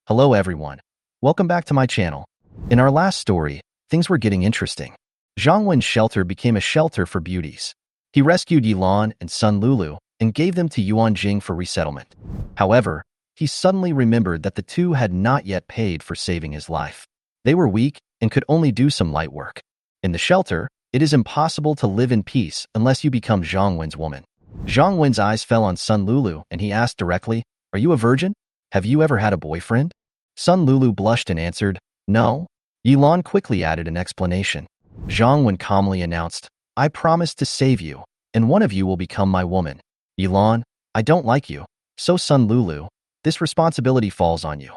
Hello everyone. Welcome back to my channel. In our last story, things were getting interesting. Zhang Wen's shelter became a shelter for beauties. He rescued Yuan and Sun Lulu and gave them to Yuan Jing for resettlement. However, he suddenly remembered that the two had not yet paid for saving his life. They were weak and could only do some light work. In the shelter, it is impossible to live in peace unless you become Zhang Wen's woman. Zhang Wen's eyes fell on Sun Lulu and he asked directly, "Are you a virgin? Have you ever had a boyfriend?" Sun Lulu blushed and answered, "No." Yuan quickly added an explanation. Zhang Wen calmly announced, "I promise to save you, and one of you will become my woman." "Yuan, I don't like you. So Sun Lulu, this responsibility falls on you."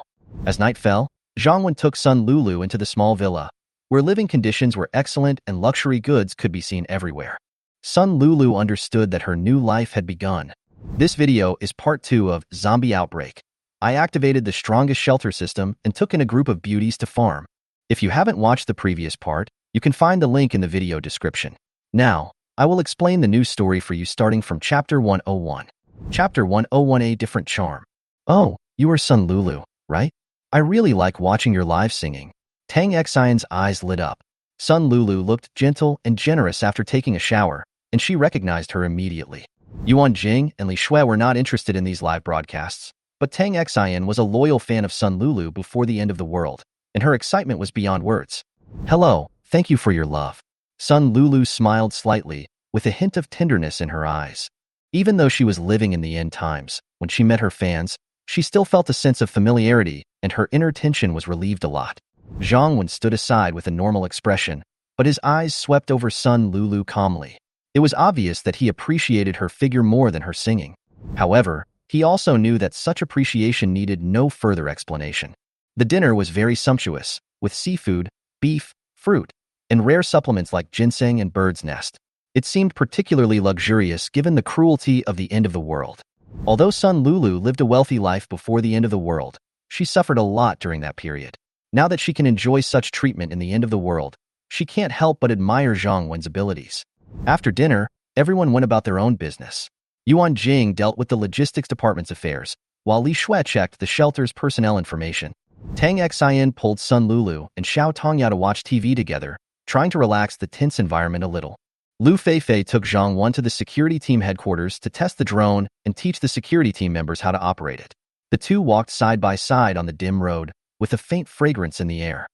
As night fell, Zhang Wen took Sun Lulu into the small villa, where living conditions were excellent and luxury goods could be seen everywhere. Sun Lulu understood that her new life had begun. This video is part 2 of Zombie Outbreak. I activated the strongest shelter system and took in a group of beauties to farm. If you haven't watched the previous part, you can find the link in the video description. Now, I will explain the new story for you starting from Chapter 101. Chapter 101: A Different Charm. "Oh, you are Sun Lulu, right? I really like watching your live singing." Tang Xian's eyes lit up. Sun Lulu looked gentle and generous after taking a shower, and she recognized her immediately. Yuan Jing and Li Shui were not interested in these live broadcasts, but Tang Xian was a loyal fan of Sun Lulu before the end of the world, and her excitement was beyond words. "Hello, thank you for your love." Sun Lulu smiled slightly, with a hint of tenderness in her eyes. Even though she was living in the end times, when she met her fans, she still felt a sense of familiarity, and her inner tension was relieved a lot. Zhang Wen stood aside with a normal expression, but his eyes swept over Sun Lulu calmly. It was obvious that he appreciated her figure more than her singing. However, he also knew that such appreciation needed no further explanation. The dinner was very sumptuous, with seafood, beef, fruit, and rare supplements like ginseng and bird's nest. It seemed particularly luxurious given the cruelty of the end of the world. Although Sun Lulu lived a wealthy life before the end of the world, she suffered a lot during that period. Now that she can enjoy such treatment in the end of the world, she can't help but admire Zhang Wen's abilities. After dinner, everyone went about their own business. Yuan Jing dealt with the logistics department's affairs, while Li Shui checked the shelter's personnel information. Tang Xian pulled Sun Lulu and Xiao Tongya to watch TV together, trying to relax the tense environment a little. Lu Feifei took Zhang Wen to the security team headquarters to test the drone and teach the security team members how to operate it. The two walked side by side on the dim road, with a faint fragrance in the air.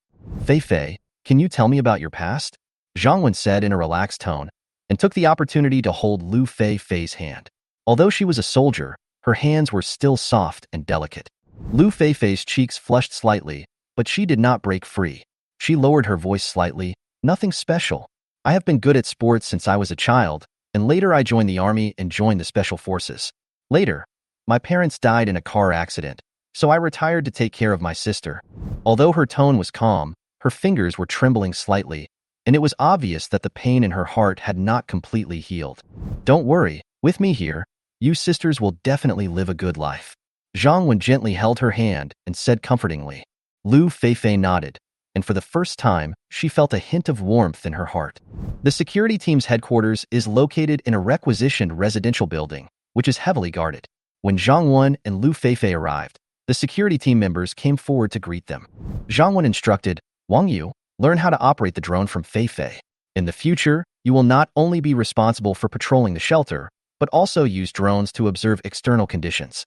"Feifei, can you tell me about your past?" Zhang Wen said in a relaxed tone, and took the opportunity to hold Lu Feifei's hand. Although she was a soldier, her hands were still soft and delicate. Lu Feifei's cheeks flushed slightly, but she did not break free. She lowered her voice slightly. "Nothing special. I have been good at sports since I was a child, and later I joined the army and joined the special forces. Later, my parents died in a car accident, so I retired to take care of my sister." Although her tone was calm, her fingers were trembling slightly, and it was obvious that the pain in her heart had not completely healed. "Don't worry, with me here, you sisters will definitely live a good life." Zhang Wen gently held her hand and said comfortingly. Lu Feifei nodded, and for the first time, she felt a hint of warmth in her heart. The security team's headquarters is located in a requisitioned residential building, which is heavily guarded. When Zhang Wen and Lu Feifei arrived, the security team members came forward to greet them. Zhang Wen instructed, "Wang Yu, learn how to operate the drone from Feifei. In the future, you will not only be responsible for patrolling the shelter, but also use drones to observe external conditions."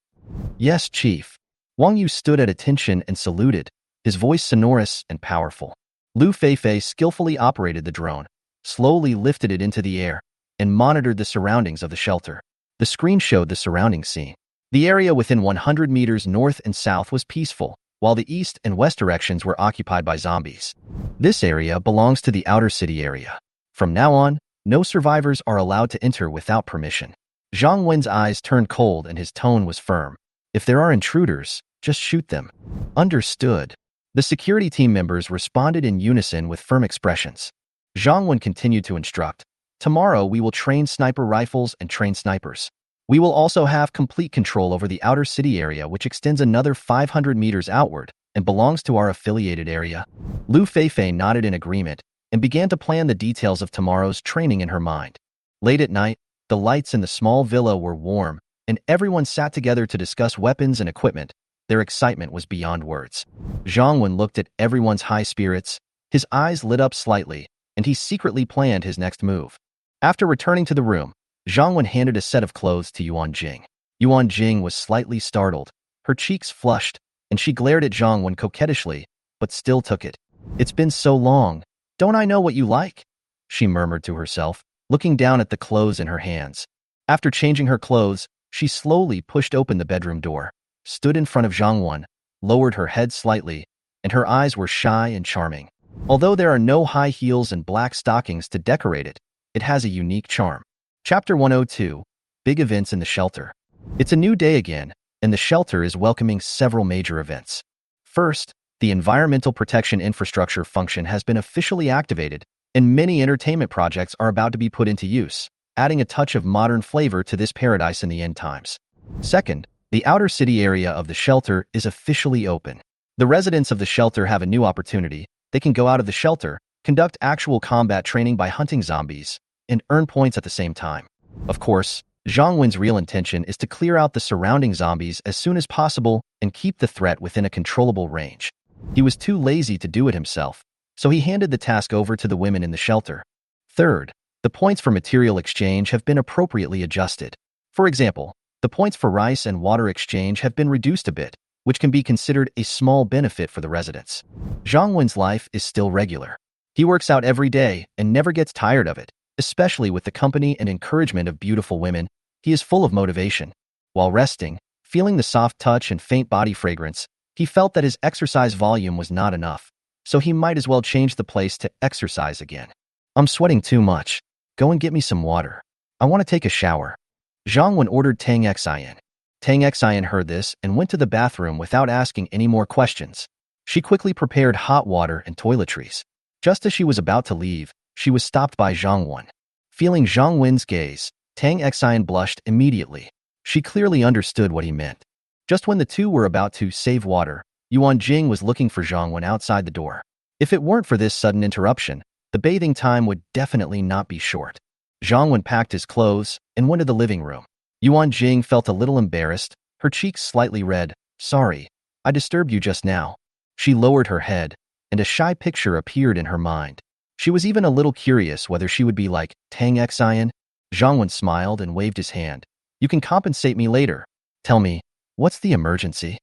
"Yes, Chief." Wang Yu stood at attention and saluted, his voice sonorous and powerful. Lu Feifei skillfully operated the drone, slowly lifted it into the air, and monitored the surroundings of the shelter. The screen showed the surrounding scene. The area within 100 meters north and south was peaceful, while the east and west directions were occupied by zombies. This area belongs to the outer city area. From now on, no survivors are allowed to enter without permission. Zhang Wen's eyes turned cold and his tone was firm. "If there are intruders, just shoot them." "Understood." The security team members responded in unison with firm expressions. Zhang Wen continued to instruct, "Tomorrow we will train sniper rifles and train snipers. We will also have complete control over the outer city area, which extends another 500 meters outward and belongs to our affiliated area." Lu Feifei nodded in agreement and began to plan the details of tomorrow's training in her mind. Late at night, the lights in the small villa were warm, and everyone sat together to discuss weapons and equipment, Their excitement was beyond words. Zhang Wen looked at everyone's high spirits. His eyes lit up slightly, and he secretly planned his next move. After returning to the room, Zhang Wen handed a set of clothes to Yuan Jing. Yuan Jing was slightly startled. Her cheeks flushed, and she glared at Zhang Wen coquettishly, but still took it. "It's been so long. Don't I know what you like?" she murmured to herself, looking down at the clothes in her hands. After changing her clothes, she slowly pushed open the bedroom door, stood in front of Zhang Wen, lowered her head slightly, and her eyes were shy and charming. Although there are no high heels and black stockings to decorate it, it has a unique charm. Chapter 102. Big Events in the Shelter. It's a new day again, and the shelter is welcoming several major events. First, the Environmental Protection Infrastructure function has been officially activated, and many entertainment projects are about to be put into use, adding a touch of modern flavor to this paradise in the end times. Second, the outer city area of the shelter is officially open. The residents of the shelter have a new opportunity. They can go out of the shelter, conduct actual combat training by hunting zombies, and earn points at the same time. Of course, Zhang Wen's real intention is to clear out the surrounding zombies as soon as possible and keep the threat within a controllable range. He was too lazy to do it himself, so he handed the task over to the women in the shelter. Third, the points for material exchange have been appropriately adjusted. For example, the points for rice and water exchange have been reduced a bit, which can be considered a small benefit for the residents. Zhang Wen's life is still regular. He works out every day and never gets tired of it, especially with the company and encouragement of beautiful women. He is full of motivation. While resting, feeling the soft touch and faint body fragrance, he felt that his exercise volume was not enough, so he might as well change the place to exercise again. "I'm sweating too much. Go and get me some water. I want to take a shower." Zhang Wen ordered Tang Xian. Tang Xian heard this and went to the bathroom without asking any more questions. She quickly prepared hot water and toiletries. Just as she was about to leave, she was stopped by Zhang Wen. Feeling Zhang Wen's gaze, Tang Xian blushed immediately. She clearly understood what he meant. Just when the two were about to save water, Yuan Jing was looking for Zhang Wen outside the door. If it weren't for this sudden interruption, the bathing time would definitely not be short. Zhang Wen packed his clothes and went to the living room. Yuan Jing felt a little embarrassed, her cheeks slightly red. "Sorry, I disturbed you just now." She lowered her head, and a shy picture appeared in her mind. She was even a little curious whether she would be like Tang Xian. Zhang Wen smiled and waved his hand. "You can compensate me later. Tell me, what's the emergency?"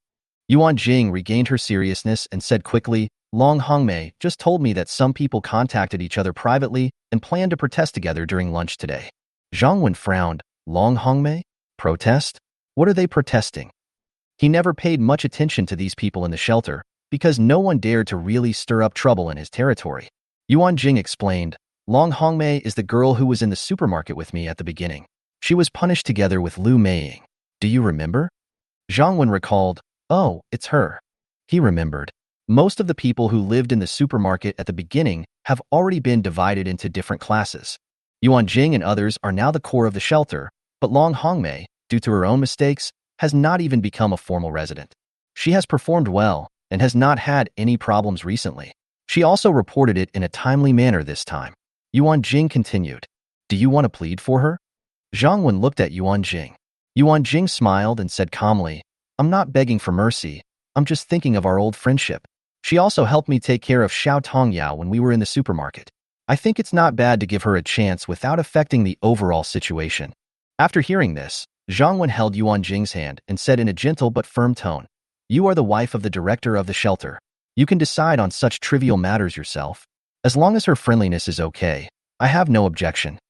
Yuan Jing regained her seriousness and said quickly, "Long Hongmei just told me that some people contacted each other privately and planned to protest together during lunch today." Zhang Wen frowned. "Long Hongmei? Protest? What are they protesting?" He never paid much attention to these people in the shelter, because no one dared to really stir up trouble in his territory. Yuan Jing explained, "Long Hongmei is the girl who was in the supermarket with me at the beginning. She was punished together with Lu Meiying. Do you remember?" Zhang Wen recalled, "Oh, it's her." He remembered. Most of the people who lived in the supermarket at the beginning have already been divided into different classes. Yuan Jing and others are now the core of the shelter, but Long Hongmei, due to her own mistakes, has not even become a formal resident. She has performed well and has not had any problems recently. She also reported it in a timely manner this time. Yuan Jing continued, "Do you want to plead for her?" Zhang Wen looked at Yuan Jing. Yuan Jing smiled and said calmly, "I'm not begging for mercy. I'm just thinking of our old friendship. She also helped me take care of Xiao Tongyao when we were in the supermarket. I think it's not bad to give her a chance without affecting the overall situation." After hearing this, Zhang Wen held Yuan Jing's hand and said in a gentle but firm tone, "You are the wife of the director of the shelter. You can decide on such trivial matters yourself. As long as her friendliness is okay, I have no objection."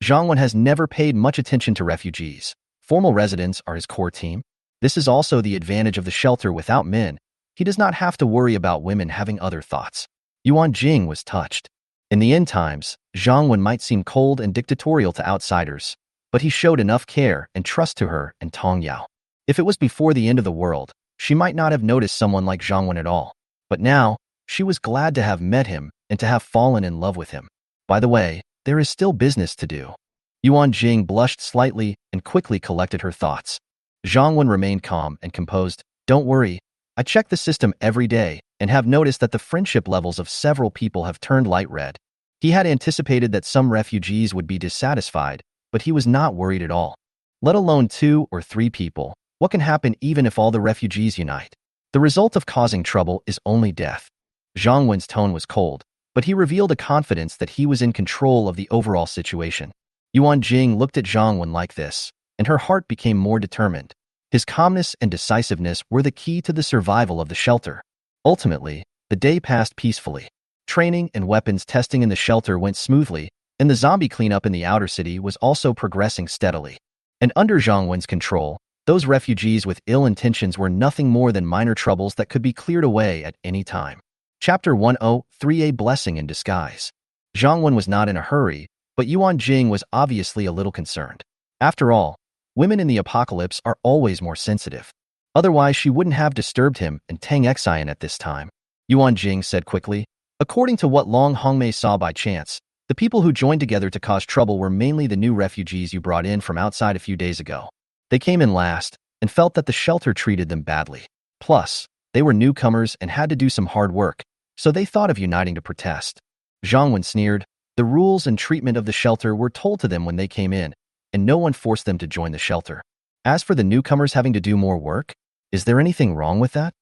Zhang Wen has never paid much attention to refugees. Formal residents are his core team. This is also the advantage of the shelter without men. He does not have to worry about women having other thoughts. Yuan Jing was touched. In the end times, Zhang Wen might seem cold and dictatorial to outsiders, but he showed enough care and trust to her and Tong Yao. If it was before the end of the world, she might not have noticed someone like Zhang Wen at all. But now, she was glad to have met him and to have fallen in love with him. By the way, there is still business to do. Yuan Jing blushed slightly and quickly collected her thoughts. Zhang Wen remained calm and composed. "Don't worry, I check the system every day and have noticed that the friendship levels of several people have turned light red." He had anticipated that some refugees would be dissatisfied, but he was not worried at all. Let alone 2 or 3 people. What can happen even if all the refugees unite? The result of causing trouble is only death. Zhang Wen's tone was cold, but he revealed a confidence that he was in control of the overall situation. Yuan Jing looked at Zhang Wen like this, and her heart became more determined. His calmness and decisiveness were the key to the survival of the shelter. Ultimately, the day passed peacefully. Training and weapons testing in the shelter went smoothly, and the zombie cleanup in the outer city was also progressing steadily. And under Zhang Wen's control, those refugees with ill intentions were nothing more than minor troubles that could be cleared away at any time. Chapter 103: A Blessing in Disguise. Zhang Wen was not in a hurry, but Yuan Jing was obviously a little concerned. After all, women in the apocalypse are always more sensitive. Otherwise, she wouldn't have disturbed him and Tang Xian at this time. Yuan Jing said quickly. According to what Long Hongmei saw by chance, the people who joined together to cause trouble were mainly the new refugees you brought in from outside a few days ago. They came in last and felt that the shelter treated them badly. Plus, they were newcomers and had to do some hard work, so they thought of uniting to protest. Zhang Wen sneered. The rules and treatment of the shelter were told to them when they came in, and no one forced them to join the shelter. As for the newcomers having to do more work, is there anything wrong with that?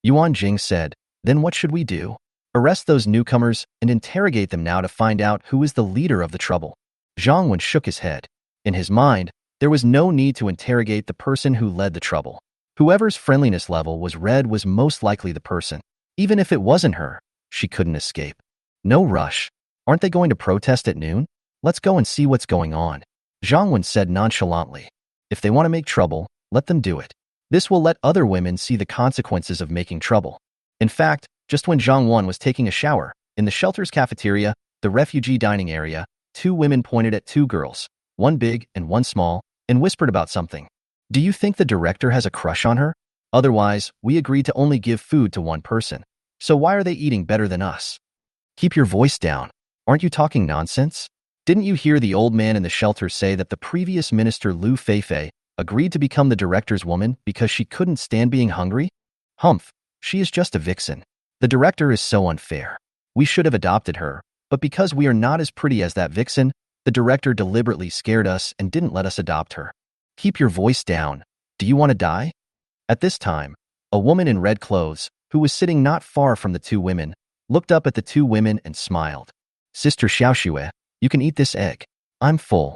Yuan Jing said. Then what should we do? Arrest those newcomers and interrogate them now to find out who is the leader of the trouble. Zhang Wen shook his head. In his mind, there was no need to interrogate the person who led the trouble. Whoever's friendliness level was red was most likely the person. Even if it wasn't her, she couldn't escape. No rush. Aren't they going to protest at noon? Let's go and see what's going on. Zhang Wen said nonchalantly. If they want to make trouble, let them do it. This will let other women see the consequences of making trouble. In fact, just when Zhang Wen was taking a shower, in the shelter's cafeteria, the refugee dining area, two women pointed at two girls, one big and one small, and whispered about something. Do you think the director has a crush on her? Otherwise, we agreed to only give food to one person. So why are they eating better than us? Keep your voice down. Aren't you talking nonsense? Didn't you hear the old man in the shelter say that the previous minister Lu Feifei agreed to become the director's woman because she couldn't stand being hungry? Humph, she is just a vixen. The director is so unfair. We should have adopted her, but because we are not as pretty as that vixen, the director deliberately scared us and didn't let us adopt her. Keep your voice down. Do you want to die? At this time, a woman in red clothes, who was sitting not far from the two women, looked up at the two women and smiled. Sister Xiaoxue, you can eat this egg. I'm full.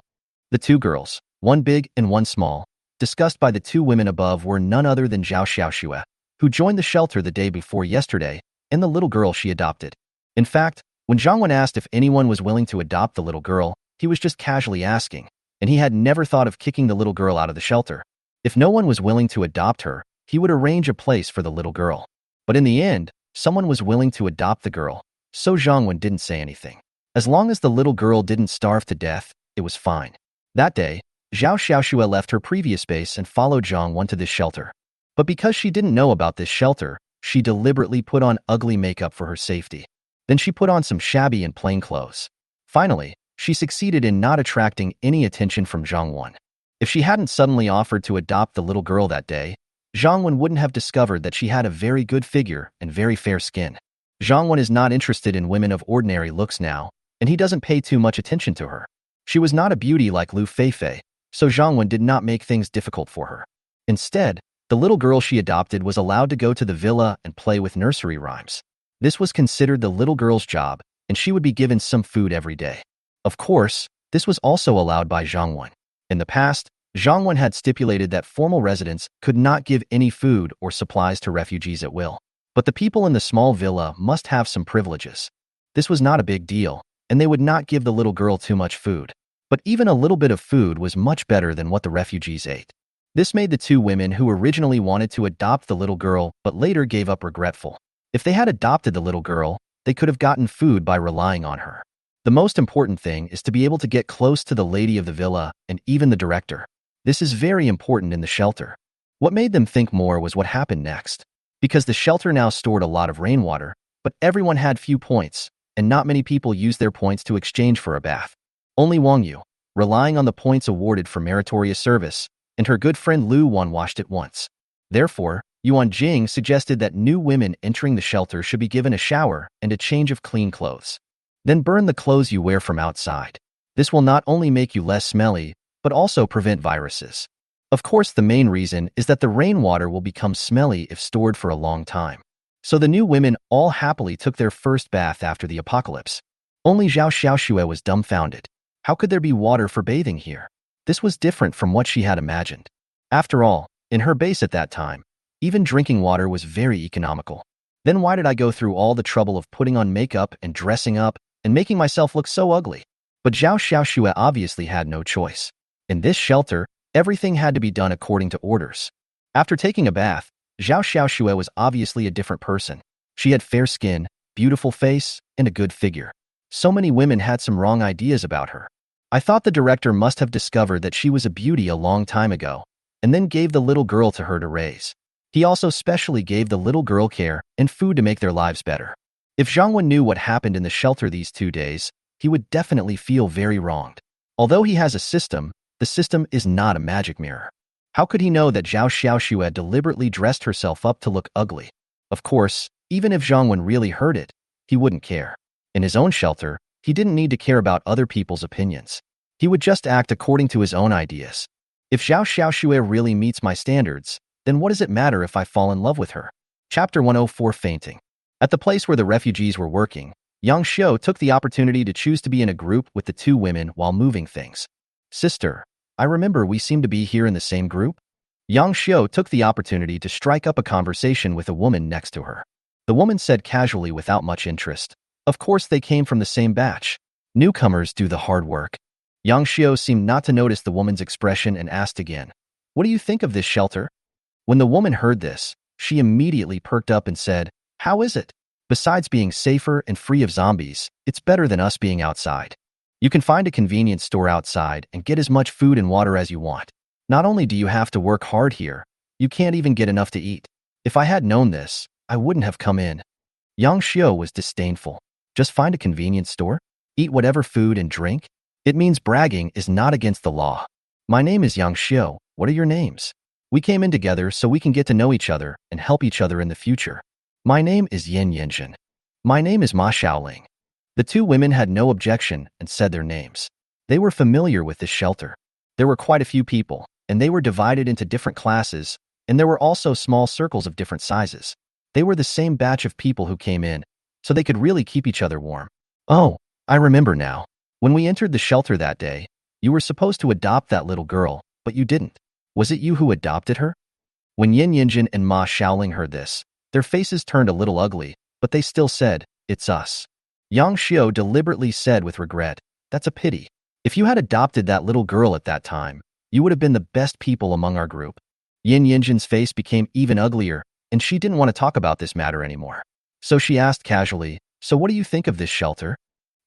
The two girls, one big and one small, discussed by the two women above were none other than Zhao Xiaoxue, who joined the shelter the day before yesterday, and the little girl she adopted. In fact, when Zhang Wen asked if anyone was willing to adopt the little girl, he was just casually asking, and he had never thought of kicking the little girl out of the shelter. If no one was willing to adopt her, he would arrange a place for the little girl. But in the end, someone was willing to adopt the girl, so Zhang Wen didn't say anything. As long as the little girl didn't starve to death, it was fine. That day, Zhao Xiaoxue left her previous base and followed Zhang Wen to this shelter. But because she didn't know about this shelter, she deliberately put on ugly makeup for her safety. Then she put on some shabby and plain clothes. Finally, she succeeded in not attracting any attention from Zhang Wen. If she hadn't suddenly offered to adopt the little girl that day, Zhang Wen wouldn't have discovered that she had a very good figure and very fair skin. Zhang Wen is not interested in women of ordinary looks now, and he doesn't pay too much attention to her. She was not a beauty like Lu Feifei, so Zhang Wen did not make things difficult for her. Instead, the little girl she adopted was allowed to go to the villa and play with nursery rhymes. This was considered the little girl's job, and she would be given some food every day. Of course, this was also allowed by Zhang Wen. In the past, Zhang Wen had stipulated that formal residents could not give any food or supplies to refugees at will. But the people in the small villa must have some privileges. This was not a big deal, and they would not give the little girl too much food. But even a little bit of food was much better than what the refugees ate. This made the two women who originally wanted to adopt the little girl but later gave up regretful. If they had adopted the little girl, they could have gotten food by relying on her. The most important thing is to be able to get close to the lady of the villa and even the director. This is very important in the shelter. What made them think more was what happened next. Because the shelter now stored a lot of rainwater, but everyone had few points, and not many people used their points to exchange for a bath. Only Wang Yu, relying on the points awarded for meritorious service, and her good friend Lu Wan washed it once. Therefore, Yuan Jing suggested that new women entering the shelter should be given a shower and a change of clean clothes. Then burn the clothes you wear from outside. This will not only make you less smelly, but also prevent viruses. Of course, the main reason is that the rainwater will become smelly if stored for a long time. So the new women all happily took their first bath after the apocalypse. Only Zhao Xiaoxue was dumbfounded. How could there be water for bathing here? This was different from what she had imagined. After all, in her base at that time, even drinking water was very economical. Then why did I go through all the trouble of putting on makeup and dressing up and making myself look so ugly? But Zhao Xiaoxue obviously had no choice. In this shelter, everything had to be done according to orders. After taking a bath, Zhao Xiaoxue was obviously a different person. She had fair skin, beautiful face, and a good figure. So many women had some wrong ideas about her. I thought the director must have discovered that she was a beauty a long time ago, and then gave the little girl to her to raise. He also specially gave the little girl care and food to make their lives better. If Zhang Wen knew what happened in the shelter these 2 days, he would definitely feel very wronged. Although he has a system, the system is not a magic mirror. How could he know that Zhao Xiaoxue had deliberately dressed herself up to look ugly? Of course, even if Zhang Wen really heard it, he wouldn't care. In his own shelter, he didn't need to care about other people's opinions. He would just act according to his own ideas. If Zhao Xiaoxue really meets my standards, then what does it matter if I fall in love with her? Chapter 104 Fainting. At the place where the refugees were working, Yang Xiu took the opportunity to choose to be in a group with the 2 women while moving things. Sister, I remember we seem to be here in the same group. Yang Xiu took the opportunity to strike up a conversation with a woman next to her. The woman said casually without much interest, of course they came from the same batch. Newcomers do the hard work. Yang Xiu seemed not to notice the woman's expression and asked again, what do you think of this shelter? When the woman heard this, she immediately perked up and said, how is it? Besides being safer and free of zombies, it's better than us being outside. You can find a convenience store outside and get as much food and water as you want. Not only do you have to work hard here, you can't even get enough to eat. If I had known this, I wouldn't have come in. Yang Xiu was disdainful. Just find a convenience store? Eat whatever food and drink? It means bragging is not against the law. My name is Yang Xiu. What are your names? We came in together so we can get to know each other and help each other in the future. My name is Yin Yanjin. My name is Ma Xiaoling. The 2 women had no objection and said their names. They were familiar with this shelter. There were quite a few people, and they were divided into different classes, and there were also small circles of different sizes. They were the same batch of people who came in, so they could really keep each other warm. Oh, I remember now. When we entered the shelter that day, you were supposed to adopt that little girl, but you didn't. Was it you who adopted her? When Yin Yanjin and Ma Xiaoling heard this, their faces turned a little ugly, but they still said, it's us. Yang Xiu deliberately said with regret, that's a pity. If you had adopted that little girl at that time, you would have been the best people among our group. Yin Yanjin's face became even uglier, and she didn't want to talk about this matter anymore. So she asked casually, so what do you think of this shelter?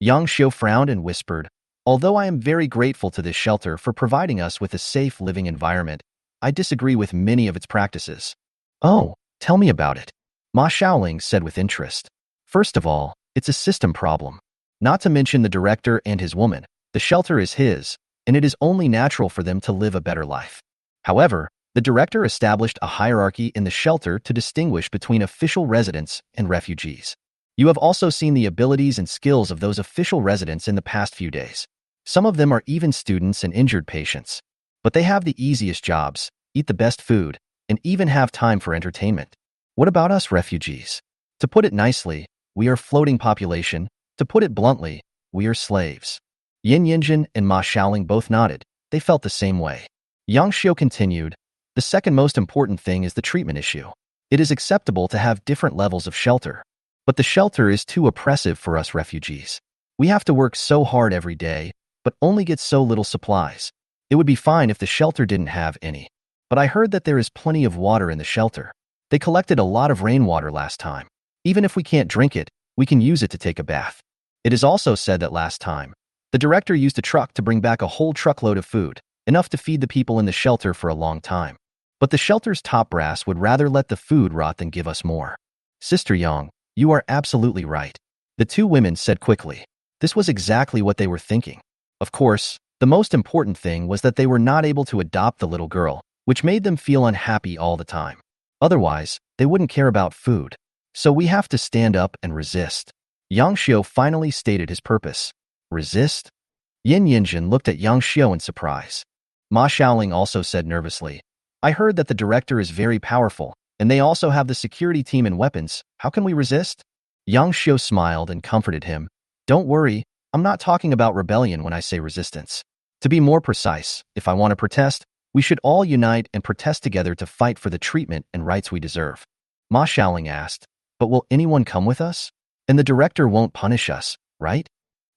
Yang Xiu frowned and whispered, although I am very grateful to this shelter for providing us with a safe living environment, I disagree with many of its practices. Oh, tell me about it. Ma Xiaoling said with interest. First of all, it's a system problem. Not to mention the director and his woman, the shelter is his, and it is only natural for them to live a better life. However, the director established a hierarchy in the shelter to distinguish between official residents and refugees. You have also seen the abilities and skills of those official residents in the past few days. Some of them are even students and injured patients. But they have the easiest jobs, eat the best food, and even have time for entertainment. What about us refugees? To put it nicely, we are floating population. To put it bluntly, we are slaves. Yin Yanjin and Ma Xiaoling both nodded. They felt the same way. Yang Xiu continued, the second most important thing is the treatment issue. It is acceptable to have different levels of shelter. But the shelter is too oppressive for us refugees. We have to work so hard every day, but only get so little supplies. It would be fine if the shelter didn't have any. But I heard that there is plenty of water in the shelter. They collected a lot of rainwater last time. Even if we can't drink it, we can use it to take a bath. It is also said that last time, the director used a truck to bring back a whole truckload of food, enough to feed the people in the shelter for a long time. But the shelter's top brass would rather let the food rot than give us more. Sister Yang, you are absolutely right. The 2 women said quickly. This was exactly what they were thinking. Of course, the most important thing was that they were not able to adopt the little girl, which made them feel unhappy all the time. Otherwise, they wouldn't care about food. So we have to stand up and resist. Yang Xiu finally stated his purpose. Resist? Yin Yanjin looked at Yang Xiu in surprise. Ma Xiaoling also said nervously. I heard that the director is very powerful, and they also have the security team and weapons. How can we resist? Yang Xiu smiled and comforted him. Don't worry, I'm not talking about rebellion when I say resistance. To be more precise, if I want to protest, we should all unite and protest together to fight for the treatment and rights we deserve. Ma Xiaoling asked, but will anyone come with us? And the director won't punish us, right?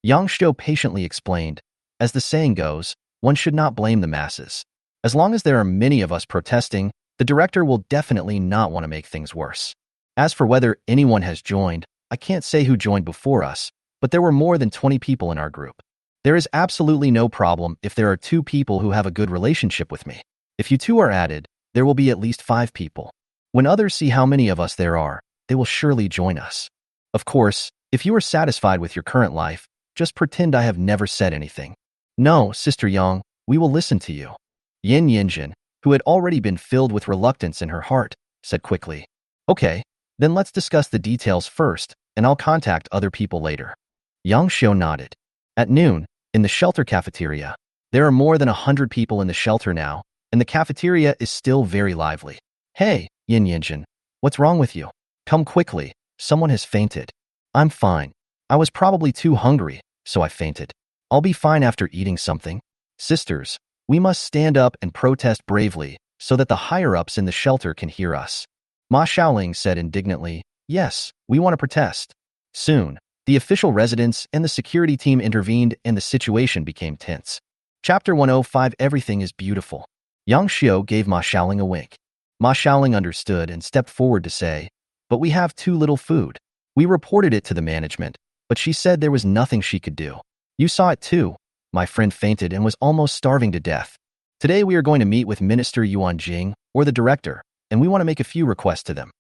Yang Xiu patiently explained, as the saying goes, one should not blame the masses. As long as there are many of us protesting, the director will definitely not want to make things worse. As for whether anyone has joined, I can't say who joined before us, but there were more than 20 people in our group. There is absolutely no problem if there are 2 people who have a good relationship with me. If you 2 are added, there will be at least 5 people. When others see how many of us there are, they will surely join us. Of course, if you are satisfied with your current life, just pretend I have never said anything. No, Sister Yang, we will listen to you. Yin Yinjin, who had already been filled with reluctance in her heart, said quickly. Okay, then let's discuss the details first, and I'll contact other people later. Yang Xiu nodded. At noon, in the shelter cafeteria, there are more than 100 people in the shelter now, and the cafeteria is still very lively. Hey, Yin Yinjin, what's wrong with you? Come quickly, someone has fainted. I'm fine. I was probably too hungry, so I fainted. I'll be fine after eating something. Sisters, we must stand up and protest bravely so that the higher-ups in the shelter can hear us. Ma Xiaoling said indignantly, yes, we want to protest. Soon, the official residents and the security team intervened and the situation became tense. Chapter 105 Everything is Beautiful. Yang Xiu gave Ma Xiaoling a wink. Ma Xiaoling understood and stepped forward to say, but we have too little food. We reported it to the management, but she said there was nothing she could do. You saw it too. My friend fainted and was almost starving to death. Today we are going to meet with Minister Yuan Jing, or the director, and we want to make a few requests to them.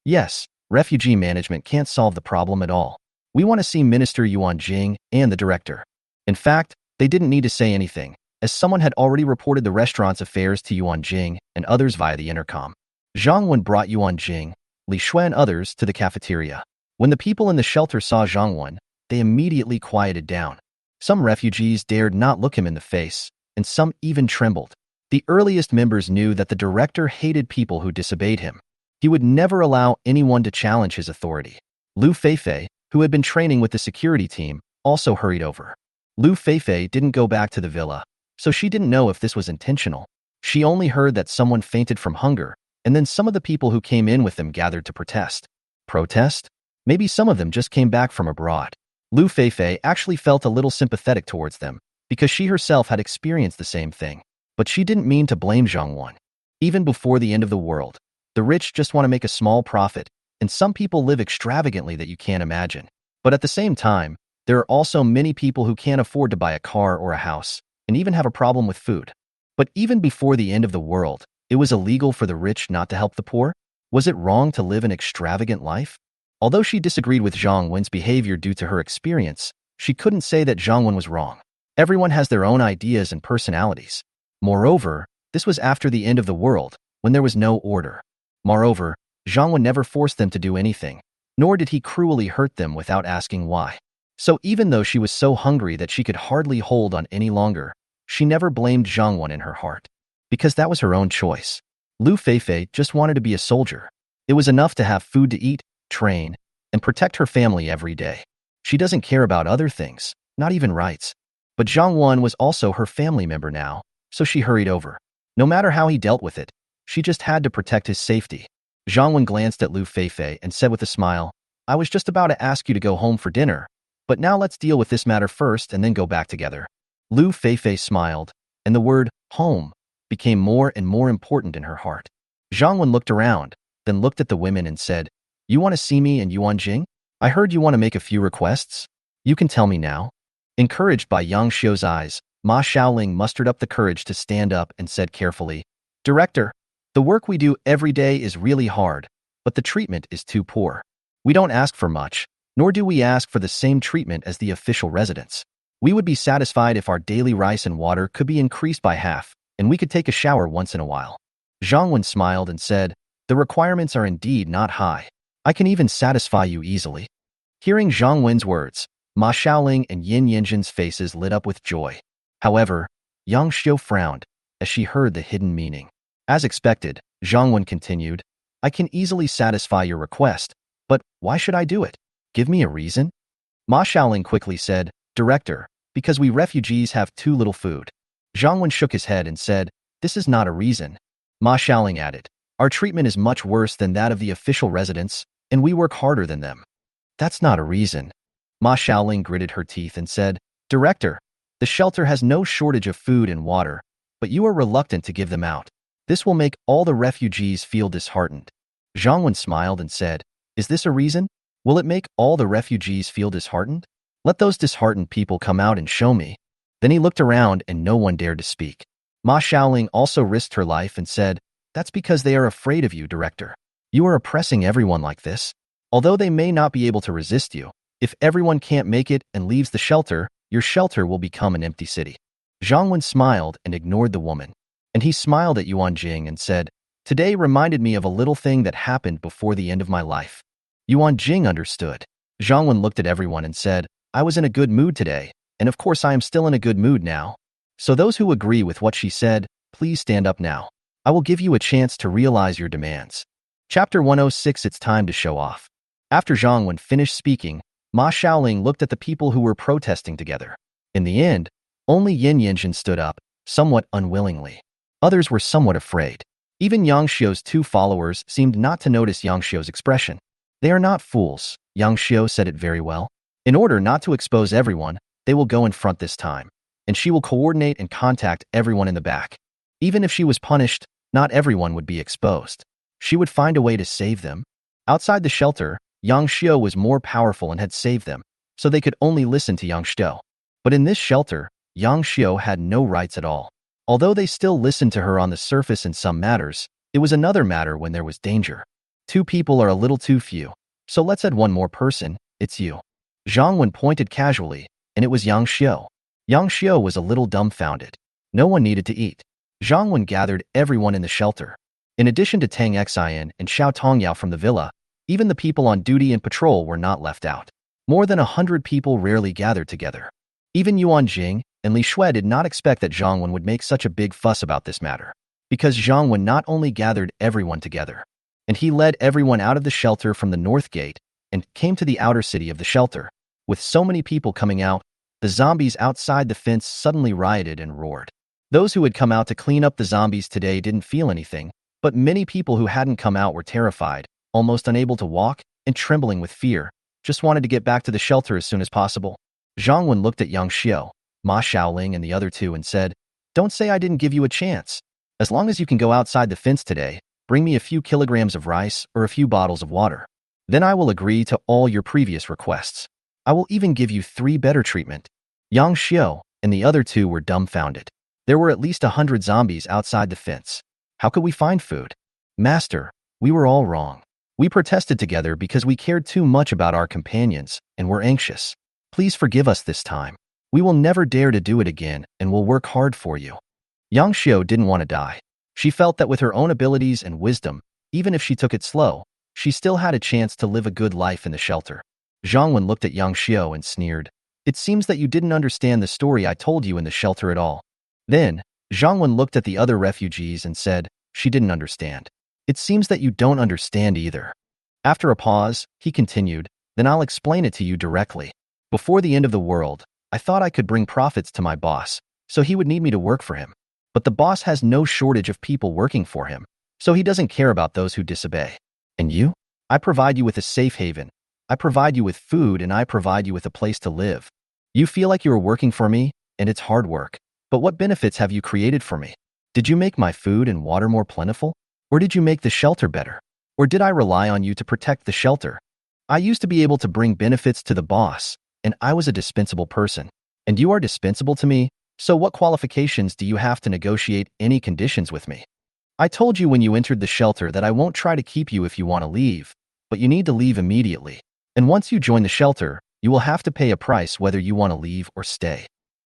Yes, refugee management can't solve the problem at all. We want to see Minister Yuan Jing and the director. In fact, they didn't need to say anything, as someone had already reported the restaurant's affairs to Yuan Jing and others via the intercom. Zhang Wen brought Yuan Jing, Li Shui and others to the cafeteria. When the people in the shelter saw Zhang Wen, they immediately quieted down. Some refugees dared not look him in the face, and some even trembled. The earliest members knew that the director hated people who disobeyed him. He would never allow anyone to challenge his authority. Lu Feifei, who had been training with the security team, also hurried over. Lu Feifei didn't go back to the villa, so she didn't know if this was intentional. She only heard that someone fainted from hunger, and then some of the people who came in with them gathered to protest. Protest? Maybe some of them just came back from abroad. Lu Feifei actually felt a little sympathetic towards them, because she herself had experienced the same thing. But she didn't mean to blame Zhang Wen. Even before the end of the world, the rich just want to make a small profit, and some people live extravagantly that you can't imagine. But at the same time, there are also many people who can't afford to buy a car or a house, and even have a problem with food. But even before the end of the world, it was illegal for the rich not to help the poor? Was it wrong to live an extravagant life? Although she disagreed with Zhang Wen's behavior due to her experience, she couldn't say that Zhang Wen was wrong. Everyone has their own ideas and personalities. Moreover, this was after the end of the world, when there was no order. Moreover, Zhang Wen never forced them to do anything, nor did he cruelly hurt them without asking why. So even though she was so hungry that she could hardly hold on any longer, she never blamed Zhang Wen in her heart. Because that was her own choice. Lu Feifei just wanted to be a soldier. It was enough to have food to eat, train, and protect her family every day. She doesn't care about other things, not even rights. But Zhang Wen was also her family member now, so she hurried over. No matter how he dealt with it, she just had to protect his safety. Zhang Wen glanced at Lu Feifei and said with a smile, I was just about to ask you to go home for dinner, but now let's deal with this matter first and then go back together. Lu Feifei smiled, and the word home became more and more important in her heart. Zhang Wen looked around, then looked at the women and said, You want to see me and Yuan Jing? I heard you want to make a few requests. You can tell me now. Encouraged by Yang Xiu's eyes, Ma Xiaoling mustered up the courage to stand up and said carefully, Director, the work we do every day is really hard, but the treatment is too poor. We don't ask for much, nor do we ask for the same treatment as the official residents. We would be satisfied if our daily rice and water could be increased by half, and we could take a shower once in a while. Zhang Wen smiled and said, The requirements are indeed not high. I can even satisfy you easily. Hearing Zhang Wen's words, Ma Xiaoling and Yin Yinjin's faces lit up with joy. However, Yang Xiu frowned, as she heard the hidden meaning. As expected, Zhang Wen continued, I can easily satisfy your request, but why should I do it? Give me a reason? Ma Xiaoling quickly said, Director, because we refugees have too little food. Zhang Wen shook his head and said, This is not a reason. Ma Xiaoling added, Our treatment is much worse than that of the official residents, and we work harder than them. That's not a reason. Ma Xiaoling gritted her teeth and said, Director, the shelter has no shortage of food and water, but you are reluctant to give them out. This will make all the refugees feel disheartened. Zhang Wen smiled and said, Is this a reason? Will it make all the refugees feel disheartened? Let those disheartened people come out and show me. Then he looked around and no one dared to speak. Ma Xiaoling also risked her life and said, That's because they are afraid of you, Director. You are oppressing everyone like this. Although they may not be able to resist you, if everyone can't make it and leaves the shelter, your shelter will become an empty city. Zhang Wen smiled and ignored the woman. And he smiled at Yuan Jing and said, Today reminded me of a little thing that happened before the end of my life. Yuan Jing understood. Zhang Wen looked at everyone and said, I was in a good mood today, and of course I am still in a good mood now. So those who agree with what she said, please stand up now. I will give you a chance to realize your demands. Chapter 106 It's time to show off. After Zhang Wen finished speaking, Ma Xiaoling looked at the people who were protesting together. In the end, only Yin Yanjin stood up, somewhat unwillingly. Others were somewhat afraid. Even Yang Xiu's 2 followers seemed not to notice Yang Xiu's expression. They are not fools, Yang Xiu said it very well. In order not to expose everyone, they will go in front this time, and she will coordinate and contact everyone in the back. Even if she was punished, not everyone would be exposed. She would find a way to save them. Outside the shelter, Yang Xiu was more powerful and had saved them, so they could only listen to Yang Xiu. But in this shelter, Yang Xiu had no rights at all. Although they still listened to her on the surface in some matters, it was another matter when there was danger. 2 people are a little too few, so let's add 1 more person, it's you. Zhang Wen pointed casually, and it was Yang Xiu. Yang Xiu was a little dumbfounded. No one needed to eat. Zhang Wen gathered everyone in the shelter. In addition to Tang Xian and Xiao Tongyao from the villa, even the people on duty and patrol were not left out. More than 100 people rarely gathered together. Even Yuan Jing and Li Shui did not expect that Zhang Wen would make such a big fuss about this matter, because Zhang Wen not only gathered everyone together, and he led everyone out of the shelter from the north gate and came to the outer city of the shelter. With so many people coming out, the zombies outside the fence suddenly rioted and roared. Those who had come out to clean up the zombies today didn't feel anything, but many people who hadn't come out were terrified, almost unable to walk, and trembling with fear, just wanted to get back to the shelter as soon as possible. Zhang Wen looked at Yang Xiu, Ma Xiaoling and the other 2 and said, Don't say I didn't give you a chance. As long as you can go outside the fence today, bring me a few kilograms of rice or a few bottles of water. Then I will agree to all your previous requests. I will even give you 3 better treatment. Yang Xiu and the other 2 were dumbfounded. There were at least 100 zombies outside the fence. How could we find food? Master, we were all wrong. We protested together because we cared too much about our companions and were anxious. Please forgive us this time. We will never dare to do it again and will work hard for you. Yang Xiu didn't want to die. She felt that with her own abilities and wisdom, even if she took it slow, she still had a chance to live a good life in the shelter. Zhang Wen looked at Yang Xiu and sneered. It seems that you didn't understand the story I told you in the shelter at all. Then, Zhang Wen looked at the other refugees and said, she didn't understand. It seems that you don't understand either. After a pause, he continued, then I'll explain it to you directly. Before the end of the world, I thought I could bring profits to my boss, so he would need me to work for him. But the boss has no shortage of people working for him, so he doesn't care about those who disobey. And you? I provide you with a safe haven. I provide you with food and I provide you with a place to live. You feel like you are working for me, and it's hard work. But what benefits have you created for me? Did you make my food and water more plentiful? Or did you make the shelter better? Or did I rely on you to protect the shelter? I used to be able to bring benefits to the boss, and I was a dispensable person. And you are dispensable to me, so what qualifications do you have to negotiate any conditions with me? I told you when you entered the shelter that I won't try to keep you if you want to leave, but you need to leave immediately. And once you join the shelter, you will have to pay a price whether you want to leave or stay.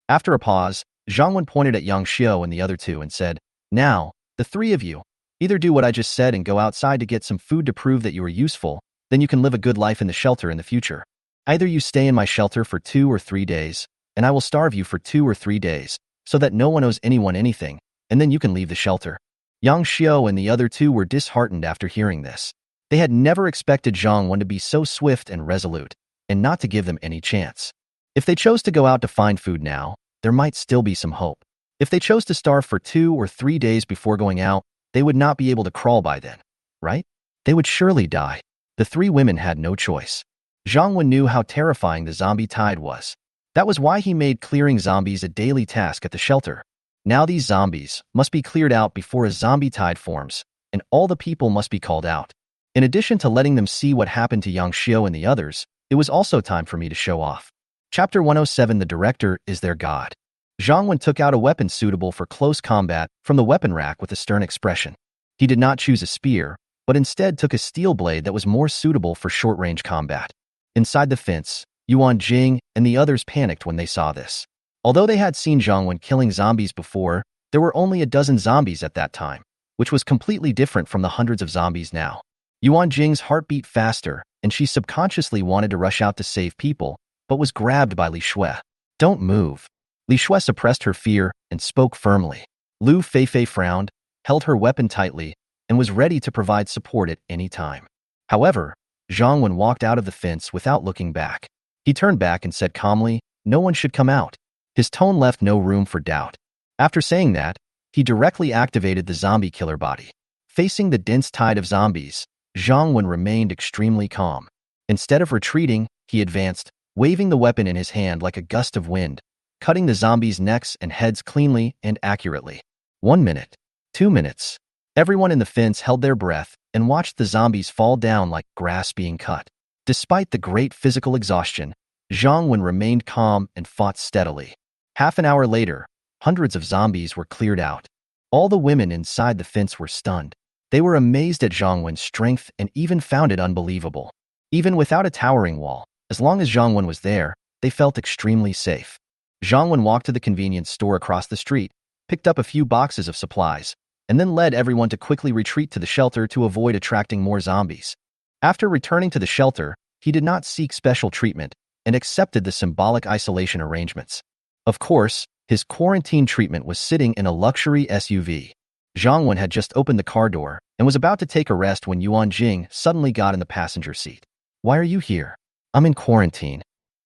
After a pause, Zhang Wen pointed at Yang Xiu and the other 2 and said, Now, the 3 of you, either do what I just said and go outside to get some food to prove that you are useful, then you can live a good life in the shelter in the future. Either you stay in my shelter for 2 or 3 days, and I will starve you for 2 or 3 days, so that no one owes anyone anything, and then you can leave the shelter." Yang Xiao and the other two were disheartened after hearing this. They had never expected Zhang Wen to be so swift and resolute, and not to give them any chance. If they chose to go out to find food now, there might still be some hope. If they chose to starve for 2 or 3 days before going out, they would not be able to crawl by then, right? They would surely die. The three women had no choice. Zhang Wen knew how terrifying the zombie tide was. That was why he made clearing zombies a daily task at the shelter. Now these zombies must be cleared out before a zombie tide forms, and all the people must be called out. In addition to letting them see what happened to Yang Xiao and the others, it was also time for me to show off. Chapter 107. The Director is Their God. Zhang Wen took out a weapon suitable for close combat from the weapon rack with a stern expression. He did not choose a spear, but instead took a steel blade that was more suitable for short-range combat. Inside the fence, Yuan Jing and the others panicked when they saw this. Although they had seen Zhang Wen killing zombies before, there were only a dozen zombies at that time, which was completely different from the hundreds of zombies now. Yuan Jing's heart beat faster, and she subconsciously wanted to rush out to save people, but was grabbed by Li Shui. "Don't move." Li Shui suppressed her fear and spoke firmly. Lu Feifei frowned, held her weapon tightly, and was ready to provide support at any time. However, Zhang Wen walked out of the fence without looking back. He turned back and said calmly, "No one should come out." His tone left no room for doubt. After saying that, he directly activated the zombie killer body. Facing the dense tide of zombies, Zhang Wen remained extremely calm. Instead of retreating, he advanced, waving the weapon in his hand like a gust of wind, cutting the zombies' necks and heads cleanly and accurately. 1 minute. 2 minutes. Everyone in the fence held their breath and watched the zombies fall down like grass being cut. Despite the great physical exhaustion, Zhang Wen remained calm and fought steadily. Half an hour later, hundreds of zombies were cleared out. All the women inside the fence were stunned. They were amazed at Zhang Wen's strength and even found it unbelievable. Even without a towering wall, as long as Zhang Wen was there, they felt extremely safe. Zhang Wen walked to the convenience store across the street, picked up a few boxes of supplies, and then led everyone to quickly retreat to the shelter to avoid attracting more zombies. After returning to the shelter, he did not seek special treatment and accepted the symbolic isolation arrangements. Of course, his quarantine treatment was sitting in a luxury SUV. Zhang Wen had just opened the car door and was about to take a rest when Yuan Jing suddenly got in the passenger seat. "Why are you here?" "I'm in quarantine."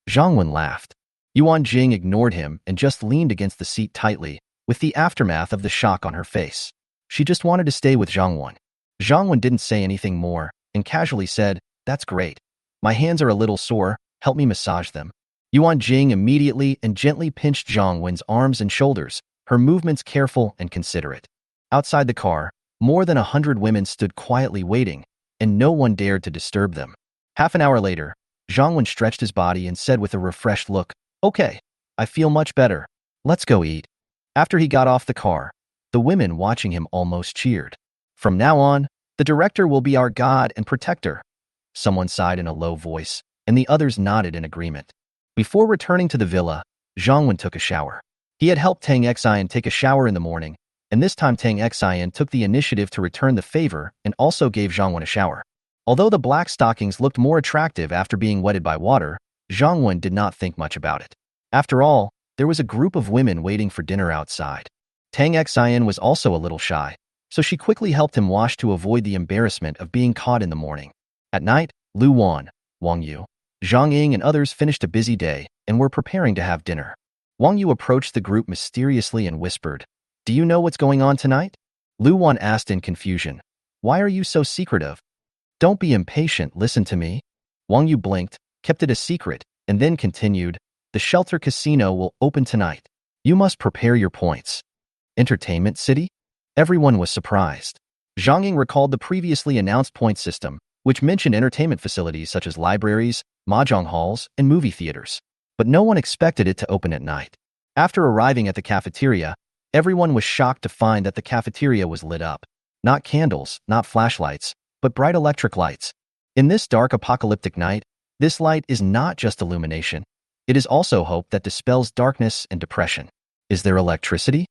Zhang Wen laughed. Yuan Jing ignored him and just leaned against the seat tightly, with the aftermath of the shock on her face. She just wanted to stay with Zhang Wen. Zhang Wen didn't say anything more and casually said, "That's great. My hands are a little sore, help me massage them." Yuan Jing immediately and gently pinched Zhang Wen's arms and shoulders, her movements careful and considerate. Outside the car, more than 100 women stood quietly waiting, and no one dared to disturb them. Half an hour later, Zhang Wen stretched his body and said with a refreshed look, "Okay, I feel much better. Let's go eat." After he got off the car, the women watching him almost cheered. "From now on, the director will be our god and protector." Someone sighed in a low voice, and the others nodded in agreement. Before returning to the villa, Zhang Wen took a shower. He had helped Tang Xian take a shower in the morning, and this time Tang Xian took the initiative to return the favor and also gave Zhang Wen a shower. Although the black stockings looked more attractive after being wetted by water, Zhang Wen did not think much about it. After all, there was a group of women waiting for dinner outside. Tang Xian was also a little shy, so she quickly helped him wash to avoid the embarrassment of being caught in the morning. At night, Lu Wan, Wang Yu, Zhang Ying and others finished a busy day and were preparing to have dinner. Wang Yu approached the group mysteriously and whispered, "Do you know what's going on tonight?" Lu Wan asked in confusion, "Why are you so secretive?" "Don't be impatient, listen to me." Wang Yu blinked, kept it a secret, and then continued, "The shelter casino will open tonight. You must prepare your points." Entertainment City? Everyone was surprised. Zhang Ying recalled the previously announced point system, which mentioned entertainment facilities such as libraries, mahjong halls, and movie theaters. But no one expected it to open at night. After arriving at the cafeteria, everyone was shocked to find that the cafeteria was lit up. Not candles, not flashlights, but bright electric lights. In this dark apocalyptic night, this light is not just illumination. It is also hope that dispels darkness and depression. Is there electricity?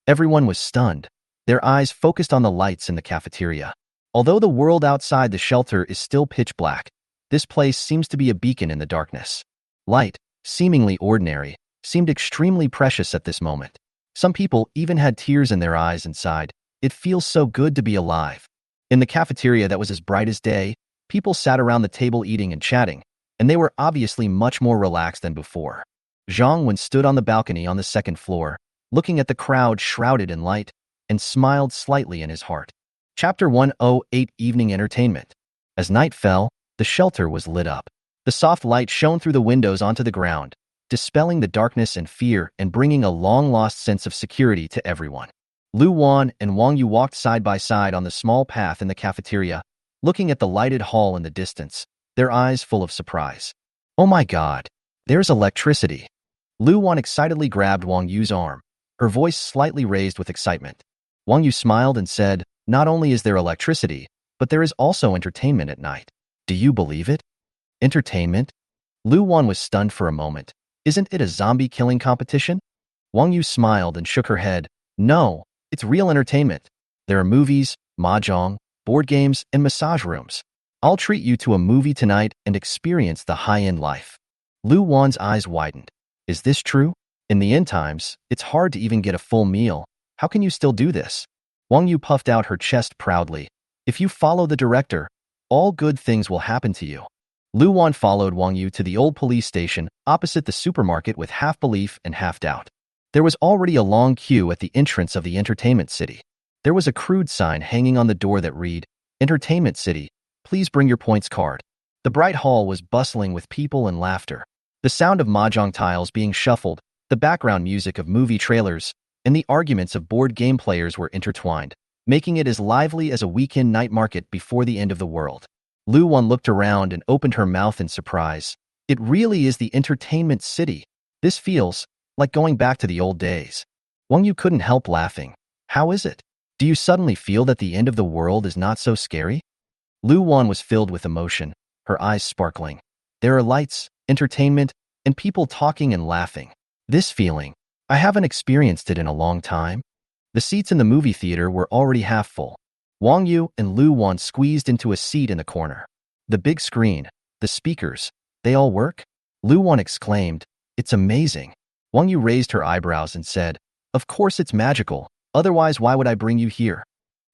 Everyone was stunned, their eyes focused on the lights in the cafeteria. Although the world outside the shelter is still pitch black, this place seems to be a beacon in the darkness. Light, seemingly ordinary, seemed extremely precious at this moment. Some people even had tears in their eyes and sighed, "It feels so good to be alive." In the cafeteria that was as bright as day, people sat around the table eating and chatting, and they were obviously much more relaxed than before. Zhang Wen stood on the balcony on the second floor, looking at the crowd shrouded in light, and smiled slightly in his heart. Chapter 108 Evening Entertainment. As night fell, the shelter was lit up. The soft light shone through the windows onto the ground, dispelling the darkness and fear and bringing a long-lost sense of security to everyone. Lu Wan and Wang Yu walked side by side on the small path in the cafeteria, looking at the lighted hall in the distance, their eyes full of surprise. "Oh my God, there's electricity." Lu Wan excitedly grabbed Wang Yu's arm, her voice slightly raised with excitement. Wang Yu smiled and said, "Not only is there electricity, but there is also entertainment at night. Do you believe it?" Entertainment? Lu Wan was stunned for a moment. "Isn't it a zombie-killing competition?" Wang Yu smiled and shook her head. "No, it's real entertainment. There are movies, mahjong, board games, and massage rooms. I'll treat you to a movie tonight and experience the high-end life." Lu Wan's eyes widened. "Is this true? In the end times, it's hard to even get a full meal. How can you still do this?" Wang Yu puffed out her chest proudly. "If you follow the director, all good things will happen to you." Lu Wan followed Wang Yu to the old police station opposite the supermarket with half belief and half doubt. There was already a long queue at the entrance of the entertainment city. There was a crude sign hanging on the door that read, "Entertainment City, please bring your points card." The bright hall was bustling with people and laughter. The sound of mahjong tiles being shuffled, the background music of movie trailers, and the arguments of board game players were intertwined, making it as lively as a weekend night market before the end of the world. Lu Wan looked around and opened her mouth in surprise. It really is the entertainment city. This feels like going back to the old days. Wang Yu couldn't help laughing. "How is it? Do you suddenly feel that the end of the world is not so scary?" Lu Wan was filled with emotion, her eyes sparkling. "There are lights, entertainment, and people talking and laughing. This feeling, I haven't experienced it in a long time." The seats in the movie theater were already half full. Wang Yu and Lu Wan squeezed into a seat in the corner. "The big screen, the speakers, they all work?" Lu Wan exclaimed, "It's amazing." Wang Yu raised her eyebrows and said, "Of course it's magical, otherwise why would I bring you here?"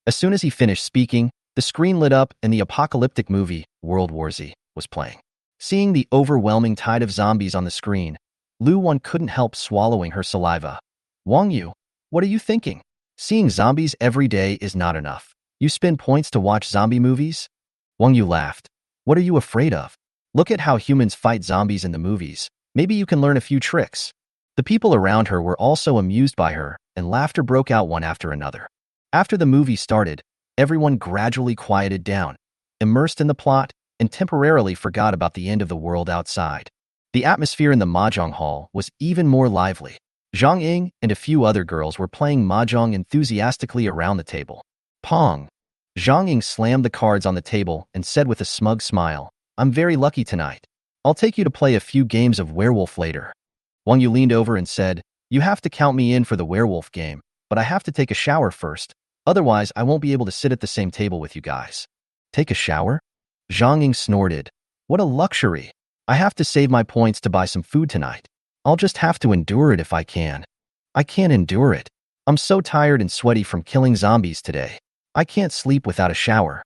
As soon as he finished speaking, the screen lit up and the apocalyptic movie, World War Z, was playing. Seeing the overwhelming tide of zombies on the screen, Lu Wan couldn't help swallowing her saliva. "Wang Yu, what are you thinking? Seeing zombies every day is not enough. You spend points to watch zombie movies?" Wang Yu laughed. "What are you afraid of? Look at how humans fight zombies in the movies. Maybe you can learn a few tricks." The people around her were also amused by her, and laughter broke out one after another. After the movie started, everyone gradually quieted down, immersed in the plot, and temporarily forgot about the end of the world outside. The atmosphere in the mahjong hall was even more lively. Zhang Ying and a few other girls were playing mahjong enthusiastically around the table. Pong! Zhang Ying slammed the cards on the table and said with a smug smile, "I'm very lucky tonight. I'll take you to play a few games of werewolf later." Wang Yu leaned over and said, "You have to count me in for the werewolf game, but I have to take a shower first. Otherwise, I won't be able to sit at the same table with you guys." "Take a shower?" Zhang Ying snorted. "What a luxury. I have to save my points to buy some food tonight. I'll just have to endure it if I can." "I can't endure it. I'm so tired and sweaty from killing zombies today. I can't sleep without a shower."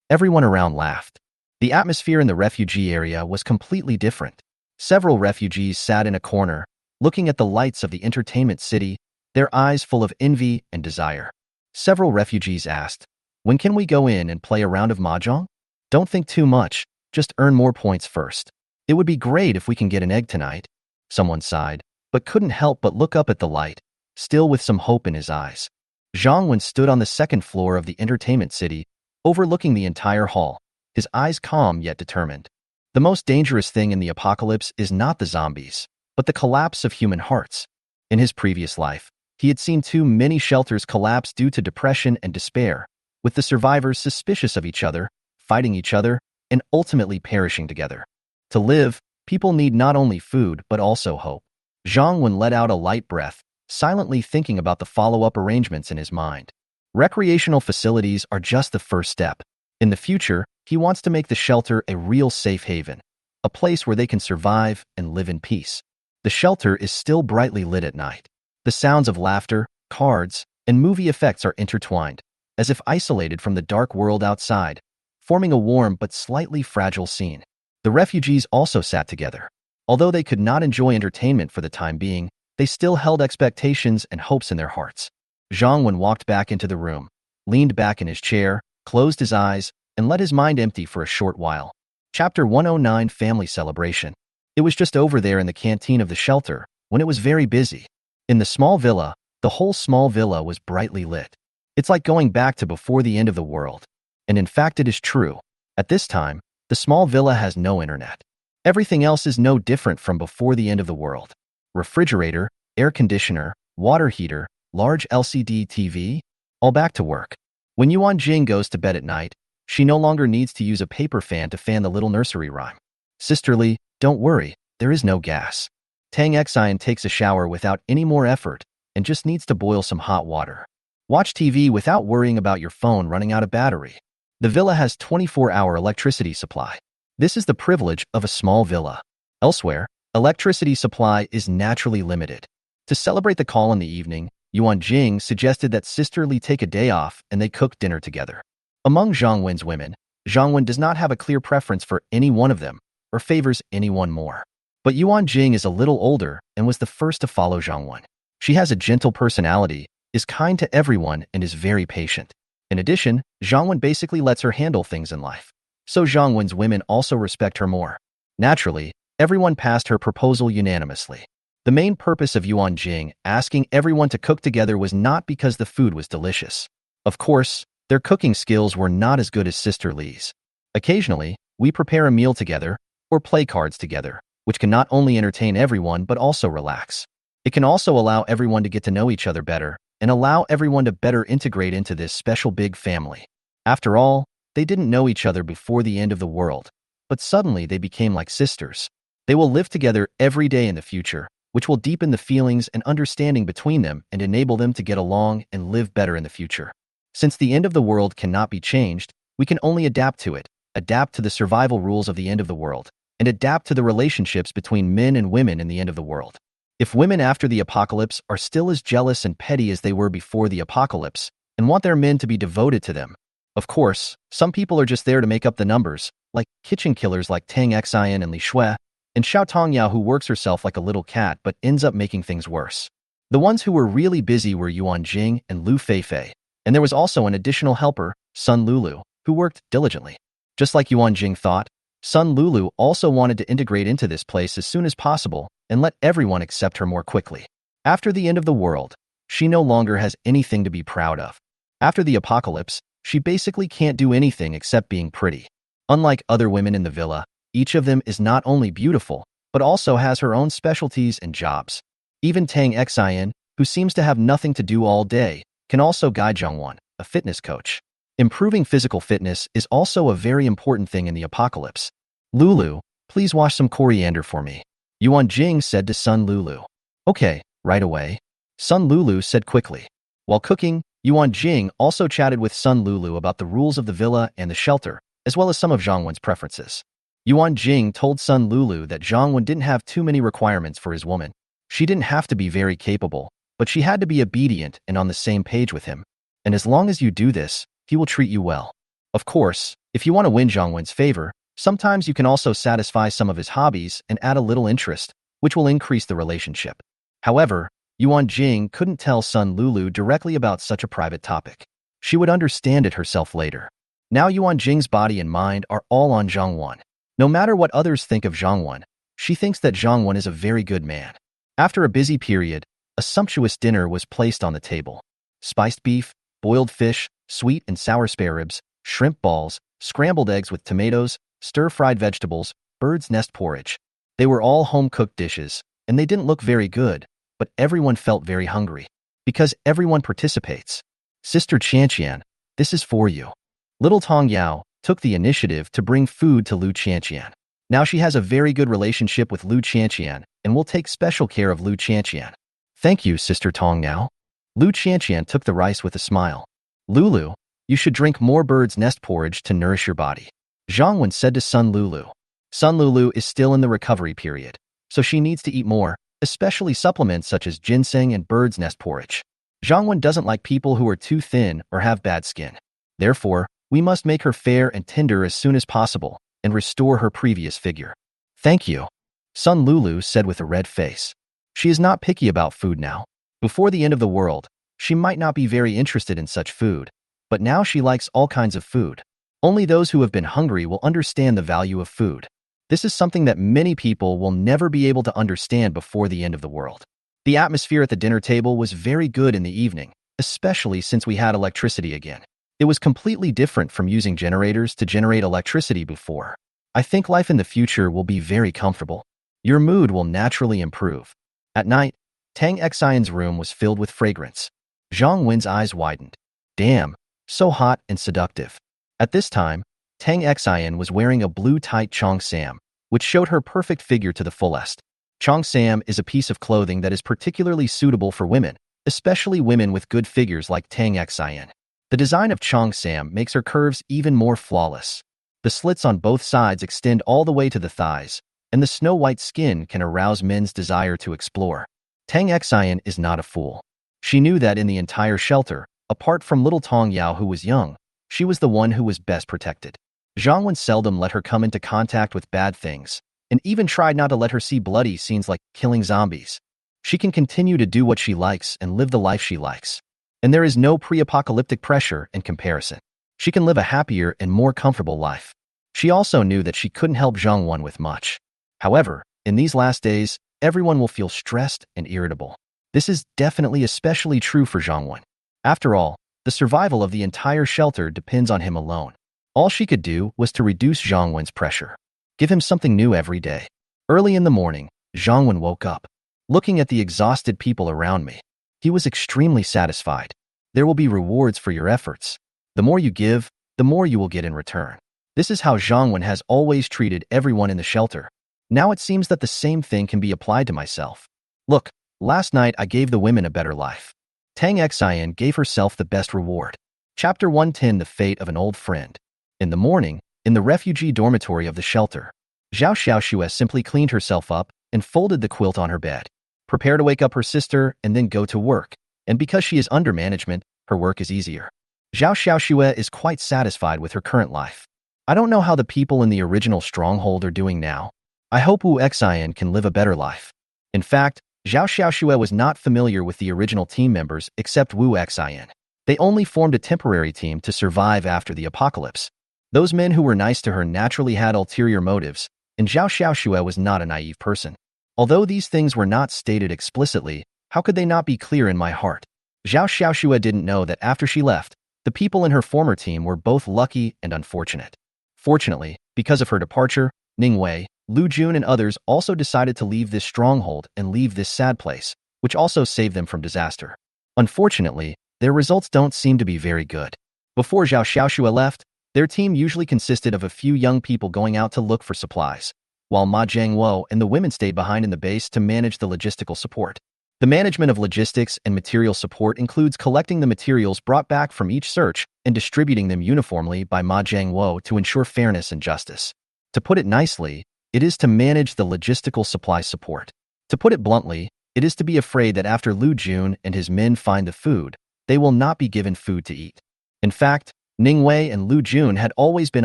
Everyone around laughed. The atmosphere in the refugee area was completely different. Several refugees sat in a corner, looking at the lights of the entertainment city, their eyes full of envy and desire. Several refugees asked, "When can we go in and play a round of mahjong?" "Don't think too much, just earn more points first. It would be great if we can get an egg tonight." Someone sighed, but couldn't help but look up at the light, still with some hope in his eyes. Zhang Wen stood on the second floor of the entertainment city, overlooking the entire hall, his eyes calm yet determined. The most dangerous thing in the apocalypse is not the zombies, but the collapse of human hearts. In his previous life, he had seen too many shelters collapse due to depression and despair, with the survivors suspicious of each other, fighting each other, and ultimately perishing together. To live, people need not only food but also hope. Zhang Wen let out a light breath, silently thinking about the follow-up arrangements in his mind. Recreational facilities are just the first step. In the future, he wants to make the shelter a real safe haven, a place where they can survive and live in peace. The shelter is still brightly lit at night. The sounds of laughter, cards, and movie effects are intertwined, as if isolated from the dark world outside, forming a warm but slightly fragile scene. The refugees also sat together. Although they could not enjoy entertainment for the time being, they still held expectations and hopes in their hearts. Zhang Wen walked back into the room, leaned back in his chair, closed his eyes, and let his mind empty for a short while. Chapter 109 Family Celebration. It was just over there in the canteen of the shelter, when it was very busy. In the small villa, the whole small villa was brightly lit. It's like going back to before the end of the world. And in fact it is true. At this time, the small villa has no internet. Everything else is no different from before the end of the world. Refrigerator, air conditioner, water heater, large LCD TV, all back to work. When Yuan Jing goes to bed at night, she no longer needs to use a paper fan to fan the little nursery rhyme. Sisterly, don't worry, there is no gas. Tang Xian takes a shower without any more effort and just needs to boil some hot water. Watch TV without worrying about your phone running out of battery. The villa has 24-hour electricity supply. This is the privilege of a small villa. Elsewhere, electricity supply is naturally limited. To celebrate the call in the evening, Yuan Jing suggested that Sister Li take a day off and they cook dinner together. Among Zhang Wen's women, Zhang Wen does not have a clear preference for any one of them or favors anyone more. But Yuan Jing is a little older and was the first to follow Zhang Wen. She has a gentle personality, is kind to everyone, and is very patient. In addition, Zhang Wen basically lets her handle things in life. So Zhang Wen's women also respect her more. Naturally, everyone passed her proposal unanimously. The main purpose of Yuan Jing asking everyone to cook together was not because the food was delicious. Of course, their cooking skills were not as good as Sister Li's. Occasionally, we prepare a meal together or play cards together, which can not only entertain everyone but also relax. It can also allow everyone to get to know each other better and allow everyone to better integrate into this special big family. After all, they didn't know each other before the end of the world, but suddenly they became like sisters. They will live together every day in the future, which will deepen the feelings and understanding between them and enable them to get along and live better in the future. Since the end of the world cannot be changed, we can only adapt to it, adapt to the survival rules of the end of the world, and adapt to the relationships between men and women in the end of the world. If women after the apocalypse are still as jealous and petty as they were before the apocalypse and want their men to be devoted to them, of course, some people are just there to make up the numbers, like kitchen killers like Tang Xian and Li Shui, and Xiao Tongyao, who works herself like a little cat but ends up making things worse. The ones who were really busy were Yuan Jing and Lu Feifei, and there was also an additional helper, Sun Lulu, who worked diligently. Just like Yuan Jing thought, Sun Lulu also wanted to integrate into this place as soon as possible and let everyone accept her more quickly. After the end of the world, she no longer has anything to be proud of. After the apocalypse, she basically can't do anything except being pretty. Unlike other women in the villa, each of them is not only beautiful, but also has her own specialties and jobs. Even Tang Xian, who seems to have nothing to do all day, can also guide Zhang Wen, a fitness coach. Improving physical fitness is also a very important thing in the apocalypse. Lulu, please wash some coriander for me, Yuan Jing said to Sun Lulu. Okay, right away, Sun Lulu said quickly. While cooking, Yuan Jing also chatted with Sun Lulu about the rules of the villa and the shelter, as well as some of Zhang Wen's preferences. Yuan Jing told Sun Lulu that Zhang Wen didn't have too many requirements for his woman. She didn't have to be very capable, but she had to be obedient and on the same page with him. And as long as you do this, he will treat you well. Of course, if you want to win Zhang Wen's favor, sometimes you can also satisfy some of his hobbies and add a little interest, which will increase the relationship. However, Yuan Jing couldn't tell Sun Lulu directly about such a private topic. She would understand it herself later. Now Yuan Jing's body and mind are all on Zhang Wen. No matter what others think of Zhang Wen, she thinks that Zhang Wen is a very good man. After a busy period, a sumptuous dinner was placed on the table. Spiced beef, boiled fish, sweet and sour spare ribs, shrimp balls, scrambled eggs with tomatoes, stir-fried vegetables, bird's nest porridge. They were all home-cooked dishes, and they didn't look very good, but everyone felt very hungry. Because everyone participates. Sister Qianqian, this is for you. Little Tong Yao took the initiative to bring food to Lu Qianqian. Now she has a very good relationship with Lu Qianqian and will take special care of Lu Qianqian. Thank you, Sister Tong Yao. Lu Qianqian took the rice with a smile. Lulu, you should drink more bird's nest porridge to nourish your body, Zhang Wen said to Sun Lulu. Sun Lulu is still in the recovery period, so she needs to eat more, especially supplements such as ginseng and bird's nest porridge. Zhang Wen doesn't like people who are too thin or have bad skin. Therefore, we must make her fair and tender as soon as possible and restore her previous figure. Thank you, Sun Lulu said with a red face. She is not picky about food now. Before the end of the world, she might not be very interested in such food, but now she likes all kinds of food. Only those who have been hungry will understand the value of food. This is something that many people will never be able to understand before the end of the world. The atmosphere at the dinner table was very good in the evening, especially since we had electricity again. It was completely different from using generators to generate electricity before. I think life in the future will be very comfortable. Your mood will naturally improve. At night, Tang Xian's room was filled with fragrance. Zhang Wen's eyes widened. Damn, so hot and seductive. At this time, Tang Xian was wearing a blue tight cheongsam, which showed her perfect figure to the fullest. Cheongsam is a piece of clothing that is particularly suitable for women, especially women with good figures like Tang Xian. The design of cheongsam makes her curves even more flawless. The slits on both sides extend all the way to the thighs, and the snow-white skin can arouse men's desire to explore. Tang Xian is not a fool. She knew that in the entire shelter, apart from little Tong Yao who was young, she was the one who was best protected. Zhang Wen seldom let her come into contact with bad things, and even tried not to let her see bloody scenes like killing zombies. She can continue to do what she likes and live the life she likes. And there is no pre-apocalyptic pressure in comparison. She can live a happier and more comfortable life. She also knew that she couldn't help Zhang Wen with much. However, in these last days, everyone will feel stressed and irritable. This is definitely especially true for Zhang Wen. After all, the survival of the entire shelter depends on him alone. All she could do was to reduce Zhang Wen's pressure. Give him something new every day. Early in the morning, Zhang Wen woke up. Looking at the exhausted people around me, he was extremely satisfied. There will be rewards for your efforts. The more you give, the more you will get in return. This is how Zhang Wen has always treated everyone in the shelter. Now it seems that the same thing can be applied to myself. Look, last night I gave the women a better life. Tang Xian gave herself the best reward. Chapter 110: The Fate of an Old Friend. In the morning, in the refugee dormitory of the shelter, Zhao Xiaoxue simply cleaned herself up and folded the quilt on her bed. Prepare to wake up her sister and then go to work, and because she is under management, her work is easier. Zhao Xiaoxue is quite satisfied with her current life. I don't know how the people in the original stronghold are doing now. I hope Wu Xian can live a better life. In fact, Zhao Xiaoxue was not familiar with the original team members except Wu Xian. They only formed a temporary team to survive after the apocalypse. Those men who were nice to her naturally had ulterior motives, and Zhao Xiaoxue was not a naive person. Although these things were not stated explicitly, how could they not be clear in my heart? Zhao Xiaoxue didn't know that after she left, the people in her former team were both lucky and unfortunate. Fortunately, because of her departure, Ning Wei, Lu Jun and others also decided to leave this stronghold and leave this sad place, which also saved them from disaster. Unfortunately, their results don't seem to be very good. Before Zhao Xiaoxue left, their team usually consisted of a few young people going out to look for supplies, while Ma Jiangwo and the women stayed behind in the base to manage the logistical support. The management of logistics and material support includes collecting the materials brought back from each search and distributing them uniformly by Ma Jiangwo to ensure fairness and justice. To put it nicely, it is to manage the logistical supply support. To put it bluntly, it is to be afraid that after Lu Jun and his men find the food, they will not be given food to eat. In fact, Ning Wei and Lu Jun had always been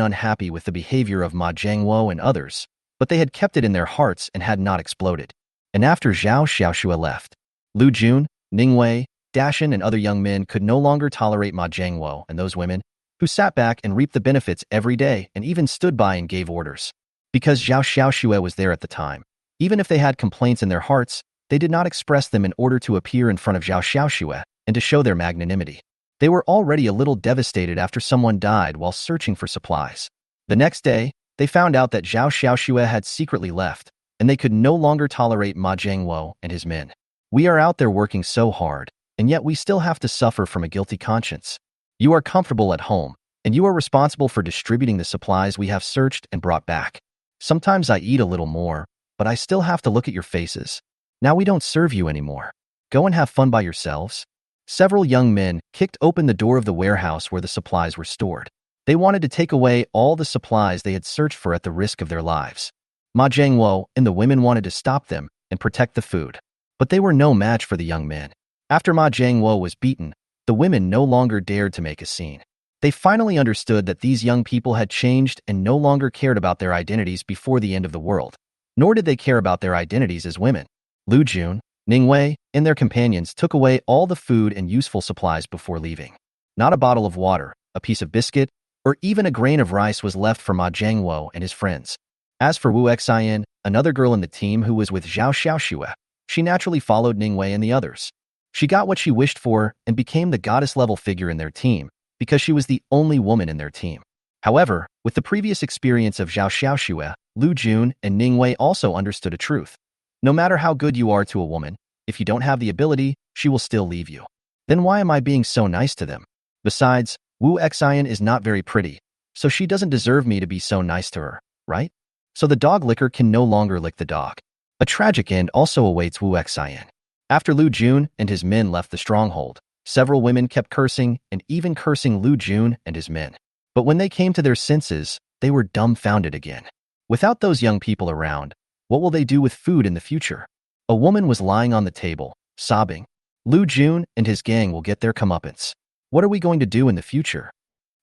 unhappy with the behavior of Ma Jiangwo and others, but they had kept it in their hearts and had not exploded. And after Zhao Xiaoxue left, Lu Jun, Ning Wei, Dashan and other young men could no longer tolerate Ma Jiangwo and those women, who sat back and reaped the benefits every day and even stood by and gave orders. Because Zhao Xiaoxue was there at the time, even if they had complaints in their hearts, they did not express them in order to appear in front of Zhao Xiaoxue and to show their magnanimity. They were already a little devastated after someone died while searching for supplies. The next day, they found out that Zhao Xiaoxue had secretly left, and they could no longer tolerate Ma Jiangwo and his men. We are out there working so hard, and yet we still have to suffer from a guilty conscience. You are comfortable at home, and you are responsible for distributing the supplies we have searched and brought back. Sometimes I eat a little more, but I still have to look at your faces. Now we don't serve you anymore. Go and have fun by yourselves. Several young men kicked open the door of the warehouse where the supplies were stored. They wanted to take away all the supplies they had searched for at the risk of their lives. Ma Jiangwo and the women wanted to stop them and protect the food. But they were no match for the young men. After Ma Jiangwo was beaten, the women no longer dared to make a scene. They finally understood that these young people had changed and no longer cared about their identities before the end of the world. Nor did they care about their identities as women. Lu Jun, Ning Wei, and their companions took away all the food and useful supplies before leaving. Not a bottle of water, a piece of biscuit, or even a grain of rice was left for Ma Jiangwo and his friends. As for Wu Xian, another girl in the team who was with Zhao Xiaoxue, she naturally followed Ning Wei and the others. She got what she wished for and became the goddess-level figure in their team because she was the only woman in their team. However, with the previous experience of Zhao Xiaoxue, Lu Jun and Ning Wei also understood a truth. No matter how good you are to a woman, if you don't have the ability, she will still leave you. Then why am I being so nice to them? Besides, Wu Xian is not very pretty, so she doesn't deserve me to be so nice to her, right? So the dog licker can no longer lick the dog. A tragic end also awaits Wu Xian. After Lu Jun and his men left the stronghold, several women kept cursing and even cursing Lu Jun and his men. But when they came to their senses, they were dumbfounded again. Without those young people around, what will they do with food in the future? A woman was lying on the table, sobbing. Lu Jun and his gang will get their comeuppance. What are we going to do in the future?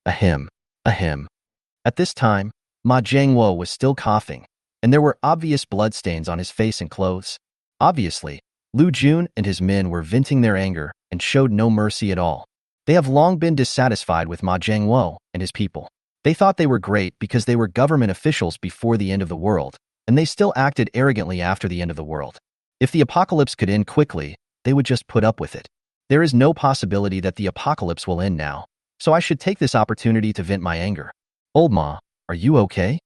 Ahem. At this time, Ma Jiangwo was still coughing, and there were obvious bloodstains on his face and clothes. Obviously, Lu Jun and his men were venting their anger and showed no mercy at all. They have long been dissatisfied with Ma Jiangwo and his people. They thought they were great because they were government officials before the end of the world, and they still acted arrogantly after the end of the world. If the apocalypse could end quickly, they would just put up with it. There is no possibility that the apocalypse will end now, so I should take this opportunity to vent my anger. Old Ma, are you okay?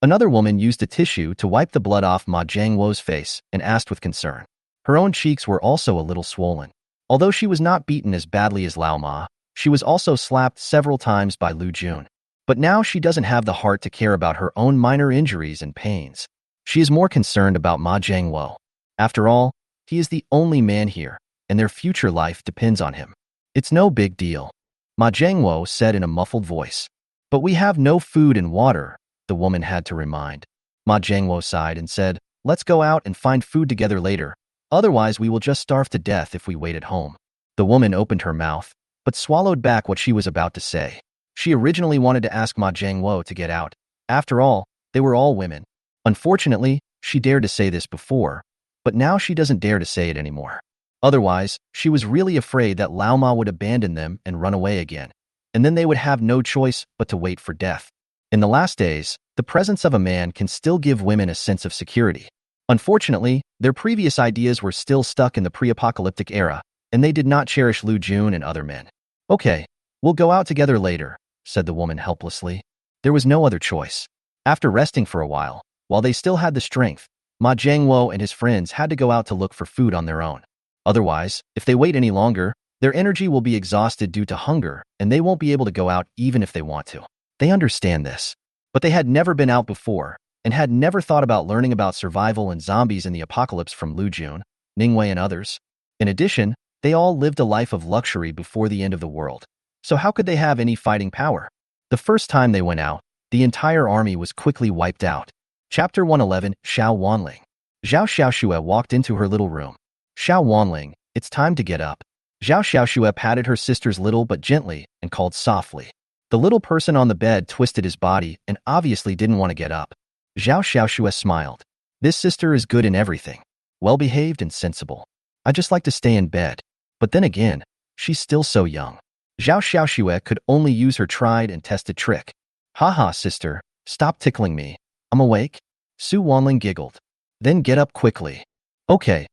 Another woman used a tissue to wipe the blood off Ma Jiangwo's face and asked with concern. Her own cheeks were also a little swollen. Although she was not beaten as badly as Lao Ma, she was also slapped several times by Lu Jun. But now she doesn't have the heart to care about her own minor injuries and pains. She is more concerned about Ma Jiangwo. After all, he is the only man here, and their future life depends on him. It's no big deal, Ma Jiangwo said in a muffled voice. But we have no food and water, the woman had to remind. Ma Jiangwo sighed and said, let's go out and find food together later. Otherwise, we will just starve to death if we wait at home. The woman opened her mouth, but swallowed back what she was about to say. She originally wanted to ask Ma Jiangwo to get out. After all, they were all women. Unfortunately, she dared to say this before, but now she doesn't dare to say it anymore. Otherwise, she was really afraid that Lao Ma would abandon them and run away again, and then they would have no choice but to wait for death. In the last days, the presence of a man can still give women a sense of security. Unfortunately, their previous ideas were still stuck in the pre-apocalyptic era, and they did not cherish Lu Jun and other men. Okay, we'll go out together later, said the woman helplessly. There was no other choice. After resting for a while they still had the strength, Ma Jiangwo and his friends had to go out to look for food on their own. Otherwise, if they wait any longer, their energy will be exhausted due to hunger, and they won't be able to go out even if they want to. They understand this. But they had never been out before, and had never thought about learning about survival and zombies in the apocalypse from Lu Jun, Ning Wei, and others. In addition, they all lived a life of luxury before the end of the world. So how could they have any fighting power? The first time they went out, the entire army was quickly wiped out. Chapter 111, Xiao Wanling. Zhao Xiaoxue walked into her little room. Xiao Wanling, it's time to get up. Zhao Xiaoxue patted her sister's little but gently and called softly. The little person on the bed twisted his body and obviously didn't want to get up. Zhao Xiaoxue smiled. This sister is good in everything. Well-behaved and sensible. I just like to stay in bed. But then again, she's still so young. Zhao Xiaoxue could only use her tried and tested trick. Haha, sister, stop tickling me. I'm awake. Su Wanling giggled. Then get up quickly. Okay.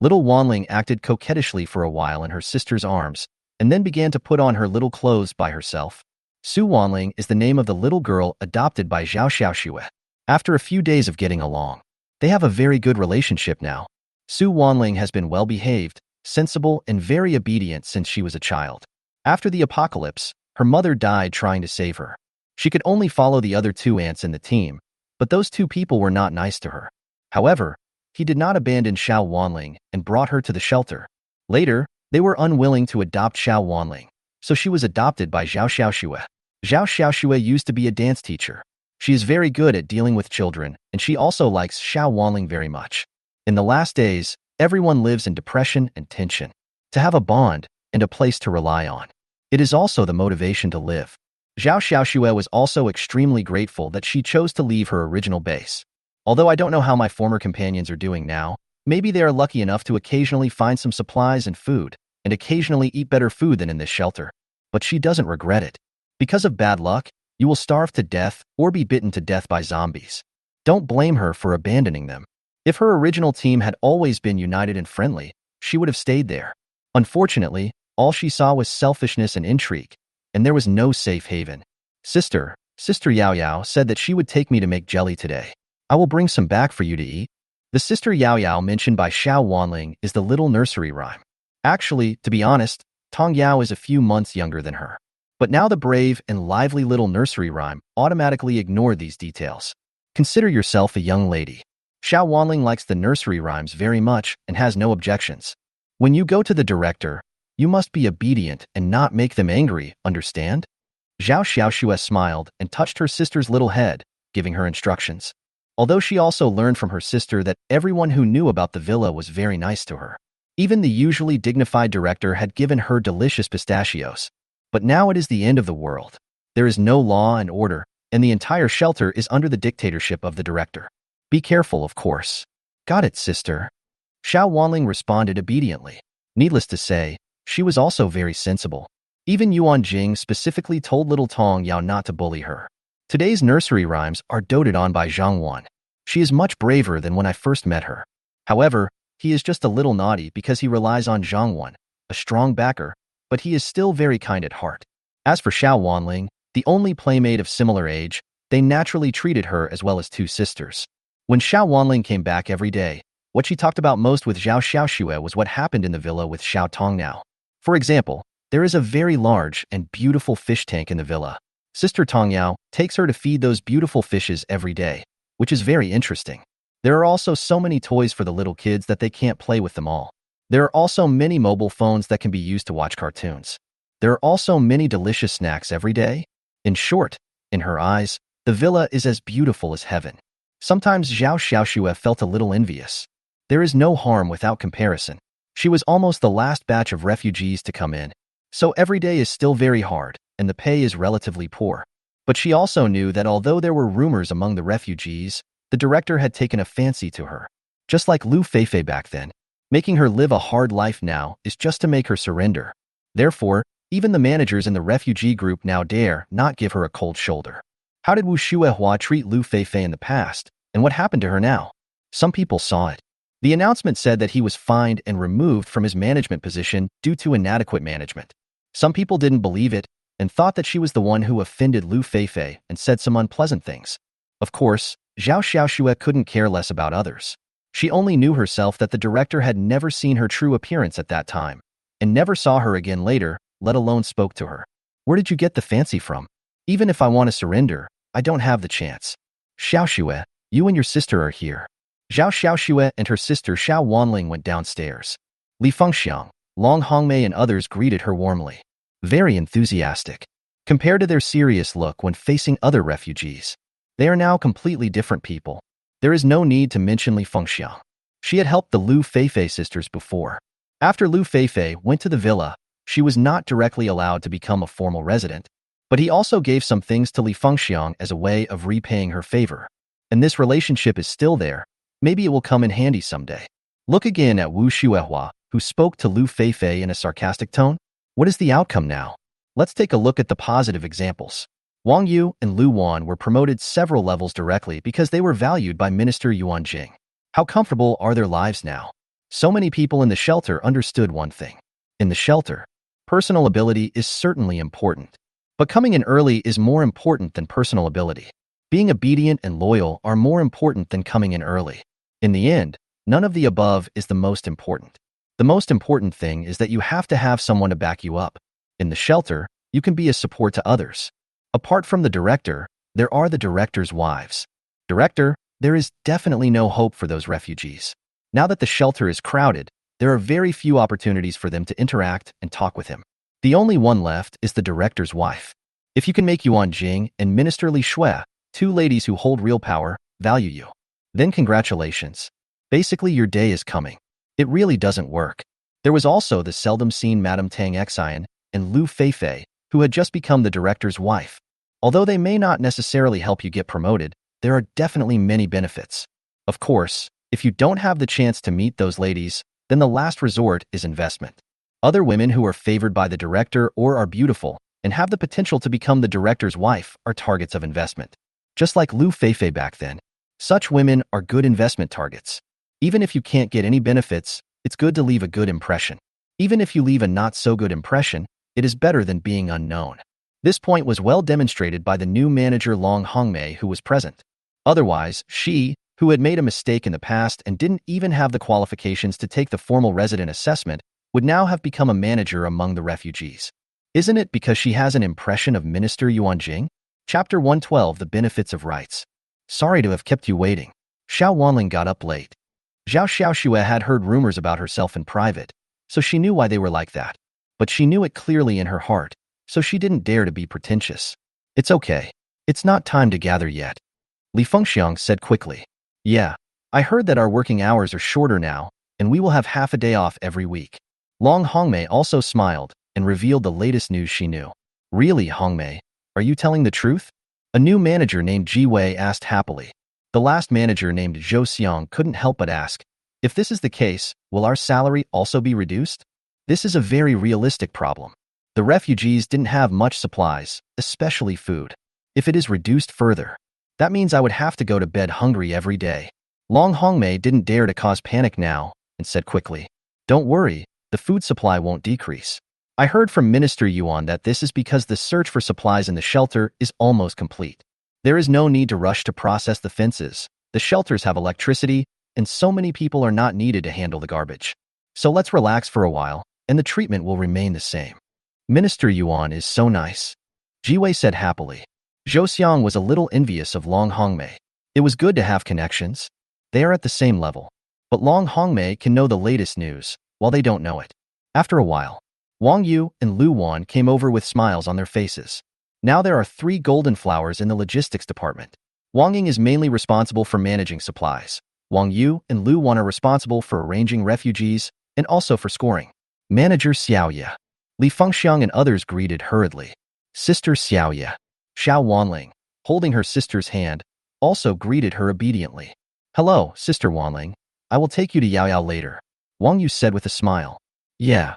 Little Wanling acted coquettishly for a while in her sister's arms, and then began to put on her little clothes by herself. Su Wanling is the name of the little girl adopted by Zhao Xiaoxue. After a few days of getting along, they have a very good relationship now. Su Wanling has been well-behaved, sensible, and very obedient since she was a child. After the apocalypse, her mother died trying to save her. She could only follow the other two aunts in the team, but those two people were not nice to her. However, he did not abandon Xiao Wanling and brought her to the shelter. Later, they were unwilling to adopt Xiao Wanling, so she was adopted by Zhao Xiaoxue. Zhao Xiaoxue used to be a dance teacher. She is very good at dealing with children, and she also likes Xiao Wanling very much. In the last days, everyone lives in depression and tension. To have a bond and a place to rely on. It is also the motivation to live. Zhao Xiaoxue was also extremely grateful that she chose to leave her original base. Although I don't know how my former companions are doing now, maybe they are lucky enough to occasionally find some supplies and food, and occasionally eat better food than in this shelter. But she doesn't regret it. Because of bad luck, you will starve to death or be bitten to death by zombies. Don't blame her for abandoning them. If her original team had always been united and friendly, she would have stayed there. Unfortunately, all she saw was selfishness and intrigue, and there was no safe haven. Sister Yao Yao said that she would take me to make jelly today. I will bring some back for you to eat. The Sister Yao Yao mentioned by Xiao Wanling is the little nursery rhyme. Actually, to be honest, Tong Yao is a few months younger than her. But now the brave and lively little nursery rhyme automatically ignored these details. Consider yourself a young lady. Xiao Wanling likes the nursery rhymes very much and has no objections. When you go to the director, you must be obedient and not make them angry, understand? Zhao Xiaoxue smiled and touched her sister's little head, giving her instructions. Although she also learned from her sister that everyone who knew about the villa was very nice to her. Even the usually dignified director had given her delicious pistachios. But now it is the end of the world. There is no law and order, and the entire shelter is under the dictatorship of the director. Be careful, of course. Got it, sister. Xiao Wanling responded obediently. Needless to say, she was also very sensible. Even Yuan Jing specifically told little Tong Yao not to bully her. Today's nursery rhymes are doted on by Zhang Wen. She is much braver than when I first met her. However, he is just a little naughty because he relies on Zhang Wen, a strong backer, but he is still very kind at heart. As for Xiao Wanling, the only playmate of similar age, they naturally treated her as well as two sisters. When Xiao Wanling came back every day, what she talked about most with Zhao Xiaoxue was what happened in the villa with Xiao Tongnao. For example, there is a very large and beautiful fish tank in the villa. Sister Tongyao takes her to feed those beautiful fishes every day, which is very interesting. There are also so many toys for the little kids that they can't play with them all. There are also many mobile phones that can be used to watch cartoons. There are also many delicious snacks every day. In short, in her eyes, the villa is as beautiful as heaven. Sometimes Zhao Xiaoxue felt a little envious. There is no harm without comparison. She was almost the last batch of refugees to come in, so every day is still very hard, and the pay is relatively poor. But she also knew that although there were rumors among the refugees, the director had taken a fancy to her. Just like Lu Feifei back then, making her live a hard life now is just to make her surrender. Therefore, even the managers in the refugee group now dare not give her a cold shoulder. How did Wu Shuehua treat Lu Feifei in the past, and what happened to her now? Some people saw it. The announcement said that he was fined and removed from his management position due to inadequate management. Some people didn't believe it and thought that she was the one who offended Lu Feifei and said some unpleasant things. Of course, Zhao Xiaoxue couldn't care less about others. She only knew herself that the director had never seen her true appearance at that time and never saw her again later, let alone spoke to her. Where did you get the fancy from? Even if I want to surrender, I don't have the chance. Xiaoxue, you and your sister are here. Zhao Xiaoxue and her sister Xiao Wanling went downstairs. Li Fengxiang, Long Hongmei and others greeted her warmly. Very enthusiastic. Compared to their serious look when facing other refugees, they are now completely different people. There is no need to mention Li Fengxiang. She had helped the Lu Feifei sisters before. After Lu Feifei went to the villa, she was not directly allowed to become a formal resident, but he also gave some things to Li Fengxiang as a way of repaying her favor. And this relationship is still there. Maybe it will come in handy someday. Look again at Wu Shuehua, who spoke to Lu Feifei in a sarcastic tone. What is the outcome now? Let's take a look at the positive examples. Wang Yu and Lu Wan were promoted several levels directly because they were valued by Minister Yuan Jing. How comfortable are their lives now? So many people in the shelter understood one thing. In the shelter, personal ability is certainly important. But coming in early is more important than personal ability. Being obedient and loyal are more important than coming in early. In the end, none of the above is the most important. The most important thing is that you have to have someone to back you up. In the shelter, you can be a support to others. Apart from the director, there are the director's wives. Director, there is definitely no hope for those refugees. Now that the shelter is crowded, there are very few opportunities for them to interact and talk with him. The only one left is the director's wife. If you can make Yuan Jing and Minister Li Shui Two ladies who hold real power, value you. Then congratulations. Basically, your day is coming. It really doesn't work. There was also the seldom seen Madame Tang Xian and Lu Feifei, who had just become the director's wife. Although they may not necessarily help you get promoted, there are definitely many benefits. Of course, if you don't have the chance to meet those ladies, then the last resort is investment. Other women who are favored by the director or are beautiful and have the potential to become the director's wife are targets of investment. Just like Lu Feifei back then, such women are good investment targets. Even if you can't get any benefits, it's good to leave a good impression. Even if you leave a not-so-good impression, it is better than being unknown. This point was well demonstrated by the new manager Long Hongmei who was present. Otherwise, she, who had made a mistake in the past and didn't even have the qualifications to take the formal resident assessment, would now have become a manager among the refugees. Isn't it because she has an impression of Minister Yuan Jing? Chapter 112, The Benefits of Rights. Sorry to have kept you waiting. Xiao Wanling got up late. Zhao Xiaoxue had heard rumors about herself in private, so she knew why they were like that. But she knew it clearly in her heart, so she didn't dare to be pretentious. It's okay. It's not time to gather yet. Li Fengxiang said quickly. Yeah, I heard that our working hours are shorter now, and we will have half a day off every week. Long Hongmei also smiled and revealed the latest news she knew. Really, Hongmei? Are you telling the truth? A new manager named Ji Wei asked happily. The last manager named Zhou Xiang couldn't help but ask, if this is the case, will our salary also be reduced? This is a very realistic problem. The refugees didn't have much supplies, especially food. If it is reduced further, that means I would have to go to bed hungry every day. Long Hongmei didn't dare to cause panic now and said quickly, don't worry, the food supply won't decrease. I heard from Minister Yuan that this is because the search for supplies in the shelter is almost complete. There is no need to rush to process the fences. The shelters have electricity, and so many people are not needed to handle the garbage. So let's relax for a while, and the treatment will remain the same. Minister Yuan is so nice. Ji Wei said happily. Zhou Xiang was a little envious of Long Hongmei. It was good to have connections. They are at the same level. But Long Hongmei can know the latest news, while they don't know it. After a while, Wang Yu and Lu Wan came over with smiles on their faces. Now there are 3 golden flowers in the logistics department. Wang Ying is mainly responsible for managing supplies. Wang Yu and Lu Wan are responsible for arranging refugees and also for scoring. Manager Xiaoye. Li Fengxiang and others greeted hurriedly. Sister Xiaoye. Xiao Wanling, holding her sister's hand, also greeted her obediently. Hello, Sister Wanling. I will take you to Yaoyao later, Wang Yu said with a smile. Yeah.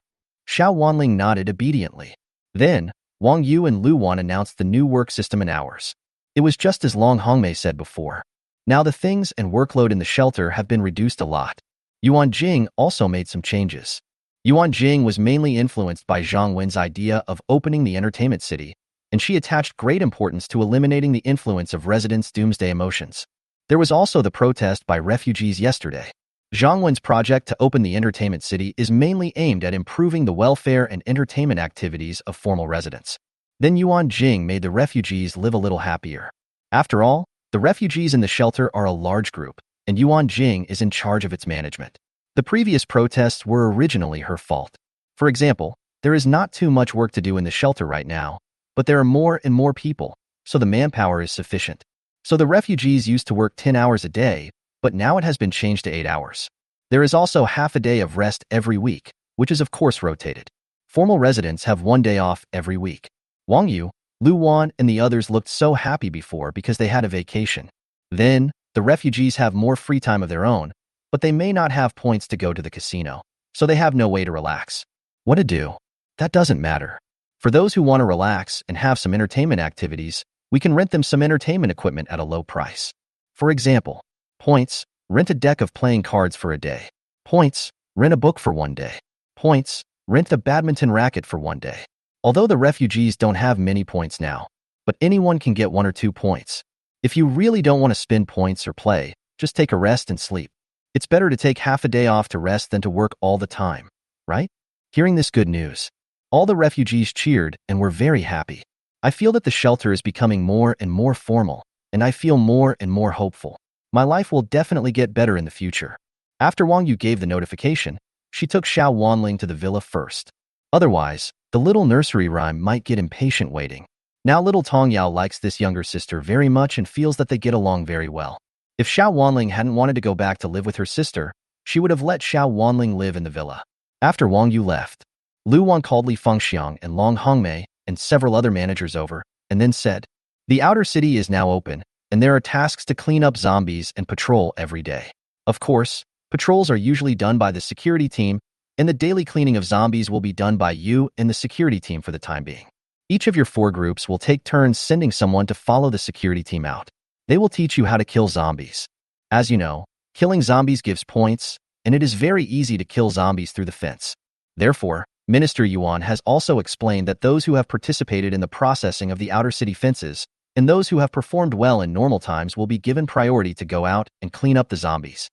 Xiao Wanling nodded obediently. Then, Wang Yu and Lu Wan announced the new work system and hours. It was just as Long Hongmei said before. Now the things and workload in the shelter have been reduced a lot. Yuan Jing also made some changes. Yuan Jing was mainly influenced by Zhang Wen's idea of opening the entertainment city, and she attached great importance to eliminating the influence of residents' doomsday emotions. There was also the protest by refugees yesterday. Zhang Wen's project to open the entertainment city is mainly aimed at improving the welfare and entertainment activities of formal residents. Then Yuan Jing made the refugees live a little happier. After all, the refugees in the shelter are a large group, and Yuan Jing is in charge of its management. The previous protests were originally her fault. For example, there is not too much work to do in the shelter right now, but there are more and more people, so the manpower is sufficient. So the refugees used to work 10 hours a day, but now it has been changed to 8 hours. There is also half a day of rest every week, which is of course rotated. Formal residents have 1 day off every week. Wang Yu, Lu Wan, and the others looked so happy before because they had a vacation. Then, the refugees have more free time of their own, but they may not have points to go to the casino, so they have no way to relax. What to do? That doesn't matter. For those who want to relax and have some entertainment activities, we can rent them some entertainment equipment at a low price. For example, points, rent a deck of playing cards for a day. Points, rent a book for 1 day. Points, rent a badminton racket for 1 day. Although the refugees don't have many points now, but anyone can get 1 or 2 points. If you really don't want to spend points or play, just take a rest and sleep. It's better to take half a day off to rest than to work all the time, right? Hearing this good news, all the refugees cheered and were very happy. I feel that the shelter is becoming more and more formal, and I feel more and more hopeful. My life will definitely get better in the future. After Wang Yu gave the notification, she took Xiao Wanling to the villa first. Otherwise, the little nursery rhyme might get impatient waiting. Now little Tong Yao likes this younger sister very much and feels that they get along very well. If Xiao Wanling hadn't wanted to go back to live with her sister, she would have let Xiao Wanling live in the villa. After Wang Yu left, Lu Wan called Li Fengxiang and Long Hongmei and several other managers over, and then said, "The outer city is now open, and there are tasks to clean up zombies and patrol every day. Of course, patrols are usually done by the security team, and the daily cleaning of zombies will be done by you and the security team for the time being. Each of your 4 groups will take turns sending someone to follow the security team out. They will teach you how to kill zombies. As you know, killing zombies gives points, and it is very easy to kill zombies through the fence. Therefore, Minister Yuan has also explained that those who have participated in the processing of the outer city fences and those who have performed well in normal times will be given priority to go out and clean up the zombies."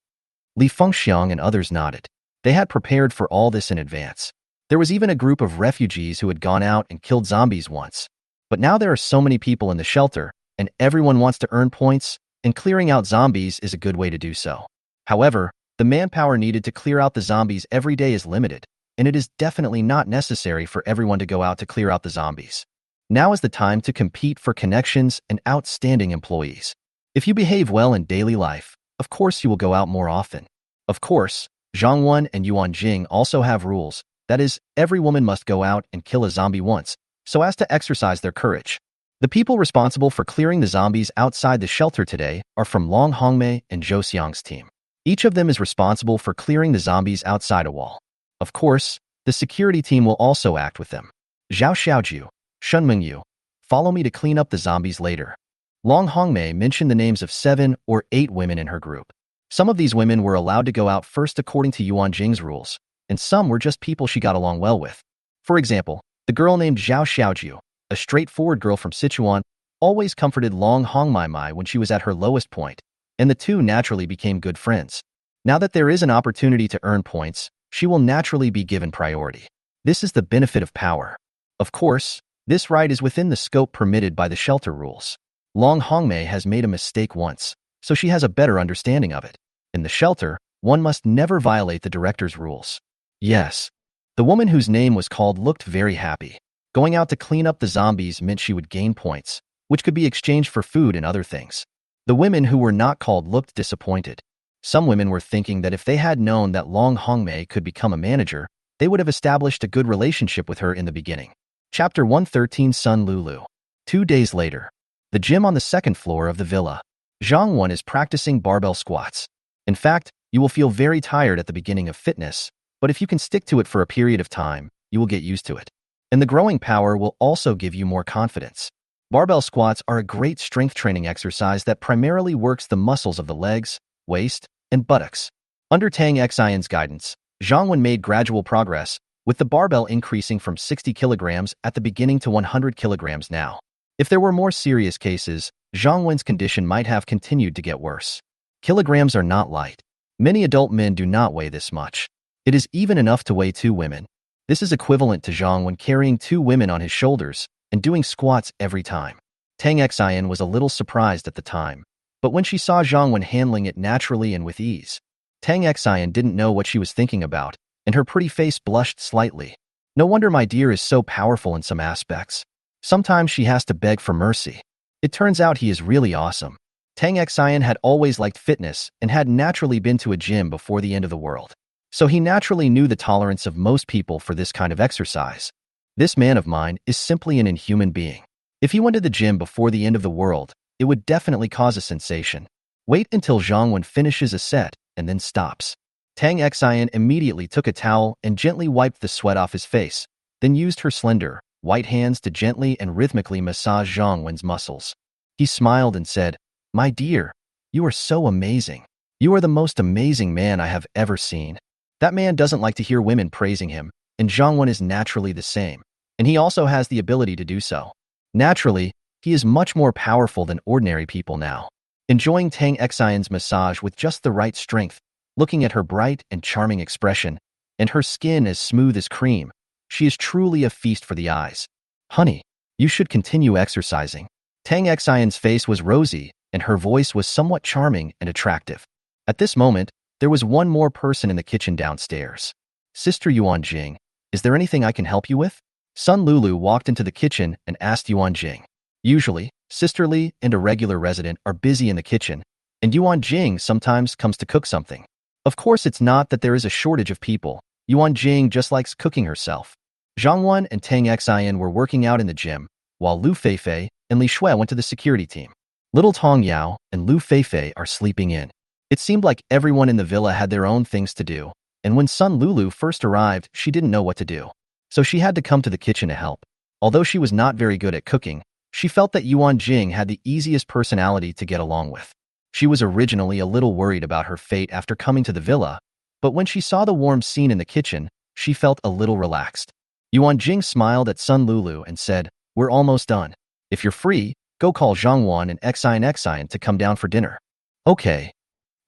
Li Fengxiang and others nodded. They had prepared for all this in advance. There was even a group of refugees who had gone out and killed zombies once. But now there are so many people in the shelter, and everyone wants to earn points, and clearing out zombies is a good way to do so. However, the manpower needed to clear out the zombies every day is limited, and it is definitely not necessary for everyone to go out to clear out the zombies. Now is the time to compete for connections and outstanding employees. If you behave well in daily life, of course you will go out more often. Of course, Zhang Wen and Yuan Jing also have rules. That is, every woman must go out and kill a zombie once, so as to exercise their courage. The people responsible for clearing the zombies outside the shelter today are from Long Hongmei and Zhou Xiang's team. Each of them is responsible for clearing the zombies outside a wall. Of course, the security team will also act with them. Zhao Xiaoju, Shun Mingyu, follow me to clean up the zombies later. Long Hongmei mentioned the names of 7 or 8 women in her group. Some of these women were allowed to go out first according to Yuan Jing's rules, and some were just people she got along well with. For example, the girl named Zhao Xiaoju, a straightforward girl from Sichuan, always comforted Long Hongmei when she was at her lowest point, and the two naturally became good friends. Now that there is an opportunity to earn points, she will naturally be given priority. This is the benefit of power. Of course, this right is within the scope permitted by the shelter rules. Long Hongmei has made a mistake once, so she has a better understanding of it. In the shelter, one must never violate the director's rules. Yes. The woman whose name was called looked very happy. Going out to clean up the zombies meant she would gain points, which could be exchanged for food and other things. The women who were not called looked disappointed. Some women were thinking that if they had known that Long Hongmei could become a manager, they would have established a good relationship with her in the beginning. Chapter 113 Sun Lulu. 2 days later. The gym on the 2nd floor of the villa. Zhang Wen is practicing barbell squats. In fact, you will feel very tired at the beginning of fitness, but if you can stick to it for a period of time, you will get used to it. And the growing power will also give you more confidence. Barbell squats are a great strength training exercise that primarily works the muscles of the legs, waist, and buttocks. Under Tang Xian's guidance, Zhang Wen made gradual progress, with the barbell increasing from 60 kilograms at the beginning to 100 kilograms now. If there were more serious cases, Zhang Wen's condition might have continued to get worse. Kilograms are not light. Many adult men do not weigh this much. It is even enough to weigh 2 women. This is equivalent to Zhang Wen carrying 2 women on his shoulders and doing squats every time. Tang Xian was a little surprised at the time, but when she saw Zhang Wen handling it naturally and with ease, Tang Xian didn't know what she was thinking about, and her pretty face blushed slightly. No wonder my dear is so powerful in some aspects. Sometimes she has to beg for mercy. It turns out he is really awesome. Tang Xian had always liked fitness and had naturally been to a gym before the end of the world. So he naturally knew the tolerance of most people for this kind of exercise. This man of mine is simply an inhuman being. If he went to the gym before the end of the world, it would definitely cause a sensation. Wait until Zhang Wen finishes a set and then stops. Tang Xian immediately took a towel and gently wiped the sweat off his face, then used her slender, white hands to gently and rhythmically massage Zhang Wen's muscles. He smiled and said, "My dear, you are so amazing. You are the most amazing man I have ever seen." That man doesn't like to hear women praising him, and Zhang Wen is naturally the same, and he also has the ability to do so. Naturally, he is much more powerful than ordinary people now. Enjoying Tang Xian's massage with just the right strength, looking at her bright and charming expression, and her skin as smooth as cream, she is truly a feast for the eyes. "Honey, you should continue exercising." Tang Xian's face was rosy, and her voice was somewhat charming and attractive. At this moment, there was one more person in the kitchen downstairs. "Sister Yuan Jing, is there anything I can help you with?" Sun Lulu walked into the kitchen and asked Yuan Jing. Usually, Sister Li and a regular resident are busy in the kitchen, and Yuan Jing sometimes comes to cook something. Of course, it's not that there is a shortage of people. Yuan Jing just likes cooking herself. Zhang Wen and Tang Xian were working out in the gym, while Lu Feifei and Li Shui went to the security team. Little Tong Yao and Lu Feifei are sleeping in. It seemed like everyone in the villa had their own things to do, and when Sun Lulu first arrived, she didn't know what to do. So she had to come to the kitchen to help. Although she was not very good at cooking, she felt that Yuan Jing had the easiest personality to get along with. She was originally a little worried about her fate after coming to the villa, but when she saw the warm scene in the kitchen, she felt a little relaxed. Yuan Jing smiled at Sun Lulu and said, "We're almost done. If you're free, go call Zhang Wen and Xian to come down for dinner." Okay.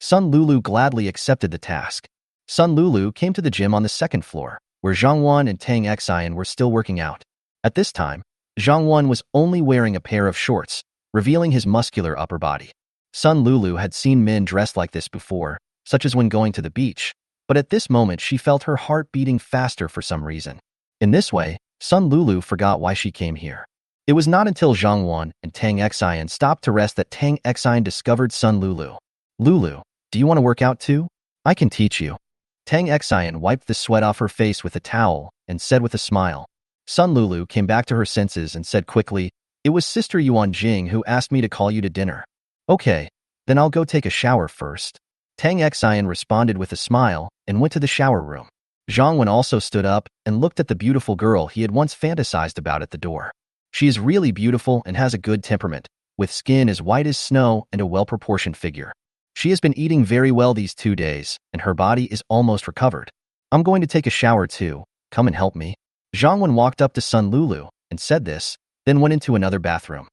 Sun Lulu gladly accepted the task. Sun Lulu came to the gym on the second floor, where Zhang Wen and Tang Xian were still working out. At this time, Zhang Wen was only wearing a pair of shorts, revealing his muscular upper body. Sun Lulu had seen men dressed like this before, such as when going to the beach, but at this moment she felt her heart beating faster for some reason. In this way, Sun Lulu forgot why she came here. It was not until Zhang Wen and Tang Xian stopped to rest that Tang Xian discovered Sun Lulu. "Lulu, do you want to work out too? I can teach you." Tang Xian wiped the sweat off her face with a towel and said with a smile. Sun Lulu came back to her senses and said quickly, "It was Sister Yuan Jing who asked me to call you to dinner." "Okay, then I'll go take a shower first." Tang Xian responded with a smile and went to the shower room. Zhang Wen also stood up and looked at the beautiful girl he had once fantasized about at the door. She is really beautiful and has a good temperament, with skin as white as snow and a well-proportioned figure. She has been eating very well these 2 days, and her body is almost recovered. "I'm going to take a shower too. Come and help me." Zhang Wen walked up to Sun Lulu and said this, then went into another bathroom.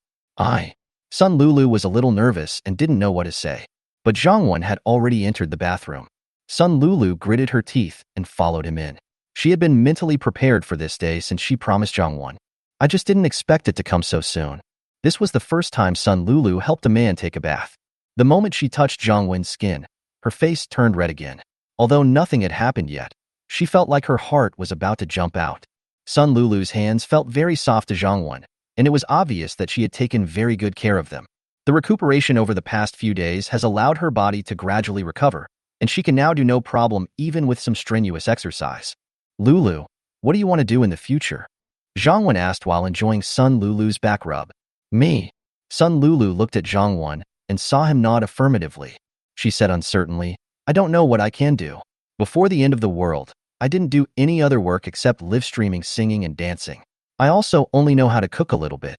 Sun Lulu was a little nervous and didn't know what to say. But Zhang Wen had already entered the bathroom. Sun Lulu gritted her teeth and followed him in. She had been mentally prepared for this day since she promised Zhang Wen. "I just didn't expect it to come so soon." This was the first time Sun Lulu helped a man take a bath. The moment she touched Zhang Wen's skin, her face turned red again. Although nothing had happened yet, she felt like her heart was about to jump out. Sun Lulu's hands felt very soft to Zhang Wen, and it was obvious that she had taken very good care of them. The recuperation over the past few days has allowed her body to gradually recover, and she can now do no problem even with some strenuous exercise. "Lulu, what do you want to do in the future?" Zhang Wen asked while enjoying Sun Lulu's back rub. "Me?" Sun Lulu looked at Zhang Wen and saw him nod affirmatively. She said uncertainly, "I don't know what I can do. Before the end of the world, I didn't do any other work except live streaming singing and dancing. I also only know how to cook a little bit."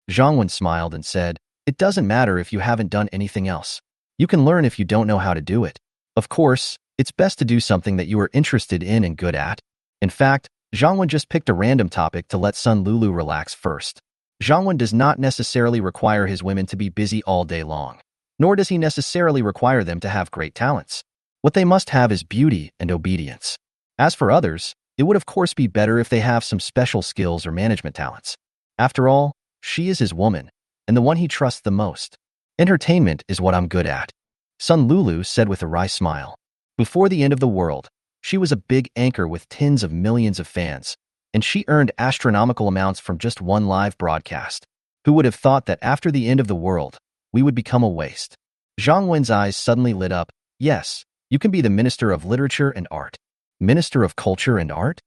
Zhang Wen smiled and said, "It doesn't matter if you haven't done anything else. You can learn if you don't know how to do it. Of course, it's best to do something that you are interested in and good at." In fact, Zhang Wen just picked a random topic to let Sun Lulu relax first. Zhang Wen does not necessarily require his women to be busy all day long, nor does he necessarily require them to have great talents. What they must have is beauty and obedience. As for others, it would of course be better if they have some special skills or management talents. After all, she is his woman, and the one he trusts the most. "Entertainment is what I'm good at," Sun Lulu said with a wry smile. Before the end of the world, she was a big anchor with tens of millions of fans, and she earned astronomical amounts from just one live broadcast. Who would have thought that after the end of the world, we would become a waste? Zhang Wen's eyes suddenly lit up. "Yes, you can be the Minister of Literature and Art." "Minister of Culture and Art?"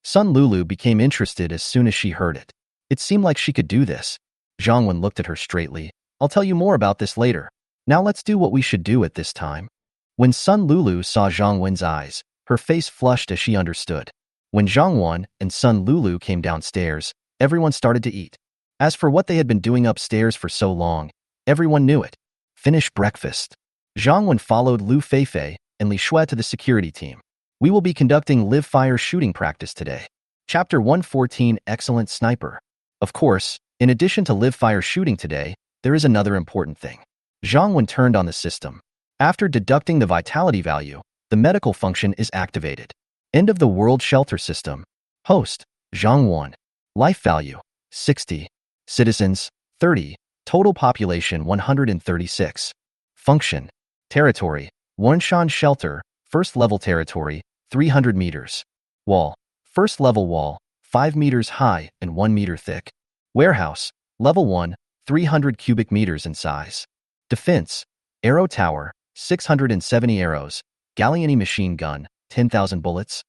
Sun Lulu became interested as soon as she heard it. It seemed like she could do this. Zhang Wen looked at her straightly. "I'll tell you more about this later. Now let's do what we should do at this time." When Sun Lulu saw Zhang Wen's eyes, her face flushed as she understood. When Zhang Wen and Sun Lulu came downstairs, everyone started to eat. As for what they had been doing upstairs for so long, everyone knew it. Finish breakfast. Zhang Wen followed Lu Feifei and Li Shui to the security team. "We will be conducting live fire shooting practice today." Chapter 114, Excellent Sniper. Of course, in addition to live fire shooting today, there is another important thing. Zhang Wen turned on the system. After deducting the vitality value, the medical function is activated. End of the world shelter system. Host, Zhang Wen. Life value, 60. Citizens, 30. Total population, 136. Function, territory, Wanshan shelter, first level territory, 300 meters. Wall, first level wall, 5 meters high and 1 meter thick. Warehouse, level 1, 300 cubic meters in size. Defense, arrow tower, 670 arrows, Galliani machine gun, 10,000 bullets.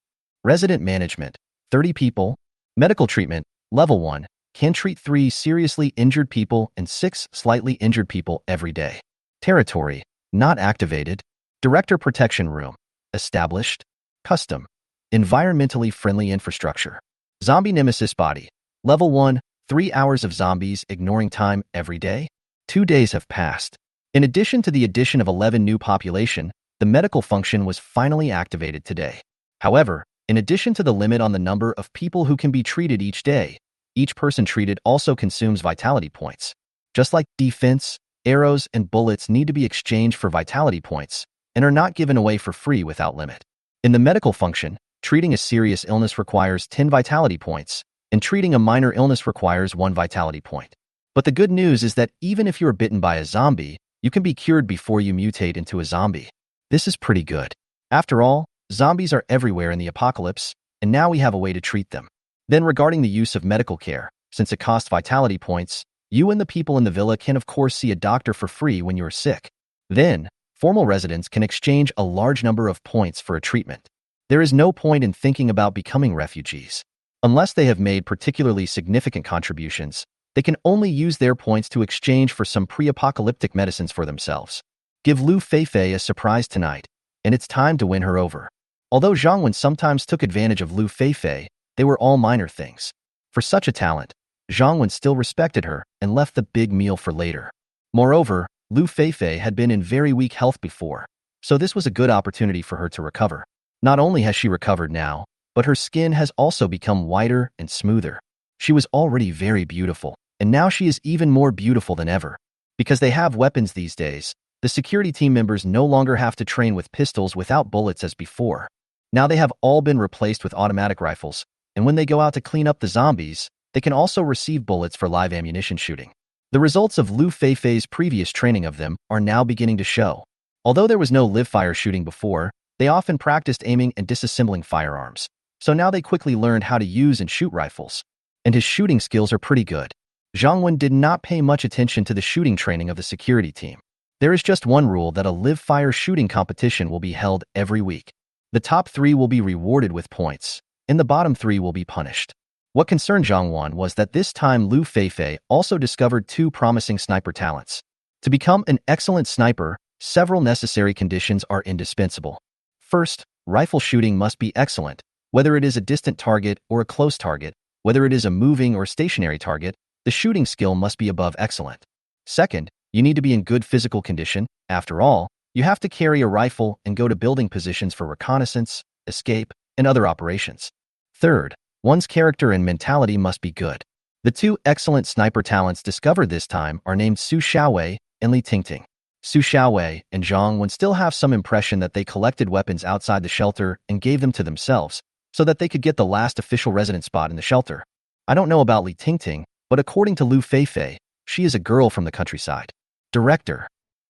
Resident management, 30 people. Medical treatment, level 1, can treat 3 seriously injured people and 6 slightly injured people every day. Territory, not activated. Director protection room, established. Custom, environmentally friendly infrastructure. Zombie nemesis body, level 1, 3 hours of zombies ignoring time every day. 2 days have passed. In addition to the addition of 11 new population, the medical function was finally activated today. However, in addition to the limit on the number of people who can be treated each day, each person treated also consumes vitality points. Just like defense, arrows and bullets need to be exchanged for vitality points and are not given away for free without limit. In the medical function, treating a serious illness requires 10 vitality points, and treating a minor illness requires 1 vitality point. But the good news is that even if you are bitten by a zombie, you can be cured before you mutate into a zombie. This is pretty good. After all, zombies are everywhere in the apocalypse, and now we have a way to treat them. Then regarding the use of medical care, since it costs vitality points, you and the people in the villa can of course see a doctor for free when you are sick. Then, formal residents can exchange a large number of points for a treatment. There is no point in thinking about becoming refugees. Unless they have made particularly significant contributions, they can only use their points to exchange for some pre-apocalyptic medicines for themselves. Give Lu Feifei a surprise tonight, and it's time to win her over. Although Zhang Wen sometimes took advantage of Lu Feifei, they were all minor things. For such a talent, Zhang Wen still respected her and left the big meal for later. Moreover, Lu Feifei had been in very weak health before, so this was a good opportunity for her to recover. Not only has she recovered now, but her skin has also become whiter and smoother. She was already very beautiful, and now she is even more beautiful than ever. Because they have weapons these days, the security team members no longer have to train with pistols without bullets as before. Now they have all been replaced with automatic rifles, and when they go out to clean up the zombies, they can also receive bullets for live ammunition shooting. The results of Lu Feifei's previous training of them are now beginning to show. Although there was no live fire shooting before, they often practiced aiming and disassembling firearms, so now they quickly learned how to use and shoot rifles. And his shooting skills are pretty good. Zhang Wen did not pay much attention to the shooting training of the security team. There is just one rule that a live fire shooting competition will be held every week. The top 3 will be rewarded with points, and the bottom 3 will be punished. What concerned Zhang Wen was that this time Lu Feifei also discovered 2 promising sniper talents. To become an excellent sniper, several necessary conditions are indispensable. First, rifle shooting must be excellent, whether it is a distant target or a close target, whether it is a moving or stationary target, the shooting skill must be above excellent. Second, you need to be in good physical condition. After all, you have to carry a rifle and go to building positions for reconnaissance, escape, and other operations. Third, one's character and mentality must be good. The 2 excellent sniper talents discovered this time are named Su Xiaowei and Li Tingting. Su Xiaowei and Zhang Wen still have some impression that they collected weapons outside the shelter and gave them to themselves, so that they could get the last official resident spot in the shelter. I don't know about Li Tingting, but according to Lu Feifei, she is a girl from the countryside. Director.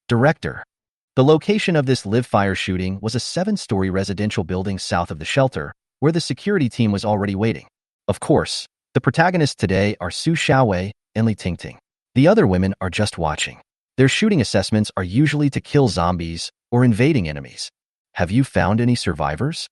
The location of this live fire shooting was a 7-story residential building south of the shelter, where the security team was already waiting. Of course, the protagonists today are Su Xiaowei and Li Tingting. The other women are just watching. Their shooting assessments are usually to kill zombies or invading enemies. Have you found any survivors?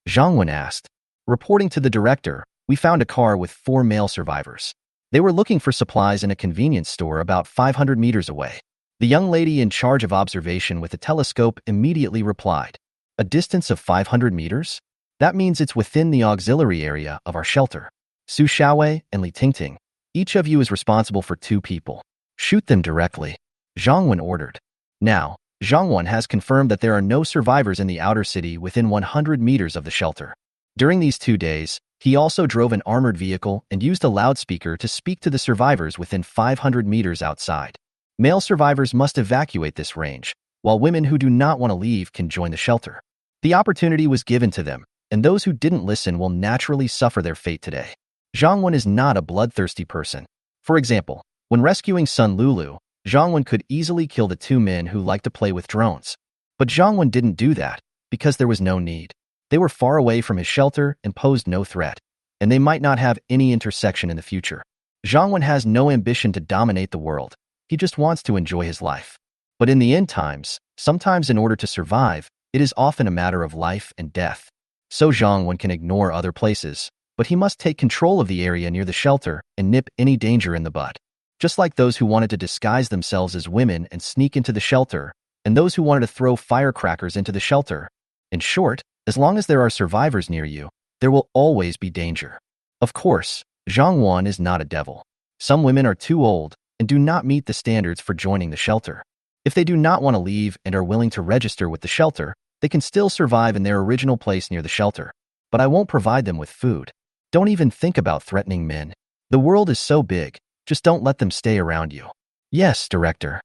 Zhang Wen asked. Reporting to the director, we found a car with 4 male survivors. They were looking for supplies in a convenience store about 500 meters away. The young lady in charge of observation with a telescope immediately replied, "A distance of 500 meters? That means it's within the auxiliary area of our shelter. Su Xiaowei and Li Tingting, each of you is responsible for 2 people. Shoot them directly," Zhang Wen ordered. Now, Zhang Wen has confirmed that there are no survivors in the outer city within 100 meters of the shelter. During these 2 days, he also drove an armored vehicle and used a loudspeaker to speak to the survivors within 500 meters outside. Male survivors must evacuate this range, while women who do not want to leave can join the shelter. The opportunity was given to them, and those who didn't listen will naturally suffer their fate today. Zhang Wen is not a bloodthirsty person. For example, when rescuing Sun Lulu, Zhang Wen could easily kill the 2 men who like to play with drones. But Zhang Wen didn't do that, because there was no need. They were far away from his shelter and posed no threat, and they might not have any intersection in the future. Zhang Wen has no ambition to dominate the world, He just wants to enjoy his life. But in the end times, sometimes in order to survive, it is often a matter of life and death. So Zhang Wen can ignore other places, but he must take control of the area near the shelter and nip any danger in the bud. Just like those who wanted to disguise themselves as women and sneak into the shelter, and those who wanted to throw firecrackers into the shelter. In short, as long as there are survivors near you, there will always be danger. Of course, Zhang Wen is not a devil. Some women are too old and do not meet the standards for joining the shelter. If they do not want to leave and are willing to register with the shelter, they can still survive in their original place near the shelter. But I won't provide them with food. Don't even think about threatening men. The world is so big, just don't let them stay around you. Yes, Director.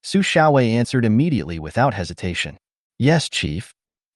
Su Xiaowei answered immediately without hesitation. Yes, Chief.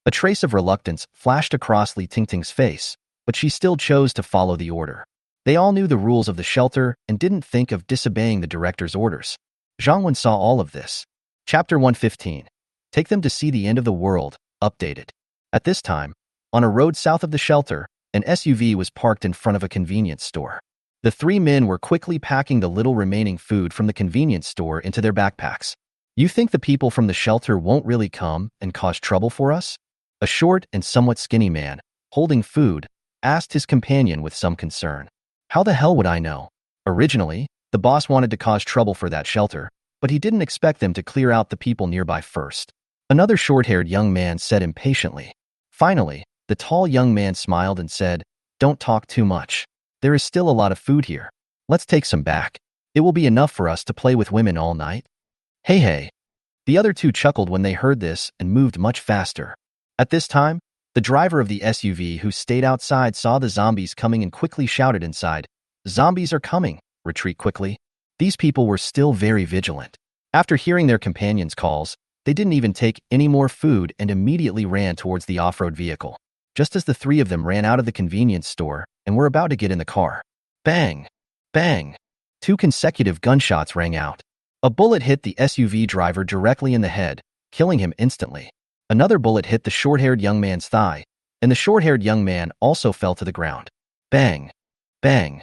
A trace of reluctance flashed across Li Tingting's face, but she still chose to follow the order. They all knew the rules of the shelter and didn't think of disobeying the director's orders. Zhang Wen saw all of this. Chapter 115. Take them to see the end of the world, updated. At this time, on a road south of the shelter, an SUV was parked in front of a convenience store. The three men were quickly packing the little remaining food from the convenience store into their backpacks. You think the people from the shelter won't really come and cause trouble for us? A short and somewhat skinny man, holding food, asked his companion with some concern. How the hell would I know? Originally, the boss wanted to cause trouble for that shelter, but he didn't expect them to clear out the people nearby first. Another short-haired young man said impatiently. Finally, the tall young man smiled and said, Don't talk too much. There is still a lot of food here. Let's take some back. It will be enough for us to play with women all night. Hey hey. The other two chuckled when they heard this and moved much faster. At this time, the driver of the SUV who stayed outside saw the zombies coming and quickly shouted inside, Zombies are coming, retreat quickly. These people were still very vigilant. After hearing their companions' calls, they didn't even take any more food and immediately ran towards the off-road vehicle. Just as the three of them ran out of the convenience store and were about to get in the car. Bang! Bang! 2 consecutive gunshots rang out. A bullet hit the SUV driver directly in the head, killing him instantly. Another bullet hit the short-haired young man's thigh, and the short-haired young man also fell to the ground. Bang! Bang!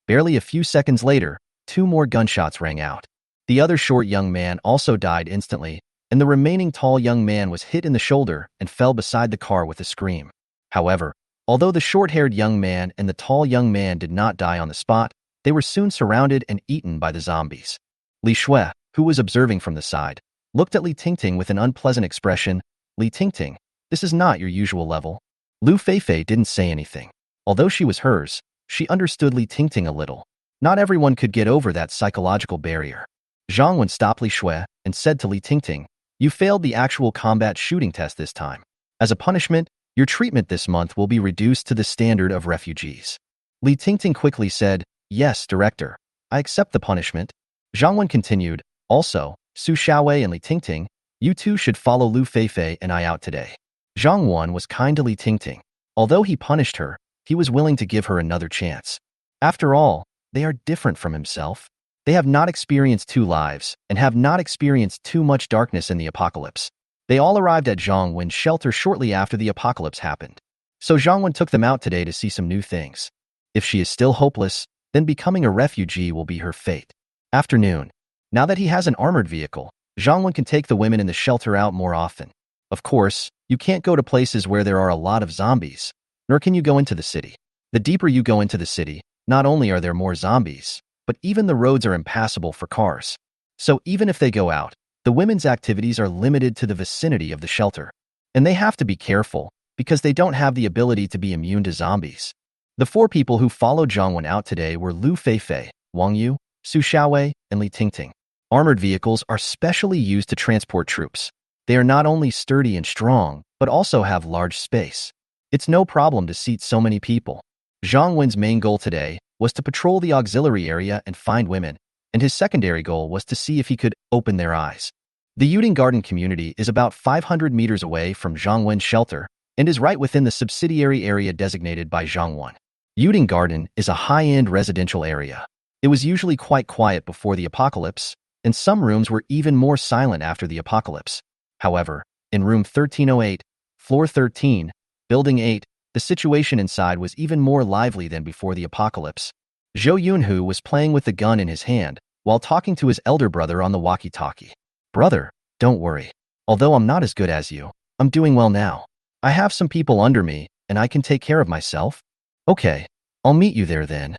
Barely a few seconds later, 2 more gunshots rang out. The other short young man also died instantly, and the remaining tall young man was hit in the shoulder and fell beside the car with a scream. However, although the short-haired young man and the tall young man did not die on the spot, they were soon surrounded and eaten by the zombies. Li Shui, who was observing from the side, looked at Li Tingting with an unpleasant expression. Li Tingting, this is not your usual level. Lu Feifei didn't say anything. Although she was hers, she understood Li Tingting a little. Not everyone could get over that psychological barrier. Zhang Wen stopped Li Shui and said to Li Tingting, You failed the actual combat shooting test this time. As a punishment, your treatment this month will be reduced to the standard of refugees. Li Tingting quickly said, Yes, Director. I accept the punishment. Zhang Wen continued, Also, Su Xiaowei and Li Tingting, you two should follow Lu Feifei and I out today. Zhang Wen was kind to Li Tingting. Although he punished her, he was willing to give her another chance. After all, they are different from himself. They have not experienced 2 lives and have not experienced too much darkness in the apocalypse. They all arrived at Zhang Wen's shelter shortly after the apocalypse happened. So Zhang Wen took them out today to see some new things. If she is still hopeless, then becoming a refugee will be her fate. Afternoon. Now that he has an armored vehicle, Zhang Wen can take the women in the shelter out more often. Of course, you can't go to places where there are a lot of zombies, nor can you go into the city. The deeper you go into the city, not only are there more zombies, but even the roads are impassable for cars. So even if they go out, the women's activities are limited to the vicinity of the shelter. And they have to be careful, because they don't have the ability to be immune to zombies. The 4 people who followed Zhang Wen out today were Lu Feifei, Wang Yu, Su Xiaowei, and Li Tingting. Armored vehicles are specially used to transport troops. They are not only sturdy and strong, but also have large space. It's no problem to seat so many people. Zhang Wen's main goal today was to patrol the auxiliary area and find women, and his secondary goal was to see if he could open their eyes. The Yuan Garden community is about 500 meters away from Zhang Wen's shelter and is right within the subsidiary area designated by Zhang Wen. Yuan Garden is a high-end residential area. It was usually quite quiet before the apocalypse, and some rooms were even more silent after the apocalypse. However, in room 1308, floor 13, building 8, the situation inside was even more lively than before the apocalypse. Zhou Yunhu was playing with the gun in his hand, while talking to his elder brother on the walkie-talkie. "Brother, don't worry. Although I'm not as good as you, I'm doing well now. I have some people under me, and I can take care of myself. Okay, I'll meet you there then."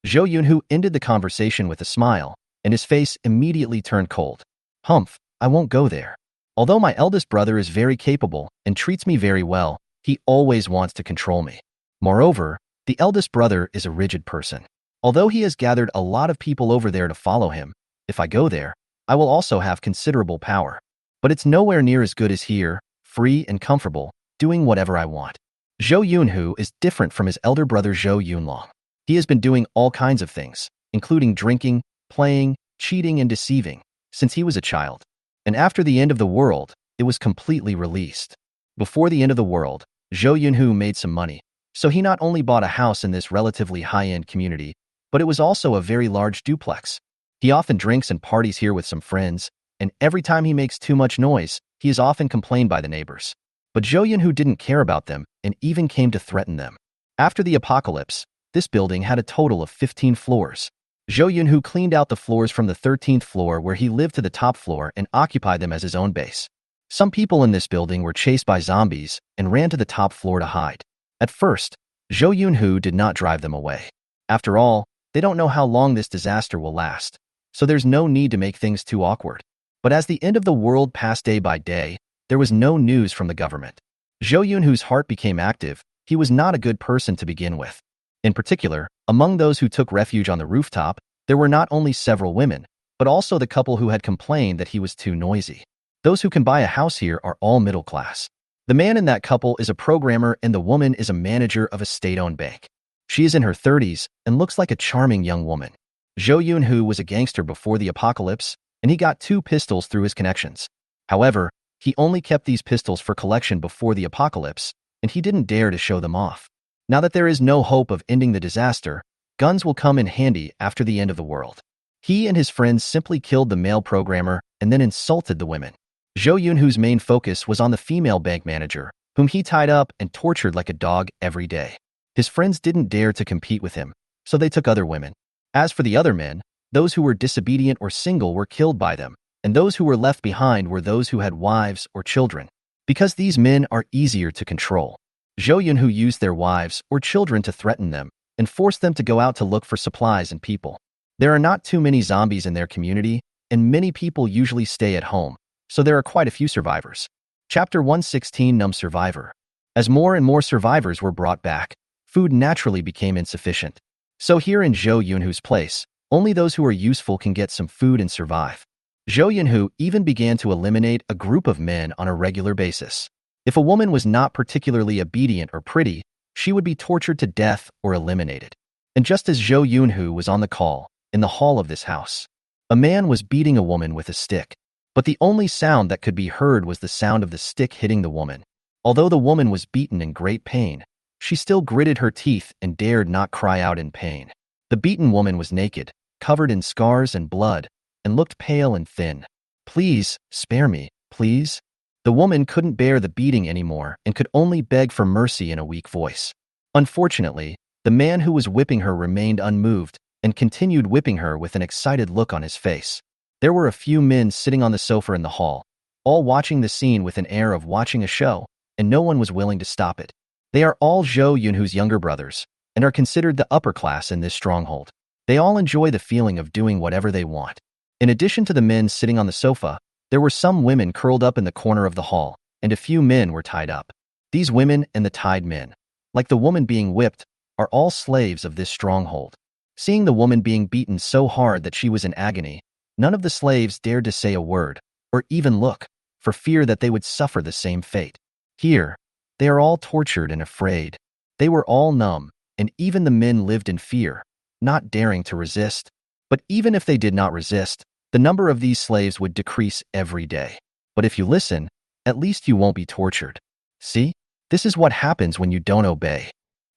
Zhou Yunhu ended the conversation with a smile, and his face immediately turned cold. "Humph, I won't go there. Although my eldest brother is very capable and treats me very well, he always wants to control me. Moreover, the eldest brother is a rigid person. Although he has gathered a lot of people over there to follow him, if I go there, I will also have considerable power. But it's nowhere near as good as here, free and comfortable, doing whatever I want." Zhou Yunhu is different from his elder brother Zhou Yunlong. He has been doing all kinds of things, including drinking, playing, cheating, and deceiving, since he was a child. And after the end of the world, it was completely released. Before the end of the world, Zhou Yunhu made some money, so he not only bought a house in this relatively high-end community, but it was also a very large duplex. He often drinks and parties here with some friends, and every time he makes too much noise, he is often complained by the neighbors. But Zhou Yunhu didn't care about them and even came to threaten them. After the apocalypse, this building had a total of 15 floors. Zhou Yunhu cleaned out the floors from the 13th floor where he lived to the top floor and occupied them as his own base. Some people in this building were chased by zombies and ran to the top floor to hide. At first, Zhou Yunhu did not drive them away. After all, they don't know how long this disaster will last, so there's no need to make things too awkward. But as the end of the world passed day by day, there was no news from the government. Zhou Yunhu's heart became active. He was not a good person to begin with. In particular, among those who took refuge on the rooftop, there were not only several women, but also the couple who had complained that he was too noisy. Those who can buy a house here are all middle class. The man in that couple is a programmer and the woman is a manager of a state-owned bank. She is in her 30s and looks like a charming young woman. Zhou Yunhu was a gangster before the apocalypse, and he got 2 pistols through his connections. However, he only kept these pistols for collection before the apocalypse, and he didn't dare to show them off. Now that there is no hope of ending the disaster, guns will come in handy after the end of the world. He and his friends simply killed the male programmer and then insulted the women. Zhou Yunhu's main focus was on the female bank manager, whom he tied up and tortured like a dog every day. His friends didn't dare to compete with him, so they took other women. As for the other men, those who were disobedient or single were killed by them, and those who were left behind were those who had wives or children. Because these men are easier to control, Zhou Yunhu used their wives or children to threaten them and forced them to go out to look for supplies and people. There are not too many zombies in their community, and many people usually stay at home, so there are quite a few survivors. Chapter 116 Numb Survivor. As more and more survivors were brought back, food naturally became insufficient. So here in Zhou Yunhu's place, only those who are useful can get some food and survive. Zhou Yunhu even began to eliminate a group of men on a regular basis. If a woman was not particularly obedient or pretty, she would be tortured to death or eliminated. And just as Zhou Yunhu was on the call, in the hall of this house, a man was beating a woman with a stick. But the only sound that could be heard was the sound of the stick hitting the woman. Although the woman was beaten in great pain, she still gritted her teeth and dared not cry out in pain. The beaten woman was naked, covered in scars and blood, and looked pale and thin. "Please, spare me, please." The woman couldn't bear the beating anymore and could only beg for mercy in a weak voice. Unfortunately, the man who was whipping her remained unmoved and continued whipping her with an excited look on his face. There were a few men sitting on the sofa in the hall, all watching the scene with an air of watching a show, and no one was willing to stop it. They are all Zhou Yunhu's younger brothers and are considered the upper class in this stronghold. They all enjoy the feeling of doing whatever they want. In addition to the men sitting on the sofa, there were some women curled up in the corner of the hall, and a few men were tied up. These women and the tied men, like the woman being whipped, are all slaves of this stronghold. Seeing the woman being beaten so hard that she was in agony, none of the slaves dared to say a word, or even look, for fear that they would suffer the same fate. Here, they are all tortured and afraid. They were all numb, and even the men lived in fear, not daring to resist. But even if they did not resist, the number of these slaves would decrease every day. But if you listen, at least you won't be tortured. See? This is what happens when you don't obey.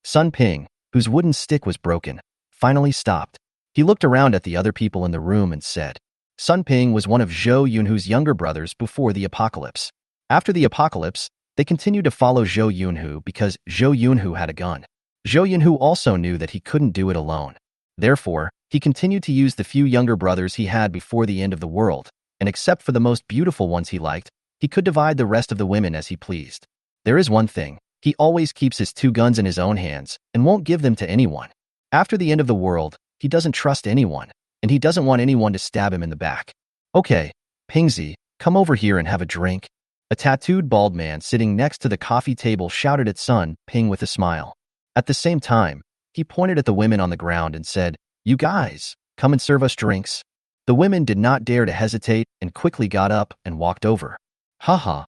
Sun Ping, whose wooden stick was broken, finally stopped. He looked around at the other people in the room and said, Sun Ping was one of Zhou Yunhu's younger brothers before the apocalypse. After the apocalypse, they continued to follow Zhou Yunhu because Zhou Yunhu had a gun. Zhou Yunhu also knew that he couldn't do it alone. Therefore, He continued to use the few younger brothers he had before the end of the world, and except for the most beautiful ones he liked, he could divide the rest of the women as he pleased. There is one thing, he always keeps his 2 guns in his own hands and won't give them to anyone. After the end of the world, he doesn't trust anyone, and he doesn't want anyone to stab him in the back. Okay, Pingzi, come over here and have a drink. A tattooed bald man sitting next to the coffee table shouted at Sun Ping with a smile. At the same time, he pointed at the women on the ground and said, "You guys, come and serve us drinks." The women did not dare to hesitate and quickly got up and walked over. Haha.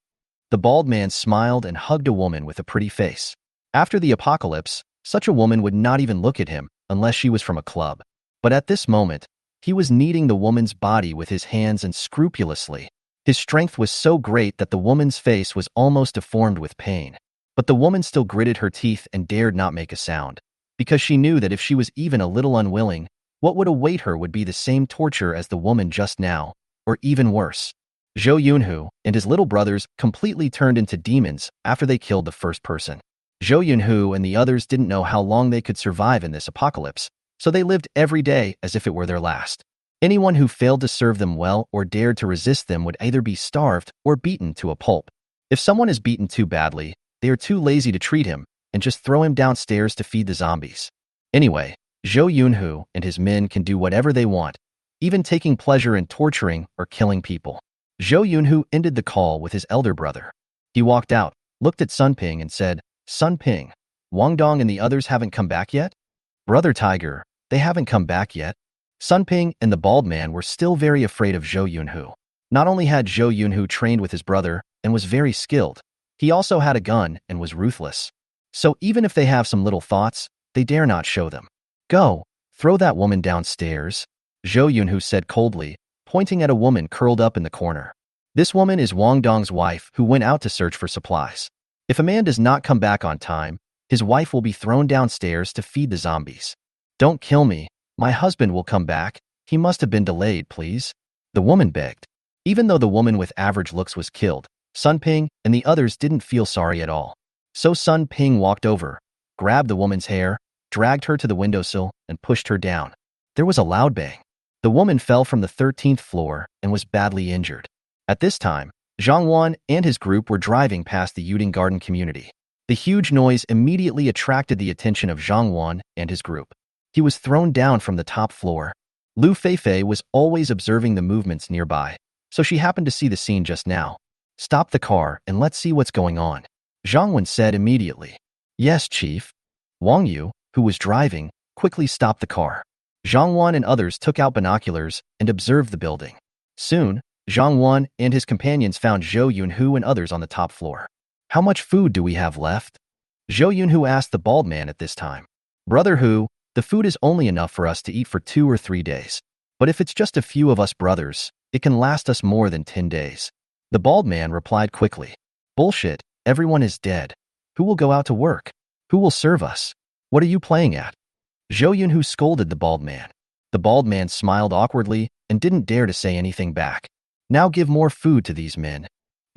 The bald man smiled and hugged a woman with a pretty face. After the apocalypse, such a woman would not even look at him unless she was from a club. But at this moment, he was kneading the woman's body with his hands and scrupulously. His strength was so great that the woman's face was almost deformed with pain. But the woman still gritted her teeth and dared not make a sound, because she knew that if she was even a little unwilling, what would await her would be the same torture as the woman just now, or even worse. Zhou Yunhu and his little brothers completely turned into demons after they killed the first person. Zhou Yunhu and the others didn't know how long they could survive in this apocalypse, so they lived every day as if it were their last. Anyone who failed to serve them well or dared to resist them would either be starved or beaten to a pulp. If someone is beaten too badly, they are too lazy to treat him and just throw him downstairs to feed the zombies. Anyway, Zhou Yunhu and his men can do whatever they want, even taking pleasure in torturing or killing people. Zhou Yunhu ended the call with his elder brother. He walked out, looked at Sun Ping and said, "Sun Ping, Wang Dong and the others haven't come back yet?" "Brother Tiger, they haven't come back yet." Sun Ping and the bald man were still very afraid of Zhou Yunhu. Not only had Zhou Yunhu trained with his brother and was very skilled, he also had a gun and was ruthless. So even if they have some little thoughts, they dare not show them. "Go, throw that woman downstairs," Zhou Yunhu said coldly, pointing at a woman curled up in the corner. This woman is Wang Dong's wife who went out to search for supplies. If a man does not come back on time, his wife will be thrown downstairs to feed the zombies. "Don't kill me. My husband will come back. He must have been delayed, please," the woman begged. Even though the woman with average looks was killed, Sun Ping and the others didn't feel sorry at all. So Sun Ping walked over, grabbed the woman's hair, dragged her to the windowsill, and pushed her down. There was a loud bang. The woman fell from the 13th floor and was badly injured. At this time, Zhang Wen and his group were driving past the Yuan Garden community. The huge noise immediately attracted the attention of Zhang Wen and his group. He was thrown down from the top floor. Lu Feifei was always observing the movements nearby, so she happened to see the scene just now. "Stop the car and let's see what's going on," Zhang Wen said immediately. "Yes, Chief." Wang Yu, who was driving, quickly stopped the car. Zhang Wen and others took out binoculars and observed the building. Soon, Zhang Wen and his companions found Zhou Yunhu and others on the top floor. "How much food do we have left?" Zhou Yunhu asked the bald man at this time. "Brother Hu, the food is only enough for us to eat for 2 or 3 days. But if it's just a few of us brothers, it can last us more than 10 days. The bald man replied quickly. "Bullshit, everyone is dead. Who will go out to work? Who will serve us? What are you playing at?" Zhou Yunhu scolded the bald man. The bald man smiled awkwardly and didn't dare to say anything back. "Now give more food to these men."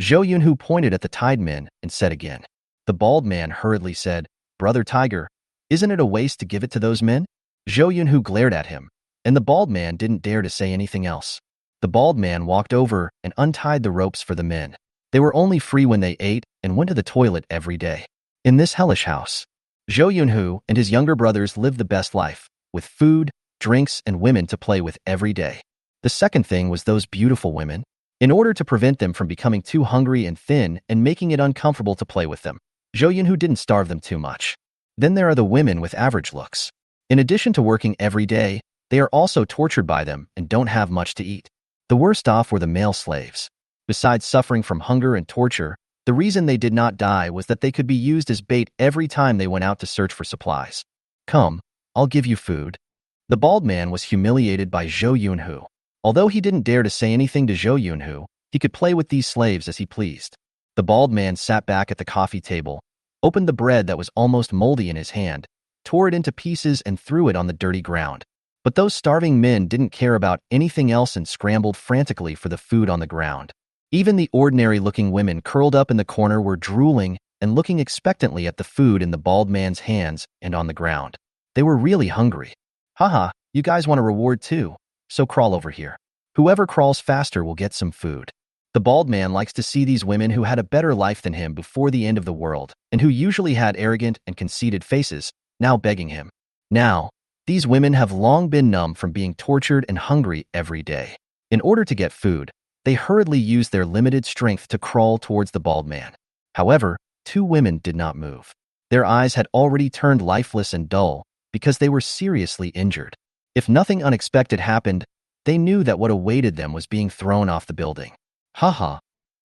Zhou Yunhu pointed at the tied men and said again. The bald man hurriedly said, "Brother Tiger, isn't it a waste to give it to those men?" Zhou Yunhu glared at him, and the bald man didn't dare to say anything else. The bald man walked over and untied the ropes for the men. They were only free when they ate and went to the toilet every day. In this hellish house, Zhou Yunhu and his younger brothers lived the best life, with food, drinks, and women to play with every day. The second thing was those beautiful women. In order to prevent them from becoming too hungry and thin and making it uncomfortable to play with them, Zhou Yunhu didn't starve them too much. Then there are the women with average looks. In addition to working every day, they are also tortured by them and don't have much to eat. The worst off were the male slaves. Besides suffering from hunger and torture, the reason they did not die was that they could be used as bait every time they went out to search for supplies. "Come, I'll give you food." The bald man was humiliated by Zhou Yunhu. Although he didn't dare to say anything to Zhou Yunhu, he could play with these slaves as he pleased. The bald man sat back at the coffee table, opened the bread that was almost moldy in his hand, tore it into pieces and threw it on the dirty ground. But those starving men didn't care about anything else and scrambled frantically for the food on the ground. Even the ordinary-looking women curled up in the corner were drooling and looking expectantly at the food in the bald man's hands and on the ground. They were really hungry. "Haha, You guys want a reward too, so crawl over here. Whoever crawls faster will get some food. The bald man likes to see these women who had a better life than him before the end of the world and who usually had arrogant and conceited faces, now begging him. Now, these women have long been numb from being tortured and hungry every day. In order to get food, they hurriedly used their limited strength to crawl towards the bald man. However, two women did not move. Their eyes had already turned lifeless and dull because they were seriously injured. If nothing unexpected happened, they knew that what awaited them was being thrown off the building. Haha.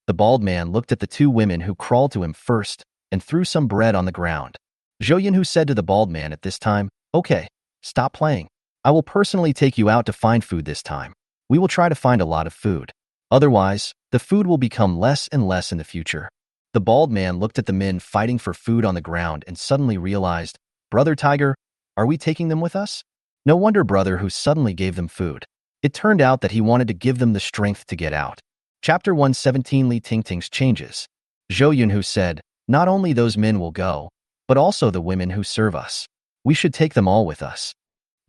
The bald man looked at the two women who crawled to him first and threw some bread on the ground. Zhou Yunhu said to the bald man at this time, "Okay, stop playing. I will personally take you out to find food this time. We will try to find a lot of food. Otherwise, the food will become less and less in the future." The bald man looked at the men fighting for food on the ground and suddenly realized, "Brother Tiger, are we taking them with us?" No wonder Brother Who suddenly gave them food. It turned out that he wanted to give them the strength to get out. Chapter 117 Li Tingting's Changes. Zhou Yunhu said, "Not only those men will go, but also the women who serve us. We should take them all with us."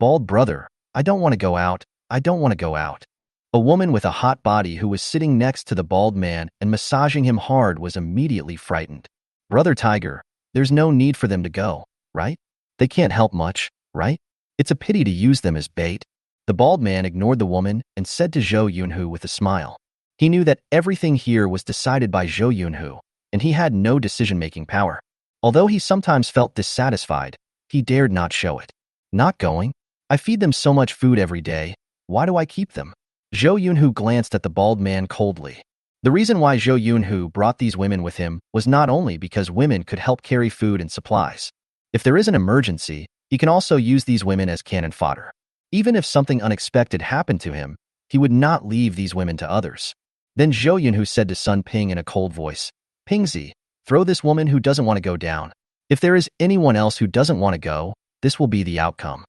"Bald brother, I don't want to go out. I don't want to go out." A woman with a hot body who was sitting next to the bald man and massaging him hard was immediately frightened. "Brother Tiger, there's no need for them to go, right? They can't help much, right? It's a pity to use them as bait." The bald man ignored the woman and said to Zhou Yunhu with a smile. He knew that everything here was decided by Zhou Yunhu, and he had no decision-making power. Although he sometimes felt dissatisfied, he dared not show it. "Not going? I feed them so much food every day. Why do I keep them?" Zhou Yunhu glanced at the bald man coldly. The reason why Zhou Yunhu brought these women with him was not only because women could help carry food and supplies. If there is an emergency, he can also use these women as cannon fodder. Even if something unexpected happened to him, he would not leave these women to others. Then Zhou Yunhu said to Sun Ping in a cold voice, "Pingzi, throw this woman who doesn't want to go down. If there is anyone else who doesn't want to go, this will be the outcome."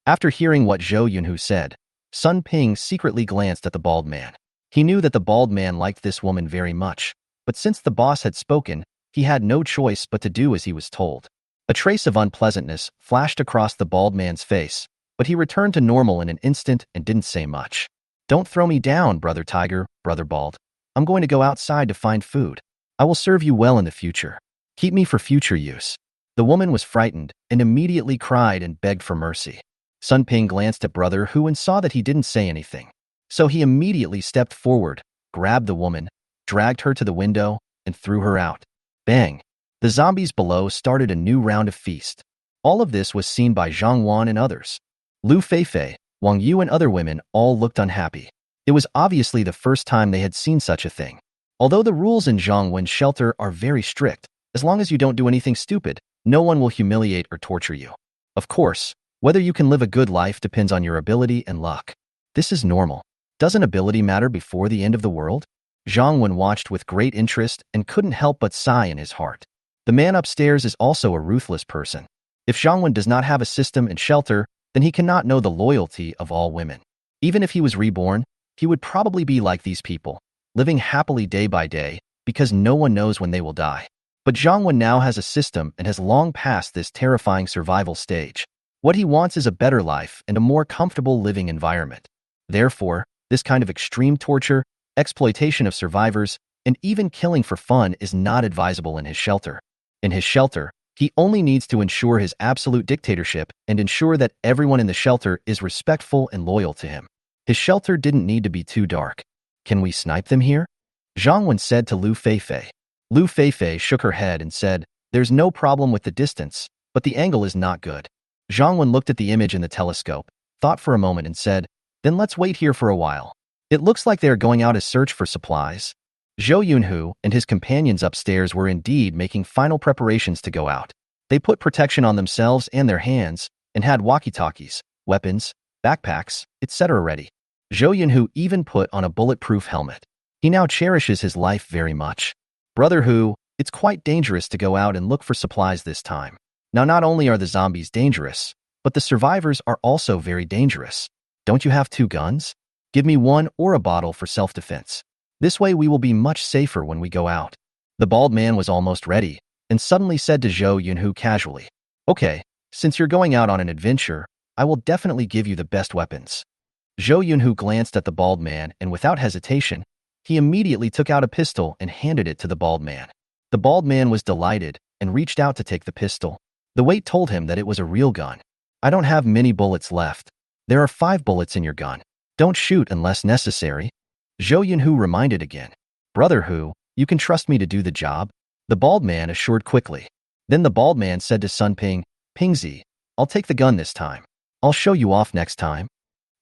After hearing what Zhou Yunhu said, Sun Ping secretly glanced at the bald man. He knew that the bald man liked this woman very much, but since the boss had spoken, he had no choice but to do as he was told. A trace of unpleasantness flashed across the bald man's face, but he returned to normal in an instant and didn't say much. "Don't throw me down, Brother Tiger, Brother Bald. I'm going to go outside to find food. I will serve you well in the future. Keep me for future use." The woman was frightened and immediately cried and begged for mercy. Sun Ping glanced at Brother Hu and saw that he didn't say anything. So he immediately stepped forward, grabbed the woman, dragged her to the window, and threw her out. Bang! The zombies below started a new round of feast. All of this was seen by Zhang Wen and others. Lu Feifei, Wang Yu and other women all looked unhappy. It was obviously the first time they had seen such a thing. Although the rules in Zhang Wen's shelter are very strict, as long as you don't do anything stupid, no one will humiliate or torture you. Of course, whether you can live a good life depends on your ability and luck. This is normal. Doesn't ability matter before the end of the world? Zhang Wen watched with great interest and couldn't help but sigh in his heart. The man upstairs is also a ruthless person. If Zhang Wen does not have a system and shelter, then he cannot know the loyalty of all women. Even if he was reborn, he would probably be like these people, living happily day by day, because no one knows when they will die. But Zhang Wen now has a system and has long passed this terrifying survival stage. What he wants is a better life and a more comfortable living environment. Therefore, this kind of extreme torture, exploitation of survivors, and even killing for fun is not advisable in his shelter. In his shelter, he only needs to ensure his absolute dictatorship and ensure that everyone in the shelter is respectful and loyal to him. His shelter didn't need to be too dark. "Can we snipe them here?" Zhang Wen said to Lu Feifei. Lu Feifei shook her head and said, "There's no problem with the distance, but the angle is not good." Zhang Wen looked at the image in the telescope, thought for a moment and said, "Then let's wait here for a while. It looks like they are going out to search for supplies." Zhou Yunhu and his companions upstairs were indeed making final preparations to go out. They put protection on themselves and their hands, and had walkie-talkies, weapons, backpacks, etc. ready. Zhou Yunhu even put on a bulletproof helmet. He now cherishes his life very much. "Brother Hu, it's quite dangerous to go out and look for supplies this time. Now not only are the zombies dangerous, but the survivors are also very dangerous. Don't you have 2 guns? Give me 1 or a bottle for self-defense. This way we will be much safer when we go out." The bald man was almost ready, and suddenly said to Zhou Yunhu casually, "Okay, since you're going out on an adventure, I will definitely give you the best weapons. Zhou Yunhu glanced at the bald man and without hesitation, he immediately took out a pistol and handed it to the bald man. The bald man was delighted and reached out to take the pistol. The weight told him that it was a real gun. I don't have many bullets left. There are 5 bullets in your gun. Don't shoot unless necessary. Zhou Yunhu reminded again. Brother Hu, you can trust me to do the job? The bald man assured quickly. Then the bald man said to Sun Ping, Pingzi, I'll take the gun this time. I'll show you off next time.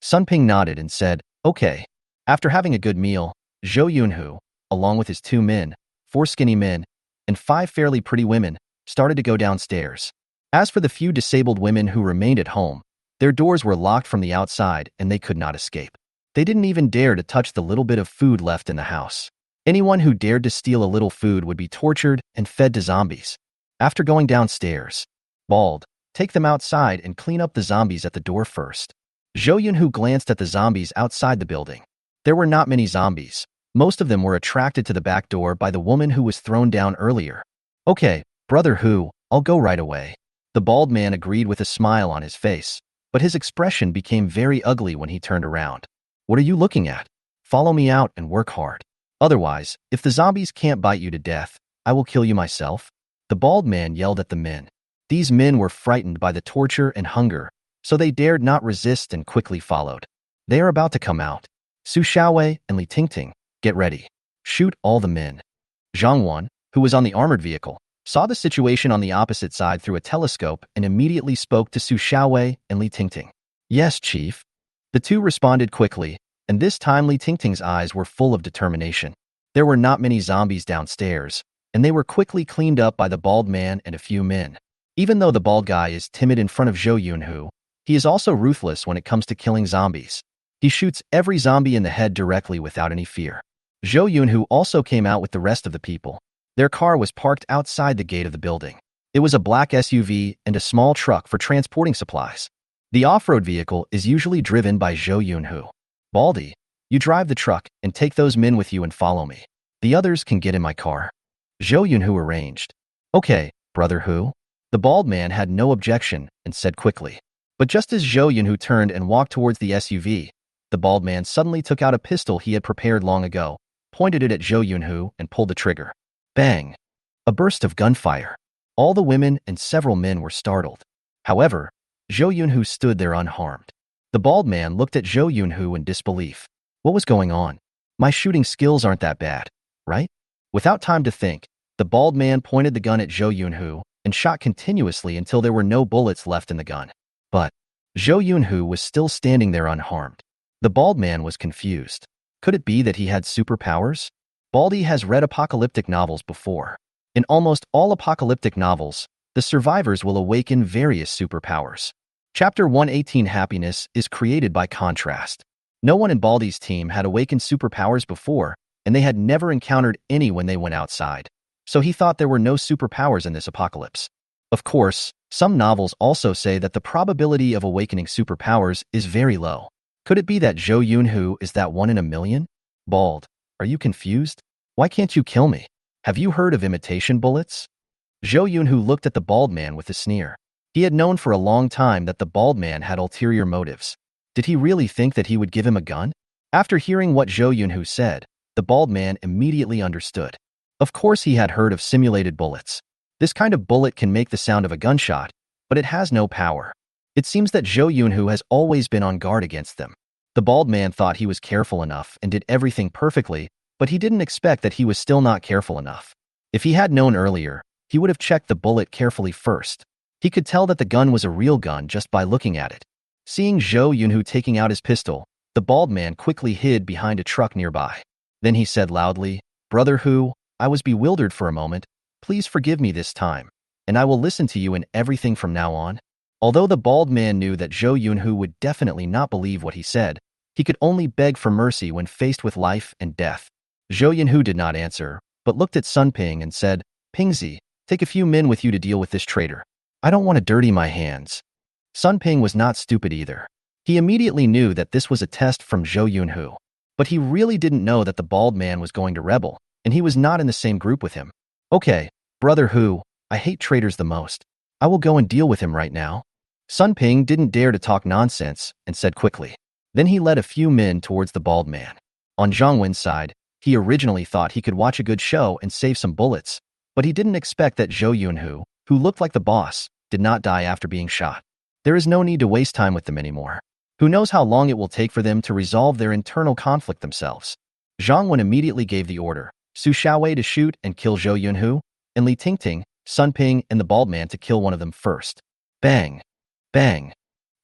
Sun Ping nodded and said, okay. After having a good meal, Zhou Yunhu, along with his 2 men, 4 skinny men, and 5 fairly pretty women, started to go downstairs. As for the few disabled women who remained at home, their doors were locked from the outside and they could not escape. They didn't even dare to touch the little bit of food left in the house. Anyone who dared to steal a little food would be tortured and fed to zombies. After going downstairs, Bald, take them outside and clean up the zombies at the door first. Zhou Yunhu glanced at the zombies outside the building. There were not many zombies. Most of them were attracted to the back door by the woman who was thrown down earlier. Okay, Brother Hu, I'll go right away. The bald man agreed with a smile on his face, but his expression became very ugly when he turned around. What are you looking at? Follow me out and work hard. Otherwise, if the zombies can't bite you to death, I will kill you myself. The bald man yelled at the men. These men were frightened by the torture and hunger, so they dared not resist and quickly followed. They are about to come out. Su Xiaowei and Li Tingting, get ready. Shoot all the men. Zhang Wen, who was on the armored vehicle, saw the situation on the opposite side through a telescope and immediately spoke to Su Xiaowei and Li Tingting. Yes, Chief. The two responded quickly, and this time Li Tingting's eyes were full of determination. There were not many zombies downstairs, and they were quickly cleaned up by the bald man and a few men. Even though the bald guy is timid in front of Zhou Yunhu, he is also ruthless when it comes to killing zombies. He shoots every zombie in the head directly without any fear. Zhou Yunhu also came out with the rest of the people. Their car was parked outside the gate of the building. It was a black SUV and a small truck for transporting supplies. The off-road vehicle is usually driven by Zhou Yunhu. Baldy, you drive the truck and take those men with you and follow me. The others can get in my car. Zhou Yunhu arranged. Okay, Brother Hu. The bald man had no objection and said quickly. But just as Zhou Yunhu turned and walked towards the SUV, the bald man suddenly took out a pistol he had prepared long ago, pointed it at Zhou Yunhu and pulled the trigger. Bang! A burst of gunfire. All the women and several men were startled. However, Zhou Yunhu stood there unharmed. The bald man looked at Zhou Yunhu in disbelief. What was going on? My shooting skills aren't that bad, right? Without time to think, the bald man pointed the gun at Zhou Yunhu and shot continuously until there were no bullets left in the gun. But Zhou Yunhu was still standing there unharmed. The bald man was confused. Could it be that he had superpowers? Baldy has read apocalyptic novels before. In almost all apocalyptic novels, the survivors will awaken various superpowers. Chapter 118 Happiness is created by contrast. No one in Baldy's team had awakened superpowers before, and they had never encountered any when they went outside. So he thought there were no superpowers in this apocalypse. Of course, some novels also say that the probability of awakening superpowers is very low. Could it be that Zhou Yunhu is that 1 in a million? Bald, are you confused? Why can't you kill me? Have you heard of imitation bullets? Zhou Yunhu looked at the bald man with a sneer. He had known for a long time that the bald man had ulterior motives. Did he really think that he would give him a gun? After hearing what Zhou Yunhu said, the bald man immediately understood. Of course he had heard of simulated bullets. This kind of bullet can make the sound of a gunshot, but it has no power. It seems that Zhou Yunhu has always been on guard against them. The bald man thought he was careful enough and did everything perfectly, but he didn't expect that he was still not careful enough. If he had known earlier, he would have checked the bullet carefully first. He could tell that the gun was a real gun just by looking at it. Seeing Zhou Yunhu taking out his pistol, the bald man quickly hid behind a truck nearby. Then he said loudly, Brother Hu, I was bewildered for a moment. Please forgive me this time, and I will listen to you in everything from now on. Although the bald man knew that Zhou Yunhu would definitely not believe what he said, he could only beg for mercy when faced with life and death. Zhou Yunhu did not answer, but looked at Sun Ping and said, Pingzi, take a few men with you to deal with this traitor. I don't want to dirty my hands. Sun Ping was not stupid either. He immediately knew that this was a test from Zhou Yunhu. But he really didn't know that the bald man was going to rebel, and he was not in the same group with him. Okay, Brother Hu, I hate traitors the most. I will go and deal with him right now. Sun Ping didn't dare to talk nonsense and said quickly. Then he led a few men towards the bald man. On Zhang Wen's side, he originally thought he could watch a good show and save some bullets, but he didn't expect that Zhou Yunhu, who looked like the boss, did not die after being shot. There is no need to waste time with them anymore. Who knows how long it will take for them to resolve their internal conflict themselves. Zhang Wen immediately gave the order, Su Xiaowei to shoot and kill Zhou Yunhu, and Li Tingting, Sun Ping, and the bald man to kill one of them first. Bang! Bang!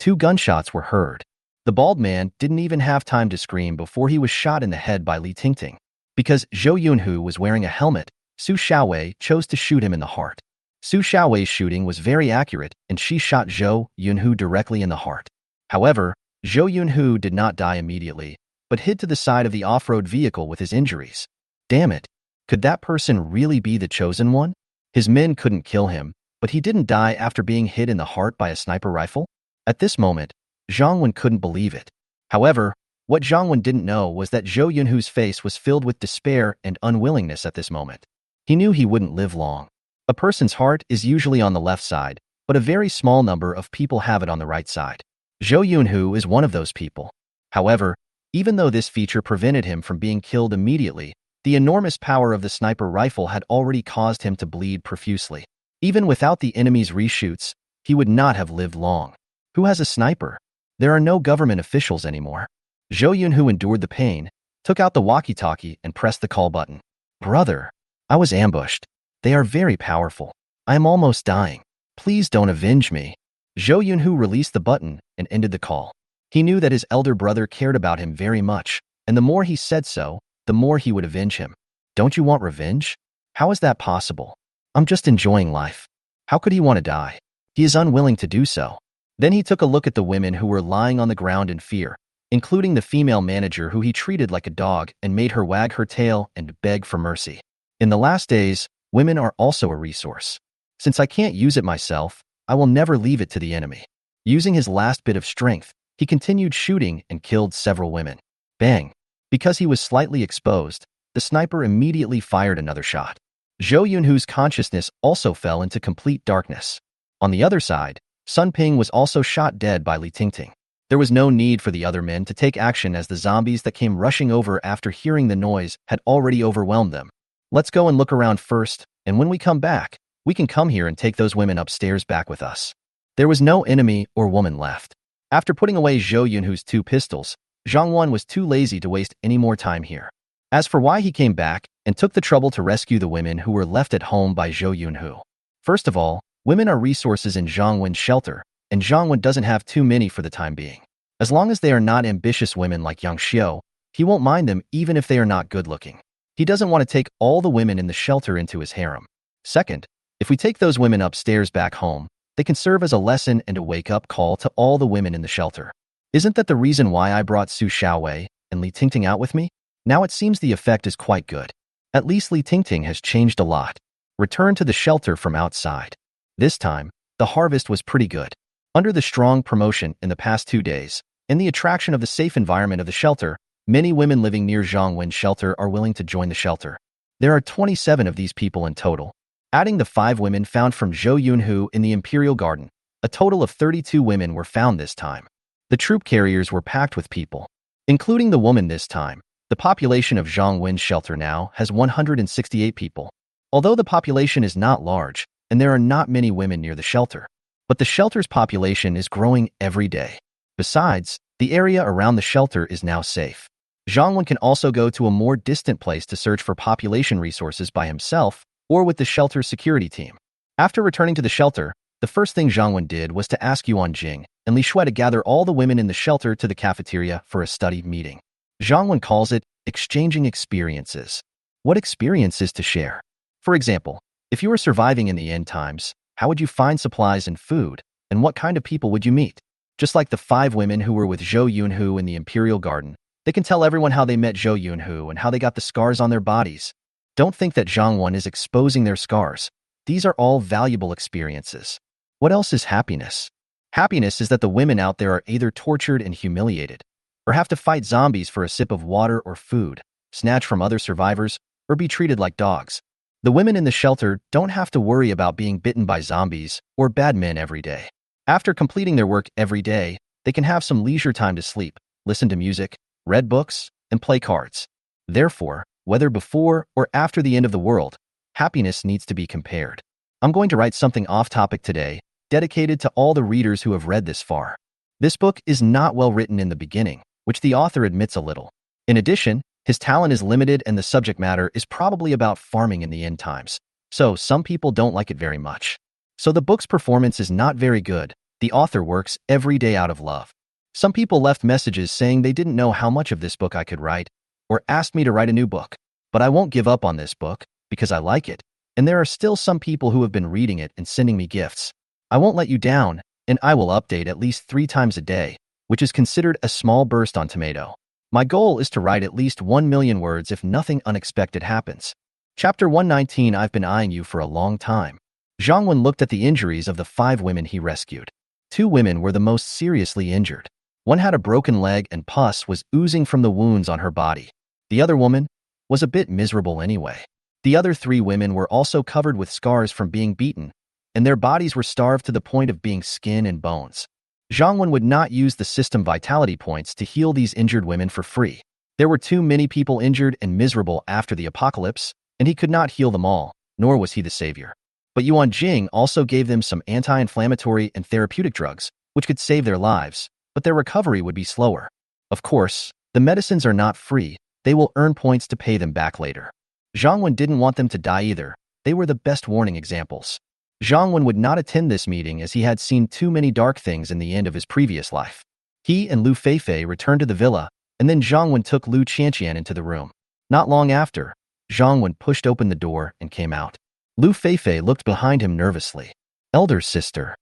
2 gunshots were heard. The bald man didn't even have time to scream before he was shot in the head by Li Tingting. Because Zhou Yunhu was wearing a helmet, Su Xiaowei chose to shoot him in the heart. Su Xiaowei's shooting was very accurate, and she shot Zhou Yunhu directly in the heart. However, Zhou Yunhu did not die immediately, but hid to the side of the off-road vehicle with his injuries. Damn it! Could that person really be the chosen one? His men couldn't kill him, but he didn't die after being hit in the heart by a sniper rifle? At this moment, Zhang Wen couldn't believe it. However, what Zhang Wen didn't know was that Zhou Yunhu's face was filled with despair and unwillingness at this moment. He knew he wouldn't live long. A person's heart is usually on the left side, but a very small number of people have it on the right side. Zhou Yunhu is one of those people. However, even though this feature prevented him from being killed immediately, the enormous power of the sniper rifle had already caused him to bleed profusely. Even without the enemy's reshoots, he would not have lived long. Who has a sniper? There are no government officials anymore. Zhou Yunhu endured the pain, took out the walkie-talkie, and pressed the call button. Brother, I was ambushed. They are very powerful. I am almost dying. Please don't avenge me. Zhou Yunhu released the button and ended the call. He knew that his elder brother cared about him very much, and the more he said so, the more he would avenge him. Don't you want revenge? How is that possible? I'm just enjoying life. How could he want to die? He is unwilling to do so. Then he took a look at the women who were lying on the ground in fear, including the female manager who he treated like a dog and made her wag her tail and beg for mercy. In the last days, women are also a resource. Since I can't use it myself, I will never leave it to the enemy. Using his last bit of strength, he continued shooting and killed several women. Bang! Because he was slightly exposed, the sniper immediately fired another shot. Zhou Yunhu's consciousness also fell into complete darkness. On the other side, Sun Ping was also shot dead by Li Tingting. There was no need for the other men to take action as the zombies that came rushing over after hearing the noise had already overwhelmed them. Let's go and look around first, and when we come back, we can come here and take those women upstairs back with us. There was no enemy or woman left. After putting away Zhou Yunhu's 2 pistols, Zhang Wen was too lazy to waste any more time here. As for why he came back and took the trouble to rescue the women who were left at home by Zhou Yunhu. First of all, women are resources in Zhang Wen's shelter, and Zhang Wen doesn't have too many for the time being. As long as they are not ambitious women like Yang Xiao, he won't mind them even if they are not good-looking. He doesn't want to take all the women in the shelter into his harem. Second, if we take those women upstairs back home, they can serve as a lesson and a wake-up call to all the women in the shelter. Isn't that the reason why I brought Su Xiaowei and Li Tingting out with me? Now it seems the effect is quite good. At least Li Tingting has changed a lot. Return to the shelter from outside. This time, the harvest was pretty good. Under the strong promotion in the past 2 days, and the attraction of the safe environment of the shelter, many women living near Zhang Wen's shelter are willing to join the shelter. There are 27 of these people in total. Adding the 5 women found from Zhou Yunhu in the Imperial Garden, a total of 32 women were found this time. The troop carriers were packed with people. Including the woman this time, the population of Zhang Wen's shelter now has 168 people. Although the population is not large, and there are not many women near the shelter, but the shelter's population is growing every day. Besides, the area around the shelter is now safe. Zhang Wen can also go to a more distant place to search for population resources by himself or with the shelter's security team. After returning to the shelter, the first thing Zhang Wen did was to ask Yuan Jing and Li Shui to gather all the women in the shelter to the cafeteria for a study meeting. Zhang Wen calls it exchanging experiences. What experiences to share? For example, if you were surviving in the end times, how would you find supplies and food, and what kind of people would you meet? Just like the 5 women who were with Zhou Yunhu in the Imperial Garden, they can tell everyone how they met Zhou Yunhu and how they got the scars on their bodies. Don't think that Zhang Wen is exposing their scars. These are all valuable experiences. What else is happiness? Happiness is that the women out there are either tortured and humiliated, or have to fight zombies for a sip of water or food, snatch from other survivors, or be treated like dogs. The women in the shelter don't have to worry about being bitten by zombies or bad men every day. After completing their work every day, they can have some leisure time to sleep, listen to music, read books, and play cards. Therefore, whether before or after the end of the world, happiness needs to be compared. I'm going to write something off-topic today, dedicated to all the readers who have read this far. This book is not well written in the beginning, which the author admits a little. In addition, his talent is limited and the subject matter is probably about farming in the end times, so some people don't like it very much. So the book's performance is not very good. The author works every day out of love. Some people left messages saying they didn't know how much of this book I could write, or asked me to write a new book. But I won't give up on this book, because I like it, and there are still some people who have been reading it and sending me gifts. I won't let you down, and I will update at least 3 times a day, which is considered a small burst on Tomato. My goal is to write at least 1 million words if nothing unexpected happens. Chapter 119. I've been eyeing you for a long time. Zhang Wen looked at the injuries of the 5 women he rescued. 2 women were the most seriously injured. One had a broken leg and pus was oozing from the wounds on her body. The other woman was a bit miserable anyway. The other 3 women were also covered with scars from being beaten, and their bodies were starved to the point of being skin and bones. Zhang Wen would not use the system vitality points to heal these injured women for free. There were too many people injured and miserable after the apocalypse, and he could not heal them all, nor was he the savior. But Yuan Jing also gave them some anti-inflammatory and therapeutic drugs, which could save their lives, but their recovery would be slower. Of course, the medicines are not free. They will earn points to pay them back later. Zhang Wen didn't want them to die either. They were the best warning examples. Zhang Wen would not attend this meeting as he had seen too many dark things in the end of his previous life. He and Lu Feifei returned to the villa, and then Zhang Wen took Lu Qianqian into the room. Not long after, Zhang Wen pushed open the door and came out. Lu Feifei looked behind him nervously. Elder sister.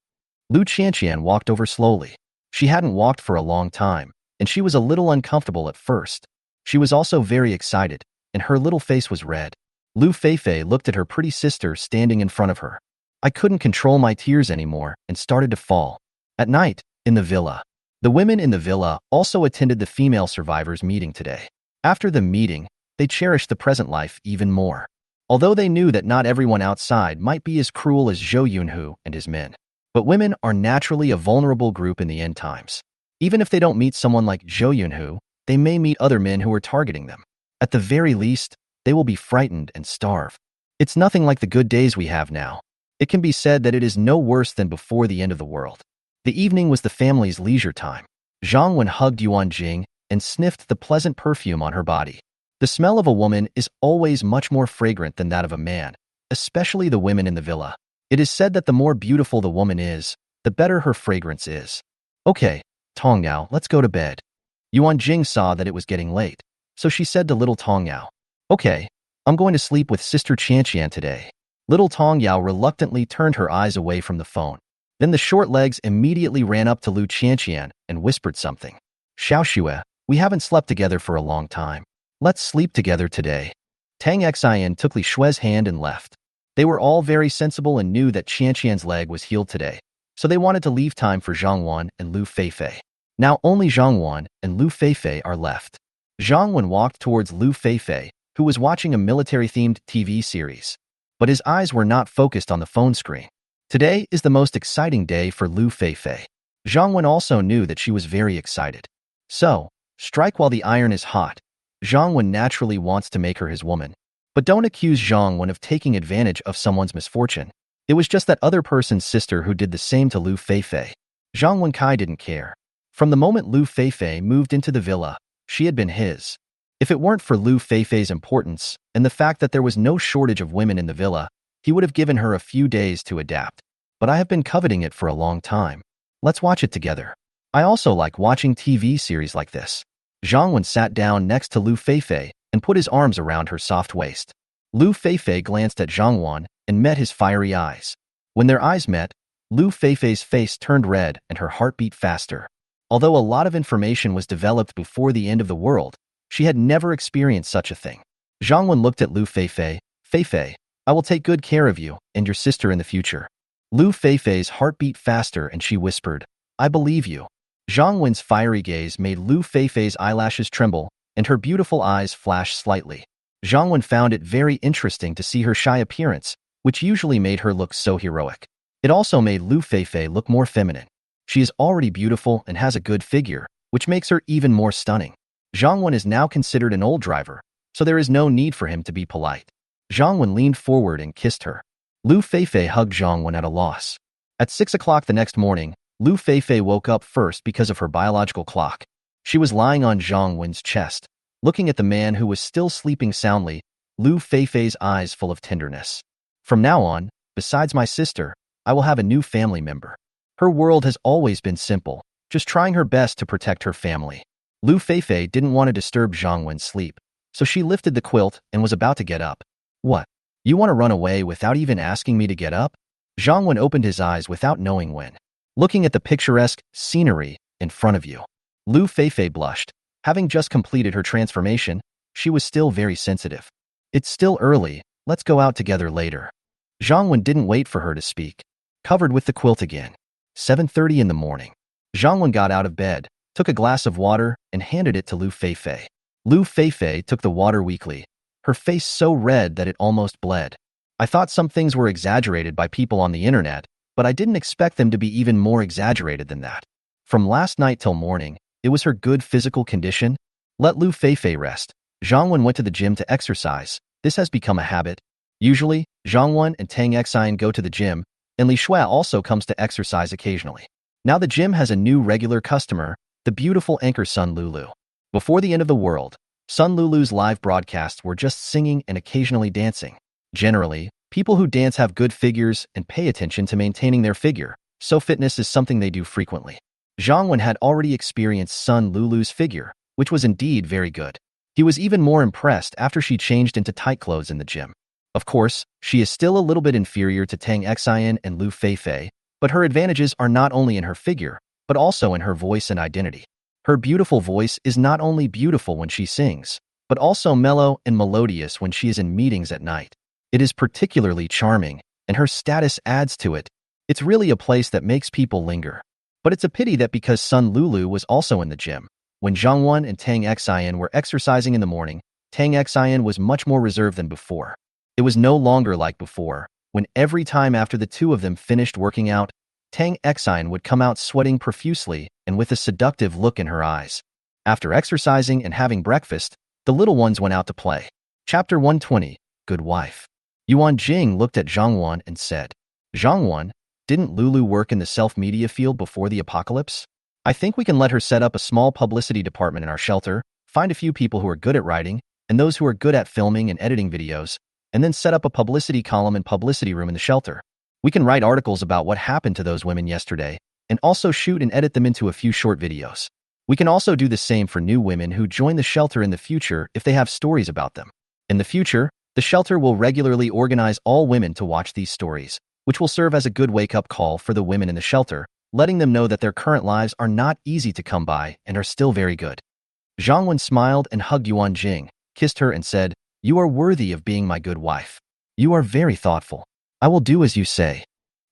Lu Qianqian walked over slowly. She hadn't walked for a long time, and she was a little uncomfortable at first. She was also very excited, and her little face was red. Lu Feifei looked at her pretty sister standing in front of her. I couldn't control my tears anymore and started to fall. At night, in the villa. The women in the villa also attended the female survivors meeting today. After the meeting, they cherished the present life even more. Although they knew that not everyone outside might be as cruel as Zhou Yunhu and his men. But women are naturally a vulnerable group in the end times. Even if they don't meet someone like Zhou Yunhu, they may meet other men who are targeting them. At the very least, they will be frightened and starve. It's nothing like the good days we have now. It can be said that it is no worse than before the end of the world. The evening was the family's leisure time. Zhang Wen hugged Yuan Jing and sniffed the pleasant perfume on her body. The smell of a woman is always much more fragrant than that of a man, especially the women in the villa. It is said that the more beautiful the woman is, the better her fragrance is. Okay, Tong Yao, let's go to bed. Yuan Jing saw that it was getting late, so she said to little Tong Yao, okay, I'm going to sleep with Sister Qianqian today. Little Tong Yao reluctantly turned her eyes away from the phone. Then the short legs immediately ran up to Lu Qianqian and whispered something. Xiaoxue, we haven't slept together for a long time. Let's sleep together today. Tang Xian took Li Shue's hand and left. They were all very sensible and knew that Qianqian's leg was healed today, so they wanted to leave time for Zhang Wen and Lu Feifei. Now only Zhang Wen and Lu Feifei are left. Zhang Wen walked towards Lu Feifei, who was watching a military-themed TV series. But his eyes were not focused on the phone screen. Today is the most exciting day for Lu Feifei. Zhang Wen also knew that she was very excited. So, strike while the iron is hot. Zhang Wen naturally wants to make her his woman. But don't accuse Zhang Wen of taking advantage of someone's misfortune. It was just that other person's sister who did the same to Lu Feifei. Zhang Wenkai didn't care. From the moment Lu Feifei moved into the villa, she had been his. If it weren't for Lu Feifei's importance and the fact that there was no shortage of women in the villa, he would have given her a few days to adapt. But I have been coveting it for a long time. Let's watch it together. I also like watching TV series like this. Zhang Wen sat down next to Lu Feifei and put his arms around her soft waist. Lu Feifei glanced at Zhang Wen and met his fiery eyes. When their eyes met, Lu Feifei's face turned red and her heart beat faster. Although a lot of information was developed before the end of the world, she had never experienced such a thing. Zhang Wen looked at Lu Feifei. Feifei, I will take good care of you and your sister in the future. Lu Feifei's heart beat faster and she whispered, I believe you. Zhang Wen's fiery gaze made Lu Feifei's eyelashes tremble and her beautiful eyes flash slightly. Zhang Wen found it very interesting to see her shy appearance, which usually made her look so heroic. It also made Lu Feifei look more feminine. She is already beautiful and has a good figure, which makes her even more stunning. Zhang Wen is now considered an old driver, so there is no need for him to be polite. Zhang Wen leaned forward and kissed her. Lu Feifei hugged Zhang Wen at a loss. At 6 o'clock the next morning, Lu Feifei woke up first because of her biological clock. She was lying on Zhang Wen's chest, looking at the man who was still sleeping soundly, Lu Feifei's eyes full of tenderness. From now on, besides my sister, I will have a new family member. Her world has always been simple, just trying her best to protect her family. Lu Feifei didn't want to disturb Zhang Wen's sleep, so she lifted the quilt and was about to get up. What? You want to run away without even asking me to get up? Zhang Wen opened his eyes without knowing when. Looking at the picturesque scenery in front of you. Lu Feifei blushed. Having just completed her transformation, she was still very sensitive. It's still early, let's go out together later. Zhang Wen didn't wait for her to speak. Covered with the quilt again. 7:30 in the morning. Zhang Wen got out of bed, took a glass of water, and handed it to Lu Feifei. Lu Feifei took the water weakly, her face so red that it almost bled. I thought some things were exaggerated by people on the internet, but I didn't expect them to be even more exaggerated than that. From last night till morning, it was her good physical condition. Let Lu Feifei rest. Zhang Wen went to the gym to exercise. This has become a habit. Usually, Zhang Wen and Tang Xian go to the gym, and Li Shuai also comes to exercise occasionally. Now the gym has a new regular customer, the beautiful anchor Sun Lulu. Before the end of the world, Sun Lulu's live broadcasts were just singing and occasionally dancing. Generally, people who dance have good figures and pay attention to maintaining their figure, so fitness is something they do frequently. Zhang Wen had already experienced Sun Lulu's figure, which was indeed very good. He was even more impressed after she changed into tight clothes in the gym. Of course, she is still a little bit inferior to Tang Xian and Lu Feifei, but her advantages are not only in her figure, but also in her voice and identity. Her beautiful voice is not only beautiful when she sings, but also mellow and melodious when she is in meetings at night. It is particularly charming, and her status adds to it. It's really a place that makes people linger. But it's a pity that because Sun Lulu was also in the gym, when Zhang Wen and Tang Xian were exercising in the morning, Tang Xian was much more reserved than before. It was no longer like before, when every time after the two of them finished working out, Tang Xian would come out sweating profusely and with a seductive look in her eyes. After exercising and having breakfast, the little ones went out to play. Chapter 120, Good Wife. Yuan Jing looked at Zhang Wen and said, Zhang Wen, didn't Lulu work in the self-media field before the apocalypse? I think we can let her set up a small publicity department in our shelter, find a few people who are good at writing, and those who are good at filming and editing videos, and then set up a publicity column and publicity room in the shelter. We can write articles about what happened to those women yesterday, and also shoot and edit them into a few short videos. We can also do the same for new women who join the shelter in the future if they have stories about them. In the future, the shelter will regularly organize all women to watch these stories, which will serve as a good wake-up call for the women in the shelter, letting them know that their current lives are not easy to come by and are still very good. Zhang Wen smiled and hugged Yuan Jing, kissed her and said, You are worthy of being my good wife. You are very thoughtful. I will do as you say.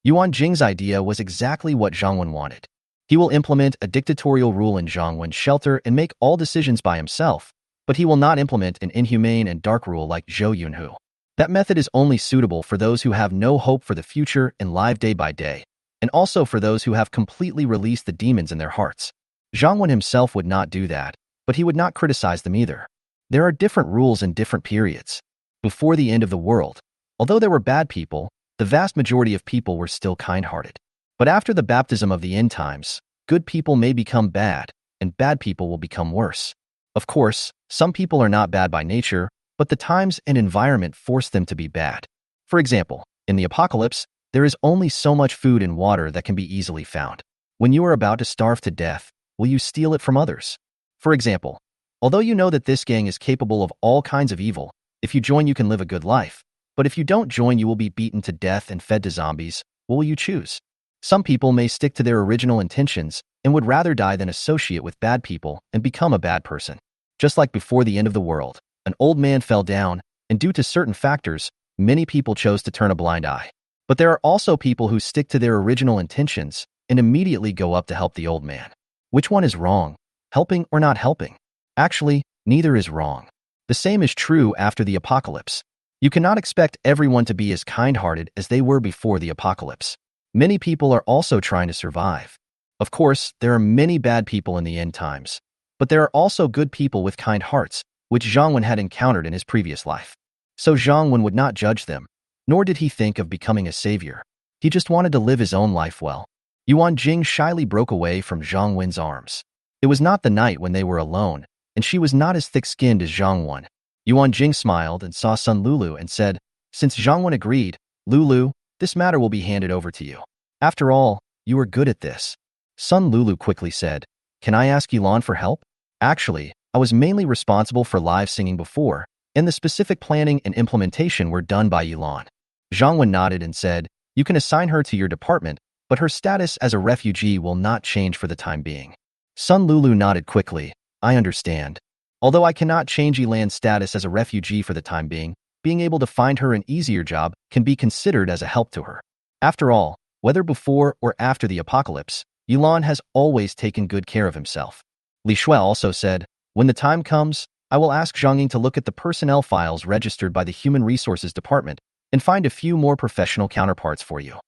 Yuan Jing's idea was exactly what Zhang Wen wanted. He will implement a dictatorial rule in Zhang Wen's shelter and make all decisions by himself, but he will not implement an inhumane and dark rule like Zhou Yunhu. That method is only suitable for those who have no hope for the future and live day by day, and also for those who have completely released the demons in their hearts. Zhang Wen himself would not do that, but he would not criticize them either. There are different rules in different periods. Before the end of the world, although there were bad people, the vast majority of people were still kind-hearted. But after the baptism of the end times, good people may become bad, and bad people will become worse. Of course, some people are not bad by nature, but the times and environment force them to be bad. For example, in the apocalypse, there is only so much food and water that can be easily found. When you are about to starve to death, will you steal it from others? For example, although you know that this gang is capable of all kinds of evil, if you join you can live a good life. But if you don't join you will be beaten to death and fed to zombies. What will you choose? Some people may stick to their original intentions and would rather die than associate with bad people and become a bad person. Just like before the end of the world, an old man fell down, and due to certain factors, many people chose to turn a blind eye. But there are also people who stick to their original intentions and immediately go up to help the old man. Which one is wrong? Helping or not helping? Actually, neither is wrong. The same is true after the apocalypse. You cannot expect everyone to be as kind-hearted as they were before the apocalypse. Many people are also trying to survive. Of course, there are many bad people in the end times, but there are also good people with kind hearts, which Zhang Wen had encountered in his previous life. So Zhang Wen would not judge them, nor did he think of becoming a savior. He just wanted to live his own life well. Yuan Jing shyly broke away from Zhang Wen's arms. It was not the night when they were alone, and she was not as thick-skinned as Zhang Wen. Yuan Jing smiled and saw Sun Lulu and said, "Since Zhang Wen agreed, Lulu, this matter will be handed over to you. After all, you are good at this." Sun Lulu quickly said, "Can I ask Yuan for help? Actually, I was mainly responsible for live singing before, and the specific planning and implementation were done by Yuan." Zhang Wen nodded and said, "You can assign her to your department, but her status as a refugee will not change for the time being." Sun Lulu nodded quickly, "I understand. Although I cannot change Yilan's status as a refugee for the time being able to find her an easier job can be considered as a help to her. After all, whether before or after the apocalypse, Yuan has always taken good care of himself." Li Shui also said, "When the time comes, I will ask Zhang Ying to look at the personnel files registered by the Human Resources Department and find a few more professional counterparts for you."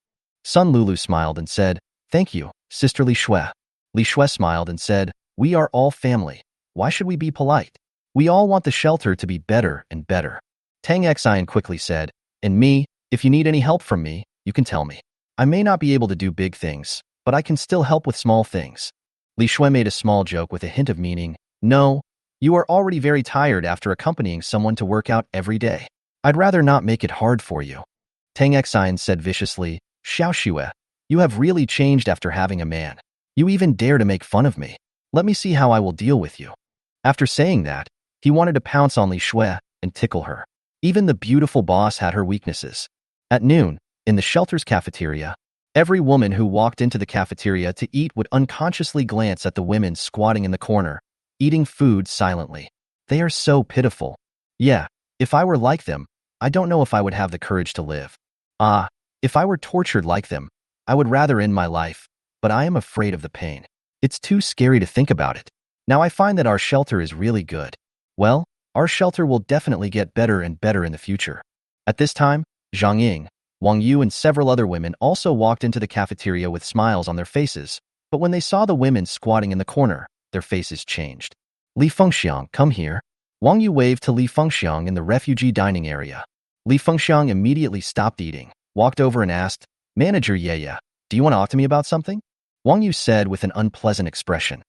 Sun Lulu smiled and said, "Thank you, Sister Li Shui." Li Shui smiled and said, "We are all family. Why should we be polite? We all want the shelter to be better and better." Tang Xian quickly said, "And me, if you need any help from me, you can tell me. I may not be able to do big things, but I can still help with small things." Li Shui made a small joke with a hint of meaning. "No, you are already very tired after accompanying someone to work out every day. I'd rather not make it hard for you." Tang Xian said viciously, "Xiao Xue, you have really changed after having a man. You even dare to make fun of me. Let me see how I will deal with you." After saying that, he wanted to pounce on Li Shui and tickle her. Even the beautiful boss had her weaknesses. At noon, in the shelter's cafeteria, every woman who walked into the cafeteria to eat would unconsciously glance at the women squatting in the corner, eating food silently. They are so pitiful. Yeah, if I were like them, I don't know if I would have the courage to live. If I were tortured like them, I would rather end my life, but I am afraid of the pain. It's too scary to think about it. Now I find that our shelter is really good. Well, our shelter will definitely get better and better in the future. At this time, Zhang Ying, Wang Yu and several other women also walked into the cafeteria with smiles on their faces, but when they saw the women squatting in the corner, their faces changed. "Li Fengxiang, come here." Wang Yu waved to Li Fengxiang in the refugee dining area. Li Fengxiang immediately stopped eating, walked over and asked, "Manager Ye, do you want to talk to me about something?" Wang Yu said with an unpleasant expression,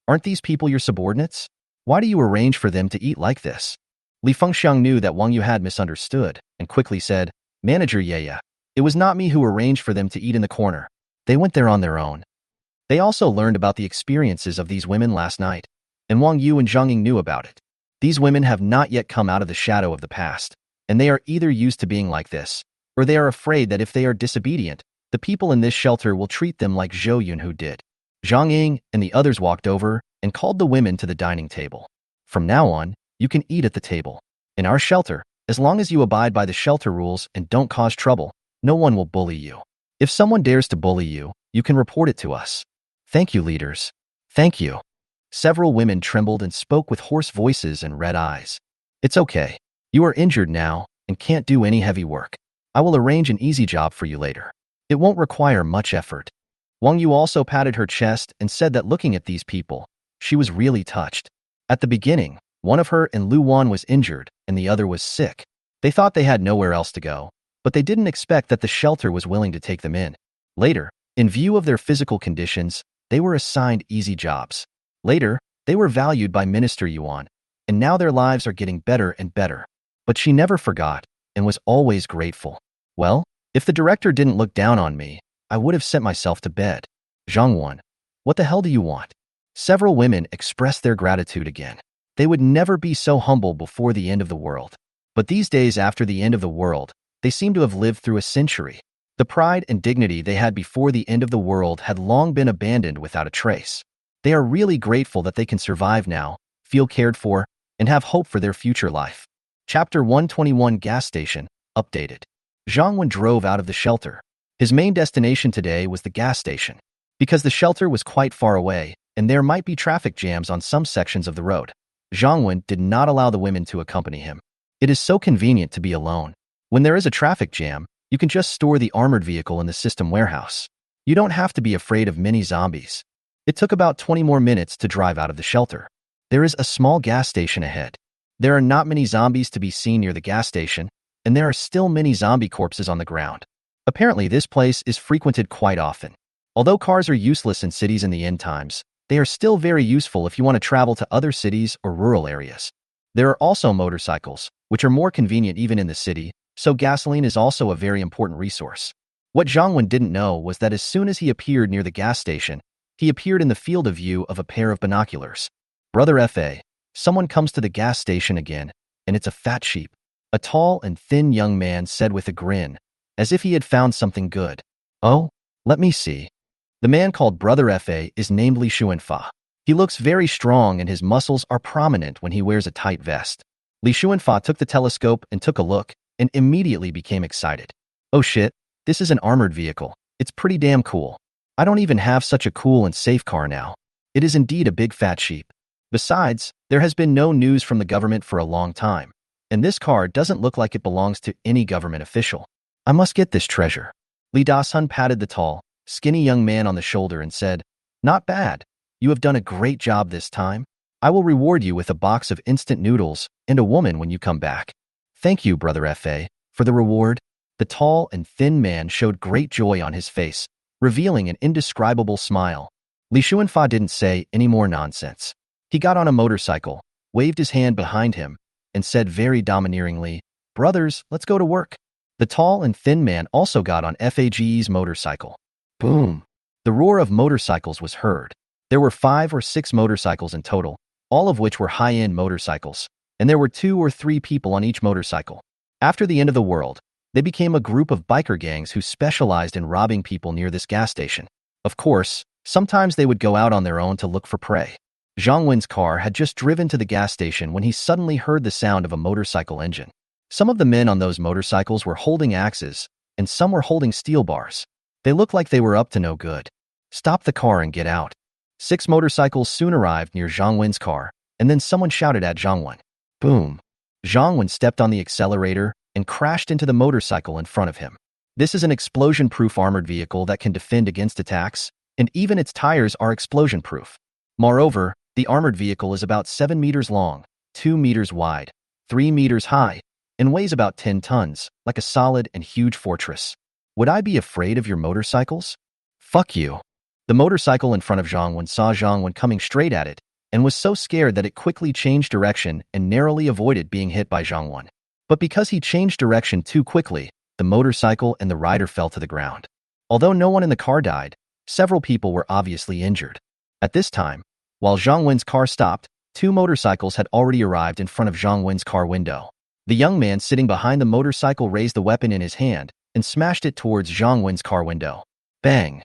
"Aren't these people your subordinates? Why do you arrange for them to eat like this?" Li Fengxiang knew that Wang Yu had misunderstood and quickly said, "Manager Ye, it was not me who arranged for them to eat in the corner. They went there on their own." They also learned about the experiences of these women last night, and Wang Yu and Zhang Ying knew about it. These women have not yet come out of the shadow of the past, and they are either used to being like this, or they are afraid that if they are disobedient, the people in this shelter will treat them like Zhou Yunhu did. Zhang Ying and the others walked over and called the women to the dining table. "From now on, you can eat at the table. In our shelter, as long as you abide by the shelter rules and don't cause trouble, no one will bully you. If someone dares to bully you, you can report it to us." "Thank you, leaders. Thank you." Several women trembled and spoke with hoarse voices and red eyes. "It's okay. You are injured now and can't do any heavy work. I will arrange an easy job for you later. It won't require much effort." Wang Yu also patted her chest and said that looking at these people, she was really touched. At the beginning, one of her and Lu Wan was injured and the other was sick. They thought they had nowhere else to go, but they didn't expect that the shelter was willing to take them in. Later, in view of their physical conditions, they were assigned easy jobs. Later, they were valued by Minister Yuan, and now their lives are getting better and better. But she never forgot and was always grateful. "Well, if the director didn't look down on me, I would have sent myself to bed." "Zhang Wen, what the hell do you want?" Several women expressed their gratitude again. They would never be so humble before the end of the world. But these days after the end of the world, they seem to have lived through a century. The pride and dignity they had before the end of the world had long been abandoned without a trace. They are really grateful that they can survive now, feel cared for, and have hope for their future life. Chapter 121 Gas Station, updated. Zhang Wen drove out of the shelter. His main destination today was the gas station. Because the shelter was quite far away, and there might be traffic jams on some sections of the road, Zhang Wen did not allow the women to accompany him. It is so convenient to be alone. When there is a traffic jam, you can just store the armored vehicle in the system warehouse. You don't have to be afraid of mini zombies. It took about 20 more minutes to drive out of the shelter. There is a small gas station ahead. There are not many zombies to be seen near the gas station, and there are still many zombie corpses on the ground. Apparently, this place is frequented quite often. Although cars are useless in cities in the end times, they are still very useful if you want to travel to other cities or rural areas. There are also motorcycles, which are more convenient even in the city, so gasoline is also a very important resource. What Zhang Wen didn't know was that as soon as he appeared near the gas station, he appeared in the field of view of a pair of binoculars. Brother F.A., someone comes to the gas station again, and it's a fat sheep. A tall and thin young man said with a grin, as if he had found something good. Oh, let me see. The man called Brother F.A. is named Li Xuanfa. He looks very strong and his muscles are prominent when he wears a tight vest. Li Xuanfa took the telescope and took a look, and immediately became excited. Oh shit, this is an armored vehicle. It's pretty damn cool. I don't even have such a cool and safe car now. It is indeed a big fat sheep. Besides, there has been no news from the government for a long time, and this car doesn't look like it belongs to any government official. I must get this treasure. Li Dasun patted the tall, skinny young man on the shoulder and said, Not bad. You have done a great job this time. I will reward you with a box of instant noodles and a woman when you come back. Thank you, Brother F.A., for the reward. The tall and thin man showed great joy on his face, revealing an indescribable smile. Li Xuanfa didn't say any more nonsense. He got on a motorcycle, waved his hand behind him, and said very domineeringly, Brothers, let's go to work. The tall and thin man also got on FAGE's motorcycle. Boom! The roar of motorcycles was heard. There were 5 or 6 motorcycles in total, all of which were high-end motorcycles, and there were 2 or 3 people on each motorcycle. After the end of the world, they became a group of biker gangs who specialized in robbing people near this gas station. Of course, sometimes they would go out on their own to look for prey. Zhang Wen's car had just driven to the gas station when he suddenly heard the sound of a motorcycle engine. Some of the men on those motorcycles were holding axes, and some were holding steel bars. They looked like they were up to no good. Stop the car and get out. 6 motorcycles soon arrived near Zhang Wen's car, and then someone shouted at Zhang Wen. Boom! Zhang Wen stepped on the accelerator and crashed into the motorcycle in front of him. This is an explosion-proof armored vehicle that can defend against attacks, and even its tires are explosion-proof. Moreover, the armored vehicle is about 7 meters long, 2 meters wide, 3 meters high, and weighs about 10 tons, like a solid and huge fortress. Would I be afraid of your motorcycles? Fuck you. The motorcycle in front of Zhang Wen saw Zhang Wen coming straight at it, and was so scared that it quickly changed direction and narrowly avoided being hit by Zhang Wen. But because he changed direction too quickly, the motorcycle and the rider fell to the ground. Although no one in the car died, several people were obviously injured. At this time, while Zhang Wen's car stopped, 2 motorcycles had already arrived in front of Zhang Wen's car window. The young man sitting behind the motorcycle raised the weapon in his hand and smashed it towards Zhang Wen's car window. Bang!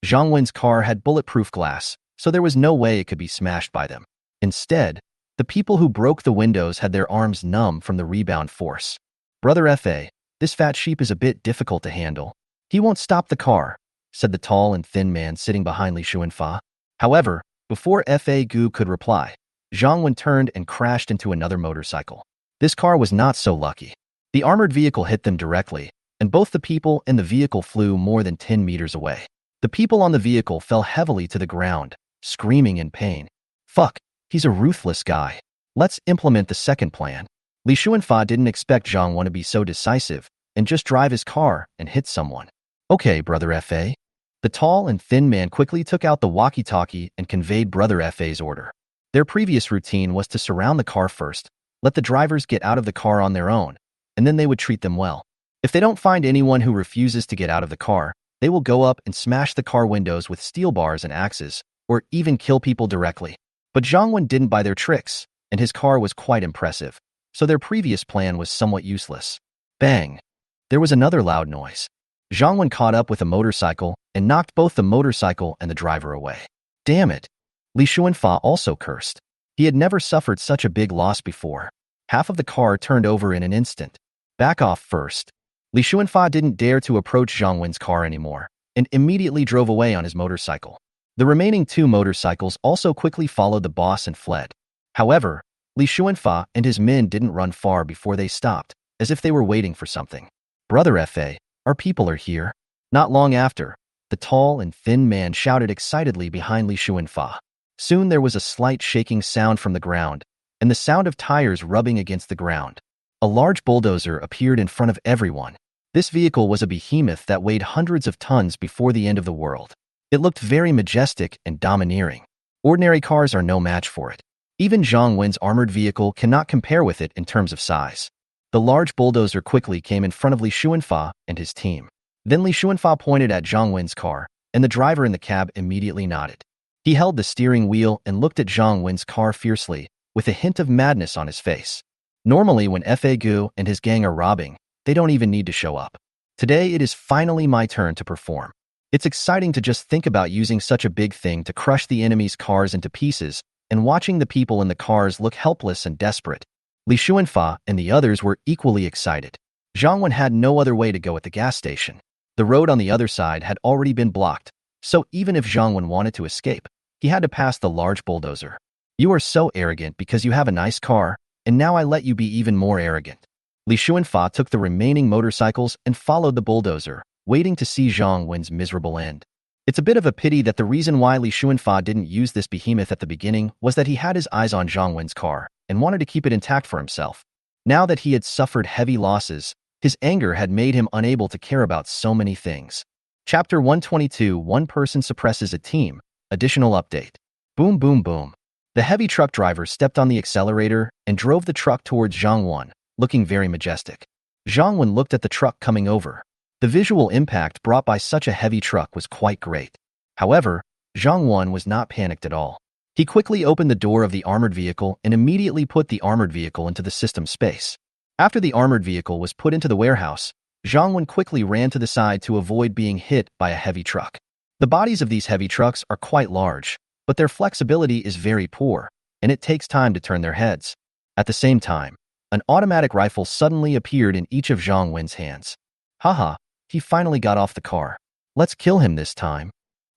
Zhang Wen's car had bulletproof glass, so there was no way it could be smashed by them. Instead, the people who broke the windows had their arms numb from the rebound force. Brother F.A., this fat sheep is a bit difficult to handle. He won't stop the car, said the tall and thin man sitting behind Li Xuanfa. However, before F.A. Gu could reply, Zhang Wen turned and crashed into another motorcycle. This car was not so lucky. The armored vehicle hit them directly, and both the people and the vehicle flew more than 10 meters away. The people on the vehicle fell heavily to the ground, screaming in pain. Fuck, he's a ruthless guy. Let's implement the second plan. Li Xuanfa didn't expect Zhang Wen to be so decisive and just drive his car and hit someone. Okay, Brother F.A. The tall and thin man quickly took out the walkie-talkie and conveyed Brother F.A.'s order. Their previous routine was to surround the car first, let the drivers get out of the car on their own, and then they would treat them well. If they don't find anyone who refuses to get out of the car, they will go up and smash the car windows with steel bars and axes, or even kill people directly. But Zhang Wen didn't buy their tricks, and his car was quite impressive, so their previous plan was somewhat useless. Bang! There was another loud noise. Zhang Wen caught up with a motorcycle and knocked both the motorcycle and the driver away. Damn it! Li Xuanfa also cursed. He had never suffered such a big loss before. Half of the car turned over in an instant. Back off first. Li Xuanfa didn't dare to approach Zhang Wen's car anymore, and immediately drove away on his motorcycle. The remaining 2 motorcycles also quickly followed the boss and fled. However, Li Xuanfa and his men didn't run far before they stopped, as if they were waiting for something. Brother F.A., our people are here. Not long after, the the tall and thin man shouted excitedly behind Li Xuanfa. Soon there was a slight shaking sound from the ground, and the sound of tires rubbing against the ground. A large bulldozer appeared in front of everyone. This vehicle was a behemoth that weighed hundreds of tons before the end of the world. It looked very majestic and domineering. Ordinary cars are no match for it. Even Zhang Wen's armored vehicle cannot compare with it in terms of size. The large bulldozer quickly came in front of Li Xuanfa and his team. Then Li Xuanfa pointed at Zhang Wen's car, and the driver in the cab immediately nodded. He held the steering wheel and looked at Zhang Wen's car fiercely, with a hint of madness on his face. Normally, when Fa Gu and his gang are robbing, they don't even need to show up. Today, it is finally my turn to perform. It's exciting to just think about using such a big thing to crush the enemy's cars into pieces and watching the people in the cars look helpless and desperate. Li Xuanfa and the others were equally excited. Zhang Wen had no other way to go at the gas station. The road on the other side had already been blocked, so even if Zhang Wen wanted to escape, he had to pass the large bulldozer. You are so arrogant because you have a nice car, and now I let you be even more arrogant. Li Xuanfa took the remaining motorcycles and followed the bulldozer, waiting to see Zhang Wen's miserable end. It's a bit of a pity that the reason why Li Xuanfa didn't use this behemoth at the beginning was that he had his eyes on Zhang Wen's car and wanted to keep it intact for himself. Now that he had suffered heavy losses, his anger had made him unable to care about so many things. Chapter 122: One person suppresses a team. Additional update. Boom, boom, boom. The heavy truck driver stepped on the accelerator and drove the truck towards Zhang Wen, looking very majestic. Zhang Wen looked at the truck coming over. The visual impact brought by such a heavy truck was quite great. However, Zhang Wen was not panicked at all. He quickly opened the door of the armored vehicle and immediately put the armored vehicle into the system space. After the armored vehicle was put into the warehouse, Zhang Wen quickly ran to the side to avoid being hit by a heavy truck. The bodies of these heavy trucks are quite large, but their flexibility is very poor, and it takes time to turn their heads. At the same time, an automatic rifle suddenly appeared in each of Zhang Wen's hands. Haha, he finally got off the car. Let's kill him this time.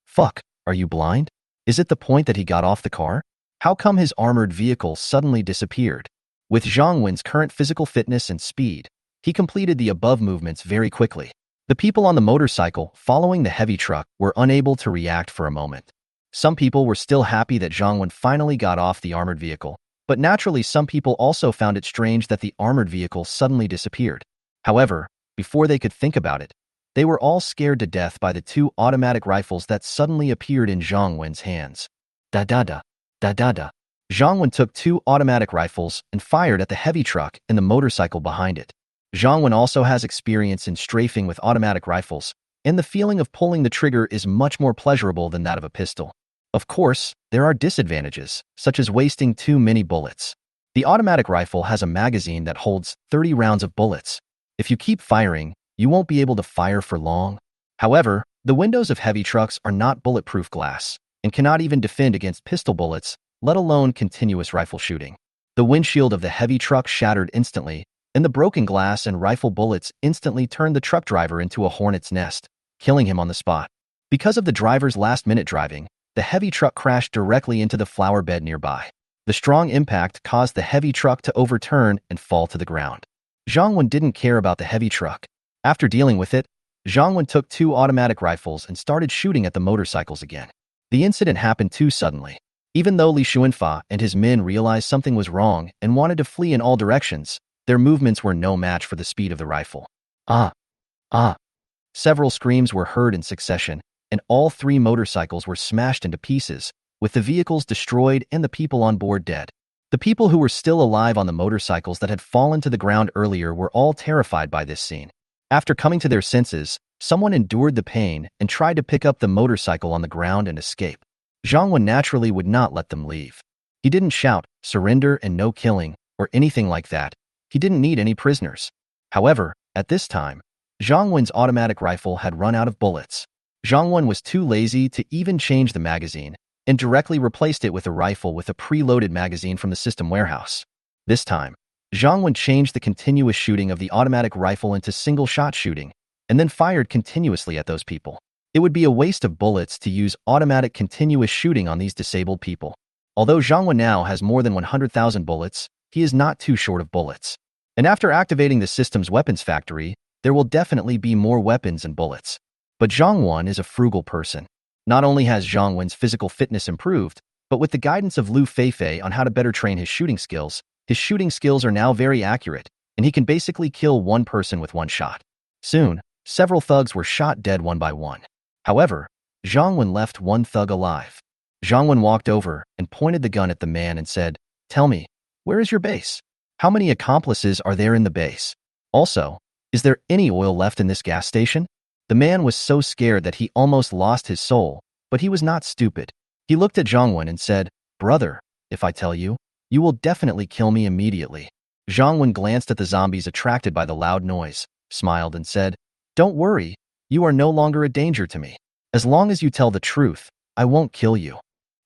Fuck, are you blind? Is it the point that he got off the car? How come his armored vehicle suddenly disappeared? With Zhang Wen's current physical fitness and speed, he completed the above movements very quickly. The people on the motorcycle following the heavy truck were unable to react for a moment. Some people were still happy that Zhang Wen finally got off the armored vehicle, but naturally some people also found it strange that the armored vehicle suddenly disappeared. However, before they could think about it, they were all scared to death by the two automatic rifles that suddenly appeared in Zhang Wen's hands. Da-da-da, da-da-da. Zhang Wen took two automatic rifles and fired at the heavy truck and the motorcycle behind it. Zhang Wen also has experience in strafing with automatic rifles, and the feeling of pulling the trigger is much more pleasurable than that of a pistol. Of course, there are disadvantages, such as wasting too many bullets. The automatic rifle has a magazine that holds 30 rounds of bullets. If you keep firing, you won't be able to fire for long. However, the windows of heavy trucks are not bulletproof glass and cannot even defend against pistol bullets, let alone continuous rifle shooting. The windshield of the heavy truck shattered instantly, and the broken glass and rifle bullets instantly turned the truck driver into a hornet's nest, killing him on the spot. Because of the driver's last-minute driving, the heavy truck crashed directly into the flower bed nearby. The strong impact caused the heavy truck to overturn and fall to the ground. Zhang Wen didn't care about the heavy truck. After dealing with it, Zhang Wen took two automatic rifles and started shooting at the motorcycles again. The incident happened too suddenly. Even though Li Xuanfa and his men realized something was wrong and wanted to flee in all directions, their movements were no match for the speed of the rifle. Ah! Ah! Several screams were heard in succession, and all three motorcycles were smashed into pieces, with the vehicles destroyed and the people on board dead. The people who were still alive on the motorcycles that had fallen to the ground earlier were all terrified by this scene. After coming to their senses, someone endured the pain and tried to pick up the motorcycle on the ground and escape. Zhang Wen naturally would not let them leave. He didn't shout, "Surrender and no killing," or anything like that. He didn't need any prisoners. However, at this time, Zhang Wen's automatic rifle had run out of bullets. Zhang Wen was too lazy to even change the magazine and directly replaced it with a rifle with a preloaded magazine from the system warehouse. This time, Zhang Wen changed the continuous shooting of the automatic rifle into single-shot shooting and then fired continuously at those people. It would be a waste of bullets to use automatic continuous shooting on these disabled people. Although Zhang Wen now has more than 100,000 bullets, he is not too short of bullets. And after activating the system's weapons factory, there will definitely be more weapons and bullets. But Zhang Wen is a frugal person. Not only has Zhang Wen's physical fitness improved, but with the guidance of Lu Feifei on how to better train his shooting skills are now very accurate, and he can basically kill one person with one shot. Soon, several thugs were shot dead one by one. However, Zhang Wen left one thug alive. Zhang Wen walked over and pointed the gun at the man and said, "Tell me, where is your base? How many accomplices are there in the base? Also, is there any oil left in this gas station?" The man was so scared that he almost lost his soul, but he was not stupid. He looked at Zhang Wen and said, "Brother, if I tell you, you will definitely kill me immediately." Zhang Wen glanced at the zombies attracted by the loud noise, smiled and said, "Don't worry, you are no longer a danger to me. As long as you tell the truth, I won't kill you."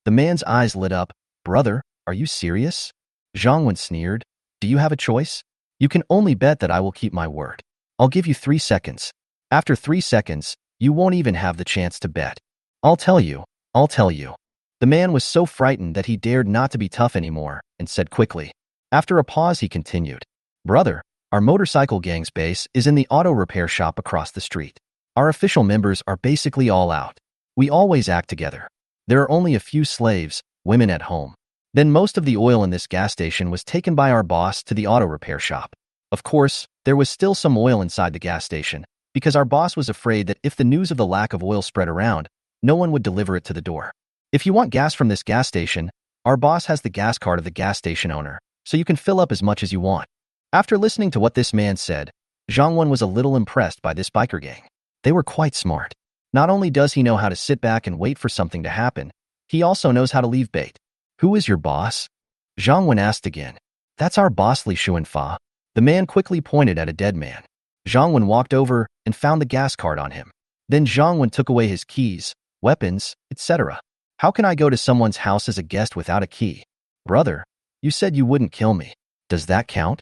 The man's eyes lit up. "Brother, are you serious?" Zhang Wen sneered. "Do you have a choice? You can only bet that I will keep my word. I'll give you 3 seconds. After 3 seconds, you won't even have the chance to bet. I'll tell you. The man was so frightened that he dared not to be tough anymore and said quickly. After a pause, he continued, "Brother, our motorcycle gang's base is in the auto repair shop across the street. Our official members are basically all out. We always act together. There are only a few slaves, women at home. Then most of the oil in this gas station was taken by our boss to the auto repair shop. Of course, there was still some oil inside the gas station, because our boss was afraid that if the news of the lack of oil spread around, no one would deliver it to the door. If you want gas from this gas station, our boss has the gas card of the gas station owner, so you can fill up as much as you want." After listening to what this man said, Zhang Wen was a little impressed by this biker gang. They were quite smart. Not only does he know how to sit back and wait for something to happen, he also knows how to leave bait. "Who is your boss?" Zhang Wen asked again. "That's our boss, Li Xuanfa." The man quickly pointed at a dead man. Zhang Wen walked over and found the gas card on him. Then Zhang Wen took away his keys, weapons, etc. "How can I go to someone's house as a guest without a key?" "Brother, you said you wouldn't kill me. Does that count?"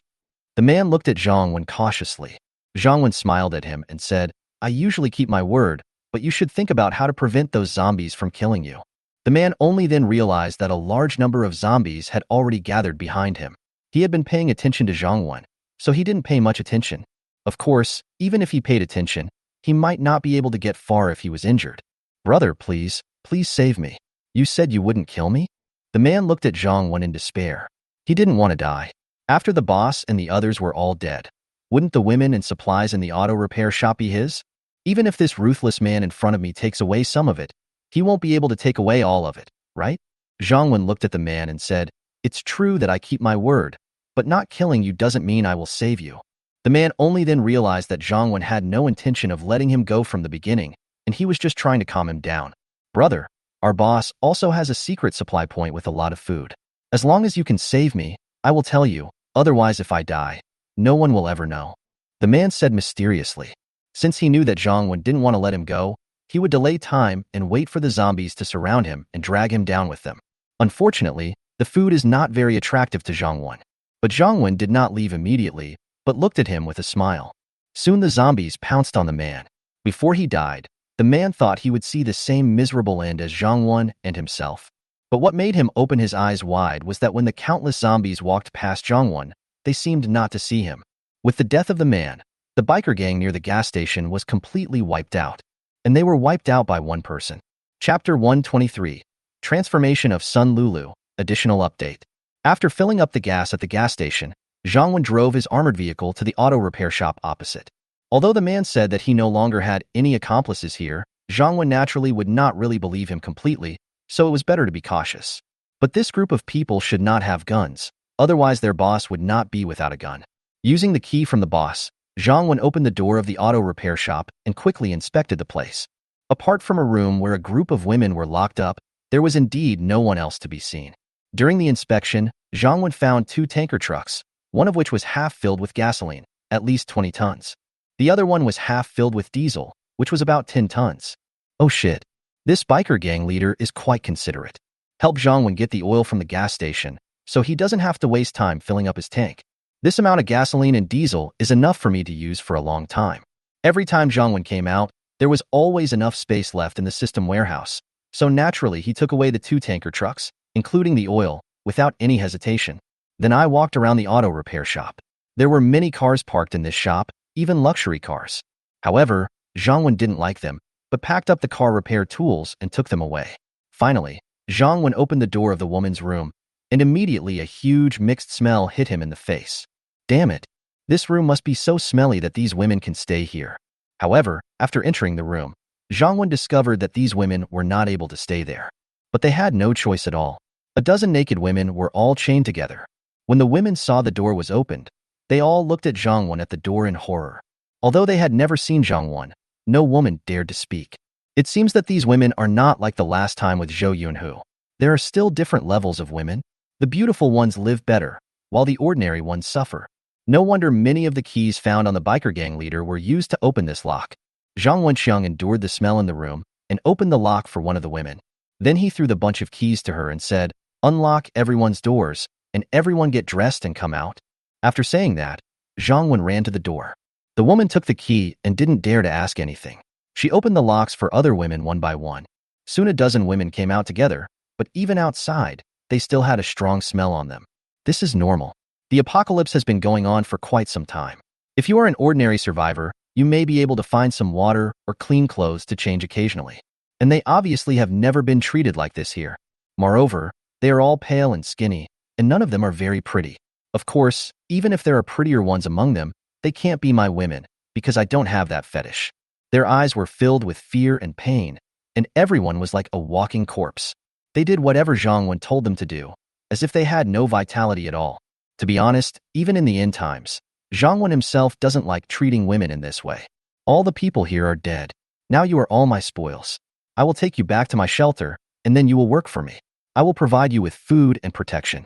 The man looked at Zhang Wen cautiously. Zhang Wen smiled at him and said, "I usually keep my word, but you should think about how to prevent those zombies from killing you." The man only then realized that a large number of zombies had already gathered behind him. He had been paying attention to Zhang Wen, so he didn't pay much attention. Of course, even if he paid attention, he might not be able to get far if he was injured. "Brother, please save me. You said you wouldn't kill me?" The man looked at Zhang Wen in despair. He didn't want to die. After the boss and the others were all dead, wouldn't the women and supplies in the auto repair shop be his? Even if this ruthless man in front of me takes away some of it, he won't be able to take away all of it, right? Zhang Wen looked at the man and said, "It's true that I keep my word, but not killing you doesn't mean I will save you." The man only then realized that Zhang Wen had no intention of letting him go from the beginning, and he was just trying to calm him down. "Brother, our boss also has a secret supply point with a lot of food. As long as you can save me, I will tell you, otherwise if I die, no one will ever know," the man said mysteriously. Since he knew that Zhang Wen didn't want to let him go, he would delay time and wait for the zombies to surround him and drag him down with them. Unfortunately, the food is not very attractive to Zhang Wen. But Zhang Wen did not leave immediately, but looked at him with a smile. Soon the zombies pounced on the man. Before he died, the man thought he would see the same miserable end as Zhang Wen and himself. But what made him open his eyes wide was that when the countless zombies walked past Zhang Wen, they seemed not to see him. With the death of the man, the biker gang near the gas station was completely wiped out. And they were wiped out by one person. Chapter 123. Transformation of Sun Lulu. Additional update. After filling up the gas at the gas station, Zhang Wen drove his armored vehicle to the auto repair shop opposite. Although the man said that he no longer had any accomplices here, Zhang Wen naturally would not really believe him completely, so it was better to be cautious. But this group of people should not have guns, otherwise their boss would not be without a gun. Using the key from the boss, Zhang Wen opened the door of the auto repair shop and quickly inspected the place. Apart from a room where a group of women were locked up, there was indeed no one else to be seen. During the inspection, Zhang Wen found 2 tanker trucks, one of which was half filled with gasoline, at least 20 tons. The other one was half filled with diesel, which was about 10 tons. Oh shit. This biker gang leader is quite considerate. Help Zhang Wen get the oil from the gas station, so he doesn't have to waste time filling up his tank. This amount of gasoline and diesel is enough for me to use for a long time. Every time Zhang Wen came out, there was always enough space left in the system warehouse, so naturally he took away the 2 tanker trucks, including the oil, without any hesitation. Then I walked around the auto repair shop. There were many cars parked in this shop, even luxury cars. However, Zhang Wen didn't like them, but packed up the car repair tools and took them away. Finally, Zhang Wen opened the door of the woman's room, and immediately a huge mixed smell hit him in the face. Damn it! This room must be so smelly that these women can stay here. However, after entering the room, Zhang Wen discovered that these women were not able to stay there. But they had no choice at all. A dozen naked women were all chained together. When the women saw the door was opened, they all looked at Zhang Wen at the door in horror. Although they had never seen Zhang Wen, no woman dared to speak. It seems that these women are not like the last time with Zhou Yunhu. There are still different levels of women. The beautiful ones live better, while the ordinary ones suffer. No wonder many of the keys found on the biker gang leader were used to open this lock. Zhang Wenxiang endured the smell in the room and opened the lock for one of the women. Then he threw the bunch of keys to her and said, "Unlock everyone's doors, and everyone get dressed and come out." After saying that, Zhang Wen ran to the door. The woman took the key and didn't dare to ask anything. She opened the locks for other women one by one. Soon a dozen women came out together, but even outside, they still had a strong smell on them. This is normal. The apocalypse has been going on for quite some time. If you are an ordinary survivor, you may be able to find some water or clean clothes to change occasionally. And they obviously have never been treated like this here. Moreover, they are all pale and skinny, and none of them are very pretty. Of course, even if there are prettier ones among them, they can't be my women, because I don't have that fetish. Their eyes were filled with fear and pain, and everyone was like a walking corpse. They did whatever Zhang Wen told them to do, as if they had no vitality at all. To be honest, even in the end times, Zhang Wen himself doesn't like treating women in this way. All the people here are dead. Now you are all my spoils. I will take you back to my shelter, and then you will work for me. I will provide you with food and protection.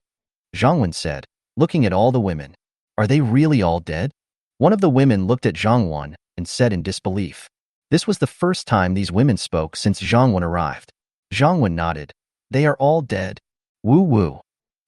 Zhang Wen said, looking at all the women. Are they really all dead? One of the women looked at Zhang Wen and said in disbelief. This was the first time these women spoke since Zhang Wen arrived. Zhang Wen nodded. They are all dead. Woo woo.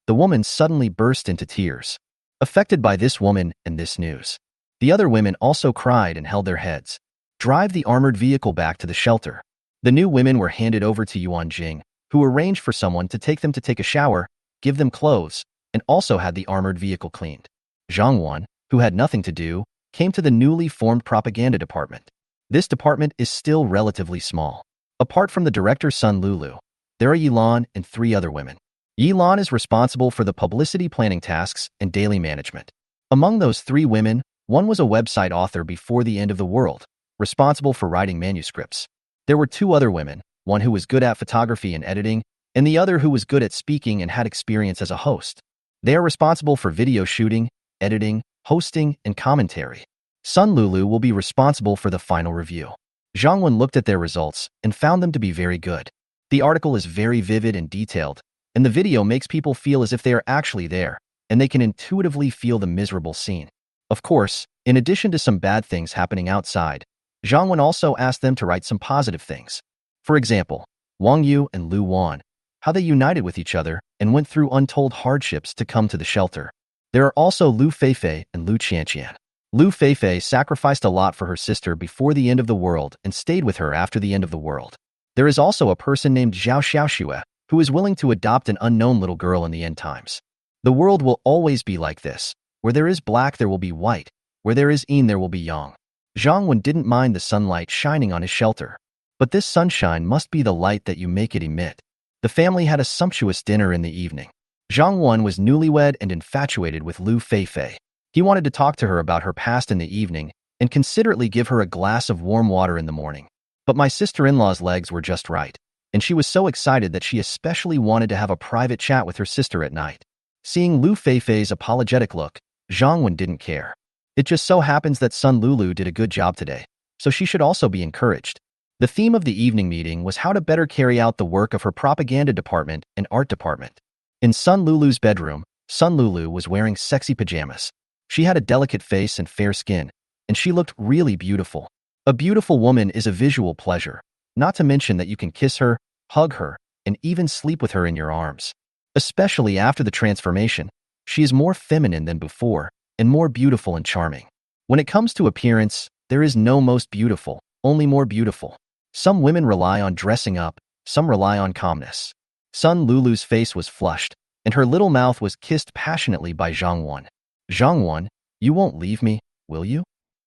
The woman suddenly burst into tears, affected by this woman and this news. The other women also cried and held their heads. Drive the armored vehicle back to the shelter. The new women were handed over to Yuan Jing, who arranged for someone to take them to take a shower, give them clothes, and also had the armored vehicle cleaned. Zhang Wen, who had nothing to do, came to the newly formed propaganda department. This department is still relatively small. Apart from the director Sun Lulu, there are Yilan and 3 other women. Yilan is responsible for the publicity planning tasks and daily management. Among those 3 women, one was a website author before the end of the world, responsible for writing manuscripts. There were 2 other women, one who was good at photography and editing, and the other who was good at speaking and had experience as a host. They are responsible for video shooting, editing, hosting, and commentary. Sun Lulu will be responsible for the final review. Zhang Wen looked at their results and found them to be very good. The article is very vivid and detailed, and the video makes people feel as if they are actually there, and they can intuitively feel the miserable scene. Of course, in addition to some bad things happening outside, Zhang Wen also asked them to write some positive things. For example, Wang Yu and Lu Wan, how they united with each other and went through untold hardships to come to the shelter. There are also Lu Feifei and Lu Qianqian. Lu Feifei sacrificed a lot for her sister before the end of the world and stayed with her after the end of the world. There is also a person named Zhao Xiaoxue, who is willing to adopt an unknown little girl in the end times. The world will always be like this. Where there is black, there will be white. Where there is yin, there will be yang. Zhang Wen didn't mind the sunlight shining on his shelter. But this sunshine must be the light that you make it emit. The family had a sumptuous dinner in the evening. Zhang Wen was newlywed and infatuated with Lu Feifei. He wanted to talk to her about her past in the evening and considerately give her a glass of warm water in the morning. But my sister-in-law's legs were just right, and she was so excited that she especially wanted to have a private chat with her sister at night. Seeing Lu Feifei's apologetic look, Zhang Wen didn't care. It just so happens that Sun Lulu did a good job today, so she should also be encouraged. The theme of the evening meeting was how to better carry out the work of her propaganda department and art department. In Sun Lulu's bedroom, Sun Lulu was wearing sexy pajamas. She had a delicate face and fair skin, and she looked really beautiful. A beautiful woman is a visual pleasure, not to mention that you can kiss her, hug her, and even sleep with her in your arms. Especially after the transformation, she is more feminine than before and more beautiful and charming. When it comes to appearance, there is no most beautiful, only more beautiful. Some women rely on dressing up, some rely on calmness. Sun Lulu's face was flushed, and her little mouth was kissed passionately by Zhang Wen. Zhang Wen, you won't leave me, will you?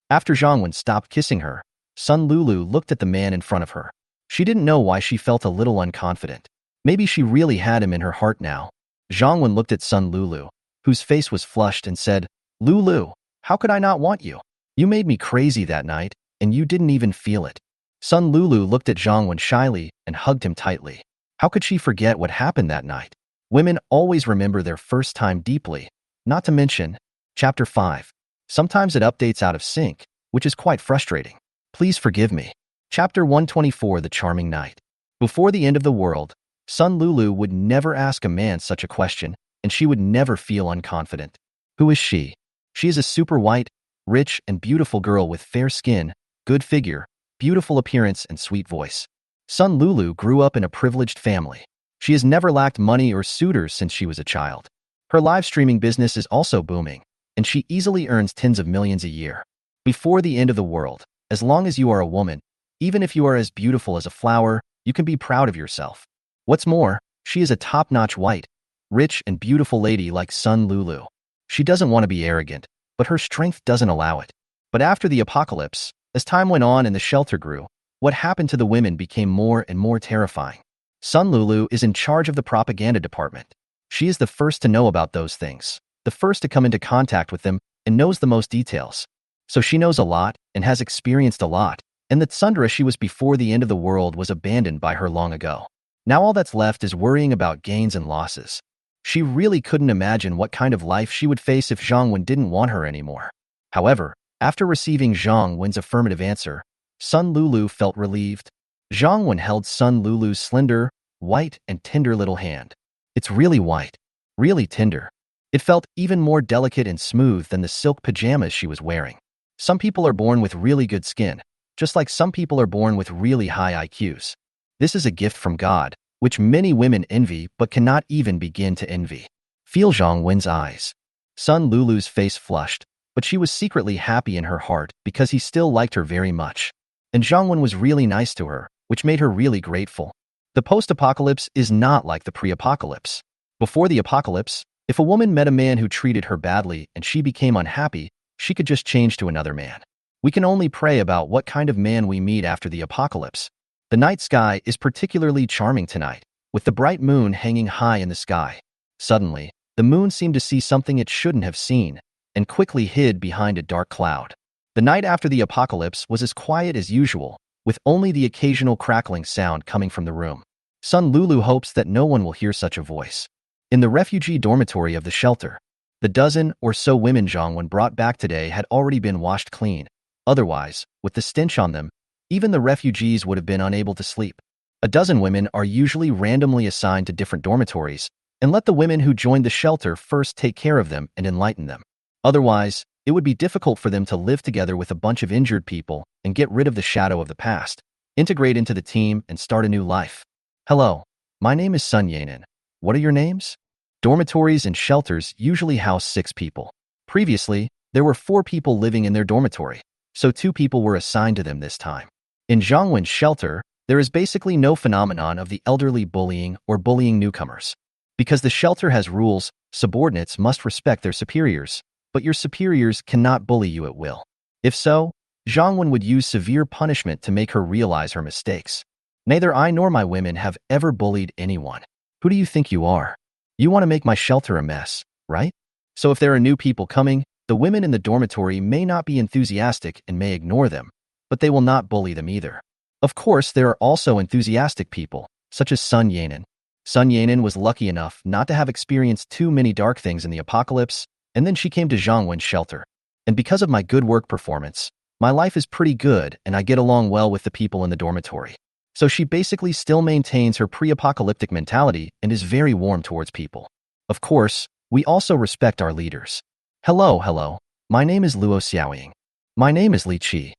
After Zhang Wen stopped kissing her, Sun Lulu looked at the man in front of her. She didn't know why she felt a little unconfident. Maybe she really had him in her heart now. Zhang Wen looked at Sun Lulu, whose face was flushed, and said, "Lulu, how could I not want you? You made me crazy that night, and you didn't even feel it." Sun Lulu looked at Zhang Wen shyly and hugged him tightly. How could she forget what happened that night? Women always remember their first time deeply. Not to mention, Chapter 5. Sometimes it updates out of sync, which is quite frustrating. Please forgive me. Chapter 124, The Charming Night. Before the end of the world, Sun Lulu would never ask a man such a question, and she would never feel unconfident. Who is she? She is a super white, rich, and beautiful girl with fair skin, good figure, beautiful appearance, and sweet voice. Sun Lulu grew up in a privileged family. She has never lacked money or suitors since she was a child. Her live streaming business is also booming, and she easily earns tens of millions a year. Before the end of the world, as long as you are a woman, even if you are as beautiful as a flower, you can be proud of yourself. What's more, she is a top-notch white, rich, and beautiful lady like Sun Lulu. She doesn't want to be arrogant, but her strength doesn't allow it. But after the apocalypse, as time went on and the shelter grew, what happened to the women became more and more terrifying. Sun Lulu is in charge of the propaganda department. She is the first to know about those things, the first to come into contact with them, and knows the most details. So she knows a lot and has experienced a lot, and the tsundere she was before the end of the world was abandoned by her long ago. Now all that's left is worrying about gains and losses. She really couldn't imagine what kind of life she would face if Zhang Wen didn't want her anymore. However, after receiving Zhang Wen's affirmative answer, Sun Lulu felt relieved. Zhang Wen held Sun Lulu's slender, white, and tender little hand. It's really white, really tender. It felt even more delicate and smooth than the silk pajamas she was wearing. Some people are born with really good skin, just like some people are born with really high IQs. This is a gift from God, which many women envy but cannot even begin to envy. Feel Zhang Wen's eyes. Sun Lulu's face flushed, but she was secretly happy in her heart because he still liked her very much. And Zhang Wen was really nice to her, which made her really grateful. The post-apocalypse is not like the pre-apocalypse. Before the apocalypse, if a woman met a man who treated her badly and she became unhappy, she could just change to another man. We can only pray about what kind of man we meet after the apocalypse. The night sky is particularly charming tonight, with the bright moon hanging high in the sky. Suddenly, the moon seemed to see something it shouldn't have seen, and quickly hid behind a dark cloud. The night after the apocalypse was as quiet as usual, with only the occasional crackling sound coming from the room. Sun Lulu hopes that no one will hear such a voice. In the refugee dormitory of the shelter, the dozen or so women Zhang Wen brought back today had already been washed clean. Otherwise, with the stench on them, even the refugees would have been unable to sleep. A dozen women are usually randomly assigned to different dormitories, and let the women who joined the shelter first take care of them and enlighten them. Otherwise, it would be difficult for them to live together with a bunch of injured people and get rid of the shadow of the past, integrate into the team, and start a new life. Hello, my name is Sun Yanan. What are your names? Dormitories and shelters usually house 6 people. Previously, there were 4 people living in their dormitory, so 2 people were assigned to them this time. In Zhang Wen's shelter, there is basically no phenomenon of the elderly bullying or bullying newcomers. Because the shelter has rules, subordinates must respect their superiors, but your superiors cannot bully you at will. If so, Zhang Wen would use severe punishment to make her realize her mistakes. Neither I nor my women have ever bullied anyone. Who do you think you are? You want to make my shelter a mess, right? So if there are new people coming, the women in the dormitory may not be enthusiastic and may ignore them, but they will not bully them either. Of course, there are also enthusiastic people, such as Sun Yanan. Sun Yanan was lucky enough not to have experienced too many dark things in the apocalypse, and then she came to Zhang Wen's shelter. And because of my good work performance, my life is pretty good and I get along well with the people in the dormitory. So she basically still maintains her pre-apocalyptic mentality and is very warm towards people. Of course, we also respect our leaders. Hello, my name is Luo Xiaoying. My name is Li Qi.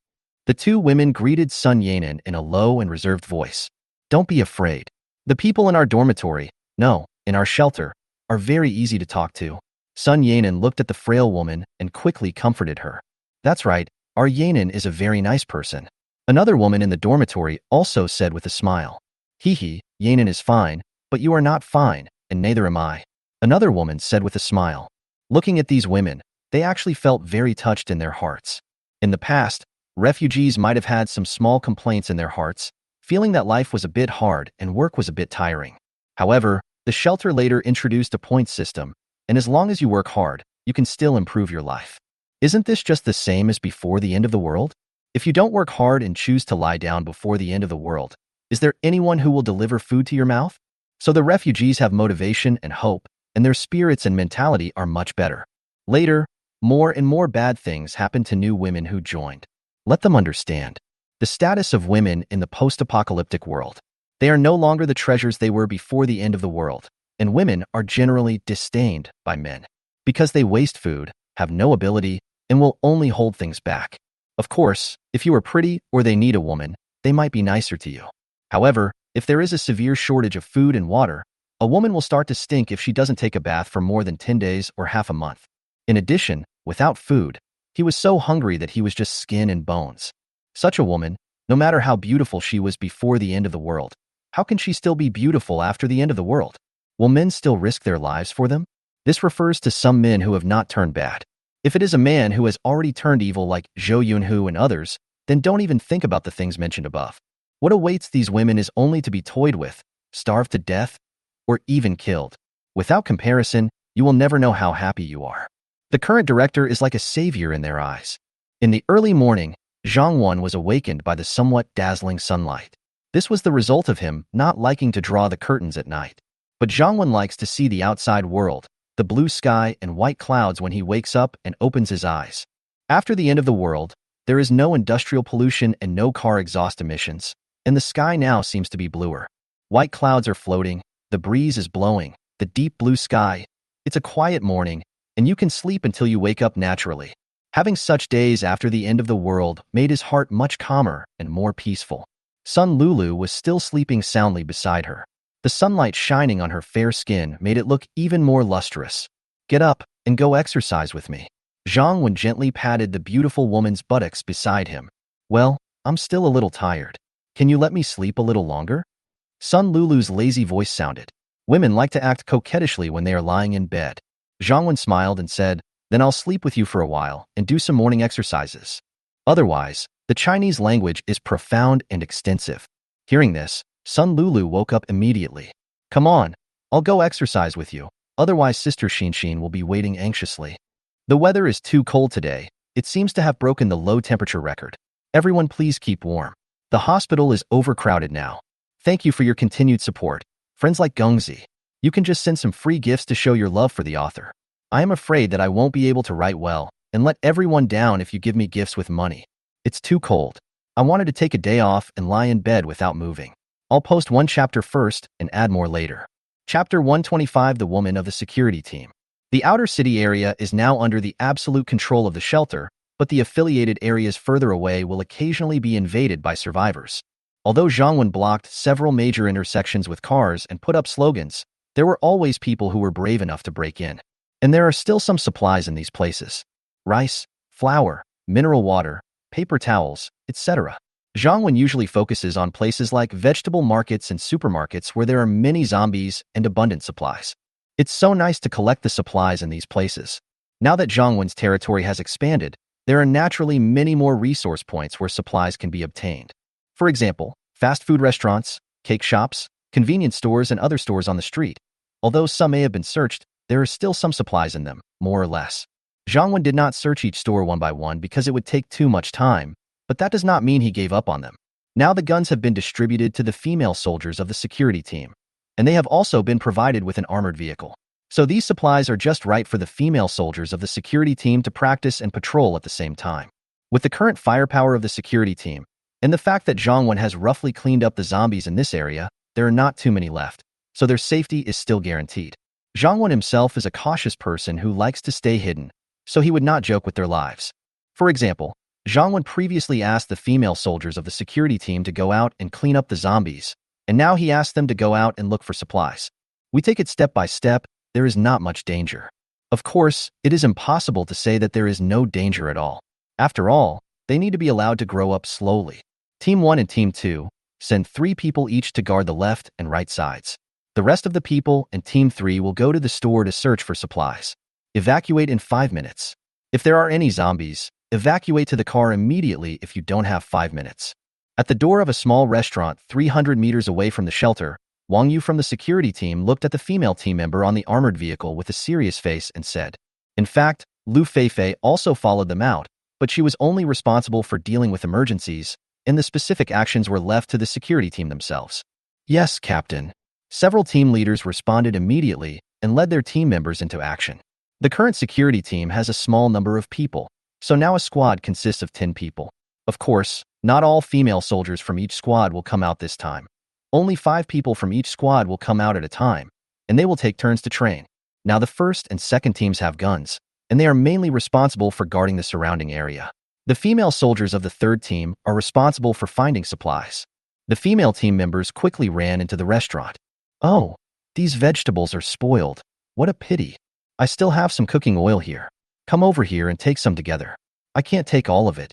The 2 women greeted Sun Yanan in a low and reserved voice. Don't be afraid. The people in our dormitory, no, in our shelter, are very easy to talk to. Sun Yanan looked at the frail woman and quickly comforted her. That's right, our Yanan is a very nice person. Another woman in the dormitory also said with a smile. Hee, Yanan is fine, but you are not fine, and neither am I. Another woman said with a smile. Looking at these women, they actually felt very touched in their hearts. In the past, Refugees might have had some small complaints in their hearts, feeling that life was a bit hard and work was a bit tiring. However, the shelter later introduced a points system, and as long as you work hard, you can still improve your life. Isn't this just the same as before the end of the world? If you don't work hard and choose to lie down before the end of the world, is there anyone who will deliver food to your mouth? So the refugees have motivation and hope, and their spirits and mentality are much better. Later, more and more bad things happen to new women who joined. Let them understand the status of women in the post-apocalyptic world. They are no longer the treasures they were before the end of the world, and women are generally disdained by men because they waste food, have no ability, and will only hold things back. Of course, if you are pretty or they need a woman, they might be nicer to you. However, if there is a severe shortage of food and water, a woman will start to stink if she doesn't take a bath for more than 10 days or half a month. In addition, without food, he was so hungry that he was just skin and bones. Such a woman, no matter how beautiful she was before the end of the world, how can she still be beautiful after the end of the world? Will men still risk their lives for them? This refers to some men who have not turned bad. If it is a man who has already turned evil like Zhou Yunhu and others, then don't even think about the things mentioned above. What awaits these women is only to be toyed with, starved to death, or even killed. Without comparison, you will never know how happy you are. The current director is like a savior in their eyes. In the early morning, Zhang Wen was awakened by the somewhat dazzling sunlight. This was the result of him not liking to draw the curtains at night. But Zhang Wen likes to see the outside world, the blue sky and white clouds when he wakes up and opens his eyes. After the end of the world, there is no industrial pollution and no car exhaust emissions, and the sky now seems to be bluer. White clouds are floating, the breeze is blowing, the deep blue sky. It's a quiet morning, and you can sleep until you wake up naturally. Having such days after the end of the world made his heart much calmer and more peaceful. Sun Lulu was still sleeping soundly beside her. The sunlight shining on her fair skin made it look even more lustrous. "Get up and go exercise with me." Zhang Wen gently patted the beautiful woman's buttocks beside him. "Well, I'm still a little tired. Can you let me sleep a little longer?" Sun Lulu's lazy voice sounded. Women like to act coquettishly when they are lying in bed. Zhang Wen smiled and said, "Then I'll sleep with you for a while and do some morning exercises." Otherwise, the Chinese language is profound and extensive. Hearing this, Sun Lulu woke up immediately. "Come on, I'll go exercise with you. Otherwise Sister Xinshin will be waiting anxiously. The weather is too cold today. It seems to have broken the low temperature record. Everyone please keep warm. The hospital is overcrowded now. Thank you for your continued support. Friends like Gongzi. You can just send some free gifts to show your love for the author. I am afraid that I won't be able to write well and let everyone down if you give me gifts with money. It's too cold. I wanted to take a day off and lie in bed without moving. I'll post one chapter first and add more later." Chapter 125, The Woman of the Security Team. The outer city area is now under the absolute control of the shelter, but the affiliated areas further away will occasionally be invaded by survivors. Although Zhang Wen blocked several major intersections with cars and put up slogans, there were always people who were brave enough to break in. And there are still some supplies in these places. Rice, flour, mineral water, paper towels, etc. Zhang Wen usually focuses on places like vegetable markets and supermarkets where there are many zombies and abundant supplies. It's so nice to collect the supplies in these places. Now that Zhang Wen's territory has expanded, there are naturally many more resource points where supplies can be obtained. For example, fast food restaurants, cake shops, convenience stores, and other stores on the street. Although some may have been searched, there are still some supplies in them, more or less. Zhang Wen did not search each store one by one because it would take too much time, but that does not mean he gave up on them. Now the guns have been distributed to the female soldiers of the security team, and they have also been provided with an armored vehicle. So these supplies are just right for the female soldiers of the security team to practice and patrol at the same time. With the current firepower of the security team, and the fact that Zhang Wen has roughly cleaned up the zombies in this area, there are not too many left, so their safety is still guaranteed. Zhang Wen himself is a cautious person who likes to stay hidden, so he would not joke with their lives. For example, Zhang Wen previously asked the female soldiers of the security team to go out and clean up the zombies, and now he asks them to go out and look for supplies. We take it step by step. There is not much danger. Of course, it is impossible to say that there is no danger at all. After all, they need to be allowed to grow up slowly. Team 1 and Team 2 send 3 people each to guard the left and right sides. The rest of the people and Team 3 will go to the store to search for supplies. Evacuate in 5 minutes. If there are any zombies, Evacuate to the car immediately if you don't have 5 minutes. At the door of a small restaurant 300 meters away from the shelter, Wang Yu from the security team looked at the female team member on the armored vehicle with a serious face and said, in fact, Lu Feifei also followed them out, but she was only responsible for dealing with emergencies, and the specific actions were left to the security team themselves. Yes, Captain. Several team leaders responded immediately and led their team members into action. The current security team has a small number of people, so now a squad consists of 10 people. Of course, not all female soldiers from each squad will come out this time. Only 5 people from each squad will come out at a time, and they will take turns to train. Now the first and second teams have guns, and they are mainly responsible for guarding the surrounding area. The female soldiers of the third team are responsible for finding supplies. The female team members quickly ran into the restaurant. Oh, these vegetables are spoiled. What a pity. I still have some cooking oil here. Come over here and take some together. I can't take all of it.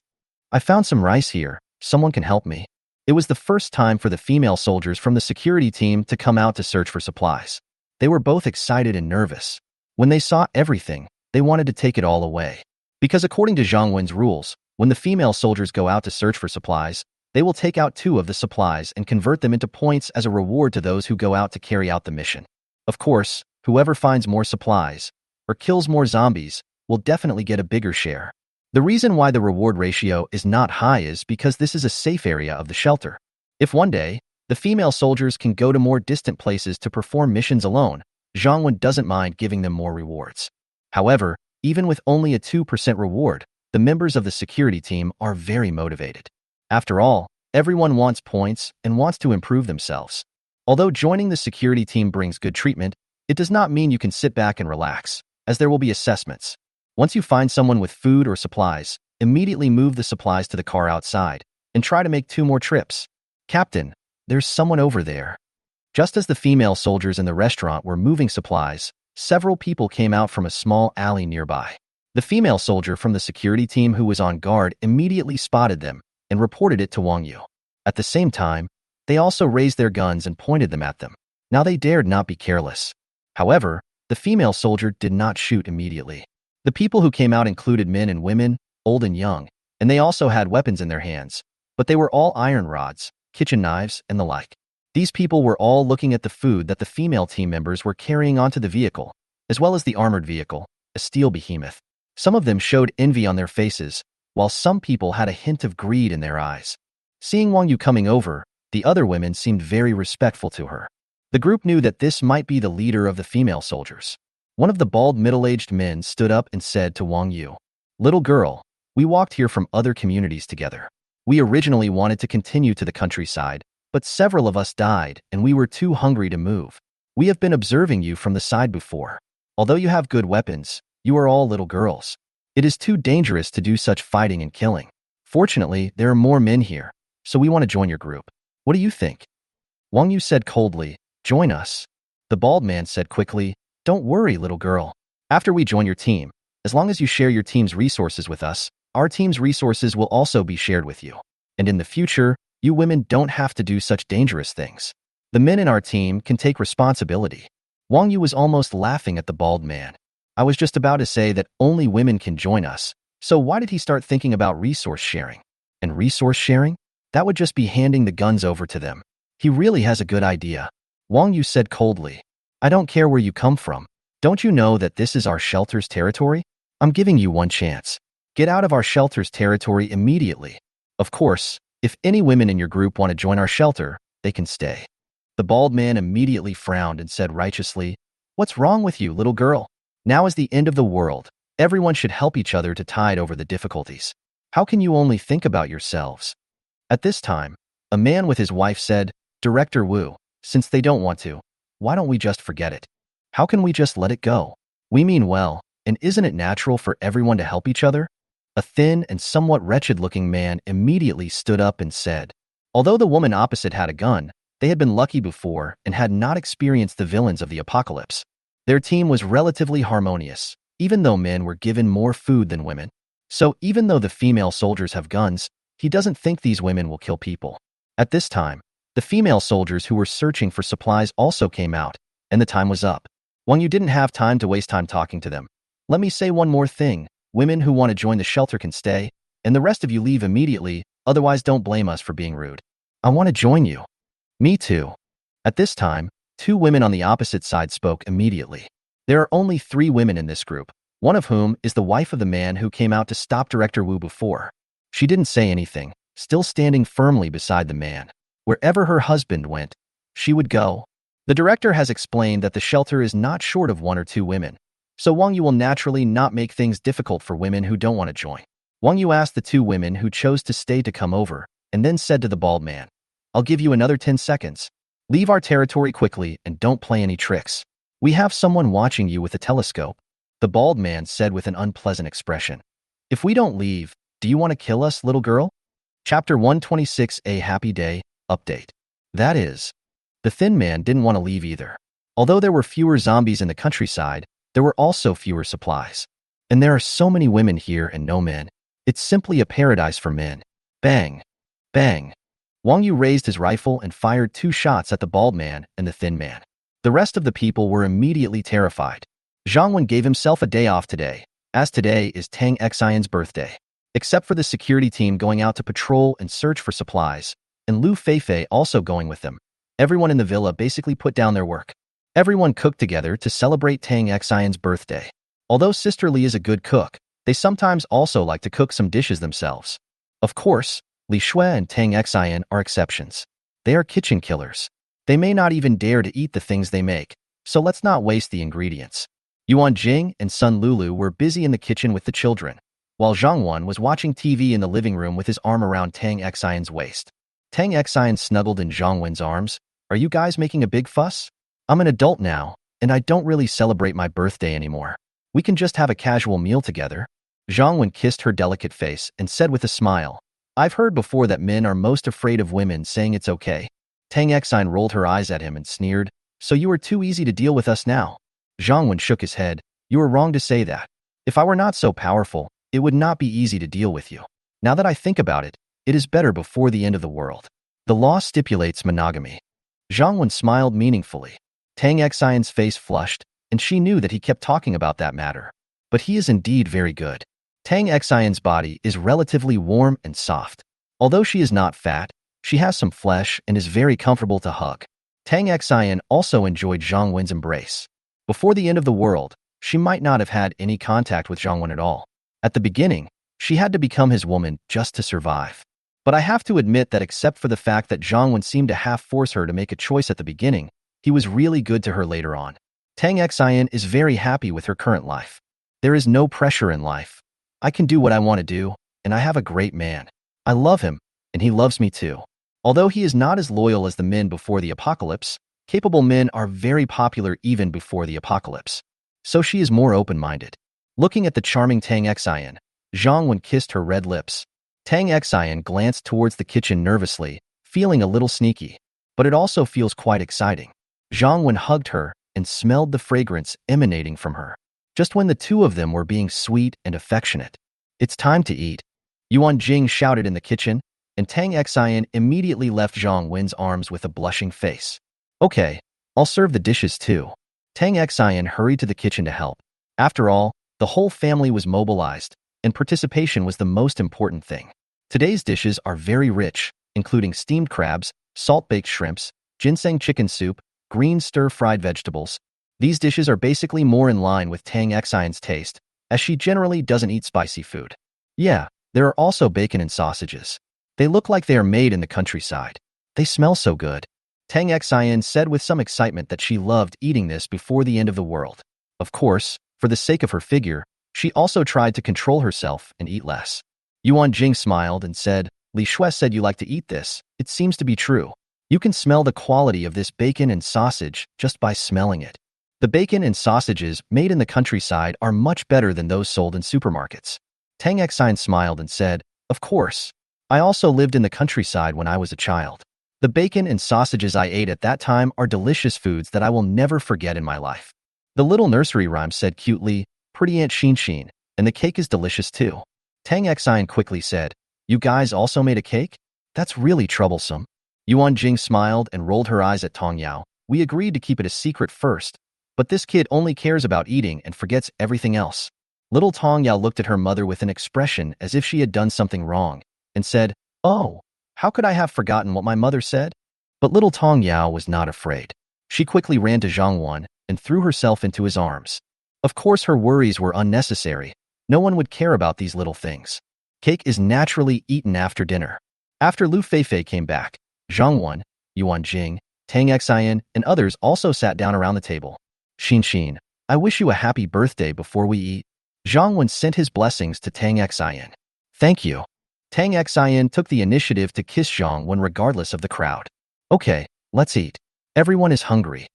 I found some rice here. Someone can help me. It was the first time for the female soldiers from the security team to come out to search for supplies. They were both excited and nervous. When they saw everything, they wanted to take it all away. Because according to Zhang Wen's rules, when the female soldiers go out to search for supplies, they will take out 2 of the supplies and convert them into points as a reward to those who go out to carry out the mission. Of course, whoever finds more supplies or kills more zombies will definitely get a bigger share. The reason why the reward ratio is not high is because this is a safe area of the shelter. If one day, the female soldiers can go to more distant places to perform missions alone, Zhang Wen doesn't mind giving them more rewards. However, even with only a 2% reward, the members of the security team are very motivated. After all, everyone wants points and wants to improve themselves. Although joining the security team brings good treatment, it does not mean you can sit back and relax, as there will be assessments. Once you find someone with food or supplies, immediately move the supplies to the car outside and try to make 2 more trips. Captain, there's someone over there. Just as the female soldiers in the restaurant were moving supplies, several people came out from a small alley nearby. The female soldier from the security team who was on guard immediately spotted them and reported it to Wang Yu. At the same time, they also raised their guns and pointed them at them. Now they dared not be careless. However, the female soldier did not shoot immediately. The people who came out included men and women, old and young, and they also had weapons in their hands, but they were all iron rods, kitchen knives, and the like. These people were all looking at the food that the female team members were carrying onto the vehicle, as well as the armored vehicle, a steel behemoth. Some of them showed envy on their faces, while some people had a hint of greed in their eyes. Seeing Wang Yu coming over, the other women seemed very respectful to her. The group knew that this might be the leader of the female soldiers. One of the bald middle-aged men stood up and said to Wang Yu, "Little girl, we walked here from other communities together. We originally wanted to continue to the countryside, but several of us died and we were too hungry to move. We have been observing you from the side before. Although you have good weapons, you are all little girls. It is too dangerous to do such fighting and killing. Fortunately, there are more men here, so we want to join your group. What do you think?" Wang Yu said coldly, "Join us." The bald man said quickly, "Don't worry, little girl. After we join your team, as long as you share your team's resources with us, our team's resources will also be shared with you. And in the future, you women don't have to do such dangerous things. The men in our team can take responsibility." Wang Yu was almost laughing at the bald man. I was just about to say that only women can join us, so why did he start thinking about resource sharing? And resource sharing? That would just be handing the guns over to them. He really has a good idea. Wang Yu said coldly, "I don't care where you come from. Don't you know that this is our shelter's territory? I'm giving you one chance. Get out of our shelter's territory immediately. Of course, if any women in your group want to join our shelter, they can stay." The bald man immediately frowned and said righteously, "What's wrong with you, little girl? Now is the end of the world. Everyone should help each other to tide over the difficulties. How can you only think about yourselves?" At this time, a man with his wife said, "Director Wu, since they don't want to, why don't we just forget it? How can we just let it go? We mean well, and isn't it natural for everyone to help each other?" A thin and somewhat wretched-looking man immediately stood up and said, although the woman opposite had a gun, they had been lucky before and had not experienced the villains of the apocalypse. Their team was relatively harmonious, even though men were given more food than women. So even though the female soldiers have guns, he doesn't think these women will kill people. At this time, the female soldiers who were searching for supplies also came out, and the time was up. Wang Yu didn't have time to waste time talking to them. "Let me say one more thing. Women who want to join the shelter can stay, and the rest of you leave immediately, otherwise don't blame us for being rude. I want to join you. Me too. At this time, two women on the opposite side spoke immediately. There are only 3 women in this group, one of whom is the wife of the man who came out to stop Director Wu before. She didn't say anything, still standing firmly beside the man. Wherever her husband went, she would go. The director has explained that the shelter is not short of 1 or 2 women, so Wang Yu will naturally not make things difficult for women who don't want to join. Wang Yu asked the 2 women who chose to stay to come over, and then said to the bald man, I'll give you another 10 seconds. Leave our territory quickly and don't play any tricks. We have someone watching you with a telescope. The bald man said with an unpleasant expression. If we don't leave, do you want to kill us, little girl? Chapter 126, A Happy Day, Update. That is, the thin man didn't want to leave either. Although there were fewer zombies in the countryside, there were also fewer supplies. And there are so many women here and no men. It's simply a paradise for men. Bang! Bang! Wang Yu raised his rifle and fired 2 shots at the bald man and the thin man. The rest of the people were immediately terrified. Zhang Wen gave himself a day off today, as today is Tang Xian's birthday. Except for the security team going out to patrol and search for supplies, and Lu Feifei also going with them. Everyone in the villa basically put down their work. Everyone cooked together to celebrate Tang Xian's birthday. Although Sister Li is a good cook, they sometimes also like to cook some dishes themselves. Of course, Li Shui and Tang Xian are exceptions. They are kitchen killers. They may not even dare to eat the things they make, so let's not waste the ingredients. Yuan Jing and Sun Lulu were busy in the kitchen with the children, while Zhang Wen was watching TV in the living room with his arm around Tang Xian's waist. Tang Xian snuggled in Zhang Wen's arms. Are you guys making a big fuss? I'm an adult now, and I don't really celebrate my birthday anymore. We can just have a casual meal together. Zhang Wen kissed her delicate face and said with a smile, I've heard before that men are most afraid of women saying it's okay. Tang Xian rolled her eyes at him and sneered, so you are too easy to deal with us now. Zhang Wen shook his head. You are wrong to say that. If I were not so powerful, it would not be easy to deal with you. Now that I think about it, it is better before the end of the world. The law stipulates monogamy. Zhang Wen smiled meaningfully. Tang Xian's face flushed, and she knew that he kept talking about that matter. But he is indeed very good. Tang Xian's body is relatively warm and soft. Although she is not fat, she has some flesh and is very comfortable to hug. Tang Xian also enjoyed Zhang Wen's embrace. Before the end of the world, she might not have had any contact with Zhang Wen at all. At the beginning, she had to become his woman just to survive. But I have to admit that except for the fact that Zhang Wen seemed to half force her to make a choice at the beginning, he was really good to her later on. Tang Xian is very happy with her current life. There is no pressure in life. I can do what I want to do, and I have a great man. I love him, and he loves me too. Although he is not as loyal as the men before the apocalypse, capable men are very popular even before the apocalypse. So she is more open-minded. Looking at the charming Tang Xian, Zhang Wen kissed her red lips. Tang Xian glanced towards the kitchen nervously, feeling a little sneaky. But it also feels quite exciting. Zhang Wen hugged her and smelled the fragrance emanating from her. Just when the two of them were being sweet and affectionate. It's time to eat. Yuan Jing shouted in the kitchen, and Tang Xian immediately left Zhang Wen's arms with a blushing face. Okay, I'll serve the dishes too. Tang Xian hurried to the kitchen to help. After all, the whole family was mobilized, and participation was the most important thing. Today's dishes are very rich, including steamed crabs, salt-baked shrimps, ginseng chicken soup, green stir-fried vegetables. These dishes are basically more in line with Tang Xian's taste, as she generally doesn't eat spicy food. Yeah, there are also bacon and sausages. They look like they are made in the countryside. They smell so good. Tang Xian said with some excitement that she loved eating this before the end of the world. Of course, for the sake of her figure, she also tried to control herself and eat less. Yuan Jing smiled and said, Li Shui said you like to eat this. It seems to be true. You can smell the quality of this bacon and sausage just by smelling it. The bacon and sausages made in the countryside are much better than those sold in supermarkets. Tang Xian smiled and said, Of course. I also lived in the countryside when I was a child. The bacon and sausages I ate at that time are delicious foods that I will never forget in my life. The little nursery rhyme said cutely, Pretty Aunt Xin Xin, and the cake is delicious too. Tang Xian quickly said, You guys also made a cake? That's really troublesome. Yuan Jing smiled and rolled her eyes at Tong Yao. We agreed to keep it a secret first, but this kid only cares about eating and forgets everything else. Little Tong Yao looked at her mother with an expression as if she had done something wrong, and said, "Oh, how could I have forgotten what my mother said?" But little Tong Yao was not afraid. She quickly ran to Zhang Wen and threw herself into his arms. Of course, her worries were unnecessary. No one would care about these little things. Cake is naturally eaten after dinner. After Lu Feifei came back, Zhang Wen, Yuan Jing, Tang Xian, and others also sat down around the table. Xin, I wish you a happy birthday before we eat. Zhang Wen sent his blessings to Tang Xian. Thank you. Tang Xian took the initiative to kiss Zhang Wen regardless of the crowd. Okay, let's eat. Everyone is hungry.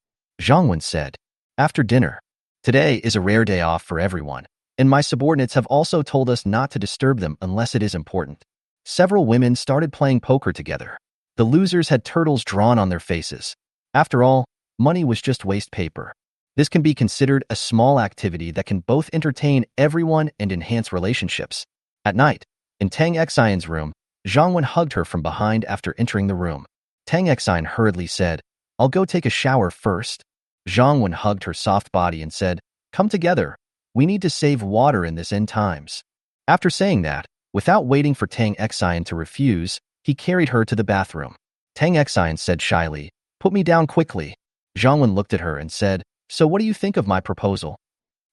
Zhang Wen said. After dinner. Today is a rare day off for everyone, and my subordinates have also told us not to disturb them unless it is important. Several women started playing poker together. The losers had turtles drawn on their faces. After all, money was just waste paper. This can be considered a small activity that can both entertain everyone and enhance relationships. At night, in Tang Xian's room, Zhang Wen hugged her from behind after entering the room. Tang Xian hurriedly said, "I'll go take a shower first." Zhang Wen hugged her soft body and said, "Come together. We need to save water in this end times." After saying that, without waiting for Tang Xian to refuse, he carried her to the bathroom. Tang Xian said shyly, "Put me down quickly." Zhang Wen looked at her and said, "So what do you think of my proposal?"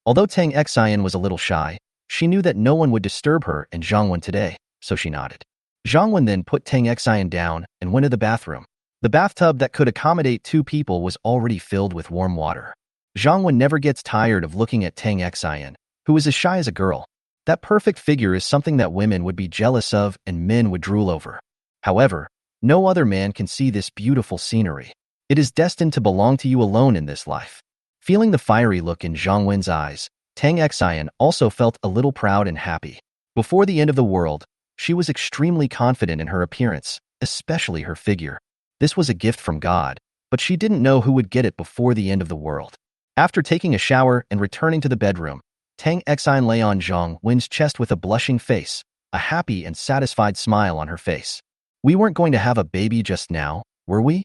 Although Tang Xian was a little shy, she knew that no one would disturb her and Zhang Wen today, so she nodded. Zhang Wen then put Tang Xian down and went to the bathroom. The bathtub that could accommodate 2 people was already filled with warm water. Zhang Wen never gets tired of looking at Tang Xian, who is as shy as a girl. That perfect figure is something that women would be jealous of and men would drool over. However, no other man can see this beautiful scenery. It is destined to belong to you alone in this life. Feeling the fiery look in Zhang Wen's eyes, Tang Xian also felt a little proud and happy. Before the end of the world, she was extremely confident in her appearance, especially her figure. This was a gift from God, but she didn't know who would get it before the end of the world. After taking a shower and returning to the bedroom, Tang Xian lay on Zhang Wen's chest with a blushing face, a happy and satisfied smile on her face. "We weren't going to have a baby just now, were we?"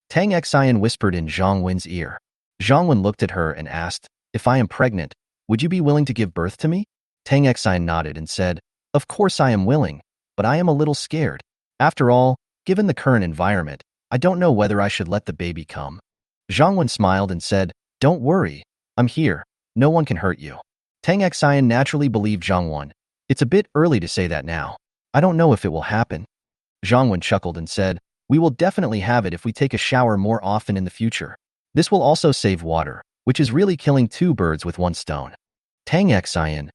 Tang Xian whispered in Zhang Wen's ear. Zhang Wen looked at her and asked, "If I am pregnant, would you be willing to give birth to me?" Tang Xian nodded and said, "Of course I am willing, but I am a little scared. After all, given the current environment, I don't know whether I should let the baby come." Zhang Wen smiled and said, "Don't worry, I'm here. No one can hurt you." Tang Xian naturally believed Zhang Wen. "It's a bit early to say that now. I don't know if it will happen." Zhang Wen chuckled and said, "We will definitely have it if we take a shower more often in the future. This will also save water, which is really killing 2 birds with 1 stone." Tang Xian.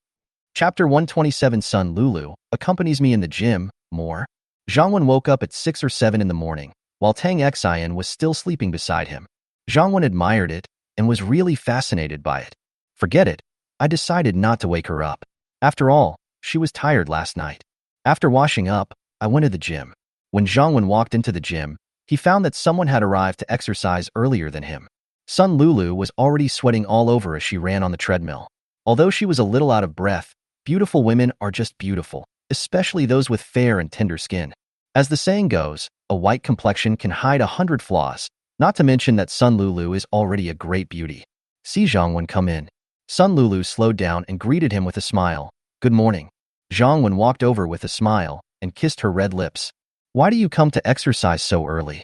Chapter 127 Sun Lulu accompanies me in the gym, more. Zhang Wen woke up at 6 or 7 in the morning, while Tang Xian was still sleeping beside him. Zhang Wen admired it and was really fascinated by it. Forget it. I decided not to wake her up. After all, she was tired last night. After washing up, I went to the gym. When Zhang Wen walked into the gym, he found that someone had arrived to exercise earlier than him. Sun Lulu was already sweating all over as she ran on the treadmill. Although she was a little out of breath, beautiful women are just beautiful, especially those with fair and tender skin. As the saying goes, a white complexion can hide 100 flaws, not to mention that Sun Lulu is already a great beauty. See Zhang Wen come in. Sun Lulu slowed down and greeted him with a smile. "Good morning." Zhang Wen walked over with a smile and kissed her red lips. "Why do you come to exercise so early?"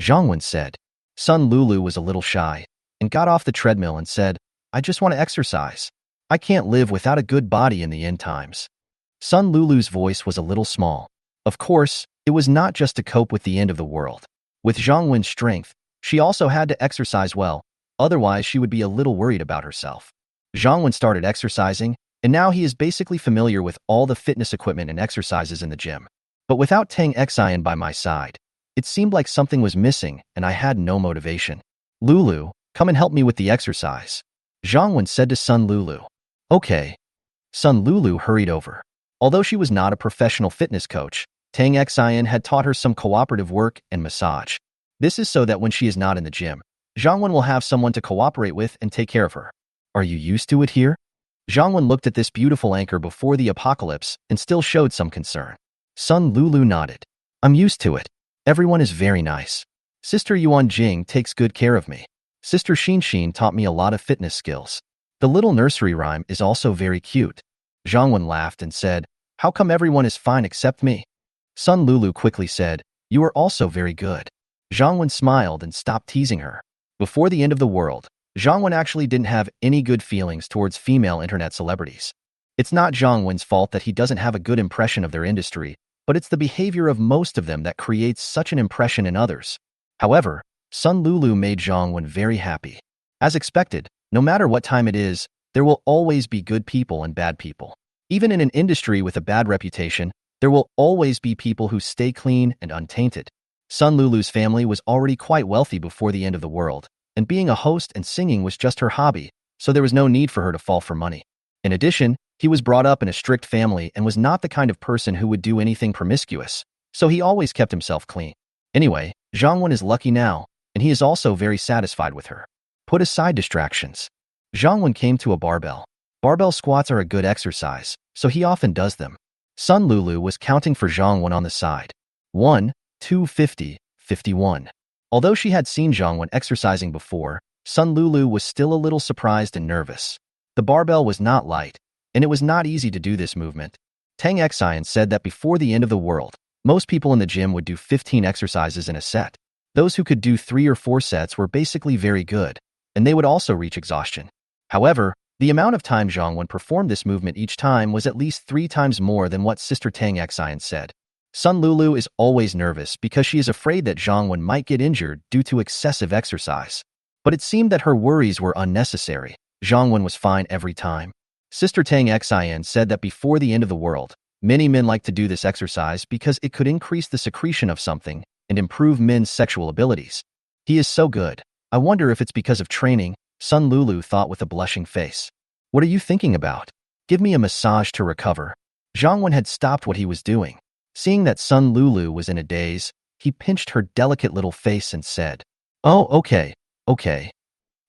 Zhang Wen said. Sun Lulu was a little shy and got off the treadmill and said, "I just want to exercise. I can't live without a good body in the end times." Sun Lulu's voice was a little small. Of course, it was not just to cope with the end of the world. With Zhang Wen's strength, she also had to exercise well, otherwise she would be a little worried about herself. Zhang Wen started exercising, and now he is basically familiar with all the fitness equipment and exercises in the gym. But without Tang Xian by my side, it seemed like something was missing and I had no motivation. "Lulu, come and help me with the exercise," Zhang Wen said to Sun Lulu. "Okay." Sun Lulu hurried over. Although she was not a professional fitness coach, Tang Xian had taught her some cooperative work and massage. This is so that when she is not in the gym, Zhang Wen will have someone to cooperate with and take care of her. "Are you used to it here?" Zhang Wen looked at this beautiful anchor before the apocalypse and still showed some concern. Sun Lulu nodded. "I'm used to it. Everyone is very nice. Sister Yuan Jing takes good care of me. Sister Xin taught me a lot of fitness skills. The little nursery rhyme is also very cute." Zhang Wen laughed and said, "How come everyone is fine except me?" Sun Lulu quickly said, "You are also very good." Zhang Wen smiled and stopped teasing her. Before the end of the world, Zhang Wen actually didn't have any good feelings towards female internet celebrities. It's not Zhang Wen's fault that he doesn't have a good impression of their industry, but it's the behavior of most of them that creates such an impression in others. However, Sun Lulu made Zhang Wen very happy. As expected, no matter what time it is, there will always be good people and bad people. Even in an industry with a bad reputation, there will always be people who stay clean and untainted. Sun Lulu's family was already quite wealthy before the end of the world, and being a host and singing was just her hobby, so there was no need for her to fall for money. In addition, he was brought up in a strict family and was not the kind of person who would do anything promiscuous, so he always kept himself clean. Anyway, Zhang Wen is lucky now, and he is also very satisfied with her. Put aside distractions. Zhang Wen came to a barbell. Barbell squats are a good exercise, so he often does them. Sun Lulu was counting for Zhang Wen on the side. 1, 2, 50, 51. Although she had seen Zhang Wen exercising before, Sun Lulu was still a little surprised and nervous. The barbell was not light, and it was not easy to do this movement. Tang Xian said that before the end of the world, most people in the gym would do 15 exercises in a set. Those who could do 3 or 4 sets were basically very good, and they would also reach exhaustion. However, the amount of time Zhang Wen performed this movement each time was at least 3 times more than what Sister Tang Xian said. Sun Lulu is always nervous because she is afraid that Zhang Wen might get injured due to excessive exercise. But it seemed that her worries were unnecessary. Zhang Wen was fine every time. Sister Tang Xian said that before the end of the world, many men like to do this exercise because it could increase the secretion of something and improve men's sexual abilities. He is so good. I wonder if it's because of training, Sun Lulu thought with a blushing face. What are you thinking about? Give me a massage to recover. Zhang Wen had stopped what he was doing. Seeing that Sun Lulu was in a daze, he pinched her delicate little face and said, "Oh, okay.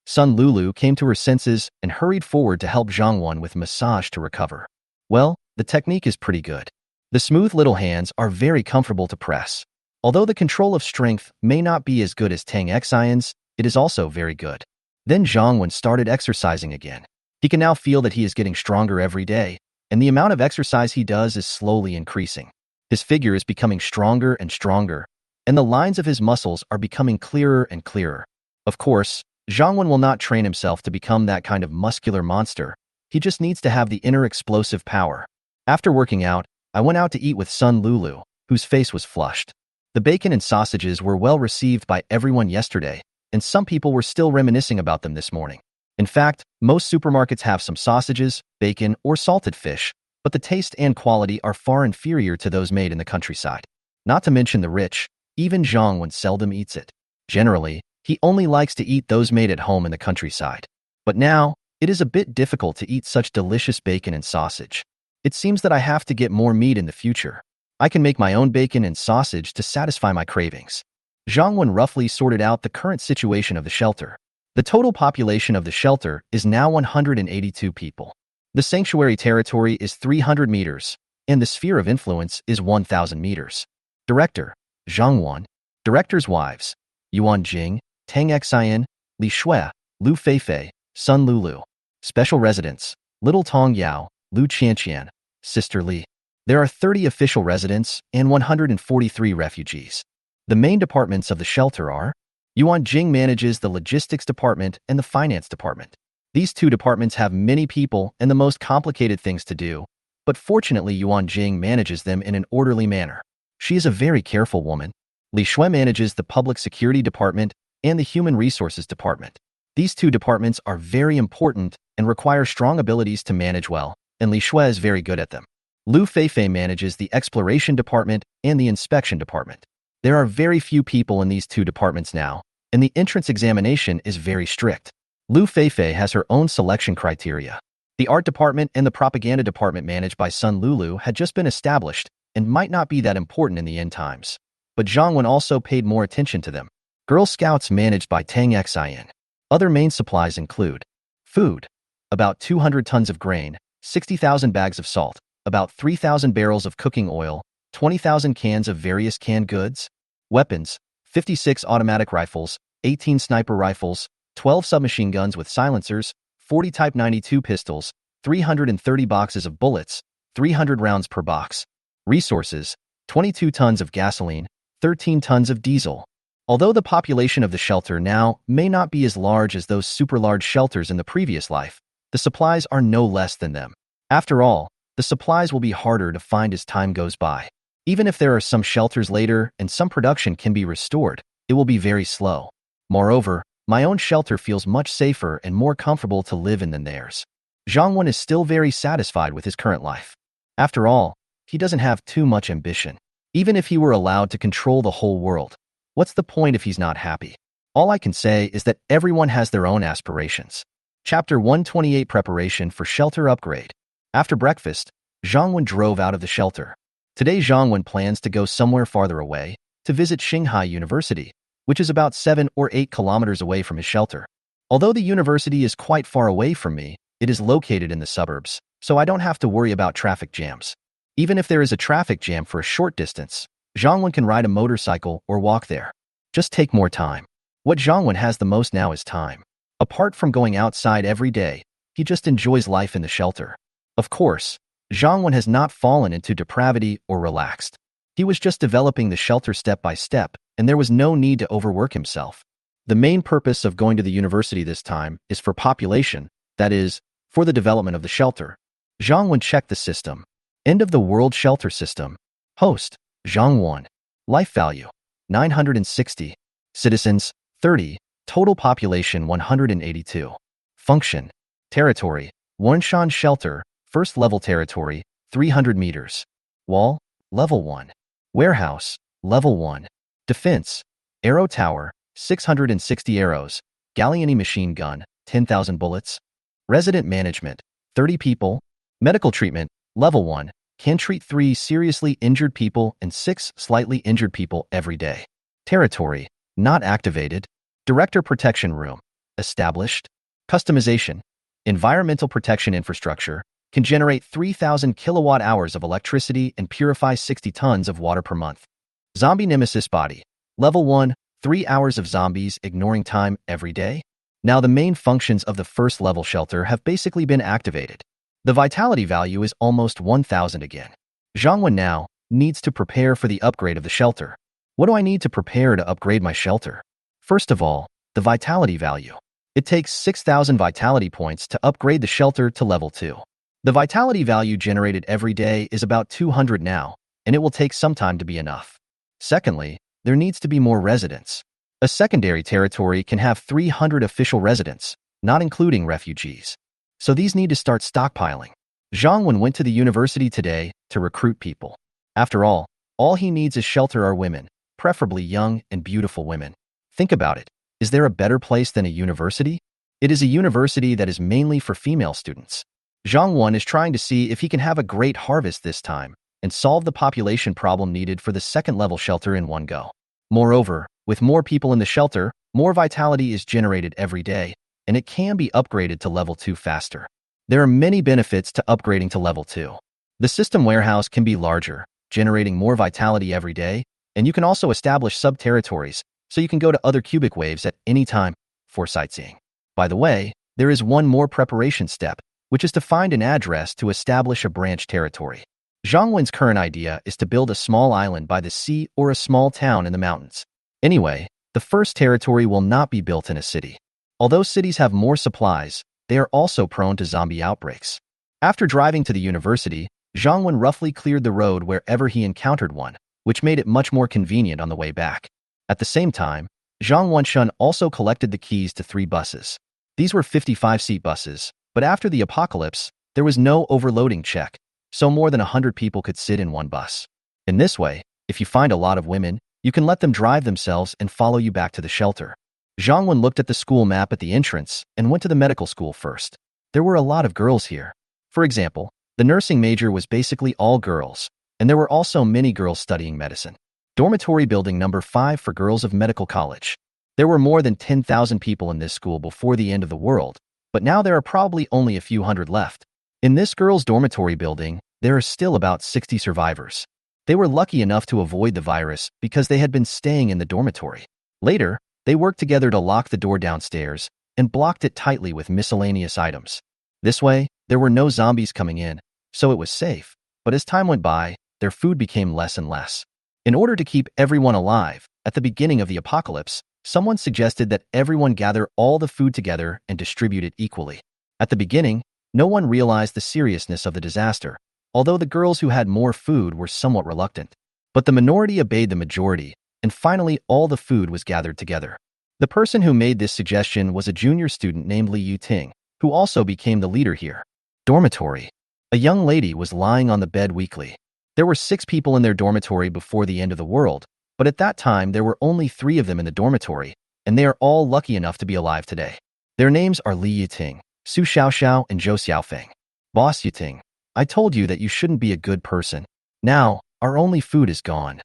Sun Lulu came to her senses and hurried forward to help Zhang Wen with massage to recover. Well, the technique is pretty good. The smooth little hands are very comfortable to press. Although the control of strength may not be as good as Tang Xian's, it is also very good. Then Zhang Wen started exercising again. He can now feel that he is getting stronger every day, and the amount of exercise he does is slowly increasing. His figure is becoming stronger and stronger, and the lines of his muscles are becoming clearer and clearer. Of course, Zhang Wen will not train himself to become that kind of muscular monster. He just needs to have the inner explosive power. After working out, I went out to eat with Sun Lulu, whose face was flushed. The bacon and sausages were well received by everyone yesterday, and some people were still reminiscing about them this morning. In fact, most supermarkets have some sausages, bacon, or salted fish, but the taste and quality are far inferior to those made in the countryside. Not to mention the rich, even Zhang Wen seldom eats it. Generally, he only likes to eat those made at home in the countryside. But now, it is a bit difficult to eat such delicious bacon and sausage. It seems that I have to get more meat in the future. I can make my own bacon and sausage to satisfy my cravings. Zhang Wen roughly sorted out the current situation of the shelter. The total population of the shelter is now 182 people. The sanctuary territory is 300 meters, and the sphere of influence is 1,000 meters. Director, Zhang Wen. Director's wives, Yuan Jing, Tang Xian, Li Shui, Lu Feifei, Sun Lulu. Special residents, Little Tong Yao, Lu Qianqian, Sister Li. There are 30 official residents and 143 refugees. The main departments of the shelter are: Yuan Jing manages the logistics department and the finance department. These two departments have many people and the most complicated things to do, but fortunately Yuan Jing manages them in an orderly manner. She is a very careful woman. Li Shui manages the public security department and the human resources department. These two departments are very important and require strong abilities to manage well, and Li Shui is very good at them. Lu Feifei manages the exploration department and the inspection department. There are very few people in these two departments now, and the entrance examination is very strict. Lu Feifei has her own selection criteria. The art department and the propaganda department managed by Sun Lulu had just been established and might not be that important in the end times. But Zhang Wen also paid more attention to them. Girl Scouts managed by Tang Xian. Other main supplies include food, about 200 tons of grain, 60,000 bags of salt, about 3,000 barrels of cooking oil, 20,000 cans of various canned goods, weapons, 56 automatic rifles, 18 sniper rifles, 12 submachine guns with silencers, 40 Type 92 pistols, 330 boxes of bullets, 300 rounds per box. Resources, 22 tons of gasoline, 13 tons of diesel. Although the population of the shelter now may not be as large as those super large shelters in the previous life, the supplies are no less than them. After all, the supplies will be harder to find as time goes by. Even if there are some shelters later and some production can be restored, it will be very slow. Moreover, my own shelter feels much safer and more comfortable to live in than theirs. Zhang Wen is still very satisfied with his current life. After all, he doesn't have too much ambition. Even if he were allowed to control the whole world, what's the point if he's not happy? All I can say is that everyone has their own aspirations. Chapter 128 Preparation for Shelter Upgrade. After breakfast, Zhang Wen drove out of the shelter. Today Zhang Wen plans to go somewhere farther away, to visit Shanghai University, which is about 7 or 8 kilometers away from his shelter. Although the university is quite far away from me, it is located in the suburbs, so I don't have to worry about traffic jams. Even if there is a traffic jam for a short distance, Zhang Wen can ride a motorcycle or walk there. Just take more time. What Zhang Wen has the most now is time. Apart from going outside every day, he just enjoys life in the shelter. Of course, Zhang Wen has not fallen into depravity or relaxed. He was just developing the shelter step by step, and there was no need to overwork himself. The main purpose of going to the university this time is for population, that is, for the development of the shelter. Zhang Wen checked the system. End of the world shelter system. Host, Zhang Wen. Life value, 960. Citizens, 30. Total population, 182. Function. Territory, Wanshan Shelter, first level territory, 300 meters. Wall, level 1. Warehouse, level 1. Defense, arrow tower, 660 arrows. Galleony machine gun, 10,000 bullets. Resident management, 30 people. Medical treatment, level 1, can treat 3 seriously injured people and 6 slightly injured people every day. Territory, not activated. Director protection room, established. Customization, environmental protection infrastructure, can generate 3,000 kilowatt hours of electricity and purify 60 tons of water per month. Zombie nemesis body, level 1, 3 hours of zombies ignoring time every day. Now the main functions of the first level shelter have basically been activated. The vitality value is almost 1,000 again. Zhang Wen now needs to prepare for the upgrade of the shelter. What do I need to prepare to upgrade my shelter? First of all, the vitality value. It takes 6,000 vitality points to upgrade the shelter to level 2. The vitality value generated every day is about 200 now, and it will take some time to be enough. Secondly, there needs to be more residents. A secondary territory can have 300 official residents, not including refugees. So these need to start stockpiling. Zhang Wen went to the university today to recruit people. After all he needs is shelter are women, preferably young and beautiful women. Think about it. Is there a better place than a university? It is a university that is mainly for female students. Zhang Wen is trying to see if he can have a great harvest this time and solve the population problem needed for the second-level shelter in one go. Moreover, with more people in the shelter, more vitality is generated every day, and it can be upgraded to level 2 faster. There are many benefits to upgrading to level 2. The system warehouse can be larger, generating more vitality every day, and you can also establish sub-territories, so you can go to other cubic waves at any time for sightseeing. By the way, there is one more preparation step, which is to find an address to establish a branch territory. Zhang Wen's current idea is to build a small island by the sea or a small town in the mountains. Anyway, the first territory will not be built in a city. Although cities have more supplies, they are also prone to zombie outbreaks. After driving to the university, Zhang Wen roughly cleared the road wherever he encountered one, which made it much more convenient on the way back. At the same time, Zhang Wenshun also collected the keys to 3 buses. These were 55-seat buses, but after the apocalypse, there was no overloading check, so more than 100 people could sit in one bus. In this way, if you find a lot of women, you can let them drive themselves and follow you back to the shelter. Zhang Wen looked at the school map at the entrance and went to the medical school first. There were a lot of girls here. For example, the nursing major was basically all girls, and there were also many girls studying medicine. Dormitory building number 5 for girls of medical college. There were more than 10,000 people in this school before the end of the world, but now there are probably only a few hundred left. In this girls' dormitory building, there are still about 60 survivors. They were lucky enough to avoid the virus because they had been staying in the dormitory. Later, they worked together to lock the door downstairs and blocked it tightly with miscellaneous items. This way, There were no zombies coming in, so it was safe. But as time went by, their food became less and less. In order to keep everyone alive, at the beginning of the apocalypse, someone suggested that everyone gather all the food together and distribute it equally. At the beginning, no one realized the seriousness of the disaster, although the girls who had more food were somewhat reluctant. But the minority obeyed the majority, and finally all the food was gathered together. The person who made this suggestion was a junior student named Li Yuting, who also became the leader here. Dormitory. A young lady was lying on the bed weakly. There were 6 people in their dormitory before the end of the world, but at that time there were only 3 of them in the dormitory, and they are all lucky enough to be alive today. Their names are Li Yuting, Su Xiaoxiao, and Zhou Xiaofeng. Boss Yuting, I told you that you shouldn't be a good person. Now, our only food is gone.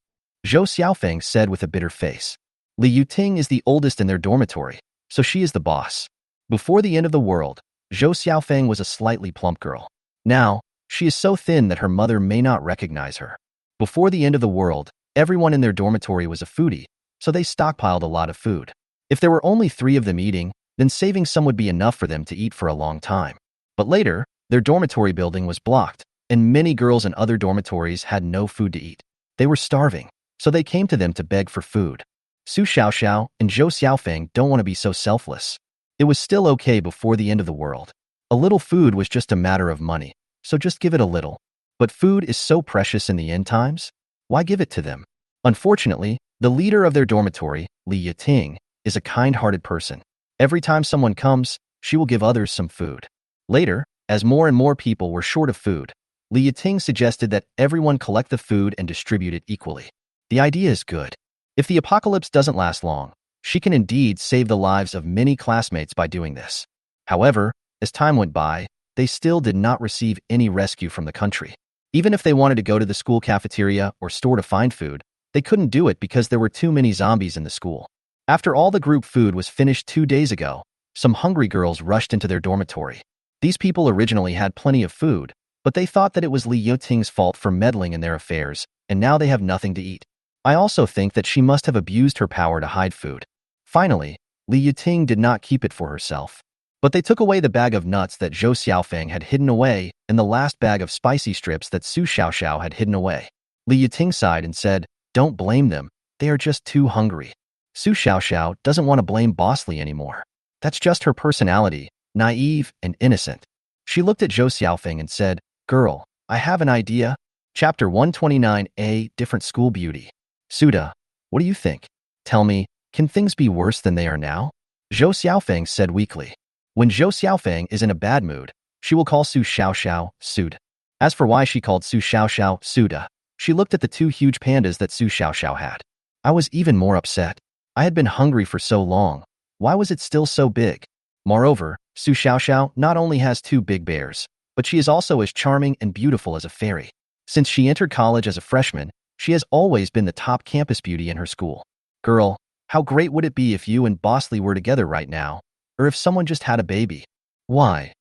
Zhou Xiaofeng said with a bitter face. Li Yuting is the oldest in their dormitory, so she is the boss. Before the end of the world, Zhou Xiaofeng was a slightly plump girl. Now, she is so thin that her mother may not recognize her. Before the end of the world, everyone in their dormitory was a foodie, so they stockpiled a lot of food. If there were only 3 of them eating, then saving some would be enough for them to eat for a long time. But later, their dormitory building was blocked, and many girls in other dormitories had no food to eat. They were starving, so they came to them to beg for food. Su Xiaoxiao and Zhou Xiaofeng don't want to be so selfless. It was still okay before the end of the world. A little food was just a matter of money, so just give it a little. But food is so precious in the end times? Why give it to them? Unfortunately, the leader of their dormitory, Li Yuting, is a kind-hearted person. Every time someone comes, she will give others some food. Later, as more and more people were short of food, Li Yuting suggested that everyone collect the food and distribute it equally. The idea is good. If the apocalypse doesn't last long, she can indeed save the lives of many classmates by doing this. However, as time went by, they still did not receive any rescue from the country. Even if they wanted to go to the school cafeteria or store to find food, they couldn't do it because there were too many zombies in the school. After all the group food was finished 2 days ago, some hungry girls rushed into their dormitory. These people originally had plenty of food, but they thought that it was Li Yuting's fault for meddling in their affairs, and now they have nothing to eat. I also think that she must have abused her power to hide food. Finally, Li Yuting did not keep it for herself. But they took away the bag of nuts that Zhou Xiaofeng had hidden away and the last bag of spicy strips that Su Xiaoxiao had hidden away. Li Yuting sighed and said, "Don't blame them, they are just too hungry." Su Xiaoxiao doesn't want to blame Boss Li anymore. That's just her personality, naive and innocent. She looked at Zhou Xiaofeng and said, "Girl, I have an idea." Chapter 129a, Different School Beauty. Suda, what do you think? Tell me, can things be worse than they are now? Zhou Xiaofeng said weakly. When Zhou Xiaofeng is in a bad mood, she will call Su Xiaoxiao Suda. As for why she called Su Xiaoxiao Suda, she looked at the 2 huge pandas that Su Xiaoxiao had. I was even more upset. I had been hungry for so long. Why was it still so big? Moreover, Su Xiaoxiao not only has 2 big bears, but she is also as charming and beautiful as a fairy. Since she entered college as a freshman, she has always been the top campus beauty in her school. Girl, how great would it be if you and Boss Li were together right now? Or if someone just had a baby? Why?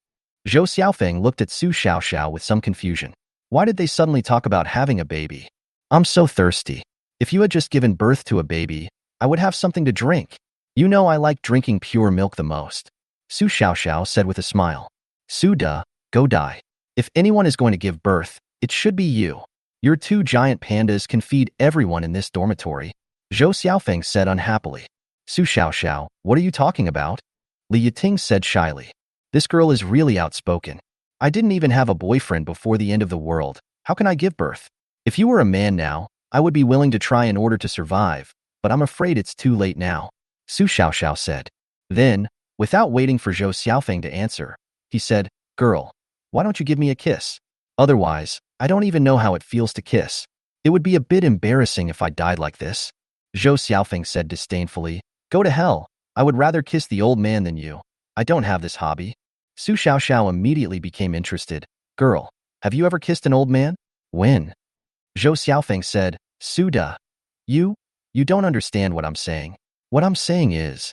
Zhou Xiaofeng looked at Su Xiaoxiao with some confusion. Why did they suddenly talk about having a baby? I'm so thirsty. If you had just given birth to a baby, I would have something to drink. You know I like drinking pure milk the most. Su Xiaoxiao said with a smile. Suda, go die. If anyone is going to give birth, it should be you. Your 2 giant pandas can feed everyone in this dormitory. Zhou Xiaofeng said unhappily. Su Xiaoxiao, what are you talking about? Li Yuting said shyly. This girl is really outspoken. I didn't even have a boyfriend before the end of the world. How can I give birth? If you were a man now, I would be willing to try in order to survive, but I'm afraid it's too late now. Su Xiaoxiao said. Then, without waiting for Zhou Xiaofeng to answer, he said, Girl, why don't you give me a kiss? Otherwise, I don't even know how it feels to kiss. It would be a bit embarrassing if I died like this. Zhou Xiaofeng said disdainfully. Go to hell. I would rather kiss the old man than you. I don't have this hobby. Su Xiaoxiao immediately became interested. Girl, have you ever kissed an old man? When? Zhou Xiaofeng said, Suda. You don't understand what I'm saying. What I'm saying is,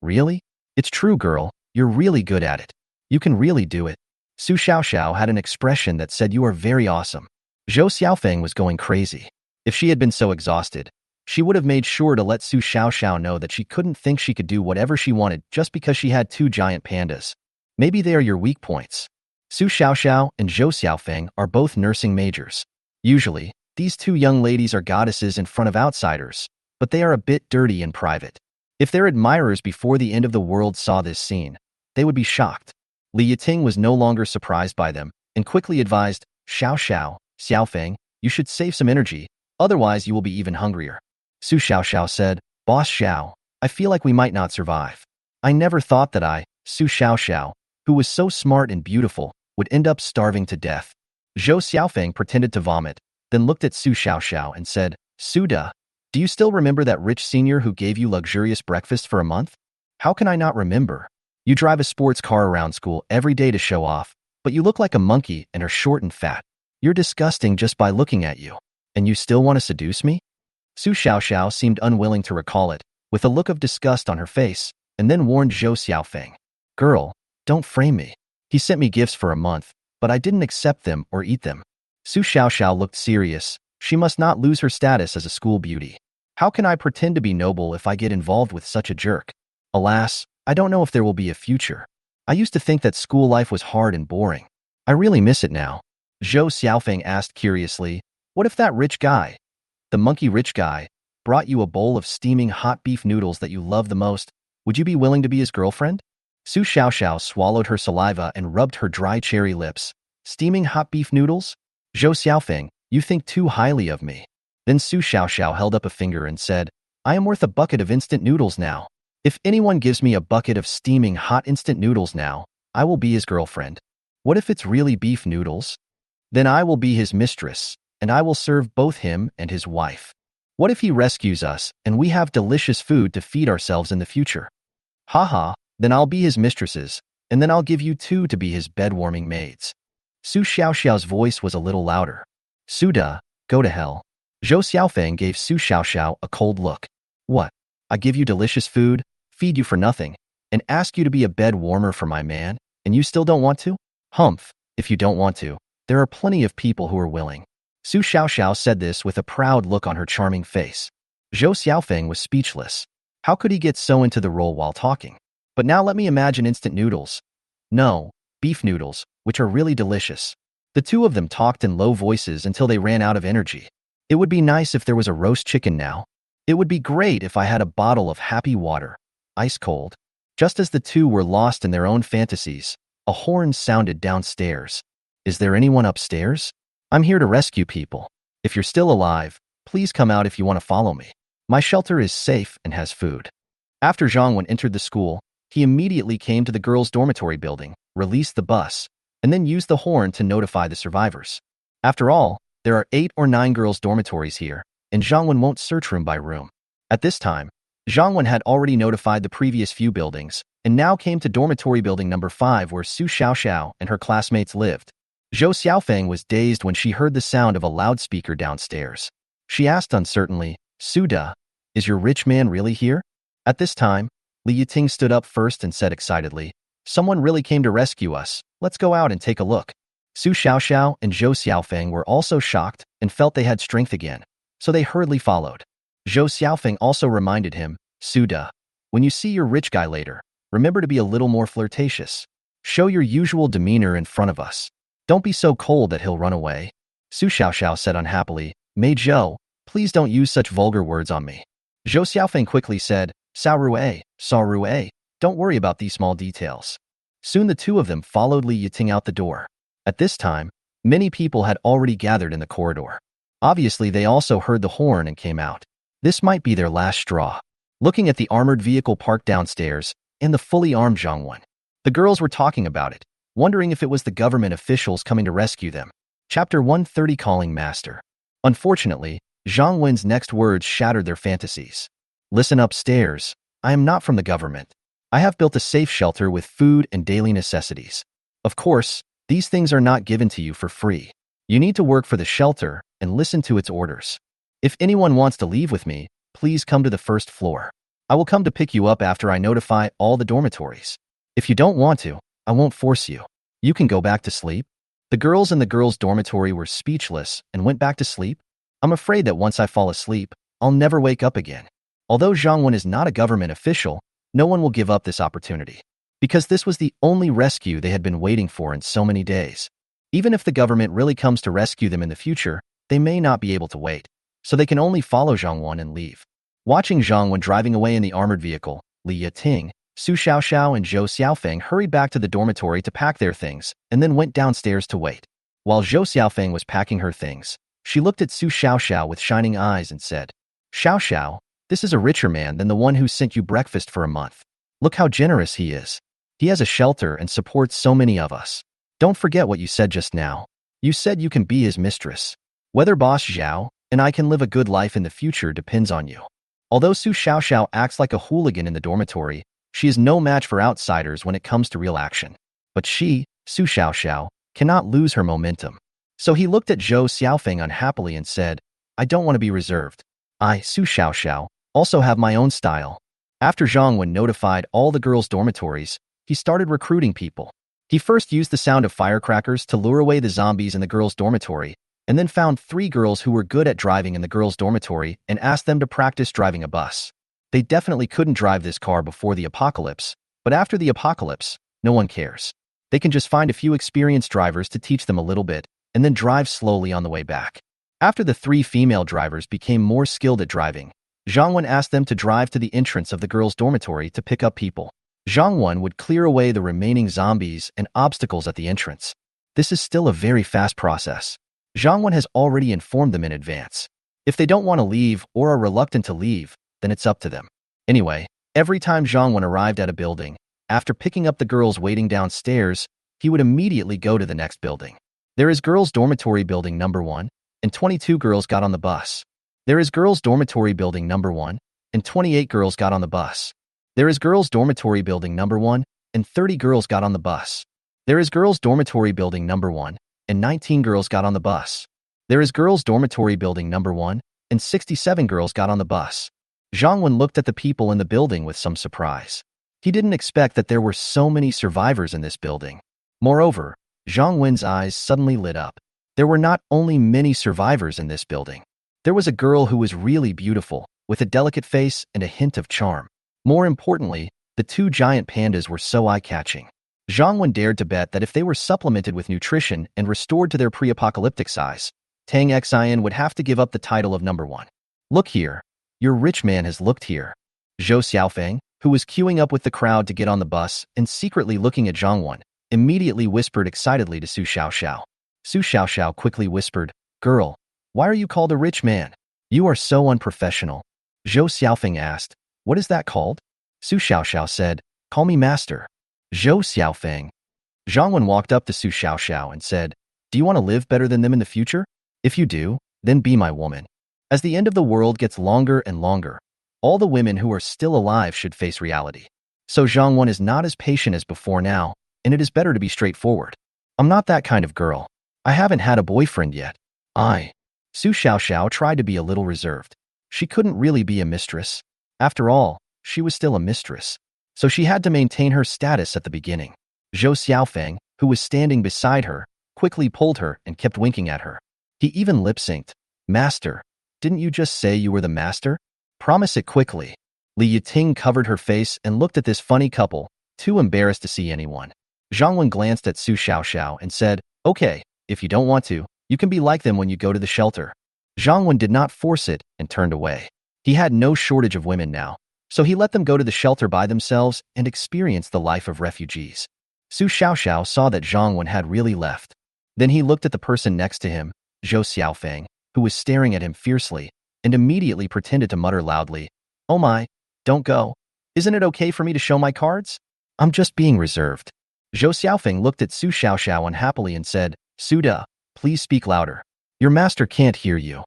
really? It's true, girl. You're really good at it. You can really do it. Su Xiaoxiao had an expression that said you are very awesome. Zhou Xiaofeng was going crazy. If she had been so exhausted, she would have made sure to let Su Xiaoxiao know that she couldn't think she could do whatever she wanted just because she had 2 giant pandas. Maybe they are your weak points. Su Xiaoxiao and Zhou Xiaofeng are both nursing majors. Usually, these two young ladies are goddesses in front of outsiders, but they are a bit dirty in private. If their admirers before the end of the world saw this scene, they would be shocked. Li Yiting was no longer surprised by them and quickly advised, Xiaofeng, you should save some energy, otherwise you will be even hungrier. Su Xiaoxiao said, Boss Xiao, I feel like we might not survive. I never thought that Su Xiaoxiao, who was so smart and beautiful, would end up starving to death. Zhou Xiaofeng pretended to vomit, then looked at Su Xiaoxiao and said, Suda, do you still remember that rich senior who gave you luxurious breakfast for a month? How can I not remember? You drive a sports car around school every day to show off, but you look like a monkey and are short and fat. You're disgusting just by looking at you. And you still want to seduce me? Su Xiaoxiao seemed unwilling to recall it, with a look of disgust on her face, and then warned Zhou Xiaofeng. Girl, don't frame me. He sent me gifts for a month, but I didn't accept them or eat them. Su Xiaoxiao looked serious. She must not lose her status as a school beauty. How can I pretend to be noble if I get involved with such a jerk? Alas, I don't know if there will be a future. I used to think that school life was hard and boring. I really miss it now. Zhou Xiaofeng asked curiously, what if that rich guy, the monkey rich guy, brought you a bowl of steaming hot beef noodles that you love the most? Would you be willing to be his girlfriend? Su Xiaoxiao swallowed her saliva and rubbed her dry cherry lips. Steaming hot beef noodles? Zhou Xiaofeng, you think too highly of me. Then Su Xiaoxiao held up a finger and said, I am worth a bucket of instant noodles now. If anyone gives me a bucket of steaming hot instant noodles now, I will be his girlfriend. What if it's really beef noodles? Then I will be his mistress, and I will serve both him and his wife. What if he rescues us and we have delicious food to feed ourselves in the future? Haha, then I'll be his mistresses, and then I'll give you two to be his bed-warming maids. Su Xiaoxiao's voice was a little louder. Suda, go to hell. Zhou Xiaofeng gave Su Xiaoxiao a cold look. What? I give you delicious food, feed you for nothing, and ask you to be a bed warmer for my man, and you still don't want to? Humph, if you don't want to, there are plenty of people who are willing. Su Xiaoxiao said this with a proud look on her charming face. Zhou Xiaofeng was speechless. How could he get so into the role while talking? But now let me imagine instant noodles. No, beef noodles, which are really delicious. The two of them talked in low voices until they ran out of energy. It would be nice if there was a roast chicken now. It would be great if I had a bottle of happy water, ice cold. Just as the two were lost in their own fantasies, a horn sounded downstairs. Is there anyone upstairs? I'm here to rescue people. If you're still alive, please come out if you want to follow me. My shelter is safe and has food. After Zhang Wen entered the school, he immediately came to the girls' dormitory building, released the bus, and then used the horn to notify the survivors. After all, there are 8 or 9 girls' dormitories here, and Zhang Wen won't search room by room. At this time, Zhang Wen had already notified the previous few buildings, and now came to dormitory building number 5 where Su Xiaoxiao and her classmates lived. Zhou Xiaofeng was dazed when she heard the sound of a loudspeaker downstairs. She asked uncertainly, Suda, is your rich man really here? At this time, Li Yiting stood up first and said excitedly, someone really came to rescue us. Let's go out and take a look. Su Xiaoxiao and Zhou Xiaofeng were also shocked and felt they had strength again, so they hurriedly followed. Zhou Xiaofeng also reminded him, Suda, when you see your rich guy later, remember to be a little more flirtatious. Show your usual demeanor in front of us. Don't be so cold that he'll run away. Su Xiaoxiao said unhappily, Mei Zhou, please don't use such vulgar words on me. Zhou Xiaofeng quickly said, Sao Rue, don't worry about these small details. Soon the two of them followed Li Yiting out the door. At this time, many people had already gathered in the corridor. Obviously, they also heard the horn and came out. This might be their last straw. Looking at the armored vehicle parked downstairs, and the fully armed Zhang Wen, the girls were talking about it, wondering if it was the government officials coming to rescue them. Chapter 130 Calling Master. Unfortunately, Zhang Wen's next words shattered their fantasies. Listen upstairs. I am not from the government. I have built a safe shelter with food and daily necessities. Of course, these things are not given to you for free. You need to work for the shelter and listen to its orders. If anyone wants to leave with me, please come to the first floor. I will come to pick you up after I notify all the dormitories. If you don't want to, I won't force you. You can go back to sleep. The girls in the girls' dormitory were speechless and went back to sleep. I'm afraid that once I fall asleep, I'll never wake up again. Although Zhang Wen is not a government official, no one will give up this opportunity. because this was the only rescue they had been waiting for in so many days. Even if the government really comes to rescue them in the future, they may not be able to wait, so they can only follow Zhang Wen and leave. Watching Zhang Wen driving away in the armored vehicle, Li Yating, Su Xiaoxiao and Zhou Xiaofeng hurried back to the dormitory to pack their things and then went downstairs to wait. While Zhou Xiaofeng was packing her things, she looked at Su Xiaoxiao with shining eyes and said, "Xiaoxiao, this is a richer man than the one who sent you breakfast for a month. Look how generous he is. He has a shelter and supports so many of us. Don't forget what you said just now. You said you can be his mistress. Whether Boss Zhao and I can live a good life in the future depends on you." Although Su Xiaoxiao acts like a hooligan in the dormitory, she is no match for outsiders when it comes to real action. But she, Su Xiaoxiao, cannot lose her momentum. So he looked at Zhou Xiaofeng unhappily and said, "I don't want to be reserved. I, Su Xiaoxiao, also have my own style." After Zhang Wen notified all the girls' dormitories, he started recruiting people. He first used the sound of firecrackers to lure away the zombies in the girls' dormitory, and then found 3 girls who were good at driving in the girls' dormitory and asked them to practice driving a bus. They definitely couldn't drive this car before the apocalypse, but after the apocalypse, no one cares. They can just find a few experienced drivers to teach them a little bit, and then drive slowly on the way back. After the 3 female drivers became more skilled at driving, Zhang Wen asked them to drive to the entrance of the girls' dormitory to pick up people. Zhang Wen would clear away the remaining zombies and obstacles at the entrance. This is still a very fast process. Zhang Wen has already informed them in advance. If they don't want to leave or are reluctant to leave, then it's up to them. Anyway, every time Zhang Wen arrived at a building, after picking up the girls waiting downstairs, he would immediately go to the next building. There is girls' dormitory building number 1, and 22 girls got on the bus. There is girls' dormitory building number 1, and 28 girls got on the bus. There is girls' dormitory building number 1, and 30 girls got on the bus. There is girls' dormitory building number 1, and 19 girls got on the bus. There is girls' dormitory building number 1, and 67 girls got on the bus. Zhang Wen looked at the people in the building with some surprise. He didn't expect that there were so many survivors in this building. Moreover, Zhang Wen's eyes suddenly lit up. There were not only many survivors in this building. There was a girl who was really beautiful, with a delicate face and a hint of charm. More importantly, the 2 giant pandas were so eye-catching. Zhang Wen dared to bet that if they were supplemented with nutrition and restored to their pre-apocalyptic size, Tang Xin would have to give up the title of number 1. "Look here. Your rich man has looked here." Zhou Xiaofeng, who was queuing up with the crowd to get on the bus and secretly looking at Zhang Wen, immediately whispered excitedly to Su Xiaoxiao. Su Xiaoxiao quickly whispered, "Girl, why are you called a rich man? You are so unprofessional." Zhou Xiaofeng asked, "What is that called?" Su Xiaoxiao said, "Call me master." Zhou Xiaofeng. Zhang Wen walked up to Su Xiaoxiao and said, "Do you want to live better than them in the future? If you do, then be my woman." As the end of the world gets longer and longer, all the women who are still alive should face reality. So Zhang Wen is not as patient as before now, and it is better to be straightforward. "I'm not that kind of girl. I haven't had a boyfriend yet." Su Xiaoxiao tried to be a little reserved. She couldn't really be a mistress. After all, she was still a mistress. So she had to maintain her status at the beginning. Zhou Xiaofeng, who was standing beside her, quickly pulled her and kept winking at her. He even lip-synced, "Master, didn't you just say you were the master? Promise it quickly." Li Yating covered her face and looked at this funny couple, too embarrassed to see anyone. Zhang Wen glanced at Su Xiaoxiao and said, "Okay, if you don't want to, you can be like them when you go to the shelter." Zhang Wen did not force it and turned away. He had no shortage of women now, so he let them go to the shelter by themselves and experience the life of refugees. Su Xiaoxiao saw that Zhang Wen had really left. Then he looked at the person next to him, Zhou Xiaofeng, who was staring at him fiercely, and immediately pretended to mutter loudly, "Oh my, don't go. Isn't it okay for me to show my cards? I'm just being reserved." Zhou Xiaofeng looked at Su Xiaoxiao unhappily and said, "Suda, please speak louder. Your master can't hear you."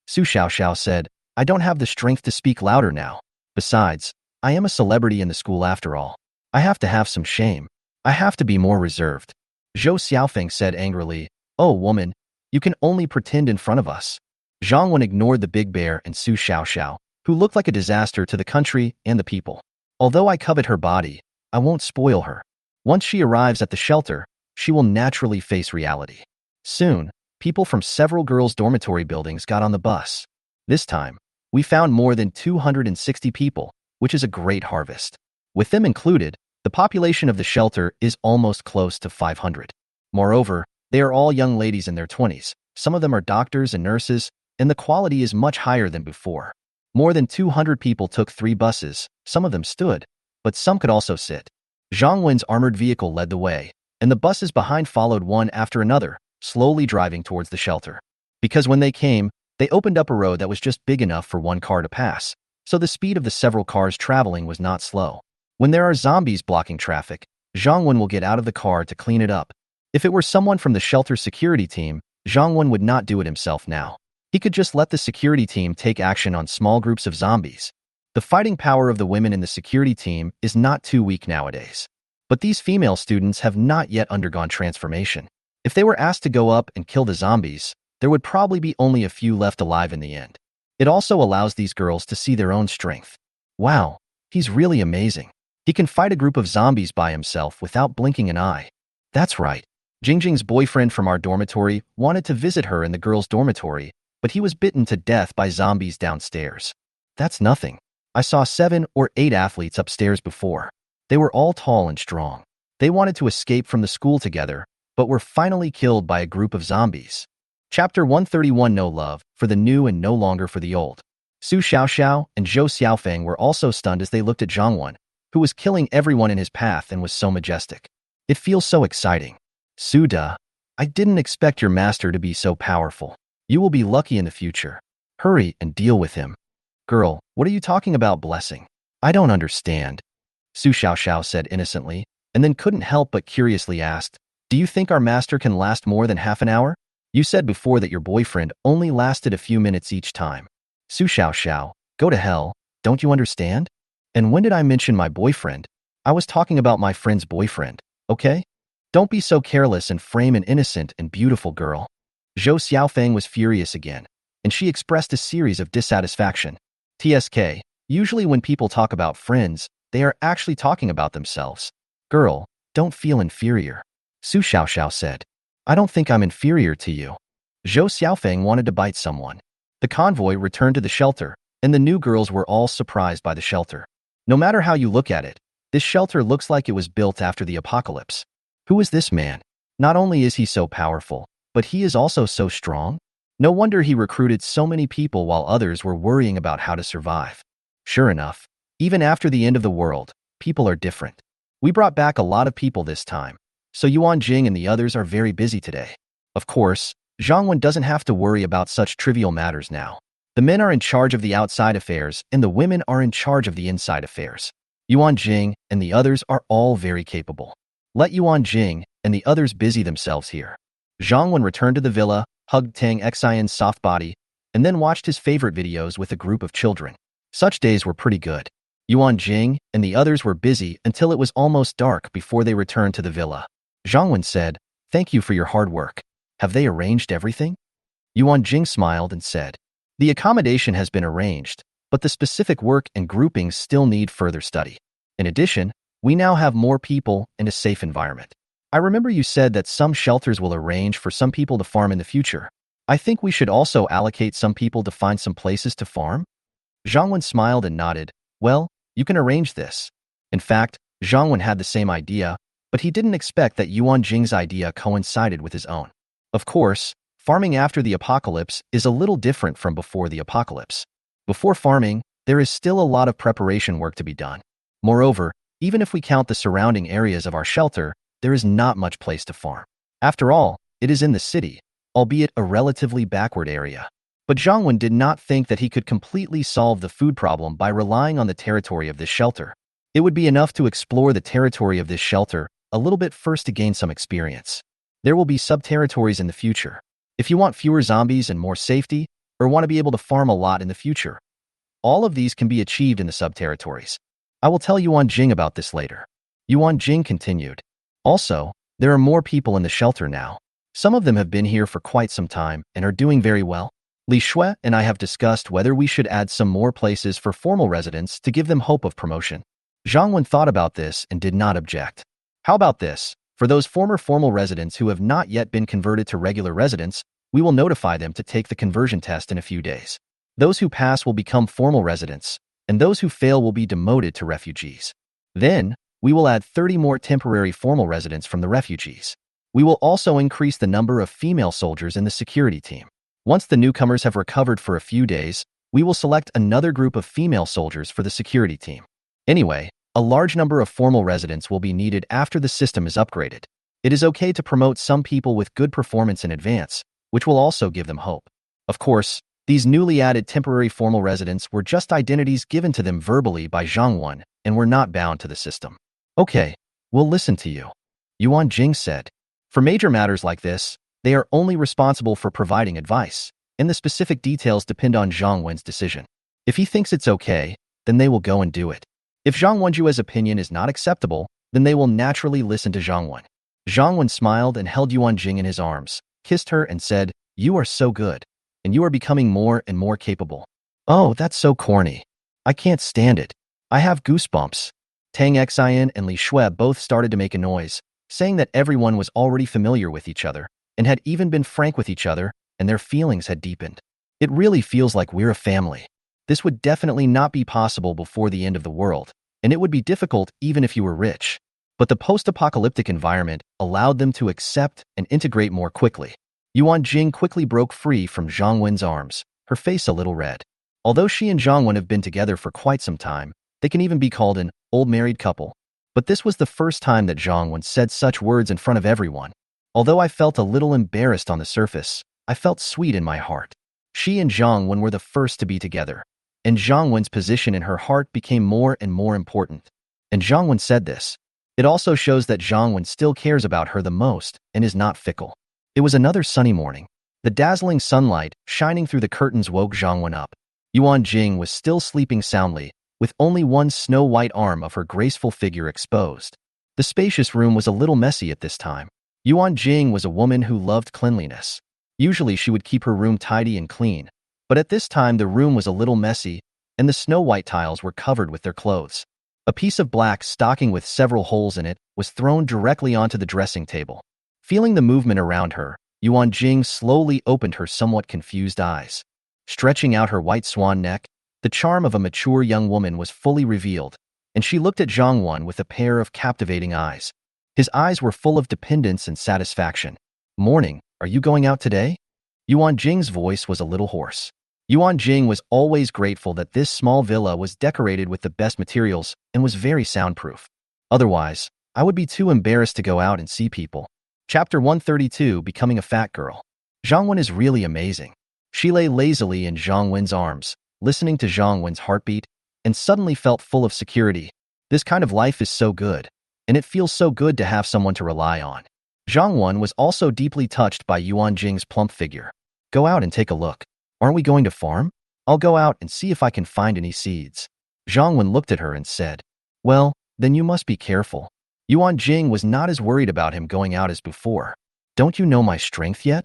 Su Xiaoxiao said, "I don't have the strength to speak louder now. Besides, I am a celebrity in the school after all. I have to have some shame. I have to be more reserved." Zhou Xiaofeng said angrily, "Oh woman, you can only pretend in front of us." Zhang Wen ignored the big bear and Su Xiaoxiao, who looked like a disaster to the country and the people. "Although I covet her body, I won't spoil her. Once she arrives at the shelter, she will naturally face reality." Soon, people from several girls' dormitory buildings got on the bus. This time, we found more than 260 people, which is a great harvest. With them included, The population of the shelter is almost close to 500. Moreover, they are all young ladies in their 20s. Some of them are doctors and nurses, and the quality is much higher than before. More than 200 people took 3 buses. Some of them stood, but some could also sit. Zhang Wen's armored vehicle led the way, and the buses behind followed one after another, slowly driving towards the shelter. Because when they came, they opened up a road that was just big enough for one car to pass, so the speed of the several cars traveling was not slow. When there are zombies blocking traffic, Zhang Wen will get out of the car to clean it up. If it were someone from the shelter security team, Zhang Wen would not do it himself now. He could just let the security team take action on small groups of zombies. The fighting power of the women in the security team is not too weak nowadays. But these female students have not yet undergone transformation. If they were asked to go up and kill the zombies, there would probably be only a few left alive in the end. It also allows these girls to see their own strength. Wow, he's really amazing. He can fight a group of zombies by himself without blinking an eye. That's right. Jingjing's boyfriend from our dormitory wanted to visit her in the girls' dormitory, but he was bitten to death by zombies downstairs. That's nothing. I saw 7 or 8 athletes upstairs before. They were all tall and strong. They wanted to escape from the school together, but were finally killed by a group of zombies. Chapter 131 No Love, for the new and no longer for the old. Su Xiaoxiao and Zhou Xiaofeng were also stunned as they looked at Zhang Wen, who was killing everyone in his path and was so majestic. It feels so exciting. Su Da, I didn't expect your master to be so powerful. You will be lucky in the future. Hurry and deal with him. Girl, what are you talking about, blessing? I don't understand. Su Xiaoxiao said innocently, and then couldn't help but curiously asked, do you think our master can last more than half an hour? You said before that your boyfriend only lasted a few minutes each time. Su Xiaoxiao, go to hell, don't you understand? And when did I mention my boyfriend? I was talking about my friend's boyfriend, okay? Don't be so careless and frame an innocent and beautiful girl. Zhou Xiaofeng was furious again, and she expressed a series of dissatisfaction. TSK, usually when people talk about friends, they are actually talking about themselves. Girl, don't feel inferior. Su Xiaoxiao said. I don't think I'm inferior to you. Zhou Xiaofeng wanted to bite someone. The convoy returned to the shelter, and the new girls were all surprised by the shelter. No matter how you look at it, this shelter looks like it was built after the apocalypse. Who is this man? Not only is he so powerful, but he is also so strong. No wonder he recruited so many people while others were worrying about how to survive. Sure enough, even after the end of the world, people are different. We brought back a lot of people this time, so Yuan Jing and the others are very busy today. Of course, Zhang Wen doesn't have to worry about such trivial matters now. The men are in charge of the outside affairs, and the women are in charge of the inside affairs. Yuan Jing and the others are all very capable. Let Yuan Jing and the others busy themselves here. Zhang Wen returned to the villa, hugged Tang Xian's soft body, and then watched his favorite videos with a group of children. Such days were pretty good. Yuan Jing and the others were busy until it was almost dark before they returned to the villa. Zhang Wen said, thank you for your hard work. Have they arranged everything? Yuan Jing smiled and said, the accommodation has been arranged, but the specific work and groupings still need further study. In addition, we now have more people and a safe environment. I remember you said that some shelters will arrange for some people to farm in the future. I think we should also allocate some people to find some places to farm? Zhang Wen smiled and nodded. Well, you can arrange this. In fact, Zhang Wen had the same idea, but he didn't expect that Yuan Jing's idea coincided with his own. Of course, farming after the apocalypse is a little different from before the apocalypse. Before farming, there is still a lot of preparation work to be done. Moreover, even if we count the surrounding areas of our shelter, there is not much place to farm. After all, it is in the city, albeit a relatively backward area. But Zhang Wen did not think that he could completely solve the food problem by relying on the territory of this shelter. It would be enough to explore the territory of this shelter a little bit first to gain some experience. There will be sub-territories in the future. If you want fewer zombies and more safety, or want to be able to farm a lot in the future, all of these can be achieved in the sub-territories. I will tell Yuan Jing about this later. Yuan Jing continued. Also, there are more people in the shelter now. Some of them have been here for quite some time and are doing very well. Li Shui and I have discussed whether we should add some more places for formal residents to give them hope of promotion. Zhang Wen thought about this and did not object. How about this? For those former formal residents who have not yet been converted to regular residents, we will notify them to take the conversion test in a few days. Those who pass will become formal residents, and those who fail will be demoted to refugees. Then, We will add 30 more temporary formal residents from the refugees. We will also increase the number of female soldiers in the security team. Once the newcomers have recovered for a few days, we will select another group of female soldiers for the security team. Anyway, a large number of formal residents will be needed after the system is upgraded. It is okay to promote some people with good performance in advance, which will also give them hope. Of course, these newly added temporary formal residents were just identities given to them verbally by Zhang Wen and were not bound to the system. Okay, we'll listen to you, Yuan Jing said. For major matters like this, they are only responsible for providing advice, and the specific details depend on Zhang Wen's decision. If he thinks it's okay, then they will go and do it. If Zhang Wenjue's opinion is not acceptable, then they will naturally listen to Zhang Wen. Zhang Wen smiled and held Yuan Jing in his arms, kissed her and said, "You are so good, and you are becoming more and more capable." "Oh, that's so corny. I can't stand it. I have goosebumps." Tang Xian and Li Shui both started to make a noise, saying that everyone was already familiar with each other and had even been frank with each other, and their feelings had deepened. "It really feels like we're a family. This would definitely not be possible before the end of the world, and it would be difficult even if you were rich." But the post-apocalyptic environment allowed them to accept and integrate more quickly. Yuan Jing quickly broke free from Zhang Wen's arms, her face a little red. Although she and Zhang Wen have been together for quite some time, they can even be called an old married couple. But this was the first time that Zhang Wen said such words in front of everyone. Although I felt a little embarrassed on the surface, I felt sweet in my heart. She and Zhang Wen were the first to be together, and Zhang Wen's position in her heart became more and more important. And Zhang Wen said this. It also shows that Zhang Wen still cares about her the most and is not fickle. It was another sunny morning. The dazzling sunlight shining through the curtains woke Zhang Wen up. Yuan Jing was still sleeping soundly, with only one snow-white arm of her graceful figure exposed. The spacious room was a little messy at this time. Yuan Jing was a woman who loved cleanliness. Usually she would keep her room tidy and clean, but at this time the room was a little messy, and the snow-white tiles were covered with their clothes. A piece of black stocking with several holes in it was thrown directly onto the dressing table. Feeling the movement around her, Yuan Jing slowly opened her somewhat confused eyes. Stretching out her white swan neck, the charm of a mature young woman was fully revealed, and she looked at Zhang Wen with a pair of captivating eyes. His eyes were full of dependence and satisfaction. "Morning, are you going out today?" Yuan Jing's voice was a little hoarse. Yuan Jing was always grateful that this small villa was decorated with the best materials and was very soundproof. Otherwise, I would be too embarrassed to go out and see people. Chapter 132, Becoming a Fat Girl. Zhang Wen is really amazing. She lay lazily in Zhang Wen's arms, listening to Zhang Wen's heartbeat, and suddenly felt full of security. This kind of life is so good, and it feels so good to have someone to rely on. Zhang Wen was also deeply touched by Yuan Jing's plump figure. "Go out and take a look. Aren't we going to farm? I'll go out and see if I can find any seeds." Zhang Wen looked at her and said, "Well, then you must be careful." Yuan Jing was not as worried about him going out as before. "Don't you know my strength yet?"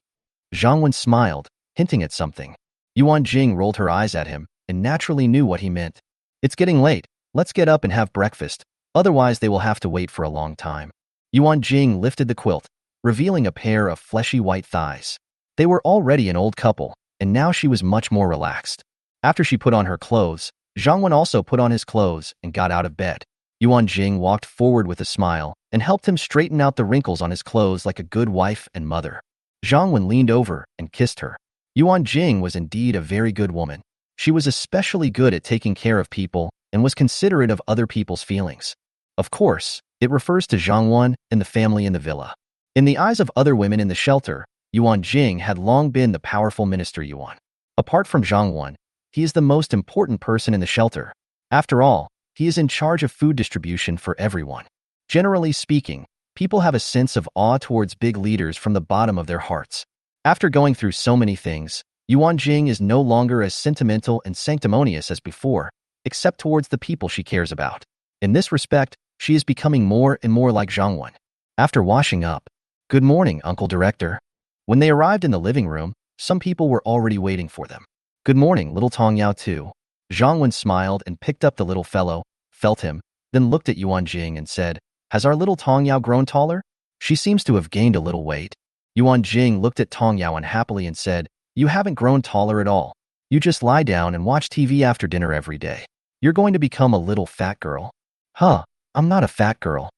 Zhang Wen smiled, hinting at something. Yuan Jing rolled her eyes at him and naturally knew what he meant. "It's getting late. Let's get up and have breakfast. Otherwise, they will have to wait for a long time." Yuan Jing lifted the quilt, revealing a pair of fleshy white thighs. They were already an old couple, and now she was much more relaxed. After she put on her clothes, Zhang Wen also put on his clothes and got out of bed. Yuan Jing walked forward with a smile and helped him straighten out the wrinkles on his clothes like a good wife and mother. Zhang Wen leaned over and kissed her. Yuan Jing was indeed a very good woman. She was especially good at taking care of people and was considerate of other people's feelings. Of course, it refers to Zhang Wen and the family in the villa. In the eyes of other women in the shelter, Yuan Jing had long been the powerful Minister Yuan. Apart from Zhang Wen, he is the most important person in the shelter. After all, he is in charge of food distribution for everyone. Generally speaking, people have a sense of awe towards big leaders from the bottom of their hearts. After going through so many things, Yuan Jing is no longer as sentimental and sanctimonious as before, except towards the people she cares about. In this respect, she is becoming more and more like Zhang Wen. After washing up, "Good morning, Uncle Director." When they arrived in the living room, some people were already waiting for them. "Good morning, little Tong Yao too." Zhang Wen smiled and picked up the little fellow, felt him, then looked at Yuan Jing and said, "Has our little Tong Yao grown taller? She seems to have gained a little weight." Yuan Jing looked at Tong Yao unhappily and said, "You haven't grown taller at all. You just lie down and watch TV after dinner every day. You're going to become a little fat girl." "Huh, I'm not a fat girl.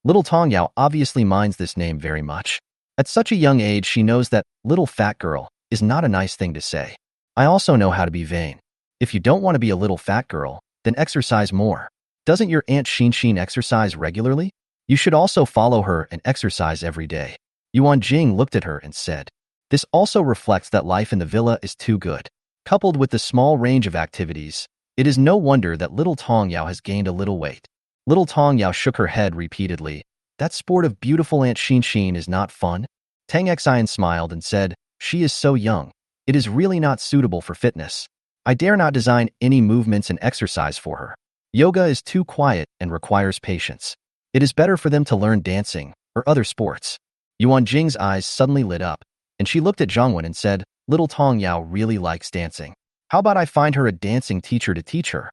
Little Tong Yao obviously minds this name very much. At such a young age, she knows that little fat girl is not a nice thing to say. I also know how to be vain. If you don't want to be a little fat girl, then exercise more. Doesn't your Aunt Xin exercise regularly? You should also follow her and exercise every day. Yuan Jing looked at her and said, this also reflects that life in the villa is too good. Coupled with the small range of activities, it is no wonder that little Tong Yao has gained a little weight. Little Tong Yao shook her head repeatedly. That sport of beautiful Aunt Xin is not fun. Tang Xian smiled and said, she is so young. It is really not suitable for fitness. I dare not design any movements and exercise for her. Yoga is too quiet and requires patience. It is better for them to learn dancing or other sports. Yuan Jing's eyes suddenly lit up, and she looked at Zhang Wen and said, little Tong Yao really likes dancing. How about I find her a dancing teacher to teach her?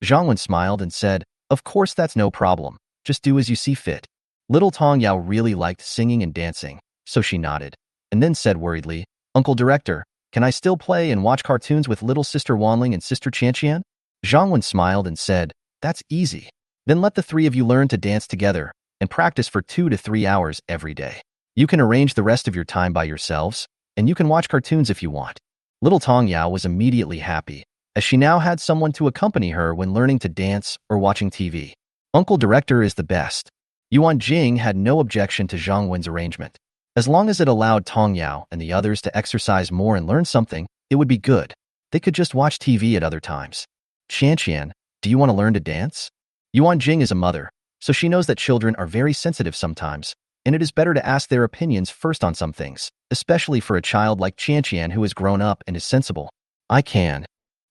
Zhang Wen smiled and said, of course that's no problem. Just do as you see fit. Little Tong Yao really liked singing and dancing, so she nodded, and then said worriedly, Uncle Director, can I still play and watch cartoons with little sister Wanling and sister Qianqian? Zhang Wen smiled and said, that's easy. Then let the three of you learn to dance together and practice for 2 to 3 hours every day. You can arrange the rest of your time by yourselves, and you can watch cartoons if you want. Little Tong Yao was immediately happy, as she now had someone to accompany her when learning to dance or watching TV. Uncle Director is the best. Yuan Jing had no objection to Zhang Wen's arrangement. As long as it allowed Tong Yao and the others to exercise more and learn something, it would be good. They could just watch TV at other times. Qianqian, do you want to learn to dance? Yuan Jing is a mother, so she knows that children are very sensitive sometimes, and it is better to ask their opinions first on some things, especially for a child like Qianqian who has grown up and is sensible. I can.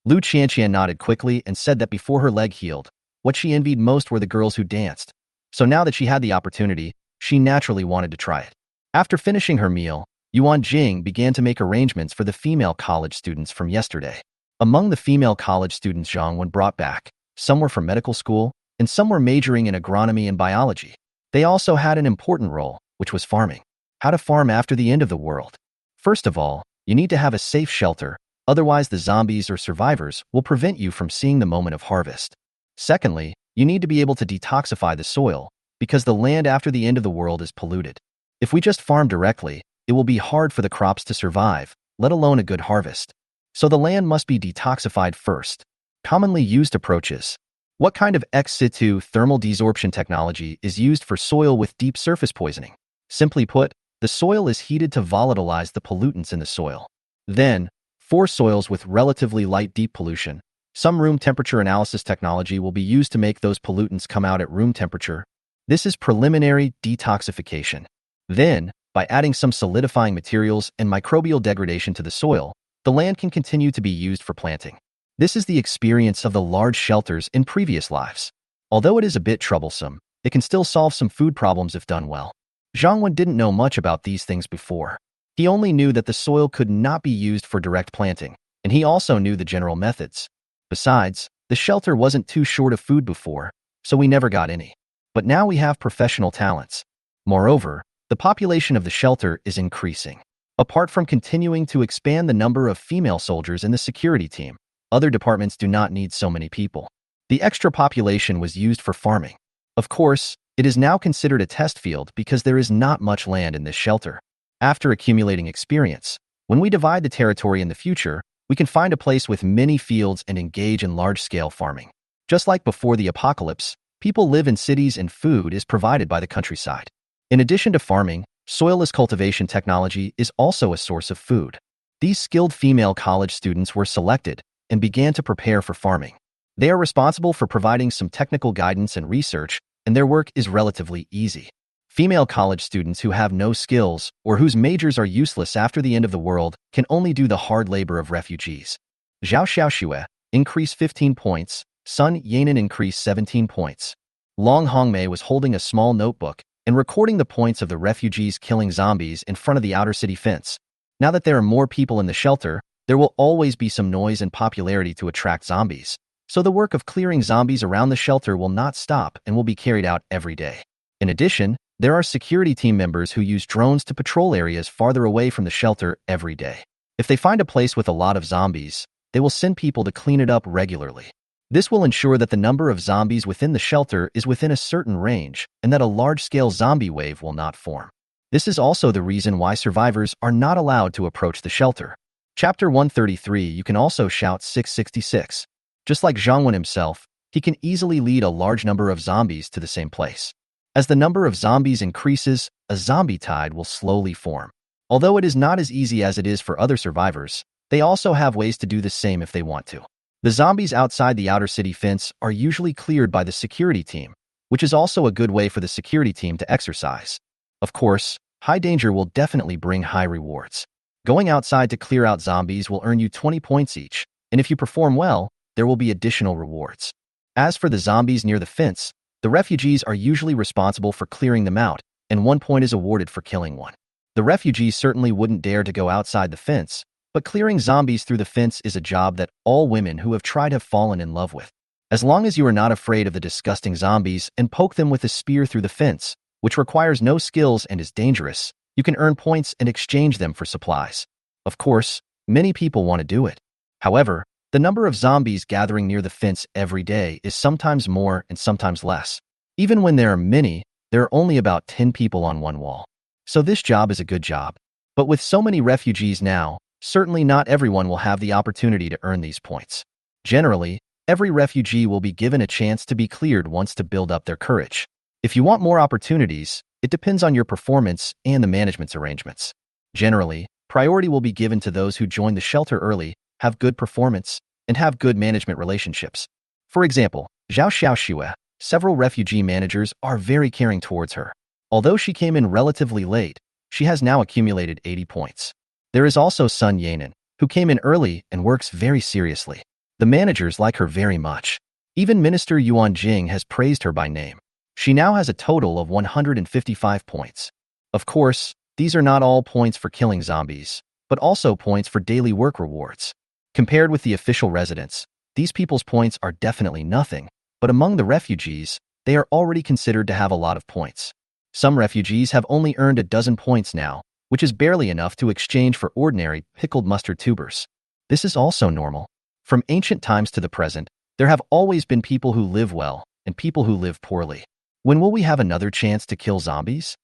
Lu Qianqian nodded quickly and said that before her leg healed, what she envied most were the girls who danced. So now that she had the opportunity, she naturally wanted to try it. After finishing her meal, Yuan Jing began to make arrangements for the female college students from yesterday. Among the female college students Zhang Wen brought back, some were from medical school, and some were majoring in agronomy and biology. They also had an important role, which was farming. How to farm after the end of the world. First of all, you need to have a safe shelter, otherwise the zombies or survivors will prevent you from seeing the moment of harvest. Secondly, you need to be able to detoxify the soil, because the land after the end of the world is polluted. If we just farm directly, it will be hard for the crops to survive, let alone a good harvest. So the land must be detoxified first. Commonly used approaches. What kind of ex situ thermal desorption technology is used for soil with deep surface poisoning? Simply put, the soil is heated to volatilize the pollutants in the soil. Then, for soils with relatively light deep pollution, some room temperature analysis technology will be used to make those pollutants come out at room temperature. This is preliminary detoxification. Then, by adding some solidifying materials and microbial degradation to the soil, the land can continue to be used for planting. This is the experience of the large shelters in previous lives. Although it is a bit troublesome, it can still solve some food problems if done well. Zhang Wen didn't know much about these things before. He only knew that the soil could not be used for direct planting, and he also knew the general methods. Besides, the shelter wasn't too short of food before, so we never got any. But now we have professional talents. Moreover, the population of the shelter is increasing. Apart from continuing to expand the number of female soldiers in the security team, other departments do not need so many people. The extra population was used for farming. Of course, it is now considered a test field because there is not much land in this shelter. After accumulating experience, when we divide the territory in the future, we can find a place with many fields and engage in large-scale farming. Just like before the apocalypse, people live in cities and food is provided by the countryside. In addition to farming, soilless cultivation technology is also a source of food. These skilled female college students were selected and began to prepare for farming. They are responsible for providing some technical guidance and research, and their work is relatively easy. Female college students who have no skills or whose majors are useless after the end of the world can only do the hard labor of refugees. Zhao Xiaoxue, increase 15 points, Sun Yanan increase 17 points. Long Hongmei was holding a small notebook and recording the points of the refugees killing zombies in front of the outer city fence. Now that there are more people in the shelter, there will always be some noise and popularity to attract zombies. So the work of clearing zombies around the shelter will not stop and will be carried out every day. In addition, there are security team members who use drones to patrol areas farther away from the shelter every day. If they find a place with a lot of zombies, they will send people to clean it up regularly. This will ensure that the number of zombies within the shelter is within a certain range and that a large-scale zombie wave will not form. This is also the reason why survivors are not allowed to approach the shelter. Chapter 133. You can also shout 666. Just like Zhang Wen himself, he can easily lead a large number of zombies to the same place. As the number of zombies increases, a zombie tide will slowly form. Although it is not as easy as it is for other survivors, they also have ways to do the same if they want to. The zombies outside the outer city fence are usually cleared by the security team, which is also a good way for the security team to exercise. Of course, high danger will definitely bring high rewards. Going outside to clear out zombies will earn you 20 points each, and if you perform well, there will be additional rewards. As for the zombies near the fence, the refugees are usually responsible for clearing them out, and 1 point is awarded for killing one. The refugees certainly wouldn't dare to go outside the fence, but clearing zombies through the fence is a job that all women who have tried have fallen in love with. As long as you are not afraid of the disgusting zombies and poke them with a spear through the fence, which requires no skills and is dangerous, you can earn points and exchange them for supplies. Of course, many people want to do it. However, the number of zombies gathering near the fence every day is sometimes more and sometimes less. Even when there are many, there are only about 10 people on one wall. So this job is a good job. But with so many refugees now, certainly not everyone will have the opportunity to earn these points. Generally, every refugee will be given a chance to be cleared once to build up their courage. If you want more opportunities, it depends on your performance and the management's arrangements. Generally, priority will be given to those who join the shelter early, have good performance, and have good management relationships. For example, Zhao Xiaoxue, several refugee managers are very caring towards her. Although she came in relatively late, she has now accumulated 80 points. There is also Sun Yanan, who came in early and works very seriously. The managers like her very much. Even Minister Yuan Jing has praised her by name. She now has a total of 155 points. Of course, these are not all points for killing zombies, but also points for daily work rewards. Compared with the official residents, these people's points are definitely nothing, but among the refugees, they are already considered to have a lot of points. Some refugees have only earned a dozen points now, which is barely enough to exchange for ordinary pickled mustard tubers. This is also normal. From ancient times to the present, there have always been people who live well and people who live poorly. When will we have another chance to kill zombies?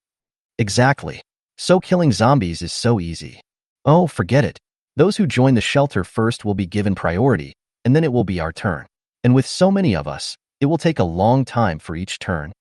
Exactly. So killing zombies is so easy. Oh, forget it. Those who join the shelter first will be given priority, and then it will be our turn. And with so many of us, it will take a long time for each turn.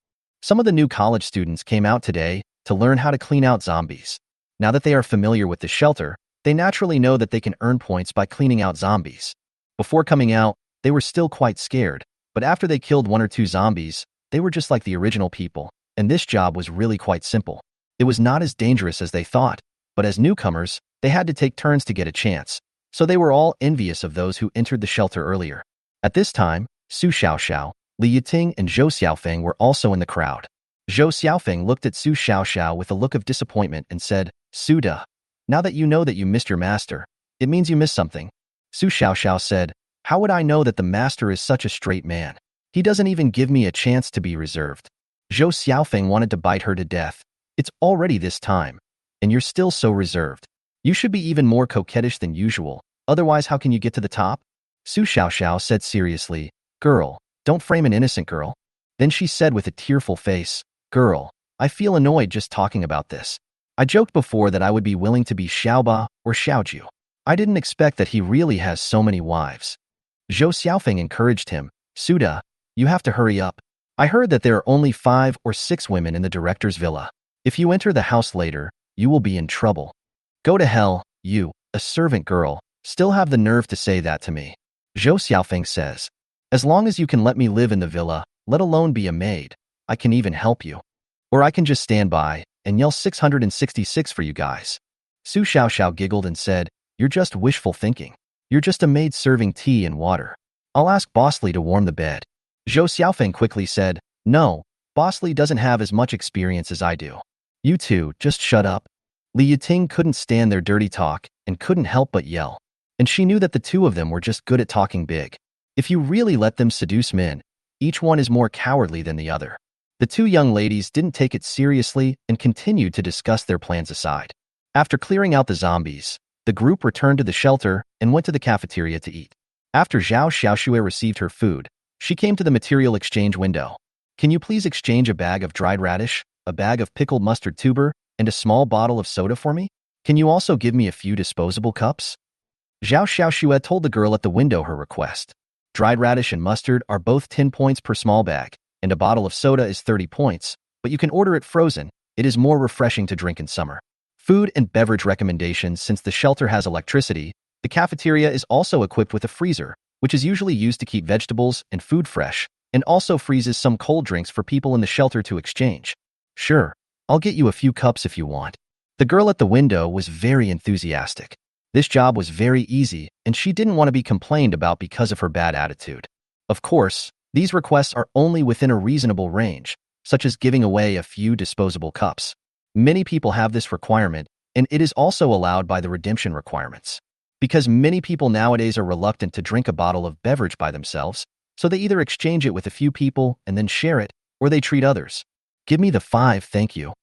Some of the new college students came out today to learn how to clean out zombies. Now that they are familiar with the shelter, they naturally know that they can earn points by cleaning out zombies. Before coming out, they were still quite scared, but after they killed 1 or 2 zombies, they were just like the original people, and this job was really quite simple. It was not as dangerous as they thought, but as newcomers, they had to take turns to get a chance, so they were all envious of those who entered the shelter earlier. At this time, Su Xiaoxiao, Li Yiting, and Zhou Xiaofeng were also in the crowd. Zhou Xiaofeng looked at Su Xiaoxiao with a look of disappointment and said, "Su Da, now that you know that you missed your master, it means you missed something." Su Xiaoxiao said, "How would I know that the master is such a straight man? He doesn't even give me a chance to be reserved." Zhou Xiaofeng wanted to bite her to death. "It's already this time, and you're still so reserved. You should be even more coquettish than usual, otherwise how can you get to the top?" Su Xiaoxiao said seriously, "Girl, don't frame an innocent girl." Then she said with a tearful face, "Girl, I feel annoyed just talking about this. I joked before that I would be willing to be Xiaoba or Xiaoju. I didn't expect that he really has so many wives." Zhou Xiaofeng encouraged him, "Suda, you have to hurry up. I heard that there are only 5 or 6 women in the director's villa. If you enter the house later, you will be in trouble." "Go to hell, you, a servant girl, still have the nerve to say that to me." Zhou Xiaofeng says, "As long as you can let me live in the villa, let alone be a maid, I can even help you. Or I can just stand by and yell 666 for you guys." Su Xiaoxiao giggled and said, "You're just wishful thinking. You're just a maid serving tea and water. I'll ask Bosley to warm the bed." Zhou Xiaofeng quickly said, "No, Bosley doesn't have as much experience as I do. You two, just shut up." Li Yiting couldn't stand their dirty talk and couldn't help but yell. And she knew that the two of them were just good at talking big. If you really let them seduce men, each one is more cowardly than the other. The 2 young ladies didn't take it seriously and continued to discuss their plans aside. After clearing out the zombies, the group returned to the shelter and went to the cafeteria to eat. After Zhao Xiaoxue received her food, She came to the material exchange window. Can you please exchange a bag of dried radish, a bag of pickled mustard tuber, and a small bottle of soda for me? Can you also give me a few disposable cups? Zhao Xiaoxue told the girl at the window her request. Dried radish and mustard are both 10 points per small bag, and a bottle of soda is 30 points, but you can order it frozen. It is more refreshing to drink in summer. Food and beverage recommendations. Since the shelter has electricity, the cafeteria is also equipped with a freezer, which is usually used to keep vegetables and food fresh, and also freezes some cold drinks for people in the shelter to exchange. Sure, I'll get you a few cups if you want. The girl at the window was very enthusiastic. This job was very easy, and she didn't want to be complained about because of her bad attitude. Of course, these requests are only within a reasonable range, such as giving away a few disposable cups. Many people have this requirement, and it is also allowed by the redemption requirements. Because many people nowadays are reluctant to drink a bottle of beverage by themselves, so they either exchange it with a few people and then share it, or they treat others. Give me the 5, thank you,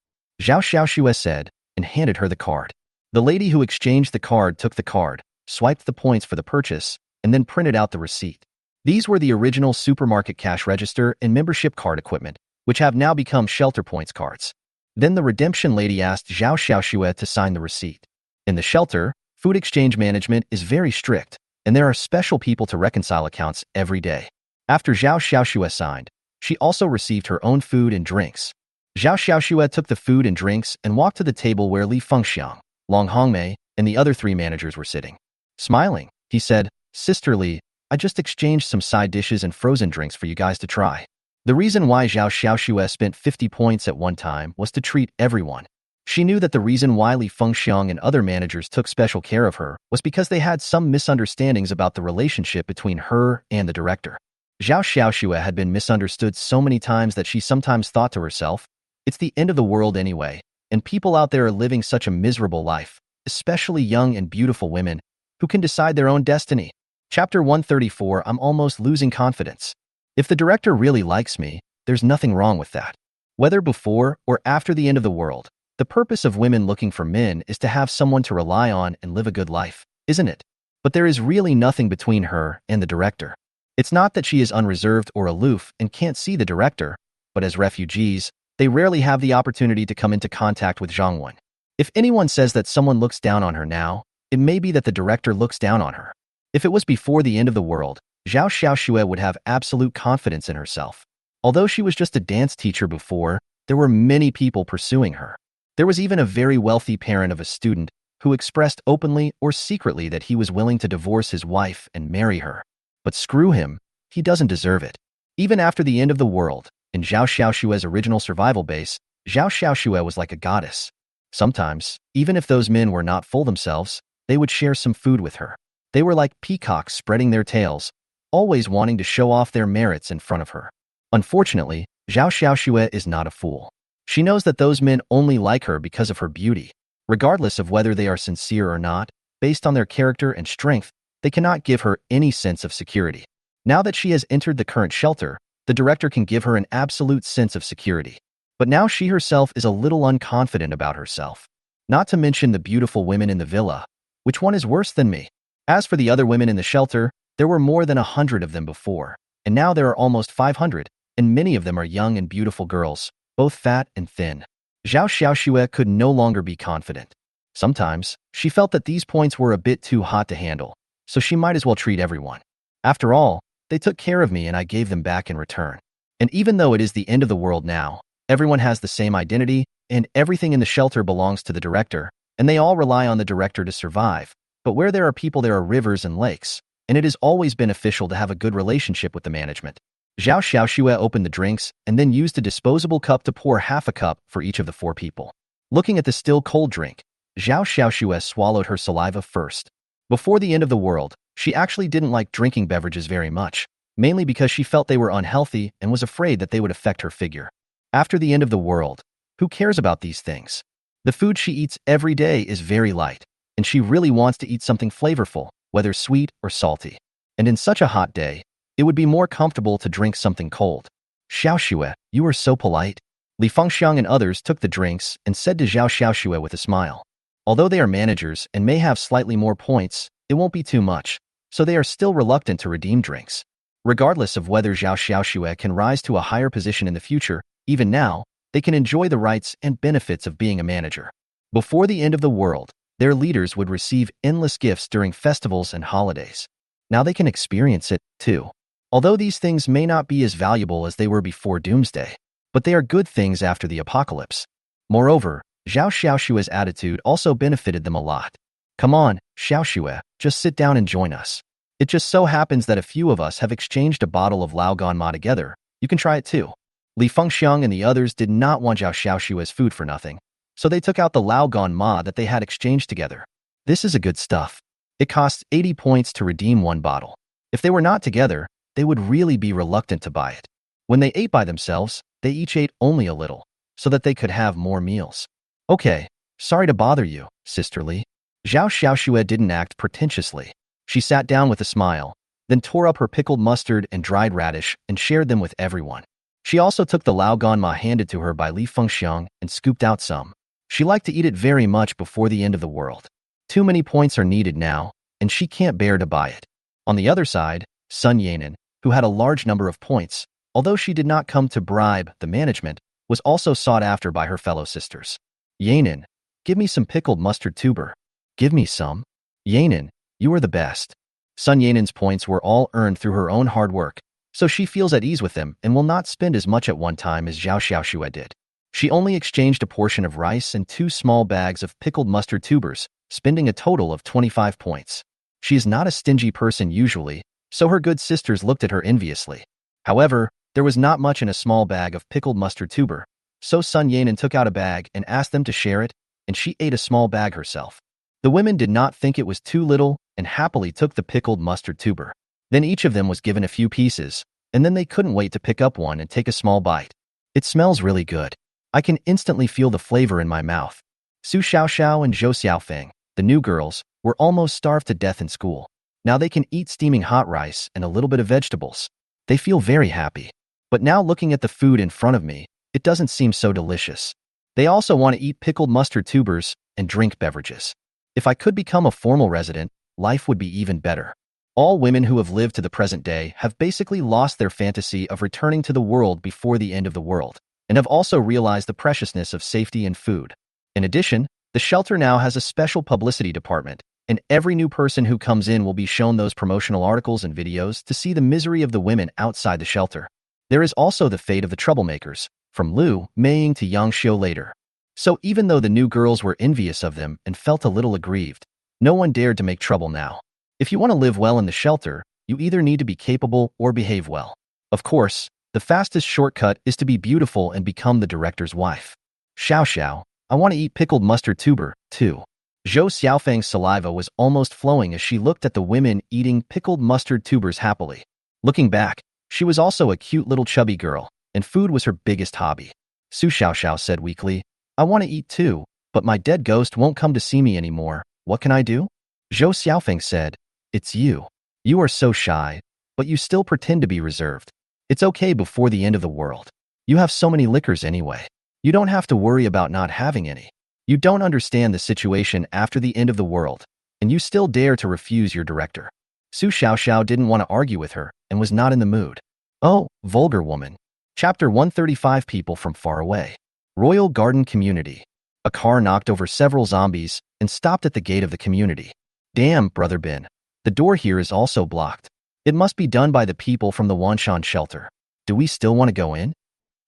Zhao Xiaoxue said, and handed her the card. The lady who exchanged the card took the card, swiped the points for the purchase, and then printed out the receipt. These were the original supermarket cash register and membership card equipment, which have now become shelter points cards. Then the redemption lady asked Zhao Xiaoxue to sign the receipt. In the shelter, food exchange management is very strict, and there are special people to reconcile accounts every day. After Zhao Xiaoxue signed, she also received her own food and drinks. Zhao Xiaoxue took the food and drinks and walked to the table where Li Fengxiang, Long Hongmei, and the other 3 managers were sitting. Smiling, he said, "Sister Li, I just exchanged some side dishes and frozen drinks for you guys to try." The reason why Zhao Xiaoxue spent 50 points at one time was to treat everyone. She knew that the reason why Li Fengxiang and other managers took special care of her was because they had some misunderstandings about the relationship between her and the director. Zhao Xiaoxue had been misunderstood so many times that she sometimes thought to herself, "It's the end of the world anyway, and people out there are living such a miserable life, especially young and beautiful women, who can decide their own destiny." Chapter 134. I'm almost losing confidence. If the director really likes me, there's nothing wrong with that. Whether before or after the end of the world, the purpose of women looking for men is to have someone to rely on and live a good life, isn't it? But there is really nothing between her and the director. It's not that she is unreserved or aloof and can't see the director, but as refugees, they rarely have the opportunity to come into contact with Zhang Wen. If anyone says that someone looks down on her now, it may be that the director looks down on her. If it was before the end of the world, Zhao Xiaoxue would have absolute confidence in herself. Although she was just a dance teacher before, there were many people pursuing her. There was even a very wealthy parent of a student who expressed openly or secretly that he was willing to divorce his wife and marry her. But screw him, he doesn't deserve it. Even after the end of the world, in Zhao Xiaoxue's original survival base, Zhao Xiaoxue was like a goddess. Sometimes, even if those men were not full themselves, they would share some food with her. They were like peacocks spreading their tails, always wanting to show off their merits in front of her. Unfortunately, Zhao Xiaoxue is not a fool. She knows that those men only like her because of her beauty. Regardless of whether they are sincere or not, based on their character and strength, they cannot give her any sense of security. Now that she has entered the current shelter, the director can give her an absolute sense of security. But now she herself is a little unconfident about herself. Not to mention the beautiful women in the villa. Which one is worse than me? As for the other women in the shelter, there were more than 100 of them before, and now there are almost 500, and many of them are young and beautiful girls, both fat and thin. Zhao Xiaoxue could no longer be confident. Sometimes, she felt that these points were a bit too hot to handle, so she might as well treat everyone. After all, they took care of me and I gave them back in return. And even though it is the end of the world now, everyone has the same identity, and everything in the shelter belongs to the director, and they all rely on the director to survive. But where there are people, there are rivers and lakes, and it is always beneficial to have a good relationship with the management. Zhao Xiaoxue opened the drinks and then used a disposable cup to pour half a cup for each of the 4 people. Looking at the still cold drink, Zhao Xiaoxue swallowed her saliva first. Before the end of the world, she actually didn't like drinking beverages very much, mainly because she felt they were unhealthy and was afraid that they would affect her figure. After the end of the world, who cares about these things? The food she eats every day is very light, and she really wants to eat something flavorful, whether sweet or salty. And in such a hot day, it would be more comfortable to drink something cold. Xiaoxue, you are so polite. Li Fengxiang and others took the drinks and said to Zhao Xiaoxue with a smile. Although they are managers and may have slightly more points, it won't be too much, so they are still reluctant to redeem drinks. Regardless of whether Zhao Xiaoxue can rise to a higher position in the future, even now, they can enjoy the rights and benefits of being a manager. Before the end of the world, their leaders would receive endless gifts during festivals and holidays. Now they can experience it, too. Although these things may not be as valuable as they were before Doomsday, but they are good things after the apocalypse. Moreover, Zhao Xiaoxue's attitude also benefited them a lot. Come on, Xiaoxue, just sit down and join us. It just so happens that a few of us have exchanged a bottle of Laogan Ma together. You can try it too. Li Fengxiang and the others did not want Zhao Xiaoxue's food for nothing, so they took out the Laogan Ma that they had exchanged together. This is a good stuff. It costs 80 points to redeem one bottle. If they were not together, they would really be reluctant to buy it. When they ate by themselves, they each ate only a little, so that they could have more meals. Okay, sorry to bother you, Sister Li. Zhao Xiaoxue didn't act pretentiously. She sat down with a smile, then tore up her pickled mustard and dried radish and shared them with everyone. She also took the Laogan Ma handed to her by Li Fengxiang and scooped out some. She liked to eat it very much before the end of the world. Too many points are needed now, and she can't bear to buy it. On the other side, Sun Yanan, who had a large number of points, although she did not come to bribe the management, was also sought after by her fellow sisters. Yanan, give me some pickled mustard tuber. Give me some. Yanan, you are the best. Sun Yanan's points were all earned through her own hard work, so she feels at ease with them and will not spend as much at one time as Zhao Xiaoxue did. She only exchanged a portion of rice and 2 small bags of pickled mustard tubers, spending a total of 25 points. She is not a stingy person usually, so her good sisters looked at her enviously. However, there was not much in a small bag of pickled mustard tuber, so Sun Yanan took out a bag and asked them to share it, and she ate a small bag herself. The women did not think it was too little and happily took the pickled mustard tuber. Then each of them was given a few pieces, and then they couldn't wait to pick up one and take a small bite. It smells really good. I can instantly feel the flavor in my mouth. Su Xiaoxiao and Zhou Xiaofeng, the new girls, were almost starved to death in school. Now they can eat steaming hot rice and a little bit of vegetables. They feel very happy. But now looking at the food in front of me, it doesn't seem so delicious. They also want to eat pickled mustard tubers and drink beverages. If I could become a formal resident, life would be even better. All women who have lived to the present day have basically lost their fantasy of returning to the world before the end of the world, and have also realized the preciousness of safety and food. In addition, the shelter now has a special publicity department, and every new person who comes in will be shown those promotional articles and videos to see the misery of the women outside the shelter. There is also the fate of the troublemakers, from Lu Meiying to Yang Xiu later. So even though the new girls were envious of them and felt a little aggrieved, no one dared to make trouble now. If you want to live well in the shelter, you either need to be capable or behave well. Of course, the fastest shortcut is to be beautiful and become the director's wife. Xiao Xiao, I want to eat pickled mustard tuber, too. Zhou Xiaofeng's saliva was almost flowing as she looked at the women eating pickled mustard tubers happily. Looking back, she was also a cute little chubby girl, and food was her biggest hobby. Su Xiaoxiao said weakly, I want to eat too, but my dead ghost won't come to see me anymore. What can I do? Zhou Xiaofeng said, It's you. You are so shy, but you still pretend to be reserved. It's okay before the end of the world. You have so many liquors anyway. You don't have to worry about not having any. You don't understand the situation after the end of the world, and you still dare to refuse your director. Su Xiaoxiao didn't want to argue with her and was not in the mood. Oh, vulgar woman. Chapter 135 People from Far Away. Royal Garden Community. A car knocked over several zombies and stopped at the gate of the community. Damn, Brother Ben. The door here is also blocked. It must be done by the people from the Wanshan shelter. Do we still want to go in?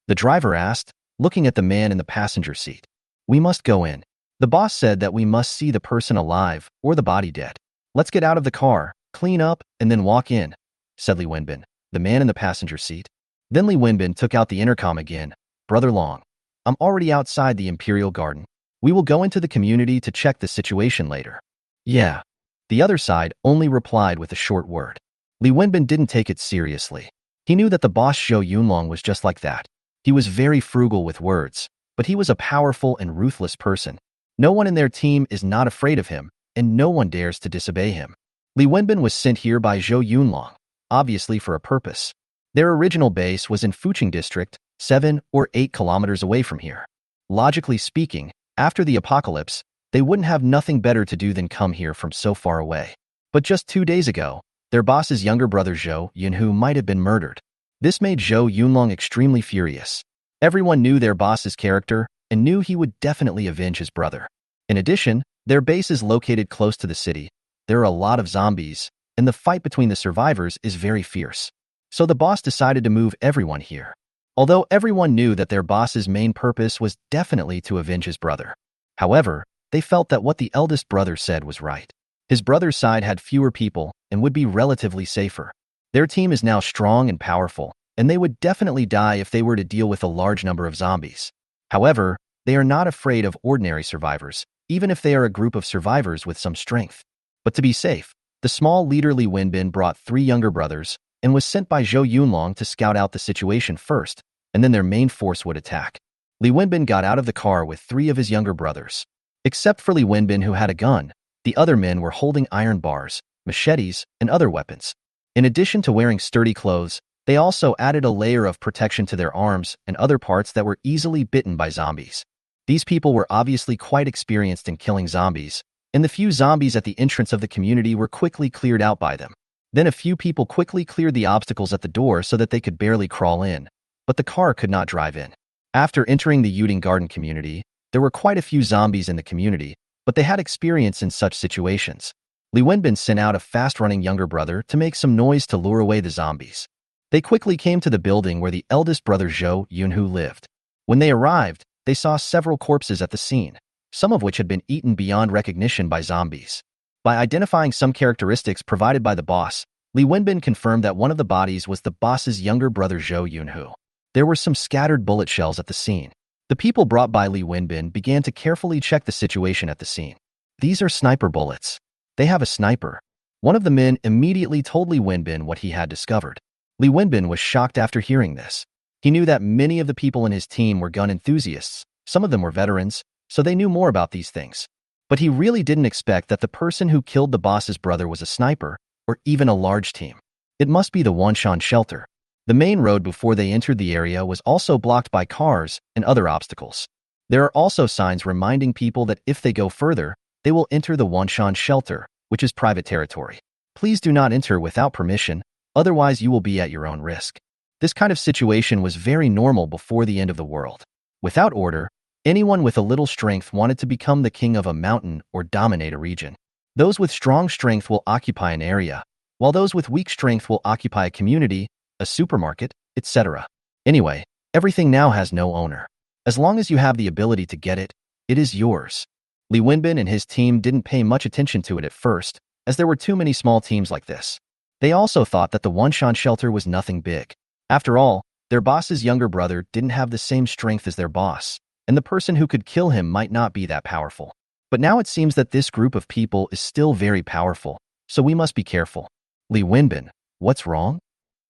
The driver asked, looking at the man in the passenger seat. We must go in. The boss said that we must see the person alive or the body dead. Let's get out of the car, clean up, and then walk in, said Li Wenbin, the man in the passenger seat. Then Li Wenbin took out the intercom again. Brother Long, I'm already outside the Imperial Garden. We will go into the community to check the situation later. Yeah. The other side only replied with a short word. Li Wenbin didn't take it seriously. He knew that the boss Zhou Yunlong was just like that. He was very frugal with words, but he was a powerful and ruthless person. No one in their team is not afraid of him, and no one dares to disobey him. Li Wenbin was sent here by Zhou Yunlong, obviously for a purpose. Their original base was in Fuqing District, 7 or 8 kilometers away from here. Logically speaking, after the apocalypse, they wouldn't have nothing better to do than come here from so far away. But just 2 days ago, their boss's younger brother Zhou Yunhu might have been murdered. This made Zhou Yunlong extremely furious. Everyone knew their boss's character and knew he would definitely avenge his brother. In addition, their base is located close to the city. There are a lot of zombies, and the fight between the survivors is very fierce. So the boss decided to move everyone here. Although everyone knew that their boss's main purpose was definitely to avenge his brother. However, they felt that what the eldest brother said was right. His brother's side had fewer people and would be relatively safer. Their team is now strong and powerful, and they would definitely die if they were to deal with a large number of zombies. However, they are not afraid of ordinary survivors, even if they are a group of survivors with some strength. But to be safe, the small leader Li Wenbin brought 3 younger brothers and was sent by Zhou Yunlong to scout out the situation first, and then their main force would attack. Li Wenbin got out of the car with 3 of his younger brothers. Except for Li Wenbin, who had a gun, the other men were holding iron bars, machetes, and other weapons. In addition to wearing sturdy clothes, they also added a layer of protection to their arms and other parts that were easily bitten by zombies. These people were obviously quite experienced in killing zombies, and the few zombies at the entrance of the community were quickly cleared out by them. Then a few people quickly cleared the obstacles at the door so that they could barely crawl in, but the car could not drive in. After entering the Yuan Garden community, there were quite a few zombies in the community, but they had experience in such situations. Li Wenbin sent out a fast-running younger brother to make some noise to lure away the zombies. They quickly came to the building where the eldest brother Zhou Yunhu lived. When they arrived, they saw several corpses at the scene, some of which had been eaten beyond recognition by zombies. By identifying some characteristics provided by the boss, Li Wenbin confirmed that one of the bodies was the boss's younger brother Zhou Yunhu. There were some scattered bullet shells at the scene. The people brought by Li Wenbin began to carefully check the situation at the scene. These are sniper bullets. They have a sniper. One of the men immediately told Li Wenbin what he had discovered. Li Wenbin was shocked after hearing this. He knew that many of the people in his team were gun enthusiasts. Some of them were veterans, so they knew more about these things. But he really didn't expect that the person who killed the boss's brother was a sniper, or even a large team. It must be the Wanshan shelter. The main road before they entered the area was also blocked by cars and other obstacles. There are also signs reminding people that if they go further, they will enter the Wanshan shelter, which is private territory. Please do not enter without permission, otherwise you will be at your own risk. This kind of situation was very normal before the end of the world. Without order, anyone with a little strength wanted to become the king of a mountain or dominate a region. Those with strong strength will occupy an area, while those with weak strength will occupy a community, a supermarket, etc. Anyway, everything now has no owner. As long as you have the ability to get it, it is yours. Li Wenbin and his team didn't pay much attention to it at first, as there were too many small teams like this. They also thought that the Wanshan shelter was nothing big. After all, their boss's younger brother didn't have the same strength as their boss, and the person who could kill him might not be that powerful. But now it seems that this group of people is still very powerful, so we must be careful. Li Wenbin, what's wrong?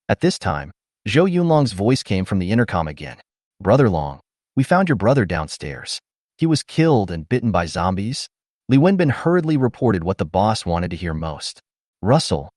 At this time, Zhou Yunlong's voice came from the intercom again. Brother Long, we found your brother downstairs. He was killed and bitten by zombies. Li Wenbin hurriedly reported what the boss wanted to hear most. Russell.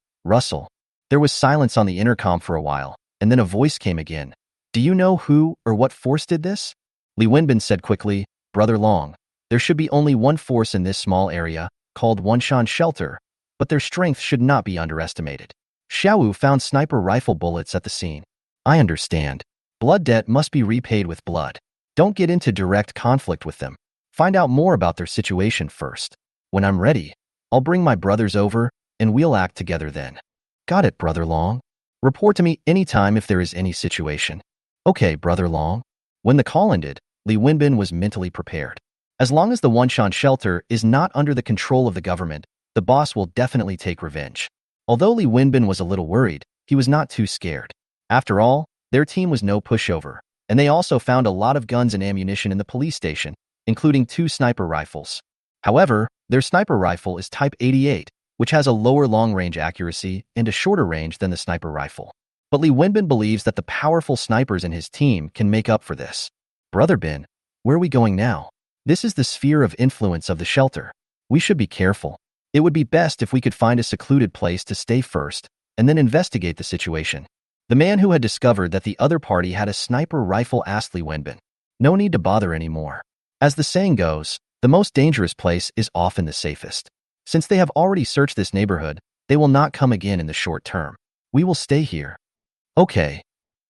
There was silence on the intercom for a while, and then a voice came again. Do you know who or what force did this? Li Wenbin said quickly, Brother Long, there should be only one force in this small area, called Wanshan Shelter, but their strength should not be underestimated. Xiaowu found sniper rifle bullets at the scene. I understand. Blood debt must be repaid with blood. Don't get into direct conflict with them. Find out more about their situation first. When I'm ready, I'll bring my brothers over, and we'll act together then. Got it, Brother Long. Report to me anytime if there is any situation. Okay, Brother Long. When the call ended, Li Wenbin was mentally prepared. As long as the Wanshan shelter is not under the control of the government, the boss will definitely take revenge. Although Li Wenbin was a little worried, he was not too scared. After all, their team was no pushover, and they also found a lot of guns and ammunition in the police station, including 2 sniper rifles. However, their sniper rifle is Type 88, which has a lower long-range accuracy and a shorter range than the sniper rifle. But Li Wenbin believes that the powerful snipers in his team can make up for this. Brother Bin, where are we going now? This is the sphere of influence of the shelter. We should be careful. It would be best if we could find a secluded place to stay first, and then investigate the situation. The man who had discovered that the other party had a sniper rifle asked Li Wenbin. No need to bother anymore. As the saying goes, the most dangerous place is often the safest. Since they have already searched this neighborhood, They will not come again in the short term. We will stay here. Okay.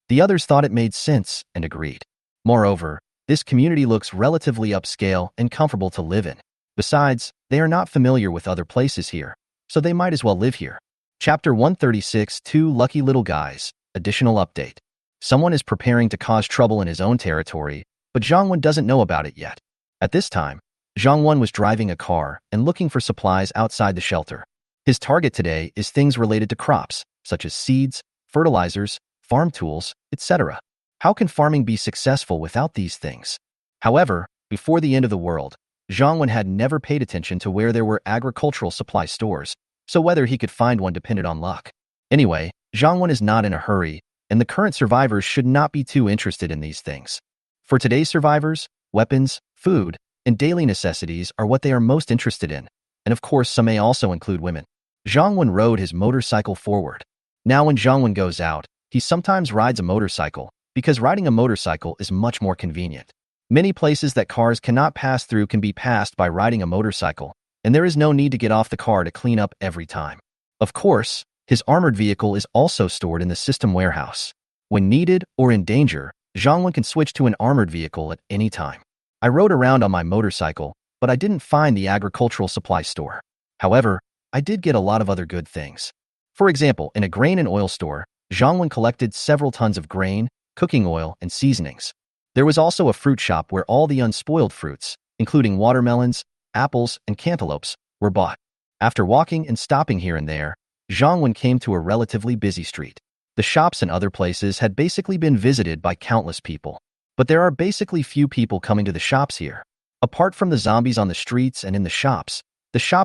The others thought it made sense and agreed. Moreover, this community looks relatively upscale and comfortable to live in. Besides, they are not familiar with other places here, so they might as well live here. Chapter 136, Two Lucky Little Guys. Additional update. Someone is preparing to cause trouble in his own territory, but Zhang Wen doesn't know about it yet. At this time, Zhang Wen was driving a car and looking for supplies outside the shelter. His target today is things related to crops, such as seeds, fertilizers, farm tools, etc. How can farming be successful without these things? However, before the end of the world, Zhang Wen had never paid attention to where there were agricultural supply stores, so whether he could find one depended on luck. Anyway, Zhang Wen is not in a hurry, and the current survivors should not be too interested in these things. For today's survivors, weapons, food, and daily necessities are what they are most interested in, and of course some may also include women. Zhang Wen rode his motorcycle forward. Now when Zhang Wen goes out, he sometimes rides a motorcycle, because riding a motorcycle is much more convenient. Many places that cars cannot pass through can be passed by riding a motorcycle, and there is no need to get off the car to clean up every time. Of course, his armored vehicle is also stored in the system warehouse. When needed or in danger, Zhang Wen can switch to an armored vehicle at any time. I rode around on my motorcycle, but I didn't find the agricultural supply store. However, I did get a lot of other good things. For example, in a grain and oil store, Zhang Wen collected several tons of grain, cooking oil, and seasonings. There was also a fruit shop where all the unspoiled fruits, including watermelons, apples, and cantaloupes, were bought. After walking and stopping here and there, Zhang Wen came to a relatively busy street. The shops and other places had basically been visited by countless people. But there are basically few people coming to the shops here. Apart from the zombies on the streets and in the shops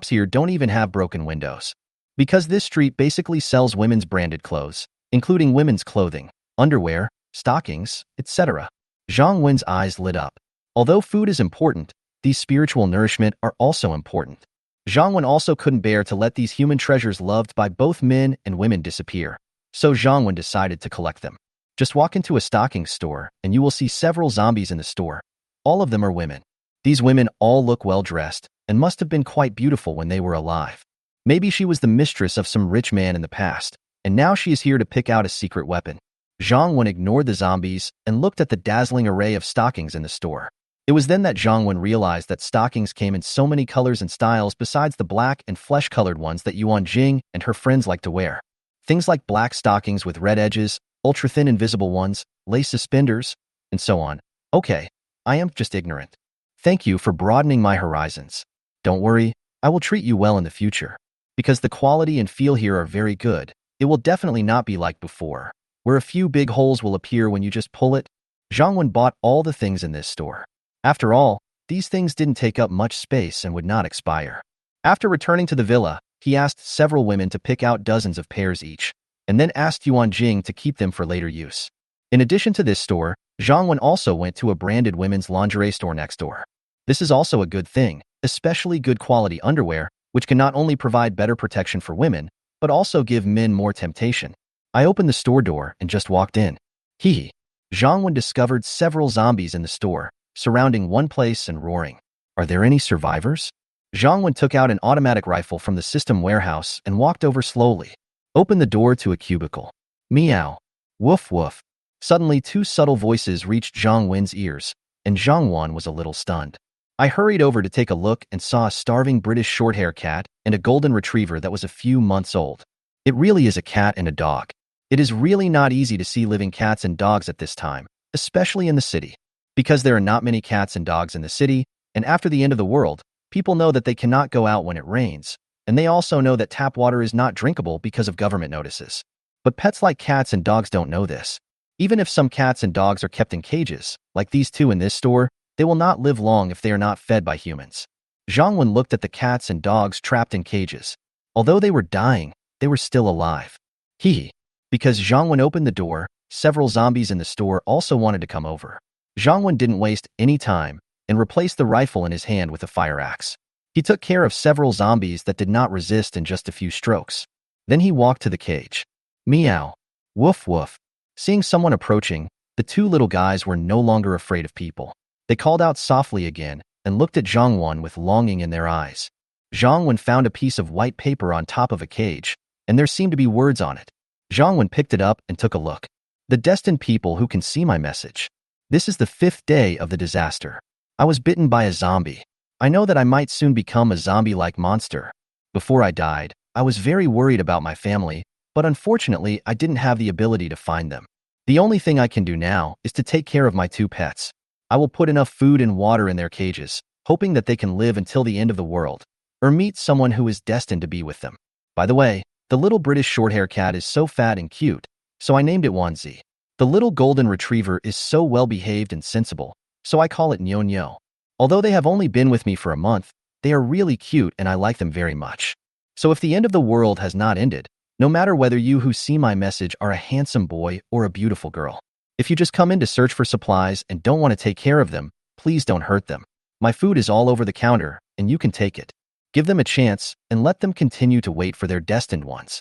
here don't even have broken windows. Because this street basically sells women's branded clothes, including women's clothing, underwear, stockings, etc. Zhang Wen's eyes lit up. Although food is important, these spiritual nourishment are also important. Zhang Wen also couldn't bear to let these human treasures loved by both men and women disappear, so Zhang Wen decided to collect them. Just walk into a stocking store and you will see several zombies in the store. All of them are women. These women all look well dressed and must have been quite beautiful when they were alive. Maybe she was the mistress of some rich man in the past, and now she is here to pick out a secret weapon. Zhang Wen ignored the zombies and looked at the dazzling array of stockings in the store. It was then that Zhang Wen realized that stockings came in so many colors and styles besides the black and flesh-colored ones that Yuan Jing and her friends like to wear. Things like black stockings with red edges, ultra-thin invisible ones, lace suspenders, and so on. Okay, I am just ignorant. Thank you for broadening my horizons. Don't worry, I will treat you well in the future. Because the quality and feel here are very good, it will definitely not be like before, where a few big holes will appear when you just pull it. Zhang Wen bought all the things in this store. After all, these things didn't take up much space and would not expire. After returning to the villa, he asked several women to pick out dozens of pairs each, and then asked Yuan Jing to keep them for later use. In addition to this store, Zhang Wen also went to a branded women's lingerie store next door. This is also a good thing, especially good quality underwear, which can not only provide better protection for women, but also give men more temptation. I opened the store door and just walked in. Hee. Zhang Wen discovered several zombies in the store, surrounding one place and roaring. Are there any survivors? Zhang Wen took out an automatic rifle from the system warehouse and walked over slowly. Opened the door to a cubicle. Meow. Woof woof. Suddenly 2 subtle voices reached Zhang Wen's ears, and Zhang Wen was a little stunned. I hurried over to take a look and saw a starving British short-hair cat and a golden retriever that was a few months old. It really is a cat and a dog. It is really not easy to see living cats and dogs at this time, especially in the city. Because there are not many cats and dogs in the city, and after the end of the world, people know that they cannot go out when it rains, and they also know that tap water is not drinkable because of government notices. But pets like cats and dogs don't know this. Even if some cats and dogs are kept in cages, like these 2 in this store, they will not live long if they are not fed by humans. Zhang Wen looked at the cats and dogs trapped in cages. Although they were dying, they were still alive. Hee. Because Zhang Wen opened the door, several zombies in the store also wanted to come over. Zhang Wen didn't waste any time and replaced the rifle in his hand with a fire axe. He took care of several zombies that did not resist in just a few strokes. Then he walked to the cage. Meow. Woof woof. Seeing someone approaching, the 2 little guys were no longer afraid of people. They called out softly again and looked at Zhang Wen with longing in their eyes. Zhang Wen found a piece of white paper on top of a cage, and there seemed to be words on it. Zhang Wen picked it up and took a look. The destined people who can see my message. This is the 5th day of the disaster. I was bitten by a zombie. I know that I might soon become a zombie-like monster. Before I died, I was very worried about my family, but unfortunately, I didn't have the ability to find them. The only thing I can do now is to take care of my 2 pets. I will put enough food and water in their cages, hoping that they can live until the end of the world, or meet someone who is destined to be with them. By the way, the little British short-hair cat is so fat and cute, so I named it Yuan Jing. The little golden retriever is so well-behaved and sensible, so I call it Nyo. Although they have only been with me for a month, they are really cute and I like them very much. So if the end of the world has not ended, no matter whether you who see my message are a handsome boy or a beautiful girl, if you just come in to search for supplies and don't want to take care of them, please don't hurt them. My food is all over the counter, and you can take it. Give them a chance and let them continue to wait for their destined ones.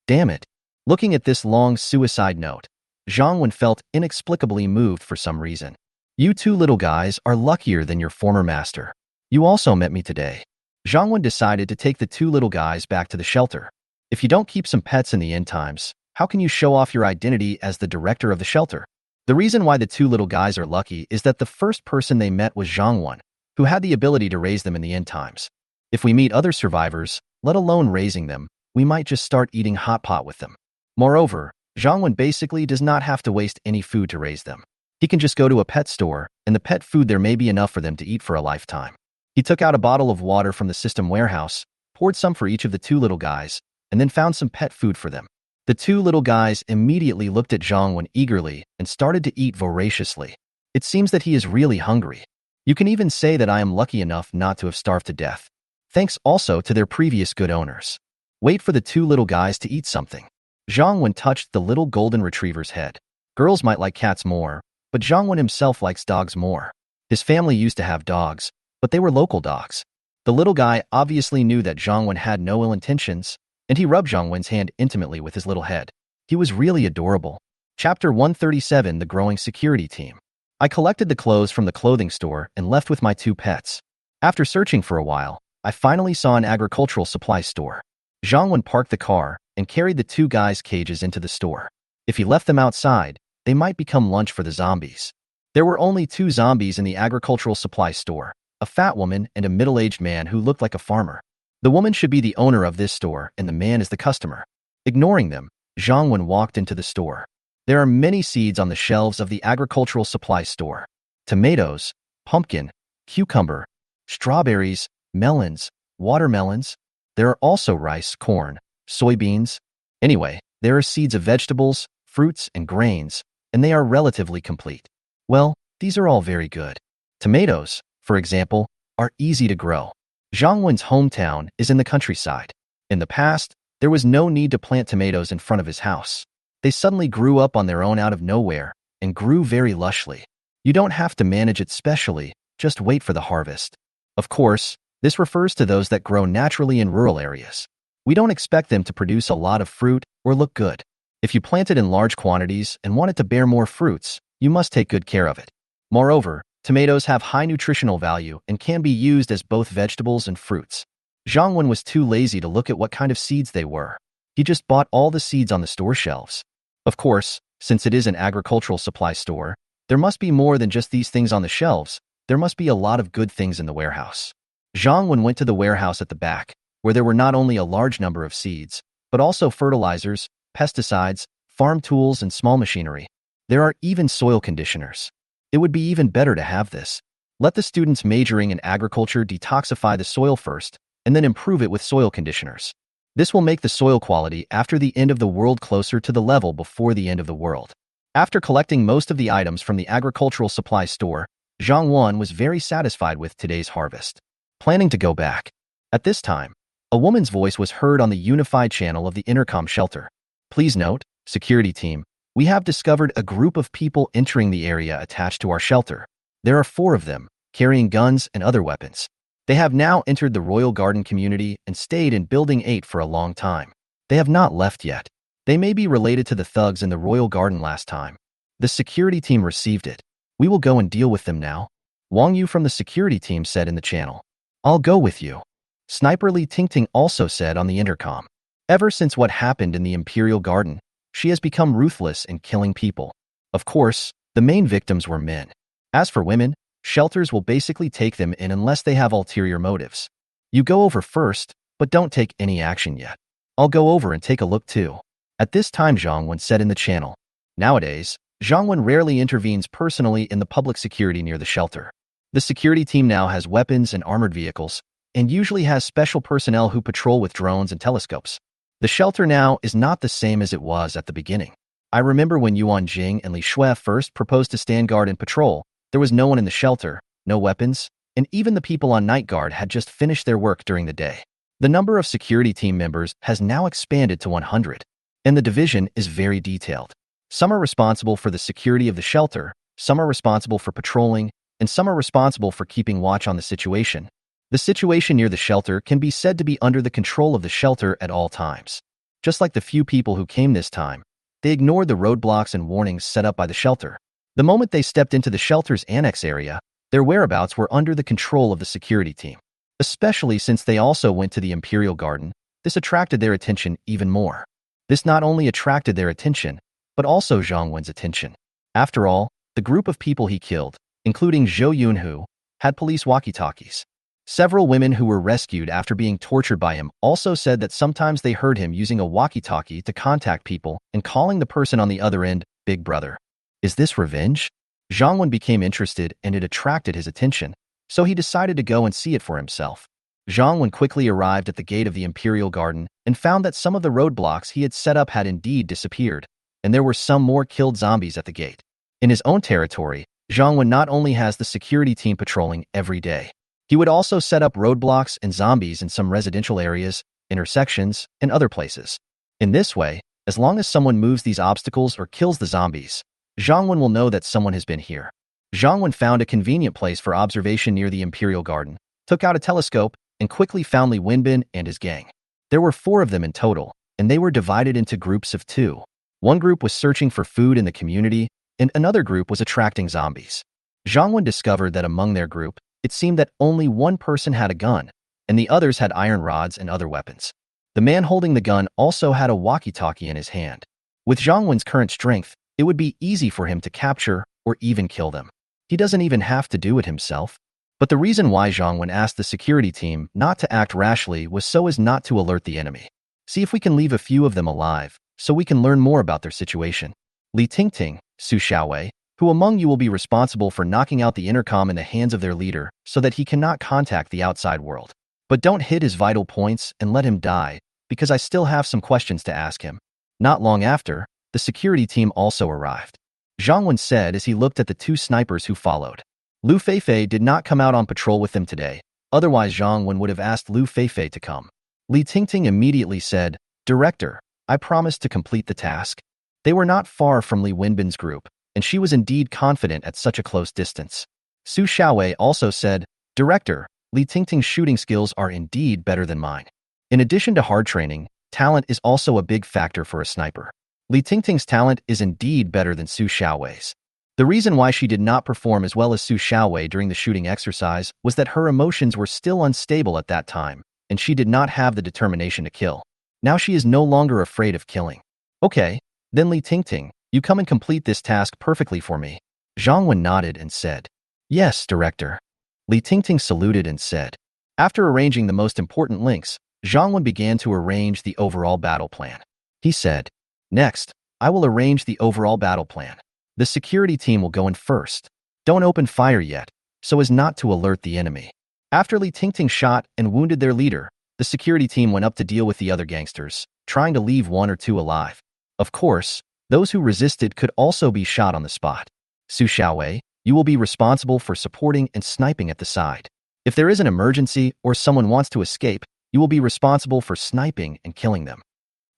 Damn it. Looking at this long suicide note, Zhang Wen felt inexplicably moved for some reason. You 2 little guys are luckier than your former master. You also met me today. Zhang Wen decided to take the 2 little guys back to the shelter. If you don't keep some pets in the end times, how can you show off your identity as the director of the shelter? The reason why the 2 little guys are lucky is that the first person they met was Zhang Wen, who had the ability to raise them in the end times. If we meet other survivors, let alone raising them, we might just start eating hot pot with them. Moreover, Zhang Wen basically does not have to waste any food to raise them. He can just go to a pet store, and the pet food there may be enough for them to eat for a lifetime. He took out a bottle of water from the system warehouse, poured some for each of the 2 little guys, and then found some pet food for them. The 2 little guys immediately looked at Zhang Wen eagerly and started to eat voraciously. It seems that he is really hungry. You can even say that I am lucky enough not to have starved to death. Thanks also to their previous good owners. Wait for the 2 little guys to eat something. Zhang Wen touched the little golden retriever's head. Girls might like cats more, but Zhang Wen himself likes dogs more. His family used to have dogs, but they were local dogs. The little guy obviously knew that Zhang Wen had no ill intentions, and he rubbed Zhang Wen's hand intimately with his little head. He was really adorable. Chapter 137, The Growing Security Team. I collected the clothes from the clothing store and left with my 2 pets. After searching for a while, I finally saw an agricultural supply store. Zhang Wen parked the car and carried the 2 guys' cages into the store. If he left them outside, they might become lunch for the zombies. There were only 2 zombies in the agricultural supply store, a fat woman and a middle-aged man who looked like a farmer. The woman should be the owner of this store and the man is the customer. Ignoring them, Zhang Wen walked into the store. There are many seeds on the shelves of the agricultural supply store. Tomatoes, pumpkin, cucumber, strawberries, melons, watermelons. There are also rice, corn, soybeans. Anyway, there are seeds of vegetables, fruits, and grains, and they are relatively complete. Well, these are all very good. Tomatoes, for example, are easy to grow. Zhang Wen's hometown is in the countryside. In the past, there was no need to plant tomatoes in front of his house. They suddenly grew up on their own out of nowhere and grew very lushly. You don't have to manage it specially, just wait for the harvest. Of course, this refers to those that grow naturally in rural areas. We don't expect them to produce a lot of fruit or look good. If you plant it in large quantities and want it to bear more fruits, you must take good care of it. Moreover, tomatoes have high nutritional value and can be used as both vegetables and fruits. Zhang Wen was too lazy to look at what kind of seeds they were. He just bought all the seeds on the store shelves. Of course, since it is an agricultural supply store, there must be more than just these things on the shelves. There must be a lot of good things in the warehouse. Zhang Wen went to the warehouse at the back, where there were not only a large number of seeds, but also fertilizers, pesticides, farm tools, and small machinery. There are even soil conditioners. It would be even better to have this. Let the students majoring in agriculture detoxify the soil first, and then improve it with soil conditioners. This will make the soil quality after the end of the world closer to the level before the end of the world. After collecting most of the items from the agricultural supply store, Zhang Wen was very satisfied with today's harvest. Planning to go back. At this time, a woman's voice was heard on the unified channel of the intercom shelter. Please note, security team, we have discovered a group of people entering the area attached to our shelter. There are 4 of them, carrying guns and other weapons. They have now entered the Royal Garden community and stayed in Building 8 for a long time. They have not left yet. They may be related to the thugs in the Royal Garden last time. The security team received it. We will go and deal with them now. Wang Yu from the security team said in the channel. I'll go with you. Sniper Li Tingting also said on the intercom. Ever since what happened in the Imperial Garden, she has become ruthless in killing people. Of course, the main victims were men. As for women, shelters will basically take them in unless they have ulterior motives. You go over first, but don't take any action yet. I'll go over and take a look too. At this time, Zhang Wen said in the channel. Nowadays, Zhang Wen rarely intervenes personally in the public security near the shelter. The security team now has weapons and armored vehicles, and usually has special personnel who patrol with drones and telescopes. The shelter now is not the same as it was at the beginning. I remember when Yuan Jing and Li Shui first proposed to stand guard and patrol, there was no one in the shelter, no weapons, and even the people on night guard had just finished their work during the day. The number of security team members has now expanded to 100, and the division is very detailed. Some are responsible for the security of the shelter, some are responsible for patrolling, and some are responsible for keeping watch on the situation. The situation near the shelter can be said to be under the control of the shelter at all times. Just like the few people who came this time, they ignored the roadblocks and warnings set up by the shelter. The moment they stepped into the shelter's annex area, their whereabouts were under the control of the security team. Especially since they also went to the Imperial Garden, this attracted their attention even more. This not only attracted their attention, but also Zhang Wen's attention. After all, the group of people he killed, including Zhou Yunhu, had police walkie-talkies. Several women who were rescued after being tortured by him also said that sometimes they heard him using a walkie-talkie to contact people and calling the person on the other end, Big Brother. Is this revenge? Zhang Wen became interested and it attracted his attention, so he decided to go and see it for himself. Zhang Wen quickly arrived at the gate of the Imperial Garden and found that some of the roadblocks he had set up had indeed disappeared, and there were some more killed zombies at the gate. In his own territory, Zhang Wen not only has the security team patrolling every day, he would also set up roadblocks and zombies in some residential areas, intersections, and other places. In this way, as long as someone moves these obstacles or kills the zombies, Zhang Wen will know that someone has been here. Zhang Wen found a convenient place for observation near the Imperial Garden, took out a telescope, and quickly found Li Wenbin and his gang. There were 4 of them in total, and they were divided into groups of 2. One group was searching for food in the community, and another group was attracting zombies. Zhang Wen discovered that among their group, it seemed that only one person had a gun, and the others had iron rods and other weapons. The man holding the gun also had a walkie-talkie in his hand. With Zhang Wen's current strength, it would be easy for him to capture or even kill them. He doesn't even have to do it himself. But the reason why Zhang Wen asked the security team not to act rashly was so as not to alert the enemy. See if we can leave a few of them alive, so we can learn more about their situation. Li Tingting, Su Xiaowei, who among you will be responsible for knocking out the intercom in the hands of their leader so that he cannot contact the outside world. But don't hit his vital points and let him die, because I still have some questions to ask him. Not long after, the security team also arrived. Zhang Wen said as he looked at the 2 snipers who followed. Lu Feifei did not come out on patrol with them today, otherwise Zhang Wen would have asked Lu Feifei to come. Li Tingting immediately said, "Director, I promised to complete the task." They were not far from Li Wenbin's group, and she was indeed confident at such a close distance. Su Xiaowei also said, "Director, Li Tingting's shooting skills are indeed better than mine." In addition to hard training, talent is also a big factor for a sniper. Li Tingting's talent is indeed better than Su Xiaowei's. The reason why she did not perform as well as Su Xiaowei during the shooting exercise was that her emotions were still unstable at that time, and she did not have the determination to kill. Now she is no longer afraid of killing. Okay, then Li Tingting, you come and complete this task perfectly for me. Zhang Wen nodded and said, "Yes, Director." Li Tingting saluted and said. After arranging the most important links, Zhang Wen began to arrange the overall battle plan. He said, "Next, I will arrange the overall battle plan. The security team will go in first. Don't open fire yet, so as not to alert the enemy." After Li Tingting shot and wounded their leader, the security team went up to deal with the other gangsters, trying to leave 1 or 2 alive. Of course, those who resisted could also be shot on the spot. Su Xiaowei, you will be responsible for supporting and sniping at the side. If there is an emergency or someone wants to escape, you will be responsible for sniping and killing them.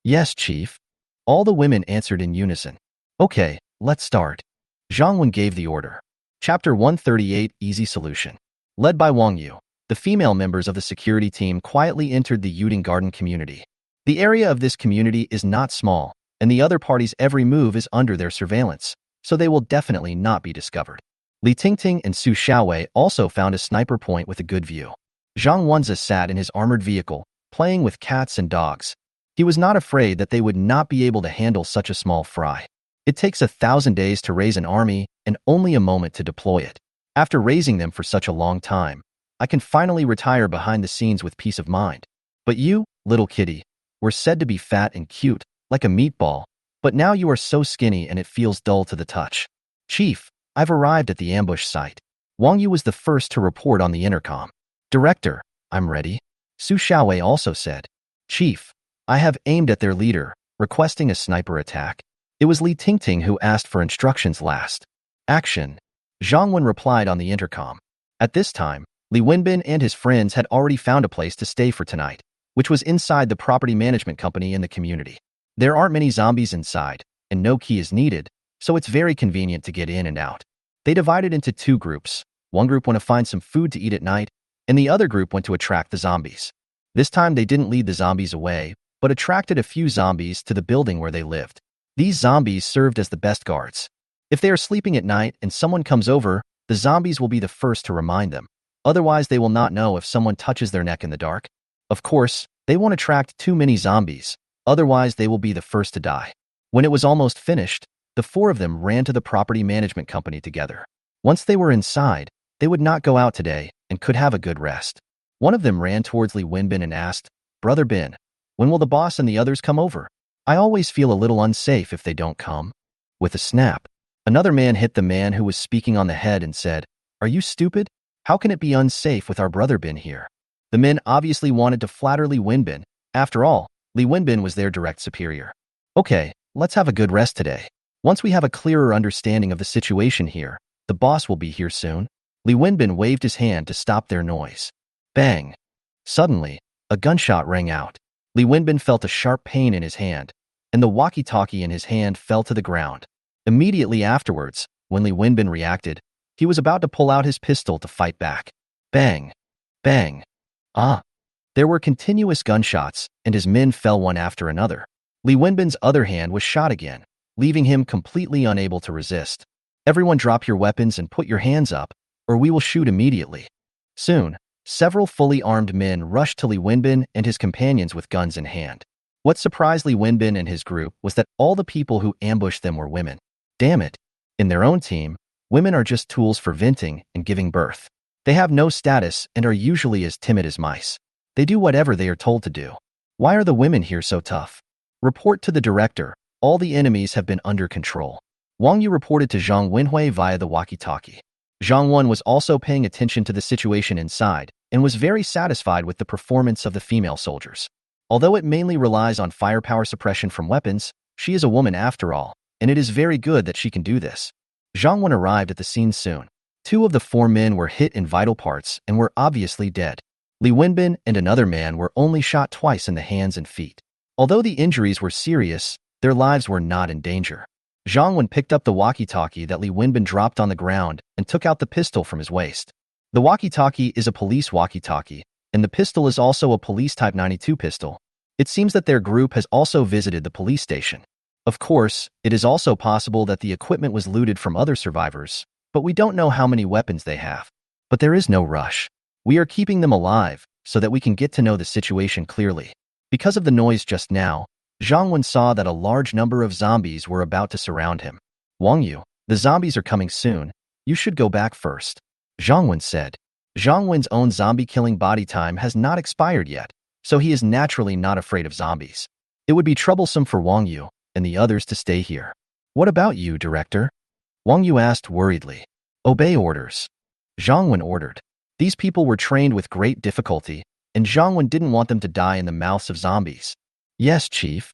Yes, Chief. All the women answered in unison. Okay, let's start. Zhang Wen gave the order. Chapter 138, Easy Solution. Led by Wang Yu, the female members of the security team quietly entered the Yuan Garden community. The area of this community is not small, and the other party's every move is under their surveillance, so they will definitely not be discovered. Li Tingting and Su Xiaowei also found a sniper point with a good view. Zhang Wenza sat in his armored vehicle, playing with cats and dogs. He He was not afraid that they would not be able to handle such a small fry. It takes 1,000 days to raise an army and only a moment to deploy it. After raising them for such a long time, I can finally retire behind the scenes with peace of mind. But you, little kitty, were said to be fat and cute, like a meatball, but now you are so skinny and it feels dull to the touch. Chief, I've arrived at the ambush site. Wang Yu was the first to report on the intercom. Director, I'm ready. Su Xiaowei also said. Chief, I have aimed at their leader, requesting a sniper attack. It was Li Tingting who asked for instructions last. Action. Zhang Wen replied on the intercom. At this time, Li Wenbin and his friends had already found a place to stay for tonight, which was inside the property management company in the community. There aren't many zombies inside, and no key is needed, so it's very convenient to get in and out. They divided into two groups. One group went to find some food to eat at night, and the other group went to attract the zombies. This time they didn't lead the zombies away, but attracted a few zombies to the building where they lived. These zombies served as the best guards. If they are sleeping at night and someone comes over, the zombies will be the first to remind them. Otherwise, they will not know if someone touches their neck in the dark. Of course, they won't attract too many zombies. Otherwise, they will be the first to die. When it was almost finished, the four of them ran to the property management company together. Once they were inside, they would not go out today and could have a good rest. One of them ran towards Li Wenbin and asked, Brother Bin, when will the boss and the others come over? I always feel a little unsafe if they don't come. With a snap, another man hit the man who was speaking on the head and said, Are you stupid? How can it be unsafe with our brother Bin here? The men obviously wanted to flatter Li Wenbin. After all, Li Wenbin was their direct superior. Okay, let's have a good rest today. Once we have a clearer understanding of the situation here, the boss will be here soon. Li Wenbin waved his hand to stop their noise. Bang! Suddenly, a gunshot rang out. Li Wenbin felt a sharp pain in his hand, and the walkie-talkie in his hand fell to the ground. Immediately afterwards, when Li Wenbin reacted, he was about to pull out his pistol to fight back. Bang! Bang! Ah! There were continuous gunshots, and his men fell one after another. Li Wenbin's other hand was shot again, leaving him completely unable to resist. Everyone drop your weapons and put your hands up, or we will shoot immediately. Soon, several fully armed men rushed to Li Wenbin and his companions with guns in hand. What surprised Li Wenbin and his group was that all the people who ambushed them were women. Damn it! In their own team, women are just tools for venting and giving birth. They have no status and are usually as timid as mice. They do whatever they are told to do. Why are the women here so tough? Report to the director. All the enemies have been under control. Wang Yu reported to Zhang Wenhui via the walkie-talkie. Zhang Wen was also paying attention to the situation inside and was very satisfied with the performance of the female soldiers. Although it mainly relies on firepower suppression from weapons, she is a woman after all, and it is very good that she can do this. Zhang Wen arrived at the scene soon. Two of the four men were hit in vital parts and were obviously dead. Li Wenbin and another man were only shot twice in the hands and feet. Although the injuries were serious, their lives were not in danger. Zhang Wen picked up the walkie-talkie that Li Wenbin dropped on the ground and took out the pistol from his waist. The walkie-talkie is a police walkie-talkie, and the pistol is also a police Type 92 pistol. It seems that their group has also visited the police station. Of course, it is also possible that the equipment was looted from other survivors, but we don't know how many weapons they have. But there is no rush. We are keeping them alive so that we can get to know the situation clearly. Because of the noise just now, Zhang Wen saw that a large number of zombies were about to surround him. Wang Yu, the zombies are coming soon. You should go back first. Zhang Wen said. Zhang Wen's own zombie-killing body time has not expired yet, so he is naturally not afraid of zombies. It would be troublesome for Wang Yu and the others to stay here. What about you, Director? Wang Yu asked worriedly. Obey orders. Zhang Wen ordered. These people were trained with great difficulty, and Zhang Wen didn't want them to die in the mouths of zombies. Yes, Chief.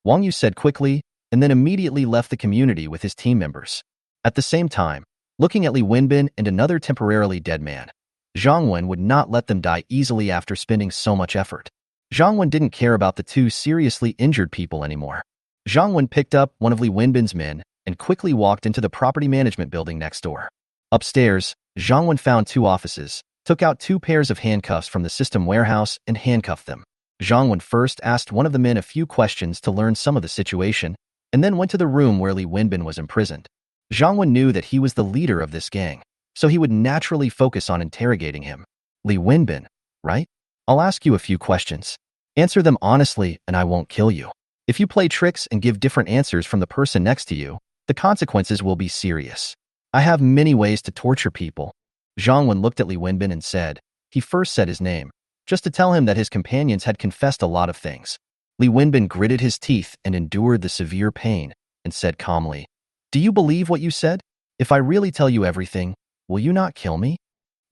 Wang Yu said quickly, and then immediately left the community with his team members. At the same time, looking at Li Wenbin and another temporarily dead man, Zhang Wen would not let them die easily after spending so much effort. Zhang Wen didn't care about the two seriously injured people anymore. Zhang Wen picked up one of Li Wenbin's men and quickly walked into the property management building next door. Upstairs, Zhang Wen found two offices, took out 2 pairs of handcuffs from the system warehouse and handcuffed them. Zhang Wen first asked one of the men a few questions to learn some of the situation, and then went to the room where Li Wenbin was imprisoned. Zhang Wen knew that he was the leader of this gang, so he would naturally focus on interrogating him. Li Wenbin, right? I'll ask you a few questions. Answer them honestly and I won't kill you. If you play tricks and give different answers from the person next to you, the consequences will be serious. I have many ways to torture people. Zhang Wen looked at Li Wenbin and said, he first said his name, just to tell him that his companions had confessed a lot of things. Li Wenbin gritted his teeth and endured the severe pain, and said calmly, do you believe what you said? If I really tell you everything, will you not kill me?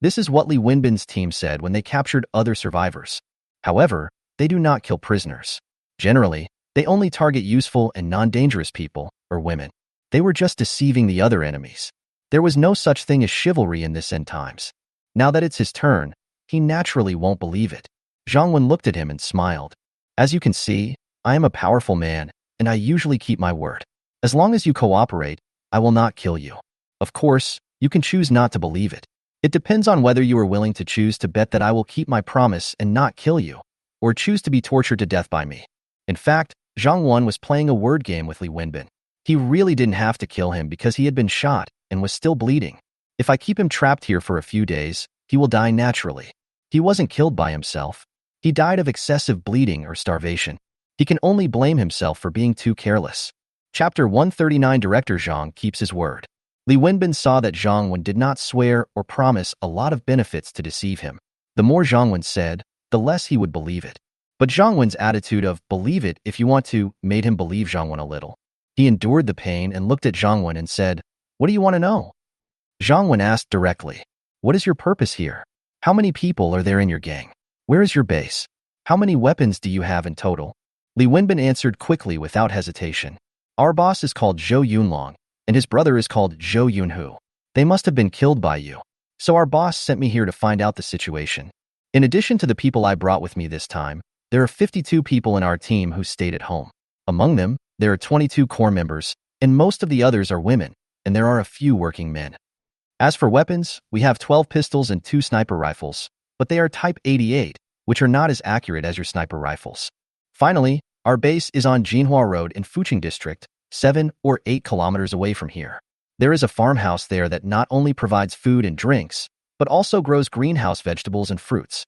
This is what Li Wenbin's team said when they captured other survivors. However, they do not kill prisoners. Generally, they only target useful and non-dangerous people, or women. They were just deceiving the other enemies. There was no such thing as chivalry in this end times. Now that it's his turn, he naturally won't believe it. Zhang Wen looked at him and smiled. As you can see, I am a powerful man, and I usually keep my word. As long as you cooperate, I will not kill you. Of course, you can choose not to believe it. It depends on whether you are willing to choose to bet that I will keep my promise and not kill you, or choose to be tortured to death by me. In fact, Zhang Wen was playing a word game with Li Wenbin. He really didn't have to kill him because he had been shot and was still bleeding. If I keep him trapped here for a few days, he will die naturally. He wasn't killed by himself. He died of excessive bleeding or starvation. He can only blame himself for being too careless. Chapter 139. Director Zhang keeps his word. Li Wenbin saw that Zhang Wen did not swear or promise a lot of benefits to deceive him. The more Zhang Wen said, the less he would believe it. But Zhang Wen's attitude of believe it if you want to made him believe Zhang Wen a little. He endured the pain and looked at Zhang Wen and said, what do you want to know? Zhang Wen asked directly, what is your purpose here? How many people are there in your gang? Where is your base? How many weapons do you have in total? Li Wenbin answered quickly without hesitation. Our boss is called Zhou Yunlong, and his brother is called Zhou Yunhu. They must have been killed by you. So our boss sent me here to find out the situation. In addition to the people I brought with me this time, there are 52 people in our team who stayed at home. Among them, there are 22 core members, and most of the others are women, and there are a few working men. As for weapons, we have 12 pistols and 2 sniper rifles, but they are type 88, which are not as accurate as your sniper rifles. Finally, our base is on Jinhua Road in Fuqing District, 7 or 8 kilometers away from here. There is a farmhouse there that not only provides food and drinks, but also grows greenhouse vegetables and fruits.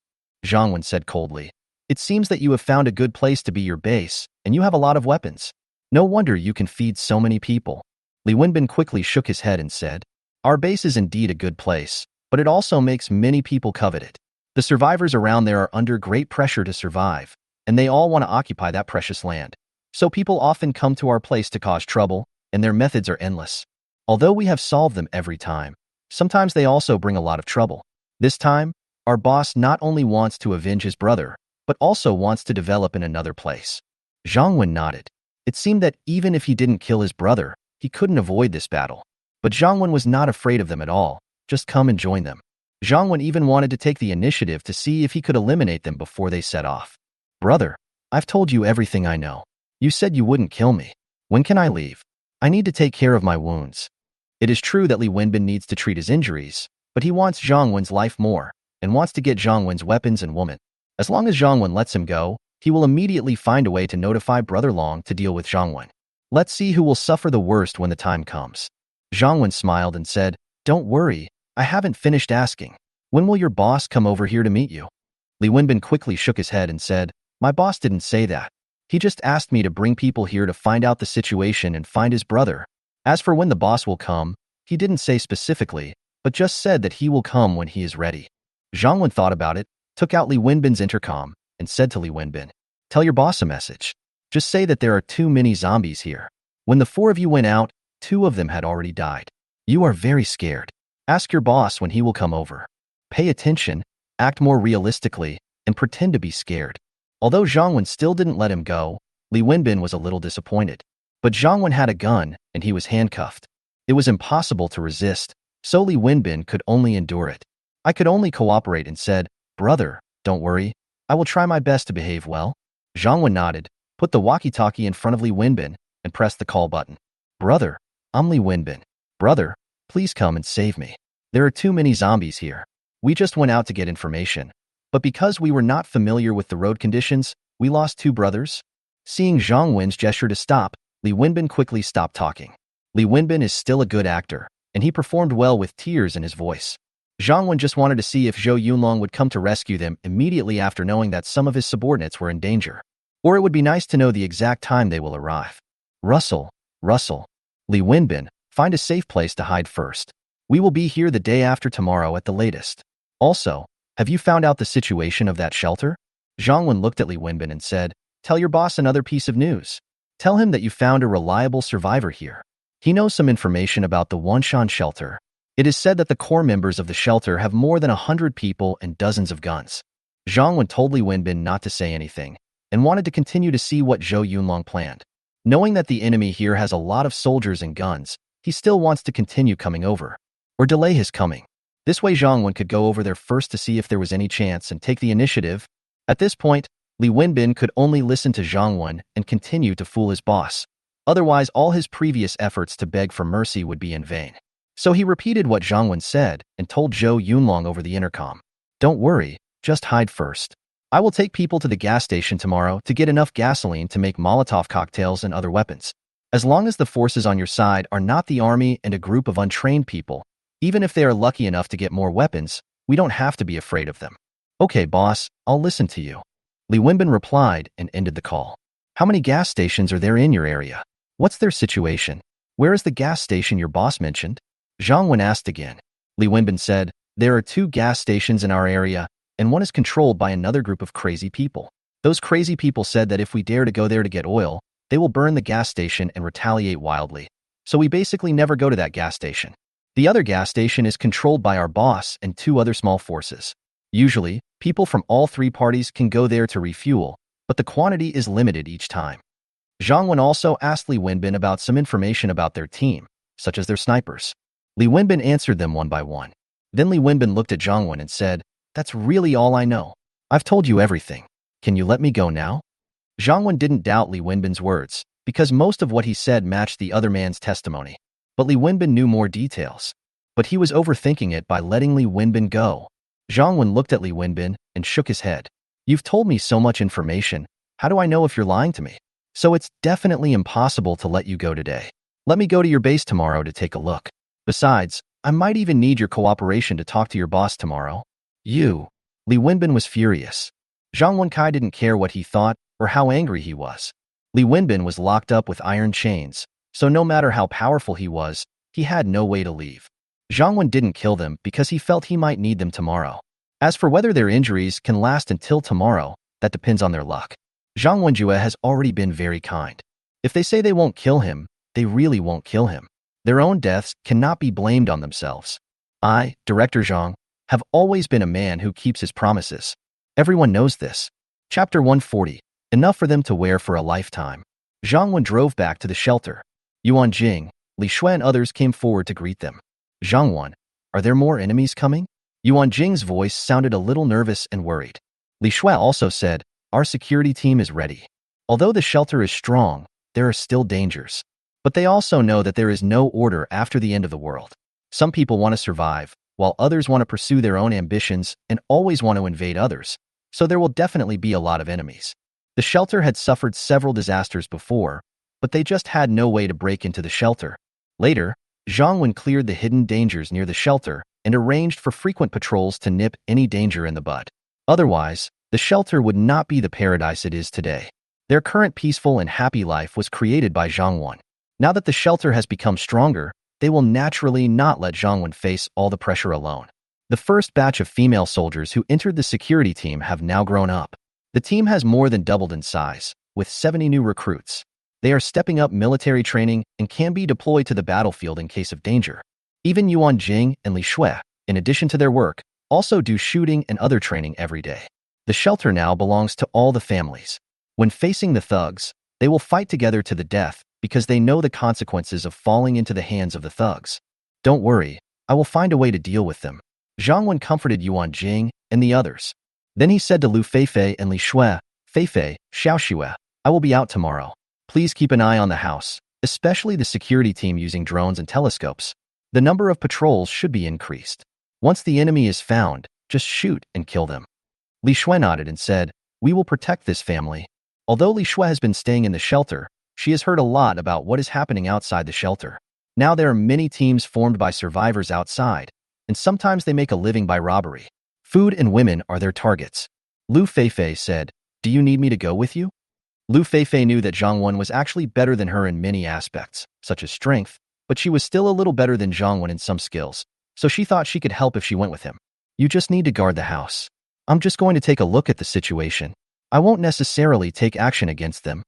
Zhang Wen said coldly, it seems that you have found a good place to be your base, and you have a lot of weapons. No wonder you can feed so many people. Li Wenbin quickly shook his head and said, our base is indeed a good place, but it also makes many people covet it. The survivors around there are under great pressure to survive, and they all want to occupy that precious land. So people often come to our place to cause trouble, and their methods are endless. Although we have solved them every time, sometimes they also bring a lot of trouble. This time, our boss not only wants to avenge his brother, but also wants to develop in another place. Zhang Wen nodded. It seemed that even if he didn't kill his brother, he couldn't avoid this battle. But Zhang Wen was not afraid of them at all. Just come and join them. Zhang Wen even wanted to take the initiative to see if he could eliminate them before they set off. Brother, I've told you everything I know. You said you wouldn't kill me. When can I leave? I need to take care of my wounds. It is true that Li Wenbin needs to treat his injuries, but he wants Zhang Wen's life more, and wants to get Zhang Wen's weapons and woman. As long as Zhang Wen lets him go, he will immediately find a way to notify Brother Long to deal with Zhang Wen. Let's see who will suffer the worst when the time comes. Zhang Wen smiled and said, don't worry, I haven't finished asking. When will your boss come over here to meet you? Li Wenbin quickly shook his head and said, my boss didn't say that. He just asked me to bring people here to find out the situation and find his brother. As for when the boss will come, he didn't say specifically, but just said that he will come when he is ready. Zhang Wen thought about it, took out Li Wenbin's intercom, and said to Li Wenbin, tell your boss a message. Just say that there are too many zombies here. When the 4 of you went out, 2 of them had already died. You are very scared. Ask your boss when he will come over. Pay attention, act more realistically, and pretend to be scared. Although Zhang Wen still didn't let him go, Li Wenbin was a little disappointed. But Zhang Wen had a gun, and he was handcuffed. It was impossible to resist, so Li Wenbin could only endure it. I could only cooperate and said, brother, don't worry. I will try my best to behave well. Zhang Wen nodded, put the walkie-talkie in front of Li Wenbin, and pressed the call button. Brother, I'm Li Wenbin. Brother, please come and save me. There are too many zombies here. We just went out to get information. But because we were not familiar with the road conditions, we lost 2 brothers. Seeing Zhang Wen's gesture to stop, Li Wenbin quickly stopped talking. Li Wenbin is still a good actor, and he performed well with tears in his voice. Zhang Wen just wanted to see if Zhou Yunlong would come to rescue them immediately after knowing that some of his subordinates were in danger. Or it would be nice to know the exact time they will arrive. Russell. Li Wenbin, find a safe place to hide first. We will be here the day after tomorrow at the latest. Also, have you found out the situation of that shelter? Zhang Wen looked at Li Wenbin and said, tell your boss another piece of news. Tell him that you found a reliable survivor here. He knows some information about the Wanshan shelter. It is said that the core members of the shelter have more than 100 people and dozens of guns. Zhang Wen told Li Wenbin not to say anything and wanted to continue to see what Zhou Yunlong planned. Knowing that the enemy here has a lot of soldiers and guns, he still wants to continue coming over, or delay his coming. This way Zhang Wen could go over there first to see if there was any chance and take the initiative. At this point, Li Wenbin could only listen to Zhang Wen and continue to fool his boss. Otherwise, all his previous efforts to beg for mercy would be in vain. So he repeated what Zhang Wen said and told Zhou Yunlong over the intercom. Don't worry, just hide first. I will take people to the gas station tomorrow to get enough gasoline to make Molotov cocktails and other weapons. As long as the forces on your side are not the army and a group of untrained people, even if they are lucky enough to get more weapons, we don't have to be afraid of them. Okay, boss, I'll listen to you. Li Wenbin replied and ended the call. How many gas stations are there in your area? What's their situation? Where is the gas station your boss mentioned? Zhang Wen asked again. Li Wenbin said, there are 2 gas stations in our area, and one is controlled by another group of crazy people. Those crazy people said that if we dare to go there to get oil, they will burn the gas station and retaliate wildly. So we basically never go to that gas station. The other gas station is controlled by our boss and 2 other small forces. Usually, people from all 3 parties can go there to refuel, but the quantity is limited each time. Zhang Wen also asked Li Wenbin about some information about their team, such as their snipers. Li Wenbin answered them one by one. Then Li Wenbin looked at Zhang Wen and said, that's really all I know. I've told you everything. Can you let me go now? Zhang Wen didn't doubt Li Wenbin's words, because most of what he said matched the other man's testimony. But Li Wenbin knew more details. But he was overthinking it by letting Li Wenbin go. Zhang Wen looked at Li Wenbin and shook his head. You've told me so much information. How do I know if you're lying to me? So it's definitely impossible to let you go today. Let me go to your base tomorrow to take a look. Besides, I might even need your cooperation to talk to your boss tomorrow. You. Li Wenbin was furious. Zhang Wenkai didn't care what he thought or how angry he was. Li Wenbin was locked up with iron chains, so no matter how powerful he was, he had no way to leave. Zhang Wen didn't kill them because he felt he might need them tomorrow. As for whether their injuries can last until tomorrow, that depends on their luck. Zhang Wenjue has already been very kind. If they say they won't kill him, they really won't kill him. Their own deaths cannot be blamed on themselves. I, Director Zhang, have always been a man who keeps his promises. Everyone knows this. Chapter 140. Enough for them to wear for a lifetime. Zhang Wen drove back to the shelter. Yuan Jing, Li Shui and others came forward to greet them. Zhang Wen, are there more enemies coming? Yuan Jing's voice sounded a little nervous and worried. Li Shui also said, our security team is ready. Although the shelter is strong, there are still dangers. But they also know that there is no order after the end of the world. Some people want to survive, while others want to pursue their own ambitions and always want to invade others. So there will definitely be a lot of enemies. The shelter had suffered several disasters before, but they just had no way to break into the shelter. Later, Zhang Wen cleared the hidden dangers near the shelter and arranged for frequent patrols to nip any danger in the bud. Otherwise, the shelter would not be the paradise it is today. Their current peaceful and happy life was created by Zhang Wen. Now that the shelter has become stronger, they will naturally not let Zhang Wen face all the pressure alone. The first batch of female soldiers who entered the security team have now grown up. The team has more than doubled in size, with 70 new recruits. They are stepping up military training and can be deployed to the battlefield in case of danger. Even Yuan Jing and Li Shui, in addition to their work, also do shooting and other training every day. The shelter now belongs to all the families. When facing the thugs, they will fight together to the death because they know the consequences of falling into the hands of the thugs. Don't worry, I will find a way to deal with them. Zhang Wen comforted Yuan Jing and the others. Then he said to Lu Feifei and Li Shui, Feifei, Xiaoxue, I will be out tomorrow. Please keep an eye on the house, especially the security team using drones and telescopes. The number of patrols should be increased. Once the enemy is found, just shoot and kill them. Li Shui nodded and said, we will protect this family. Although Li Shui has been staying in the shelter, she has heard a lot about what is happening outside the shelter. Now there are many teams formed by survivors outside, and sometimes they make a living by robbery. Food and women are their targets. Lu Feifei said, "Do you need me to go with you?" Lu Feifei knew that Zhang Wen was actually better than her in many aspects, such as strength, but she was still a little better than Zhang Wen in some skills, so she thought she could help if she went with him. "You just need to guard the house. I'm just going to take a look at the situation. I won't necessarily take action against them."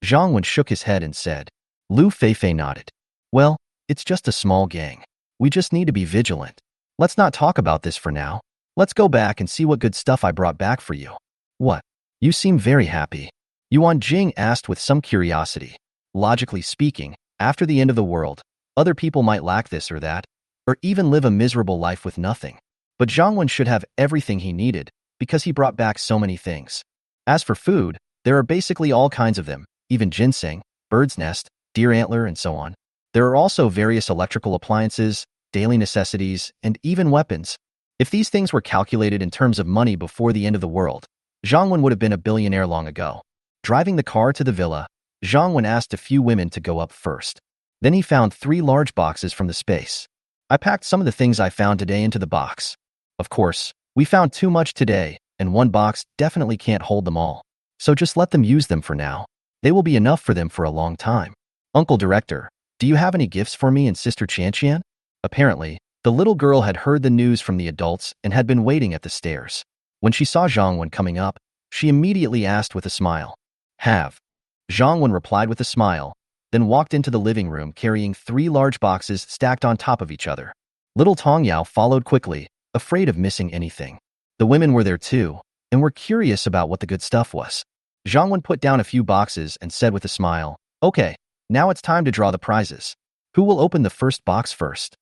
Zhang Wen shook his head and said. Lu Feifei nodded. "Well, it's just a small gang. We just need to be vigilant. Let's not talk about this for now. Let's go back and see what good stuff I brought back for you." "What? You seem very happy." Yuan Jing asked with some curiosity. Logically speaking, after the end of the world, other people might lack this or that, or even live a miserable life with nothing. But Zhang Wen should have everything he needed, because he brought back so many things. As for food, there are basically all kinds of them, even ginseng, bird's nest, deer antler, and so on. There are also various electrical appliances, daily necessities, and even weapons. If these things were calculated in terms of money before the end of the world, Zhang Wen would have been a billionaire long ago. Driving the car to the villa, Zhang Wen asked a few women to go up first. Then he found 3 large boxes from the space. "I packed some of the things I found today into the box. Of course, we found too much today, and one box definitely can't hold them all. So just let them use them for now. They will be enough for them for a long time. Uncle Director, do you have any gifts for me and Sister Qian?" Apparently, the little girl had heard the news from the adults and had been waiting at the stairs. When she saw Zhang Wen coming up, she immediately asked with a smile. "Have." Zhang Wen replied with a smile, then walked into the living room carrying 3 large boxes stacked on top of each other. Little Tong Yao followed quickly, afraid of missing anything. The women were there too, and were curious about what the good stuff was. Zhang Wen put down a few boxes and said with a smile, "Okay, now it's time to draw the prizes. Who will open the first box first?"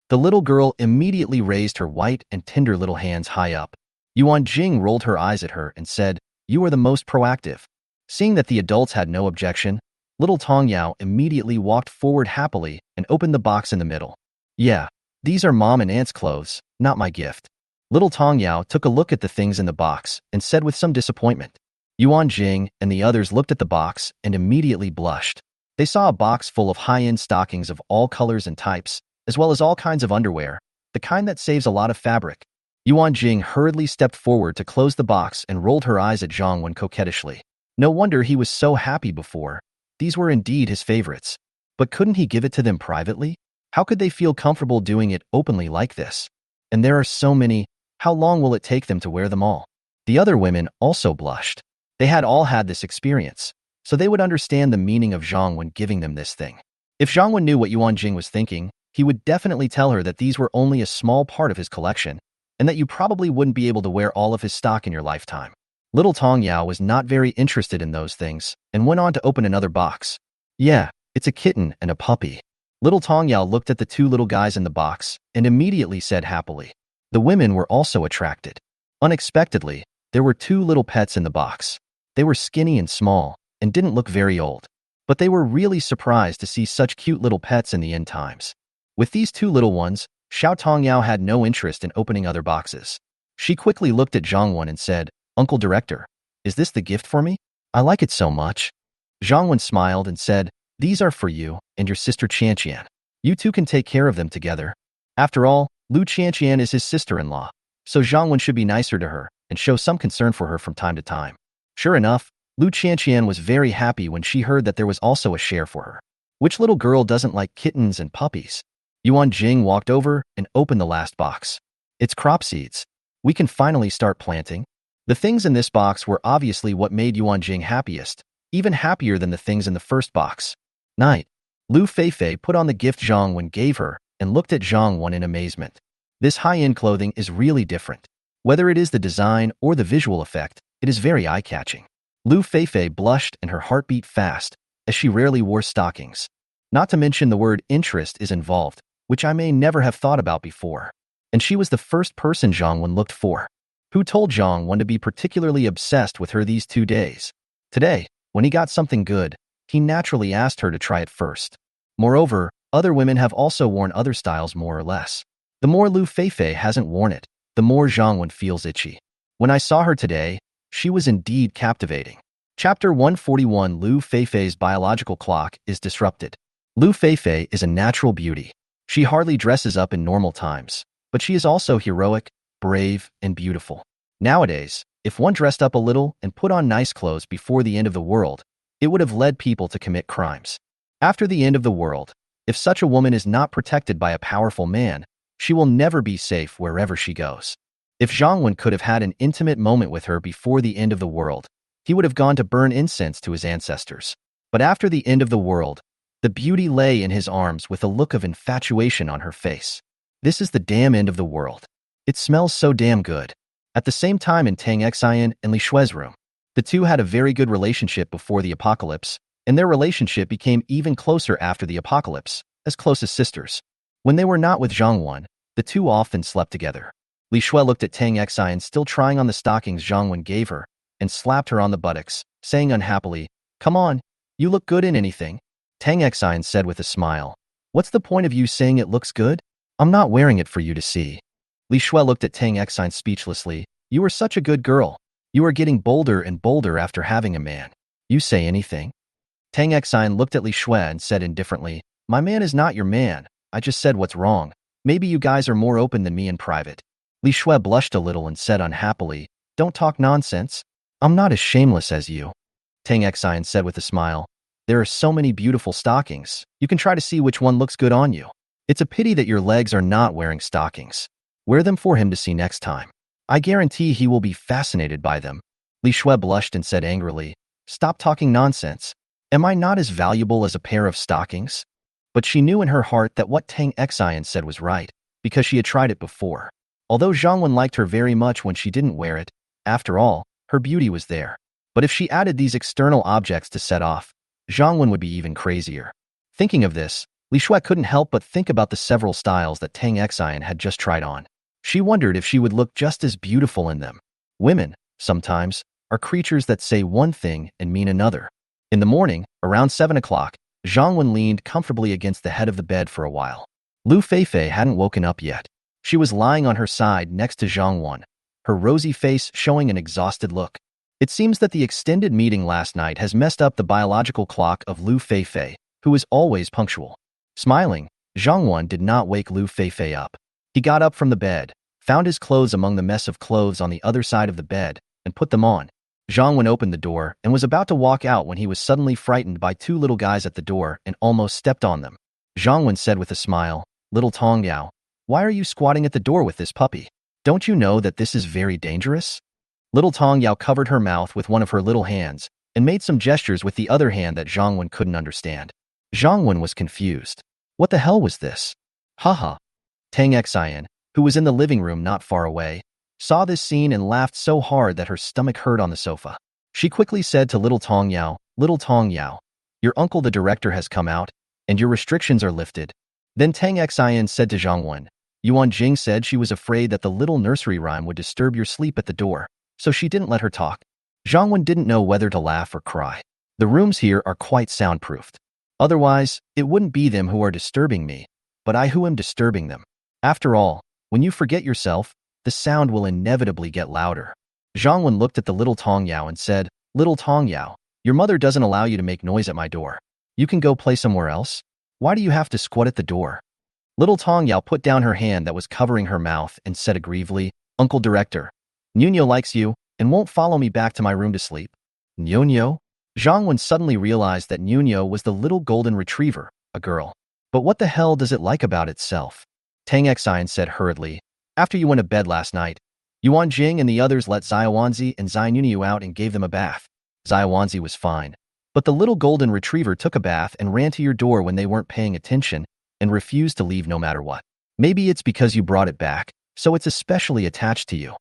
The little girl immediately raised her white and tender little hands high up. Yuan Jing rolled her eyes at her and said, "You are the most proactive." Seeing that the adults had no objection, little Tong Yao immediately walked forward happily and opened the box in the middle. "Yeah, these are Mom and Aunt's clothes, not my gift." Little Tong Yao took a look at the things in the box and said with some disappointment. Yuan Jing and the others looked at the box and immediately blushed. They saw a box full of high-end stockings of all colors and types, as well as all kinds of underwear, the kind that saves a lot of fabric. Yuan Jing hurriedly stepped forward to close the box and rolled her eyes at Zhang Wen coquettishly. No wonder he was so happy before. These were indeed his favorites. But couldn't he give it to them privately? How could they feel comfortable doing it openly like this? And there are so many. How long will it take them to wear them all? The other women also blushed. They had all had this experience, so they would understand the meaning of Zhang Wen giving them this thing. If Zhang Wen knew what Yuan Jing was thinking, he would definitely tell her that these were only a small part of his collection, and that you probably wouldn't be able to wear all of his stock in your lifetime. Little Tong Yao was not very interested in those things, and went on to open another box. "Yeah, it's a kitten and a puppy." Little Tong Yao looked at the 2 little guys in the box, and immediately said happily. The women were also attracted. Unexpectedly, there were 2 little pets in the box. They were skinny and small, and didn't look very old. But they were really surprised to see such cute little pets in the end times. With these 2 little ones, Xiao Tong Yao had no interest in opening other boxes. She quickly looked at Zhang Wen and said, "Uncle Director, is this the gift for me? I like it so much." Zhang Wen smiled and said, "These are for you and your sister Qian. You two can take care of them together. After all, Lu Qian is his sister-in-law, so Zhang Wen should be nicer to her and show some concern for her from time to time." Sure enough, Lu Qian was very happy when she heard that there was also a share for her. Which little girl doesn't like kittens and puppies? Yuan Jing walked over and opened the last box. "It's crop seeds. We can finally start planting." The things in this box were obviously what made Yuan Jing happiest, even happier than the things in the first box. Night. Lu Feifei put on the gift Zhang Wen gave her and looked at Zhang Wen in amazement. This high-end clothing is really different. Whether it is the design or the visual effect, it is very eye-catching. Lu Feifei blushed and her heart beat fast, as she rarely wore stockings. Not to mention the word interest is involved, which I may never have thought about before. And she was the first person Zhang Wen looked for. Who told Zhang Wen to be particularly obsessed with her these 2 days? Today, when he got something good, he naturally asked her to try it first. Moreover, other women have also worn other styles more or less. The more Lu Feifei hasn't worn it, the more Zhang Wen feels itchy. When I saw her today, she was indeed captivating. Chapter 141. Lu Feifei's biological clock is disrupted. Lu Feifei is a natural beauty. She hardly dresses up in normal times, but she is also heroic, brave, and beautiful. Nowadays, if one dressed up a little and put on nice clothes before the end of the world, it would have led people to commit crimes. After the end of the world, if such a woman is not protected by a powerful man, she will never be safe wherever she goes. If Zhang Wen could have had an intimate moment with her before the end of the world, he would have gone to burn incense to his ancestors. But after the end of the world, the beauty lay in his arms with a look of infatuation on her face. This is the damn end of the world. It smells so damn good. At the same time in Tang Xian and Li Shue's room, the two had a very good relationship before the apocalypse, and their relationship became even closer after the apocalypse, as close as sisters. When they were not with Zhang Wen, the two often slept together. Li Shue looked at Tang Xian still trying on the stockings Zhang Wen gave her, and slapped her on the buttocks, saying unhappily, "Come on, you look good in anything." Tang Xian said with a smile, "What's the point of you saying it looks good? I'm not wearing it for you to see." Li Shue looked at Tang Xian speechlessly. "You are such a good girl. You are getting bolder and bolder after having a man. You say anything?" Tang Xian looked at Li Shue and said indifferently, "My man is not your man. I just said what's wrong. Maybe you guys are more open than me in private." Li Shue blushed a little and said unhappily, "Don't talk nonsense. I'm not as shameless as you." Tang Xian said with a smile, "There are so many beautiful stockings. You can try to see which one looks good on you. It's a pity that your legs are not wearing stockings. Wear them for him to see next time. I guarantee he will be fascinated by them." Li Shue blushed and said angrily, "Stop talking nonsense. Am I not as valuable as a pair of stockings?" But she knew in her heart that what Tang Xian said was right, because she had tried it before. Although Zhang Wen liked her very much when she didn't wear it, after all, her beauty was there. But if she added these external objects to set off, Zhang Wen would be even crazier. Thinking of this, Li Shue couldn't help but think about the several styles that Tang Xian had just tried on. She wondered if she would look just as beautiful in them. Women, sometimes, are creatures that say one thing and mean another. In the morning, around 7 o'clock, Zhang Wen leaned comfortably against the head of the bed for a while. Lu Feifei hadn't woken up yet. She was lying on her side next to Zhang Wen, her rosy face showing an exhausted look. It seems that the extended meeting last night has messed up the biological clock of Lu Feifei, who is always punctual. Smiling, Zhang Wen did not wake Lu Feifei up. He got up from the bed, found his clothes among the mess of clothes on the other side of the bed, and put them on. Zhang Wen opened the door and was about to walk out when he was suddenly frightened by two little guys at the door and almost stepped on them. Zhang Wen said with a smile, "Little Tong Yao, why are you squatting at the door with this puppy? Don't you know that this is very dangerous?" Little Tong Yao covered her mouth with one of her little hands and made some gestures with the other hand that Zhang Wen couldn't understand. Zhang Wen was confused. What the hell was this? Haha. Tang Xian, who was in the living room not far away, saw this scene and laughed so hard that her stomach hurt on the sofa. She quickly said to Little Tong Yao, "Little Tong Yao, your uncle the director has come out, and your restrictions are lifted." Then Tang Xian said to Zhang Wen, "Yuan Jing said she was afraid that the little nursery rhyme would disturb your sleep at the door, so she didn't let her talk." Zhang Wen didn't know whether to laugh or cry. The rooms here are quite soundproofed. Otherwise, it wouldn't be them who are disturbing me, but I who am disturbing them. After all, when you forget yourself, the sound will inevitably get louder. Zhang Wen looked at the Little Tong Yao and said, "Little Tong Yao, your mother doesn't allow you to make noise at my door. You can go play somewhere else. Why do you have to squat at the door?" Little Tong Yao put down her hand that was covering her mouth and said aggrievely, "Uncle Director, Nuno likes you and won't follow me back to my room to sleep." Nuno? Zhang Wen suddenly realized that Nuno was the little golden retriever, a girl. But what the hell does it like about itself? Tang Xian said hurriedly, "After you went to bed last night, Yuan Jing and the others let Xiaowanzi and Zai Nuno out and gave them a bath. Xiaowanzi was fine, but the little golden retriever took a bath and ran to your door when they weren't paying attention and refused to leave no matter what. Maybe it's because you brought it back, so it's especially attached to you."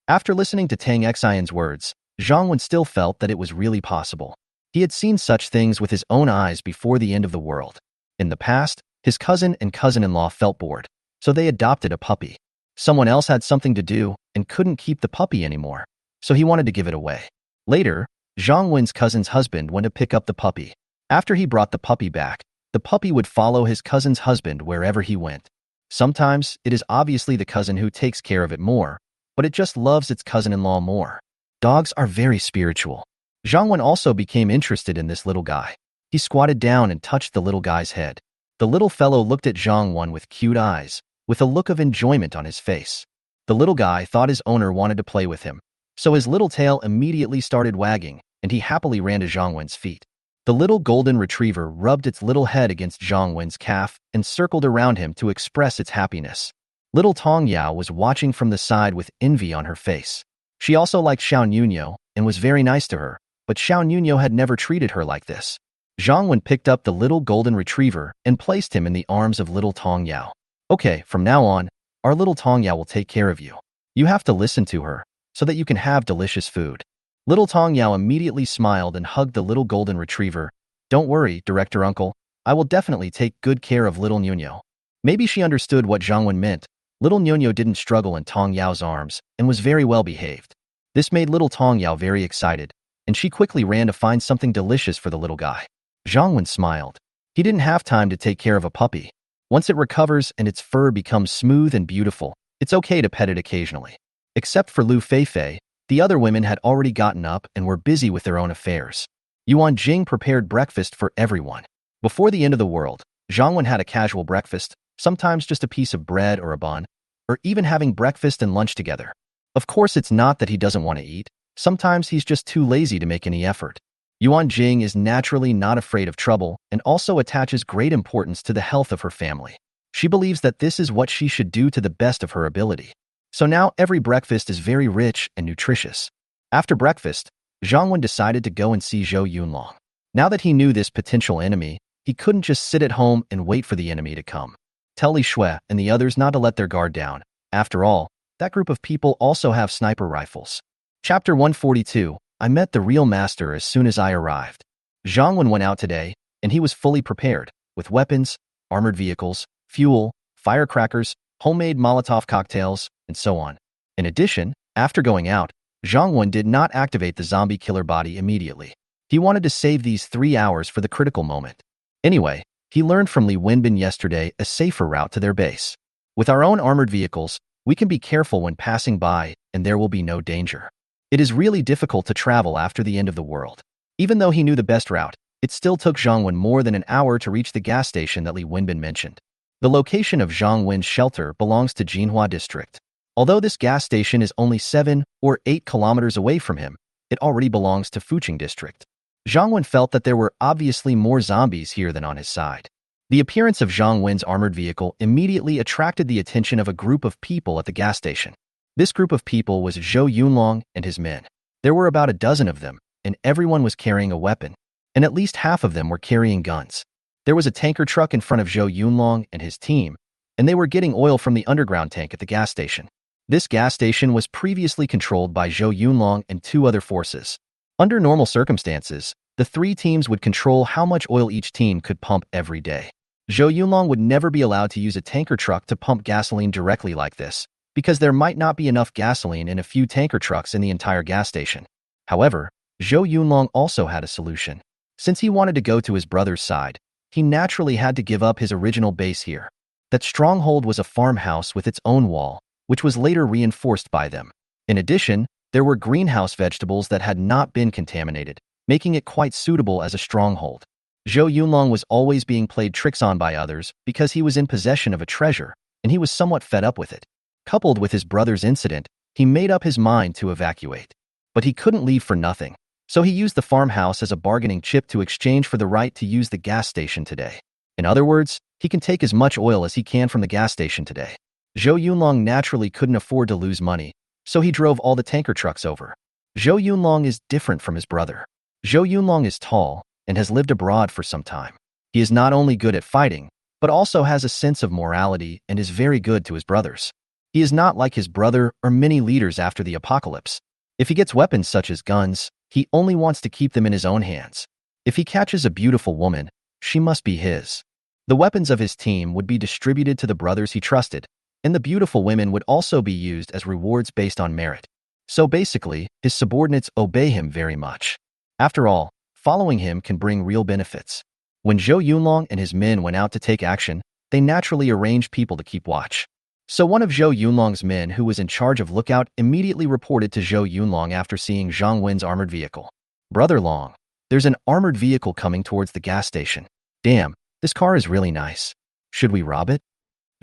After listening to Tang Xian's words, Zhang Wen still felt that it was really possible. He had seen such things with his own eyes before the end of the world. In the past, his cousin and cousin-in-law felt bored, so they adopted a puppy. Someone else had something to do and couldn't keep the puppy anymore, so he wanted to give it away. Later, Zhang Wen's cousin's husband went to pick up the puppy. After he brought the puppy back, the puppy would follow his cousin's husband wherever he went. Sometimes, it is obviously the cousin who takes care of it more, but it just loves its cousin-in-law more. Dogs are very spiritual. Zhang Wen also became interested in this little guy. He squatted down and touched the little guy's head. The little fellow looked at Zhang Wen with cute eyes, with a look of enjoyment on his face. The little guy thought his owner wanted to play with him, so his little tail immediately started wagging, and he happily ran to Zhang Wen's feet. The little golden retriever rubbed its little head against Zhang Wen's calf and circled around him to express its happiness. Little Tong Yao was watching from the side with envy on her face. She also liked Xiao Nunyo and was very nice to her, but Xiao Nunyo had never treated her like this. Zhang Wen picked up the little golden retriever and placed him in the arms of little Tong Yao. Okay, from now on, our little Tong Yao will take care of you. You have to listen to her, so that you can have delicious food. Little Tong Yao immediately smiled and hugged the little golden retriever. Don't worry, Director Uncle, I will definitely take good care of little Nunyo. Maybe she understood what Zhang Wen meant. Little Nunyo didn't struggle in Tong Yao's arms and was very well behaved. This made little Tong Yao very excited, and she quickly ran to find something delicious for the little guy. Zhang Wen smiled. He didn't have time to take care of a puppy. Once it recovers and its fur becomes smooth and beautiful, it's okay to pet it occasionally. Except for Lu Feifei, the other women had already gotten up and were busy with their own affairs. Yuan Jing prepared breakfast for everyone. Before the end of the world, Zhang Wen had a casual breakfast, sometimes just a piece of bread or a bun, or even having breakfast and lunch together. Of course, it's not that he doesn't want to eat. Sometimes he's just too lazy to make any effort. Yuan Jing is naturally not afraid of trouble and also attaches great importance to the health of her family. She believes that this is what she should do to the best of her ability. So now every breakfast is very rich and nutritious. After breakfast, Zhang Wen decided to go and see Zhou Yunlong. Now that he knew this potential enemy, he couldn't just sit at home and wait for the enemy to come. Tell Li Shui and the others not to let their guard down. After all, that group of people also have sniper rifles. Chapter 142. I met the real master as soon as I arrived. Zhang Wen went out today, and he was fully prepared, with weapons, armored vehicles, fuel, firecrackers, homemade Molotov cocktails, and so on. In addition, after going out, Zhang Wen did not activate the zombie killer body immediately. He wanted to save these 3 hours for the critical moment. Anyway, he learned from Li Wenbin yesterday a safer route to their base. With our own armored vehicles, we can be careful when passing by, and there will be no danger. It is really difficult to travel after the end of the world. Even though he knew the best route, it still took Zhang Wen more than an hour to reach the gas station that Li Wenbin mentioned. The location of Zhang Wen's shelter belongs to Jinhua District. Although this gas station is only 7 or 8 kilometers away from him, it already belongs to Fuqing District. Zhang Wen felt that there were obviously more zombies here than on his side. The appearance of Zhang Wen's armored vehicle immediately attracted the attention of a group of people at the gas station. This group of people was Zhou Yunlong and his men. There were about a dozen of them, and everyone was carrying a weapon, and at least half of them were carrying guns. There was a tanker truck in front of Zhou Yunlong and his team, and they were getting oil from the underground tank at the gas station. This gas station was previously controlled by Zhou Yunlong and 2 other forces. Under normal circumstances, the 3 teams would control how much oil each team could pump every day. Zhou Yunlong would never be allowed to use a tanker truck to pump gasoline directly like this, because there might not be enough gasoline in a few tanker trucks in the entire gas station. However, Zhou Yunlong also had a solution. Since he wanted to go to his brother's side, he naturally had to give up his original base here. That stronghold was a farmhouse with its own wall, which was later reinforced by them. In addition, there were greenhouse vegetables that had not been contaminated, making it quite suitable as a stronghold. Zhou Yunlong was always being played tricks on by others because he was in possession of a treasure, and he was somewhat fed up with it. Coupled with his brother's incident, he made up his mind to evacuate. But he couldn't leave for nothing, so he used the farmhouse as a bargaining chip to exchange for the right to use the gas station today. In other words, he can take as much oil as he can from the gas station today. Zhou Yunlong naturally couldn't afford to lose money, so he drove all the tanker trucks over. Zhou Yunlong is different from his brother. Zhou Yunlong is tall and has lived abroad for some time. He is not only good at fighting, but also has a sense of morality and is very good to his brothers. He is not like his brother or many leaders after the apocalypse. If he gets weapons such as guns, he only wants to keep them in his own hands. If he catches a beautiful woman, she must be his. The weapons of his team would be distributed to the brothers he trusted, and the beautiful women would also be used as rewards based on merit. So basically, his subordinates obey him very much. After all, following him can bring real benefits. When Zhou Yunlong and his men went out to take action, they naturally arranged people to keep watch. So one of Zhou Yunlong's men who was in charge of lookout immediately reported to Zhou Yunlong after seeing Zhang Wen's armored vehicle. Brother Long, there's an armored vehicle coming towards the gas station. Damn, this car is really nice. Should we rob it?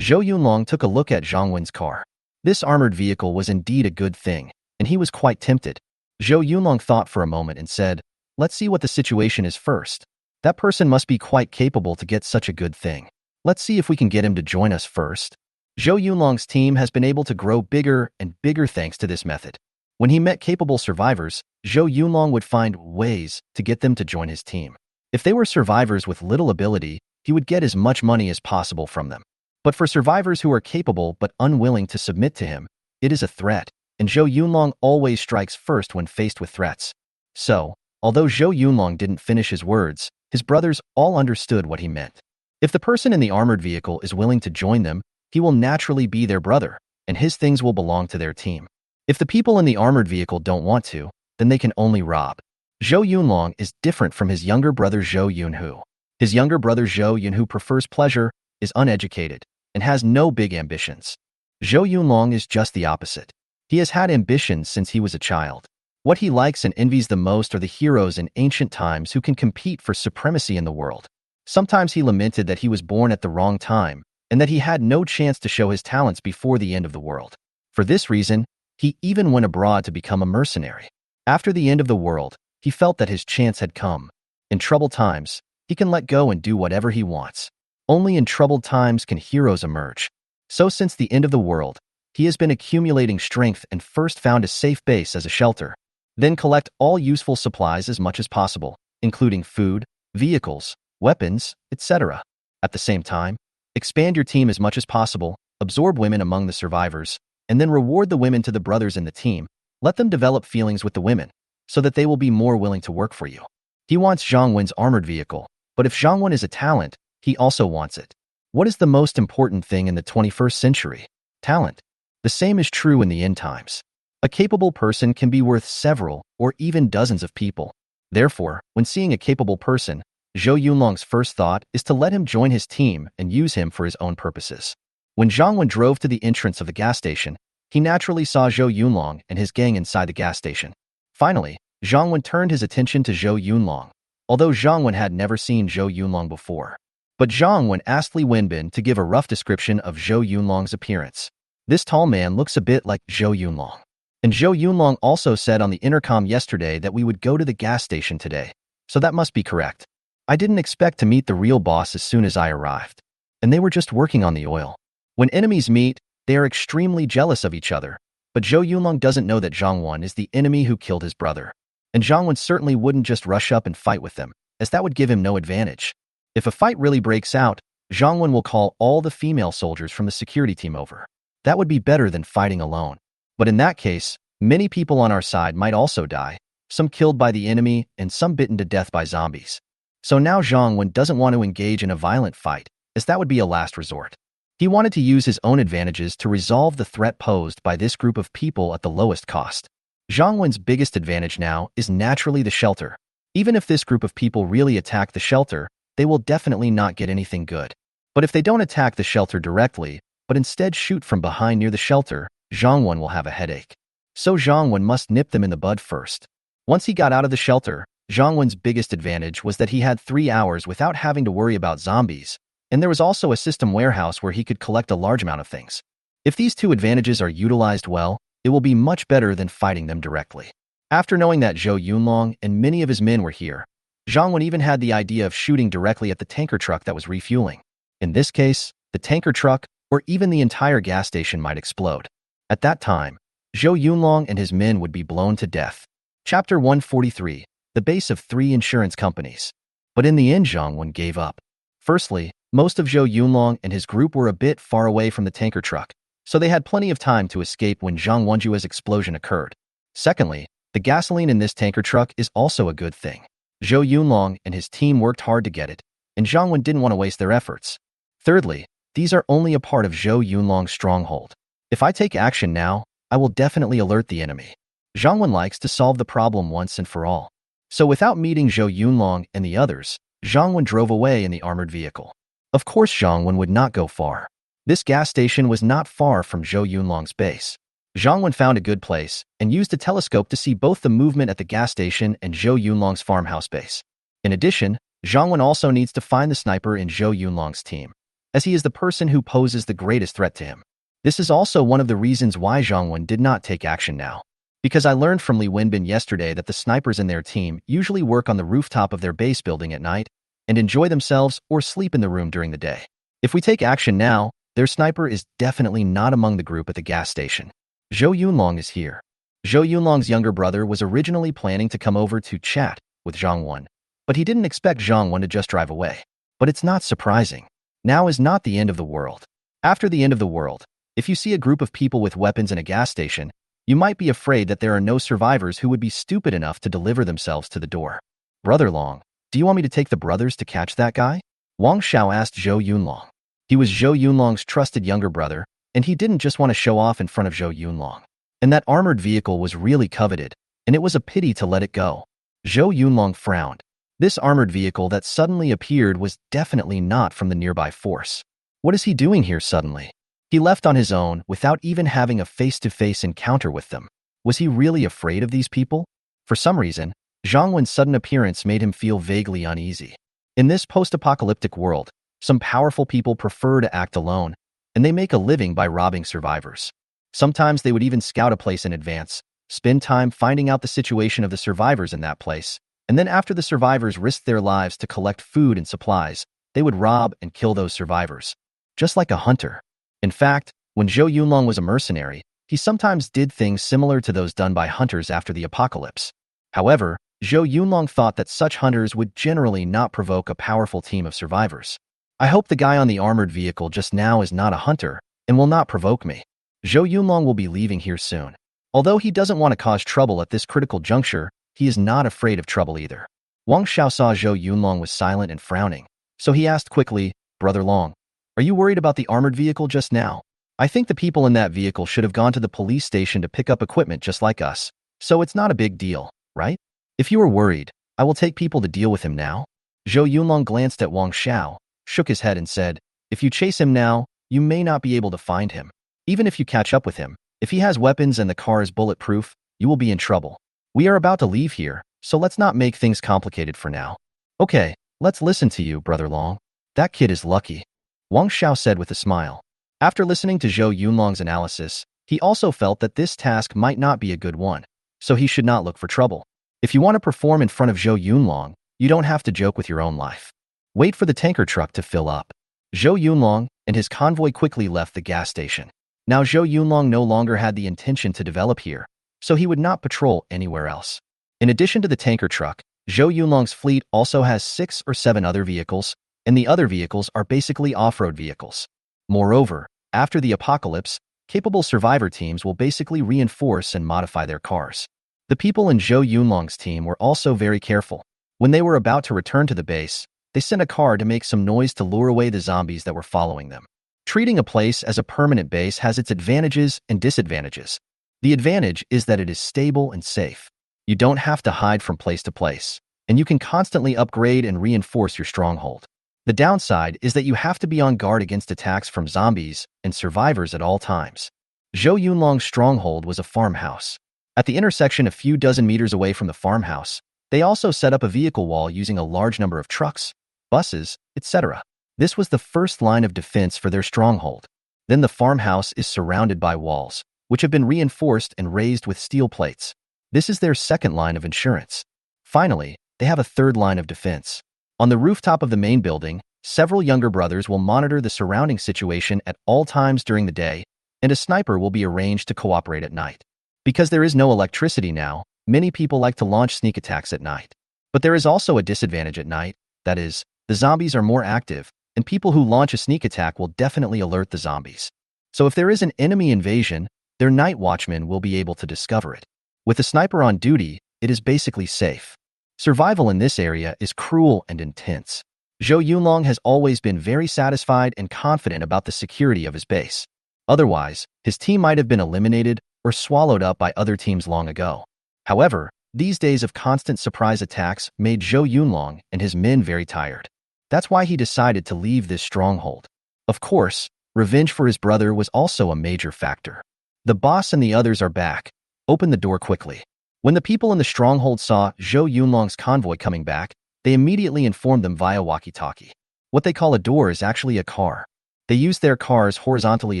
Zhou Yunlong took a look at Zhang Wen's car. This armored vehicle was indeed a good thing, and he was quite tempted. Zhou Yunlong thought for a moment and said, "Let's see what the situation is first. That person must be quite capable to get such a good thing. Let's see if we can get him to join us first." Zhou Yunlong's team has been able to grow bigger and bigger thanks to this method. When he met capable survivors, Zhou Yunlong would find ways to get them to join his team. If they were survivors with little ability, he would get as much money as possible from them. But for survivors who are capable but unwilling to submit to him, it is a threat, and Zhou Yunlong always strikes first when faced with threats. So, although Zhou Yunlong didn't finish his words, his brothers all understood what he meant. If the person in the armored vehicle is willing to join them, he will naturally be their brother, and his things will belong to their team. If the people in the armored vehicle don't want to, then they can only rob. Zhou Yunlong is different from his younger brother Zhou Yunhu. His younger brother Zhou Yunhu prefers pleasure, is uneducated, and has no big ambitions. Zhou Yunlong is just the opposite. He has had ambitions since he was a child. What he likes and envies the most are the heroes in ancient times who can compete for supremacy in the world. Sometimes he lamented that he was born at the wrong time, and that he had no chance to show his talents before the end of the world. For this reason, he even went abroad to become a mercenary. After the end of the world, he felt that his chance had come. In troubled times, he can let go and do whatever he wants. Only in troubled times can heroes emerge. So since the end of the world, he has been accumulating strength and first found a safe base as a shelter. Then collect all useful supplies as much as possible, including food, vehicles, weapons, etc. At the same time, expand your team as much as possible, absorb women among the survivors, and then reward the women to the brothers in the team. Let them develop feelings with the women, so that they will be more willing to work for you. He wants Zhang Wen's armored vehicle, but if Zhang Wen is a talent, he also wants it. What is the most important thing in the 21st century? Talent. The same is true in the end times. A capable person can be worth several or even dozens of people. Therefore, when seeing a capable person, Zhou Yunlong's first thought is to let him join his team and use him for his own purposes. When Zhang Wen drove to the entrance of the gas station, he naturally saw Zhou Yunlong and his gang inside the gas station. Finally, Zhang Wen turned his attention to Zhou Yunlong, although Zhang Wen had never seen Zhou Yunlong before. But Zhang Wen asked Li Wenbin to give a rough description of Zhou Yunlong's appearance. This tall man looks a bit like Zhou Yunlong. And Zhou Yunlong also said on the intercom yesterday that we would go to the gas station today, so that must be correct. I didn't expect to meet the real boss as soon as I arrived. And they were just working on the oil. When enemies meet, they are extremely jealous of each other, but Zhou Yunlong doesn't know that Zhang Wen is the enemy who killed his brother. And Zhang Wen certainly wouldn't just rush up and fight with them, as that would give him no advantage. If a fight really breaks out, Zhang Wen will call all the female soldiers from the security team over. That would be better than fighting alone. But in that case, many people on our side might also die, some killed by the enemy and some bitten to death by zombies. So now Zhang Wen doesn't want to engage in a violent fight, as that would be a last resort. He wanted to use his own advantages to resolve the threat posed by this group of people at the lowest cost. Zhang Wen's biggest advantage now is naturally the shelter. Even if this group of people really attack the shelter, they will definitely not get anything good. But if they don't attack the shelter directly, but instead shoot from behind near the shelter, Zhang Wen will have a headache. So Zhang Wen must nip them in the bud first. Once he got out of the shelter, Zhang Wen's biggest advantage was that he had 3 hours without having to worry about zombies, and there was also a system warehouse where he could collect a large amount of things. If these two advantages are utilized well, it will be much better than fighting them directly. After knowing that Zhou Yunlong and many of his men were here, Zhang Wen even had the idea of shooting directly at the tanker truck that was refueling. In this case, the tanker truck, or even the entire gas station might explode. At that time, Zhou Yunlong and his men would be blown to death. Chapter 143, the base of 3 insurance companies. But in the end, Zhang Wen gave up. Firstly, most of Zhou Yunlong and his group were a bit far away from the tanker truck, so they had plenty of time to escape when Zhang Wenjua's explosion occurred. Secondly, the gasoline in this tanker truck is also a good thing. Zhou Yunlong and his team worked hard to get it, and Zhang Wen didn't want to waste their efforts. Thirdly, these are only a part of Zhou Yunlong's stronghold. If I take action now, I will definitely alert the enemy. Zhang Wen likes to solve the problem once and for all. So without meeting Zhou Yunlong and the others, Zhang Wen drove away in the armored vehicle. Of course, Zhang Wen would not go far. This gas station was not far from Zhou Yunlong's base. Zhang Wen found a good place and used a telescope to see both the movement at the gas station and Zhou Yunlong's farmhouse base. In addition, Zhang Wen also needs to find the sniper in Zhou Yunlong's team. as he is the person who poses the greatest threat to him. This is also one of the reasons why Zhang Wen did not take action now. Because I learned from Li Wenbin yesterday that the snipers in their team usually work on the rooftop of their base building at night and enjoy themselves or sleep in the room during the day. If we take action now, their sniper is definitely not among the group at the gas station. Zhou Yunlong is here. Zhou Yunlong's younger brother was originally planning to come over to chat with Zhang Wen, but he didn't expect Zhang Wen to just drive away. But it's not surprising. Now is not the end of the world. After the end of the world, if you see a group of people with weapons in a gas station, you might be afraid that there are no survivors who would be stupid enough to deliver themselves to the door. Brother Long, do you want me to take the brothers to catch that guy? Wang Xiao asked Zhou Yunlong. He was Zhou Yunlong's trusted younger brother, and he didn't just want to show off in front of Zhou Yunlong. And that armored vehicle was really coveted, and it was a pity to let it go. Zhou Yunlong frowned. This armored vehicle that suddenly appeared was definitely not from the nearby force. What is he doing here suddenly? He left on his own without even having a face-to-face encounter with them. Was he really afraid of these people? For some reason, Zhang Wen's sudden appearance made him feel vaguely uneasy. In this post-apocalyptic world, some powerful people prefer to act alone, and they make a living by robbing survivors. Sometimes they would even scout a place in advance, spend time finding out the situation of the survivors in that place, and then after the survivors risked their lives to collect food and supplies, they would rob and kill those survivors. Just like a hunter. In fact, when Zhou Yunlong was a mercenary, he sometimes did things similar to those done by hunters after the apocalypse. However, Zhou Yunlong thought that such hunters would generally not provoke a powerful team of survivors. I hope the guy on the armored vehicle just now is not a hunter and will not provoke me. Zhou Yunlong will be leaving here soon. Although he doesn't want to cause trouble at this critical juncture, he is not afraid of trouble either. Wang Xiao saw Zhou Yunlong was silent and frowning, so he asked quickly, Brother Long, are you worried about the armored vehicle just now? I think the people in that vehicle should have gone to the police station to pick up equipment just like us, so it's not a big deal, right? If you are worried, I will take people to deal with him now. Zhou Yunlong glanced at Wang Xiao, shook his head and said, if you chase him now, you may not be able to find him. Even if you catch up with him, if he has weapons and the car is bulletproof, you will be in trouble. We are about to leave here, so let's not make things complicated for now. Okay, let's listen to you, Brother Long. That kid is lucky. Wang Xiao said with a smile. After listening to Zhou Yunlong's analysis, he also felt that this task might not be a good one, so he should not look for trouble. If you want to perform in front of Zhou Yunlong, you don't have to joke with your own life. Wait for the tanker truck to fill up. Zhou Yunlong and his convoy quickly left the gas station. Now Zhou Yunlong no longer had the intention to develop here, so he would not patrol anywhere else. In addition to the tanker truck, Zhou Yunlong's fleet also has 6 or 7 other vehicles, and the other vehicles are basically off-road vehicles. Moreover, after the apocalypse, capable survivor teams will basically reinforce and modify their cars. The people in Zhou Yunlong's team were also very careful. When they were about to return to the base, they sent a car to make some noise to lure away the zombies that were following them. Treating a place as a permanent base has its advantages and disadvantages. The advantage is that it is stable and safe. You don't have to hide from place to place, and you can constantly upgrade and reinforce your stronghold. The downside is that you have to be on guard against attacks from zombies and survivors at all times. Zhou Yunlong's stronghold was a farmhouse. At the intersection a few dozen meters away from the farmhouse, they also set up a vehicle wall using a large number of trucks, buses, etc. This was the first line of defense for their stronghold. Then the farmhouse is surrounded by walls, which have been reinforced and raised with steel plates. This is their second line of insurance. Finally, they have a third line of defense. On the rooftop of the main building, several younger brothers will monitor the surrounding situation at all times during the day, and a sniper will be arranged to cooperate at night. Because there is no electricity now, many people like to launch sneak attacks at night. But there is also a disadvantage at night, that is, the zombies are more active, and people who launch a sneak attack will definitely alert the zombies. So if there is an enemy invasion, their night watchmen will be able to discover it. With a sniper on duty, it is basically safe. Survival in this area is cruel and intense. Zhou Yunlong has always been very satisfied and confident about the security of his base. Otherwise, his team might have been eliminated or swallowed up by other teams long ago. However, these days of constant surprise attacks made Zhou Yunlong and his men very tired. That's why he decided to leave this stronghold. Of course, revenge for his brother was also a major factor. The boss and the others are back. Open the door quickly. When the people in the stronghold saw Zhou Yunlong's convoy coming back, they immediately informed them via walkie-talkie. What they call a door is actually a car. They used their cars horizontally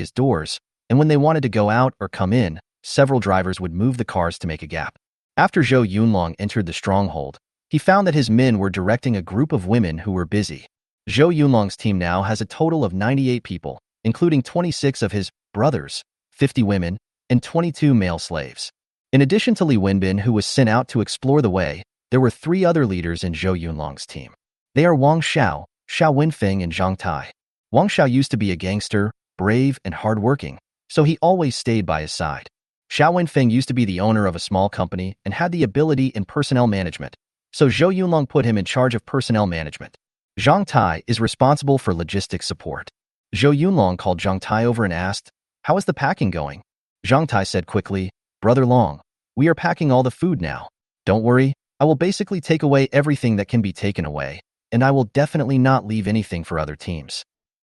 as doors, and when they wanted to go out or come in, several drivers would move the cars to make a gap. After Zhou Yunlong entered the stronghold, he found that his men were directing a group of women who were busy. Zhou Yunlong's team now has a total of 98 people, including 26 of his brothers, 50 women, and 22 male slaves. In addition to Li Wenbin, who was sent out to explore the way, there were 3 other leaders in Zhou Yunlong's team. They are Wang Xiao, Xiao Wenfeng, and Zhang Tai. Wang Xiao used to be a gangster, brave and hardworking, so he always stayed by his side. Xiao Wenfeng used to be the owner of a small company and had the ability in personnel management, so Zhou Yunlong put him in charge of personnel management. Zhang Tai is responsible for logistics support. Zhou Yunlong called Zhang Tai over and asked, "How is the packing going?" Zhang Tai said quickly, "Brother Long, we are packing all the food now. Don't worry, I will basically take away everything that can be taken away, and I will definitely not leave anything for other teams."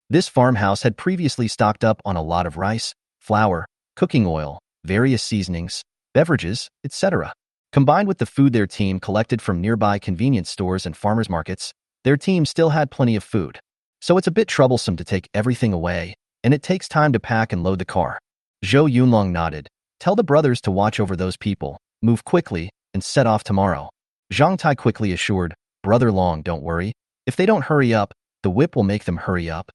This farmhouse had previously stocked up on a lot of rice, flour, cooking oil, various seasonings, beverages, etc. Combined with the food their team collected from nearby convenience stores and farmers markets, their team still had plenty of food. So it's a bit troublesome to take everything away, and it takes time to pack and load the car. Zhou Yunlong nodded. "Tell the brothers to watch over those people, move quickly, and set off tomorrow." Zhang Tai quickly assured, "Brother Long, don't worry. If they don't hurry up, the whip will make them hurry up."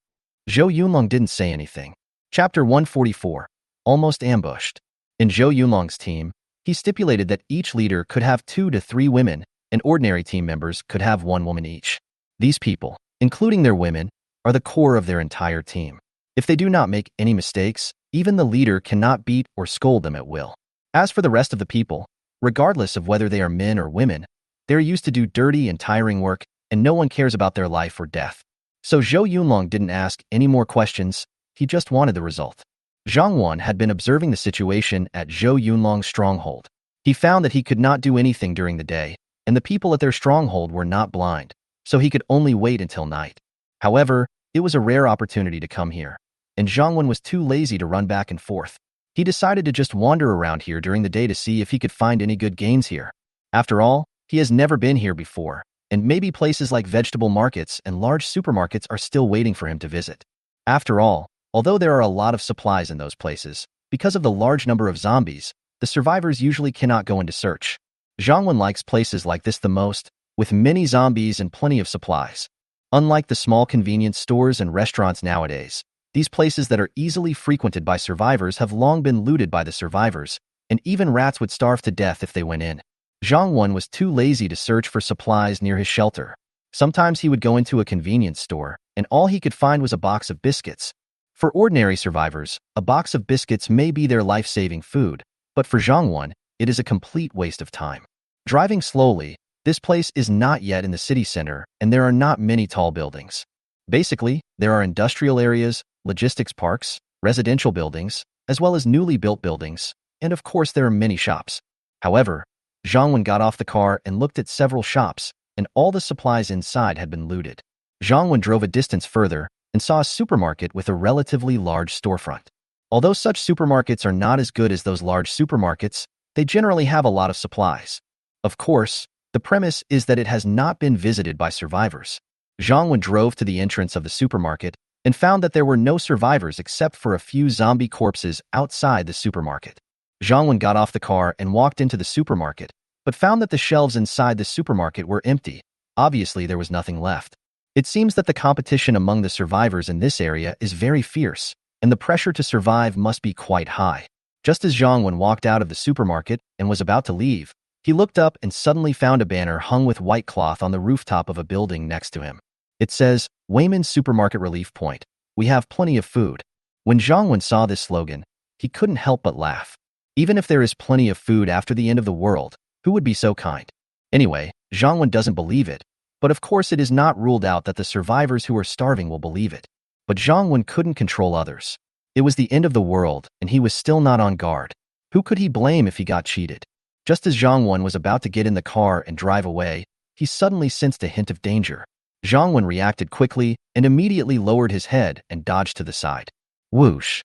Zhou Yunlong didn't say anything. Chapter 144. Almost ambushed. In Zhou Yunlong's team, he stipulated that each leader could have 2 to 3 women, and ordinary team members could have 1 woman each. These people, including their women, are the core of their entire team. If they do not make any mistakes, even the leader cannot beat or scold them at will. As for the rest of the people, regardless of whether they are men or women, they are used to do dirty and tiring work, and no one cares about their life or death. So Zhou Yunlong didn't ask any more questions, he just wanted the result. Zhang Wen had been observing the situation at Zhou Yunlong's stronghold. He found that he could not do anything during the day, and the people at their stronghold were not blind, so he could only wait until night. However, it was a rare opportunity to come here, and Zhang Wen was too lazy to run back and forth. He decided to just wander around here during the day to see if he could find any good gains here. After all, he has never been here before, and maybe places like vegetable markets and large supermarkets are still waiting for him to visit. After all, although there are a lot of supplies in those places, because of the large number of zombies, the survivors usually cannot go into search. Zhang Wen likes places like this the most, with many zombies and plenty of supplies. Unlike the small convenience stores and restaurants nowadays, these places that are easily frequented by survivors have long been looted by the survivors, and even rats would starve to death if they went in. Zhang Wen was too lazy to search for supplies near his shelter. Sometimes he would go into a convenience store, and all he could find was a box of biscuits. For ordinary survivors, a box of biscuits may be their life-saving food, but for Zhang Wen, it is a complete waste of time. Driving slowly, this place is not yet in the city center, and there are not many tall buildings. Basically, there are industrial areas, logistics parks, residential buildings, as well as newly built buildings, and of course there are many shops. However, Zhang Wen got off the car and looked at several shops, and all the supplies inside had been looted. Zhang Wen drove a distance further and saw a supermarket with a relatively large storefront. Although such supermarkets are not as good as those large supermarkets, they generally have a lot of supplies. Of course, the premise is that it has not been visited by survivors. Zhang Wen drove to the entrance of the supermarket and found that there were no survivors except for a few zombie corpses outside the supermarket. Zhang Wen got off the car and walked into the supermarket, but found that the shelves inside the supermarket were empty. Obviously, there was nothing left. It seems that the competition among the survivors in this area is very fierce, and the pressure to survive must be quite high. Just as Zhang Wen walked out of the supermarket and was about to leave, he looked up and suddenly found a banner hung with white cloth on the rooftop of a building next to him. It says, "Wayman Supermarket Relief Point. We have plenty of food." When Zhang Wen saw this slogan, he couldn't help but laugh. Even if there is plenty of food after the end of the world, who would be so kind? Anyway, Zhang Wen doesn't believe it, but of course it is not ruled out that the survivors who are starving will believe it. But Zhang Wen couldn't control others. It was the end of the world, and he was still not on guard. Who could he blame if he got cheated? Just as Zhang Wen was about to get in the car and drive away, he suddenly sensed a hint of danger. Zhang Wen reacted quickly and immediately lowered his head and dodged to the side. Whoosh!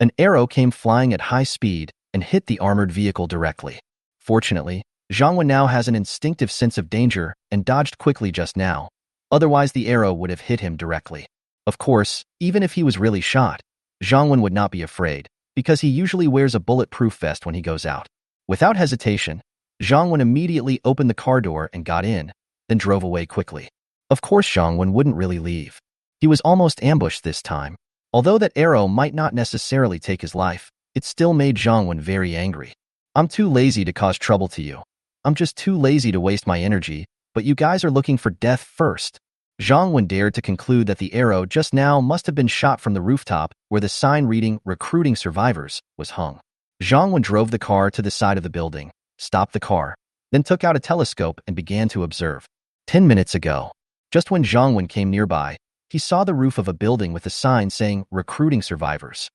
An arrow came flying at high speed and hit the armored vehicle directly. Fortunately, Zhang Wen now has an instinctive sense of danger and dodged quickly just now. Otherwise, the arrow would have hit him directly. Of course, even if he was really shot, Zhang Wen would not be afraid, because he usually wears a bulletproof vest when he goes out. Without hesitation, Zhang Wen immediately opened the car door and got in, then drove away quickly. Of course, Zhang Wen wouldn't really leave. He was almost ambushed this time. Although that arrow might not necessarily take his life, it still made Zhang Wen very angry. I'm too lazy to cause trouble to you. I'm just too lazy to waste my energy, but you guys are looking for death first. Zhang Wen dared to conclude that the arrow just now must have been shot from the rooftop where the sign reading "Recruiting Survivors" was hung. Zhang Wen drove the car to the side of the building, stopped the car, then took out a telescope and began to observe. 10 minutes ago, just when Zhang Wen came nearby, he saw the roof of a building with a sign saying "Recruiting Survivors."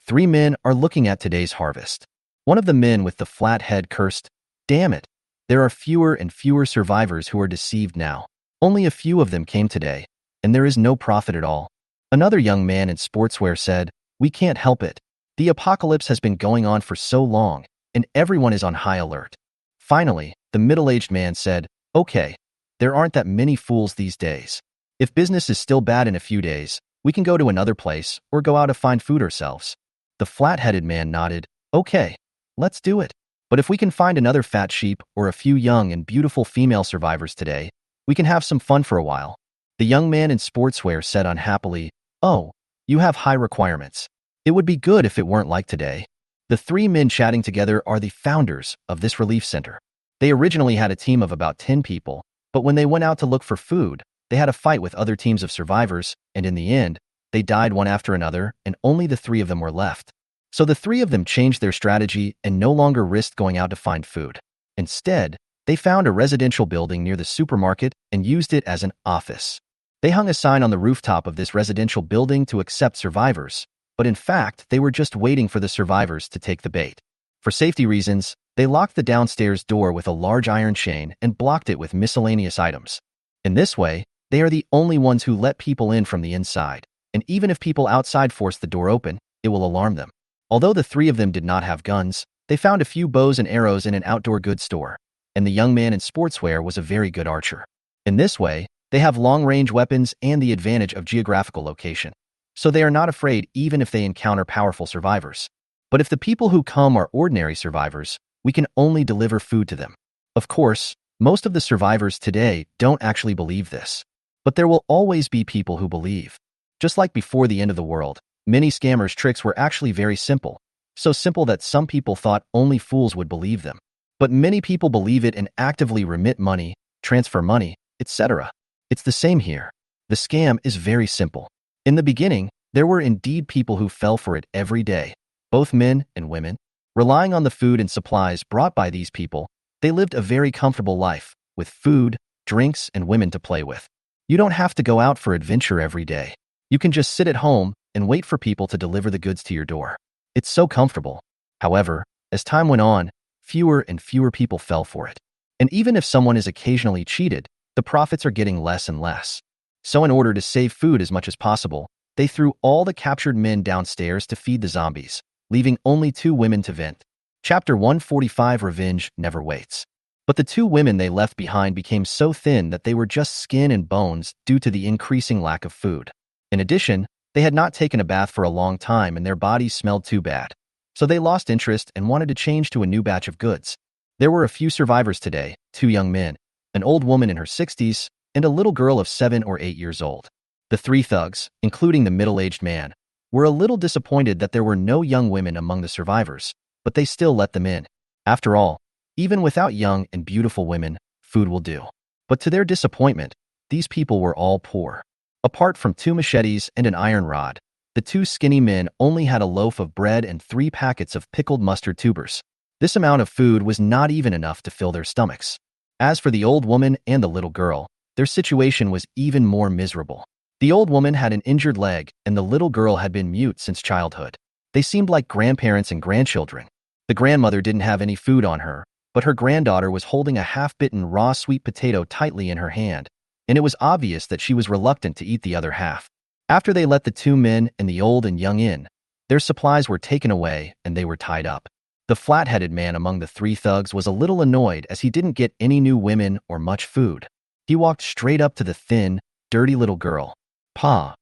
3 men are looking at today's harvest. One of the men with the flat head cursed, "Damn it! There are fewer and fewer survivors who are deceived now. Only a few of them came today, and there is no profit at all." Another young man in sportswear said, "We can't help it. The apocalypse has been going on for so long, and everyone is on high alert." Finally, the middle-aged man said, "Okay, there aren't that many fools these days. If business is still bad in a few days, we can go to another place or go out to find food ourselves." The flat-headed man nodded, "Okay, let's do it. But if we can find another fat sheep or a few young and beautiful female survivors today, we can have some fun for a while." The young man in sportswear said unhappily, "Oh, you have high requirements. It would be good if it weren't like today." The 3 men chatting together are the founders of this relief center. They originally had a team of about 10 people, but when they went out to look for food, they had a fight with other teams of survivors, and in the end, they died one after another, and only the 3 of them were left. So the 3 of them changed their strategy and no longer risked going out to find food. Instead, they found a residential building near the supermarket and used it as an office. They hung a sign on the rooftop of this residential building to accept survivors, but in fact, they were just waiting for the survivors to take the bait. For safety reasons, they locked the downstairs door with a large iron chain and blocked it with miscellaneous items. In this way, they are the only ones who let people in from the inside, and even if people outside force the door open, it will alarm them. Although the 3 of them did not have guns, they found a few bows and arrows in an outdoor goods store, and the young man in sportswear was a very good archer. In this way, they have long-range weapons and the advantage of geographical location, so they are not afraid even if they encounter powerful survivors. But if the people who come are ordinary survivors, we can only deliver food to them. Of course, most of the survivors today don't actually believe this, but there will always be people who believe. Just like before the end of the world, many scammers' tricks were actually very simple, so simple that some people thought only fools would believe them. But many people believe it and actively remit money, transfer money, etc. It's the same here. The scam is very simple. In the beginning, there were indeed people who fell for it every day, both men and women. Relying on the food and supplies brought by these people, they lived a very comfortable life, with food, drinks, and women to play with. You don't have to go out for adventure every day. You can just sit at home and wait for people to deliver the goods to your door. It's so comfortable. However, as time went on, fewer and fewer people fell for it. And even if someone is occasionally cheated, the profits are getting less and less. So in order to save food as much as possible, they threw all the captured men downstairs to feed the zombies, leaving only 2 women to vent. Chapter 145: Revenge Never Waits. But the 2 women they left behind became so thin that they were just skin and bones due to the increasing lack of food. In addition, they had not taken a bath for a long time and their bodies smelled too bad. So they lost interest and wanted to change to a new batch of goods. There were a few survivors today, 2 young men, an old woman in her 60s, and a little girl of 7 or 8 years old. The 3 thugs, including the middle-aged man, were a little disappointed that there were no young women among the survivors, but they still let them in. After all, even without young and beautiful women, food will do. But to their disappointment, these people were all poor. Apart from 2 machetes and an iron rod, the 2 skinny men only had a loaf of bread and 3 packets of pickled mustard tubers. This amount of food was not even enough to fill their stomachs. As for the old woman and the little girl, their situation was even more miserable. The old woman had an injured leg, and the little girl had been mute since childhood. They seemed like grandparents and grandchildren. The grandmother didn't have any food on her, but her granddaughter was holding a half-bitten raw sweet potato tightly in her hand, and it was obvious that she was reluctant to eat the other half. After they let the 2 men and the old and young in, their supplies were taken away and they were tied up. The flat-headed man among the 3 thugs was a little annoyed as he didn't get any new women or much food. He walked straight up to the thin, dirty little girl. "Pa,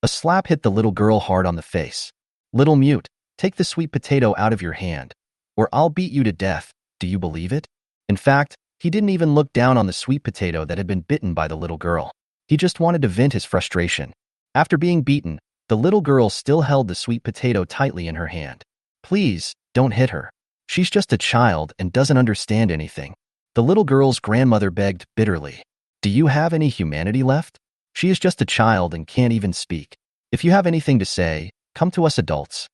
A slap hit the little girl hard on the face. "Little mute, take the sweet potato out of your hand, or I'll beat you to death. Do you believe it?" In fact, he didn't even look down on the sweet potato that had been bitten by the little girl. He just wanted to vent his frustration. After being beaten, the little girl still held the sweet potato tightly in her hand. "Please, don't hit her. She's just a child and doesn't understand anything." The little girl's grandmother begged bitterly. "Do you have any humanity left? She is just a child and can't even speak. If you have anything to say, come to us adults."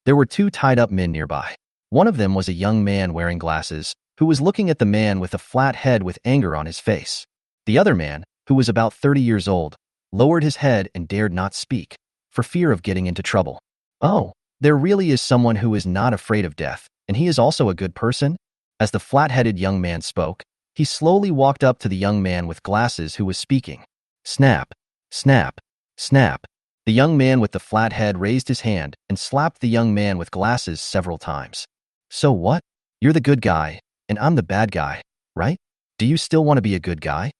There were two tied-up men nearby. One of them was a young man wearing glasses, who was looking at the man with a flat head with anger on his face. The other man, who was about 30 years old, lowered his head and dared not speak, for fear of getting into trouble. "Oh, there really is someone who is not afraid of death, and he is also a good person?" As the flat-headed young man spoke, he slowly walked up to the young man with glasses who was speaking. Snap, snap, snap. The young man with the flat head raised his hand and slapped the young man with glasses several times. "So what? You're the good guy, and I'm the bad guy, right? Do you still want to be a good guy?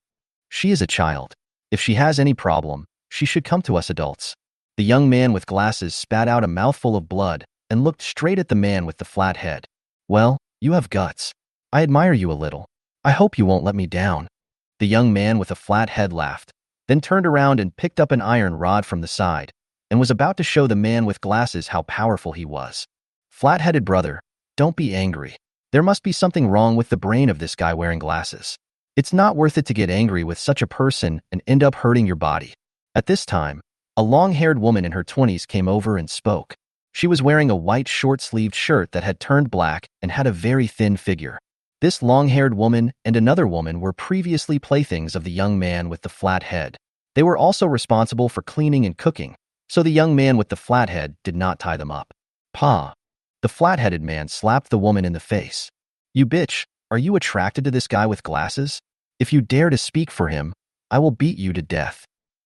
She is a child. If she has any problem, she should come to us adults." The young man with glasses spat out a mouthful of blood and looked straight at the man with the flat head. "Well, you have guts. I admire you a little. I hope you won't let me down." The young man with a flat head laughed, then turned around and picked up an iron rod from the side, and was about to show the man with glasses how powerful he was. "Flat-headed brother, don't be angry. There must be something wrong with the brain of this guy wearing glasses. It's not worth it to get angry with such a person and end up hurting your body." At this time, a long-haired woman in her 20s came over and spoke. She was wearing a white short-sleeved shirt that had turned black and had a very thin figure. This long-haired woman and another woman were previously playthings of the young man with the flat head. They were also responsible for cleaning and cooking, so the young man with the flat head did not tie them up. "Pa!" The flat-headed man slapped the woman in the face. "You bitch, are you attracted to this guy with glasses? If you dare to speak for him, I will beat you to death."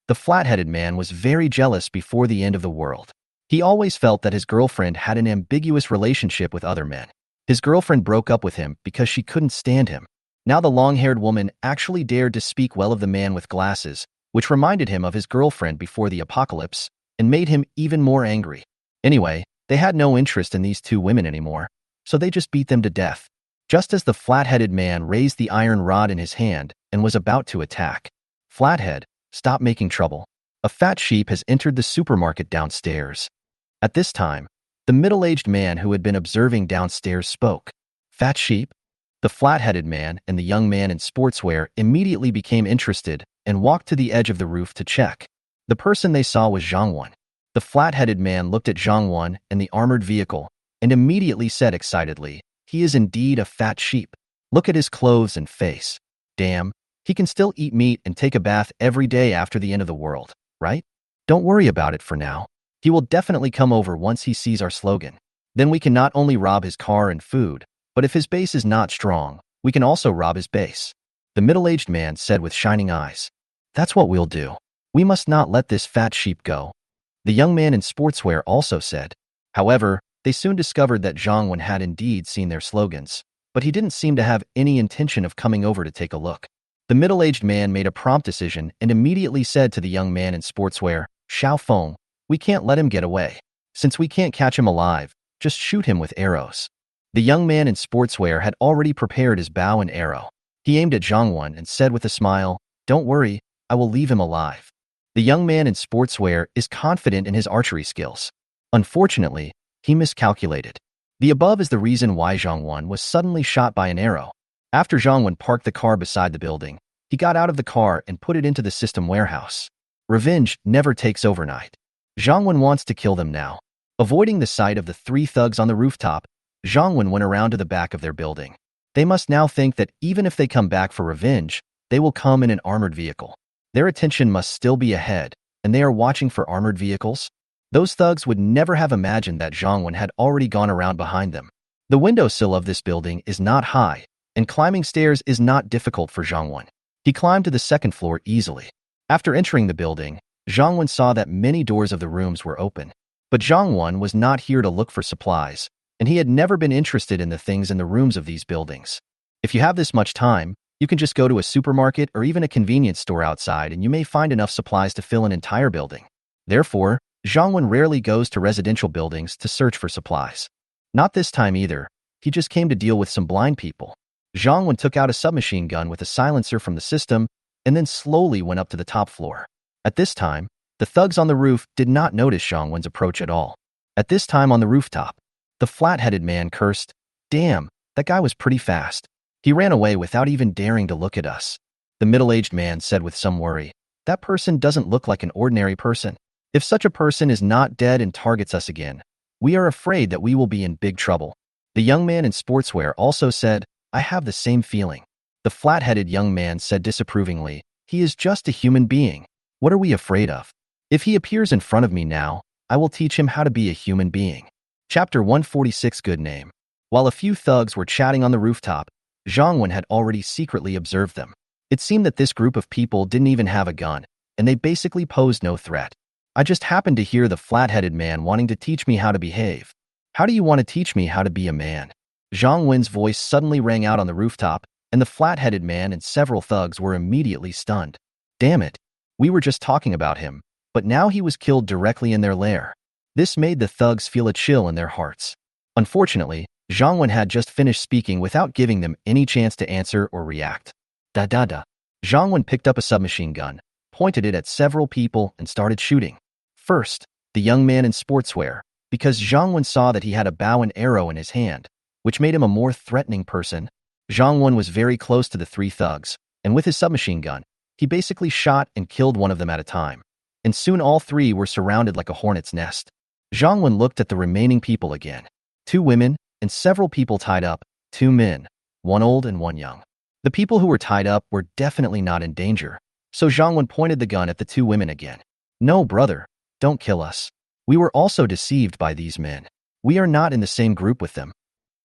The flat-headed man was very jealous before the end of the world. He always felt that his girlfriend had an ambiguous relationship with other men. His girlfriend broke up with him because she couldn't stand him. Now the long-haired woman actually dared to speak well of the man with glasses, which reminded him of his girlfriend before the apocalypse and made him even more angry. Anyway, they had no interest in these two women anymore, so they just beat them to death. Just as the flat-headed man raised the iron rod in his hand and was about to attack. "Flathead, stop making trouble. A fat sheep has entered the supermarket downstairs." At this time, the middle-aged man who had been observing downstairs spoke. "Fat sheep?" The flat-headed man and the young man in sportswear immediately became interested and walked to the edge of the roof to check. The person they saw was Zhang Wen. The flat-headed man looked at Zhang Wen and the armored vehicle and immediately said excitedly, "He is indeed a fat sheep. Look at his clothes and face. Damn, he can still eat meat and take a bath every day after the end of the world, right? Don't worry about it for now. He will definitely come over once he sees our slogan. Then we can not only rob his car and food, but if his base is not strong, we can also rob his base." The middle-aged man said with shining eyes. "That's what we'll do. We must not let this fat sheep go." The young man in sportswear also said. However, they soon discovered that Zhang Wen had indeed seen their slogans, but he didn't seem to have any intention of coming over to take a look. The middle-aged man made a prompt decision and immediately said to the young man in sportswear, "Xiao Feng, we can't let him get away. Since we can't catch him alive, just shoot him with arrows." The young man in sportswear had already prepared his bow and arrow. He aimed at Zhang Wen and said with a smile, "Don't worry, I will leave him alive." The young man in sportswear is confident in his archery skills. Unfortunately, he miscalculated. The above is the reason why Zhang Wen was suddenly shot by an arrow. After Zhang Wen parked the car beside the building, he got out of the car and put it into the system warehouse. Revenge never takes overnight. Zhang Wen wants to kill them now. Avoiding the sight of the three thugs on the rooftop, Zhang Wen went around to the back of their building. They must now think that even if they come back for revenge, they will come in an armored vehicle. Their attention must still be ahead, and they are watching for armored vehicles. Those thugs would never have imagined that Zhang Wen had already gone around behind them. The windowsill of this building is not high, and climbing stairs is not difficult for Zhang Wen. He climbed to the second floor easily. After entering the building, Zhang Wen saw that many doors of the rooms were open. But Zhang Wen was not here to look for supplies, and he had never been interested in the things in the rooms of these buildings. If you have this much time, you can just go to a supermarket or even a convenience store outside and you may find enough supplies to fill an entire building. Therefore, Zhang Wen rarely goes to residential buildings to search for supplies. Not this time either. He just came to deal with some blind people. Zhang Wen took out a submachine gun with a silencer from the system and then slowly went up to the top floor. At this time, the thugs on the roof did not notice Zhang Wen's approach at all. At this time on the rooftop, the flat-headed man cursed, "Damn, that guy was pretty fast. He ran away without even daring to look at us." The middle-aged man said with some worry, "That person doesn't look like an ordinary person. If such a person is not dead and targets us again, we are afraid that we will be in big trouble." The young man in sportswear also said, "I have the same feeling." The flat-headed young man said disapprovingly, "He is just a human being. What are we afraid of? If he appears in front of me now, I will teach him how to be a human being." Chapter 146 Good Name. While a few thugs were chatting on the rooftop, Zhang Wen had already secretly observed them. It seemed that this group of people didn't even have a gun, and they basically posed no threat. "I just happened to hear the flat-headed man wanting to teach me how to behave. How do you want to teach me how to be a man?" Zhang Wen's voice suddenly rang out on the rooftop, and the flat-headed man and several thugs were immediately stunned. "Damn it. We were just talking about him, but now he was killed directly in their lair." This made the thugs feel a chill in their hearts. Unfortunately, Zhang Wen had just finished speaking without giving them any chance to answer or react. Da. Zhang Wen picked up a submachine gun, pointed it at several people, and started shooting. First, the young man in sportswear, because Zhang Wen saw that he had a bow and arrow in his hand, which made him a more threatening person. Zhang Wen was very close to the three thugs, and with his submachine gun, he basically shot and killed one of them at a time. And soon all three were surrounded like a hornet's nest. Zhang Wen looked at the remaining people again. 2 women and several people tied up, 2 men, 1 old and 1 young. The people who were tied up were definitely not in danger, so Zhang Wen pointed the gun at the 2 women again. "No, brother, don't kill us. We were also deceived by these men. We are not in the same group with them."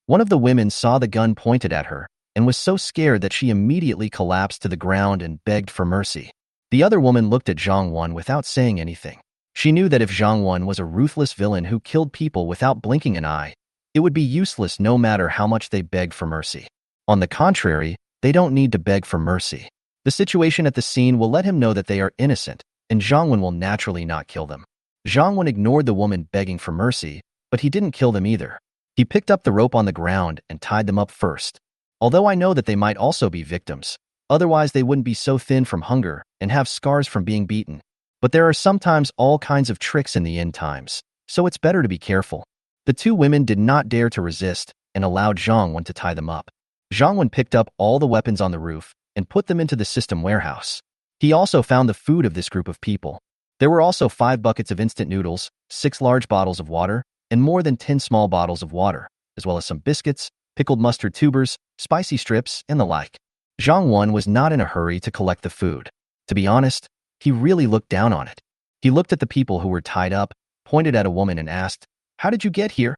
One of the women saw the gun pointed at her and was so scared that she immediately collapsed to the ground and begged for mercy. The other woman looked at Zhang Wen without saying anything. She knew that if Zhang Wen was a ruthless villain who killed people without blinking an eye, it would be useless no matter how much they begged for mercy. On the contrary, they don't need to beg for mercy. The situation at the scene will let him know that they are innocent, and Zhang Wen will naturally not kill them. Zhang Wen ignored the woman begging for mercy, but he didn't kill them either. He picked up the rope on the ground and tied them up first. Although I know that they might also be victims, otherwise they wouldn't be so thin from hunger and have scars from being beaten. But there are sometimes all kinds of tricks in the end times, so it's better to be careful. The 2 women did not dare to resist and allowed Zhang Wen to tie them up. Zhang Wen picked up all the weapons on the roof and put them into the system warehouse. He also found the food of this group of people. There were also 5 buckets of instant noodles, 6 large bottles of water, and more than 10 small bottles of water, as well as some biscuits, pickled mustard tubers, spicy strips, and the like. Zhang Wen was not in a hurry to collect the food. To be honest, he really looked down on it. He looked at the people who were tied up, pointed at a woman and asked, "How did you get here?"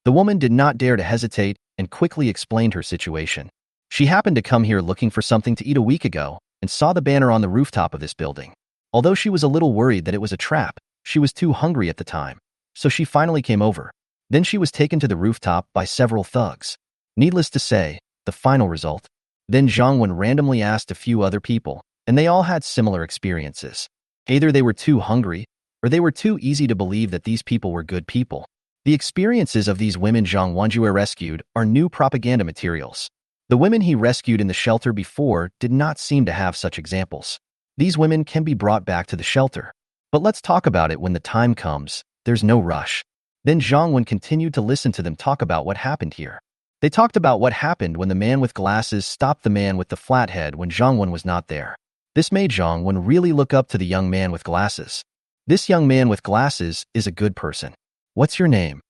The woman did not dare to hesitate and quickly explained her situation. She happened to come here looking for something to eat a week ago and saw the banner on the rooftop of this building. Although she was a little worried that it was a trap, she was too hungry at the time, so she finally came over. Then she was taken to the rooftop by several thugs. Needless to say, the final result. Then Zhang Wen randomly asked a few other people, and they all had similar experiences. Either they were too hungry, or they were too easy to believe that these people were good people. The experiences of these women Zhang Wenjue rescued are new propaganda materials. The women he rescued in the shelter before did not seem to have such examples. These women can be brought back to the shelter. But let's talk about it when the time comes. There's no rush. Then Zhang Wen continued to listen to them talk about what happened here. They talked about what happened when the man with glasses stopped the man with the flat head when Zhang Wen was not there. This made Zhang Wen really look up to the young man with glasses. This young man with glasses is a good person. "What's your name?"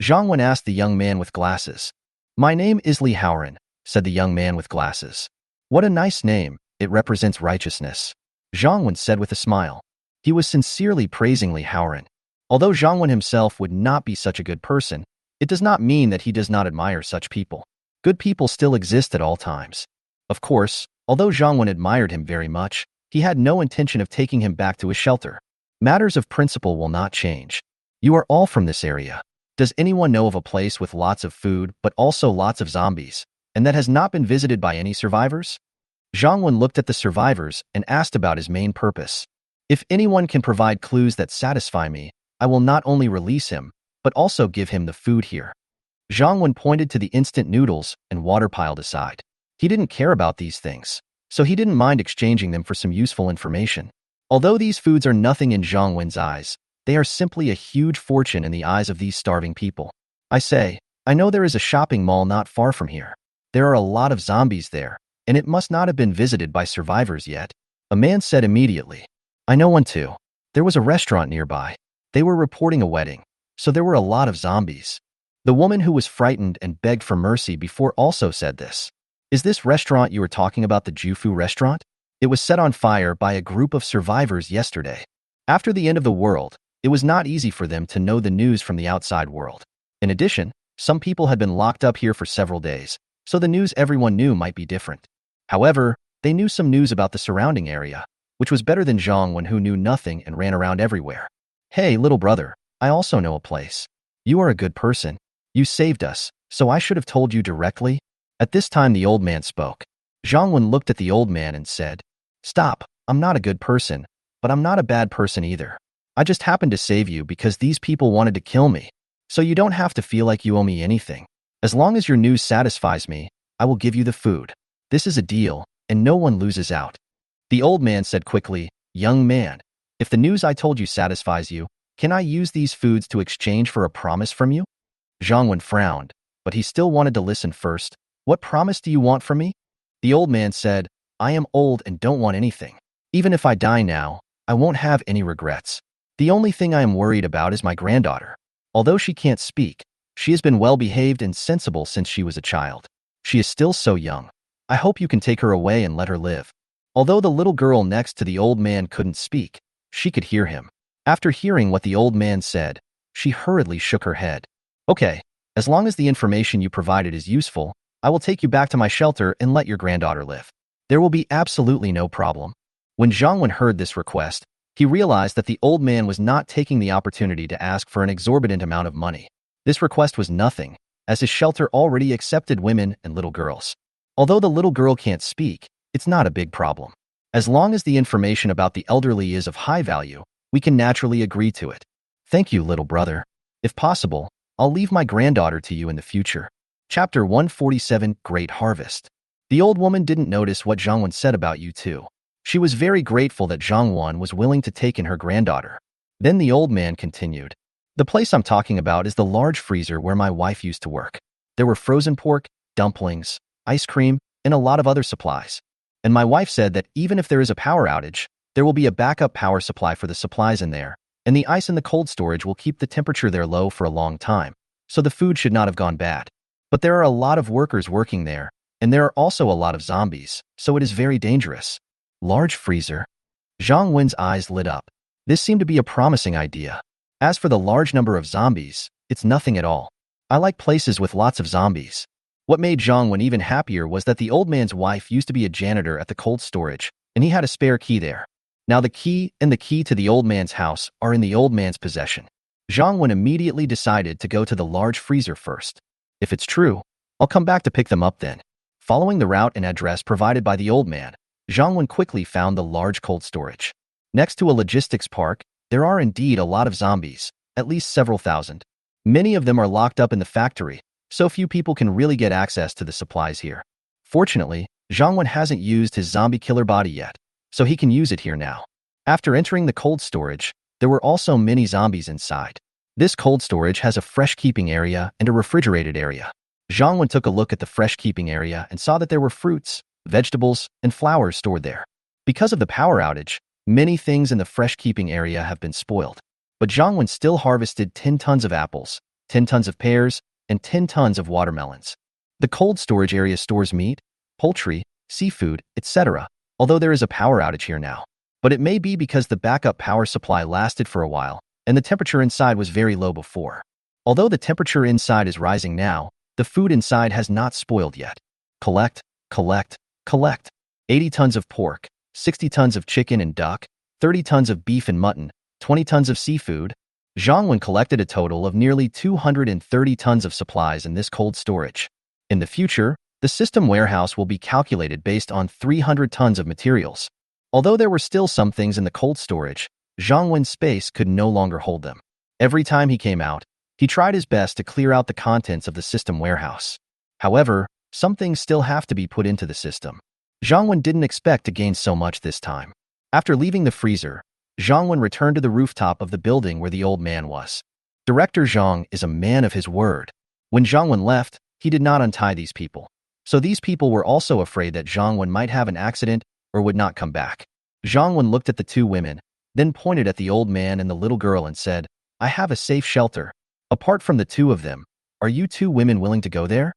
Zhang Wen asked the young man with glasses. "My name is Li Haoran," said the young man with glasses. "What a nice name. It represents righteousness," Zhang Wen said with a smile. He was sincerely praising Li Haoran. Although Zhang Wen himself would not be such a good person, it does not mean that he does not admire such people. Good people still exist at all times. Of course, although Zhang Wen admired him very much, he had no intention of taking him back to his shelter. Matters of principle will not change. "You are all from this area. Does anyone know of a place with lots of food but also lots of zombies, and that has not been visited by any survivors?" Zhang Wen looked at the survivors and asked about his main purpose. If anyone can provide clues that satisfy me, I will not only release him, but also give him the food here. Zhang Wen pointed to the instant noodles and water piled aside. He didn't care about these things, so he didn't mind exchanging them for some useful information. Although these foods are nothing in Zhang Wen's eyes, they are simply a huge fortune in the eyes of these starving people. I say, I know there is a shopping mall not far from here. There are a lot of zombies there, and it must not have been visited by survivors yet. A man said immediately. I know one too. There was a restaurant nearby. They were reporting a wedding, so there were a lot of zombies. The woman who was frightened and begged for mercy before also said this. Is this restaurant you are talking about the Jufu restaurant? It was set on fire by a group of survivors yesterday. After the end of the world, it was not easy for them to know the news from the outside world. In addition, some people had been locked up here for several days, so the news everyone knew might be different. However, they knew some news about the surrounding area, which was better than Zhang Wen, who knew nothing and ran around everywhere. Hey, little brother, I also know a place. You are a good person. You saved us, so I should have told you directly. At this time the old man spoke. Zhang Wen looked at the old man and said, Stop, I'm not a good person, but I'm not a bad person either. I just happened to save you because these people wanted to kill me. So you don't have to feel like you owe me anything. As long as your news satisfies me, I will give you the food. This is a deal, and no one loses out. The old man said quickly, Young man, if the news I told you satisfies you, can I use these foods to exchange for a promise from you? Zhang Wen frowned, but he still wanted to listen first. What promise do you want from me? The old man said, I am old and don't want anything. Even if I die now, I won't have any regrets. The only thing I am worried about is my granddaughter. Although she can't speak, she has been well-behaved and sensible since she was a child. She is still so young. I hope you can take her away and let her live. Although the little girl next to the old man couldn't speak, she could hear him. After hearing what the old man said, she hurriedly shook her head. Okay, as long as the information you provided is useful, I will take you back to my shelter and let your granddaughter live. There will be absolutely no problem. When Zhang Wen heard this request, he realized that the old man was not taking the opportunity to ask for an exorbitant amount of money. This request was nothing, as his shelter already accepted women and little girls. Although the little girl can't speak, it's not a big problem. As long as the information about the elderly is of high value, we can naturally agree to it. Thank you, little brother. If possible, I'll leave my granddaughter to you in the future. Chapter 147, Great Harvest. The old woman didn't notice what Zhang Wen said about you too. She was very grateful that Zhang Wen was willing to take in her granddaughter. Then the old man continued. The place I'm talking about is the large freezer where my wife used to work. There were frozen pork, dumplings, ice cream, and a lot of other supplies. And my wife said that even if there is a power outage, there will be a backup power supply for the supplies in there, and the ice in the cold storage will keep the temperature there low for a long time, so the food should not have gone bad. But there are a lot of workers working there, and there are also a lot of zombies, so it is very dangerous. Large freezer. Zhang Wen's eyes lit up. This seemed to be a promising idea. As for the large number of zombies, it's nothing at all. I like places with lots of zombies. What made Zhang Wen even happier was that the old man's wife used to be a janitor at the cold storage, and he had a spare key there. Now the key and the key to the old man's house are in the old man's possession. Zhang Wen immediately decided to go to the large freezer first. If it's true, I'll come back to pick them up then. Following the route and address provided by the old man, Zhang Wen quickly found the large cold storage. Next to a logistics park, there are indeed a lot of zombies, at least several thousand. Many of them are locked up in the factory, so few people can really get access to the supplies here. Fortunately, Zhang Wen hasn't used his zombie killer body yet, so he can use it here now. After entering the cold storage, there were also many zombies inside. This cold storage has a fresh keeping area and a refrigerated area. Zhang Wen took a look at the fresh keeping area and saw that there were fruits, vegetables, and flowers stored there. Because of the power outage, many things in the fresh keeping area have been spoiled. But Zhang Wen still harvested 10 tons of apples, 10 tons of pears, and 10 tons of watermelons. The cold storage area stores meat, poultry, seafood, etc., although there is a power outage here now. But it may be because the backup power supply lasted for a while, and the temperature inside was very low before. Although the temperature inside is rising now, the food inside has not spoiled yet. Collect, collect, collect. 80 tons of pork, 60 tons of chicken and duck, 30 tons of beef and mutton, 20 tons of seafood. Zhang Wen collected a total of nearly 230 tons of supplies in this cold storage. In the future, the system warehouse will be calculated based on 300 tons of materials. Although there were still some things in the cold storage, Zhang Wen's space could no longer hold them. Every time he came out, he tried his best to clear out the contents of the system warehouse. However, some things still have to be put into the system. Zhang Wen didn't expect to gain so much this time. After leaving the freezer, Zhang Wen returned to the rooftop of the building where the old man was. Director Zhang is a man of his word. When Zhang Wen left, he did not untie these people. So these people were also afraid that Zhang Wen might have an accident or would not come back. Zhang Wen looked at the two women, then pointed at the old man and the little girl and said, "I have a safe shelter. Apart from the two of them, are you two women willing to go there?"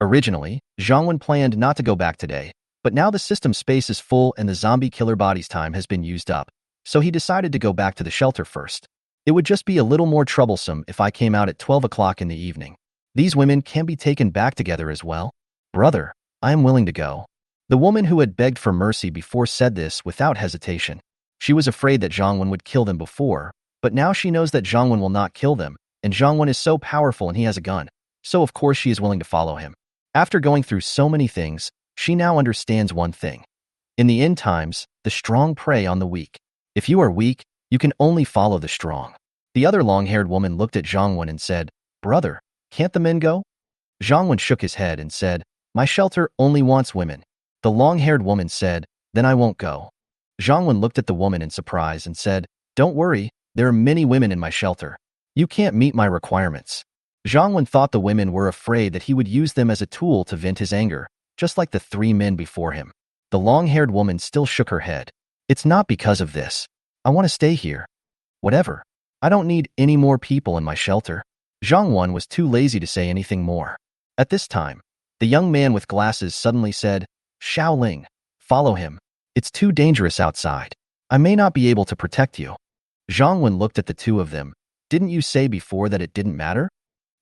Originally, Zhang Wen planned not to go back today, but now the system space is full and the zombie killer body's time has been used up, so he decided to go back to the shelter first. It would just be a little more troublesome if I came out at 12 o'clock in the evening. These women can be taken back together as well. Brother, I am willing to go. The woman who had begged for mercy before said this without hesitation. She was afraid that Zhang Wen would kill them before, but now she knows that Zhang Wen will not kill them, and Zhang Wen is so powerful and he has a gun, so of course she is willing to follow him. After going through so many things, she now understands one thing. In the end times, the strong prey on the weak. If you are weak, you can only follow the strong. The other long-haired woman looked at Zhang Wen and said, "Brother, can't the men go?" Zhang Wen shook his head and said, "My shelter only wants women." The long-haired woman said, "Then I won't go." Zhang Wen looked at the woman in surprise and said, "Don't worry, there are many women in my shelter. You can't meet my requirements." Zhang Wen thought the women were afraid that he would use them as a tool to vent his anger, just like the three men before him. The long-haired woman still shook her head. "It's not because of this. I want to stay here. Whatever. I don't need any more people in my shelter." Zhang Wen was too lazy to say anything more. At this time, the young man with glasses suddenly said, "Xiaoling, follow him. It's too dangerous outside. I may not be able to protect you." Zhang Wen looked at the two of them. "Didn't you say before that it didn't matter?"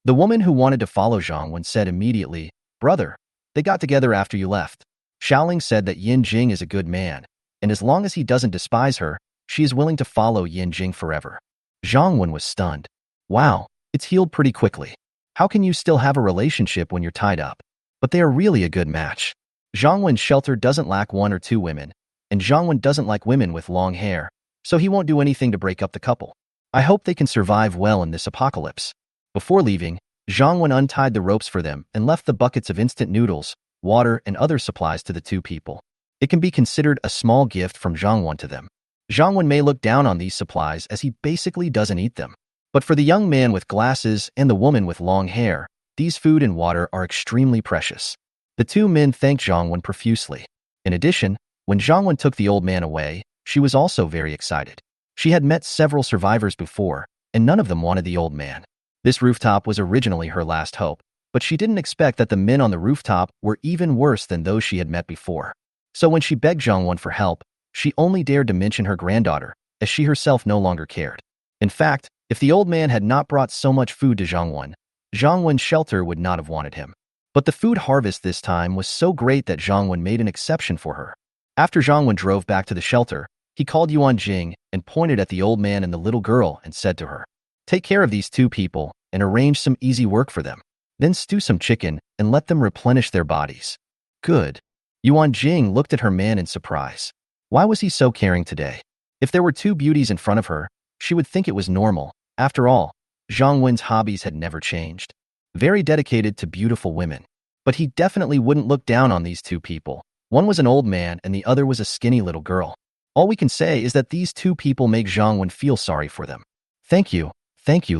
The woman who wanted to follow Zhang Wen said immediately, "Brother, they got together after you left." Xiaoling said that Yuan Jing is a good man, and as long as he doesn't despise her, she is willing to follow Yuan Jing forever. Zhang Wen was stunned. "Wow, it's healed pretty quickly. How can you still have a relationship when you're tied up? But they are really a good match." Zhang Wen's shelter doesn't lack one or two women, and Zhang Wen doesn't like women with long hair, so he won't do anything to break up the couple. I hope they can survive well in this apocalypse. Before leaving, Zhang Wen untied the ropes for them and left the buckets of instant noodles, water, and other supplies to the two people. It can be considered a small gift from Zhang Wen to them. Zhang Wen may look down on these supplies as he basically doesn't eat them. But for the young man with glasses and the woman with long hair, these food and water are extremely precious. The two men thanked Zhang Wen profusely. In addition, when Zhang Wen took the old man away, she was also very excited. She had met several survivors before, and none of them wanted the old man. This rooftop was originally her last hope, but she didn't expect that the men on the rooftop were even worse than those she had met before. So when she begged Zhang Wen for help, she only dared to mention her granddaughter, as she herself no longer cared. In fact, if the old man had not brought so much food to Zhang Wen's shelter would not have wanted him. But the food harvest this time was so great that Zhang Wen made an exception for her. After Zhang Wen drove back to the shelter, he called Yuan Jing and pointed at the old man and the little girl and said to her, "Take care of these two people and arrange some easy work for them. Then stew some chicken and let them replenish their bodies." "Good." Yuan Jing looked at her man in surprise. Why was he so caring today? If there were two beauties in front of her, she would think it was normal. After all, Zhang Wen's hobbies had never changed. Very dedicated to beautiful women. But he definitely wouldn't look down on these two people. One was an old man and the other was a skinny little girl. All we can say is that these two people make Zhang Wen feel sorry for them. Thank you,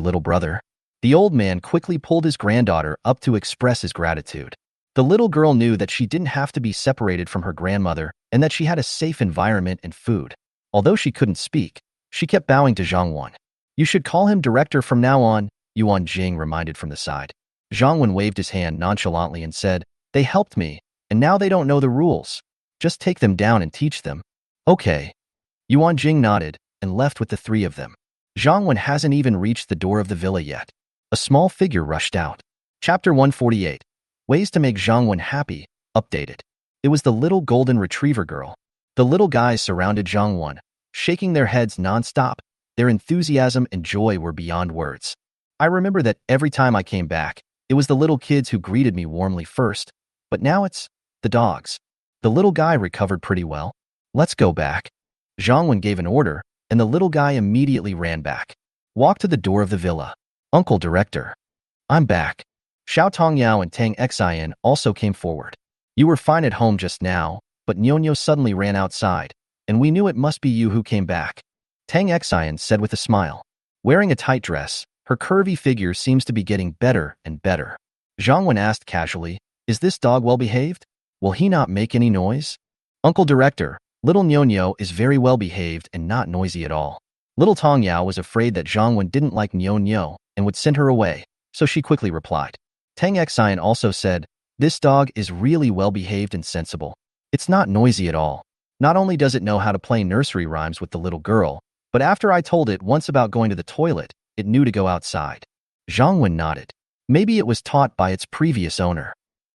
little brother." The old man quickly pulled his granddaughter up to express his gratitude. The little girl knew that she didn't have to be separated from her grandmother and that she had a safe environment and food. Although she couldn't speak, she kept bowing to Zhang Wen. "You should call him director from now on," Yuan Jing reminded from the side. Zhang Wen waved his hand nonchalantly and said, "They helped me, and now they don't know the rules. Just take them down and teach them." "Okay." Yuan Jing nodded and left with the three of them. Zhang Wen hasn't even reached the door of the villa yet. A small figure rushed out. Chapter 148. Ways to make Zhang Wen happy, updated. It was the little golden retriever girl. The little guys surrounded Zhang Wen, shaking their heads non-stop. Their enthusiasm and joy were beyond words. I remember that every time I came back, it was the little kids who greeted me warmly first, but now it's the dogs. The little guy recovered pretty well. Let's go back. Zhang Wen gave an order, and the little guy immediately ran back. Walked to the door of the villa. Uncle Director. I'm back. Xiao Tongyao and Tang Xian also came forward. You were fine at home just now, but Nyonyo suddenly ran outside, and we knew it must be you who came back. Tang Xian said with a smile. Wearing a tight dress, her curvy figure seems to be getting better and better. Zhang Wen asked casually, is this dog well behaved? Will he not make any noise? Uncle Director, little Nyonyo is very well behaved and not noisy at all. Little Tongyao was afraid that Zhang Wen didn't like Nyonyo and would send her away, so she quickly replied. Tang Xian also said, this dog is really well behaved and sensible. It's not noisy at all. Not only does it know how to play nursery rhymes with the little girl, but after I told it once about going to the toilet, it knew to go outside. Zhang Wen nodded. Maybe it was taught by its previous owner.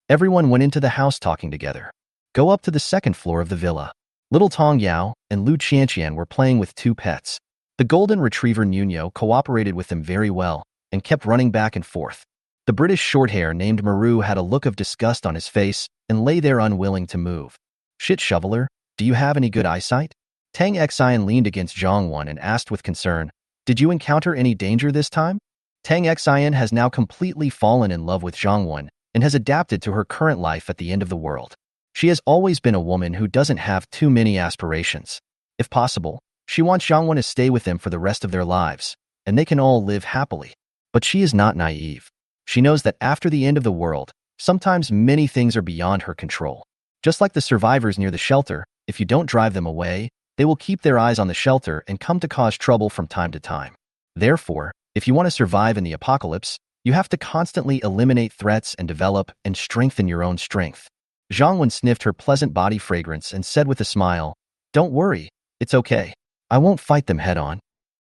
Everyone went into the house talking together. Go up to the second floor of the villa. Little Tong Yao and Lu Qianqian were playing with two pets. The golden retriever Nuno cooperated with them very well and kept running back and forth. The British shorthair named Maru had a look of disgust on his face and lay there unwilling to move. Shit shoveler, do you have any good eyesight? Tang Xian leaned against Zhang Wen and asked with concern, did you encounter any danger this time? Tang Xian has now completely fallen in love with Zhang Wen and has adapted to her current life at the end of the world. She has always been a woman who doesn't have too many aspirations. If possible, she wants Zhang Wen to stay with them for the rest of their lives, and they can all live happily. But she is not naive. She knows that after the end of the world, sometimes many things are beyond her control. Just like the survivors near the shelter, if you don't drive them away, they will keep their eyes on the shelter and come to cause trouble from time to time. Therefore, if you want to survive in the apocalypse, you have to constantly eliminate threats and develop and strengthen your own strength. Zhang Wen sniffed her pleasant body fragrance and said with a smile, don't worry, it's okay. I won't fight them head-on.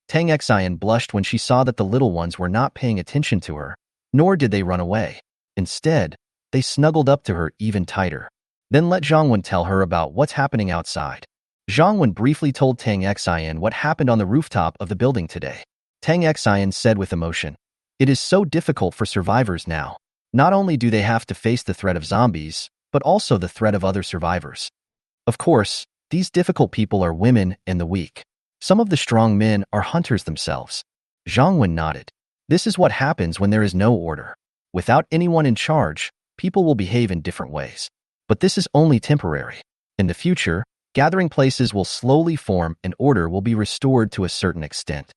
Tang Xian blushed when she saw that the little ones were not paying attention to her, nor did they run away. Instead, they snuggled up to her even tighter. Then let Zhang Wen tell her about what's happening outside. Zhang Wen briefly told Tang Xian what happened on the rooftop of the building today. Tang Xian said with emotion, it is so difficult for survivors now. Not only do they have to face the threat of zombies, but also the threat of other survivors. Of course, these difficult people are women and the weak. Some of the strong men are hunters themselves. Zhang Wen nodded. This is what happens when there is no order. Without anyone in charge, people will behave in different ways. But this is only temporary. In the future, gathering places will slowly form and order will be restored to a certain extent.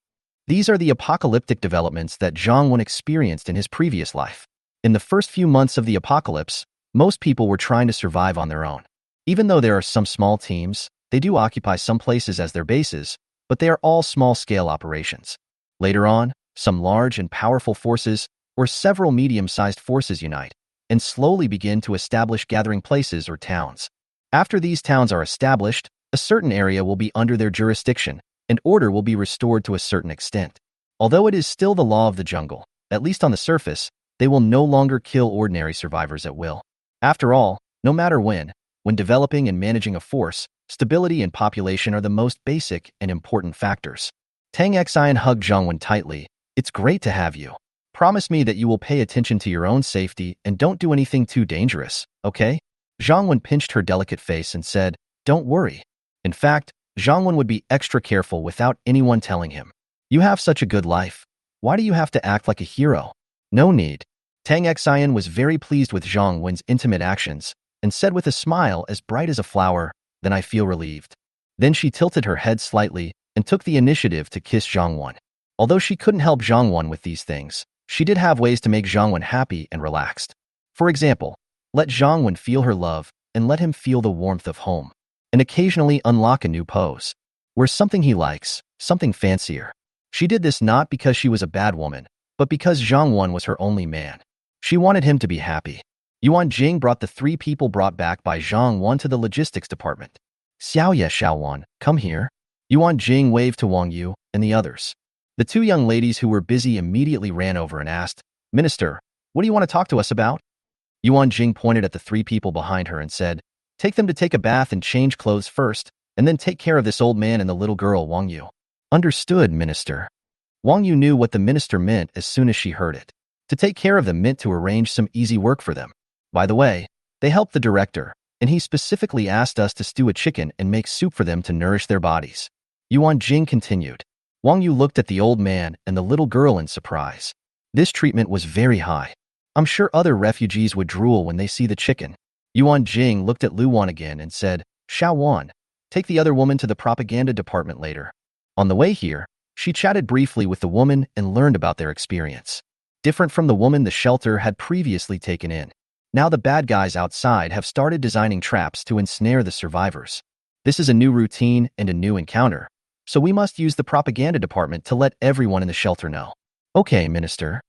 These are the apocalyptic developments that Zhang Wen experienced in his previous life. In the first few months of the apocalypse, most people were trying to survive on their own. Even though there are some small teams, they do occupy some places as their bases, but they are all small-scale operations. Later on, some large and powerful forces or several medium-sized forces unite and slowly begin to establish gathering places or towns. After these towns are established, a certain area will be under their jurisdiction and order will be restored to a certain extent. Although it is still the law of the jungle, at least on the surface, they will no longer kill ordinary survivors at will. After all, no matter when developing and managing a force, stability and population are the most basic and important factors. Tang Xian hugged Zhang Wen tightly. It's great to have you. Promise me that you will pay attention to your own safety and don't do anything too dangerous, okay? Zhang Wen pinched her delicate face and said, don't worry. In fact, Zhang Wen would be extra careful without anyone telling him. You have such a good life. Why do you have to act like a hero? No need. Tang Xian was very pleased with Zhang Wen's intimate actions and said with a smile as bright as a flower, then I feel relieved. Then she tilted her head slightly and took the initiative to kiss Zhang Wen. Although she couldn't help Zhang Wen with these things, she did have ways to make Zhang Wen happy and relaxed. For example, let Zhang Wen feel her love and let him feel the warmth of home. And occasionally unlock a new pose. Wear something he likes, something fancier. She did this not because she was a bad woman, but because Zhang Wen was her only man. She wanted him to be happy. Yuan Jing brought the three people brought back by Zhang Wen to the logistics department. Xiaoye Xiaowan, come here. Yuan Jing waved to Wang Yu and the others. The two young ladies who were busy immediately ran over and asked, Minister, what do you want to talk to us about? Yuan Jing pointed at the three people behind her and said, take them to take a bath and change clothes first, and then take care of this old man and the little girl, Wang Yu. Understood, Minister. Wang Yu knew what the minister meant as soon as she heard it. To take care of them meant to arrange some easy work for them. By the way, they helped the director, and he specifically asked us to stew a chicken and make soup for them to nourish their bodies. Yuan Jing continued. Wang Yu looked at the old man and the little girl in surprise. This treatment was very high. I'm sure other refugees would drool when they see the chicken. Yuan Jing looked at Lu Wan again and said, Xiao Wan, take the other woman to the propaganda department later. On the way here, she chatted briefly with the woman and learned about their experience. Different from the woman the shelter had previously taken in. Now the bad guys outside have started designing traps to ensnare the survivors. This is a new routine and a new encounter, so we must use the propaganda department to let everyone in the shelter know. Okay, Minister.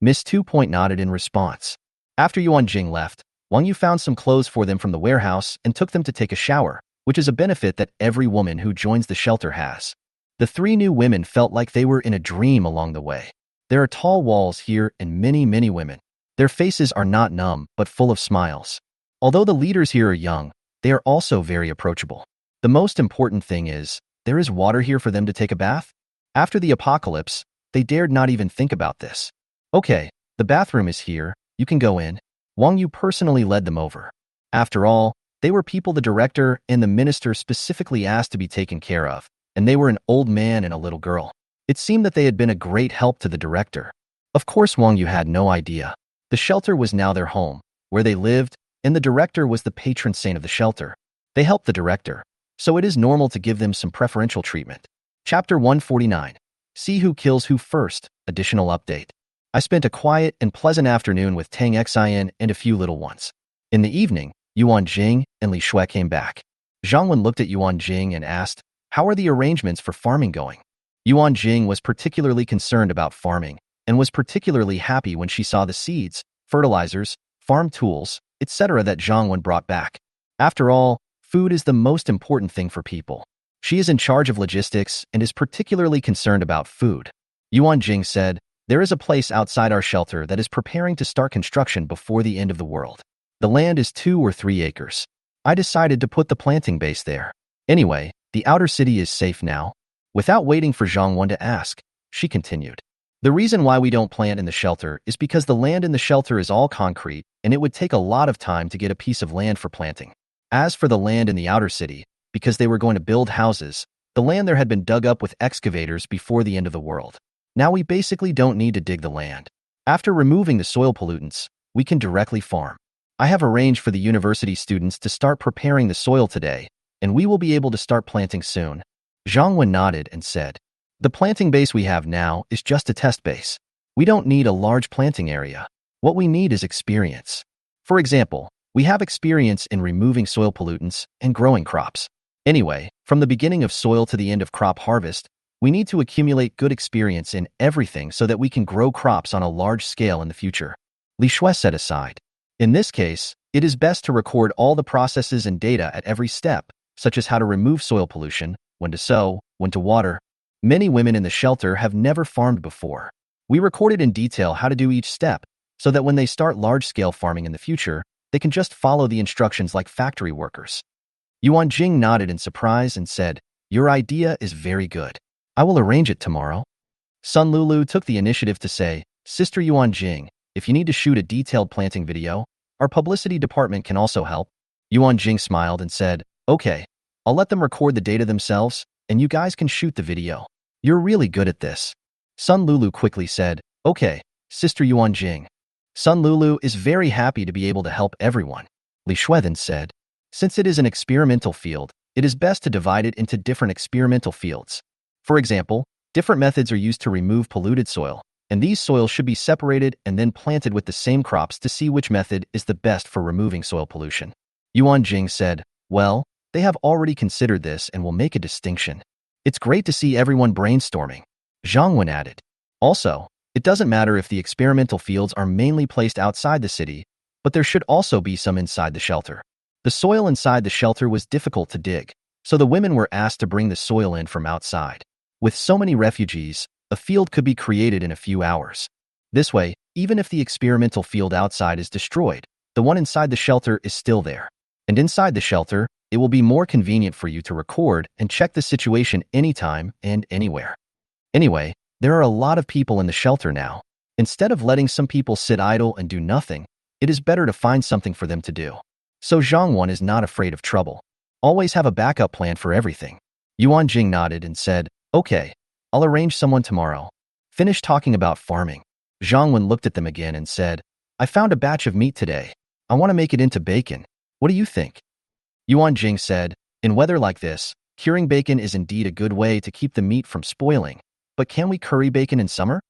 Miss 2 nodded in response. After Yuan Jing left, Wang Yu found some clothes for them from the warehouse and took them to take a shower, which is a benefit that every woman who joins the shelter has. The 3 new women felt like they were in a dream along the way. There are tall walls here and many, many women. Their faces are not numb, but full of smiles. Although the leaders here are young, they are also very approachable. The most important thing is, there is water here for them to take a bath. After the apocalypse, they dared not even think about this. Okay, the bathroom is here, you can go in. Wang Yu personally led them over. After all, they were people the director and the minister specifically asked to be taken care of, and they were an old man and a little girl. It seemed that they had been a great help to the director. Of course, Wang Yu had no idea. The shelter was now their home, where they lived, and the director was the patron saint of the shelter. They helped the director, so it is normal to give them some preferential treatment. Chapter 149. See who kills who first. Additional update. I spent a quiet and pleasant afternoon with Tang Xin and a few little ones. In the evening, Yuan Jing and Li Shui came back. Zhang Wen looked at Yuan Jing and asked, how are the arrangements for farming going? Yuan Jing was particularly concerned about farming, and was particularly happy when she saw the seeds, fertilizers, farm tools, etc. that Zhang Wen brought back. After all, food is the most important thing for people. She is in charge of logistics and is particularly concerned about food. Yuan Jing said, there is a place outside our shelter that is preparing to start construction before the end of the world. The land is 2 or 3 acres. I decided to put the planting base there. Anyway, the outer city is safe now. Without waiting for Zhang Wen to ask, she continued. The reason why we don't plant in the shelter is because the land in the shelter is all concrete, and it would take a lot of time to get a piece of land for planting. As for the land in the outer city, because they were going to build houses, the land there had been dug up with excavators before the end of the world. Now we basically don't need to dig the land. After removing the soil pollutants, we can directly farm. I have arranged for the university students to start preparing the soil today, and we will be able to start planting soon. Zhang Wen nodded and said, the planting base we have now is just a test base. We don't need a large planting area. What we need is experience. For example, we have experience in removing soil pollutants and growing crops. Anyway, from the beginning of soil to the end of crop harvest, we need to accumulate good experience in everything so that we can grow crops on a large scale in the future. Li Shui said aside. In this case, it is best to record all the processes and data at every step, such as how to remove soil pollution, when to sow, when to water. Many women in the shelter have never farmed before. We recorded in detail how to do each step, so that when they start large-scale farming in the future, they can just follow the instructions like factory workers. Yuan Jing nodded in surprise and said, your idea is very good. I will arrange it tomorrow. Sun Lulu took the initiative to say, Sister Yuan Jing, if you need to shoot a detailed planting video, our publicity department can also help. Yuan Jing smiled and said, okay, I'll let them record the data themselves, and you guys can shoot the video. You're really good at this. Sun Lulu quickly said, okay, Sister Yuan Jing. Sun Lulu is very happy to be able to help everyone. Li Shui then said, since it is an experimental field, it is best to divide it into different experimental fields. For example, different methods are used to remove polluted soil, and these soils should be separated and then planted with the same crops to see which method is the best for removing soil pollution. Yuan Jing said, well, they have already considered this and will make a distinction. It's great to see everyone brainstorming. Zhang Wen added. Also, it doesn't matter if the experimental fields are mainly placed outside the city, but there should also be some inside the shelter. The soil inside the shelter was difficult to dig, so the women were asked to bring the soil in from outside. With so many refugees, a field could be created in a few hours. This way, even if the experimental field outside is destroyed, the one inside the shelter is still there. And inside the shelter, it will be more convenient for you to record and check the situation anytime and anywhere. Anyway, there are a lot of people in the shelter now. Instead of letting some people sit idle and do nothing, it is better to find something for them to do. So Zhang Wen is not afraid of trouble. Always have a backup plan for everything. Yuan Jing nodded and said, okay, I'll arrange someone tomorrow. Finish talking about farming. Zhang Wen looked at them again and said, I found a batch of meat today. I want to make it into bacon. What do you think? Yuan Jing said, in weather like this, curing bacon is indeed a good way to keep the meat from spoiling. But can we curry bacon in summer?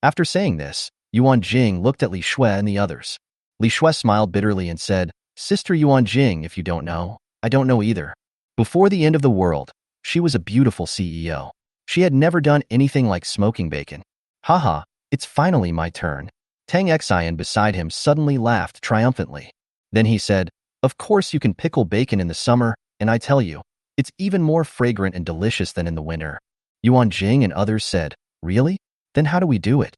After saying this, Yuan Jing looked at Li Shui and the others. Li Shui smiled bitterly and said, Sister Yuan Jing, if you don't know, I don't know either. Before the end of the world, she was a beautiful CEO. She had never done anything like smoking bacon. Haha, it's finally my turn. Tang Xian beside him suddenly laughed triumphantly. Then he said, of course you can pickle bacon in the summer, and I tell you, it's even more fragrant and delicious than in the winter. Yuan Jing and others said, really? Then how do we do it?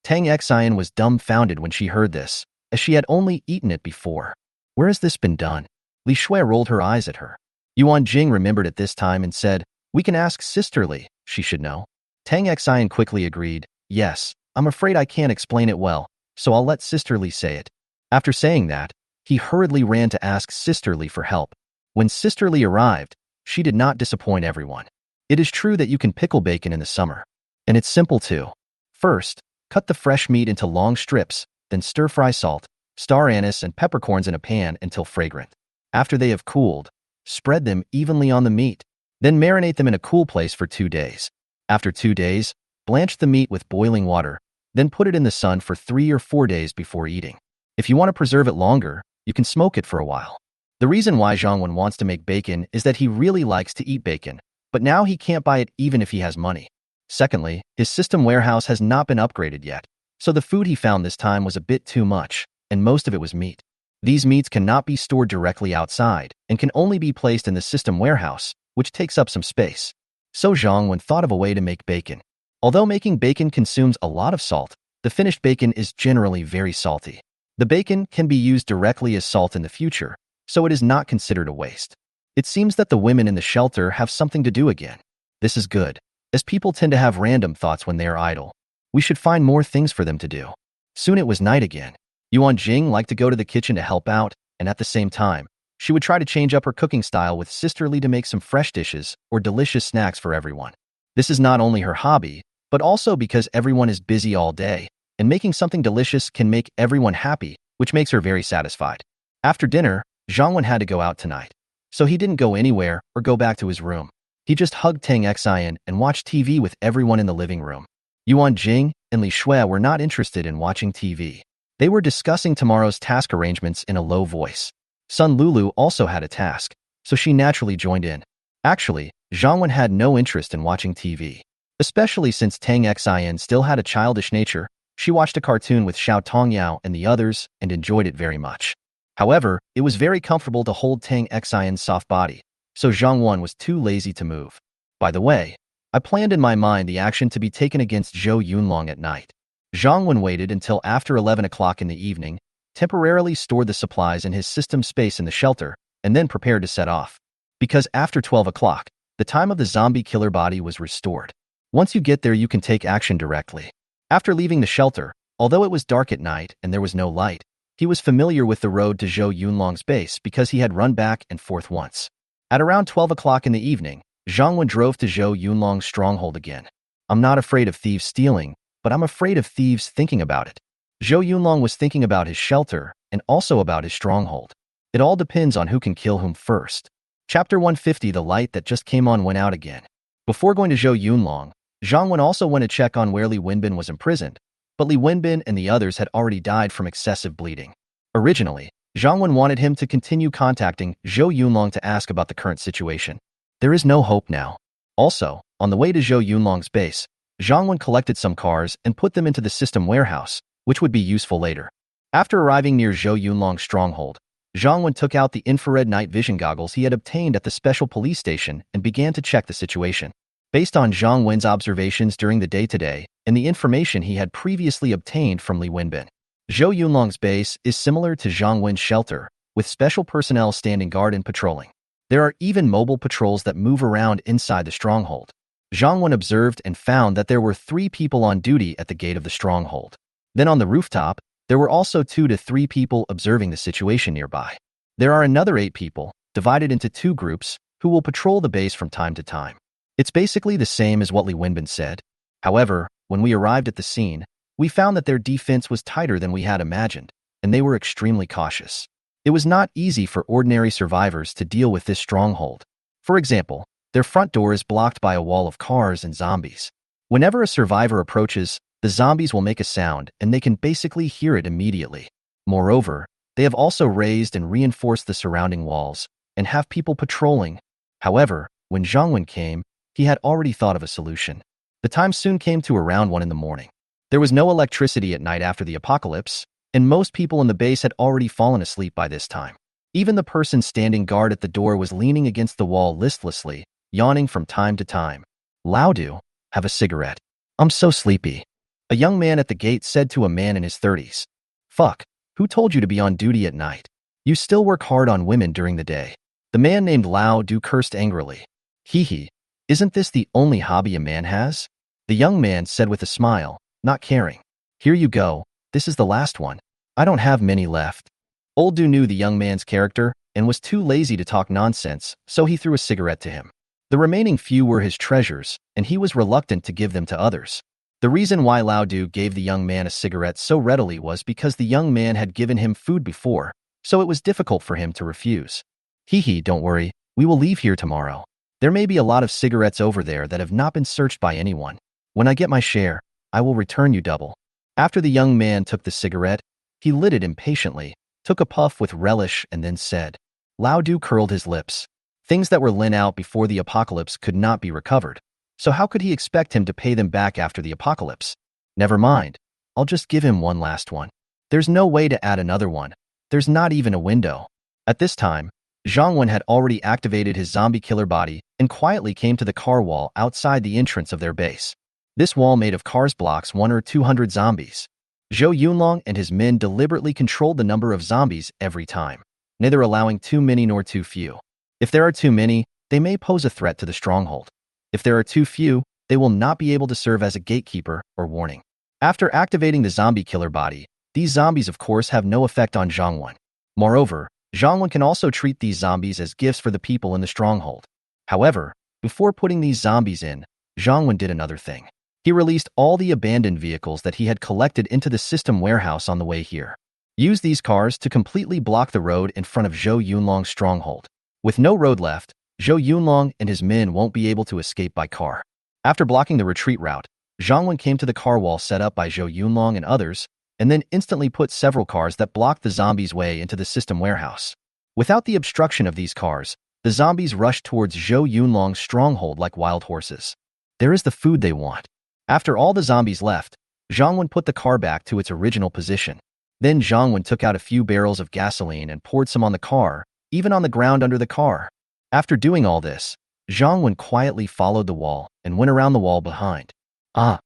Tang Xian was dumbfounded when she heard this, as she had only eaten it before. Where has this been done? Li Shui rolled her eyes at her. Yuan Jing remembered at this time and said, we can ask Sister Li, she should know. Tang Xian quickly agreed, yes, I'm afraid I can't explain it well, so I'll let Sister Li say it. After saying that, he hurriedly ran to ask Sister Li for help. When Sister Li arrived, she did not disappoint everyone. It is true that you can pickle bacon in the summer. And it's simple too. First, cut the fresh meat into long strips, then stir-fry salt, star anise and peppercorns in a pan until fragrant. After they have cooled, spread them evenly on the meat. Then marinate them in a cool place for 2 days. After 2 days, blanch the meat with boiling water, then put it in the sun for 3 or 4 days before eating. If you want to preserve it longer, you can smoke it for a while. The reason why Zhang Wen wants to make bacon is that he really likes to eat bacon, but now he can't buy it even if he has money. Secondly, his system warehouse has not been upgraded yet, so the food he found this time was a bit too much, and most of it was meat. These meats cannot be stored directly outside and can only be placed in the system warehouse, which takes up some space. So Zhang Wen thought of a way to make bacon. Although making bacon consumes a lot of salt, the finished bacon is generally very salty. The bacon can be used directly as salt in the future, so it is not considered a waste. It seems that the women in the shelter have something to do again. This is good, as people tend to have random thoughts when they are idle. We should find more things for them to do. Soon it was night again. Yuan Jing liked to go to the kitchen to help out, and at the same time, she would try to change up her cooking style with Sister Li to make some fresh dishes or delicious snacks for everyone. This is not only her hobby, but also because everyone is busy all day, and making something delicious can make everyone happy, which makes her very satisfied. After dinner, Zhang Wen had to go out tonight, so he didn't go anywhere or go back to his room. He just hugged Tang Xian and watched TV with everyone in the living room. Yuan Jing and Li Shui were not interested in watching TV. They were discussing tomorrow's task arrangements in a low voice. Sun Lulu also had a task, so she naturally joined in. Actually, Zhang Wen had no interest in watching TV. Especially since Tang Xian still had a childish nature, she watched a cartoon with Xiao Tongyao and the others and enjoyed it very much. However, it was very comfortable to hold Tang Xian's soft body, so Zhang Wen was too lazy to move. By the way, I planned in my mind the action to be taken against Zhou Yunlong at night. Zhang Wen waited until after 11 o'clock in the evening, temporarily stored the supplies in his system space in the shelter, and then prepared to set off. Because after 12 o'clock, the time of the zombie killer body was restored. Once you get there, you can take action directly. After leaving the shelter, although it was dark at night and there was no light, he was familiar with the road to Zhou Yunlong's base because he had run back and forth once. At around 12 o'clock in the evening, Zhang Wen drove to Zhou Yunlong's stronghold again. I'm not afraid of thieves stealing, but I'm afraid of thieves thinking about it. Zhou Yunlong was thinking about his shelter and also about his stronghold. It all depends on who can kill whom first. Chapter 150. The light that just came on went out again. Before going to Zhou Yunlong, Zhang Wen also went to check on where Li Wenbin was imprisoned, but Li Wenbin and the others had already died from excessive bleeding. Originally, Zhang Wen wanted him to continue contacting Zhou Yunlong to ask about the current situation. There is no hope now. Also, on the way to Zhou Yunlong's base, Zhang Wen collected some cars and put them into the system warehouse, which would be useful later. After arriving near Zhou Yunlong's stronghold, Zhang Wen took out the infrared night vision goggles he had obtained at the special police station and began to check the situation. Based on Zhang Wen's observations during the day today and the information he had previously obtained from Li Wenbin, Zhou Yunlong's base is similar to Zhang Wen's shelter, with special personnel standing guard and patrolling. There are even mobile patrols that move around inside the stronghold. Zhang Wen observed and found that there were 3 people on duty at the gate of the stronghold. Then on the rooftop, there were also 2 to 3 people observing the situation nearby. There are another 8 people, divided into 2 groups, who will patrol the base from time to time. It's basically the same as what Li Wenbin said. However, when we arrived at the scene, we found that their defense was tighter than we had imagined, and they were extremely cautious. It was not easy for ordinary survivors to deal with this stronghold. For example, their front door is blocked by a wall of cars and zombies. Whenever a survivor approaches, the zombies will make a sound and they can basically hear it immediately. Moreover, they have also raised and reinforced the surrounding walls and have people patrolling. However, when Zhang Wen came, he had already thought of a solution. The time soon came to around 1 in the morning. There was no electricity at night after the apocalypse, and most people in the base had already fallen asleep by this time. Even the person standing guard at the door was leaning against the wall listlessly, yawning from time to time. "Lao Du, have a cigarette. I'm so sleepy," a young man at the gate said to a man in his 30s. "Fuck, who told you to be on duty at night? You still work hard on women during the day." The man named Lao Du cursed angrily. "Hee hee, isn't this the only hobby a man has?" The young man said with a smile, not caring. "Here you go, this is the last one. I don't have many left." Old Du knew the young man's character and was too lazy to talk nonsense, so he threw a cigarette to him. The remaining few were his treasures, and he was reluctant to give them to others. The reason why Lao Du gave the young man a cigarette so readily was because the young man had given him food before, so it was difficult for him to refuse. "Hee hee, don't worry, we will leave here tomorrow. There may be a lot of cigarettes over there that have not been searched by anyone. When I get my share, I will return you double." After the young man took the cigarette, he lit it impatiently, took a puff with relish, and then said. Lao Du curled his lips. Things that were lent out before the apocalypse could not be recovered, so how could he expect him to pay them back after the apocalypse? Never mind, I'll just give him one last one. There's no way to add another one. There's not even a window. At this time, Zhang Wen had already activated his zombie killer body and quietly came to the car wall outside the entrance of their base. This wall made of cars blocks 100 or 200 zombies. Zhou Yunlong and his men deliberately controlled the number of zombies every time, neither allowing too many nor too few. If there are too many, they may pose a threat to the stronghold. If there are too few, they will not be able to serve as a gatekeeper or warning. After activating the zombie killer body, these zombies of course have no effect on Zhang Wen. Moreover, Zhang Wen can also treat these zombies as gifts for the people in the stronghold. However, before putting these zombies in, Zhang Wen did another thing. He released all the abandoned vehicles that he had collected into the system warehouse on the way here. Use these cars to completely block the road in front of Zhou Yunlong's stronghold. With no road left, Zhou Yunlong and his men won't be able to escape by car. After blocking the retreat route, Zhang Wen came to the car wall set up by Zhou Yunlong and others, and then instantly put several cars that blocked the zombies' way into the system warehouse. Without the obstruction of these cars, the zombies rushed towards Zhou Yunlong's stronghold like wild horses. There is the food they want. After all the zombies left, Zhang Wen put the car back to its original position. Then Zhang Wen took out a few barrels of gasoline and poured some on the car, even on the ground under the car. After doing all this, Zhang Wen quietly followed the wall and went around the wall behind. Ah,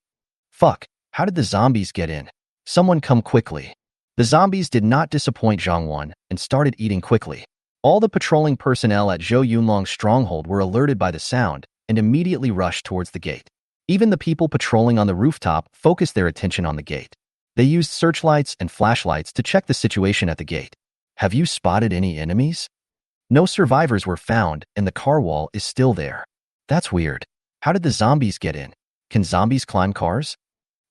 fuck, how did the zombies get in? Someone come quickly. The zombies did not disappoint Zhang Wen and started eating quickly. All the patrolling personnel at Zhou Yunlong's stronghold were alerted by the sound and immediately rushed towards the gate. Even the people patrolling on the rooftop focused their attention on the gate. They used searchlights and flashlights to check the situation at the gate. Have you spotted any enemies? No survivors were found, and the car wall is still there. That's weird. How did the zombies get in? Can zombies climb cars?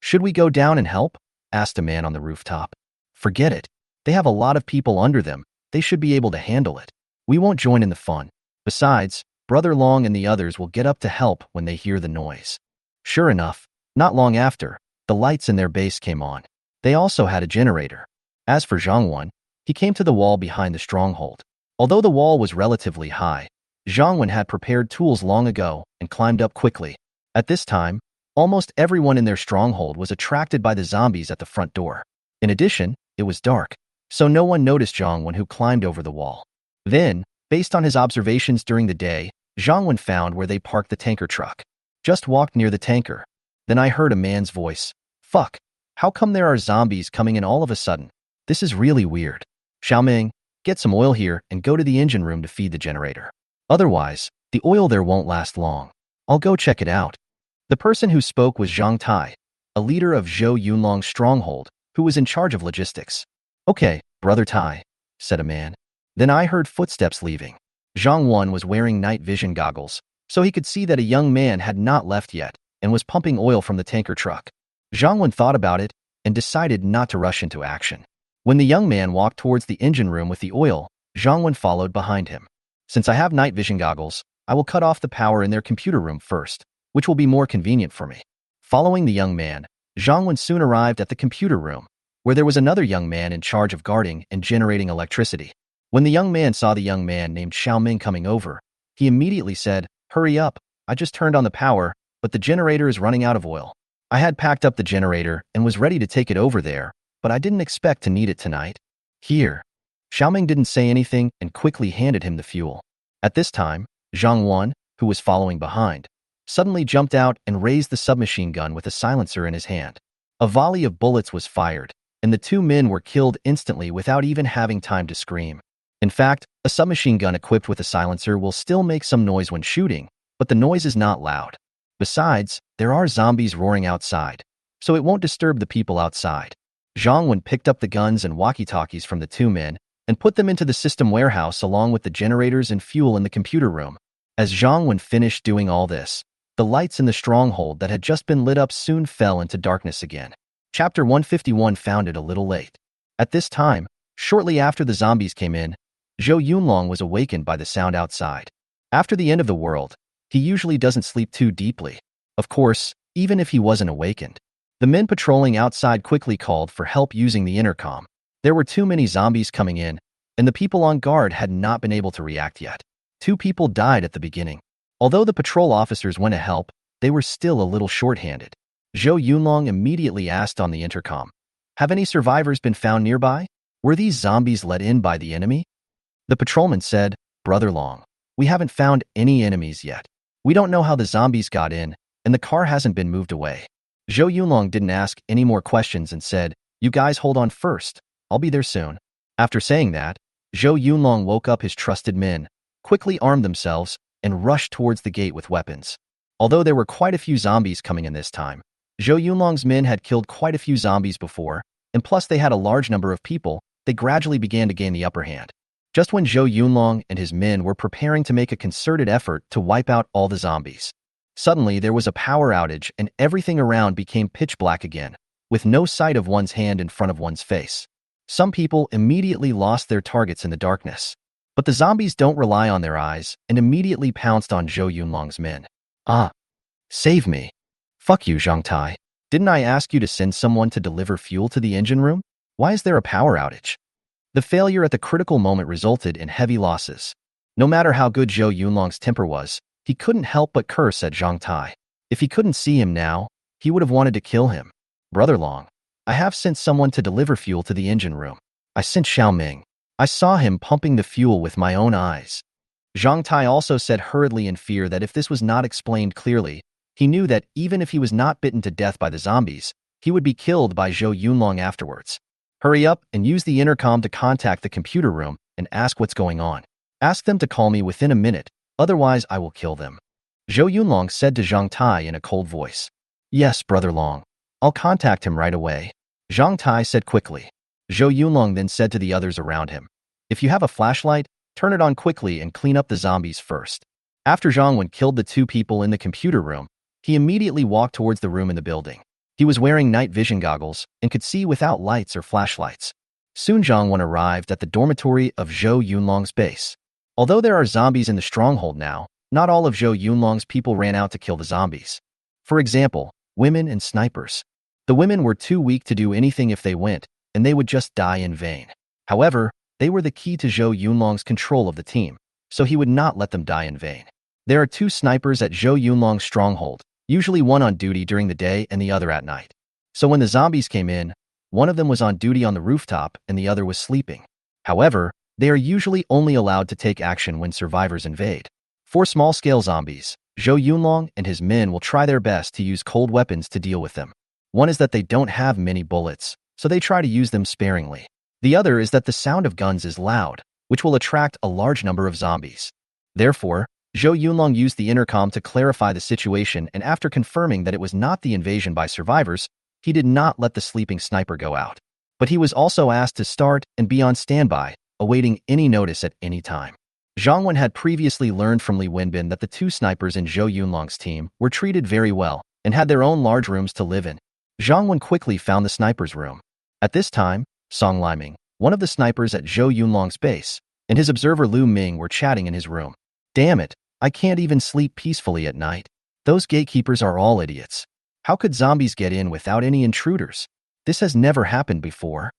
Should we go down and help? Asked a man on the rooftop. Forget it. They have a lot of people under them. They should be able to handle it. We won't join in the fun. Besides, Brother Long and the others will get up to help when they hear the noise. Sure enough, not long after, the lights in their base came on. They also had a generator. As for Zhang Wen, he came to the wall behind the stronghold. Although the wall was relatively high, Zhang Wen had prepared tools long ago and climbed up quickly. At this time, almost everyone in their stronghold was attracted by the zombies at the front door. In addition, it was dark, so no one noticed Zhang Wen who climbed over the wall. Then, based on his observations during the day, Zhang Wen found where they parked the tanker truck. Just walked near the tanker. Then I heard a man's voice. Fuck, how come there are zombies coming in all of a sudden? This is really weird. Xiaoming, get some oil here and go to the engine room to feed the generator. Otherwise, the oil there won't last long. I'll go check it out. The person who spoke was Zhang Tai, a leader of Zhou Yunlong's stronghold, who was in charge of logistics. Okay, Brother Tai, said a man. Then I heard footsteps leaving. Zhang Wen was wearing night vision goggles, so he could see that a young man had not left yet and was pumping oil from the tanker truck. Zhang Wen thought about it and decided not to rush into action. When the young man walked towards the engine room with the oil, Zhang Wen followed behind him. Since I have night vision goggles, I will cut off the power in their computer room first, which will be more convenient for me. Following the young man, Zhang Wen soon arrived at the computer room, where there was another young man in charge of guarding and generating electricity. When the young man saw the young man named Xiaoming coming over, he immediately said, "Hurry up, I just turned on the power, but the generator is running out of oil. I had packed up the generator and was ready to take it over there, but I didn't expect to need it tonight. Here." Xiaoming didn't say anything and quickly handed him the fuel. At this time, Zhang Wen, who was following behind, suddenly jumped out and raised the submachine gun with a silencer in his hand. A volley of bullets was fired, and the two men were killed instantly without even having time to scream. In fact, a submachine gun equipped with a silencer will still make some noise when shooting, but the noise is not loud. Besides, there are zombies roaring outside, so it won't disturb the people outside. Zhang Wen picked up the guns and walkie-talkies from the two men and put them into the system warehouse along with the generators and fuel in the computer room. As Zhang Wen finished doing all this, the lights in the stronghold that had just been lit up soon fell into darkness again. Chapter 151 found it a little late. At this time, shortly after the zombies came in, Zhou Yunlong was awakened by the sound outside. After the end of the world, he usually doesn't sleep too deeply. Of course, even if he wasn't awakened. The men patrolling outside quickly called for help using the intercom. There were too many zombies coming in, and the people on guard had not been able to react yet. 2 people died at the beginning. Although the patrol officers went to help, they were still a little short-handed. Zhou Yunlong immediately asked on the intercom, "Have any survivors been found nearby? Were these zombies let in by the enemy?" The patrolman said, "Brother Long, we haven't found any enemies yet. We don't know how the zombies got in, and the car hasn't been moved away." Zhou Yunlong didn't ask any more questions and said, "You guys hold on first. I'll be there soon." After saying that, Zhou Yunlong woke up his trusted men, quickly armed themselves, and rushed towards the gate with weapons. Although there were quite a few zombies coming in this time, Zhou Yunlong's men had killed quite a few zombies before, and plus they had a large number of people, they gradually began to gain the upper hand. Just when Zhou Yunlong and his men were preparing to make a concerted effort to wipe out all the zombies, suddenly there was a power outage and everything around became pitch black again, with no sight of one's hand in front of one's face. Some people immediately lost their targets in the darkness. But the zombies don't rely on their eyes and immediately pounced on Zhou Yunlong's men. "Ah, save me. Fuck you, Zhang Tai. Didn't I ask you to send someone to deliver fuel to the engine room? Why is there a power outage?" The failure at the critical moment resulted in heavy losses. No matter how good Zhou Yunlong's temper was, he couldn't help but curse at Zhang Tai. If he couldn't see him now, he would have wanted to kill him. "Brother Long, I have sent someone to deliver fuel to the engine room. I sent Xiaoming. I saw him pumping the fuel with my own eyes." Zhang Tai also said hurriedly in fear that if this was not explained clearly, he knew that even if he was not bitten to death by the zombies, he would be killed by Zhou Yunlong afterwards. "Hurry up and use the intercom to contact the computer room and ask what's going on. Ask them to call me within a minute, otherwise I will kill them." Zhou Yunlong said to Zhang Tai in a cold voice. "Yes, Brother Long. I'll contact him right away," Zhang Tai said quickly. Zhou Yunlong then said to the others around him, "If you have a flashlight, turn it on quickly and clean up the zombies first." After Zhang Wen killed the 2 people in the computer room, he immediately walked towards the room in the building. He was wearing night vision goggles and could see without lights or flashlights. Soon Zhang Wen arrived at the dormitory of Zhou Yunlong's base. Although there are zombies in the stronghold now, not all of Zhou Yunlong's people ran out to kill the zombies. For example, women and snipers. The women were too weak to do anything if they went, and they would just die in vain. However, they were the key to Zhou Yunlong's control of the team, so he would not let them die in vain. There are 2 snipers at Zhou Yunlong's stronghold, usually one on duty during the day and the other at night. So when the zombies came in, one of them was on duty on the rooftop and the other was sleeping. However, they are usually only allowed to take action when survivors invade. For small-scale zombies, Zhou Yunlong and his men will try their best to use cold weapons to deal with them. One is that they don't have many bullets, so they try to use them sparingly. The other is that the sound of guns is loud, which will attract a large number of zombies. Therefore, Zhou Yunlong used the intercom to clarify the situation, and after confirming that it was not the invasion by survivors, he did not let the sleeping sniper go out. But he was also asked to start and be on standby, awaiting any notice at any time. Zhang Wen had previously learned from Li Wenbin that the two snipers in Zhou Yunlong's team were treated very well and had their own large rooms to live in. Zhang Wen quickly found the sniper's room. At this time, Song Liming, one of the snipers at Zhou Yunlong's base, and his observer Lu Ming were chatting in his room. Damn it, I can't even sleep peacefully at night. Those gatekeepers are all idiots. How could zombies get in without any intruders? This has never happened before.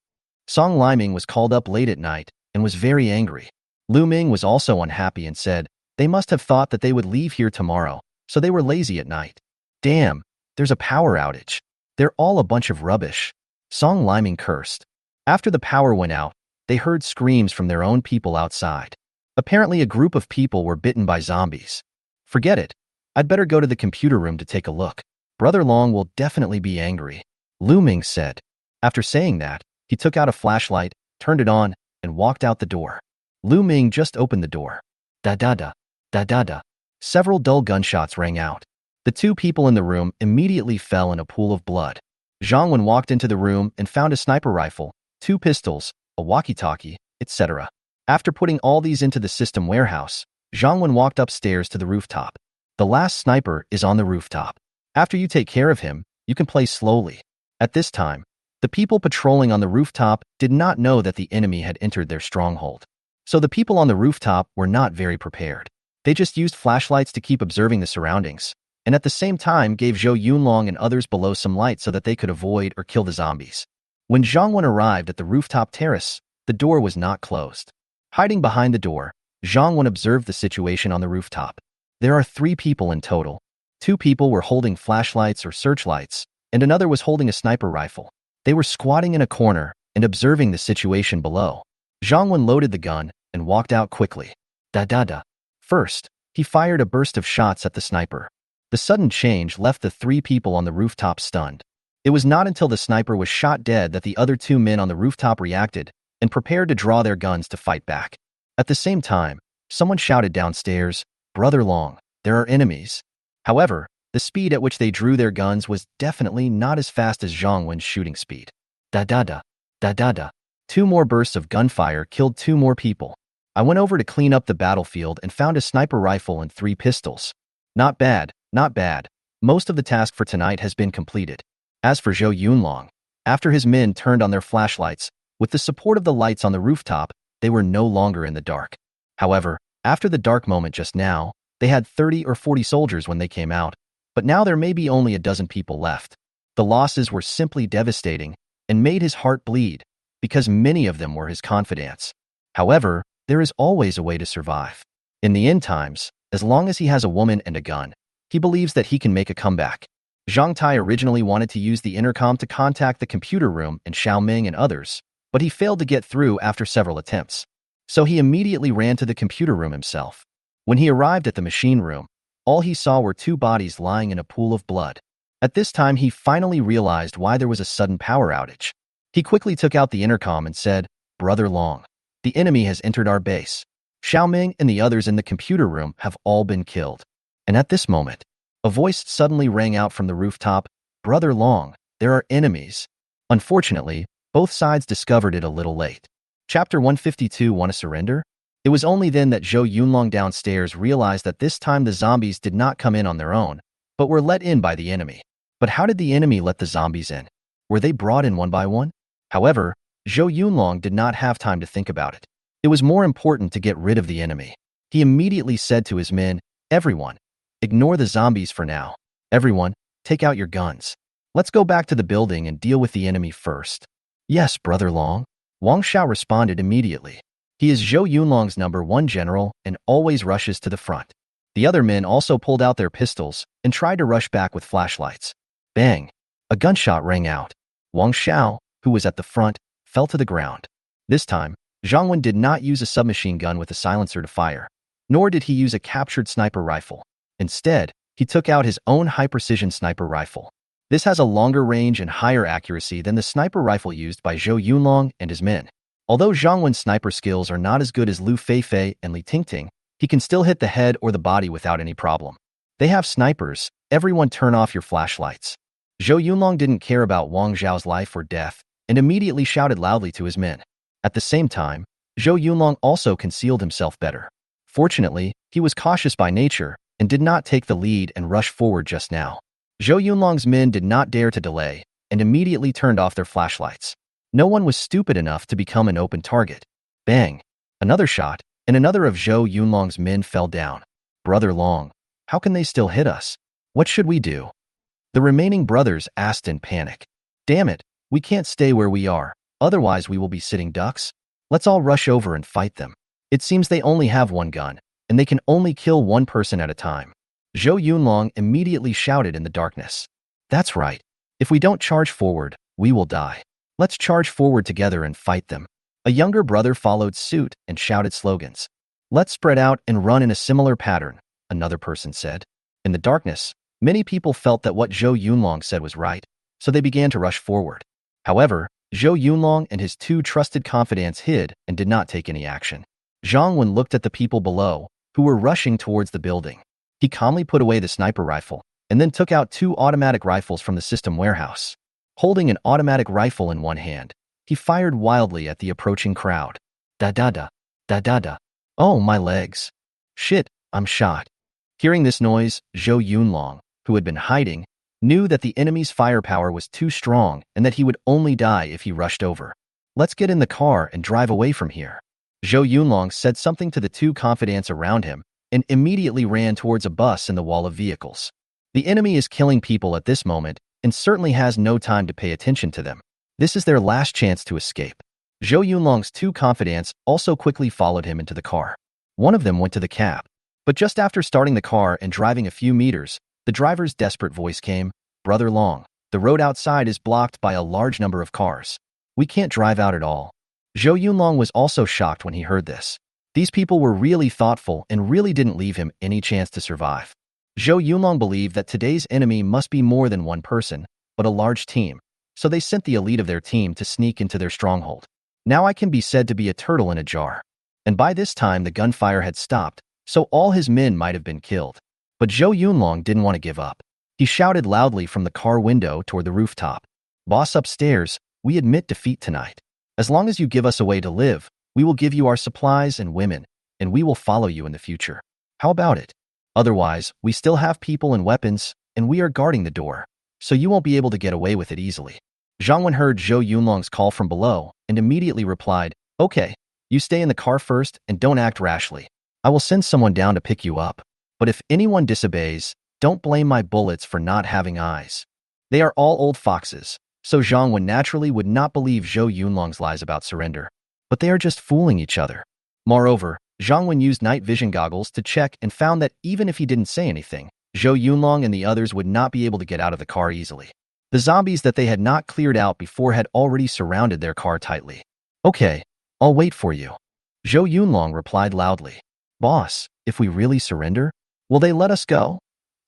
Song Liming was called up late at night and was very angry. Lu Ming was also unhappy and said, they must have thought that they would leave here tomorrow, so they were lazy at night. Damn, there's a power outage. They're all a bunch of rubbish. Song Liming cursed. After the power went out, they heard screams from their own people outside. Apparently a group of people were bitten by zombies. Forget it. I'd better go to the computer room to take a look. Brother Long will definitely be angry, Lu Ming said. After saying that, he took out a flashlight, turned it on, and walked out the door. Lu Ming just opened the door. Da-da-da, da-da-da. Several dull gunshots rang out. The two people in the room immediately fell in a pool of blood. Zhang Wen walked into the room and found a sniper rifle, 2 pistols, a walkie-talkie, etc. After putting all these into the system warehouse, Zhang Wen walked upstairs to the rooftop. The last sniper is on the rooftop. After you take care of him, you can play slowly. At this time, the people patrolling on the rooftop did not know that the enemy had entered their stronghold. So the people on the rooftop were not very prepared. They just used flashlights to keep observing the surroundings, and at the same time gave Zhou Yunlong and others below some light so that they could avoid or kill the zombies. When Zhang Wen arrived at the rooftop terrace, the door was not closed. Hiding behind the door, Zhang Wen observed the situation on the rooftop. There are 3 people in total. 2 people were holding flashlights or searchlights, and another was holding a sniper rifle. They were squatting in a corner and observing the situation below. Zhang Wen loaded the gun and walked out quickly. Da-da-da. First, he fired a burst of shots at the sniper. The sudden change left the 3 people on the rooftop stunned. It was not until the sniper was shot dead that the other 2 men on the rooftop reacted and prepared to draw their guns to fight back. At the same time, someone shouted downstairs, "Brother Long, there are enemies." However, the speed at which they drew their guns was definitely not as fast as Zhang Wen's shooting speed. Da-da-da, da-da-da. 2 more bursts of gunfire killed 2 more people. I went over to clean up the battlefield and found a sniper rifle and 3 pistols. Not bad, not bad. Most of the task for tonight has been completed. As for Zhou Yunlong, after his men turned on their flashlights, with the support of the lights on the rooftop, they were no longer in the dark. However, after the dark moment just now, they had 30 or 40 soldiers when they came out, but now there may be only a dozen people left. The losses were simply devastating and made his heart bleed, because many of them were his confidants. However, there is always a way to survive. In the end times, as long as he has a woman and a gun, he believes that he can make a comeback. Zhang Tai originally wanted to use the intercom to contact the computer room and Xiaoming and others, but he failed to get through after several attempts. So he immediately ran to the computer room himself. When he arrived at the machine room, all he saw were 2 bodies lying in a pool of blood. At this time, he finally realized why there was a sudden power outage. He quickly took out the intercom and said, "Brother Long, the enemy has entered our base. Xiaoming and the others in the computer room have all been killed." And at this moment, a voice suddenly rang out from the rooftop, "Brother Long, there are enemies." Unfortunately, both sides discovered it a little late. Chapter 152, Want to surrender? It was only then that Zhou Yunlong downstairs realized that this time the zombies did not come in on their own, but were let in by the enemy. But how did the enemy let the zombies in? Were they brought in one by one? However, Zhou Yunlong did not have time to think about it. It was more important to get rid of the enemy. He immediately said to his men, "Everyone, ignore the zombies for now. Everyone, take out your guns. Let's go back to the building and deal with the enemy first." "Yes, Brother Long." Wang Xiao responded immediately. He is Zhou Yunlong's #1 general and always rushes to the front. The other men also pulled out their pistols and tried to rush back with flashlights. Bang! A gunshot rang out. Wang Xiao, who was at the front, fell to the ground. This time, Zhang Wen did not use a submachine gun with a silencer to fire, nor did he use a captured sniper rifle. Instead, he took out his own high-precision sniper rifle. This has a longer range and higher accuracy than the sniper rifle used by Zhou Yunlong and his men. Although Zhang Wen's sniper skills are not as good as Lu Feifei and Li Tingting, he can still hit the head or the body without any problem. They have snipers. Everyone turn off your flashlights. Zhou Yunlong didn't care about Wang Zhao's life or death and immediately shouted loudly to his men. At the same time, Zhou Yunlong also concealed himself better. Fortunately, he was cautious by nature and did not take the lead and rush forward just now. Zhou Yunlong's men did not dare to delay and immediately turned off their flashlights. No one was stupid enough to become an open target. Bang! Another shot, and another of Zhou Yunlong's men fell down. Brother Long, how can they still hit us? What should we do? The remaining brothers asked in panic. Damn it, we can't stay where we are, otherwise we will be sitting ducks. Let's all rush over and fight them. It seems they only have one gun, and they can only kill one person at a time. Zhou Yunlong immediately shouted in the darkness. That's right. If we don't charge forward, we will die. Let's charge forward together and fight them. A younger brother followed suit and shouted slogans. Let's spread out and run in a similar pattern, another person said. In the darkness, many people felt that what Zhou Yunlong said was right, so they began to rush forward. However, Zhou Yunlong and his two trusted confidants hid and did not take any action. Zhang Wen looked at the people below, who were rushing towards the building. He calmly put away the sniper rifle, and then took out two automatic rifles from the system warehouse. Holding an automatic rifle in one hand, he fired wildly at the approaching crowd. Da-da-da, da-da-da. Oh, my legs. Shit, I'm shot. Hearing this noise, Zhou Yunlong, who had been hiding, knew that the enemy's firepower was too strong and that he would only die if he rushed over. Let's get in the car and drive away from here. Zhou Yunlong said something to the two confidants around him and immediately ran towards a bus in the wall of vehicles. The enemy is killing people at this moment and certainly has no time to pay attention to them. This is their last chance to escape. Zhou Yunlong's two confidants also quickly followed him into the car. One of them went to the cab. But just after starting the car and driving a few meters, the driver's desperate voice came, Brother Long, the road outside is blocked by a large number of cars. We can't drive out at all. Zhou Yunlong was also shocked when he heard this. These people were really thoughtful and really didn't leave him any chance to survive. Zhou Yunlong believed that today's enemy must be more than one person, but a large team, so they sent the elite of their team to sneak into their stronghold. Now I can be said to be a turtle in a jar. And by this time the gunfire had stopped, so all his men might have been killed. But Zhou Yunlong didn't want to give up. He shouted loudly from the car window toward the rooftop. Boss upstairs, we admit defeat tonight. As long as you give us a way to live, we will give you our supplies and women, and we will follow you in the future. How about it? Otherwise, we still have people and weapons, and we are guarding the door, so you won't be able to get away with it easily. Zhang Wen heard Zhou Yunlong's call from below and immediately replied, Okay, you stay in the car first and don't act rashly. I will send someone down to pick you up. But if anyone disobeys, don't blame my bullets for not having eyes. They are all old foxes, so Zhang Wen naturally would not believe Zhou Yunlong's lies about surrender. But they are just fooling each other. Moreover, Zhang Wen used night vision goggles to check and found that even if he didn't say anything, Zhou Yunlong and the others would not be able to get out of the car easily. The zombies that they had not cleared out before had already surrounded their car tightly. Okay, I'll wait for you. Zhou Yunlong replied loudly. Boss, if we really surrender, will they let us go?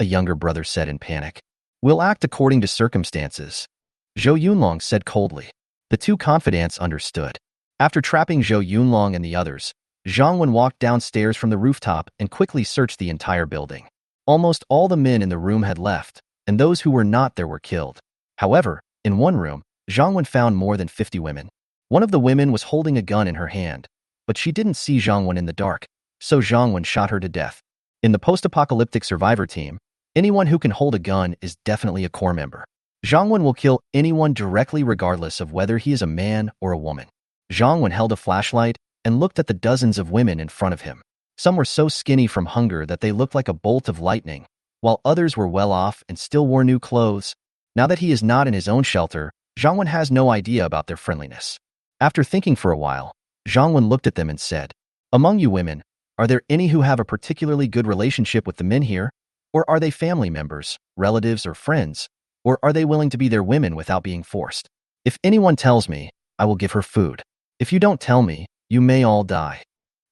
A younger brother said in panic. We'll act according to circumstances. Zhou Yunlong said coldly. The two confidants understood. After trapping Zhou Yunlong and the others, Zhang Wen walked downstairs from the rooftop and quickly searched the entire building. Almost all the men in the room had left, and those who were not there were killed. However, in one room, Zhang Wen found more than 50 women. One of the women was holding a gun in her hand, but she didn't see Zhang Wen in the dark, so Zhang Wen shot her to death. In the post-apocalyptic survivor team, anyone who can hold a gun is definitely a core member. Zhang Wen will kill anyone directly regardless of whether he is a man or a woman. Zhang Wen held a flashlight and looked at the dozens of women in front of him. Some were so skinny from hunger that they looked like a bolt of lightning, while others were well off and still wore new clothes. Now that he is not in his own shelter, Zhang Wen has no idea about their friendliness. After thinking for a while, Zhang Wen looked at them and said, Among you women, are there any who have a particularly good relationship with the men here? Or are they family members, relatives, or friends? Or are they willing to be their women without being forced? If anyone tells me, I will give her food. If you don't tell me, you may all die.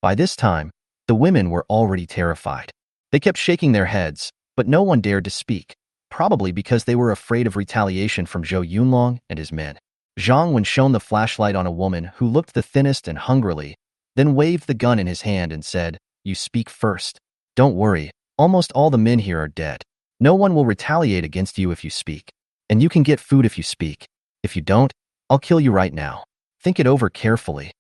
By this time, the women were already terrified. They kept shaking their heads, but no one dared to speak, probably because they were afraid of retaliation from Zhou Yunlong and his men. Zhang Wen shone the flashlight on a woman who looked the thinnest and hungrily, then waved the gun in his hand and said, You speak first. Don't worry, almost all the men here are dead. No one will retaliate against you if you speak. And you can get food if you speak. If you don't, I'll kill you right now. Think it over carefully.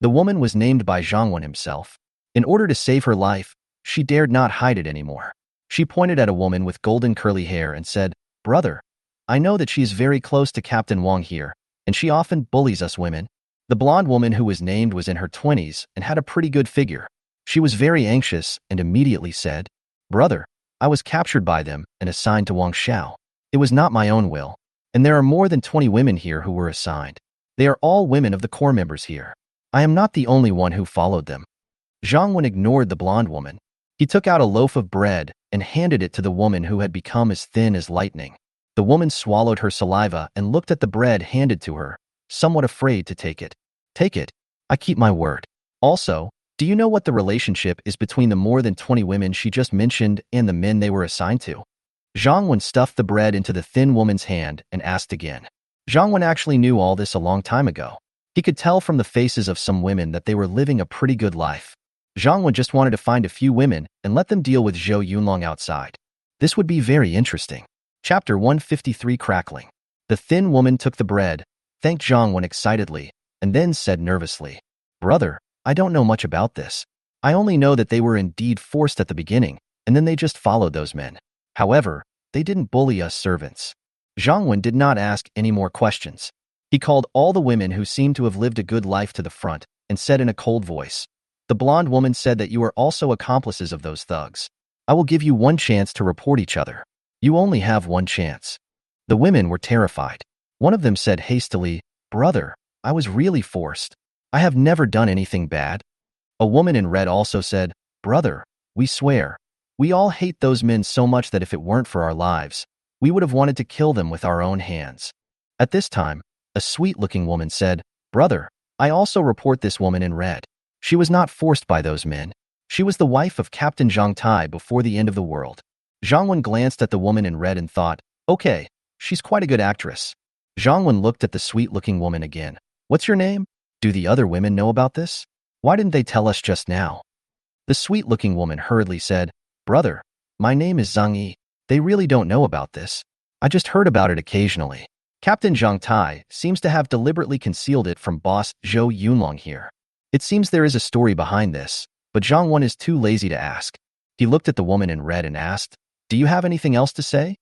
The woman was named by Zhang Wen himself. In order to save her life, she dared not hide it anymore. She pointed at a woman with golden curly hair and said, "Brother, I know that she is very close to Captain Wang here, and she often bullies us women." The blonde woman who was named was in her 20s and had a pretty good figure. She was very anxious and immediately said, "Brother, I was captured by them and assigned to Wang Xiao. It was not my own will. And there are more than 20 women here who were assigned. They are all women of the core members here. I am not the only one who followed them." Zhang Wen ignored the blonde woman. He took out a loaf of bread and handed it to the woman who had become as thin as lightning. The woman swallowed her saliva and looked at the bread handed to her, somewhat afraid to take it. "Take it. I keep my word. Also, do you know what the relationship is between the more than 20 women she just mentioned and the men they were assigned to?" Zhang Wen stuffed the bread into the thin woman's hand and asked again. Zhang Wen actually knew all this a long time ago. He could tell from the faces of some women that they were living a pretty good life. Zhang Wen just wanted to find a few women and let them deal with Zhou Yunlong outside. This would be very interesting. Chapter 153 Crackling. The thin woman took the bread, thanked Zhang Wen excitedly, and then said nervously, "Brother, I don't know much about this. I only know that they were indeed forced at the beginning, and then they just followed those men. However, they didn't bully us servants." Zhang Wen did not ask any more questions. He called all the women who seemed to have lived a good life to the front and said in a cold voice, "The blonde woman said that you are also accomplices of those thugs. I will give you one chance to report each other. You only have one chance." The women were terrified. One of them said hastily, "Brother, I was really forced. I have never done anything bad." A woman in red also said, "Brother, we swear. We all hate those men so much that if it weren't for our lives, we would have wanted to kill them with our own hands." At this time, a sweet-looking woman said, "Brother, I also report this woman in red. She was not forced by those men. She was the wife of Captain Zhang Tai before the end of the world." Zhang Wen glanced at the woman in red and thought, "Okay, she's quite a good actress." Zhang Wen looked at the sweet-looking woman again. "What's your name? Do the other women know about this? Why didn't they tell us just now?" The sweet-looking woman hurriedly said, "Brother, my name is Zhang Yi. They really don't know about this. I just heard about it occasionally. Captain Zhang Tai seems to have deliberately concealed it from boss Zhou Yunlong here. It seems there is a story behind this, but Zhang Wen is too lazy to ask." He looked at the woman in red and asked, "Do you have anything else to say?"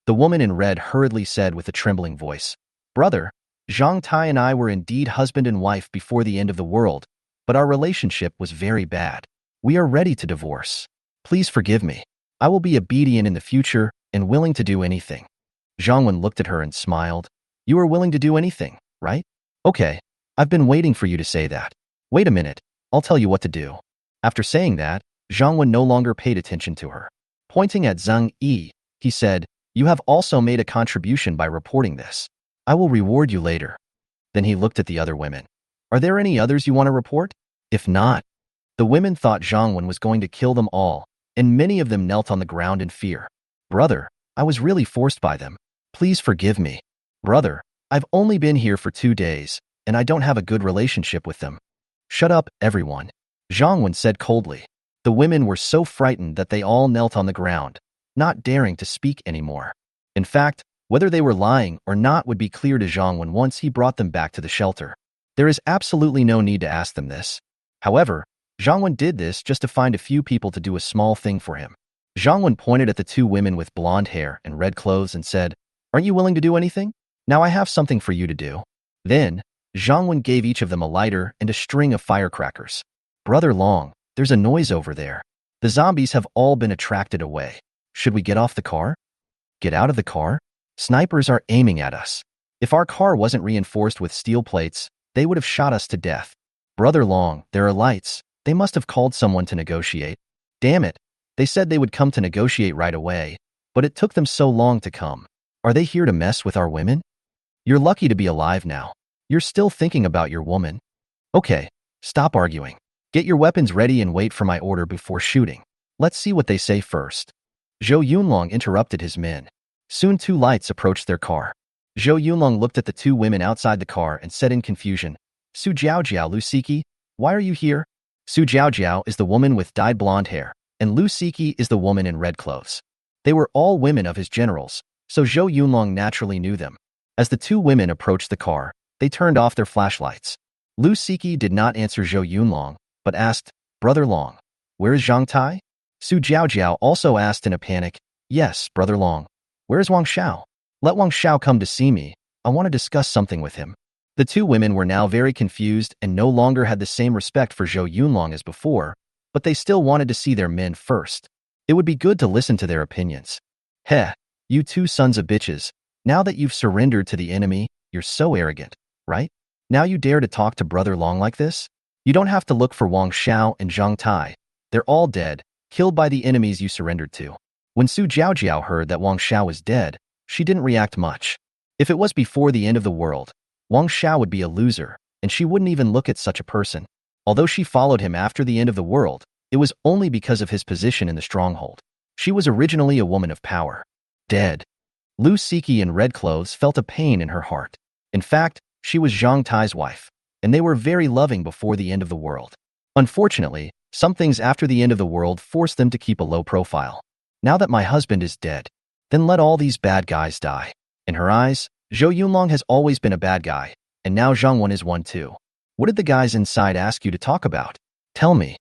The woman in red hurriedly said with a trembling voice, "Brother, Zhang Tai and I were indeed husband and wife before the end of the world, but our relationship was very bad. We are ready to divorce. Please forgive me. I will be obedient in the future and willing to do anything." Zhang Wen looked at her and smiled. "You are willing to do anything, right? Okay, I've been waiting for you to say that. Wait a minute, I'll tell you what to do." After saying that, Zhang Wen no longer paid attention to her. Pointing at Zhang Yi, he said, "You have also made a contribution by reporting this. I will reward you later." Then he looked at the other women. "Are there any others you want to report? If not..." The women thought Zhang Wen was going to kill them all, and many of them knelt on the ground in fear. "Brother, I was really forced by them. Please forgive me. Brother, I've only been here for 2 days, and I don't have a good relationship with them." "Shut up, everyone," Zhang Wen said coldly. The women were so frightened that they all knelt on the ground, not daring to speak anymore. In fact, whether they were lying or not would be clear to Zhang Wen once he brought them back to the shelter. There is absolutely no need to ask them this. However, Zhang Wen did this just to find a few people to do a small thing for him. Zhang Wen pointed at the 2 women with blonde hair and red clothes and said, "Aren't you willing to do anything? Now I have something for you to do." Then, Zhang Wen gave each of them a lighter and a string of firecrackers. "Brother Long, there's a noise over there. The zombies have all been attracted away. Should we get off the car?" "Get out of the car? Snipers are aiming at us. If our car wasn't reinforced with steel plates, they would have shot us to death." "Brother Long, there are lights. They must have called someone to negotiate. Damn it. They said they would come to negotiate right away, but it took them so long to come. Are they here to mess with our women? You're lucky to be alive now. You're still thinking about your woman. Okay, stop arguing. Get your weapons ready and wait for my order before shooting. Let's see what they say first." Zhou Yunlong interrupted his men. Soon 2 lights approached their car. Zhou Yunlong looked at the 2 women outside the car and said in confusion, "Su Jiaojiao, Lu Siki, why are you here?" Su Jiaojiao is the woman with dyed blonde hair, and Lu Siki is the woman in red clothes. They were all women of his generals, so Zhou Yunlong naturally knew them. As the 2 women approached the car, they turned off their flashlights. Lu Siki did not answer Zhou Yunlong, but asked, Brother Long, where is Zhang Tai? Su Jiaojiao also asked in a panic, Yes, Brother Long. Where is Wang Xiao? Let Wang Xiao come to see me. I want to discuss something with him. The two women were now very confused and no longer had the same respect for Zhou Yunlong as before, but they still wanted to see their men first. It would be good to listen to their opinions. Heh, you two sons of bitches. Now that you've surrendered to the enemy, you're so arrogant, right? Now you dare to talk to Brother Long like this? You don't have to look for Wang Xiao and Zhang Tai. They're all dead, killed by the enemies you surrendered to. When Su Jiaojiao heard that Wang Xiao was dead, she didn't react much. If it was before the end of the world, Wang Xiao would be a loser, and she wouldn't even look at such a person. Although she followed him after the end of the world, it was only because of his position in the stronghold. She was originally a woman of power. Dead. Lu Siki in red clothes felt a pain in her heart. In fact, she was Zhang Tai's wife, and they were very loving before the end of the world. Unfortunately, some things after the end of the world forced them to keep a low profile. Now that my husband is dead, then let all these bad guys die. In her eyes, Zhou Yunlong has always been a bad guy, and now Zhang Wen is one too. What did the guys inside ask you to talk about? Tell me.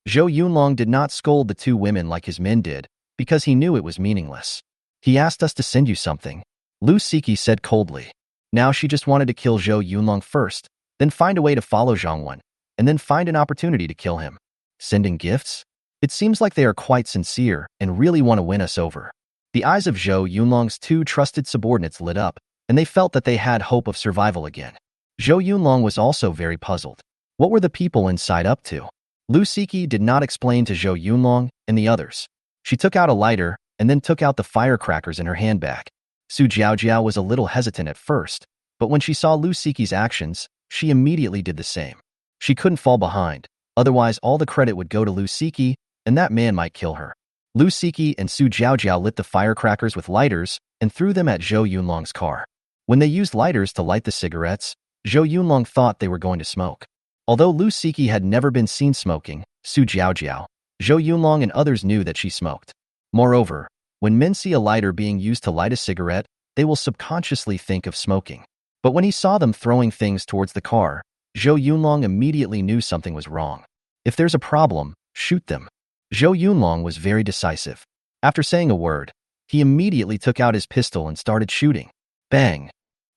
Zhou Yunlong did not scold the two women like his men did, because he knew it was meaningless. He asked us to send you something. Lu Siki said coldly. Now she just wanted to kill Zhou Yunlong first, then find a way to follow Zhang Wen, and then find an opportunity to kill him. Sending gifts? It seems like they are quite sincere and really want to win us over. The eyes of Zhou Yunlong's two trusted subordinates lit up, and they felt that they had hope of survival again. Zhou Yunlong was also very puzzled. What were the people inside up to? Lu Siki did not explain to Zhou Yunlong and the others. She took out a lighter and then took out the firecrackers in her handbag. Su Jiaojiao was a little hesitant at first, but when she saw Lu Siki's actions, she immediately did the same. She couldn't fall behind, otherwise all the credit would go to Lu Siki, and that man might kill her. Lu Siki and Su Jiaojiao lit the firecrackers with lighters and threw them at Zhou Yunlong's car. When they used lighters to light the cigarettes, Zhou Yunlong thought they were going to smoke. Although Lu Siki had never been seen smoking, Su Jiaojiao, Zhou Yunlong and others knew that she smoked. Moreover, when men see a lighter being used to light a cigarette, they will subconsciously think of smoking. But when he saw them throwing things towards the car, Zhou Yunlong immediately knew something was wrong. If there's a problem, shoot them. Zhou Yunlong was very decisive. After saying a word, he immediately took out his pistol and started shooting. Bang!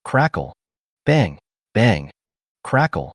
Crackle! Bang! Bang! Crackle!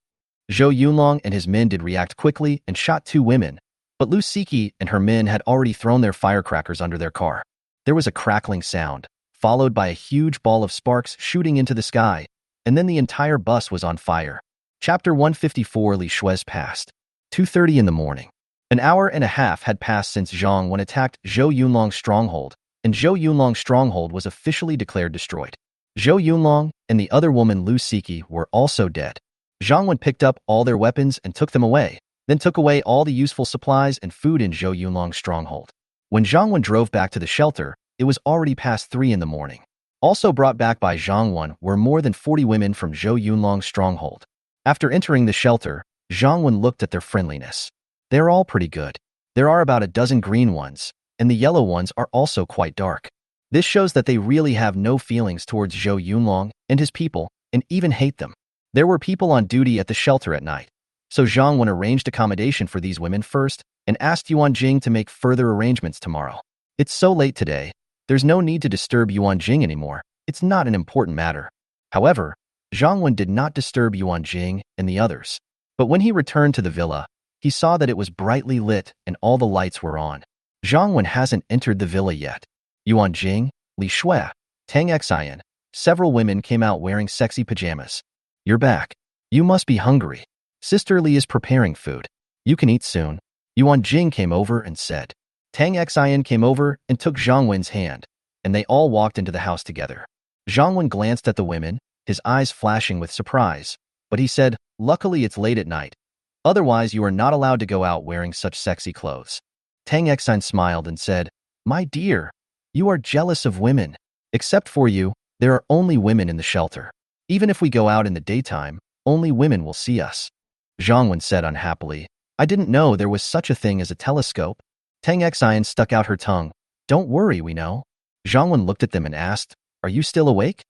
Zhou Yunlong and his men did react quickly and shot two women, but Lu Siki and her men had already thrown their firecrackers under their car. There was a crackling sound, followed by a huge ball of sparks shooting into the sky, and then the entire bus was on fire. Chapter 154. Li Shui's passed. 2:30 in the morning. An hour and a half had passed since Zhang Wen attacked Zhou Yunlong's stronghold, and Zhou Yunlong's stronghold was officially declared destroyed. Zhou Yunlong and the other woman Lu Siki were also dead. Zhang Wen picked up all their weapons and took them away, then took away all the useful supplies and food in Zhou Yunlong's stronghold. When Zhang Wen drove back to the shelter, it was already past 3 in the morning. Also brought back by Zhang Wen were more than 40 women from Zhou Yunlong's stronghold. After entering the shelter, Zhang Wen looked at their friendliness. They're all pretty good. There are about a dozen green ones, and the yellow ones are also quite dark. This shows that they really have no feelings towards Zhou Yunlong and his people, and even hate them. There were people on duty at the shelter at night, so Zhang Wen arranged accommodation for these women first and asked Yuan Jing to make further arrangements tomorrow. It's so late today, there's no need to disturb Yuan Jing anymore. It's not an important matter. However, Zhang Wen did not disturb Yuan Jing and the others. But when he returned to the villa, he saw that it was brightly lit and all the lights were on. Zhang Wen hasn't entered the villa yet. Yuan Jing, Li Shui, Tang Xian, several women came out wearing sexy pajamas. You're back. You must be hungry. Sister Li is preparing food. You can eat soon. Yuan Jing came over and said. Tang Xian came over and took Zhang Wen's hand, and they all walked into the house together. Zhang Wen glanced at the women, his eyes flashing with surprise, but he said, luckily it's late at night. Otherwise you are not allowed to go out wearing such sexy clothes. Tang Xian smiled and said, my dear, you are jealous of women. Except for you, there are only women in the shelter. Even if we go out in the daytime, only women will see us. Zhang Wen said unhappily, I didn't know there was such a thing as a telescope. Tang Xian stuck out her tongue. Don't worry, we know. Zhang Wen looked at them and asked, are you still awake?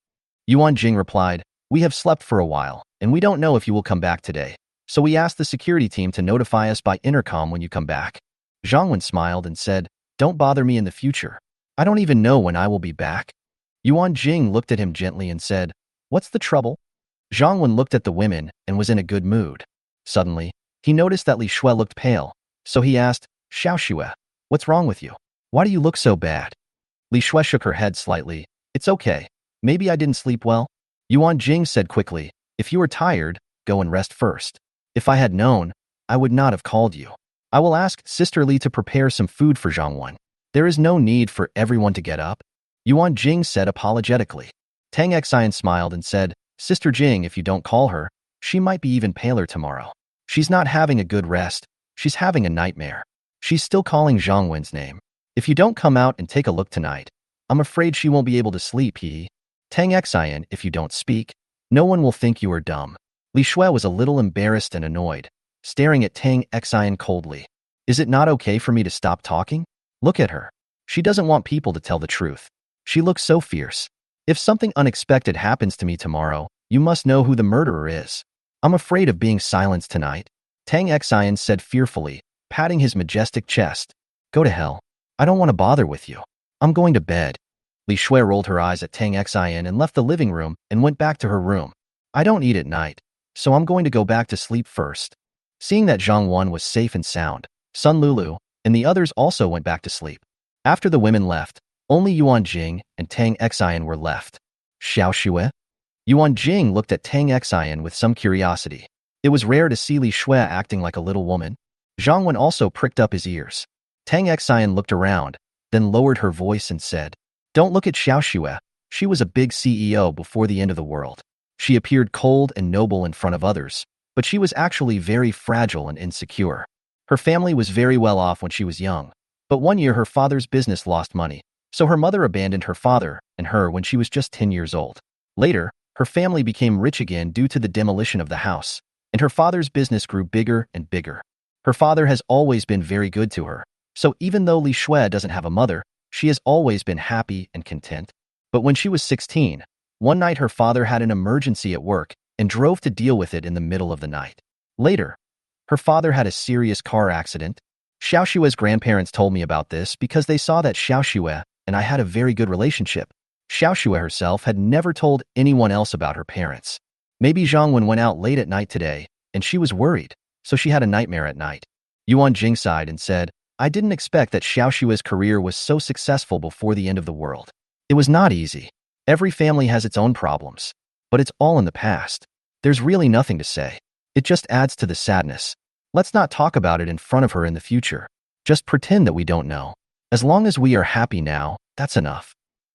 Yuan Jing replied, we have slept for a while, and we don't know if you will come back today. So we asked the security team to notify us by intercom when you come back. Zhang Wen smiled and said, don't bother me in the future. I don't even know when I will be back. Yuan Jing looked at him gently and said, what's the trouble? Zhang Wen looked at the women and was in a good mood. Suddenly, he noticed that Li Shui looked pale, so he asked, Xiao Xue, what's wrong with you? Why do you look so bad? Li Shui shook her head slightly. It's okay. Maybe I didn't sleep well. Yuan Jing said quickly, if you are tired, go and rest first. If I had known, I would not have called you. I will ask Sister Li to prepare some food for Zhang Wen. There is no need for everyone to get up. Yuan Jing said apologetically. Tang Xian smiled and said, Sister Jing, if you don't call her, she might be even paler tomorrow. She's not having a good rest. She's having a nightmare. She's still calling Zhang Wen's name. If you don't come out and take a look tonight, I'm afraid she won't be able to sleep, Tang Xian, if you don't speak, no one will think you are dumb. Li Shui was a little embarrassed and annoyed, staring at Tang Xian coldly. Is it not okay for me to stop talking? Look at her. She doesn't want people to tell the truth. She looks so fierce. If something unexpected happens to me tomorrow, you must know who the murderer is. I'm afraid of being silenced tonight. Tang Xian said fearfully, patting his majestic chest. Go to hell. I don't want to bother with you. I'm going to bed. Li Shui rolled her eyes at Tang Xian and left the living room and went back to her room. I don't eat at night, so I'm going to go back to sleep first. Seeing that Zhang Wen was safe and sound, Sun Lulu and the others also went back to sleep. After the women left, only Yuan Jing and Tang Xian were left. Xiao Xue? Yuan Jing looked at Tang Xian with some curiosity. It was rare to see Li Shui acting like a little woman. Zhang Wen also pricked up his ears. Tang Xian looked around, then lowered her voice and said, don't look at Xiao Xue. She was a big CEO before the end of the world. She appeared cold and noble in front of others, but she was actually very fragile and insecure. Her family was very well off when she was young, but one year her father's business lost money, so her mother abandoned her father and her when she was just 10 years old. Later, her family became rich again due to the demolition of the house, and her father's business grew bigger and bigger. Her father has always been very good to her, so even though Li Shui doesn't have a mother, she has always been happy and content. But when she was 16, one night her father had an emergency at work and drove to deal with it in the middle of the night. Later, her father had a serious car accident. Xiao Xue's grandparents told me about this because they saw that Xiao Xue and I had a very good relationship. Xiao Xue herself had never told anyone else about her parents. Maybe Zhang Wen went out late at night today, and she was worried, so she had a nightmare at night. Yuan Jing sighed and said, I didn't expect that Xiao Xue's career was so successful before the end of the world. It was not easy. Every family has its own problems, but it's all in the past. There's really nothing to say. It just adds to the sadness. Let's not talk about it in front of her in the future. Just pretend that we don't know. As long as we are happy now, that's enough.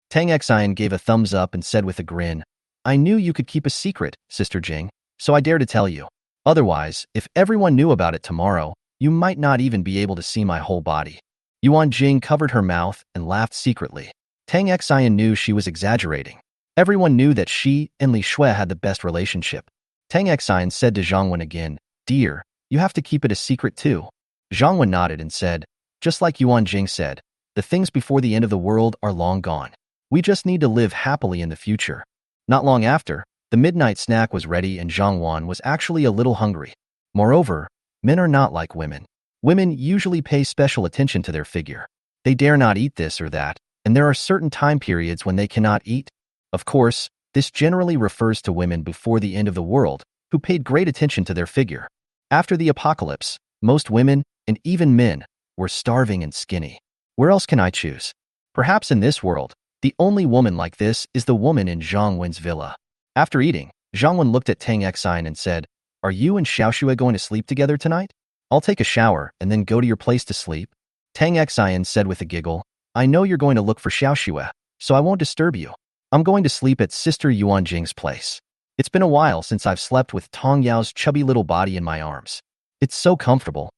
Tang Xian gave a thumbs up and said with a grin, I knew you could keep a secret, Sister Jing, so I dare to tell you. Otherwise, if everyone knew about it tomorrow, you might not even be able to see my whole body. Yuan Jing covered her mouth and laughed secretly. Tang Xian knew she was exaggerating. Everyone knew that she and Li Shui had the best relationship. Tang Xian said to Zhang Wen again, Dear, you have to keep it a secret too. Zhang Wen nodded and said, just like Yuan Jing said, the things before the end of the world are long gone. We just need to live happily in the future. Not long after, the midnight snack was ready and Zhang Wen was actually a little hungry. Moreover, men are not like women. Women usually pay special attention to their figure. They dare not eat this or that, and there are certain time periods when they cannot eat. Of course, this generally refers to women before the end of the world who paid great attention to their figure. After the apocalypse, most women, and even men, were starving and skinny. Where else can I choose? Perhaps in this world, the only woman like this is the woman in Zhang Wen's villa. After eating, Zhang Wen looked at Tang Xian and said, Are you and Xiao Xue going to sleep together tonight? I'll take a shower and then go to your place to sleep. Tang Xian said with a giggle, I know you're going to look for Xiao Xue, so I won't disturb you. I'm going to sleep at Sister Yuan Jing's place. It's been a while since I've slept with Tong Yao's chubby little body in my arms. It's so comfortable.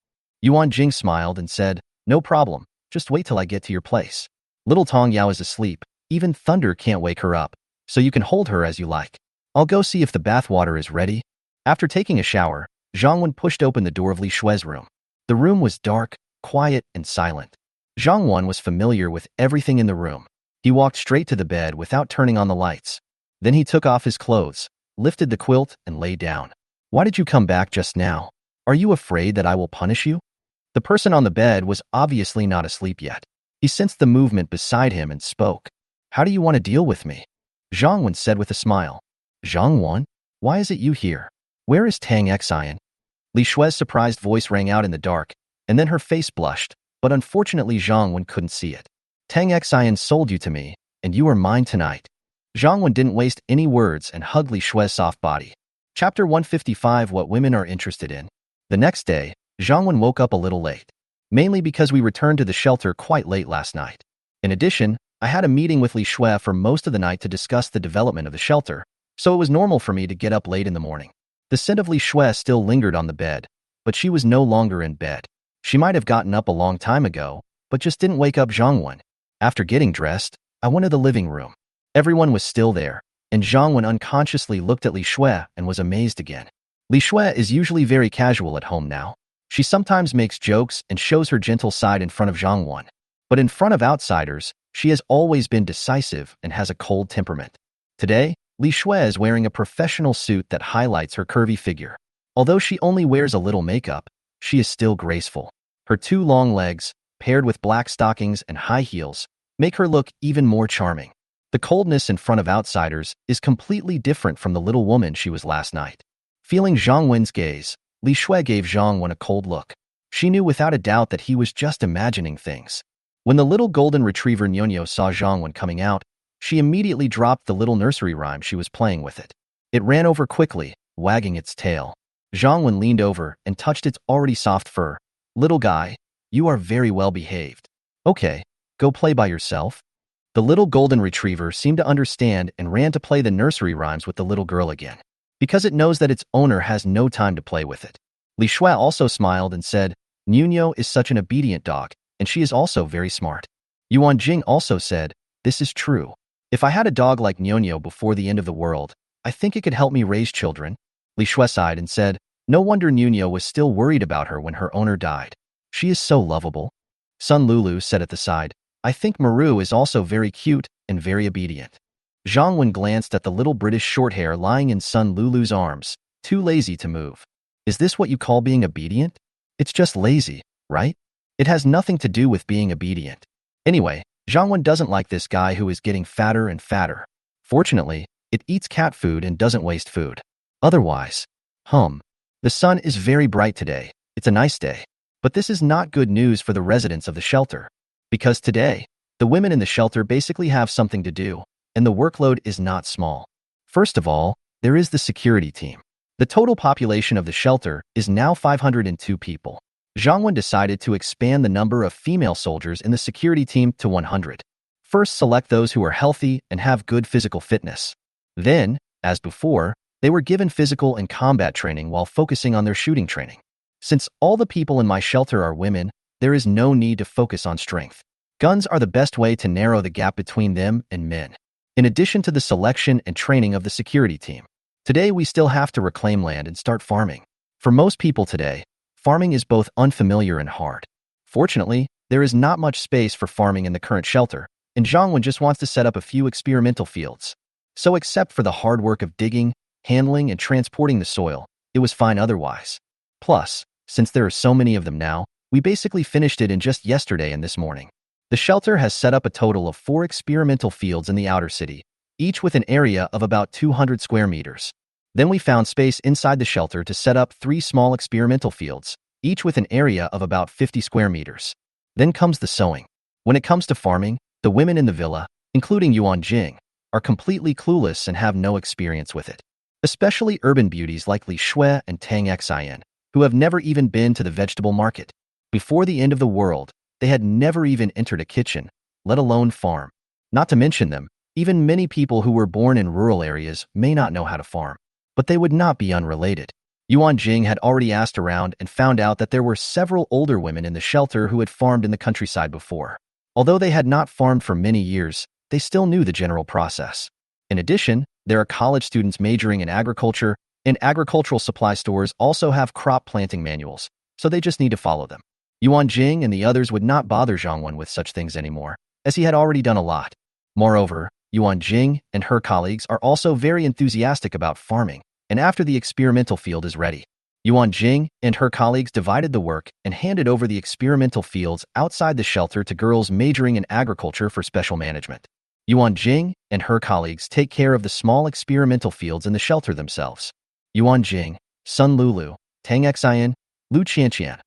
Yuan Jing smiled and said, No problem, just wait till I get to your place. Little Tong Yao is asleep, even thunder can't wake her up, so you can hold her as you like. I'll go see if the bath water is ready. After taking a shower, Zhang Wen pushed open the door of Li Shui's room. The room was dark, quiet, and silent. Zhang Wen was familiar with everything in the room. He walked straight to the bed without turning on the lights. Then he took off his clothes, lifted the quilt, and lay down. Why did you come back just now? Are you afraid that I will punish you? The person on the bed was obviously not asleep yet. He sensed the movement beside him and spoke. How do you want to deal with me? Zhang Wen said with a smile. Zhang Wen? Why is it you here? Where is Tang Xian? Li Shui's surprised voice rang out in the dark, and then her face blushed, but unfortunately Zhang Wen couldn't see it. Tang Xian sold you to me, and you are mine tonight. Zhang Wen didn't waste any words and hugged Li Shui's soft body. Chapter 155: What Women Are Interested in. The next day, Zhang Wen woke up a little late, mainly because we returned to the shelter quite late last night. In addition, I had a meeting with Li Shui for most of the night to discuss the development of the shelter, so it was normal for me to get up late in the morning. The scent of Li Shui still lingered on the bed, but she was no longer in bed. She might have gotten up a long time ago, but just didn't wake up Zhang Wen. After getting dressed, I went to the living room. Everyone was still there, and Zhang Wen unconsciously looked at Li Shui and was amazed again. Li Shui is usually very casual at home now. She sometimes makes jokes and shows her gentle side in front of Zhang Wen. But in front of outsiders, she has always been decisive and has a cold temperament. Today, Li Shui is wearing a professional suit that highlights her curvy figure. Although she only wears a little makeup, she is still graceful. Her two long legs, paired with black stockings and high heels, make her look even more charming. The coldness in front of outsiders is completely different from the little woman she was last night. Feeling Zhang Wen's gaze, Li Shui gave Zhang Wen a cold look. She knew without a doubt that he was just imagining things. When the little golden retriever Nyonyo saw Zhang Wen coming out, she immediately dropped the little nursery rhyme she was playing with it. It ran over quickly, wagging its tail. Zhang Wen leaned over and touched its already soft fur. Little guy, you are very well behaved. Okay, go play by yourself. The little golden retriever seemed to understand and ran to play the nursery rhymes with the little girl again, because it knows that its owner has no time to play with it. Li Shui also smiled and said, Nyonyo is such an obedient dog, and she is also very smart. Yuan Jing also said, this is true. If I had a dog like Nyonyo before the end of the world, I think it could help me raise children. Li Shui sighed and said, no wonder Nyonyo was still worried about her when her owner died. She is so lovable. Sun Lulu said at the side, I think Maru is also very cute and very obedient. Zhang Wen glanced at the little British shorthair lying in Sun Lulu's arms, too lazy to move. Is this what you call being obedient? It's just lazy, right? It has nothing to do with being obedient. Anyway, Zhang Wen doesn't like this guy who is getting fatter and fatter. Fortunately, it eats cat food and doesn't waste food. Otherwise, the sun is very bright today. It's a nice day. But this is not good news for the residents of the shelter. Because today, the women in the shelter basically have something to do, and the workload is not small. First of all, there is the security team. The total population of the shelter is now 502 people. Zhang Wen decided to expand the number of female soldiers in the security team to 100. First, select those who are healthy and have good physical fitness. Then, as before, they were given physical and combat training while focusing on their shooting training. Since all the people in my shelter are women, there is no need to focus on strength. Guns are the best way to narrow the gap between them and men. In addition to the selection and training of the security team, today we still have to reclaim land and start farming. For most people today, farming is both unfamiliar and hard. Fortunately, there is not much space for farming in the current shelter, and Zhang Wen just wants to set up a few experimental fields. So except for the hard work of digging, handling, and transporting the soil, it was fine otherwise. Plus, since there are so many of them now, we basically finished it in just yesterday and this morning. The shelter has set up a total of 4 experimental fields in the outer city, each with an area of about 200 square meters. Then we found space inside the shelter to set up 3 small experimental fields, each with an area of about 50 square meters. Then comes the sowing. When it comes to farming, the women in the villa, including Yuan Jing, are completely clueless and have no experience with it. Especially urban beauties like Li Shui and Tang Xian, who have never even been to the vegetable market. Before the end of the world, they had never even entered a kitchen, let alone farm. Not to mention them, even many people who were born in rural areas may not know how to farm. But they would not be unrelated. Yuan Jing had already asked around and found out that there were several older women in the shelter who had farmed in the countryside before. Although they had not farmed for many years, they still knew the general process. In addition, there are college students majoring in agriculture, and agricultural supply stores also have crop planting manuals, so they just need to follow them. Yuan Jing and the others would not bother Zhang Wen with such things anymore, as he had already done a lot. Moreover, Yuan Jing and her colleagues are also very enthusiastic about farming, and after the experimental field is ready, Yuan Jing and her colleagues divided the work and handed over the experimental fields outside the shelter to girls majoring in agriculture for special management. Yuan Jing and her colleagues take care of the small experimental fields in the shelter themselves. Yuan Jing, Sun Lulu, Tang Xian, Lu Qianqian.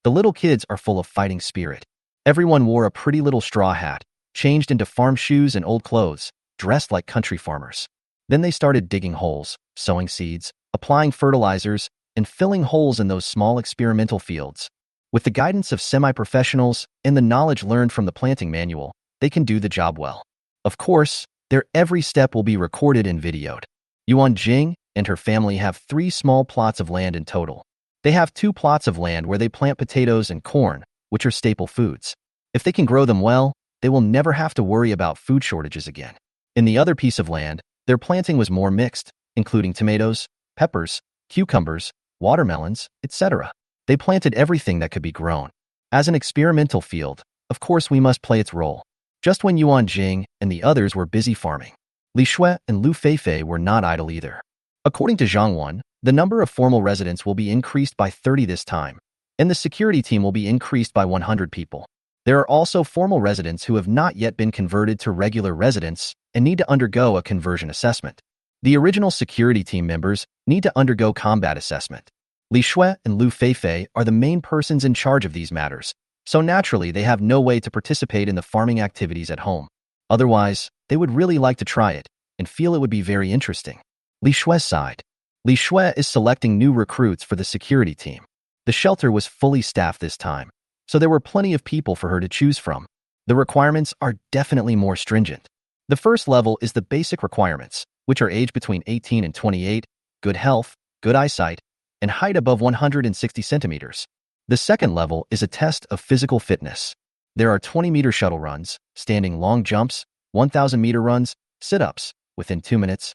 The little kids are full of fighting spirit. Everyone wore a pretty little straw hat, changed into farm shoes and old clothes, dressed like country farmers. Then they started digging holes, sowing seeds, applying fertilizers, and filling holes in those small experimental fields. With the guidance of semi-professionals and the knowledge learned from the planting manual, they can do the job well. Of course, their every step will be recorded and videoed. Yuan Jing and her family have 3 small plots of land in total. They have 2 plots of land where they plant potatoes and corn, which are staple foods. If they can grow them well, they will never have to worry about food shortages again. In the other piece of land, their planting was more mixed, including tomatoes, peppers, cucumbers, watermelons, etc. They planted everything that could be grown. As an experimental field, of course we must play its role. Just when Yuan Jing and the others were busy farming, Li Shui and Lu Feifei were not idle either. According to Zhang Wen, the number of formal residents will be increased by 30 this time, and the security team will be increased by 100 people. There are also formal residents who have not yet been converted to regular residents and need to undergo a conversion assessment. The original security team members need to undergo combat assessment. Li Shui and Lu Feifei are the main persons in charge of these matters, so naturally they have no way to participate in the farming activities at home. Otherwise, they would really like to try it and feel it would be very interesting. Li Shui's side. Li Shui is selecting new recruits for the security team. The shelter was fully staffed this time, so there were plenty of people for her to choose from. The requirements are definitely more stringent. The first level is the basic requirements, which are age between 18 and 28, good health, good eyesight, and height above 160 centimeters. The second level is a test of physical fitness. There are 20-meter shuttle runs, standing long jumps, 1,000-meter runs, sit-ups, within 2 minutes.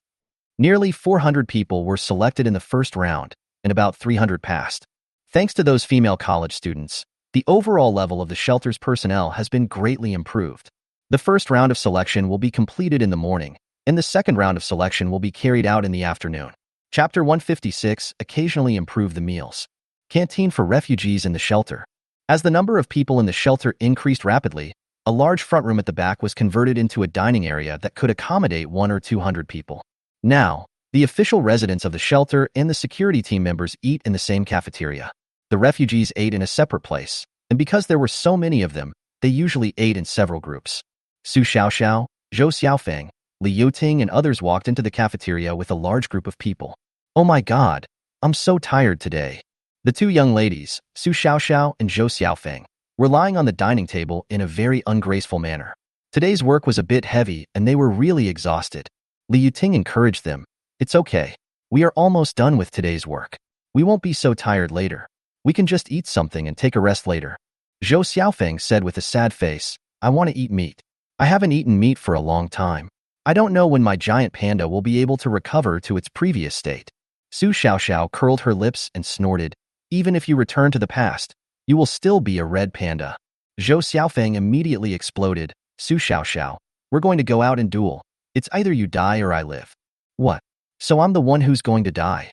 Nearly 400 people were selected in the first round, and about 300 passed. Thanks to those female college students, the overall level of the shelter's personnel has been greatly improved. The first round of selection will be completed in the morning, and the second round of selection will be carried out in the afternoon. Chapter 156 occasionally improve the meals. Canteen for refugees in the shelter. As the number of people in the shelter increased rapidly, a large front room at the back was converted into a dining area that could accommodate 100 or 200 people. Now, the official residents of the shelter and the security team members eat in the same cafeteria. The refugees ate in a separate place, and because there were so many of them, they usually ate in several groups. Su Xiaoxiao, Zhou Xiaofeng, Li Yuting and others walked into the cafeteria with a large group of people. Oh my god, I'm so tired today. The 2 young ladies, Su Xiaoxiao and Zhou Xiaofeng, were lying on the dining table in a very ungraceful manner. Today's work was a bit heavy and they were really exhausted. Li Yuting encouraged them. It's okay. We are almost done with today's work. We won't be so tired later. We can just eat something and take a rest later. Zhou Xiaofeng said with a sad face, I want to eat meat. I haven't eaten meat for a long time. I don't know when my giant panda will be able to recover to its previous state. Su Xiaoxiao curled her lips and snorted, even if you return to the past, you will still be a red panda. Zhou Xiaofeng immediately exploded. Su Xiaoxiao, we're going to go out and duel. It's either you die or I live. What? So I'm the one who's going to die?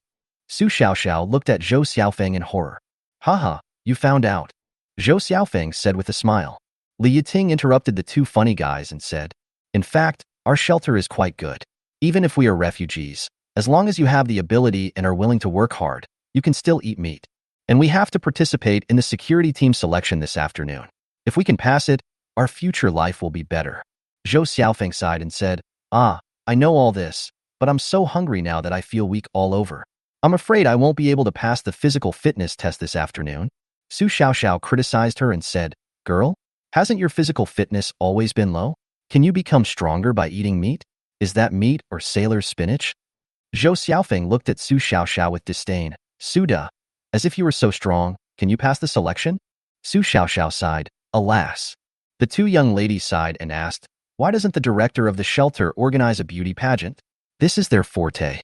Su Xiaoxiao looked at Zhou Xiaofeng in horror. Haha, you found out. Zhou Xiaofeng said with a smile. Li Yuting interrupted the 2 funny guys and said, in fact, our shelter is quite good. Even if we are refugees, as long as you have the ability and are willing to work hard, you can still eat meat. And we have to participate in the security team selection this afternoon. If we can pass it, our future life will be better. Zhou Xiaofeng sighed and said, I know all this, but I'm so hungry now that I feel weak all over. I'm afraid I won't be able to pass the physical fitness test this afternoon. Su Xiaoxiao criticized her and said, girl, hasn't your physical fitness always been low? Can you become stronger by eating meat? Is that meat or sailor's spinach? Zhou Xiaofeng looked at Su Xiaoxiao with disdain. Suda, as if you were so strong, can you pass the selection? Su Xiaoxiao sighed. Alas. The 2 young ladies sighed and asked, why doesn't the director of the shelter organize a beauty pageant? This is their forte.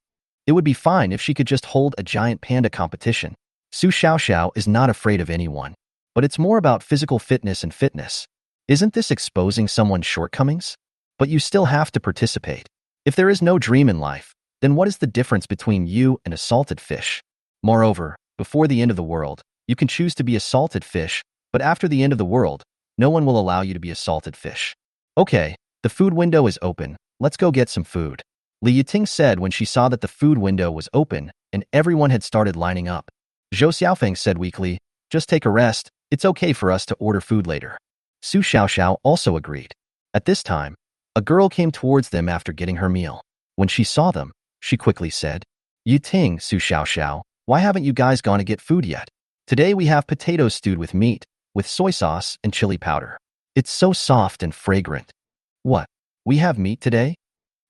It would be fine if she could just hold a giant panda competition. Su Xiaoxiao is not afraid of anyone, but it's more about physical fitness and fitness. Isn't this exposing someone's shortcomings? But you still have to participate. If there is no dream in life, then what is the difference between you and a salted fish? Moreover, before the end of the world, you can choose to be a salted fish, but after the end of the world, no one will allow you to be a salted fish. Okay, the food window is open. Let's go get some food. Li Yiting said when she saw that the food window was open and everyone had started lining up. Zhou Xiaofeng said weakly, just take a rest. It's okay for us to order food later. Su Xiaoxiao also agreed. At this time, a girl came towards them after getting her meal. When she saw them, she quickly said, Yiting, Su Xiaoxiao, why haven't you guys gone to get food yet? Today we have potatoes stewed with meat, with soy sauce and chili powder. It's so soft and fragrant. What? We have meat today?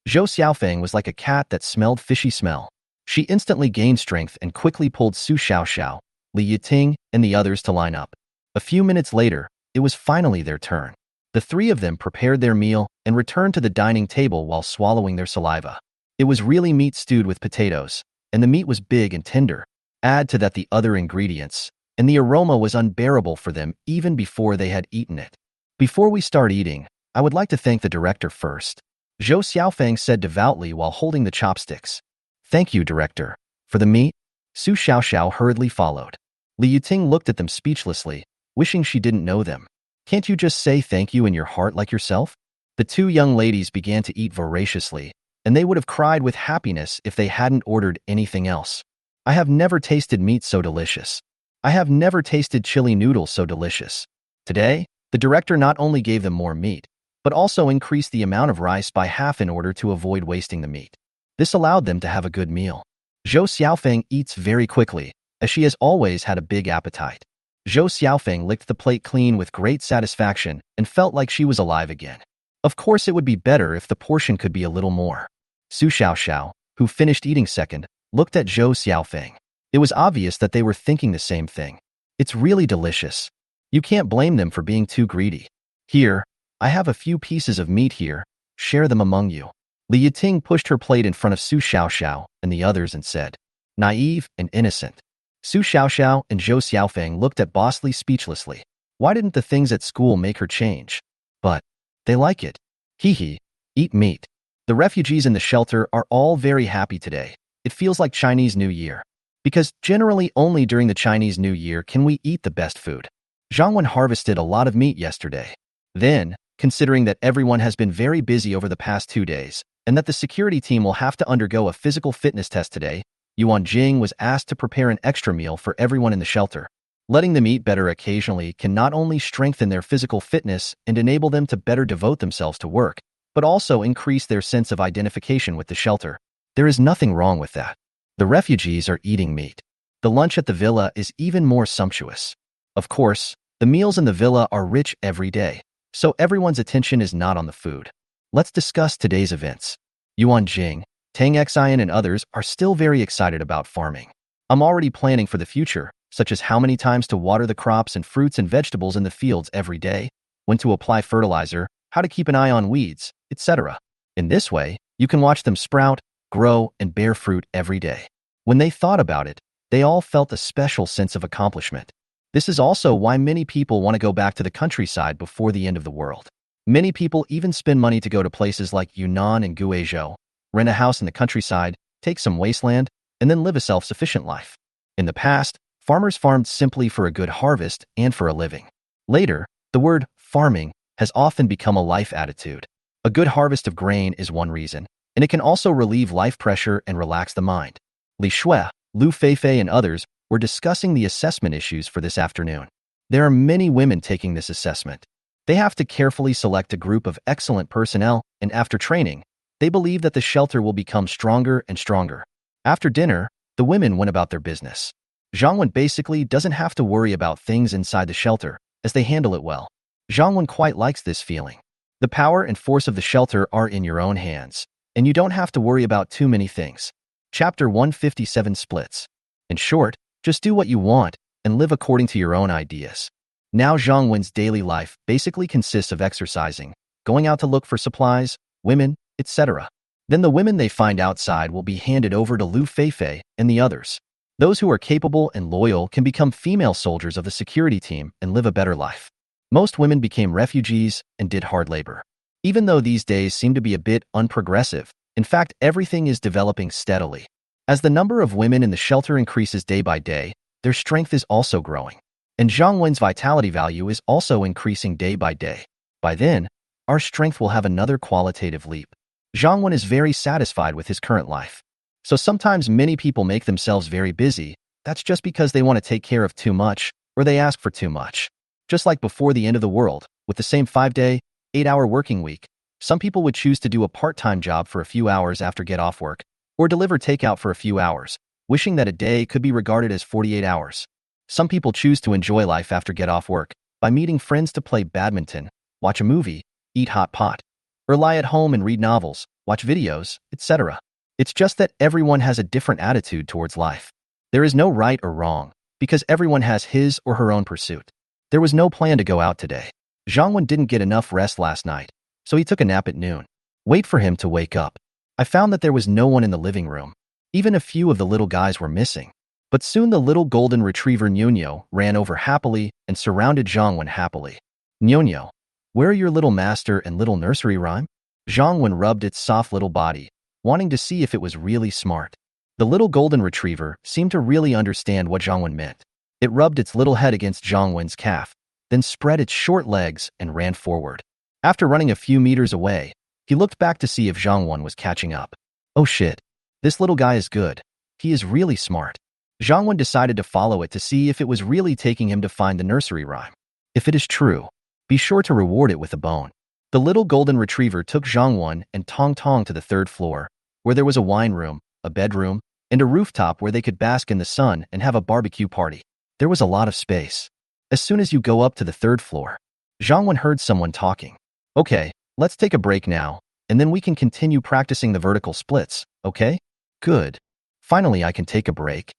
Zhou Xiaofeng was like a cat that smelled fishy smell. She instantly gained strength and quickly pulled Su Xiaoxiao, Li Yiting, and the others to line up. A few minutes later, it was finally their turn. The three of them prepared their meal and returned to the dining table while swallowing their saliva. It was really meat stewed with potatoes, and the meat was big and tender. Add to that the other ingredients, and the aroma was unbearable for them even before they had eaten it. Before we start eating, I would like to thank the director first, Zhou Xiaofeng said devoutly while holding the chopsticks. Thank you, director. For the meat? Su Xiaoxiao hurriedly followed. Li Yiting looked at them speechlessly, wishing she didn't know them. Can't you just say thank you in your heart like yourself? The two young ladies began to eat voraciously, and they would have cried with happiness if they hadn't ordered anything else. I have never tasted meat so delicious. I have never tasted chili noodles so delicious. Today, the director not only gave them more meat, but also increased the amount of rice by half in order to avoid wasting the meat. This allowed them to have a good meal. Zhou Xiaofeng eats very quickly, as she has always had a big appetite. Zhou Xiaofeng licked the plate clean with great satisfaction and felt like she was alive again. Of course, it would be better if the portion could be a little more. Su Xiaoxiao, who finished eating second, looked at Zhou Xiaofeng. It was obvious that they were thinking the same thing. It's really delicious. You can't blame them for being too greedy. Here, I have a few pieces of meat here. Share them among you. Li Yiting pushed her plate in front of Su Xiaoxiao and the others and said, naive and innocent. Su Xiaoxiao and Zhou Xiaofeng looked at Boss Li speechlessly. Why didn't the things at school make her change? But they like it. Hee, eat meat. The refugees in the shelter are all very happy today. It feels like Chinese New Year. Because generally only during the Chinese New Year can we eat the best food. Zhang Wen harvested a lot of meat yesterday. Then, considering that everyone has been very busy over the past 2 days, and that the security team will have to undergo a physical fitness test today, Yuan Jing was asked to prepare an extra meal for everyone in the shelter. Letting them eat better occasionally can not only strengthen their physical fitness and enable them to better devote themselves to work, but also increase their sense of identification with the shelter. There is nothing wrong with that. The refugees are eating meat. The lunch at the villa is even more sumptuous. Of course, the meals in the villa are rich every day, so everyone's attention is not on the food. Let's discuss today's events. Yuan Jing, Tang Xian and others are still very excited about farming. I'm already planning for the future, such as how many times to water the crops and fruits and vegetables in the fields every day, when to apply fertilizer, how to keep an eye on weeds, etc. In this way, you can watch them sprout, grow, and bear fruit every day. When they thought about it, they all felt a special sense of accomplishment. This is also why many people want to go back to the countryside before the end of the world. Many people even spend money to go to places like Yunnan and Guizhou, rent a house in the countryside, take some wasteland, and then live a self-sufficient life. In the past, farmers farmed simply for a good harvest and for a living. Later, the word farming has often become a life attitude. A good harvest of grain is one reason, and it can also relieve life pressure and relax the mind. Li Shui, Lu Feifei, and others were discussing the assessment issues for this afternoon. There are many women taking this assessment. They have to carefully select a group of excellent personnel, and after training, they believe that the shelter will become stronger and stronger. After dinner, the women went about their business. Zhang Wen basically doesn't have to worry about things inside the shelter, as they handle it well. Zhang Wen quite likes this feeling. The power and force of the shelter are in your own hands, and you don't have to worry about too many things. Chapter 157 Splits. In short, just do what you want and live according to your own ideas. Now Zhang Wen's daily life basically consists of exercising, going out to look for supplies, women, etc. Then the women they find outside will be handed over to Lu Feifei and the others. Those who are capable and loyal can become female soldiers of the security team and live a better life. Most women became refugees and did hard labor. Even though these days seem to be a bit unprogressive, In fact, everything is developing steadily. As the number of women in the shelter increases day by day, their strength is also growing. And Zhang Wen's vitality value is also increasing day by day. By then, our strength will have another qualitative leap. Zhang Wen is very satisfied with his current life. So sometimes many people make themselves very busy. That's just because they want to take care of too much, or they ask for too much. Just like before the end of the world, with the same 5-day, 8-hour working week, some people would choose to do a part-time job for a few hours after get off work, or deliver takeout for a few hours, wishing that a day could be regarded as 48 hours. Some people choose to enjoy life after get off work by meeting friends to play badminton, watch a movie, eat hot pot, or lie at home and read novels, watch videos, etc. It's just that everyone has a different attitude towards life. There is no right or wrong, because everyone has his or her own pursuit. There was no plan to go out today. Zhang Wen didn't get enough rest last night, so he took a nap at noon. Wait for him to wake up. I found that there was no one in the living room. Even a few of the little guys were missing. But soon the little golden retriever Nyonyo ran over happily and surrounded Zhang Wen happily. Nyonyo, where are your little master and little nursery rhyme? Zhang Wen rubbed its soft little body, wanting to see if it was really smart. The little golden retriever seemed to really understand what Zhang Wen meant. It rubbed its little head against Zhang Wen's calf, then spread its short legs and ran forward. After running a few meters away, he looked back to see if Zhang Wen was catching up. Oh shit, this little guy is good. He is really smart. Zhang Wen decided to follow it to see if it was really taking him to find the nursery rhyme. If it is true, be sure to reward it with a bone. The little golden retriever took Zhang Wen and Tong Tong to the 3rd floor, where there was a wine room, a bedroom, and a rooftop where they could bask in the sun and have a barbecue party. There was a lot of space. As soon as you go up to the 3rd floor, Zhang Wen heard someone talking. Okay, let's take a break now, and then we can continue practicing the vertical splits, okay? Good. Finally, I can take a break.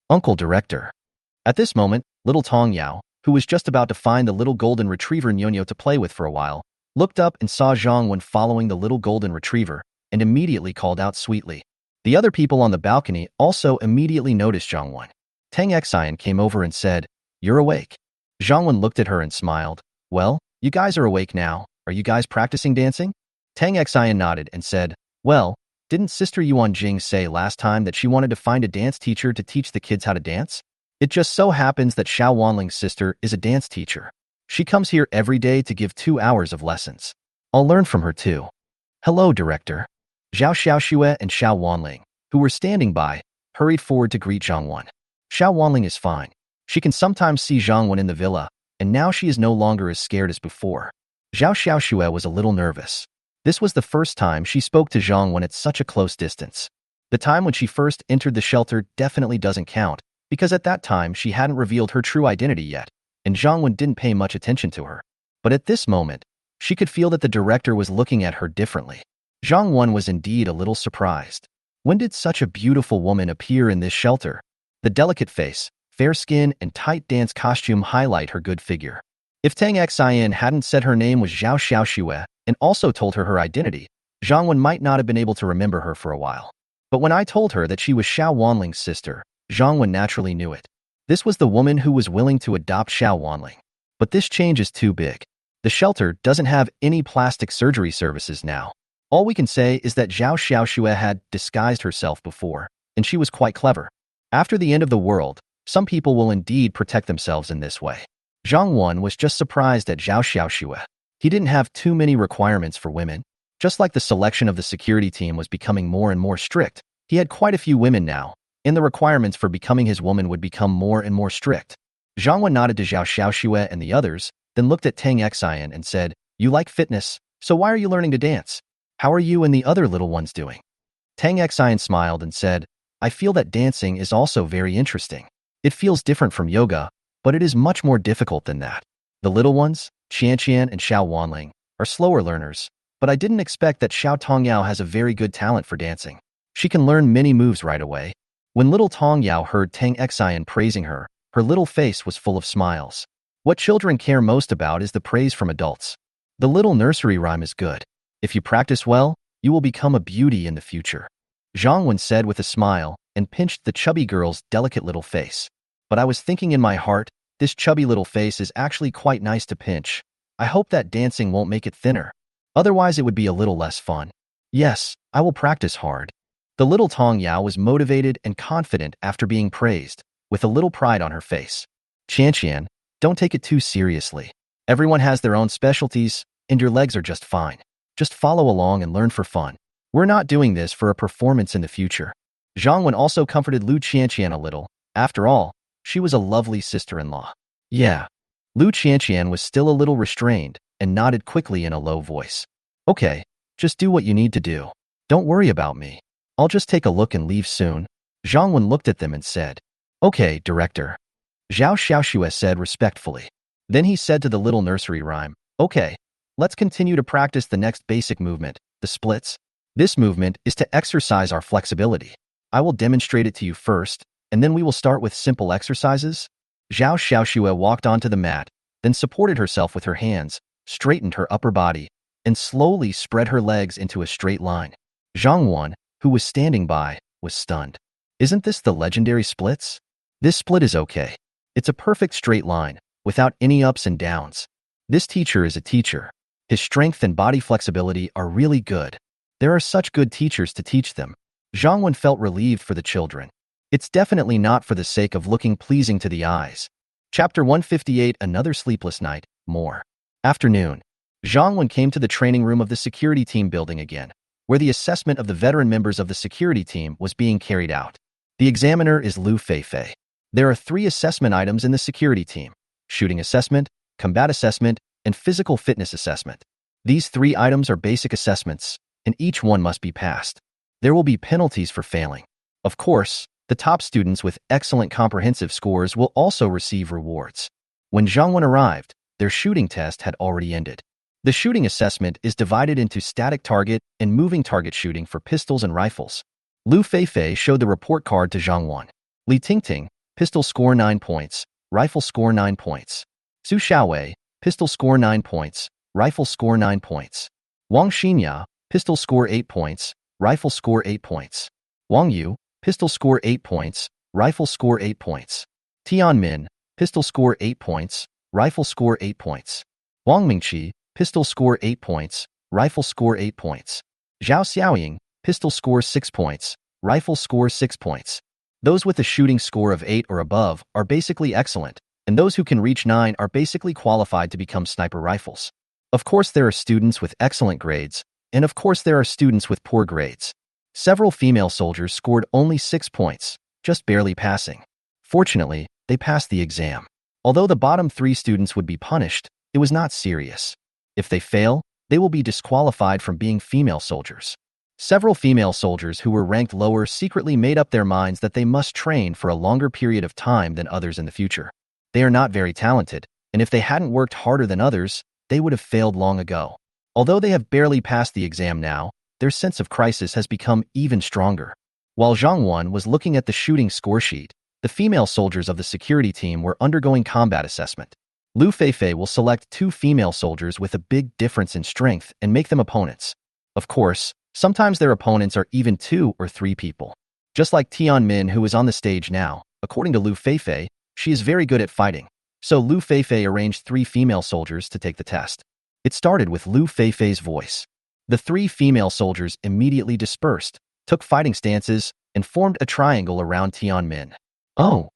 Uncle Director. At this moment, little Tong Yao, who was just about to find the little golden retriever Nyonyo to play with for a while, looked up and saw Zhang Wen following the little golden retriever and immediately called out sweetly. The other people on the balcony also immediately noticed Zhang Wen. Tang Xian came over and said, "You're awake." Zhang Wen looked at her and smiled. Well, you guys are awake now. Are you guys practicing dancing? Tang Xian nodded and said, well, didn't Sister Yuan Jing say last time that she wanted to find a dance teacher to teach the kids how to dance? It just so happens that Xiao Wanling's sister is a dance teacher. She comes here every day to give 2 hours of lessons. I'll learn from her too. Hello, Director. Zhao Xiaoxue and Xiao Wanling, who were standing by, hurried forward to greet Zhang Wen. Xiao Wanling is fine. She can sometimes see Zhang Wen in the villa, and now she is no longer as scared as before. Zhao Xiaoxue was a little nervous. This was the first time she spoke to Zhang Wen at such a close distance. The time when she first entered the shelter definitely doesn't count, because at that time she hadn't revealed her true identity yet, and Zhang Wen didn't pay much attention to her. But at this moment, she could feel that the director was looking at her differently. Zhang Wen was indeed a little surprised. When did such a beautiful woman appear in this shelter? The delicate face, fair skin, and tight dance costume highlight her good figure. If Tang Xian hadn't said her name was Zhao Xiaoxue and also told her her identity, Zhang Wen might not have been able to remember her for a while. But when I told her that she was Xiao Wanling's sister, Zhang Wen naturally knew it. This was the woman who was willing to adopt Xiao Wanling. But this change is too big. The shelter doesn't have any plastic surgery services now. All we can say is that Zhao Xiaoxue had disguised herself before, and she was quite clever. After the end of the world, some people will indeed protect themselves in this way. Zhang Wen was just surprised at Zhao Xiaoxue. He didn't have too many requirements for women. Just like the selection of the security team was becoming more and more strict, he had quite a few women now, and the requirements for becoming his woman would become more and more strict. Zhang Wen nodded to Zhao Xiaoxue and the others, then looked at Tang Xian and said, you like fitness, so why are you learning to dance? How are you and the other little ones doing? Tang Xian smiled and said, I feel that dancing is also very interesting. It feels different from yoga, but it is much more difficult than that. The little ones, Qianqian and Xiao Wanling, are slower learners, but I didn't expect that Xiao Tongyao has a very good talent for dancing. She can learn many moves right away. When little Tongyao heard Tang Xian praising her, her little face was full of smiles. What children care most about is the praise from adults. The little nursery rhyme is good. If you practice well, you will become a beauty in the future. Zhang Wen said with a smile and pinched the chubby girl's delicate little face. But I was thinking in my heart, this chubby little face is actually quite nice to pinch. I hope that dancing won't make it thinner. Otherwise it would be a little less fun. Yes, I will practice hard. The little Tong Yao was motivated and confident after being praised, with a little pride on her face. Qianqian, don't take it too seriously. Everyone has their own specialties, and your legs are just fine. Just follow along and learn for fun. We're not doing this for a performance in the future. Zhang Wen also comforted Lu Qianqian a little. After all, she was a lovely sister-in-law. Yeah. Lu Qianqian was still a little restrained and nodded quickly in a low voice. Okay, just do what you need to do. Don't worry about me. I'll just take a look and leave soon. Zhang Wen looked at them and said, Okay, director. Zhao Xiaoxue said respectfully. Then he said to the little nursery rhyme, Okay, let's continue to practice the next basic movement, the splits. This movement is to exercise our flexibility. I will demonstrate it to you first, and then we will start with simple exercises. Zhao Xiaoxue walked onto the mat, then supported herself with her hands, straightened her upper body, and slowly spread her legs into a straight line. Zhang Wen, who was standing by, was stunned. Isn't this the legendary splits? This split is okay. It's a perfect straight line, without any ups and downs. This teacher is a teacher. His strength and body flexibility are really good. There are such good teachers to teach them. Zhang Wen felt relieved for the children. It's definitely not for the sake of looking pleasing to the eyes. Chapter 158 Another Sleepless Night, More. Afternoon. Zhang Wen came to the training room of the security team building again, where the assessment of the veteran members of the security team was being carried out. The examiner is Lu Feifei. There are 3 assessment items in the security team: shooting assessment, combat assessment, and physical fitness assessment. These 3 items are basic assessments, and each one must be passed. There will be penalties for failing. Of course, the top students with excellent comprehensive scores will also receive rewards. When Zhang Wen arrived, their shooting test had already ended. The shooting assessment is divided into static target and moving target shooting for pistols and rifles. Lu Feifei showed the report card to Zhang Wen. Li Tingting, pistol score 9 points, rifle score 9 points. Su Xiaowei, pistol score 9 points, rifle score 9 points. Wang Xinya, pistol score 8 points, rifle score 8 points. Wang Yu, pistol score 8 points, rifle score 8 points. Tian Min, pistol score 8 points, rifle score 8 points. Wang Mingqi, pistol score 8 points, rifle score 8 points. Zhao Xiaoying, pistol score 6 points, rifle score 6 points. Those with a shooting score of 8 or above are basically excellent, and those who can reach 9 are basically qualified to become sniper rifles. Of course, there are students with excellent grades, and of course there are students with poor grades. Several female soldiers scored only 6 points, just barely passing. Fortunately, they passed the exam. Although the bottom 3 students would be punished, it was not serious. If they fail, they will be disqualified from being female soldiers. Several female soldiers who were ranked lower secretly made up their minds that they must train for a longer period of time than others in the future. They are not very talented, and if they hadn't worked harder than others, they would have failed long ago. Although they have barely passed the exam now, their sense of crisis has become even stronger. While Zhang Wen was looking at the shooting score sheet, the female soldiers of the security team were undergoing combat assessment. Lu Feifei will select 2 female soldiers with a big difference in strength and make them opponents. Of course, sometimes their opponents are even 2 or 3 people. Just like Tian Min, who is on the stage now, according to Lu Feifei, she is very good at fighting. So Lu Feifei arranged 3 female soldiers to take the test. It started with Lu Feifei's voice. The 3 female soldiers immediately dispersed, took fighting stances, and formed a triangle around Tian Min. Oh!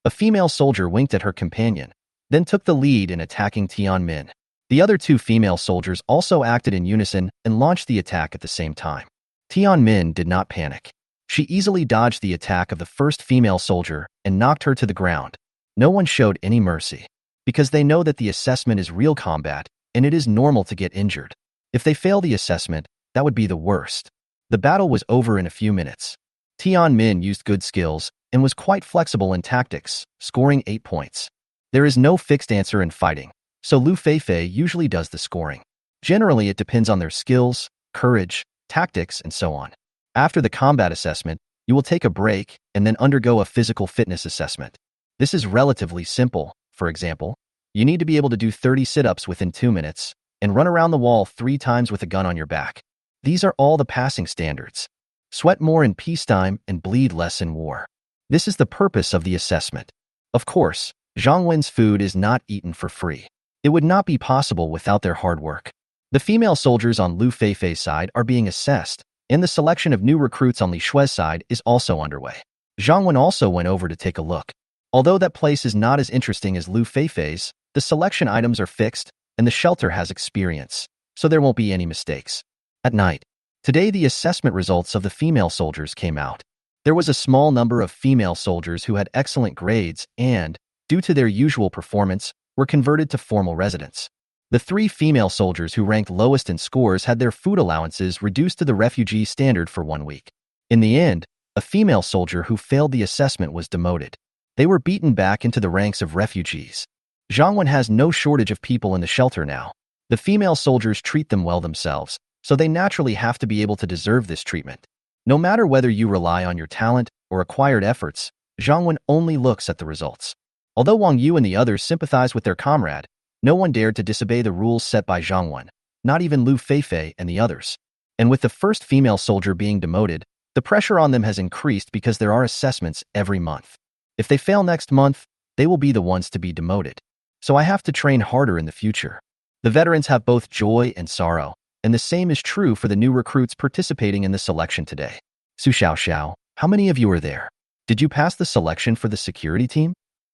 A female soldier winked at her companion, then took the lead in attacking Tian Min. The other 2 female soldiers also acted in unison and launched the attack at the same time. Tian Min did not panic. She easily dodged the attack of the first female soldier and knocked her to the ground. No one showed any mercy, because they know that the assessment is real combat, and it is normal to get injured. If they fail the assessment, that would be the worst. The battle was over in a few minutes. Tian Min used good skills and was quite flexible in tactics, scoring 8 points. There is no fixed answer in fighting, so Lu Feifei usually does the scoring. Generally, it depends on their skills, courage, tactics, and so on. After the combat assessment, you will take a break and then undergo a physical fitness assessment. This is relatively simple. For example, you need to be able to do 30 sit-ups within 2 minutes and run around the wall 3 times with a gun on your back. These are all the passing standards. Sweat more in peacetime and bleed less in war. This is the purpose of the assessment. Of course, Zhang Wen's food is not eaten for free. It would not be possible without their hard work. The female soldiers on Lu Feifei's side are being assessed, and the selection of new recruits on Li Shui's side is also underway. Zhang Wen also went over to take a look. Although that place is not as interesting as Lu Feifei's, the selection items are fixed, and the shelter has experience, so there won't be any mistakes. At night, today the assessment results of the female soldiers came out. There was a small number of female soldiers who had excellent grades and, due to their usual performance, were converted to formal residents. The 3 female soldiers who ranked lowest in scores had their food allowances reduced to the refugee standard for 1 week. In the end, a female soldier who failed the assessment was demoted. They were beaten back into the ranks of refugees. Zhang Wen has no shortage of people in the shelter now. The female soldiers treat them well themselves, so they naturally have to be able to deserve this treatment. No matter whether you rely on your talent or acquired efforts, Zhang Wen only looks at the results. Although Wang Yu and the others sympathized with their comrade, no one dared to disobey the rules set by Zhang Wen, not even Lu Feifei and the others. And with the first female soldier being demoted, the pressure on them has increased because there are assessments every month. If they fail next month, they will be the ones to be demoted. So I have to train harder in the future. The veterans have both joy and sorrow, and the same is true for the new recruits participating in the selection today. Su Xiao, how many of you are there? Did you pass the selection for the security team?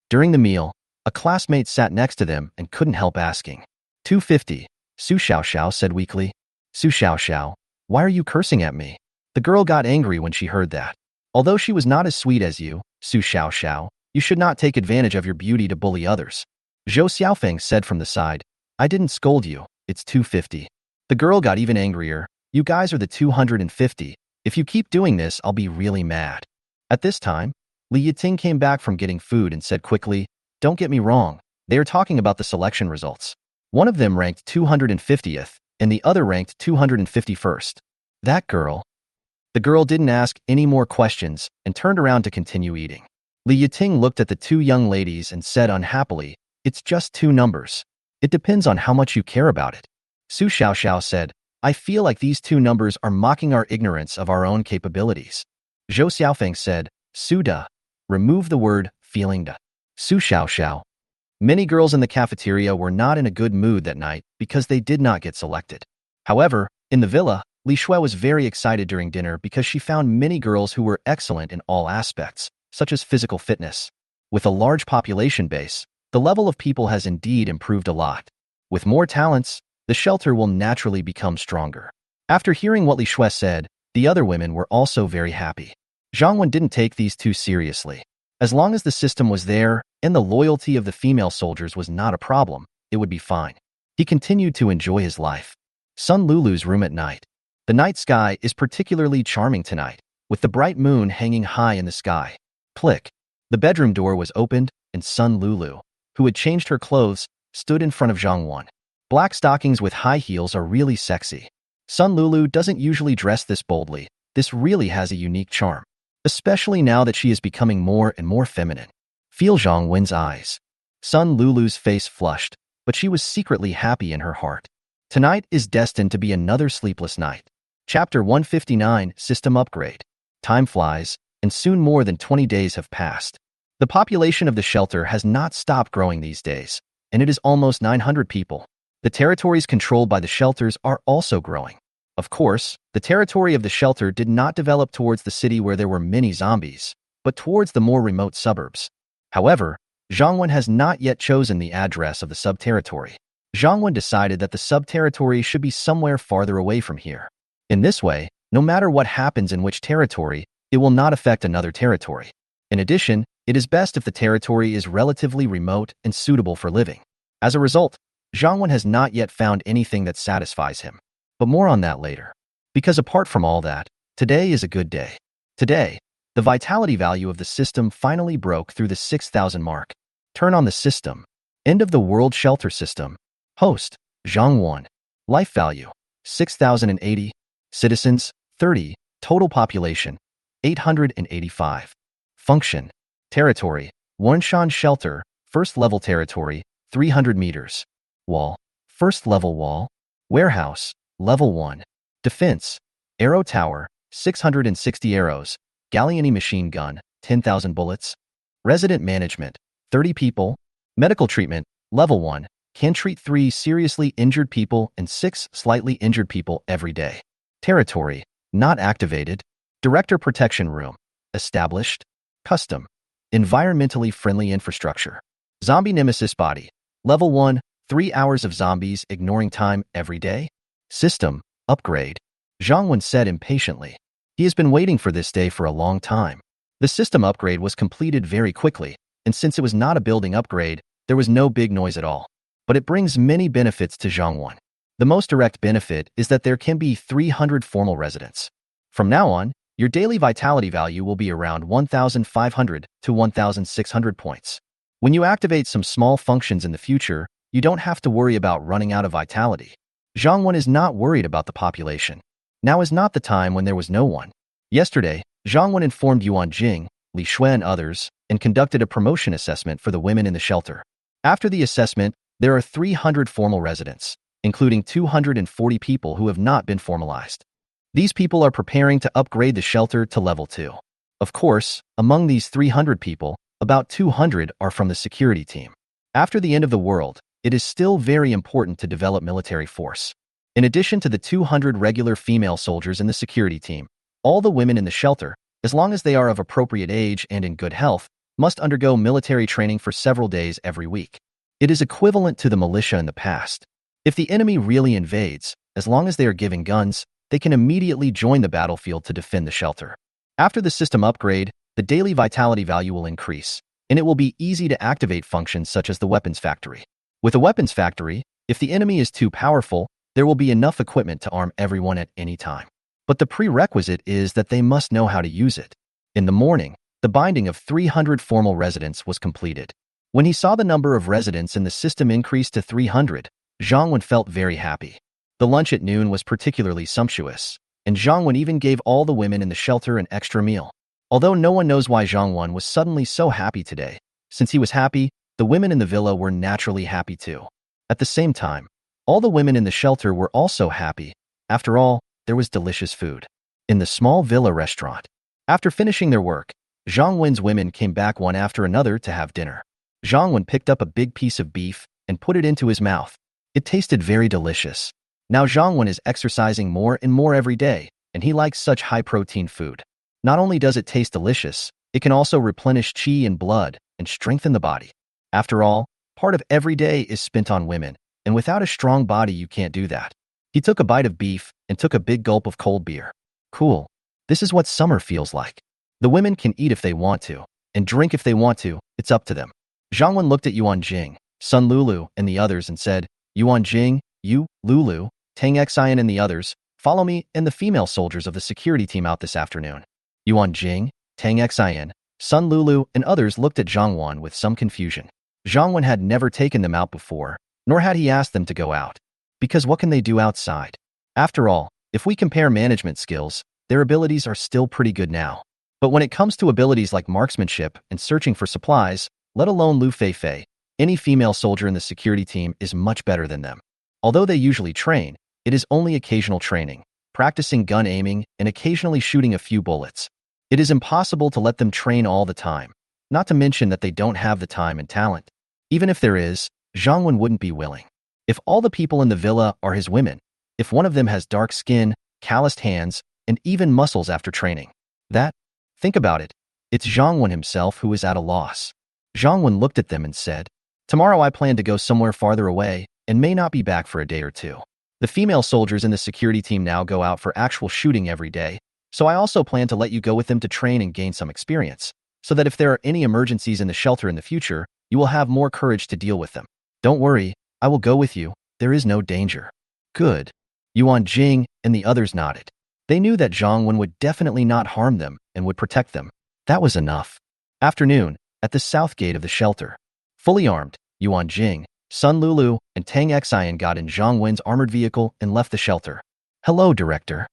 During the meal, a classmate sat next to them and couldn't help asking. 250, Su Xiao said weakly. Su Xiao, why are you cursing at me? The girl got angry when she heard that. Although she was not as sweet as you, Su Xiao, you should not take advantage of your beauty to bully others. Zhou Xiaofeng said from the side, I didn't scold you, it's 250. The girl got even angrier. You guys are the 250. If you keep doing this, I'll be really mad. At this time, Li Yiting came back from getting food and said quickly, don't get me wrong, they are talking about the selection results. One of them ranked 250th, and the other ranked 251st. That girl. The girl didn't ask any more questions and turned around to continue eating. Li Yiting looked at the 2 young ladies and said unhappily, it's just 2 numbers. It depends on how much you care about it. Su Xiao said, I feel like these 2 numbers are mocking our ignorance of our own capabilities. Zhou Xiaofeng said, Su Da, remove the word feeling da. Su Xiao. Many girls in the cafeteria were not in a good mood that night because they did not get selected. However, in the villa, Li Shui was very excited during dinner because she found many girls who were excellent in all aspects, such as physical fitness. With a large population base, the level of people has indeed improved a lot. With more talents, the shelter will naturally become stronger. After hearing what Li Shui said, the other women were also very happy. Zhang Wen didn't take these 2 seriously. As long as the system was there and the loyalty of the female soldiers was not a problem, it would be fine. He continued to enjoy his life. Sun Lulu's room at night. The night sky is particularly charming tonight, with the bright moon hanging high in the sky. Click. The bedroom door was opened, and Sun Lulu, who had changed her clothes, stood in front of Zhang Wen. Black stockings with high heels are really sexy. Sun Lulu doesn't usually dress this boldly. This really has a unique charm, especially now that she is becoming more and more feminine. Feel Zhang Wen's eyes. Sun Lulu's face flushed, but she was secretly happy in her heart. Tonight is destined to be another sleepless night. Chapter 159, System Upgrade. Time flies, and soon more than 20 days have passed. The population of the shelter has not stopped growing these days, and it is almost 900 people. The territories controlled by the shelters are also growing. Of course, the territory of the shelter did not develop towards the city where there were many zombies, but towards the more remote suburbs. However, Zhang Wen has not yet chosen the address of the sub-territory. Zhang Wen decided that the sub-territory should be somewhere farther away from here. In this way, no matter what happens in which territory, it will not affect another territory. In addition, it is best if the territory is relatively remote and suitable for living. As a result, Zhang Wen has not yet found anything that satisfies him. But more on that later. Because apart from all that, today is a good day. Today, the vitality value of the system finally broke through the 6,000 mark. Turn on the system. End of the world shelter system. Host, Zhang Wen. Life value, 6,080. Citizens, 30. Total population, 885. Function, territory, Wanshan shelter, first level territory, 300 meters. Wall, first level wall. Warehouse, level 1. Defense, arrow tower, 660 arrows. Galleony machine gun, 10,000 bullets. Resident management, 30 people. Medical treatment, level 1. can treat 3 seriously injured people and 6 slightly injured people every day. Territory, not activated. Director Protection Room, established. Custom, environmentally friendly infrastructure. Zombie Nemesis Body, Level 1, 3 hours of zombies ignoring time every day. System, upgrade. Zhang Wen said impatiently. He has been waiting for this day for a long time. The system upgrade was completed very quickly, and since it was not a building upgrade, there was no big noise at all. But it brings many benefits to Zhang Wen. The most direct benefit is that there can be 300 formal residents. From now on, your daily vitality value will be around 1,500 to 1,600 points. When you activate some small functions in the future, you don't have to worry about running out of vitality. Zhang Wen is not worried about the population. Now is not the time when there was no one. Yesterday, Zhang Wen informed Yuan Jing, Li Shui and others, and conducted a promotion assessment for the women in the shelter. After the assessment, there are 300 formal residents, including 240 people who have not been formalized. These people are preparing to upgrade the shelter to level 2. Of course, among these 300 people, about 200 are from the security team. After the end of the world, it is still very important to develop military force. In addition to the 200 regular female soldiers in the security team, all the women in the shelter, as long as they are of appropriate age and in good health, must undergo military training for several days every week. It is equivalent to the militia in the past. If the enemy really invades, as long as they are given guns, they can immediately join the battlefield to defend the shelter. After the system upgrade, the daily vitality value will increase, and it will be easy to activate functions such as the weapons factory. With a weapons factory, if the enemy is too powerful, there will be enough equipment to arm everyone at any time. But the prerequisite is that they must know how to use it. In the morning, the binding of 300 formal residents was completed. When he saw the number of residents in the system increase to 300, Zhang Wen felt very happy. The lunch at noon was particularly sumptuous, and Zhang Wen even gave all the women in the shelter an extra meal. Although no one knows why Zhang Wen was suddenly so happy today, since he was happy, the women in the villa were naturally happy too. At the same time, all the women in the shelter were also happy. After all, there was delicious food. In the small villa restaurant, after finishing their work, Zhang Wen's women came back one after another to have dinner. Zhang Wen picked up a big piece of beef and put it into his mouth. It tasted very delicious. Now Zhang Wen is exercising more and more every day, and he likes such high-protein food. Not only does it taste delicious, it can also replenish qi and blood and strengthen the body. After all, part of every day is spent on women, and without a strong body you can't do that. He took a bite of beef and took a big gulp of cold beer. Cool. This is what summer feels like. The women can eat if they want to, and drink if they want to, it's up to them. Zhang Wen looked at Yuan Jing, Sun Lulu, and the others and said, Yuan Jing, you, Lulu, Tang Xian and the others, follow me and the female soldiers of the security team out this afternoon. Yuan Jing, Tang Xian, Sun Lulu, and others looked at Zhang Wen with some confusion. Zhang Wen had never taken them out before, nor had he asked them to go out. Because what can they do outside? After all, if we compare management skills, their abilities are still pretty good now. But when it comes to abilities like marksmanship and searching for supplies, let alone Lu Feifei, any female soldier in the security team is much better than them. Although they usually train, it is only occasional training, practicing gun aiming and occasionally shooting a few bullets. It is impossible to let them train all the time, not to mention that they don't have the time and talent. Even if there is, Zhang Wen wouldn't be willing. If all the people in the villa are his women, if one of them has dark skin, calloused hands, and even muscles after training, think about it, it's Zhang Wen himself who is at a loss. Zhang Wen looked at them and said, tomorrow I plan to go somewhere farther away and may not be back for a day or two. The female soldiers in the security team now go out for actual shooting every day, so I also plan to let you go with them to train and gain some experience, so that if there are any emergencies in the shelter in the future, you will have more courage to deal with them. Don't worry, I will go with you, there is no danger. Good. Yuan Jing and the others nodded. They knew that Zhang Wen would definitely not harm them and would protect them. That was enough. Afternoon, at the south gate of the shelter. Fully armed, Yuan Jing, Sun Lulu, and Tang Xian got in Zhang Wen's armored vehicle and left the shelter. Hello, Director.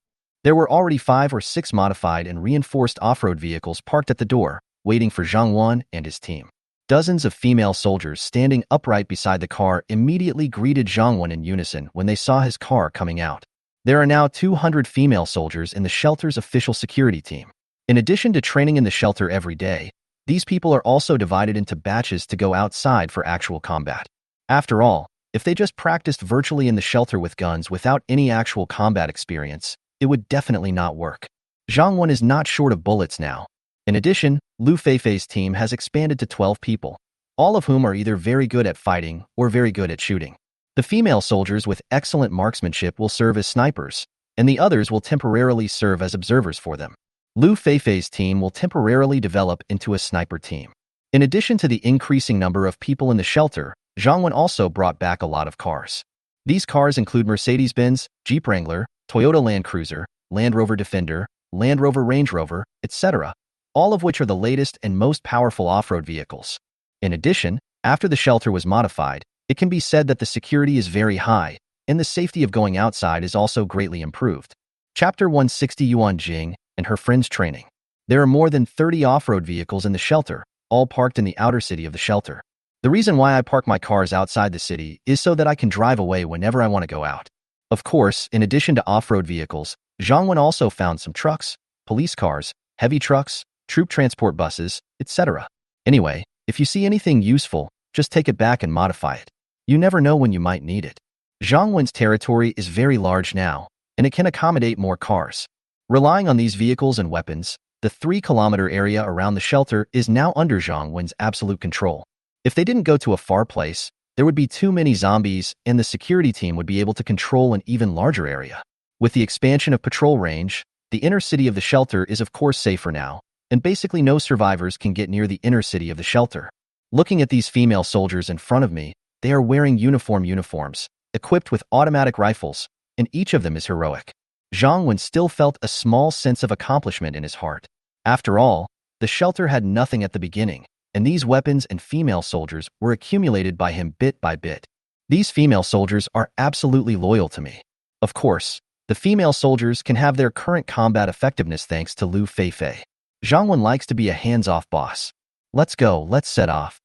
There were already 5 or 6 modified and reinforced off-road vehicles parked at the door, waiting for Zhang Wen and his team. Dozens of female soldiers standing upright beside the car immediately greeted Zhang Wen in unison when they saw his car coming out. There are now 200 female soldiers in the shelter's official security team. In addition to training in the shelter every day, these people are also divided into batches to go outside for actual combat. After all, If they just practiced virtually in the shelter with guns without any actual combat experience, it would definitely not work. Zhang Wen is not short of bullets now. In addition, Lu Feifei's team has expanded to 12 people, all of whom are either very good at fighting or very good at shooting. The female soldiers with excellent marksmanship will serve as snipers, and the others will temporarily serve as observers for them. Lu Feifei's team will temporarily develop into a sniper team. In addition to the increasing number of people in the shelter, Zhang Wen also brought back a lot of cars. These cars include Mercedes-Benz, Jeep Wrangler, Toyota Land Cruiser, Land Rover Defender, Land Rover Range Rover, etc., all of which are the latest and most powerful off-road vehicles. In addition, after the shelter was modified, it can be said that the security is very high, and the safety of going outside is also greatly improved. Chapter 160 Yuan Jing and her friends training. There are more than 30 off-road vehicles in the shelter, all parked in the outer city of the shelter. The reason why I park my cars outside the city is so that I can drive away whenever I want to go out. Of course, in addition to off-road vehicles, Zhang Wen also found some trucks, police cars, heavy trucks, troop transport buses, etc. Anyway, if you see anything useful, just take it back and modify it. You never know when you might need it. Zhang Wen's territory is very large now, and it can accommodate more cars. Relying on these vehicles and weapons, the 3-kilometer area around the shelter is now under Zhang Wen's absolute control. If they didn't go to a far place, there would be too many zombies, and the security team would be able to control an even larger area. With the expansion of patrol range, the inner city of the shelter is of course safer now, and basically no survivors can get near the inner city of the shelter. Looking at these female soldiers in front of me, they are wearing uniforms, equipped with automatic rifles, and each of them is heroic. Zhang Wen still felt a small sense of accomplishment in his heart. After all, the shelter had nothing at the beginning, and these weapons and female soldiers were accumulated by him bit by bit. These female soldiers are absolutely loyal to me. Of course, the female soldiers can have their current combat effectiveness thanks to Lu Feifei. Zhang Wen likes to be a hands-off boss. Let's go, let's set off.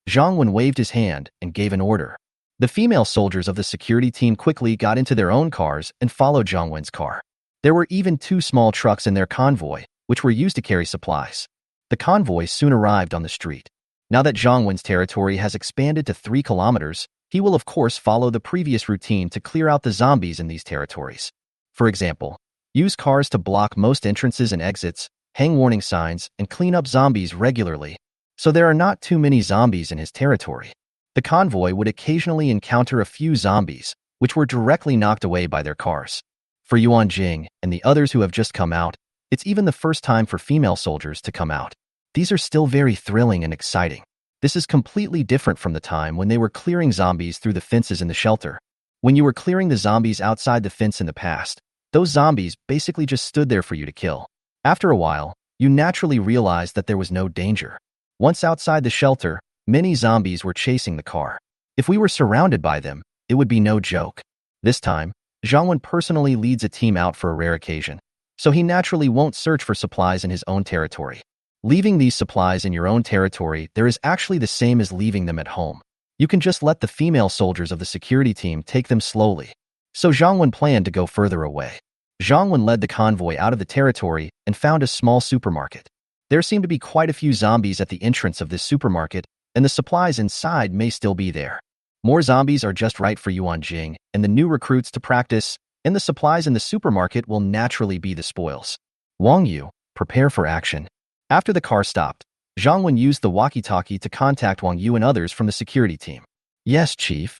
Zhang Wen waved his hand and gave an order. The female soldiers of the security team quickly got into their own cars and followed Zhang Wen's car. There were even 2 small trucks in their convoy, which were used to carry supplies. The convoy soon arrived on the street. Now that Zhang Wen's territory has expanded to 3 kilometers, he will of course follow the previous routine to clear out the zombies in these territories. For example, use cars to block most entrances and exits, hang warning signs, and clean up zombies regularly, so there are not too many zombies in his territory. The convoy would occasionally encounter a few zombies, which were directly knocked away by their cars. For Yuan Jing and the others who have just come out, it's even the first time for female soldiers to come out. These are still very thrilling and exciting. This is completely different from the time when they were clearing zombies through the fences in the shelter. When you were clearing the zombies outside the fence in the past, those zombies basically just stood there for you to kill. After a while, you naturally realized that there was no danger. Once outside the shelter, many zombies were chasing the car. If we were surrounded by them, it would be no joke. This time, Zhang Wen personally leads a team out for a rare occasion, so he naturally won't search for supplies in his own territory. Leaving these supplies in your own territory there is actually the same as leaving them at home. You can just let the female soldiers of the security team take them slowly. So Zhang Wen planned to go further away. Zhang Wen led the convoy out of the territory and found a small supermarket. There seemed to be quite a few zombies at the entrance of this supermarket, and the supplies inside may still be there. More zombies are just right for Yuan Jing and the new recruits to practice, and the supplies in the supermarket will naturally be the spoils. Wang Yu, prepare for action. After the car stopped, Zhang Wen used the walkie-talkie to contact Wang Yu and others from the security team. Yes, Chief.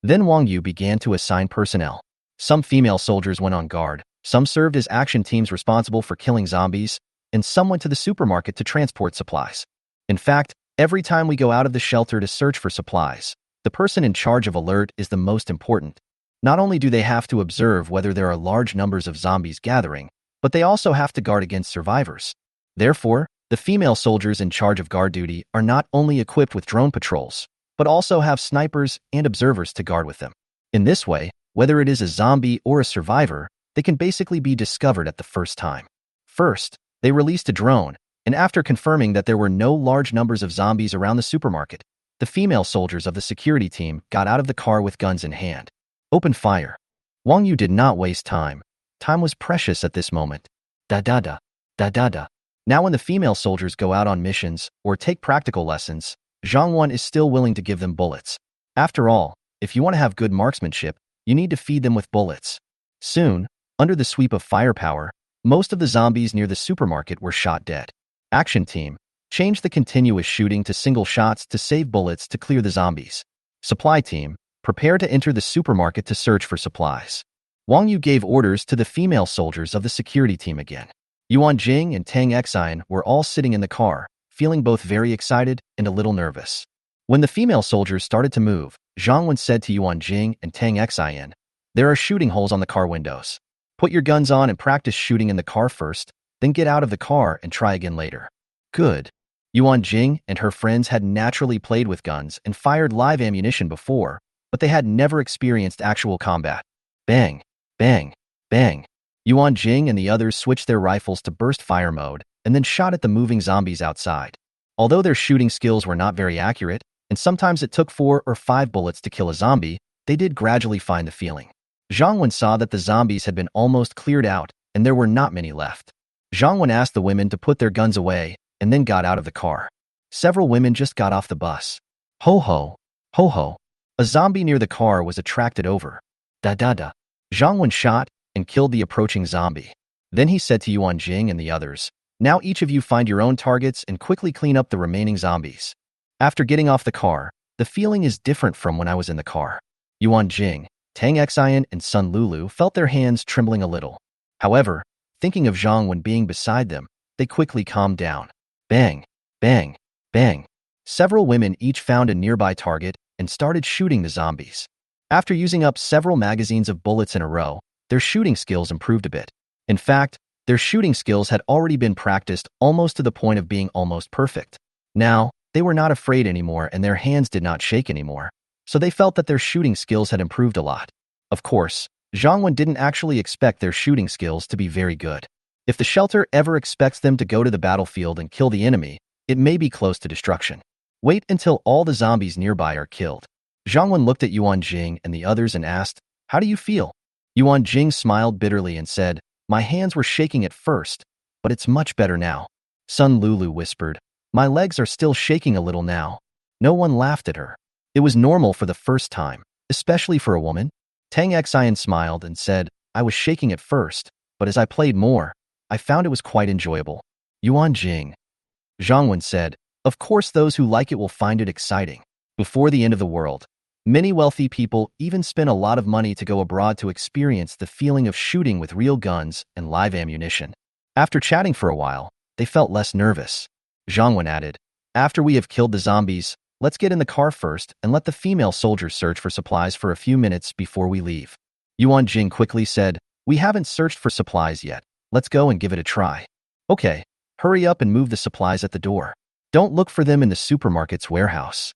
Then Wang Yu began to assign personnel. Some female soldiers went on guard, some served as action teams responsible for killing zombies, and some went to the supermarket to transport supplies. In fact, every time we go out of the shelter to search for supplies, the person in charge of alert is the most important. Not only do they have to observe whether there are large numbers of zombies gathering, but they also have to guard against survivors. Therefore, the female soldiers in charge of guard duty are not only equipped with drone patrols, but also have snipers and observers to guard with them. In this way, whether it is a zombie or a survivor, they can basically be discovered at the first time. First, they released a drone, and after confirming that there were no large numbers of zombies around the supermarket, the female soldiers of the security team got out of the car with guns in hand. Open fire. Wang Yu did not waste time. Time was precious at this moment. Da-da-da, da-da-da. Now when the female soldiers go out on missions or take practical lessons, Zhang Wen is still willing to give them bullets. After all, If you want to have good marksmanship, you need to feed them with bullets. Soon, under the sweep of firepower, most of the zombies near the supermarket were shot dead. Action team, change the continuous shooting to single shots to save bullets to clear the zombies. Supply team, prepare to enter the supermarket to search for supplies. Wang Yu gave orders to the female soldiers of the security team again. Yuan Jing and Tang Xian were all sitting in the car, feeling both very excited and a little nervous. When the female soldiers started to move, Zhang Wen said to Yuan Jing and Tang Xian, "There are shooting holes on the car windows. Put your guns on and practice shooting in the car first, then get out of the car and try again later." Good. Yuan Jing and her friends had naturally played with guns and fired live ammunition before, but they had never experienced actual combat. Bang, bang, bang. Yuan Jing and the others switched their rifles to burst fire mode and then shot at the moving zombies outside. Although their shooting skills were not very accurate, and sometimes it took 4 or 5 bullets to kill a zombie, they did gradually find the feeling. Zhang Wen saw that the zombies had been almost cleared out and there were not many left. Zhang Wen asked the women to put their guns away and then got out of the car. Several women just got off the bus. Ho ho, ho ho. A zombie near the car was attracted over. Da da da. Zhang Wen shot and killed the approaching zombie. Then he said to Yuan Jing and the others, "Now each of you find your own targets and quickly clean up the remaining zombies." After getting off the car, the feeling is different from when I was in the car. Yuan Jing, Tang Xian, and Sun Lulu felt their hands trembling a little. However, thinking of Zhang Wen being beside them, they quickly calmed down. Bang, bang, bang. Several women each found a nearby target and started shooting the zombies. After using up several magazines of bullets in a row, their shooting skills improved a bit. In fact, their shooting skills had already been practiced almost to the point of being almost perfect. Now, they were not afraid anymore and their hands did not shake anymore, so they felt that their shooting skills had improved a lot. Of course, Zhang Wen didn't actually expect their shooting skills to be very good. If the shelter ever expects them to go to the battlefield and kill the enemy, it may be close to destruction. Wait until all the zombies nearby are killed. Zhang Wen looked at Yuan Jing and the others and asked, "How do you feel?" Yuan Jing smiled bitterly and said, "My hands were shaking at first, but it's much better now." Sun Lulu whispered, "My legs are still shaking a little now." No one laughed at her. It was normal for the first time, especially for a woman. Tang Xian smiled and said, "I was shaking at first, but as I played more, I found it was quite enjoyable." Yuan Jing. Zhang Wen said, "Of course those who like it will find it exciting." Before the end of the world, many wealthy people even spent a lot of money to go abroad to experience the feeling of shooting with real guns and live ammunition. After chatting for a while, they felt less nervous. Zhang Wen added, "After we have killed the zombies, let's get in the car first and let the female soldiers search for supplies for a few minutes before we leave." Yuan Jing quickly said, "We haven't searched for supplies yet. Let's go and give it a try." "Okay, hurry up and move the supplies at the door. Don't look for them in the supermarket's warehouse."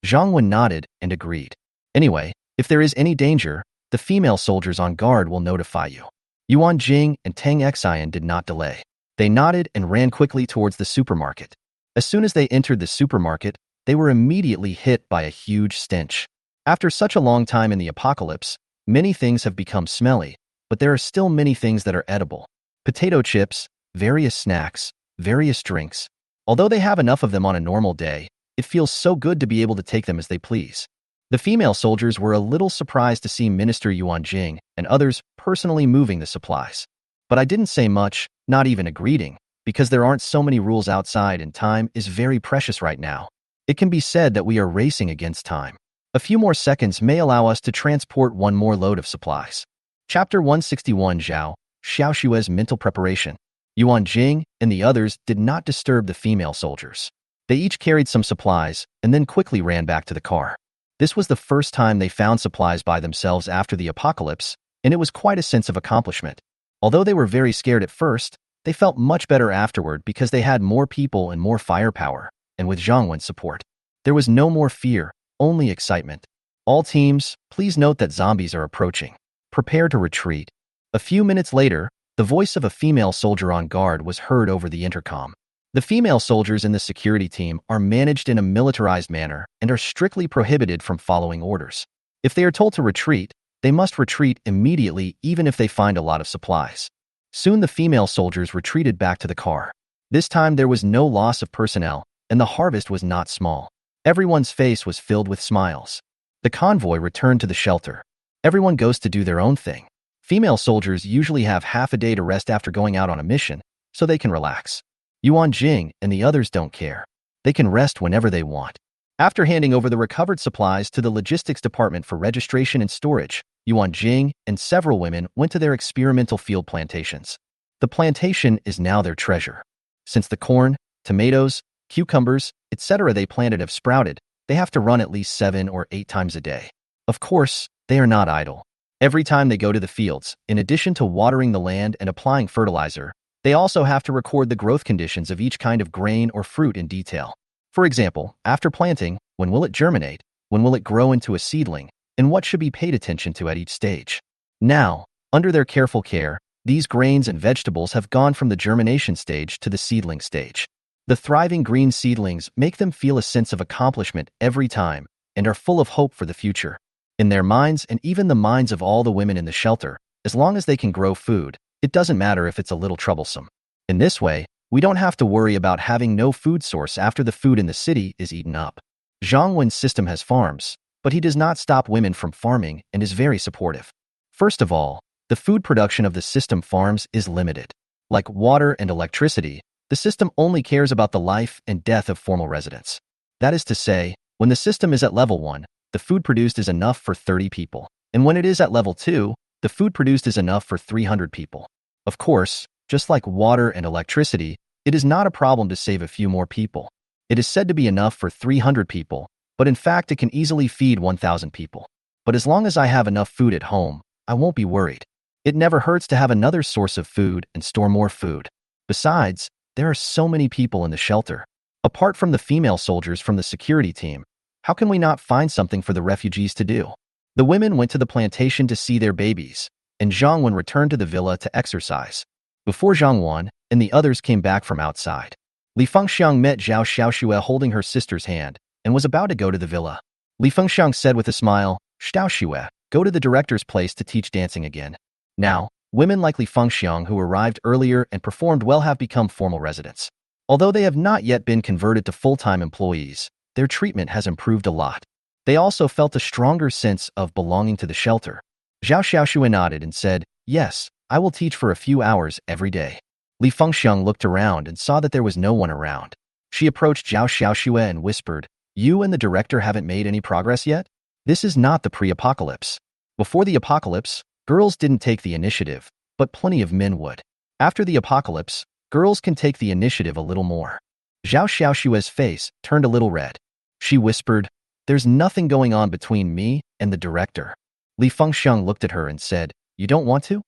Zhang Wen nodded and agreed. "Anyway, if there is any danger, the female soldiers on guard will notify you." Yuan Jing and Tang Xian did not delay. They nodded and ran quickly towards the supermarket. As soon as they entered the supermarket, they were immediately hit by a huge stench. After such a long time in the apocalypse, many things have become smelly, but there are still many things that are edible. Potato chips, various snacks, various drinks. Although they have enough of them on a normal day, it feels so good to be able to take them as they please. The female soldiers were a little surprised to see Minister Yuan Jing and others personally moving the supplies. But I didn't say much, not even a greeting, because there aren't so many rules outside and time is very precious right now. It can be said that we are racing against time. A few more seconds may allow us to transport one more load of supplies. Chapter 161 Xiaoshue's mental preparation. Yuan Jing and the others did not disturb the female soldiers. They each carried some supplies and then quickly ran back to the car. This was the first time they found supplies by themselves after the apocalypse, and it was quite a sense of accomplishment. Although they were very scared at first, they felt much better afterward because they had more people and more firepower, and with Zhang Wen's support. There was no more fear, only excitement. All teams, please note that zombies are approaching. Prepare to retreat. A few minutes later, the voice of a female soldier on guard was heard over the intercom. The female soldiers in the security team are managed in a militarized manner and are strictly prohibited from following orders. If they are told to retreat, they must retreat immediately even if they find a lot of supplies. Soon the female soldiers retreated back to the car. This time there was no loss of personnel, and the harvest was not small. Everyone's face was filled with smiles. The The convoy returned to the shelter. Everyone goes to do their own thing. Female soldiers usually have half a day to rest after going out on a mission, so they can relax. Yuan Jing and the others don't care. They can rest whenever they want. After handing over the recovered supplies to the logistics department for registration and storage, Yuan Jing and several women went to their experimental field plantations. The plantation is now their treasure. Since the corn, tomatoes, cucumbers, etc. they planted have sprouted, they have to run at least 7 or 8 times a day. Of course, they are not idle. Every time they go to the fields, in addition to watering the land and applying fertilizer, they also have to record the growth conditions of each kind of grain or fruit in detail. For example, after planting, when will it germinate, when will it grow into a seedling, and what should be paid attention to at each stage. Now, under their careful care, these grains and vegetables have gone from the germination stage to the seedling stage. The thriving green seedlings make them feel a sense of accomplishment every time and are full of hope for the future. In their minds and even the minds of all the women in the shelter, as long as they can grow food, it doesn't matter if it's a little troublesome. In this way, we don't have to worry about having no food source after the food in the city is eaten up. Zhang Wen's system has farms, but he does not stop women from farming and is very supportive. First of all, the food production of the system farms is limited. Like water and electricity, the system only cares about the life and death of formal residents. That is to say, when the system is at level 1, the food produced is enough for 30 people. And when it is at level 2, the food produced is enough for 300 people. Of course, just like water and electricity, it is not a problem to save a few more people. It is said to be enough for 300 people, but in fact it can easily feed 1,000 people. But as long as I have enough food at home, I won't be worried. It never hurts to have another source of food and store more food. Besides, there are so many people in the shelter. Apart from the female soldiers from the security team, how can we not find something for the refugees to do? The women went to the plantation to see their babies, and Zhang Wen returned to the villa to exercise. Before Zhang Wen and the others came back from outside, Li Fengxiang met Zhao Xiaoxue holding her sister's hand and was about to go to the villa. Li Fengxiang said with a smile, "Xiaoxue, go to the director's place to teach dancing again." Now, women like Li Fengxiang who arrived earlier and performed well have become formal residents. Although they have not yet been converted to full-time employees, their treatment has improved a lot. They also felt a stronger sense of belonging to the shelter. Zhao Xiaoxue nodded and said, "Yes, I will teach for a few hours every day." Li Fengxiang looked around and saw that there was no one around. She approached Zhao Xiaoxue and whispered, "You and the director haven't made any progress yet? This is not the pre-apocalypse. Before the apocalypse, girls didn't take the initiative, but plenty of men would. After the apocalypse, girls can take the initiative a little more." Zhao Xiaoxue's face turned a little red. She whispered, "There's nothing going on between me and the director." Li Fengxiang looked at her and said, "You don't want to?"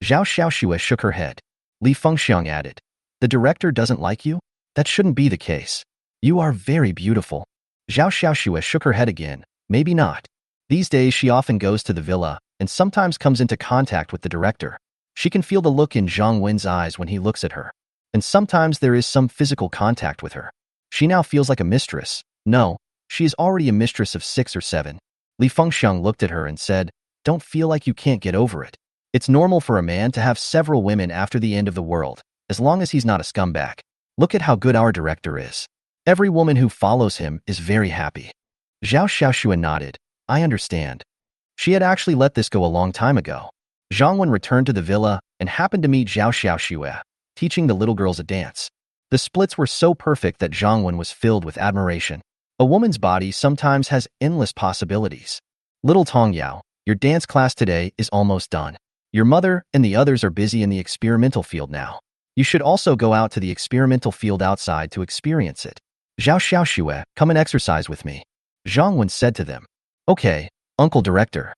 Zhao Xiaoxue shook her head. Li Fengxiang added, "The director doesn't like you? That shouldn't be the case. You are very beautiful." Zhao Xiaoxue shook her head again, "Maybe not. These days she often goes to the villa and sometimes comes into contact with the director. She can feel the look in Zhang Wen's eyes when he looks at her. And sometimes there is some physical contact with her. She now feels like a mistress. No, she is already a mistress of 6 or 7. Li Fengxiang looked at her and said, "Don't feel like you can't get over it. It's normal for a man to have several women after the end of the world, as long as he's not a scumbag. Look at how good our director is. Every woman who follows him is very happy." Zhao Xiaoxue nodded. "I understand." She had actually let this go a long time ago. Zhang Wen returned to the villa and happened to meet Zhao Xiaoxue, teaching the little girls a dance. The splits were so perfect that Zhang Wen was filled with admiration. A woman's body sometimes has endless possibilities. "Little Tong Yao, your dance class today is almost done. Your mother and the others are busy in the experimental field now. You should also go out to the experimental field outside to experience it. Zhao Xiaoxue, come and exercise with me." Zhang Wen said to them. "Okay, Uncle Director."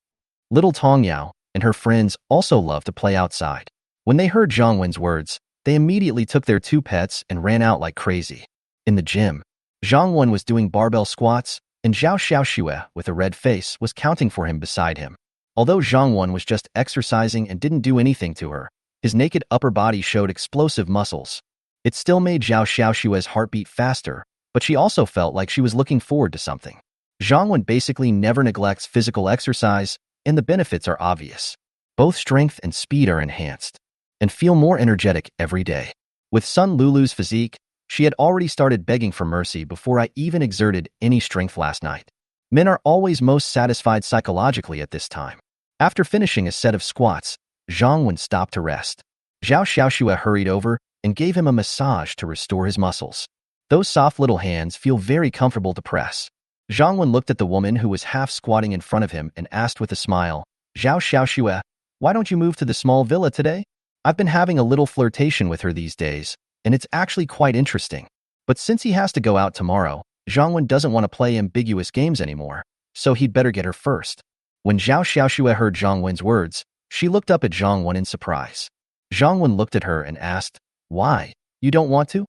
Little Tong Yao and her friends also love to play outside. When they heard Zhang Wen's words, they immediately took their 2 pets and ran out like crazy. In the gym, Zhang Wen was doing barbell squats, and Zhao Xiaoxue, with a red face, was counting for him beside him. Although Zhang Wen was just exercising and didn't do anything to her, his naked upper body showed explosive muscles. It still made Zhao Xiaoxue's heart beat faster, but she also felt like she was looking forward to something. Zhang Wen basically never neglects physical exercise, and the benefits are obvious. Both strength and speed are enhanced, and feel more energetic every day. With Sun Lulu's physique, she had already started begging for mercy before I even exerted any strength last night. Men are always most satisfied psychologically at this time. After finishing a set of squats, Zhang Wen stopped to rest. Zhao Xiaoxue hurried over and gave him a massage to restore his muscles. Those soft little hands feel very comfortable to press. Zhang Wen looked at the woman who was half squatting in front of him and asked with a smile, Zhao Xiaoxue, why don't you move to the small villa today? I've been having a little flirtation with her these days, and it's actually quite interesting. But since he has to go out tomorrow, Zhang Wen doesn't want to play ambiguous games anymore, so he'd better get her first. When Zhao Xiaoxue heard Zhang Wen's words, she looked up at Zhang Wen in surprise. Zhang Wen looked at her and asked, why? You don't want to?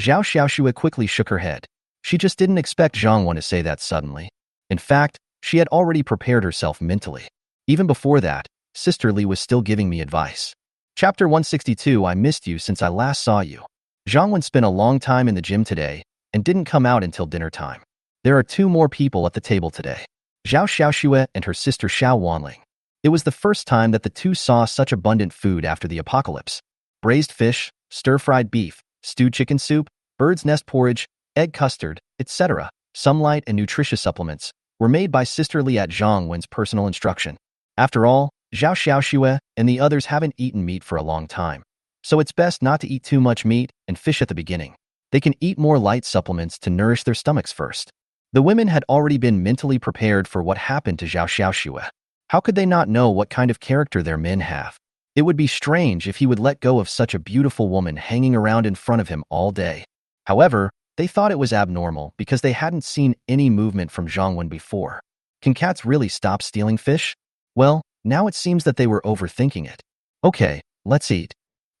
Zhao Xiaoxue quickly shook her head. She just didn't expect Zhang Wen to say that suddenly. In fact, she had already prepared herself mentally. Even before that, Sister Li was still giving me advice. Chapter 162. I missed you since I last saw you. Zhang Wen spent a long time in the gym today and didn't come out until dinner time. There are 2 more people at the table today. Zhao Xiaoxue and her sister Xiao Wanling. It was the first time that the 2 saw such abundant food after the apocalypse. Braised fish, stir-fried beef, stewed chicken soup, bird's nest porridge, egg custard, etc. Some light and nutritious supplements were made by Sister Li at Zhang Wen's personal instruction. After all, Zhao Xiaoxue and the others haven't eaten meat for a long time, so it's best not to eat too much meat and fish at the beginning. They can eat more light supplements to nourish their stomachs first. The women had already been mentally prepared for what happened to Zhao Xiaoxue. How could they not know what kind of character their men have? It would be strange if he would let go of such a beautiful woman hanging around in front of him all day. However, they thought it was abnormal because they hadn't seen any movement from Zhang Wen before. Can cats really stop stealing fish? Well, now it seems that they were overthinking it. Okay, let's eat.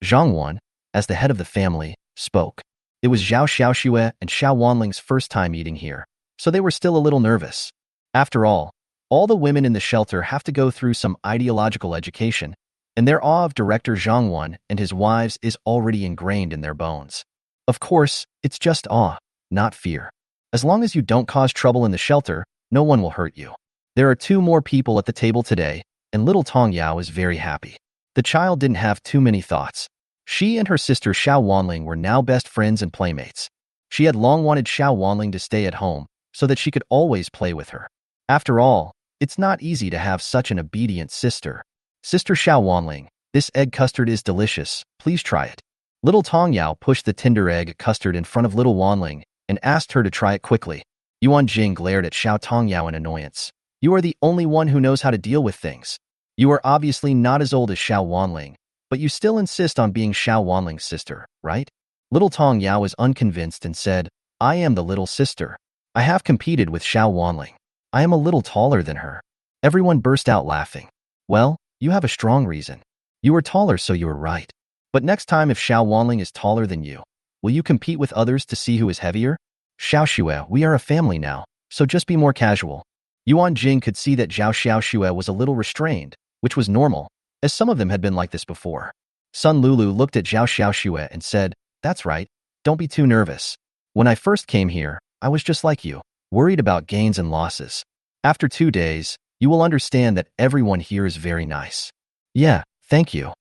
Zhang Wen, as the head of the family, spoke. It was Zhao Xiaoxue and Xiao Wanling's first time eating here, so they were still a little nervous. After all the women in the shelter have to go through some ideological education, and their awe of Director Zhang Wen and his wives is already ingrained in their bones. Of course, it's just awe, not fear. As long as you don't cause trouble in the shelter, no one will hurt you. There are 2 more people at the table today, and little Tong Yao is very happy. The child didn't have too many thoughts. She and her sister Xiao Wanling were now best friends and playmates. She had long wanted Xiao Wanling to stay at home so that she could always play with her. After all, it's not easy to have such an obedient sister. Sister Xiao Wanling, this egg custard is delicious. Please try it. Little Tong Yao pushed the tender egg custard in front of little Wanling and asked her to try it quickly. Yuan Jing glared at Xiao Tong Yao in annoyance. You are the only one who knows how to deal with things. You are obviously not as old as Xiao Wanling, but you still insist on being Xiao Wanling's sister, right? Little Tong Yao was unconvinced and said, I am the little sister. I have competed with Xiao Wanling. I am a little taller than her. Everyone burst out laughing. Well, you have a strong reason. You were taller, so you were right. But next time if Xiao Wanling is taller than you, will you compete with others to see who is heavier? Xiaoxue, we are a family now, so just be more casual. Yuan Jing could see that Zhao Xiaoxue was a little restrained, which was normal, as some of them had been like this before. Sun Lulu looked at Zhao Xiaoxue and said, That's right, don't be too nervous. When I first came here, I was just like you, worried about gains and losses. After 2 days, you will understand that everyone here is very nice. Yeah, thank you.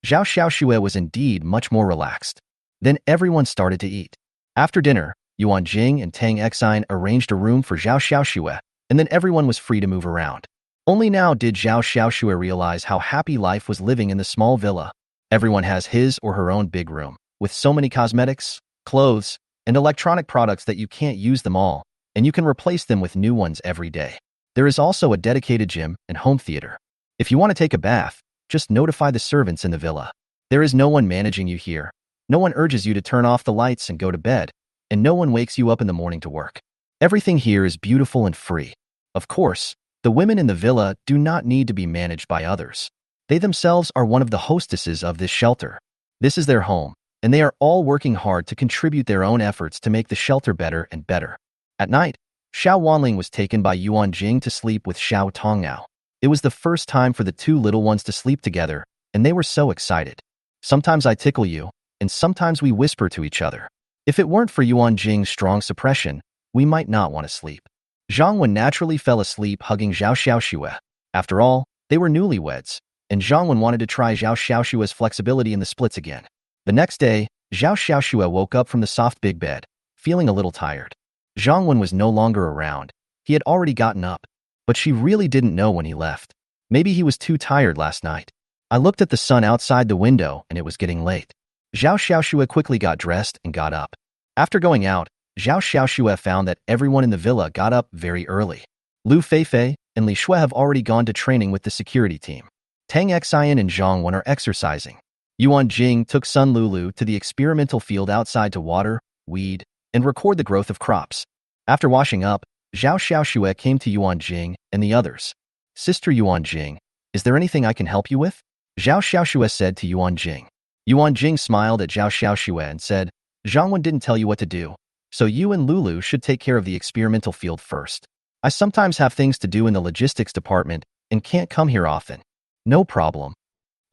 Zhao Xiaoxue was indeed much more relaxed. Then everyone started to eat. After dinner, Yuan Jing and Tang Exine arranged a room for Zhao Xiaoxue, and then everyone was free to move around. Only now did Zhao Xiaoxue realize how happy life was living in the small villa. Everyone has his or her own big room, with so many cosmetics, clothes, and electronic products that you can't use them all, and you can replace them with new ones every day. There is also a dedicated gym and home theater. If you want to take a bath, just notify the servants in the villa. There is no one managing you here. No one urges you to turn off the lights and go to bed, and no one wakes you up in the morning to work. Everything here is beautiful and free. Of course, the women in the villa do not need to be managed by others. They themselves are one of the hostesses of this shelter. This is their home, and they are all working hard to contribute their own efforts to make the shelter better and better. At night, Xiao Wanling was taken by Yuan Jing to sleep with Xiao Tongyao. It was the first time for the 2 little ones to sleep together, and they were so excited. Sometimes I tickle you, and sometimes we whisper to each other. If it weren't for Yuan Jing's strong suppression, we might not want to sleep. Zhang Wen naturally fell asleep hugging Zhao Xiaoxue. After all, they were newlyweds, and Zhang Wen wanted to try Zhao Xiaoxue's flexibility in the splits again. The next day, Zhao Xiaoxue woke up from the soft big bed, feeling a little tired. Zhang Wen was no longer around, He had already gotten up, but she really didn't know when he left. Maybe he was too tired last night. I looked at the sun outside the window and it was getting late. Zhao Xiaoxue quickly got dressed and got up. After going out, Zhao Xiaoxue found that everyone in the villa got up very early. Lu Feifei and Li Shui have already gone to training with the security team. Tang Xian and Zhang Wen are exercising. Yuan Jing took Sun Lulu to the experimental field outside to water, weed, and record the growth of crops. After washing up, Zhao Xiaoxue came to Yuan Jing and the others. Sister Yuan Jing, is there anything I can help you with? Zhao Xiaoxue said to Yuan Jing. Yuan Jing smiled at Zhao Xiaoxue and said, Zhang Wen didn't tell you what to do, so you and Lulu should take care of the experimental field first. I sometimes have things to do in the logistics department and can't come here often. No problem.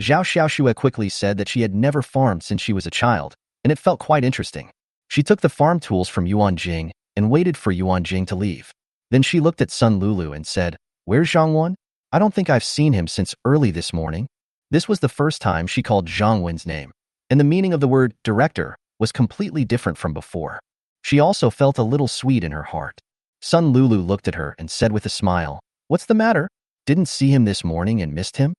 Zhao Xiaoxue quickly said that she had never farmed since she was a child, and it felt quite interesting. She took the farm tools from Yuan Jing and waited for Yuan Jing to leave. Then she looked at Sun Lulu and said, Where's Zhang Wen? I don't think I've seen him since early this morning. This was the first time she called Zhang Wen's name, and the meaning of the word director was completely different from before. She also felt a little sweet in her heart. Sun Lulu looked at her and said with a smile, What's the matter? Didn't see him this morning and missed him?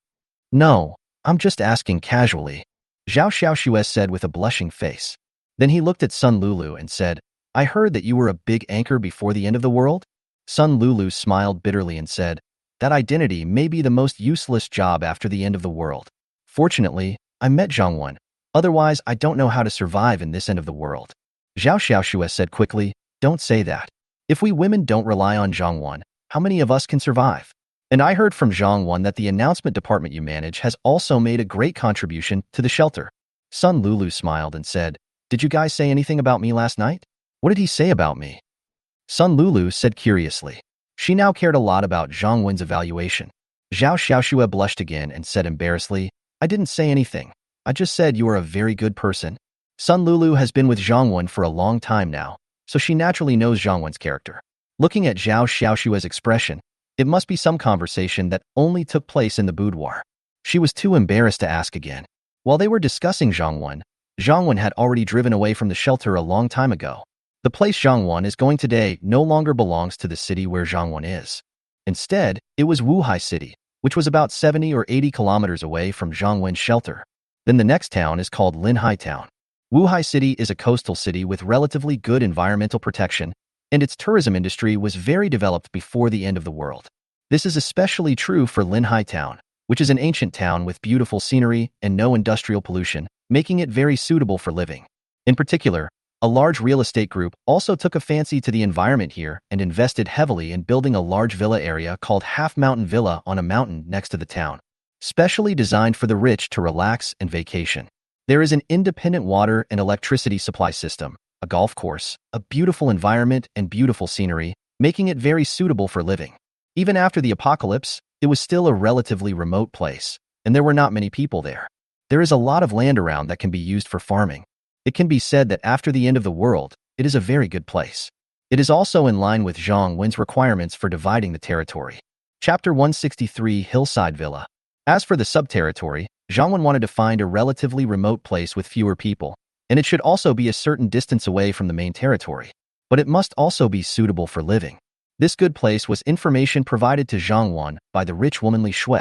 No, I'm just asking casually, Zhao Xiaoxue said with a blushing face. Then he looked at Sun Lulu and said, I heard that you were a big anchor before the end of the world? Sun Lulu smiled bitterly and said, That identity may be the most useless job after the end of the world. Fortunately, I met Zhang Wen. Otherwise, I don't know how to survive in this end of the world. Zhao Xiaoxue said quickly, Don't say that. If we women don't rely on Zhang Wen, how many of us can survive? And I heard from Zhang Wen that the announcement department you manage has also made a great contribution to the shelter. Sun Lulu smiled and said, Did you guys say anything about me last night? What did he say about me? Sun Lulu said curiously. She now cared a lot about Zhang Wen's evaluation. Zhao Xiaoxue blushed again and said embarrassedly, I didn't say anything. I just said you are a very good person. Sun Lulu has been with Zhang Wen for a long time now, so she naturally knows Zhang Wen's character. Looking at Zhao Xiaoxue's expression, it must be some conversation that only took place in the boudoir. She was too embarrassed to ask again. While they were discussing Zhang Wen had already driven away from the shelter a long time ago. The place Zhang Wen is going today no longer belongs to the city where Zhang Wen is. Instead, it was Wuhai City, which was about 70 or 80 kilometers away from Zhang Wen's shelter. Then the next town is called Linhai Town. Wuhai City is a coastal city with relatively good environmental protection, and its tourism industry was very developed before the end of the world. This is especially true for Linhai Town, which is an ancient town with beautiful scenery and no industrial pollution, making it very suitable for living. In particular, a large real estate group also took a fancy to the environment here and invested heavily in building a large villa area called Half Mountain Villa on a mountain next to the town, specially designed for the rich to relax and vacation. There is an independent water and electricity supply system, a golf course, a beautiful environment and beautiful scenery, making it very suitable for living. Even after the apocalypse, it was still a relatively remote place, and there were not many people there. There is a lot of land around that can be used for farming. It can be said that after the end of the world, it is a very good place. It is also in line with Zhang Wen's requirements for dividing the territory. Chapter 163 Hillside Villa. As for the sub-territory, Zhang Wen wanted to find a relatively remote place with fewer people, and it should also be a certain distance away from the main territory. But it must also be suitable for living. This good place was information provided to Zhang Wen by the rich woman Li Shui.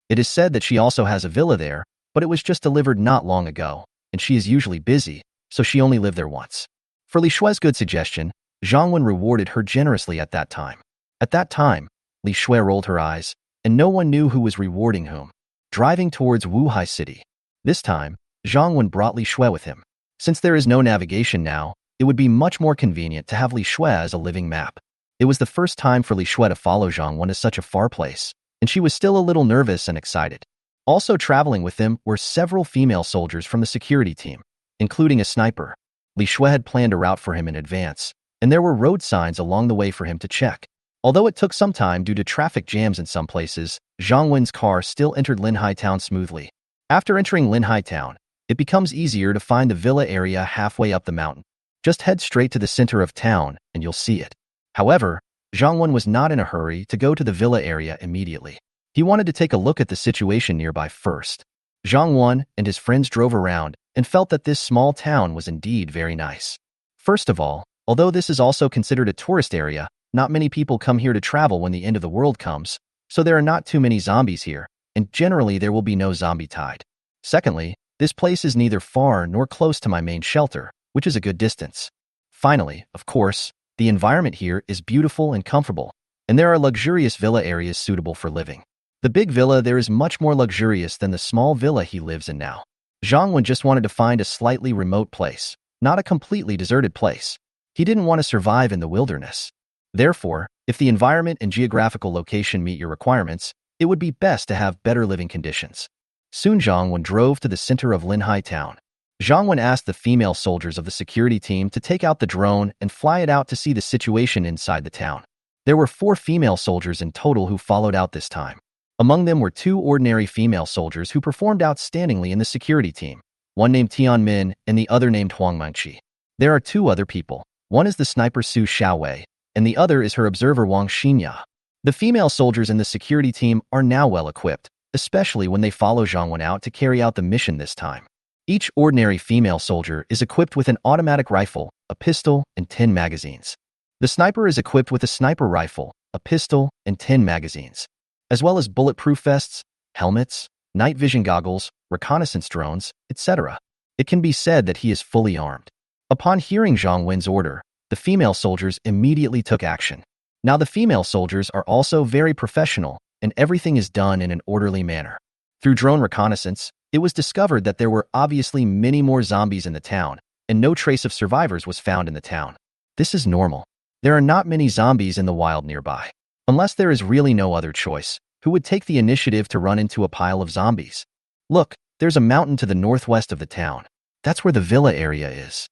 It is said that she also has a villa there, but it was just delivered not long ago, and she is usually busy, so she only lived there once. For Li Shui's good suggestion, Zhang Wen rewarded her generously at that time. At that time, Li Shui rolled her eyes, and no one knew who was rewarding whom. Driving towards Wuhai City. This time, Zhang Wen brought Li Shui with him. Since there is no navigation now, it would be much more convenient to have Li Shui as a living map. It was the first time for Li Shui to follow Zhang Wen to such a far place, and she was still a little nervous and excited. Also traveling with them were several female soldiers from the security team, including a sniper. Li Shui had planned a route for him in advance, and there were road signs along the way for him to check. Although it took some time due to traffic jams in some places, Zhang Wen's car still entered Linhai Town smoothly. After entering Linhai Town, it becomes easier to find the villa area halfway up the mountain. Just head straight to the center of town and you'll see it. However, Zhang Wen was not in a hurry to go to the villa area immediately. He wanted to take a look at the situation nearby first. Zhang Wen and his friends drove around and felt that this small town was indeed very nice. First of all, although this is also considered a tourist area, Not many people come here to travel when the end of the world comes, so there are not too many zombies here, and generally there will be no zombie tide. Secondly, this place is neither far nor close to my main shelter, which is a good distance. Finally, of course, the environment here is beautiful and comfortable, and there are luxurious villa areas suitable for living. The big villa there is much more luxurious than the small villa he lives in now. Zhang Wen just wanted to find a slightly remote place, not a completely deserted place. He didn't want to survive in the wilderness. Therefore, if the environment and geographical location meet your requirements, it would be best to have better living conditions. Soon Zhang Wen drove to the center of Linhai town. Zhang Wen asked the female soldiers of the security team to take out the drone and fly it out to see the situation inside the town. There were 4 female soldiers in total who followed out this time. Among them were 2 ordinary female soldiers who performed outstandingly in the security team, one named Tian Min and the other named Huang Mengqi. There are 2 other people. One is the sniper Su Xiaowei, and the other is her observer Wang Xinya. The female soldiers in the security team are now well equipped, especially when they follow Zhang Wen out to carry out the mission this time. Each ordinary female soldier is equipped with an automatic rifle, a pistol, and 10 magazines. The sniper is equipped with a sniper rifle, a pistol, and 10 magazines, as well as bulletproof vests, helmets, night vision goggles, reconnaissance drones, etc. It can be said that he is fully armed. Upon hearing Zhang Wen's order, the female soldiers immediately took action. Now the female soldiers are also very professional, and everything is done in an orderly manner. Through drone reconnaissance, it was discovered that there were obviously many more zombies in the town, and no trace of survivors was found in the town. This is normal. There are not many zombies in the wild nearby. Unless there is really no other choice, who would take the initiative to run into a pile of zombies? Look, there's a mountain to the northwest of the town. That's where the villa area is.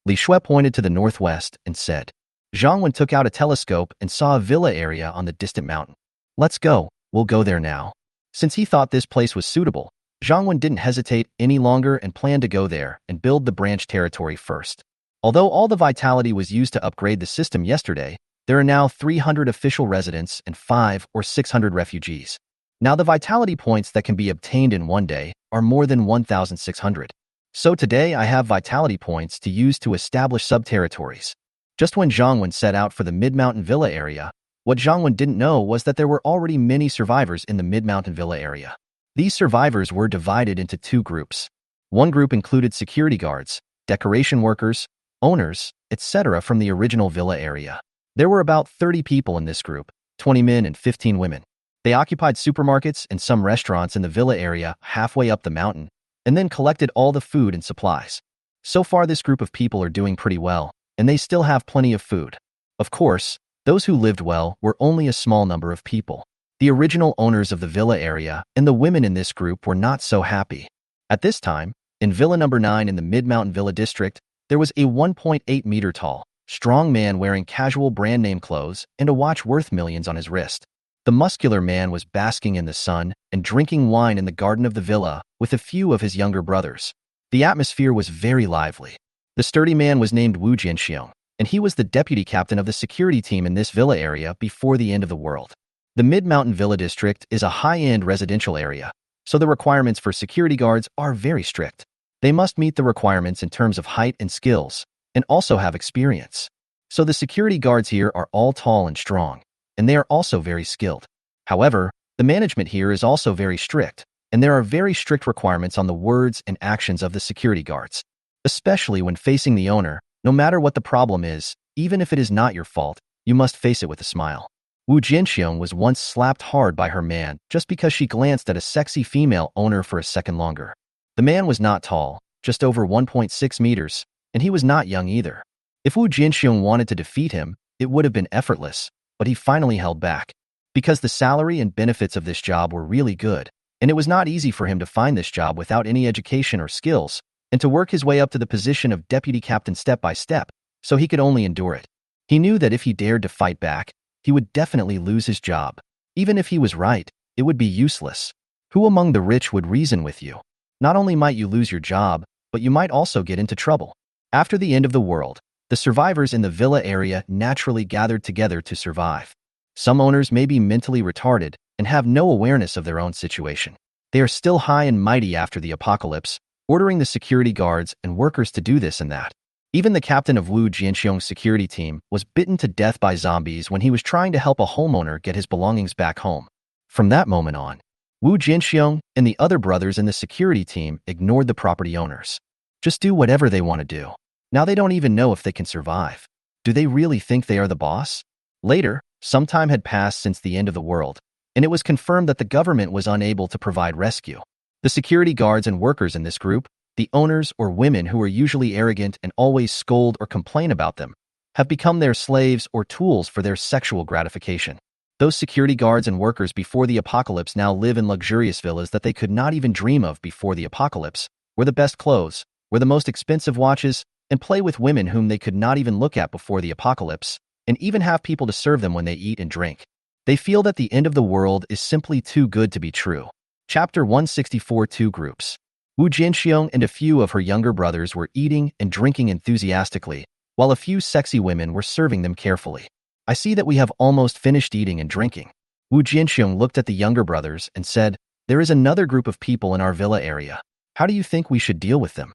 Li Shui pointed to the northwest and said. Zhang Wen took out a telescope and saw a villa area on the distant mountain. Let's go, we'll go there now. Since he thought this place was suitable, Zhang Wen didn't hesitate any longer and planned to go there and build the branch territory first. Although all the vitality was used to upgrade the system yesterday, there are now 300 official residents and 500 or 600 refugees. Now the vitality points that can be obtained in one day are more than 1,600. So today I have vitality points to use to establish sub-territories. Just when Zhang Wen set out for the mid-mountain villa area, what Zhang Wen didn't know was that there were already many survivors in the mid-mountain villa area. These survivors were divided into 2 groups. One group included security guards, decoration workers, owners, etc. from the original villa area. There were about 30 people in this group, 20 men and 15 women. They occupied supermarkets and some restaurants in the villa area halfway up the mountain, and then collected all the food and supplies. So far this group of people are doing pretty well, and they still have plenty of food. Of course, those who lived well were only a small number of people. The original owners of the villa area and the women in this group were not so happy. At this time, in Villa Number 9 in the Mid-Mountain Villa District, there was a 1.8-meter tall, strong man wearing casual brand name clothes and a watch worth millions on his wrist. The muscular man was basking in the sun and drinking wine in the garden of the villa with a few of his younger brothers. The atmosphere was very lively. The sturdy man was named Wu Jianxiong, and he was the deputy captain of the security team in this villa area before the end of the world. The Mid-Mountain Villa District is a high-end residential area, so the requirements for security guards are very strict. They must meet the requirements in terms of height and skills, and also have experience. So the security guards here are all tall and strong, and they are also very skilled. However, the management here is also very strict, and there are very strict requirements on the words and actions of the security guards. Especially when facing the owner, no matter what the problem is, even if it is not your fault, you must face it with a smile. Wu Jianxiong was once slapped hard by her man just because she glanced at a sexy female owner for a second longer. The man was not tall, just over 1.6 meters, and he was not young either. If Wu Jianxiong wanted to defeat him, it would have been effortless, but he finally held back. Because the salary and benefits of this job were really good, and it was not easy for him to find this job without any education or skills, and to work his way up to the position of deputy captain step by step, so he could only endure it. He knew that if he dared to fight back, he would definitely lose his job. Even if he was right, it would be useless. Who among the rich would reason with you? Not only might you lose your job, but you might also get into trouble. After the end of the world, the survivors in the villa area naturally gathered together to survive. Some owners may be mentally retarded and have no awareness of their own situation. They are still high and mighty after the apocalypse, ordering the security guards and workers to do this and that. Even the captain of Wu Jianxiong's security team was bitten to death by zombies when he was trying to help a homeowner get his belongings back home. From that moment on, Wu Jianxiong and the other brothers in the security team ignored the property owners. Just do whatever they want to do. Now they don't even know if they can survive. Do they really think they are the boss? Later, some time had passed since the end of the world, and it was confirmed that the government was unable to provide rescue. The security guards and workers in this group, the owners or women who are usually arrogant and always scold or complain about them, have become their slaves or tools for their sexual gratification. Those security guards and workers before the apocalypse now live in luxurious villas that they could not even dream of before the apocalypse, wear the best clothes, wear the most expensive watches, and play with women whom they could not even look at before the apocalypse, and even have people to serve them when they eat and drink. They feel that the end of the world is simply too good to be true. Chapter 164. Two groups. Wu Jianxiong and a few of her younger brothers were eating and drinking enthusiastically, while a few sexy women were serving them carefully. I see that we have almost finished eating and drinking. Wu Jianxiong looked at the younger brothers and said, there is another group of people in our villa area. How do you think we should deal with them?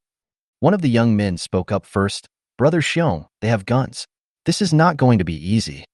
One of the young men spoke up first. Brother Xiong, they have guns. This is not going to be easy.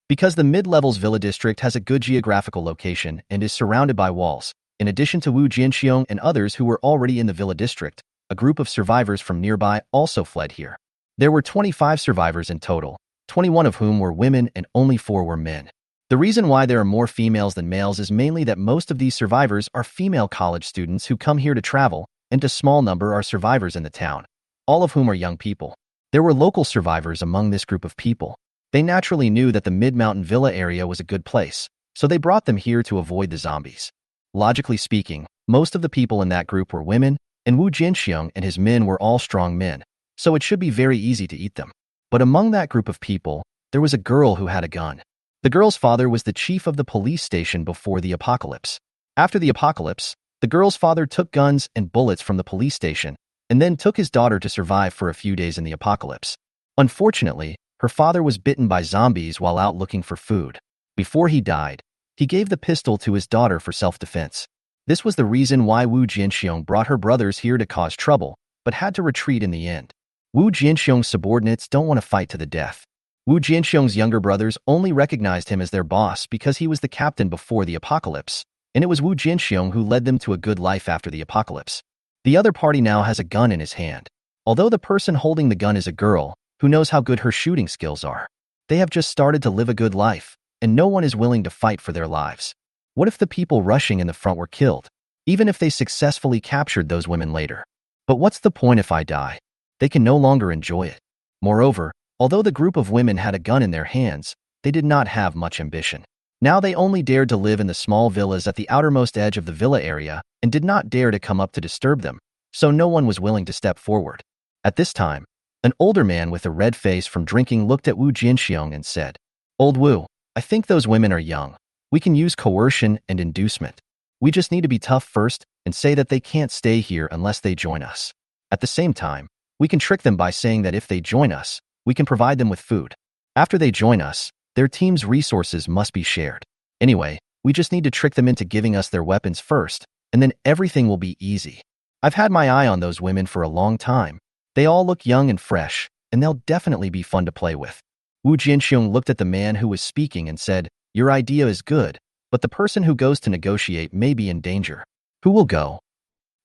Because the mid-levels villa district has a good geographical location and is surrounded by walls. In addition to Wu Jianxiong and others who were already in the villa district, a group of survivors from nearby also fled here. There were 25 survivors in total, 21 of whom were women and only 4 were men. The reason why there are more females than males is mainly that most of these survivors are female college students who come here to travel, and a small number are survivors in the town, all of whom are young people. There were local survivors among this group of people. They naturally knew that the mid-mountain villa area was a good place, so they brought them here to avoid the zombies. Logically speaking, most of the people in that group were women, and Wu Jianxiong and his men were all strong men, so it should be very easy to eat them. But among that group of people, there was a girl who had a gun. The girl's father was the chief of the police station before the apocalypse. After the apocalypse, the girl's father took guns and bullets from the police station, and then took his daughter to survive for a few days in the apocalypse. Unfortunately, her father was bitten by zombies while out looking for food. Before he died, he gave the pistol to his daughter for self-defense. This was the reason why Wu Jianxiong brought her brothers here to cause trouble, but had to retreat in the end. Wu Jianxiong's subordinates don't want to fight to the death. Wu Jianxiong's younger brothers only recognized him as their boss because he was the captain before the apocalypse, and it was Wu Jianxiong who led them to a good life after the apocalypse. The other party now has a gun in his hand. Although the person holding the gun is a girl who knows how good her shooting skills are, they have just started to live a good life, and no one is willing to fight for their lives. What if the people rushing in the front were killed, even if they successfully captured those women later? But what's the point if I die? They can no longer enjoy it. Moreover, although the group of women had a gun in their hands, they did not have much ambition. Now they only dared to live in the small villas at the outermost edge of the villa area and did not dare to come up to disturb them, so no one was willing to step forward. At this time, an older man with a red face from drinking looked at Wu Jianxiong and said, "Old Wu, I think those women are young. We can use coercion and inducement. We just need to be tough first and say that they can't stay here unless they join us. At the same time, we can trick them by saying that if they join us, we can provide them with food. After they join us, their team's resources must be shared. Anyway, we just need to trick them into giving us their weapons first, and then everything will be easy. I've had my eye on those women for a long time. They all look young and fresh, and they'll definitely be fun to play with." Wu Jianxiong looked at the man who was speaking and said, "Your idea is good, but the person who goes to negotiate may be in danger. Who will go?"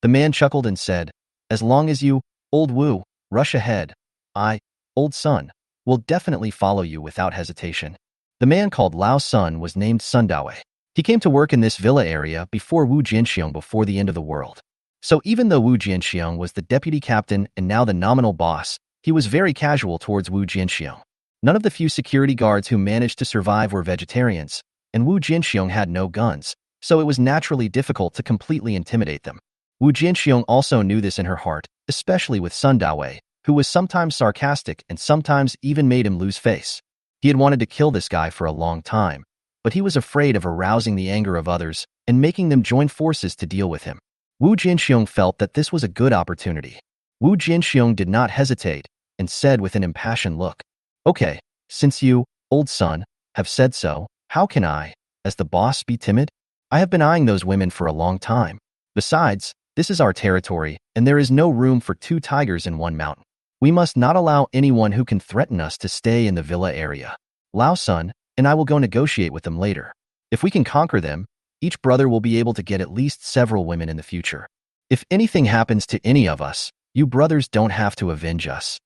The man chuckled and said, "As long as you, Old Wu, rush ahead, I, Old Sun, will definitely follow you without hesitation." The man called Lao Sun was named Sun Daowei. He came to work in this villa area before Wu Jianxiong before the end of the world. So even though Wu Jianxiong was the deputy captain and now the nominal boss, he was very casual towards Wu Jianxiong. None of the few security guards who managed to survive were vegetarians, and Wu Jianxiong had no guns, so it was naturally difficult to completely intimidate them. Wu Jianxiong also knew this in her heart, especially with Sun Daowei, who was sometimes sarcastic and sometimes even made him lose face. He had wanted to kill this guy for a long time, but he was afraid of arousing the anger of others and making them join forces to deal with him. Wu Jianxiong felt that this was a good opportunity. Wu Jianxiong did not hesitate and said with an impassioned look, "Okay, since you, Old Sun, have said so, how can I, as the boss, be timid? I have been eyeing those women for a long time. Besides, this is our territory, and there is no room for 2 tigers in one mountain. We must not allow anyone who can threaten us to stay in the villa area. Lao Sun and I will go negotiate with them later. If we can conquer them, each brother will be able to get at least several women in the future. If anything happens to any of us, you brothers don't have to avenge us.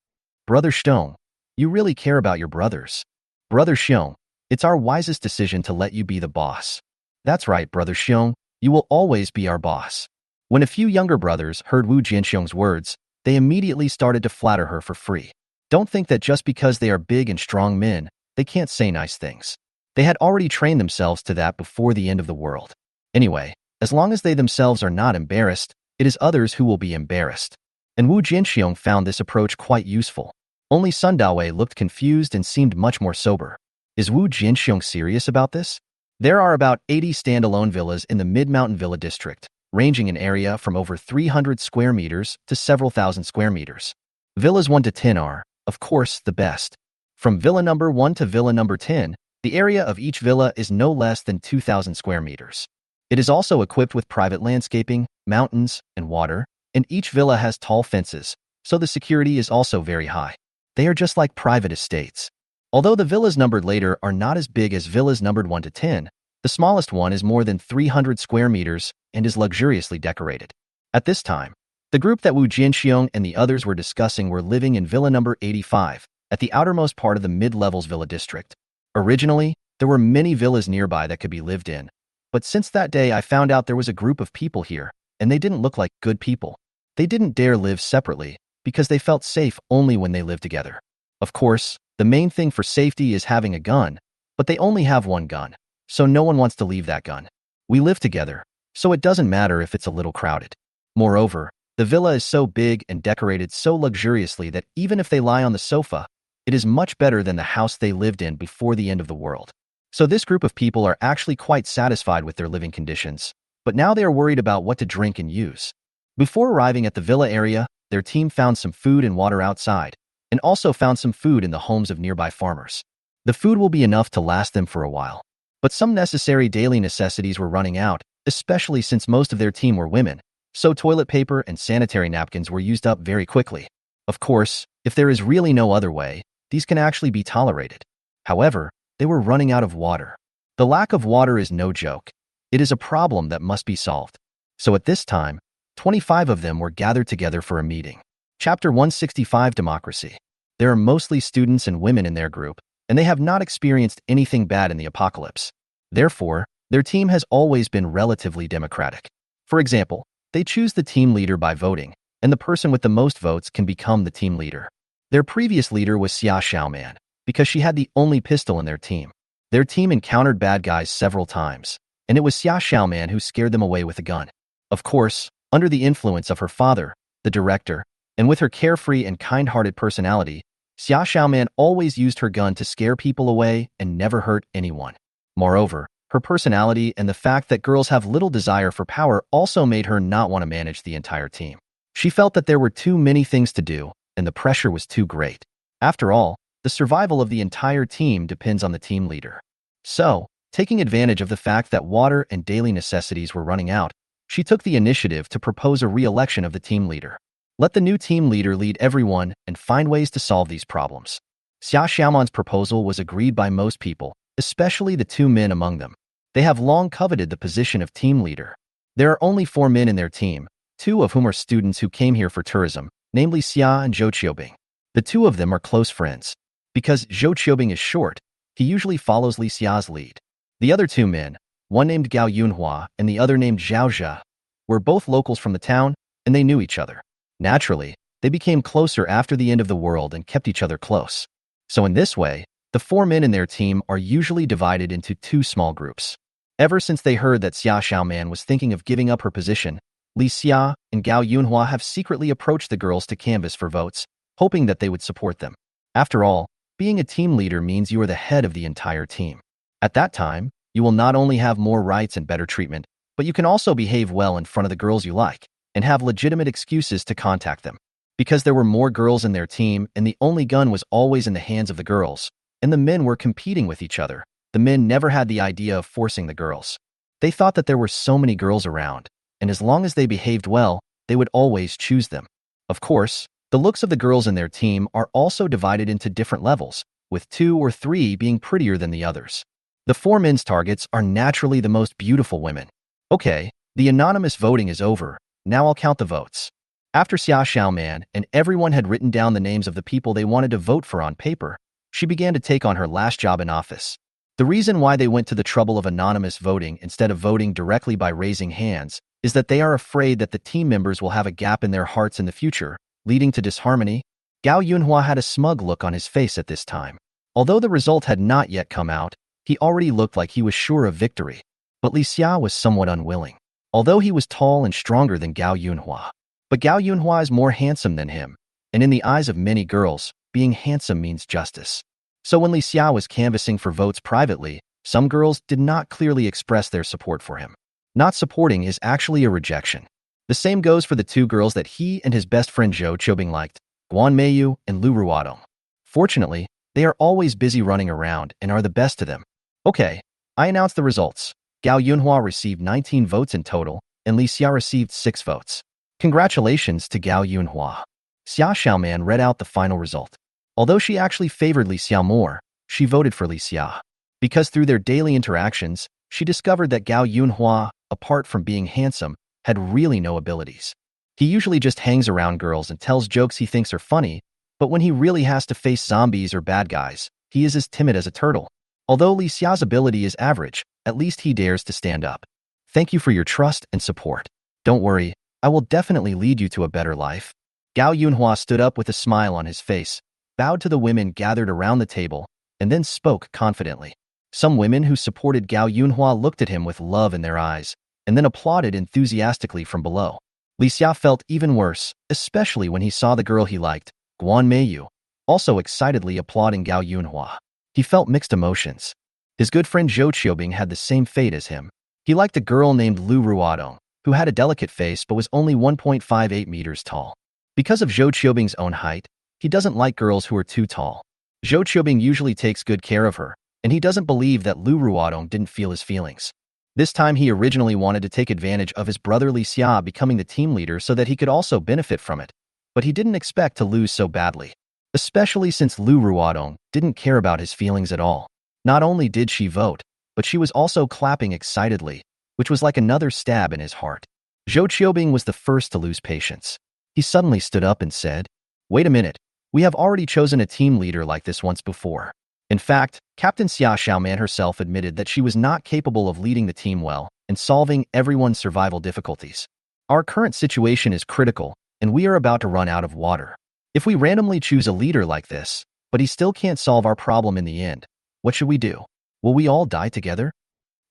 Brother Xiong, you really care about your brothers. Brother Xiong, it's our wisest decision to let you be the boss. That's right, Brother Xiong, you will always be our boss. When a few younger brothers heard Wu Jianxiong's words, they immediately started to flatter her for free. Don't think that just because they are big and strong men, they can't say nice things. They had already trained themselves to that before the end of the world. Anyway, as long as they themselves are not embarrassed, it is others who will be embarrassed. And Wu Jianxiong found this approach quite useful. Only Sun Dawei looked confused and seemed much more sober. Is Wu Jianxiong serious about this? There are about 80 standalone villas in the Mid-Mountain Villa District, ranging in area from over 300 square meters to several thousand square meters. Villas 1 to 10 are, of course, the best. From villa number 1 to villa number 10, the area of each villa is no less than 2,000 square meters. It is also equipped with private landscaping, mountains, and water, and each villa has tall fences, so the security is also very high. They are just like private estates. Although the villas numbered later are not as big as villas numbered 1 to 10, the smallest one is more than 300 square meters and is luxuriously decorated. At this time, the group that Wu Jianxiong and the others were discussing were living in villa number 85, at the outermost part of the mid-levels villa district. Originally, there were many villas nearby that could be lived in, but since that day I found out there was a group of people here, and they didn't look like good people. They didn't dare live separately, because they felt safe only when they lived together. Of course, the main thing for safety is having a gun, but they only have one gun, so no one wants to leave that gun. We live together, so it doesn't matter if it's a little crowded. Moreover, the villa is so big and decorated so luxuriously that even if they lie on the sofa, it is much better than the house they lived in before the end of the world. So this group of people are actually quite satisfied with their living conditions, but now they are worried about what to drink and use. Before arriving at the villa area, their team found some food and water outside, and also found some food in the homes of nearby farmers. The food will be enough to last them for a while. But some necessary daily necessities were running out, especially since most of their team were women, so toilet paper and sanitary napkins were used up very quickly. Of course, if there is really no other way, these can actually be tolerated. However, they were running out of water. The lack of water is no joke. It is a problem that must be solved. So at this time, 25 of them were gathered together for a meeting. Chapter 165 Democracy. There are mostly students and women in their group, and they have not experienced anything bad in the apocalypse. Therefore, their team has always been relatively democratic. For example, they choose the team leader by voting, and the person with the most votes can become the team leader. Their previous leader was Xia Xiaoman, because she had the only pistol in their team. Their team encountered bad guys several times, and it was Xia Xiaoman who scared them away with a gun. Of course, under the influence of her father, the director, and with her carefree and kind-hearted personality, Xia Xiaoman always used her gun to scare people away and never hurt anyone. Moreover, her personality and the fact that girls have little desire for power also made her not want to manage the entire team. She felt that there were too many things to do, and the pressure was too great. After all, the survival of the entire team depends on the team leader. So, taking advantage of the fact that water and daily necessities were running out, she took the initiative to propose a re-election of the team leader. Let the new team leader lead everyone and find ways to solve these problems. Xia Xiaoman's proposal was agreed by most people, especially the two men among them. They have long coveted the position of team leader. There are only 4 men in their team, 2 of whom are students who came here for tourism, namely Xia and Zhou Qiubing. The 2 of them are close friends. Because Zhou Qiubing is short, he usually follows Li Xia's lead. The other 2 men, one named Gao Yunhua and the other named Zhao Zhe, were both locals from the town, and they knew each other. Naturally, they became closer after the end of the world and kept each other close. So in this way, the 4 men in their team are usually divided into 2 small groups. Ever since they heard that Xia Xiaoman was thinking of giving up her position, Li Xia and Gao Yunhua have secretly approached the girls to canvass for votes, hoping that they would support them. After all, being a team leader means you are the head of the entire team. At that time, you will not only have more rights and better treatment, but you can also behave well in front of the girls you like, and have legitimate excuses to contact them. Because there were more girls in their team and the only gun was always in the hands of the girls, and the men were competing with each other, the men never had the idea of forcing the girls. They thought that there were so many girls around, and as long as they behaved well, they would always choose them. Of course, The looks of the girls in their team are also divided into different levels, with 2 or 3 being prettier than the others. The 4 men's targets are naturally the most beautiful women. Okay, the anonymous voting is over. Now I'll count the votes. After Xia Xiaoman and everyone had written down the names of the people they wanted to vote for on paper, she began to take on her last job in office. The reason why they went to the trouble of anonymous voting instead of voting directly by raising hands is that they are afraid that the team members will have a gap in their hearts in the future, leading to disharmony. Gao Yunhua had a smug look on his face at this time. Although the result had not yet come out, he already looked like he was sure of victory. But Li Xia was somewhat unwilling, although he was tall and stronger than Gao Yunhua. But Gao Yunhua is more handsome than him, and in the eyes of many girls, being handsome means justice. So when Li Xia was canvassing for votes privately, some girls did not clearly express their support for him. Not supporting is actually a rejection. The same goes for the 2 girls that he and his best friend Zhou Qiubing liked, Guan Meiyu and Lu Ruodong. Fortunately, they are always busy running around and are the best to them. Okay, I announce the results. Gao Yunhua received 19 votes in total, and Li Xia received 6 votes. Congratulations to Gao Yunhua. Xia Xiaoman read out the final result. Although she actually favored Li Xia more, she voted for Li Xia. Because through their daily interactions, she discovered that Gao Yunhua, apart from being handsome, had really no abilities. He usually just hangs around girls and tells jokes he thinks are funny, but when he really has to face zombies or bad guys, he is as timid as a turtle. Although Li Xia's ability is average, at least he dares to stand up. Thank you for your trust and support. Don't worry, I will definitely lead you to a better life. Gao Yunhua stood up with a smile on his face, bowed to the women gathered around the table, and then spoke confidently. Some women who supported Gao Yunhua looked at him with love in their eyes, and then applauded enthusiastically from below. Li Xia felt even worse, especially when he saw the girl he liked, Guan Meiyu, also excitedly applauding Gao Yunhua. He felt mixed emotions. His good friend Zhou Qiubing had the same fate as him. He liked a girl named Lu Ruodong, who had a delicate face but was only 1.58 meters tall. Because of Zhou Qiubing's own height, he doesn't like girls who are too tall. Zhou Qiubing usually takes good care of her, and he doesn't believe that Lu Ruodong didn't feel his feelings. This time he originally wanted to take advantage of his brother Li Xia becoming the team leader so that he could also benefit from it, but he didn't expect to lose so badly. Especially since Lu Ruodong didn't care about his feelings at all. Not only did she vote, but she was also clapping excitedly, which was like another stab in his heart. Zhou Qiubing was the first to lose patience. He suddenly stood up and said, "Wait a minute, we have already chosen a team leader like this once before." In fact, Captain Xia Xiaoman herself admitted that she was not capable of leading the team well and solving everyone's survival difficulties. Our current situation is critical, and we are about to run out of water. If we randomly choose a leader like this, but he still can't solve our problem in the end, what should we do? Will we all die together?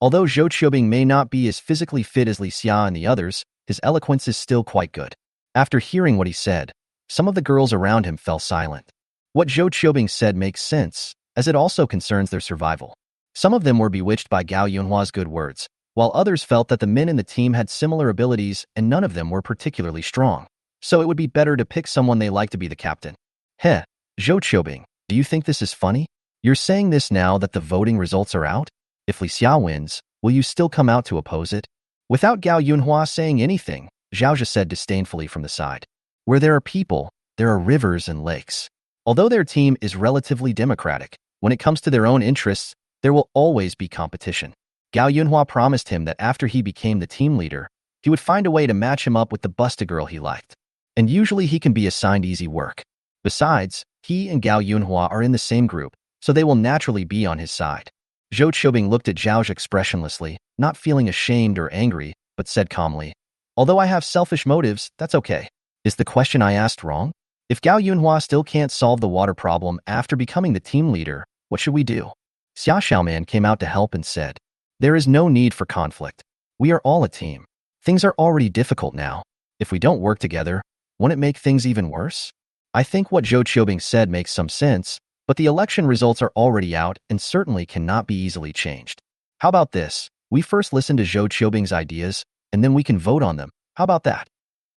Although Zhou Qiubing may not be as physically fit as Li Xia and the others, his eloquence is still quite good. After hearing what he said, some of the girls around him fell silent. What Zhou Qiubing said makes sense, as it also concerns their survival. Some of them were bewitched by Gao Yunhua's good words, while others felt that the men in the team had similar abilities and none of them were particularly strong. So it would be better to pick someone they like to be the captain. Heh, Zhou Qiubing, do you think this is funny? You're saying this now that the voting results are out? If Li Xia wins, will you still come out to oppose it? Without Gao Yunhua saying anything, Zhao Zhe said disdainfully from the side. Where there are people, there are rivers and lakes. Although their team is relatively democratic, when it comes to their own interests, there will always be competition. Gao Yunhua promised him that after he became the team leader, he would find a way to match him up with the Busta girl he liked. And usually he can be assigned easy work. Besides, he and Gao Yunhua are in the same group, so they will naturally be on his side. Zhou Qiubing looked at Zhao Zhe expressionlessly, not feeling ashamed or angry, but said calmly, "Although I have selfish motives, that's okay. Is the question I asked wrong? If Gao Yunhua still can't solve the water problem after becoming the team leader, what should we do?" Xia Xiaoman came out to help and said, "There is no need for conflict. We are all a team. Things are already difficult now. If we don't work together, won't it make things even worse?" I think what Zhou Qiubing said makes some sense, but the election results are already out and certainly cannot be easily changed. How about this? We first listen to Zhou Qiubing's ideas, and then we can vote on them. How about that?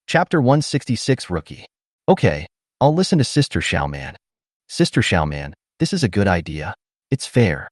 Chapter 166 Rookie. Okay, I'll listen to Sister Xiaoman. Sister Xiaoman, this is a good idea. It's fair.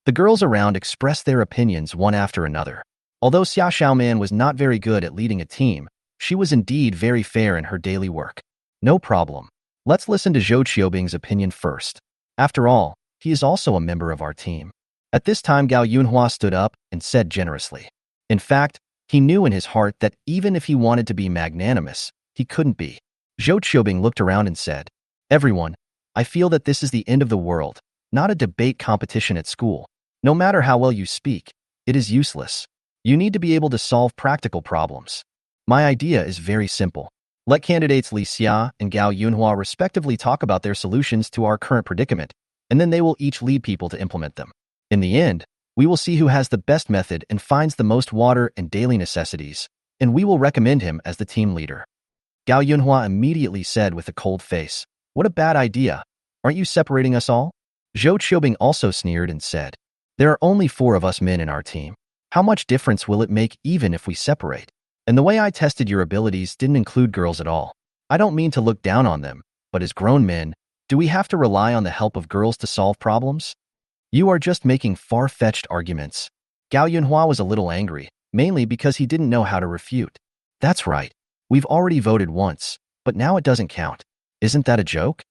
The girls around expressed their opinions one after another. Although Xia Xiaoman was not very good at leading a team, she was indeed very fair in her daily work. No problem. Let's listen to Zhou Qiubing's opinion first. After all, he is also a member of our team. At this time, Gao Yunhua stood up and said generously. In fact, he knew in his heart that even if he wanted to be magnanimous, he couldn't be. Zhou Qiubing looked around and said, "Everyone, I feel that this is the end of the world, not a debate competition at school. No matter how well you speak, it is useless. You need to be able to solve practical problems. My idea is very simple. Let candidates Li Xia and Gao Yunhua respectively talk about their solutions to our current predicament, and then they will each lead people to implement them. In the end, we will see who has the best method and finds the most water and daily necessities, and we will recommend him as the team leader." Gao Yunhua immediately said with a cold face, "What a bad idea. Aren't you separating us all?" Zhou Qiubing also sneered and said, "There are only 4 of us men in our team. How much difference will it make even if we separate? And the way I tested your abilities didn't include girls at all. I don't mean to look down on them, but as grown men, do we have to rely on the help of girls to solve problems? You are just making far-fetched arguments." Gao Yunhua was a little angry, mainly because he didn't know how to refute. "That's right. We've already voted once, but now it doesn't count. Isn't that a joke?"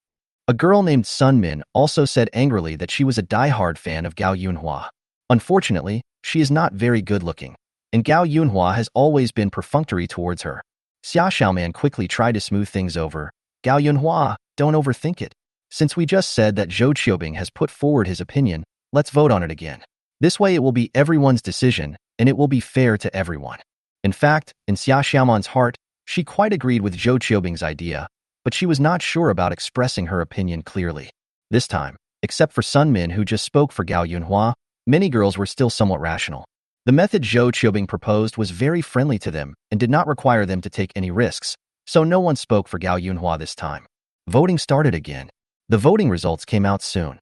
A girl named Sun Min also said angrily that she was a die-hard fan of Gao Yunhua. Unfortunately, she is not very good-looking, and Gao Yunhua has always been perfunctory towards her. Xia Xiaoman quickly tried to smooth things over. "Gao Yunhua, don't overthink it. Since we just said that Zhou Qiubing has put forward his opinion, let's vote on it again. This way it will be everyone's decision, and it will be fair to everyone." In fact, in Xia Xiaoman's heart, she quite agreed with Zhou Qiubing's idea, but she was not sure about expressing her opinion clearly. This time, except for Sun Min who just spoke for Gao Yunhua, many girls were still somewhat rational. The method Zhou Qiubing proposed was very friendly to them and did not require them to take any risks, so no one spoke for Gao Yunhua this time. Voting started again. The voting results came out soon.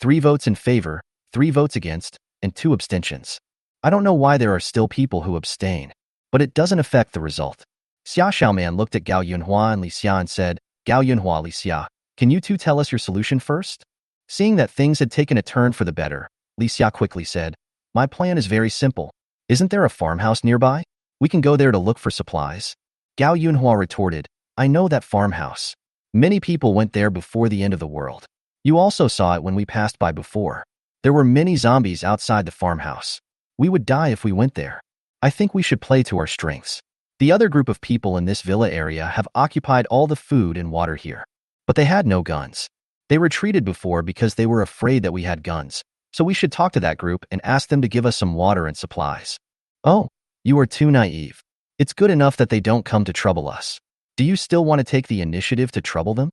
3 votes in favor, 3 votes against, and 2 abstentions. I don't know why there are still people who abstain, but it doesn't affect the result. Xia Xiaoman looked at Gao Yunhua and Li Xia and said, "Gao Yunhua, Li Xia, can you two tell us your solution first?" Seeing that things had taken a turn for the better, Li Xia quickly said, "My plan is very simple. Isn't there a farmhouse nearby? We can go there to look for supplies." Gao Yunhua retorted, "I know that farmhouse. Many people went there before the end of the world. You also saw it when we passed by before. There were many zombies outside the farmhouse. We would die if we went there. I think we should play to our strengths. The other group of people in this villa area have occupied all the food and water here, but they had no guns. They retreated before because they were afraid that we had guns, so we should talk to that group and ask them to give us some water and supplies." "Oh, you are too naive. It's good enough that they don't come to trouble us. Do you still want to take the initiative to trouble them?"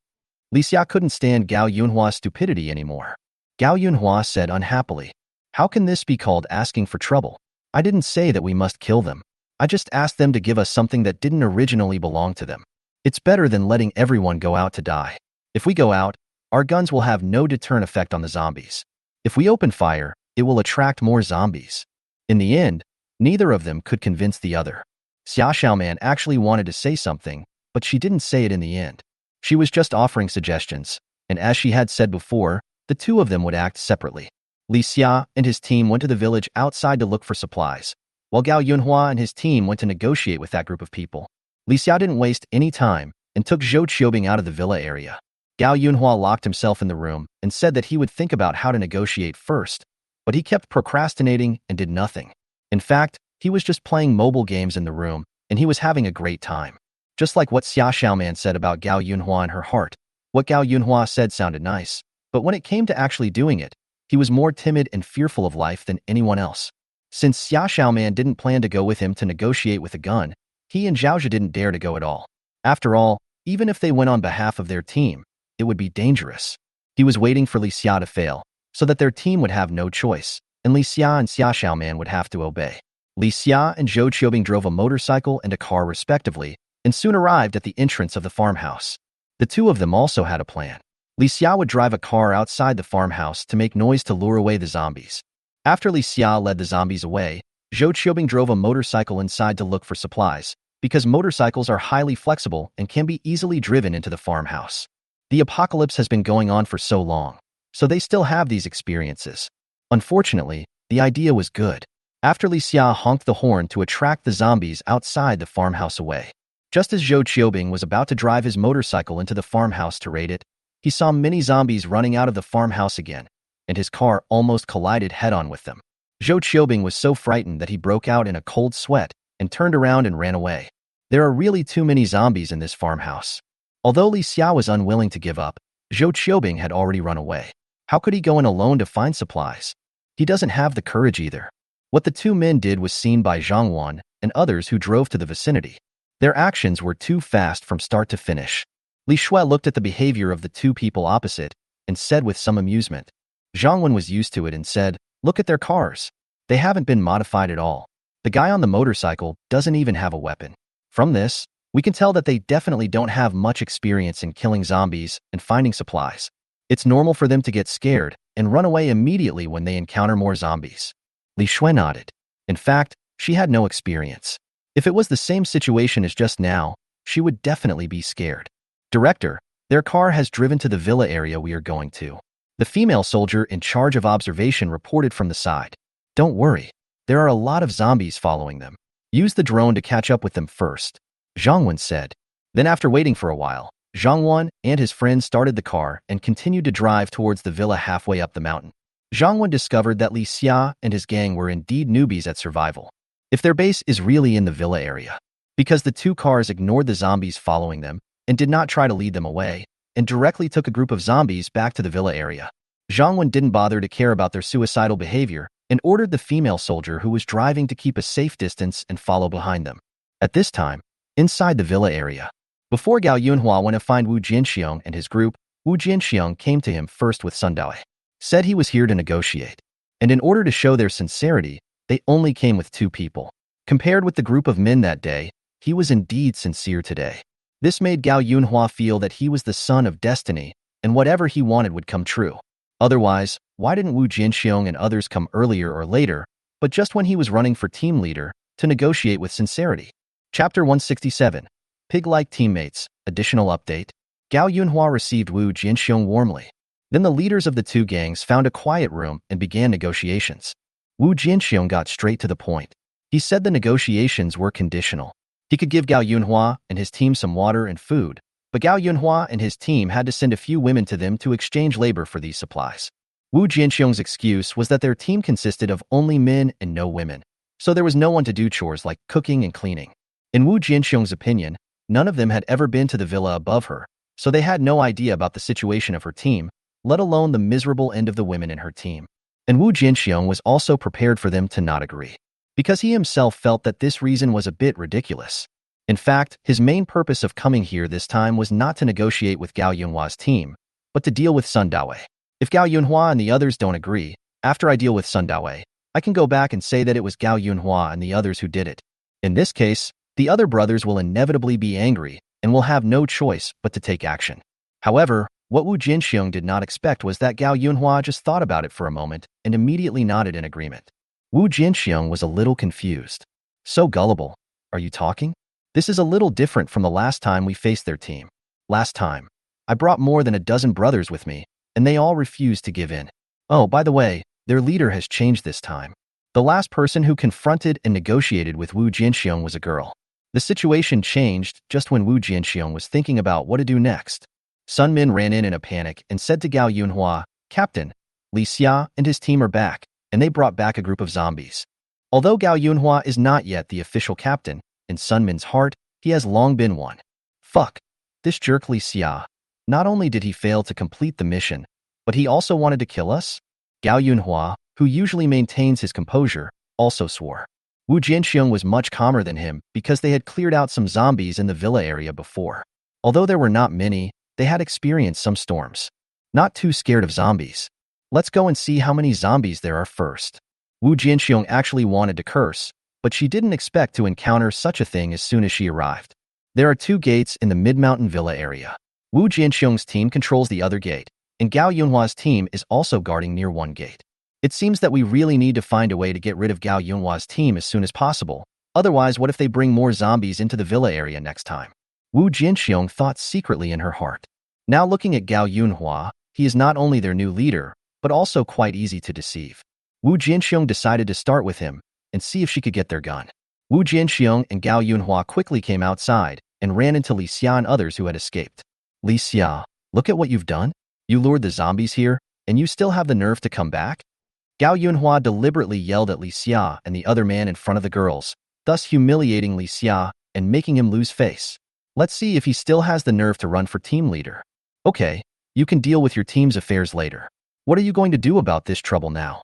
Li Xia couldn't stand Gao Yunhua's stupidity anymore. Gao Yunhua said unhappily, "How can this be called asking for trouble? I didn't say that we must kill them. I just asked them to give us something that didn't originally belong to them. It's better than letting everyone go out to die. If we go out, our guns will have no deterrent effect on the zombies. If we open fire, it will attract more zombies." In the end, neither of them could convince the other. Xia Xiaoman actually wanted to say something, but she didn't say it in the end. She was just offering suggestions, and as she had said before, the 2 of them would act separately. Li Xia and his team went to the village outside to look for supplies, while Gao Yunhua and his team went to negotiate with that group of people. Li Xia didn't waste any time and took Zhou Qiubing out of the villa area. Gao Yunhua locked himself in the room and said that he would think about how to negotiate first, but he kept procrastinating and did nothing. In fact, he was just playing mobile games in the room, and he was having a great time. Just like what Xia Xiaoman said about Gao Yunhua in her heart, what Gao Yunhua said sounded nice, but when it came to actually doing it, he was more timid and fearful of life than anyone else. Since Xia Xiaoman didn't plan to go with him to negotiate with a gun, he and Zhaozhi didn't dare to go at all. After all, even if they went on behalf of their team, it would be dangerous. He was waiting for Li Xia to fail, so that their team would have no choice, and Li Xia and Xia Xiaoman would have to obey. Li Xia and Zhou Qiubing drove a motorcycle and a car respectively, and soon arrived at the entrance of the farmhouse. The 2 of them also had a plan. Li Xia would drive a car outside the farmhouse to make noise to lure away the zombies. After Li Xia led the zombies away, Zhou Qiubing drove a motorcycle inside to look for supplies, because motorcycles are highly flexible and can be easily driven into the farmhouse. The apocalypse has been going on for so long, so they still have these experiences. Unfortunately, the idea was good. After Li Xia honked the horn to attract the zombies outside the farmhouse away, Just as Zhou Qiubing was about to drive his motorcycle into the farmhouse to raid it, he saw many zombies running out of the farmhouse again, and his car almost collided head-on with them. Zhou Qiubing was so frightened that he broke out in a cold sweat and turned around and ran away. There are really too many zombies in this farmhouse. Although Li Xia was unwilling to give up, Zhou Qiubing had already run away. How could he go in alone to find supplies? He doesn't have the courage either. What the two men did was seen by Zhang Wen and others who drove to the vicinity. Their actions were too fast from start to finish. Li Shui looked at the behavior of the two people opposite and said with some amusement. Zhang Wen was used to it and said, "Look at their cars. They haven't been modified at all. The guy on the motorcycle doesn't even have a weapon." From this, we can tell that they definitely don't have much experience in killing zombies and finding supplies. It's normal for them to get scared and run away immediately when they encounter more zombies. Li Shui nodded. In fact, she had no experience. If it was the same situation as just now, she would definitely be scared. "Director, their car has driven to the villa area we are going to." The female soldier in charge of observation reported from the side. "Don't worry, there are a lot of zombies following them. Use the drone to catch up with them first," Zhang Wen said. Then after waiting for a while, Zhang Wen and his friend started the car and continued to drive towards the villa halfway up the mountain. Zhang Wen discovered that Li Xia and his gang were indeed newbies at survival. If their base is really in the villa area, because the two cars ignored the zombies following them and did not try to lead them away, and directly took a group of zombies back to the villa area. Zhang Wen didn't bother to care about their suicidal behavior and ordered the female soldier who was driving to keep a safe distance and follow behind them. At this time, inside the villa area, before Gao Yunhua went to find Wu Jianxiong and his group, Wu Jianxiong came to him first with Sun Daowei, said he was here to negotiate. And in order to show their sincerity, they only came with 2 people. Compared with the group of men that day, he was indeed sincere today. This made Gao Yunhua feel that he was the son of destiny, and whatever he wanted would come true. Otherwise, why didn't Wu Jianxiong and others come earlier or later, but just when he was running for team leader, to negotiate with sincerity? Chapter 167. Pig-like teammates. Additional update. Gao Yunhua received Wu Jianxiong warmly. Then the leaders of the 2 gangs found a quiet room and began negotiations. Wu Jianxiong got straight to the point. He said the negotiations were conditional. He could give Gao Yunhua and his team some water and food, but Gao Yunhua and his team had to send a few women to them to exchange labor for these supplies. Wu Jianxiong's excuse was that their team consisted of only men and no women, so there was no one to do chores like cooking and cleaning. In Wu Jianxiong's opinion, none of them had ever been to the villa above her, so they had no idea about the situation of her team, let alone the miserable end of the women in her team. And Wu Jianxiong was also prepared for them to not agree, because he himself felt that this reason was a bit ridiculous. In fact, his main purpose of coming here this time was not to negotiate with Gao Yunhua's team, but to deal with Sun Daowei. If Gao Yunhua and the others don't agree, after I deal with Sun Daowei, I can go back and say that it was Gao Yunhua and the others who did it. In this case, the other brothers will inevitably be angry and will have no choice but to take action. However, what Wu Jianxiong did not expect was that Gao Yunhua just thought about it for a moment and immediately nodded in agreement. Wu Jianxiong was a little confused. "So gullible. Are you talking? This is a little different from the last time we faced their team. Last time, I brought more than a dozen brothers with me, and they all refused to give in. Oh, by the way, their leader has changed this time. The last person who confronted and negotiated with Wu Jianxiong was a girl." The situation changed just when Wu Jianxiong was thinking about what to do next. Sun Min ran in a panic and said to Gao Yunhua, "Captain, Li Xia and his team are back, and they brought back a group of zombies." Although Gao Yunhua is not yet the official captain, in Sun Min's heart, he has long been one. Fuck. This jerk Li Xia. Not only did he fail to complete the mission, but he also wanted to kill us? Gao Yunhua, who usually maintains his composure, also swore. Wu Jianxiong was much calmer than him because they had cleared out some zombies in the villa area before. Although there were not many, they had experienced some storms. Not too scared of zombies. Let's go and see how many zombies there are first. Wu Jianxiong actually wanted to curse, but she didn't expect to encounter such a thing as soon as she arrived. There are 2 gates in the mid-mountain villa area. Wu Jianxiong's team controls the other gate, and Gao Yunhua's team is also guarding near one gate. It seems that we really need to find a way to get rid of Gao Yunhua's team as soon as possible. Otherwise, what if they bring more zombies into the villa area next time? Wu Jianxiong thought secretly in her heart. Now looking at Gao Yunhua, he is not only their new leader, but also quite easy to deceive. Wu Jianxiong decided to start with him and see if she could get their gun. Wu Jianxiong and Gao Yunhua quickly came outside and ran into Li Xia and others who had escaped. Li Xia, look at what you've done. You lured the zombies here, and you still have the nerve to come back? Gao Yunhua deliberately yelled at Li Xia and the other man in front of the girls, thus humiliating Li Xia and making him lose face. Let's see if he still has the nerve to run for team leader. Okay, you can deal with your team's affairs later. What are you going to do about this trouble now?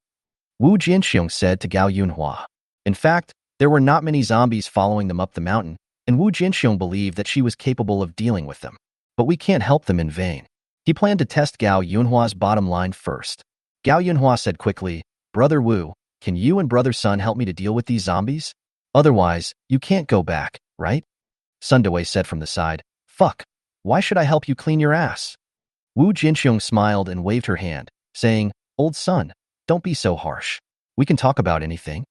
Wu Jianxiong said to Gao Yunhua. In fact, there were not many zombies following them up the mountain, and Wu Jianxiong believed that she was capable of dealing with them. But we can't help them in vain. He planned to test Gao Yunhua's bottom line first. Gao Yunhua said quickly, Brother Wu, can you and Brother Sun help me to deal with these zombies? Otherwise, you can't go back, right? Sun Dewei said from the side, Fuck, why should I help you clean your ass? Wu Jinxiong smiled and waved her hand, saying, Old Sun, don't be so harsh. We can talk about anything.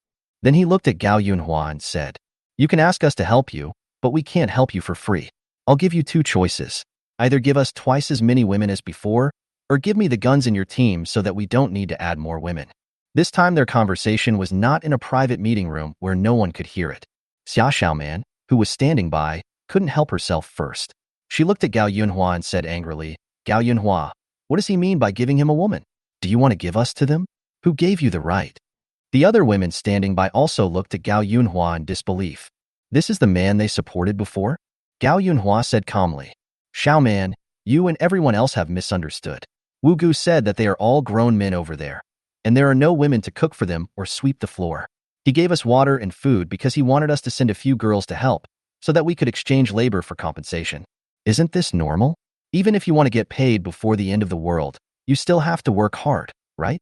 Then he looked at Gao Yunhua and said, You can ask us to help you, but we can't help you for free. I'll give you two choices. Either give us twice as many women as before, or give me the guns in your team so that we don't need to add more women. This time their conversation was not in a private meeting room where no one could hear it. Xia Xiaoman, who was standing by, couldn't help herself first. She looked at Gao Yunhua and said angrily, Gao Yunhua, what does he mean by giving him a woman? Do you want to give us to them? Who gave you the right? The other women standing by also looked at Gao Yunhua in disbelief. This is the man they supported before? Gao Yunhua said calmly. Xiaoman, you and everyone else have misunderstood. Wu Gu said that they are all grown men over there, and there are no women to cook for them or sweep the floor. He gave us water and food because he wanted us to send a few girls to help, so that we could exchange labor for compensation. Isn't this normal? Even if you want to get paid before the end of the world, you still have to work hard, right?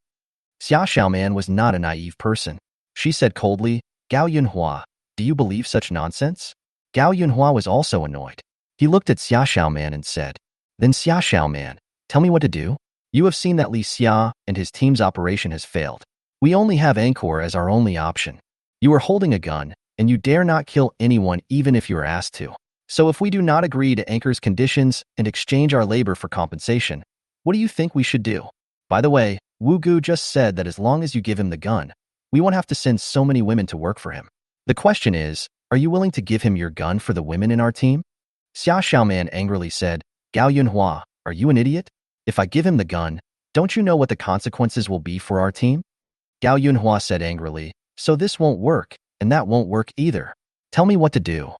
Xia Xiaoman was not a naive person. She said coldly, Gao Yunhua, do you believe such nonsense? Gao Yunhua was also annoyed. He looked at Xia Xiaoman and said, Then Xia Xiaoman, tell me what to do? You have seen that Li Xia and his team's operation has failed. We only have Angkor as our only option. You are holding a gun, and you dare not kill anyone even if you are asked to. So if we do not agree to Angkor's conditions and exchange our labor for compensation, what do you think we should do? By the way, Wu Gu just said that as long as you give him the gun, we won't have to send so many women to work for him. The question is, are you willing to give him your gun for the women in our team? Xia Xiaoman angrily said, Gao Yunhua, are you an idiot? If I give him the gun, don't you know what the consequences will be for our team? Gao Yunhua said angrily, so this won't work, and that won't work either. Tell me what to do.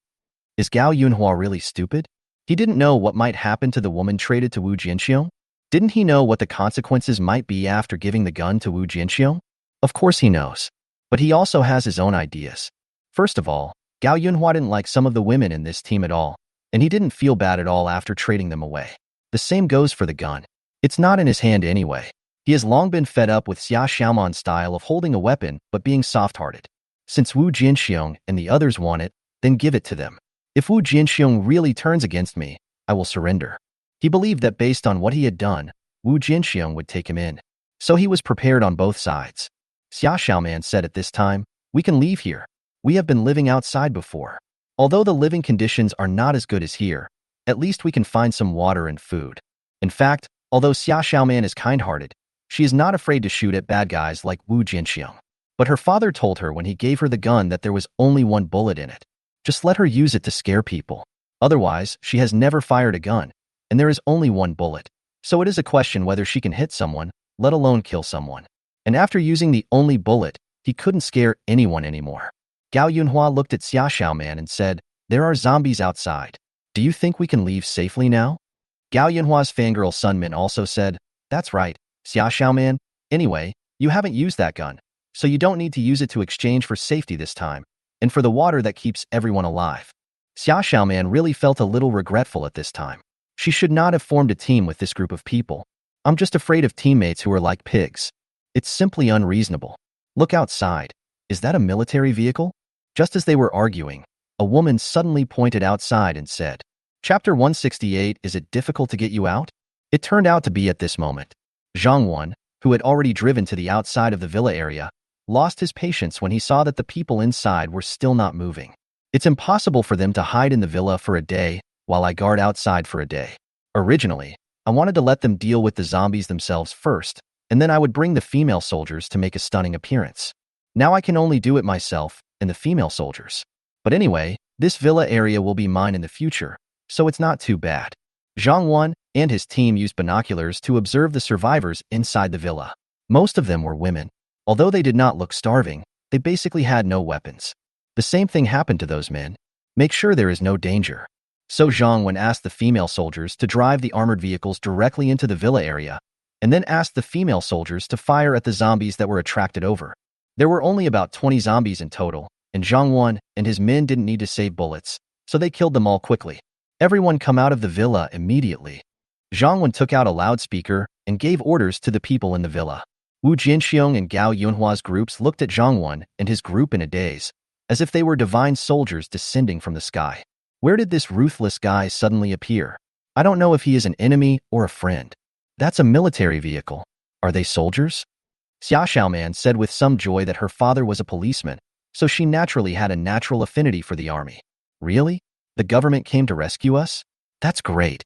Is Gao Yunhua really stupid? He didn't know what might happen to the woman traded to Wu Jianxiong? Didn't he know what the consequences might be after giving the gun to Wu Jianxiong? Of course he knows. But he also has his own ideas. First of all, Gao Yunhua didn't like some of the women in this team at all, and he didn't feel bad at all after trading them away. The same goes for the gun. It's not in his hand anyway. He has long been fed up with Xia Xiaoman's style of holding a weapon but being soft-hearted. Since Wu Jianxiong and the others want it, then give it to them. If Wu Jianxiong really turns against me, I will surrender. He believed that based on what he had done, Wu Jianxiong would take him in. So he was prepared on both sides. Xia Xiaoman said at this time, we can leave here. We have been living outside before. Although the living conditions are not as good as here, at least we can find some water and food. In fact, although Xia Xiaoman is kind-hearted, she is not afraid to shoot at bad guys like Wu Jianxiong. But her father told her when he gave her the gun that there was only one bullet in it. Just let her use it to scare people. Otherwise, she has never fired a gun, and there is only one bullet. So it is a question whether she can hit someone, let alone kill someone. And after using the only bullet, he couldn't scare anyone anymore. Gao Yunhua looked at Xia Xiaoman and said, there are zombies outside. Do you think we can leave safely now? Gao Yunhua's fangirl Sun Min also said, that's right, Xia Xiaoman. Anyway, you haven't used that gun, so you don't need to use it to exchange for safety this time, and for the water that keeps everyone alive. Xia Xiaoman really felt a little regretful at this time. She should not have formed a team with this group of people. I'm just afraid of teammates who are like pigs. It's simply unreasonable. Look outside. Is that a military vehicle? Just as they were arguing, a woman suddenly pointed outside and said, Chapter 168, is it difficult to get you out? It turned out to be at this moment. Zhang Wen, who had already driven to the outside of the villa area, lost his patience when he saw that the people inside were still not moving. It's impossible for them to hide in the villa for a day while I guard outside for a day. Originally, I wanted to let them deal with the zombies themselves first, and then I would bring the female soldiers to make a stunning appearance. Now I can only do it myself and the female soldiers. But anyway, this villa area will be mine in the future, so it's not too bad. Zhang Wen and his team used binoculars to observe the survivors inside the villa. Most of them were women. Although they did not look starving, they basically had no weapons. The same thing happened to those men. Make sure there is no danger. So Zhang Wen asked the female soldiers to drive the armored vehicles directly into the villa area, and then asked the female soldiers to fire at the zombies that were attracted over. There were only about 20 zombies in total, and Zhang Wen and his men didn't need to save bullets, so they killed them all quickly. Everyone come out of the villa immediately. Zhang Wen took out a loudspeaker and gave orders to the people in the villa. Wu Jinxiong and Gao Yunhua's groups looked at Zhang Wen and his group in a daze, as if they were divine soldiers descending from the sky. Where did this ruthless guy suddenly appear? I don't know if he is an enemy or a friend. That's a military vehicle. Are they soldiers? Xia Xiaoman said with some joy that her father was a policeman, so she naturally had a natural affinity for the army. Really? The government came to rescue us? That's great.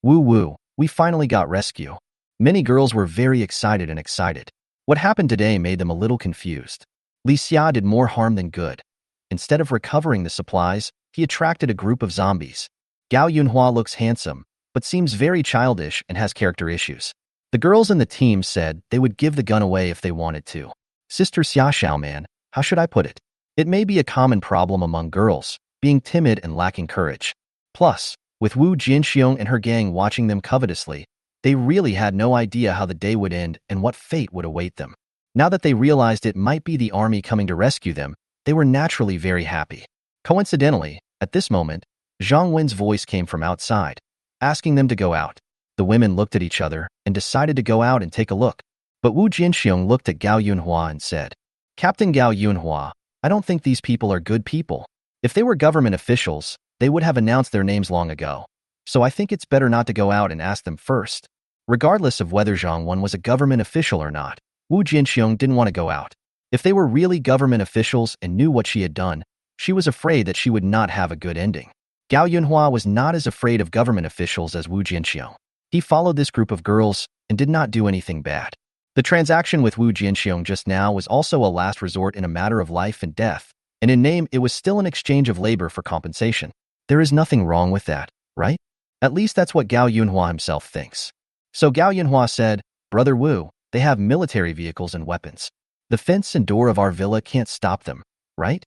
Woo, we finally got rescue. Many girls were very excited. What happened today made them a little confused. Li Xia did more harm than good. Instead of recovering the supplies, he attracted a group of zombies. Gao Yunhua looks handsome, but seems very childish and has character issues. The girls in the team said they would give the gun away if they wanted to. Sister Xia Xiaoman, how should I put it? It may be a common problem among girls, being timid and lacking courage. Plus, with Wu Jinxiong and her gang watching them covetously, they really had no idea how the day would end and what fate would await them. Now that they realized it might be the army coming to rescue them, they were naturally very happy. Coincidentally, at this moment, Zhang Wen's voice came from outside, asking them to go out. The women looked at each other and decided to go out and take a look. But Wu Jinxiong looked at Gao Yunhua and said, Captain Gao Yunhua, I don't think these people are good people. If they were government officials, they would have announced their names long ago. So I think it's better not to go out and ask them first. Regardless of whether Zhang Wen was a government official or not, Wu Jinxiong didn't want to go out. If they were really government officials and knew what she had done, she was afraid that she would not have a good ending. Gao Yunhua was not as afraid of government officials as Wu Jinxiong. He followed this group of girls and did not do anything bad. The transaction with Wu Jinxiong just now was also a last resort in a matter of life and death, and in name it was still an exchange of labor for compensation. There is nothing wrong with that, right? At least that's what Gao Yunhua himself thinks. So Gao Yunhua said, Brother Wu, they have military vehicles and weapons. The fence and door of our villa can't stop them, right?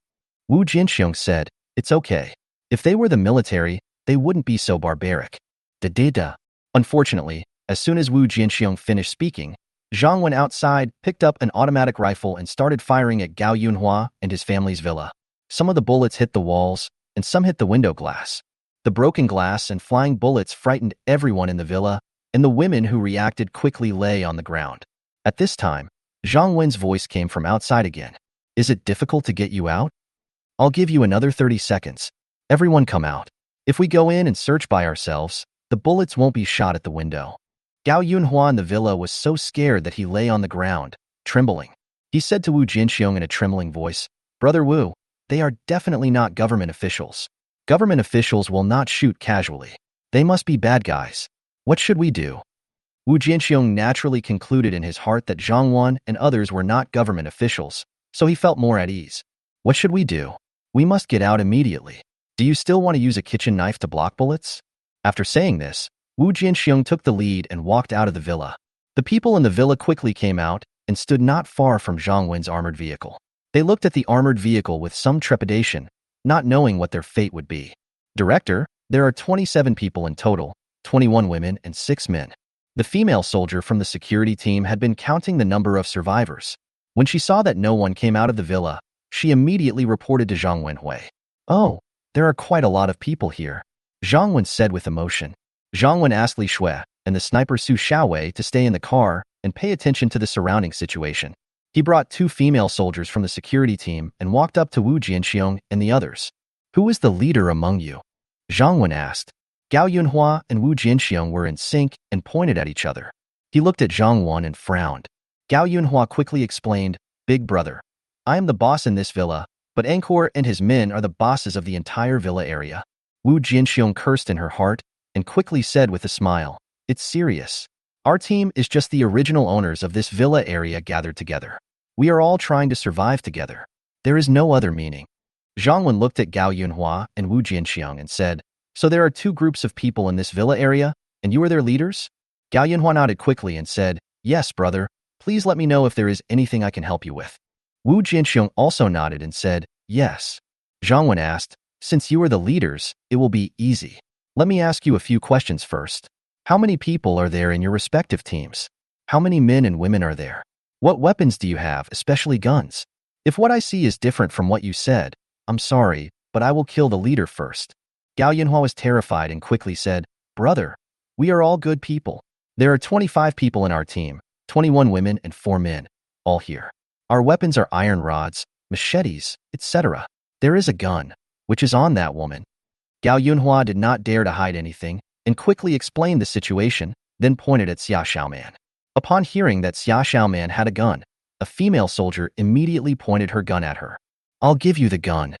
Wu Jinxiong said, it's okay. If they were the military, they wouldn't be so barbaric. Da. Unfortunately, as soon as Wu Jinxiong finished speaking, Zhang went outside, picked up an automatic rifle and started firing at Gao Yunhua and his family's villa. Some of the bullets hit the walls, and some hit the window glass. The broken glass and flying bullets frightened everyone in the villa, and the women who reacted quickly lay on the ground. At this time, Zhang Wen's voice came from outside again. Is it difficult to get you out? I'll give you another 30 seconds. Everyone come out. If we go in and search by ourselves, the bullets won't be shot at the window. Gao Yunhua in the villa was so scared that he lay on the ground, trembling. He said to Wu Jinxiong in a trembling voice, Brother Wu, they are definitely not government officials. Government officials will not shoot casually. They must be bad guys. What should we do? Wu Jinxiong naturally concluded in his heart that Zhang Wen and others were not government officials, so he felt more at ease. What should we do? We must get out immediately. Do you still want to use a kitchen knife to block bullets? After saying this, Wu Jinxiong took the lead and walked out of the villa. The people in the villa quickly came out and stood not far from Zhang Wen's armored vehicle. They looked at the armored vehicle with some trepidation, not knowing what their fate would be. Director, there are 27 people in total, 21 women and 6 men. The female soldier from the security team had been counting the number of survivors. When she saw that no one came out of the villa, she immediately reported to Zhang Wenhui. Oh, there are quite a lot of people here, Zhang Wen said with emotion. Zhang Wen asked Li Shui and the sniper Su Xiaowei to stay in the car and pay attention to the surrounding situation. He brought 2 female soldiers from the security team and walked up to Wu Jinxiong and the others. Who is the leader among you? Zhang Wen asked. Gao Yunhua and Wu Jinxiong were in sync and pointed at each other. He looked at Zhang Wen and frowned. Gao Yunhua quickly explained, Big brother, I am the boss in this villa, but Angkor and his men are the bosses of the entire villa area. Wu Jinxiong cursed in her heart and quickly said with a smile, It's serious. Our team is just the original owners of this villa area gathered together. We are all trying to survive together. There is no other meaning. Zhang Wen looked at Gao Yunhua and Wu Jianxiang and said, "So there are two groups of people in this villa area, and you are their leaders?" Gao Yunhua nodded quickly and said, "Yes, brother. Please let me know if there is anything I can help you with." Wu Jianxiang also nodded and said, "Yes." Zhang Wen asked, "Since you are the leaders, it will be easy. Let me ask you a few questions first. How many people are there in your respective teams? How many men and women are there? What weapons do you have, especially guns? If what I see is different from what you said, I'm sorry, but I will kill the leader first." Gao Yunhua was terrified and quickly said, "Brother, we are all good people. There are 25 people in our team, 21 women and 4 men, all here. Our weapons are iron rods, machetes, etc. There is a gun, which is on that woman." Gao Yunhua did not dare to hide anything and quickly explained the situation, then pointed at Xia Xiaoman. Upon hearing that Xia Xiaoman had a gun, a female soldier immediately pointed her gun at her. "I'll give you the gun."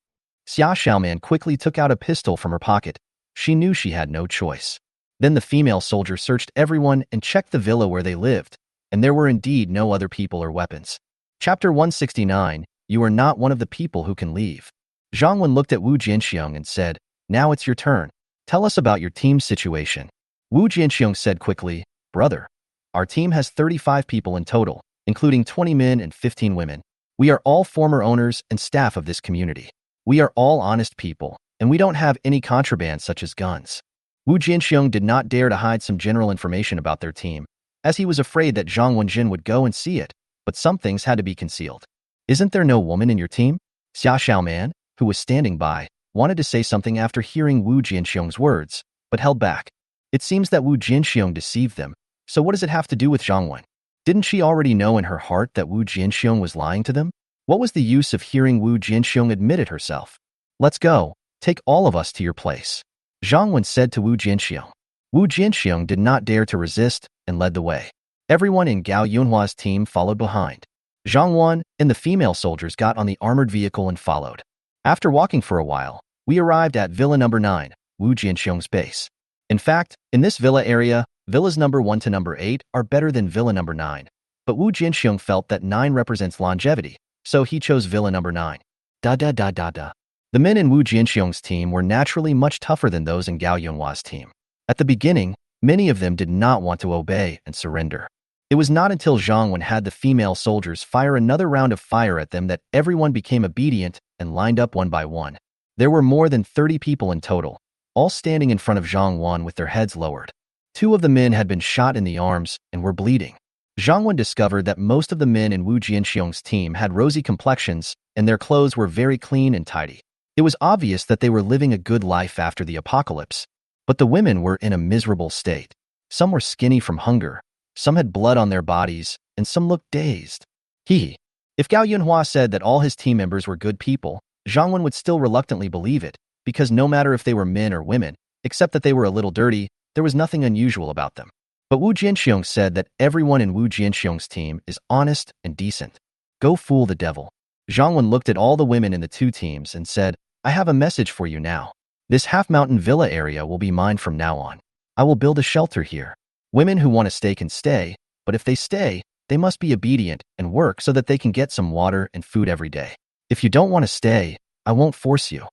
Xia Xiaoman quickly took out a pistol from her pocket. She knew she had no choice. Then the female soldier searched everyone and checked the villa where they lived, and there were indeed no other people or weapons. Chapter 169, You are not one of the people who can leave. Zhang Wen looked at Wu Jianxiang and said, "Now it's your turn. Tell us about your team's situation." Wu Jianxiang said quickly, "Brother, our team has 35 people in total, including 20 men and 15 women. We are all former owners and staff of this community. We are all honest people, and we don't have any contraband such as guns." Wu Jianxiang did not dare to hide some general information about their team, as he was afraid that Zhang Wenjin would go and see it, but some things had to be concealed. "Isn't there no woman in your team?" Xia Xiaoman, who was standing by, wanted to say something after hearing Wu Jianxiang's words, but held back. It seems that Wu Jianxiang deceived them, so what does it have to do with Zhang Wen? Didn't she already know in her heart that Wu Jianxiang was lying to them? What was the use of hearing Wu Jianxiang admit it herself? "Let's go. Take all of us to your place," Zhang Wen said to Wu Jianxiang. Wu Jianxiang did not dare to resist and led the way. Everyone in Gao Yunhua's team followed behind. Zhang Wen and the female soldiers got on the armored vehicle and followed. After walking for a while, we arrived at Villa Number 9, Wu Jianxiang's base. In fact, in this villa area, villas number 1 to number 8 are better than Villa Number 9. But Wu Jianxiang felt that 9 represents longevity, so he chose Villa Number 9. The men in Wu Jianxiang's team were naturally much tougher than those in Gao Yunhua's team. At the beginning, many of them did not want to obey and surrender. It was not until Zhang Wen had the female soldiers fire another round of fire at them that everyone became obedient and lined up one by one. There were more than 30 people in total, all standing in front of Zhang Wen with their heads lowered. 2 of the men had been shot in the arms and were bleeding. Zhang Wen discovered that most of the men in Wu Jianxiang's team had rosy complexions and their clothes were very clean and tidy. It was obvious that they were living a good life after the apocalypse, but the women were in a miserable state. Some were skinny from hunger, some had blood on their bodies, and some looked dazed. If Gao Yunhua said that all his team members were good people, Zhang Wen would still reluctantly believe it, because no matter if they were men or women, except that they were a little dirty, there was nothing unusual about them. But Wu Jianxiang said that everyone in Wu Jianxiang's team is honest and decent. "Go fool the devil." Zhang Wen looked at all the women in the 2 teams and said, "I have a message for you now. This half-mountain villa area will be mine from now on. I will build a shelter here. Women who want to stay can stay, but if they stay, they must be obedient and work so that they can get some water and food every day. If you don't want to stay, I won't force you."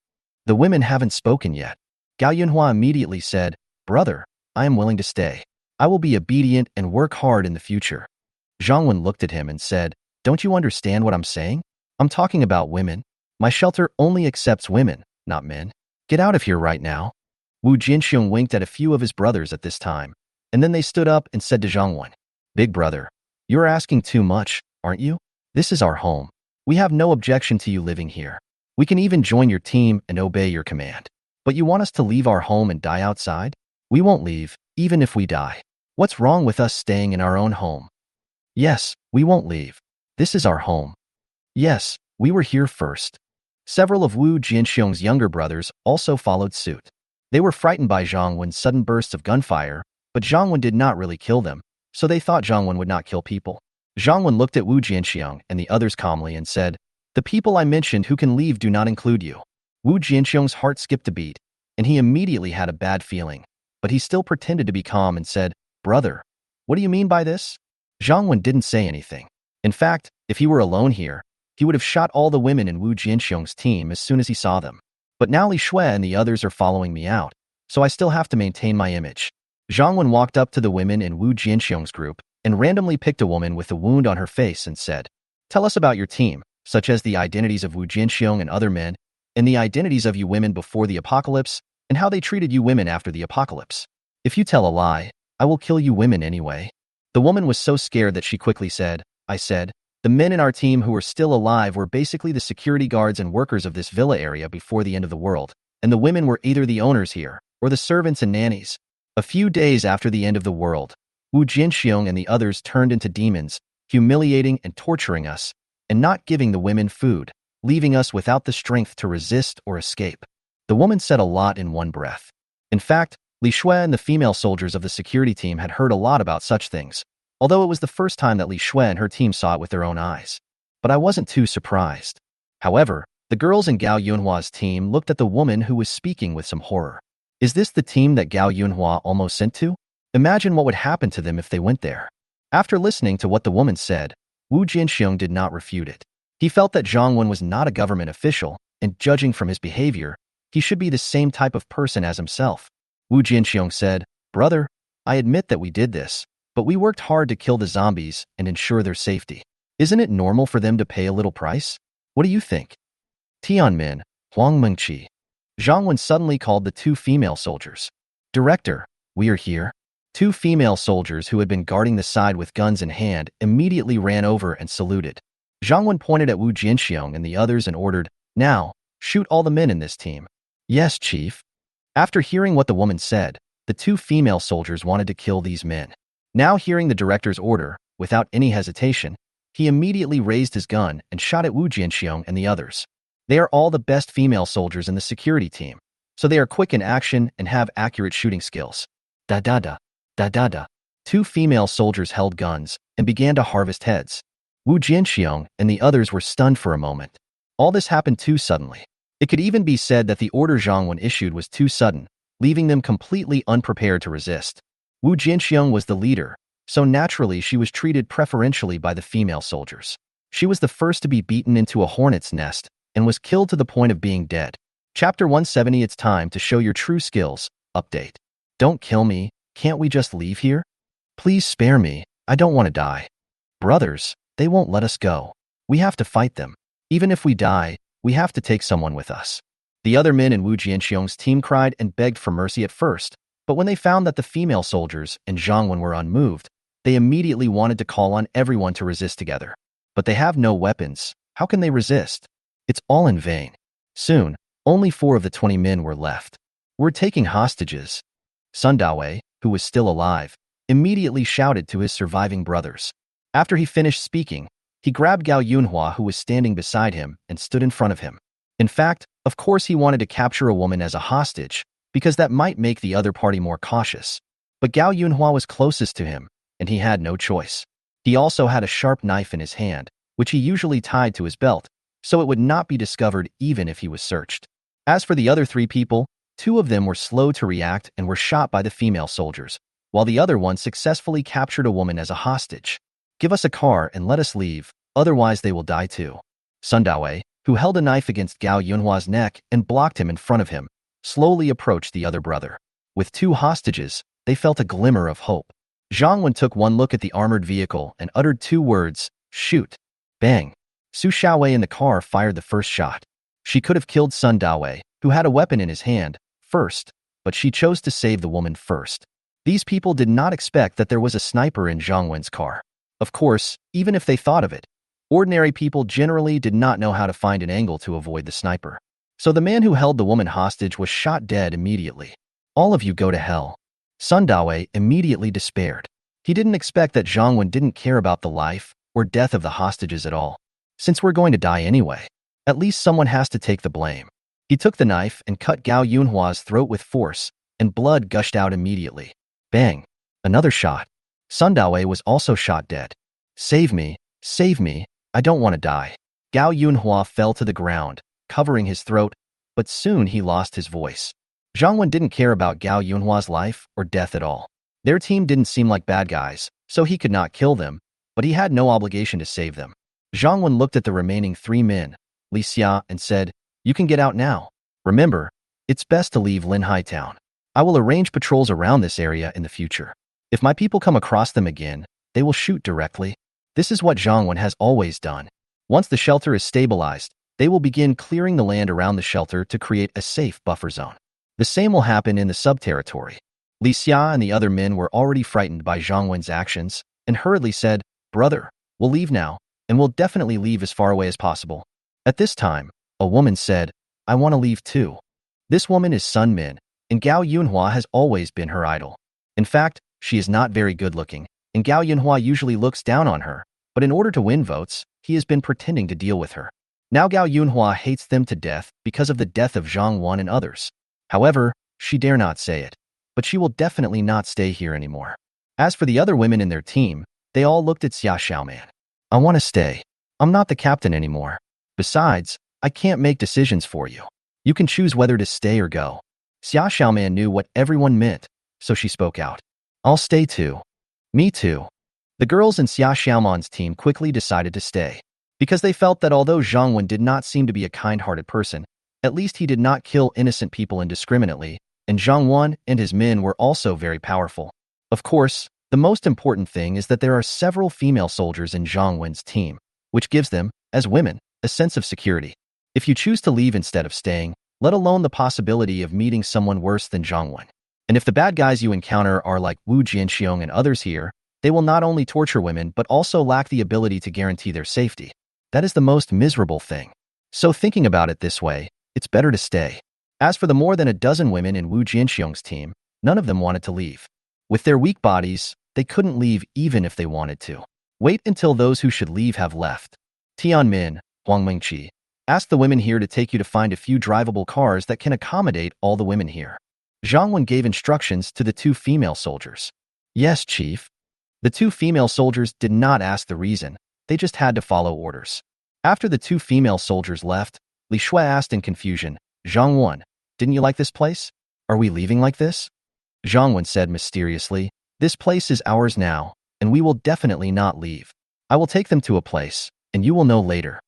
The women haven't spoken yet. Gao Yunhua immediately said, "Brother, I am willing to stay. I will be obedient and work hard in the future." Zhang Wen looked at him and said, "Don't you understand what I'm saying? I'm talking about women. My shelter only accepts women, not men. Get out of here right now." Wu Jianxiang winked at a few of his brothers at this time, and then they stood up and said to Zhang Wen, "Big brother, you're asking too much, aren't you? This is our home. We have no objection to you living here. We can even join your team and obey your command. But you want us to leave our home and die outside? We won't leave, even if we die. What's wrong with us staying in our own home? Yes, we won't leave. This is our home. Yes, we were here first." Several of Wu Jianxiang's younger brothers also followed suit. They were frightened by Zhang Wen's sudden bursts of gunfire, but Zhang Wen did not really kill them, so they thought Zhang Wen would not kill people. Zhang Wen looked at Wu Jianxiang and the others calmly and said, "The people I mentioned who can leave do not include you." Wu Jianxiang's heart skipped a beat, and he immediately had a bad feeling, but he still pretended to be calm and said, "Brother, what do you mean by this?" Zhang Wen didn't say anything. In fact, if he were alone here, he would have shot all the women in Wu Jianxiong's team as soon as he saw them. But now Li Shui and the others are following me out, so I still have to maintain my image. Zhang Wen walked up to the women in Wu Jianxiong's group and randomly picked a woman with a wound on her face and said, "Tell us about your team, such as the identities of Wu Jianxiong and other men, and the identities of you women before the apocalypse, and how they treated you women after the apocalypse. If you tell a lie, I will kill you women anyway." The woman was so scared that she quickly said, "I said, the men in our team who were still alive were basically the security guards and workers of this villa area before the end of the world, and the women were either the owners here, or the servants and nannies. A few days after the end of the world, Wu Jianxiong and the others turned into demons, humiliating and torturing us, and not giving the women food, leaving us without the strength to resist or escape." The woman said a lot in one breath. In fact, Li Shui and the female soldiers of the security team had heard a lot about such things, although it was the first time that Li Shui and her team saw it with their own eyes. But I wasn't too surprised. However, the girls in Gao Yunhua's team looked at the woman who was speaking with some horror. Is this the team that Gao Yunhua almost sent to? Imagine what would happen to them if they went there. After listening to what the woman said, Wu Jianxiong did not refute it. He felt that Zhang Wen was not a government official, and judging from his behavior, he should be the same type of person as himself. Wu Jianxiong said, "Brother, I admit that we did this, but we worked hard to kill the zombies and ensure their safety. Isn't it normal for them to pay a little price? What do you think?" Tianmin, Huang Mengqi. Zhang Wen suddenly called the two female soldiers. "Director, we are here." Two female soldiers who had been guarding the side with guns in hand immediately ran over and saluted. Zhang Wen pointed at Wu Jianxiong and the others and ordered, "Now, shoot all the men in this team." "Yes, Chief." After hearing what the woman said, the two female soldiers wanted to kill these men. Now hearing the director's order, without any hesitation, he immediately raised his gun and shot at Wu Jianxiong and the others. They are all the best female soldiers in the security team, so they are quick in action and have accurate shooting skills. Da-da-da, da-da-da. Two female soldiers held guns and began to harvest heads. Wu Jianxiong and the others were stunned for a moment. All this happened too suddenly. It could even be said that the order Zhang Wen issued was too sudden, leaving them completely unprepared to resist. Wu Jianxiong was the leader, so naturally she was treated preferentially by the female soldiers. She was the first to be beaten into a hornet's nest and was killed to the point of being dead. Chapter 170. It's time to show your true skills. Update. Don't kill me. Can't we just leave here? Please spare me. I don't want to die. Brothers, they won't let us go. We have to fight them. Even if we die, we have to take someone with us. The other men in Wu Jianxiong's team cried and begged for mercy at first, but when they found that the female soldiers and Zhang Wen were unmoved, they immediately wanted to call on everyone to resist together. But they have no weapons. How can they resist? It's all in vain. Soon, only 4 of the 20 men were left. "We're taking hostages." Sun Lulu, who was still alive, immediately shouted to his surviving brothers. After he finished speaking, he grabbed Gao Yunhua, who was standing beside him, and stood in front of him. In fact, of course he wanted to capture a woman as a hostage, because that might make the other party more cautious. But Gao Yunhua was closest to him, and he had no choice. He also had a sharp knife in his hand, which he usually tied to his belt, so it would not be discovered even if he was searched. As for the other 3 people, 2 of them were slow to react and were shot by the female soldiers, while the other one successfully captured a woman as a hostage. "Give us a car and let us leave, otherwise they will die too." Sun Lulu, who held a knife against Gao Yunhua's neck and blocked him in front of him, slowly approached the other brother. With 2 hostages, they felt a glimmer of hope. Zhang Wen took one look at the armored vehicle and uttered 2 words, "Shoot." Bang! Su Xiaowei in the car fired the first shot. She could have killed Sun Lulu, who had a weapon in his hand, first, but she chose to save the woman first. These people did not expect that there was a sniper in Zhang Wen's car. Of course, even if they thought of it, ordinary people generally did not know how to find an angle to avoid the sniper. So the man who held the woman hostage was shot dead immediately. "All of you go to hell." Sun Lulu immediately despaired. He didn't expect that Zhang Wen didn't care about the life or death of the hostages at all. Since we're going to die anyway, at least someone has to take the blame. He took the knife and cut Gao Yunhua's throat with force, and blood gushed out immediately. Bang! Another shot. Sun Lulu was also shot dead. Save me, I don't want to die." Gao Yunhua fell to the ground, covering his throat, but soon he lost his voice. Zhang Wen didn't care about Gao Yunhua's life or death at all. Their team didn't seem like bad guys, so he could not kill them, but he had no obligation to save them. Zhang Wen looked at the remaining 3 men, Li Xia, and said, "You can get out now. Remember, it's best to leave Linhai town. I will arrange patrols around this area in the future. If my people come across them again, they will shoot directly." This is what Zhang Wen has always done. Once the shelter is stabilized, they will begin clearing the land around the shelter to create a safe buffer zone. The same will happen in the sub-territory. Li Xia and the other men were already frightened by Zhang Wen's actions and hurriedly said, "Brother, we'll leave now, and we'll definitely leave as far away as possible." At this time, a woman said, "I want to leave too." This woman is Sun Min, and Gao Yunhua has always been her idol. In fact, she is not very good-looking, and Gao Yunhua usually looks down on her, but in order to win votes, he has been pretending to deal with her. Now Gao Yunhua hates them to death because of the death of Zhang Wen and others. However, she dare not say it, but she will definitely not stay here anymore. As for the other women in their team, they all looked at Xia Xiaoman. "I want to stay. I'm not the captain anymore. Besides, I can't make decisions for you. You can choose whether to stay or go." Xia Xiaoman knew what everyone meant, so she spoke out. "I'll stay too." "Me too." The girls in Xia Xiaoman's team quickly decided to stay, because they felt that although Zhang Wen did not seem to be a kind-hearted person, at least he did not kill innocent people indiscriminately, and Zhang Wen and his men were also very powerful. Of course, the most important thing is that there are several female soldiers in Zhang Wen's team, which gives them, as women, a sense of security. If you choose to leave instead of staying, let alone the possibility of meeting someone worse than Zhang Wen. And if the bad guys you encounter are like Wu Jianxiong and others here, they will not only torture women but also lack the ability to guarantee their safety. That is the most miserable thing. So thinking about it this way, it's better to stay. As for the more than a dozen women in Wu Jianxiong's team, none of them wanted to leave. With their weak bodies, they couldn't leave even if they wanted to. Wait until those who should leave have left. Tianmin, Huang Mingqi, ask the women here to take you to find a few drivable cars that can accommodate all the women here. Zhang Wen gave instructions to the 2 female soldiers. "Yes, Chief." The 2 female soldiers did not ask the reason, they just had to follow orders. After the 2 female soldiers left, Li Shui asked in confusion, "Zhang Wen, didn't you like this place? Are we leaving like this?" Zhang Wen said mysteriously, "This place is ours now, and we will definitely not leave. I will take them to a place, and you will know later."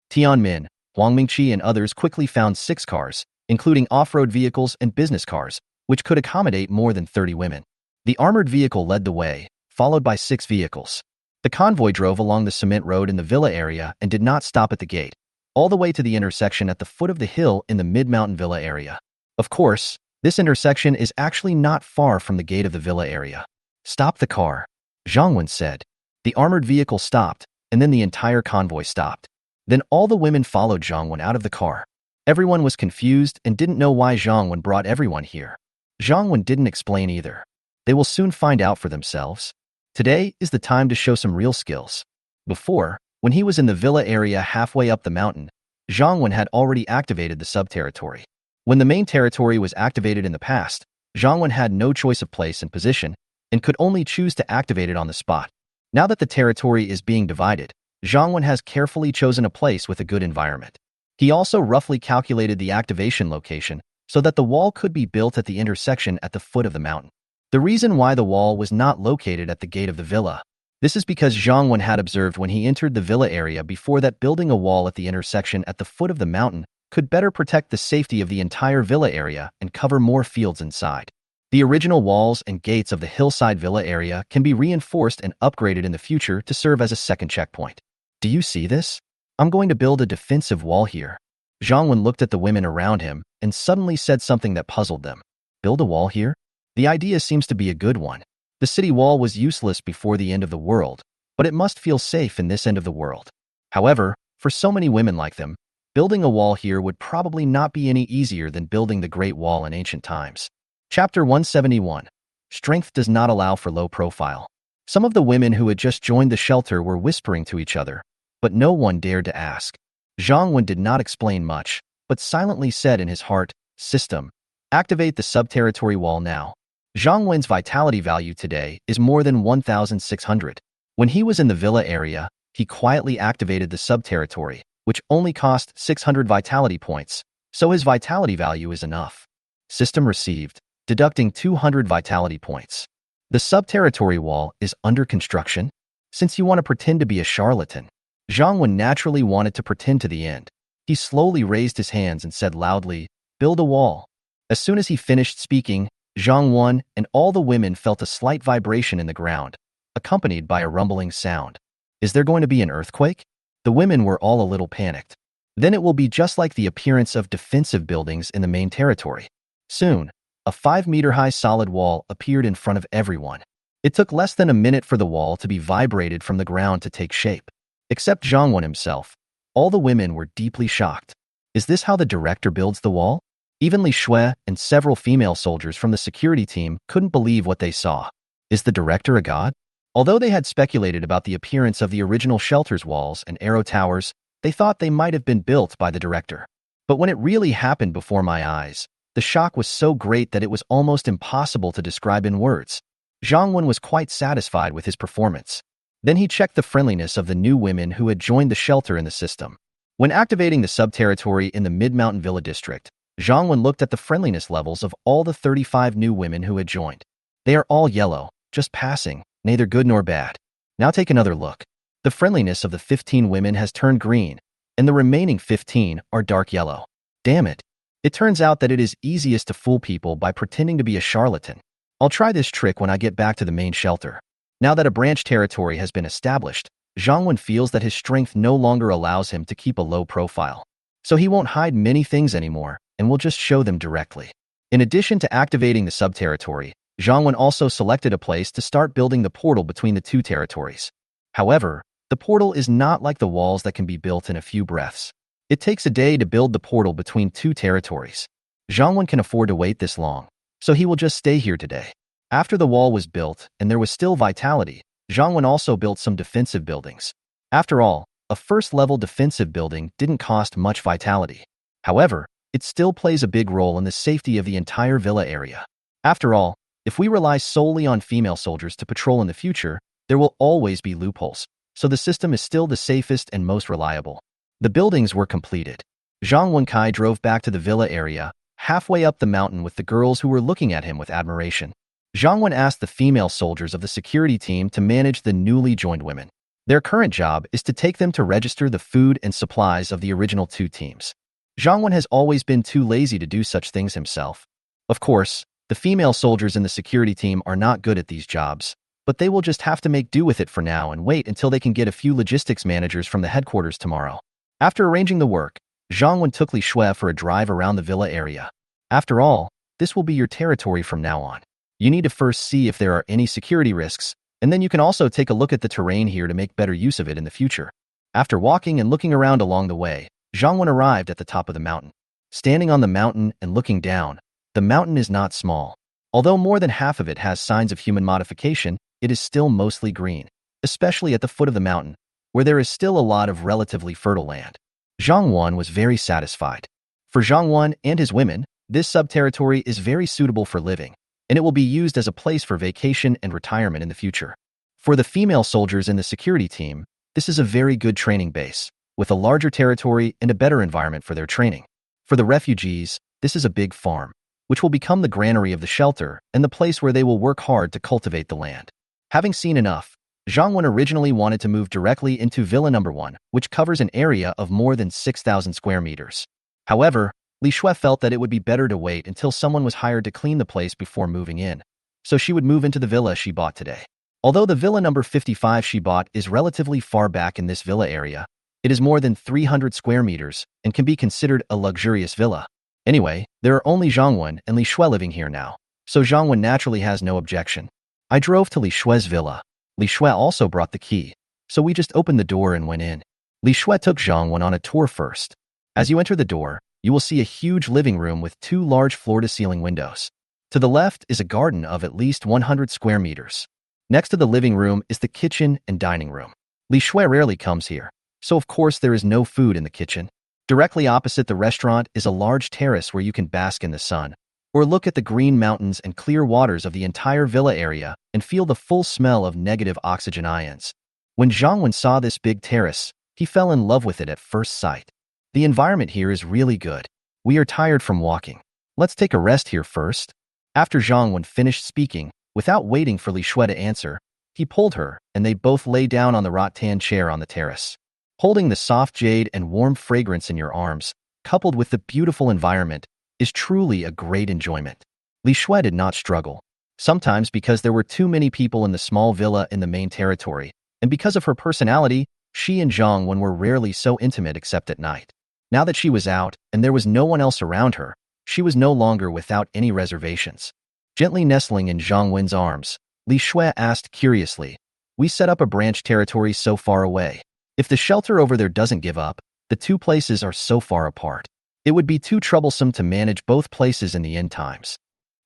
Tianmin, Huang Mingqi and others quickly found 6 cars, including off-road vehicles and business cars, which could accommodate more than 30 women. The armored vehicle led the way, followed by 6 vehicles. The convoy drove along the cement road in the villa area and did not stop at the gate, all the way to the intersection at the foot of the hill in the mid-mountain villa area. Of course, this intersection is actually not far from the gate of the villa area. "Stop the car," Zhang Wen said. The armored vehicle stopped, and then the entire convoy stopped. Then all the women followed Zhang Wen out of the car. Everyone was confused and didn't know why Zhang Wen brought everyone here. Zhang Wen didn't explain either. They will soon find out for themselves. Today is the time to show some real skills. Before, when he was in the villa area halfway up the mountain, Zhang Wen had already activated the sub-territory. When the main territory was activated in the past, Zhang Wen had no choice of place and position, and could only choose to activate it on the spot. Now that the territory is being divided, Zhang Wen has carefully chosen a place with a good environment. He also roughly calculated the activation location so that the wall could be built at the intersection at the foot of the mountain. The reason why the wall was not located at the gate of the villa. This is because Zhang Wen had observed when he entered the villa area before that building a wall at the intersection at the foot of the mountain could better protect the safety of the entire villa area and cover more fields inside. The original walls and gates of the hillside villa area can be reinforced and upgraded in the future to serve as a second checkpoint. "Do you see this? I'm going to build a defensive wall here." Zhang Wen looked at the women around him and suddenly said something that puzzled them. "Build a wall here?" The idea seems to be a good one. The city wall was useless before the end of the world, but it must feel safe in this end of the world. However, for so many women like them, building a wall here would probably not be any easier than building the Great Wall in ancient times. Chapter 171. Strength does not allow for low profile. Some of the women who had just joined the shelter were whispering to each other, but no one dared to ask. Zhang Wen did not explain much, but silently said in his heart, "System, activate the sub-territory wall now." Zhang Wen's vitality value today is more than 1,600. When he was in the villa area, he quietly activated the sub-territory, which only cost 600 vitality points, so his vitality value is enough. System received, deducting 200 vitality points. The sub-territory wall is under construction? Since you want to pretend to be a charlatan, Zhang Wen naturally wanted to pretend to the end. He slowly raised his hands and said loudly, "Build a wall." As soon as he finished speaking, Zhang Wen and all the women felt a slight vibration in the ground, accompanied by a rumbling sound. Is there going to be an earthquake? The women were all a little panicked. Then it will be just like the appearance of defensive buildings in the main territory. Soon, a 5-meter-high solid wall appeared in front of everyone. It took less than a minute for the wall to be vibrated from the ground to take shape. Except Zhang Wen himself. All the women were deeply shocked. Is this how the director builds the wall? Even Li Shui and several female soldiers from the security team couldn't believe what they saw. Is the director a god? Although they had speculated about the appearance of the original shelter's walls and arrow towers, they thought they might have been built by the director. But when it really happened before my eyes, the shock was so great that it was almost impossible to describe in words. Zhang Wen was quite satisfied with his performance. Then he checked the friendliness of the new women who had joined the shelter in the system. When activating the sub-territory in the Mid-Mountain Villa district, Zhang Wen looked at the friendliness levels of all the 35 new women who had joined. They are all yellow, just passing, neither good nor bad. Now take another look. The friendliness of the 15 women has turned green, and the remaining 15 are dark yellow. Damn it. It turns out that it is easiest to fool people by pretending to be a charlatan. I'll try this trick when I get back to the main shelter. Now that a branch territory has been established, Zhang Wen feels that his strength no longer allows him to keep a low profile. So he won't hide many things anymore, and will just show them directly. In addition to activating the sub-territory, Zhang Wen also selected a place to start building the portal between the two territories. However, the portal is not like the walls that can be built in a few breaths. It takes a day to build the portal between two territories. Zhang Wen can afford to wait this long, so he will just stay here today. After the wall was built and there was still vitality, Zhang Wen also built some defensive buildings. After all, a first-level defensive building didn't cost much vitality. However, it still plays a big role in the safety of the entire villa area. After all, if we rely solely on female soldiers to patrol in the future, there will always be loopholes, so the system is still the safest and most reliable. The buildings were completed. Zhang Wenkai drove back to the villa area, halfway up the mountain with the girls who were looking at him with admiration. Zhang Wen asked the female soldiers of the security team to manage the newly joined women. Their current job is to take them to register the food and supplies of the original two teams. Zhang Wen has always been too lazy to do such things himself. Of course, the female soldiers in the security team are not good at these jobs, but they will just have to make do with it for now and wait until they can get a few logistics managers from the headquarters tomorrow. After arranging the work, Zhang Wen took Li Shui for a drive around the villa area. After all, this will be your territory from now on. You need to first see if there are any security risks, and then you can also take a look at the terrain here to make better use of it in the future. After walking and looking around along the way, Zhang Wen arrived at the top of the mountain. Standing on the mountain and looking down, the mountain is not small. Although more than half of it has signs of human modification, it is still mostly green, especially at the foot of the mountain, where there is still a lot of relatively fertile land. Zhang Wen was very satisfied. For Zhang Wen and his women, this sub-territory is very suitable for living, and it will be used as a place for vacation and retirement in the future. For the female soldiers in the security team, this is a very good training base, with a larger territory and a better environment for their training. For the refugees, this is a big farm, which will become the granary of the shelter and the place where they will work hard to cultivate the land. Having seen enough, Zhang Wen originally wanted to move directly into Villa No. 1, which covers an area of more than 6,000 square meters. However, Li Shui felt that it would be better to wait until someone was hired to clean the place before moving in, so she would move into the villa she bought today. Although the villa number 55 she bought is relatively far back in this villa area, it is more than 300 square meters and can be considered a luxurious villa. Anyway, there are only Zhang Wen and Li Shui living here now, so Zhang Wen naturally has no objection. I drove to Li Shui's villa. Li Shui also brought the key, so we just opened the door and went in. Li Shui took Zhang Wen on a tour first. As you enter the door, you will see a huge living room with 2 large floor-to-ceiling windows. To the left is a garden of at least 100 square meters. Next to the living room is the kitchen and dining room. Li Shui rarely comes here, so of course there is no food in the kitchen. Directly opposite the restaurant is a large terrace where you can bask in the sun, or look at the green mountains and clear waters of the entire villa area and feel the full smell of negative oxygen ions. When Zhang Wen saw this big terrace, he fell in love with it at first sight. The environment here is really good. We are tired from walking. Let's take a rest here first. After Zhang Wen finished speaking, without waiting for Li Shui to answer, he pulled her and they both lay down on the rattan chair on the terrace. Holding the soft jade and warm fragrance in your arms, coupled with the beautiful environment, is truly a great enjoyment. Li Shui did not struggle. Sometimes because there were too many people in the small villa in the main territory, and because of her personality, she and Zhang Wen were rarely so intimate except at night. Now that she was out and there was no one else around her, she was no longer without any reservations. Gently nestling in Zhang Wen's arms, Li Shui asked curiously, "We set up a branch territory so far away. If the shelter over there doesn't give up, the two places are so far apart. It would be too troublesome to manage both places in the end times."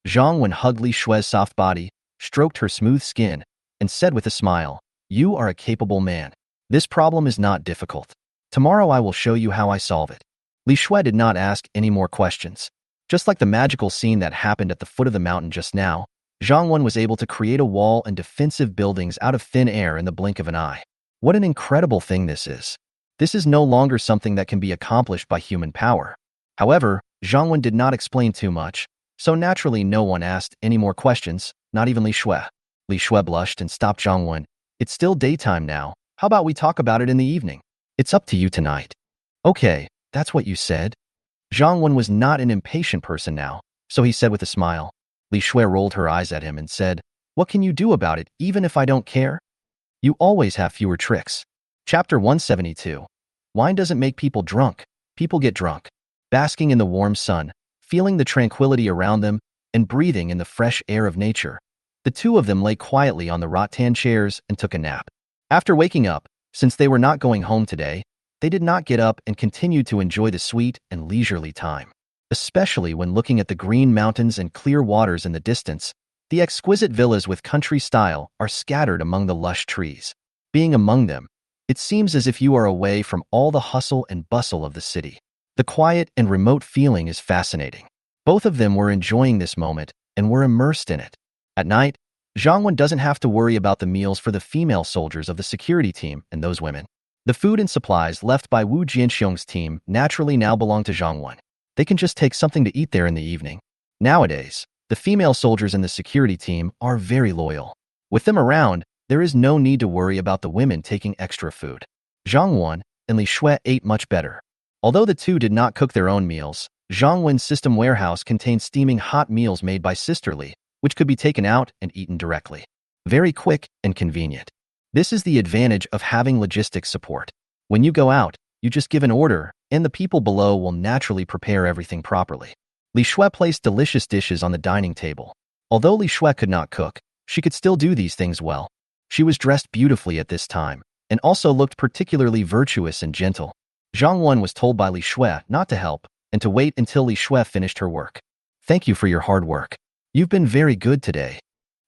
Zhang Wen hugged Li Shui's soft body, stroked her smooth skin, and said with a smile, "You are a capable man. This problem is not difficult. Tomorrow I will show you how I solve it." Li Shui did not ask any more questions. Just like the magical scene that happened at the foot of the mountain just now, Zhang Wen was able to create a wall and defensive buildings out of thin air in the blink of an eye. What an incredible thing this is. This is no longer something that can be accomplished by human power. However, Zhang Wen did not explain too much, so naturally no one asked any more questions, not even Li Shui. Li Shui blushed and stopped Zhang Wen. "It's still daytime now. How about we talk about it in the evening? It's up to you tonight." "Okay, that's what you said." Zhang Wen was not an impatient person now, so he said with a smile. Li Shui rolled her eyes at him and said, "What can you do about it even if I don't care? You always have fewer tricks." Chapter 172. Wine doesn't make people drunk. People get drunk. Basking in the warm sun, feeling the tranquility around them, and breathing in the fresh air of nature, the two of them lay quietly on the rattan chairs and took a nap. After waking up, since they were not going home today, they did not get up and continued to enjoy the sweet and leisurely time. Especially when looking at the green mountains and clear waters in the distance, the exquisite villas with country style are scattered among the lush trees. Being among them, it seems as if you are away from all the hustle and bustle of the city. The quiet and remote feeling is fascinating. Both of them were enjoying this moment and were immersed in it. At night, Zhang Wen doesn't have to worry about the meals for the female soldiers of the security team and those women. The food and supplies left by Wu Jianxiong's team naturally now belong to Zhang Wen. They can just take something to eat there in the evening. Nowadays, the female soldiers in the security team are very loyal. With them around, there is no need to worry about the women taking extra food. Zhang Wen and Li Shui ate much better. Although the two did not cook their own meals, Zhang Wen's system warehouse contained steaming hot meals made by Sister Li, which could be taken out and eaten directly. Very quick and convenient. This is the advantage of having logistics support. When you go out, you just give an order, and the people below will naturally prepare everything properly. Li Shui placed delicious dishes on the dining table. Although Li Shui could not cook, she could still do these things well. She was dressed beautifully at this time, and also looked particularly virtuous and gentle. Zhang Wen was told by Li Shui not to help, and to wait until Li Shui finished her work. "Thank you for your hard work. You've been very good today."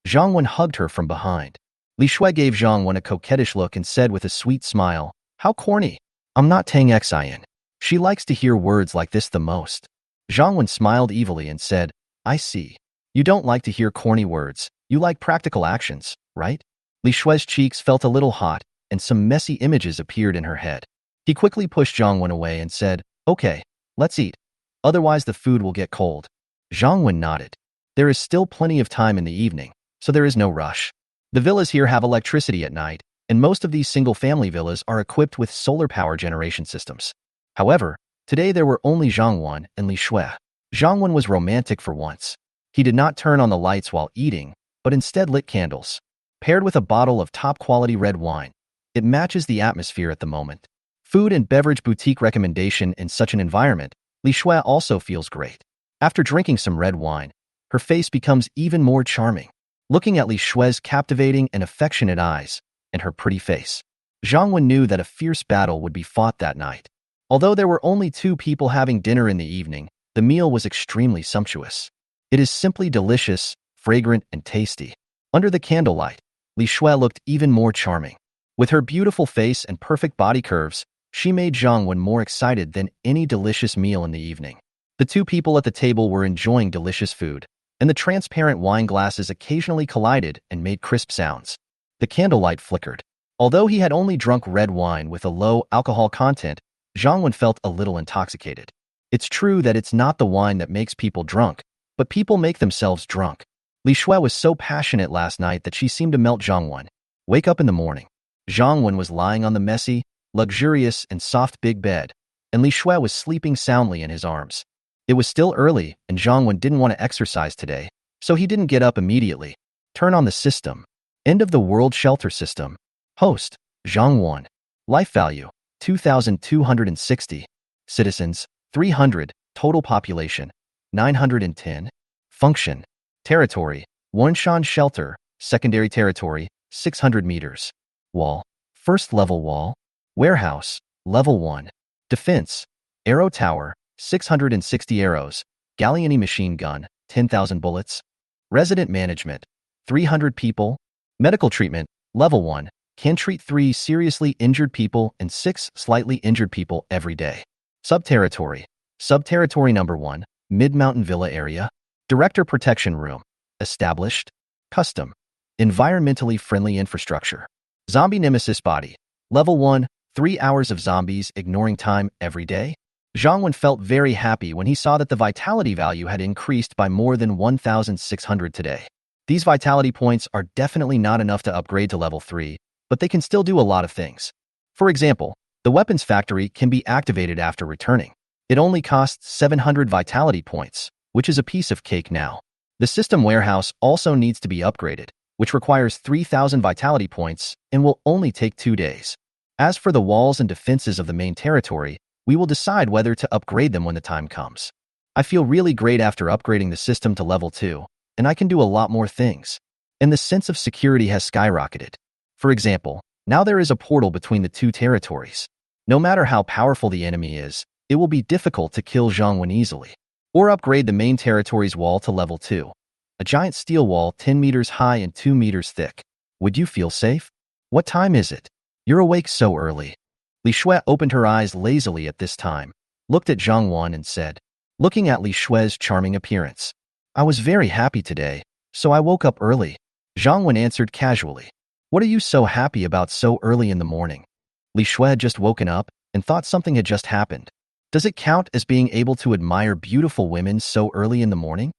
Zhang Wen hugged her from behind. Li Shui gave Zhang Wen a coquettish look and said with a sweet smile, "How corny. I'm not Tang Xian." She likes to hear words like this the most. Zhang Wen smiled evilly and said, "I see. You don't like to hear corny words. You like practical actions, right?" Li Shui's cheeks felt a little hot, and some messy images appeared in her head. He quickly pushed Zhang Wen away and said, "Okay, let's eat. Otherwise the food will get cold." Zhang Wen nodded. There is still plenty of time in the evening, so there is no rush. The villas here have electricity at night, and most of these single-family villas are equipped with solar power generation systems. However, today there were only Zhang Wen and Li Shui. Zhang Wen was romantic for once. He did not turn on the lights while eating, but instead lit candles. Paired with a bottle of top-quality red wine, it matches the atmosphere at the moment. Food and beverage boutique recommendation in such an environment, Li Shui also feels great. After drinking some red wine, her face becomes even more charming. Looking at Li Shui's captivating and affectionate eyes and her pretty face, Zhang Wen knew that a fierce battle would be fought that night. Although there were only two people having dinner in the evening, the meal was extremely sumptuous. It is simply delicious, fragrant, and tasty. Under the candlelight, Li Shui looked even more charming. With her beautiful face and perfect body curves, she made Zhang Wen more excited than any delicious meal in the evening. The two people at the table were enjoying delicious food, and the transparent wine glasses occasionally collided and made crisp sounds. The candlelight flickered. Although he had only drunk red wine with a low alcohol content, Zhang Wen felt a little intoxicated. It's true that it's not the wine that makes people drunk, but people make themselves drunk. Li Shui was so passionate last night that she seemed to melt Zhang Wen. Wake up in the morning. Zhang Wen was lying on the messy, luxurious and soft big bed, and Li Shui was sleeping soundly in his arms. It was still early, and Zhang Wen didn't want to exercise today, so he didn't get up immediately. Turn on the system. End of the world shelter system. Host, Zhang Wen. Life value, 2,260. Citizens, 300. Total population, 910. Function. Territory, Wanshan Shelter. Secondary territory, 600 meters. Wall. First level wall. Warehouse, level 1. Defense. Arrow tower, 660 arrows. Galleony machine gun, 10,000 bullets. Resident management, 300 people. Medical treatment, level 1. Can treat 3 seriously injured people and 6 slightly injured people every day. Subterritory. Subterritory number 1. Mid-mountain villa area. Director protection room. Established. Custom. Environmentally friendly infrastructure. Zombie nemesis body. Level 1. 3 hours of zombies ignoring time every day. Zhang Wen felt very happy when he saw that the vitality value had increased by more than 1,600 today. These vitality points are definitely not enough to upgrade to level 3, but they can still do a lot of things. For example, the weapons factory can be activated after returning. It only costs 700 vitality points, which is a piece of cake now. The system warehouse also needs to be upgraded, which requires 3,000 vitality points and will only take 2 days. As for the walls and defenses of the main territory, we will decide whether to upgrade them when the time comes. I feel really great after upgrading the system to level 2, and I can do a lot more things. And the sense of security has skyrocketed. For example, now there is a portal between the 2 territories. No matter how powerful the enemy is, it will be difficult to kill Zhang Wen easily. Or upgrade the main territory's wall to level 2. A giant steel wall 10 meters high and 2 meters thick. Would you feel safe? What time is it? You're awake so early. Li Shui opened her eyes lazily at this time, looked at Zhang Wen and said, looking at Li Shui's charming appearance, I was very happy today, so I woke up early. Zhang Wen answered casually. What are you so happy about so early in the morning? Li Shui had just woken up and thought something had just happened. Does it count as being able to admire beautiful women so early in the morning?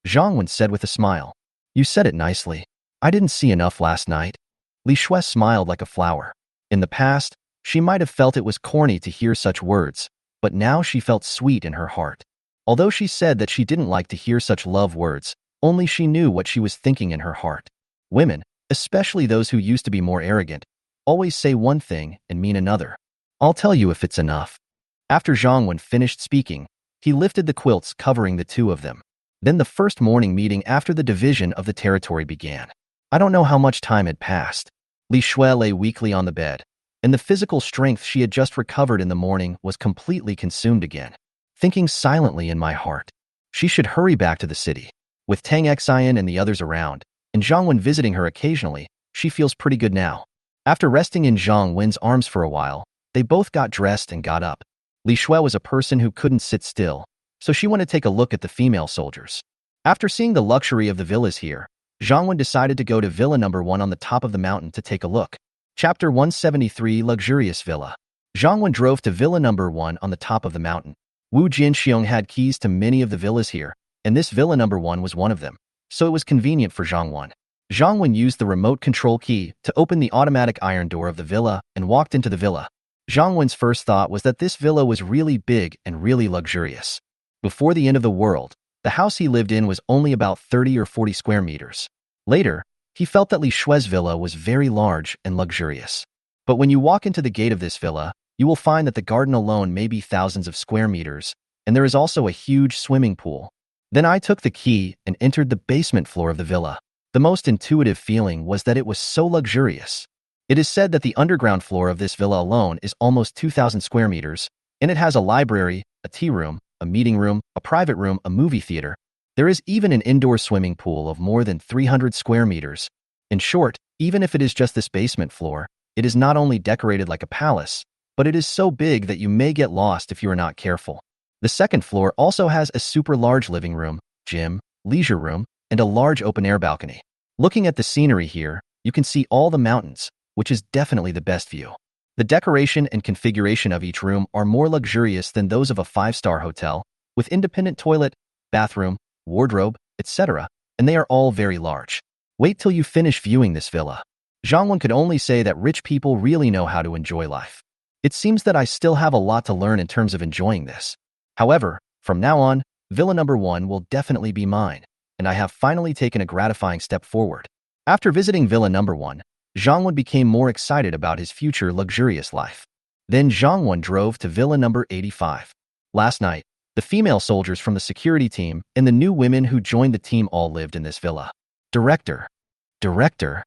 Zhang Wen said with a smile. You said it nicely. I didn't see enough last night. Li Shui smiled like a flower. In the past, she might have felt it was corny to hear such words, but now she felt sweet in her heart. Although she said that she didn't like to hear such love words, only she knew what she was thinking in her heart. Women, especially those who used to be more arrogant, always say one thing and mean another. I'll tell you if it's enough. After Zhang Wen finished speaking, he lifted the quilts covering the 2 of them. Then the first morning meeting after the division of the territory began. I don't know how much time had passed. Li Shui lay weakly on the bed, and the physical strength she had just recovered in the morning was completely consumed again. Thinking silently in my heart, she should hurry back to the city. With Tang Xian and the others around, and Zhang Wen visiting her occasionally, she feels pretty good now. After resting in Zhang Wen's arms for a while, they both got dressed and got up. Li Shui was a person who couldn't sit still, so she went to take a look at the female soldiers. After seeing the luxury of the villas here, Zhang Wen decided to go to Villa number 1 on the top of the mountain to take a look. Chapter 173 Luxurious Villa. Zhang Wen drove to Villa number 1 on the top of the mountain. Wu Jinxiong had keys to many of the villas here, and this Villa number 1 was one of them, so it was convenient for Zhang Wen. Zhang Wen used the remote control key to open the automatic iron door of the villa and walked into the villa. Zhang Wen's first thought was that this villa was really big and really luxurious. Before the end of the world, the house he lived in was only about 30 or 40 square meters. Later, he felt that Li Shui's villa was very large and luxurious. But when you walk into the gate of this villa, you will find that the garden alone may be thousands of square meters, and there is also a huge swimming pool. Then I took the key and entered the basement floor of the villa. The most intuitive feeling was that it was so luxurious. It is said that the underground floor of this villa alone is almost 2,000 square meters, and it has a library, a tea room, a meeting room, a private room, a movie theater. There is even an indoor swimming pool of more than 300 square meters. In short, even if it is just this basement floor, it is not only decorated like a palace, but it is so big that you may get lost if you are not careful. The second floor also has a super large living room, gym, leisure room, and a large open-air balcony. Looking at the scenery here, you can see all the mountains, which is definitely the best view. The decoration and configuration of each room are more luxurious than those of a 5-star hotel, with independent toilet, bathroom, wardrobe, etc., and they are all very large. Wait till you finish viewing this villa. Zhang Wen could only say that rich people really know how to enjoy life. It seems that I still have a lot to learn in terms of enjoying this. However, from now on, Villa number 1 will definitely be mine, and I have finally taken a gratifying step forward. After visiting Villa number 1, Zhang Wen became more excited about his future luxurious life. Then Zhang Wen drove to Villa number 85. Last night, the female soldiers from the security team and the new women who joined the team all lived in this villa. Director. Director.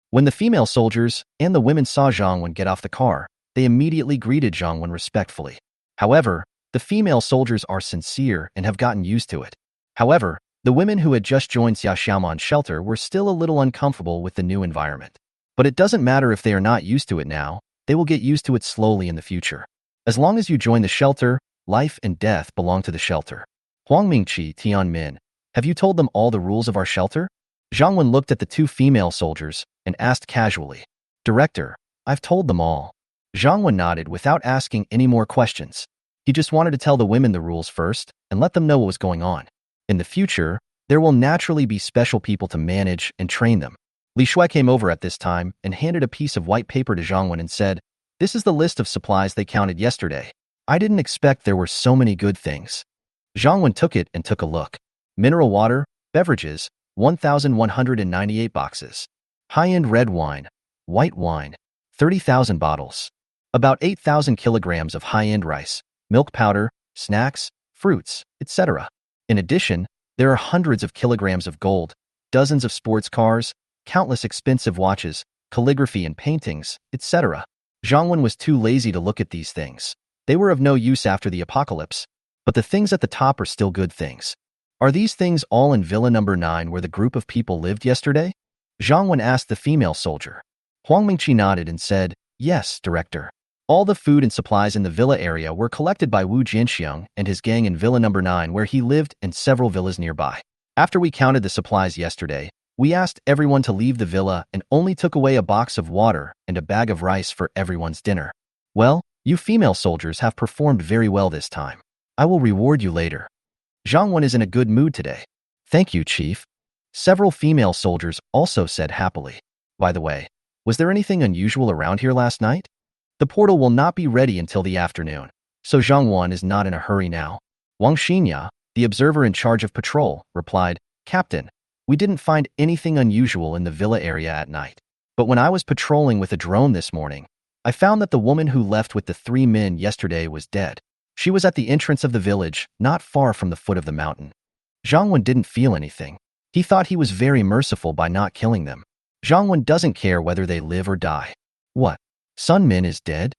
When the female soldiers and the women saw Zhang Wen get off the car, they immediately greeted Zhang Wen respectfully. However, the female soldiers are sincere and have gotten used to it. However, the women who had just joined Xia Xiaoman's shelter were still a little uncomfortable with the new environment. But it doesn't matter if they are not used to it now, they will get used to it slowly in the future. As long as you join the shelter, life and death belong to the shelter. Huang Mingqi, Tianmin, have you told them all the rules of our shelter? Zhang Wen looked at the two female soldiers and asked casually. Director, I've told them all. Zhang Wen nodded without asking any more questions. He just wanted to tell the women the rules first and let them know what was going on. In the future, there will naturally be special people to manage and train them. Li Shui came over at this time and handed a piece of white paper to Zhang Wen and said, This is the list of supplies they counted yesterday. I didn't expect there were so many good things. Zhang Wen took it and took a look. Mineral water, beverages, 1,198 boxes. High-end red wine, white wine, 30,000 bottles. About 8,000 kilograms of high-end rice, milk powder, snacks, fruits, etc. In addition, there are hundreds of kilograms of gold, dozens of sports cars, countless expensive watches, calligraphy and paintings, etc. Zhang Wen was too lazy to look at these things. They were of no use after the apocalypse, but the things at the top are still good things. Are these things all in Villa number 9 where the group of people lived yesterday? Zhang Wen asked the female soldier. Huang Mingqi nodded and said, Yes, Director. All the food and supplies in the villa area were collected by Wu Jianxiang and his gang in Villa number 9 where he lived and several villas nearby. After we counted the supplies yesterday, we asked everyone to leave the villa and only took away a box of water and a bag of rice for everyone's dinner. Well, you female soldiers have performed very well this time. I will reward you later. Zhang Wen is in a good mood today. Thank you, Chief. Several female soldiers also said happily. By the way, was there anything unusual around here last night? The portal will not be ready until the afternoon, so Zhang Wen is not in a hurry now. Wang Xinya, the observer in charge of patrol, replied, Captain, we didn't find anything unusual in the villa area at night. But when I was patrolling with a drone this morning, I found that the woman who left with the 3 men yesterday was dead. She was at the entrance of the village, not far from the foot of the mountain. Zhang Wen didn't feel anything. He thought he was very merciful by not killing them. Zhang Wen doesn't care whether they live or die. What? Sun Min is dead?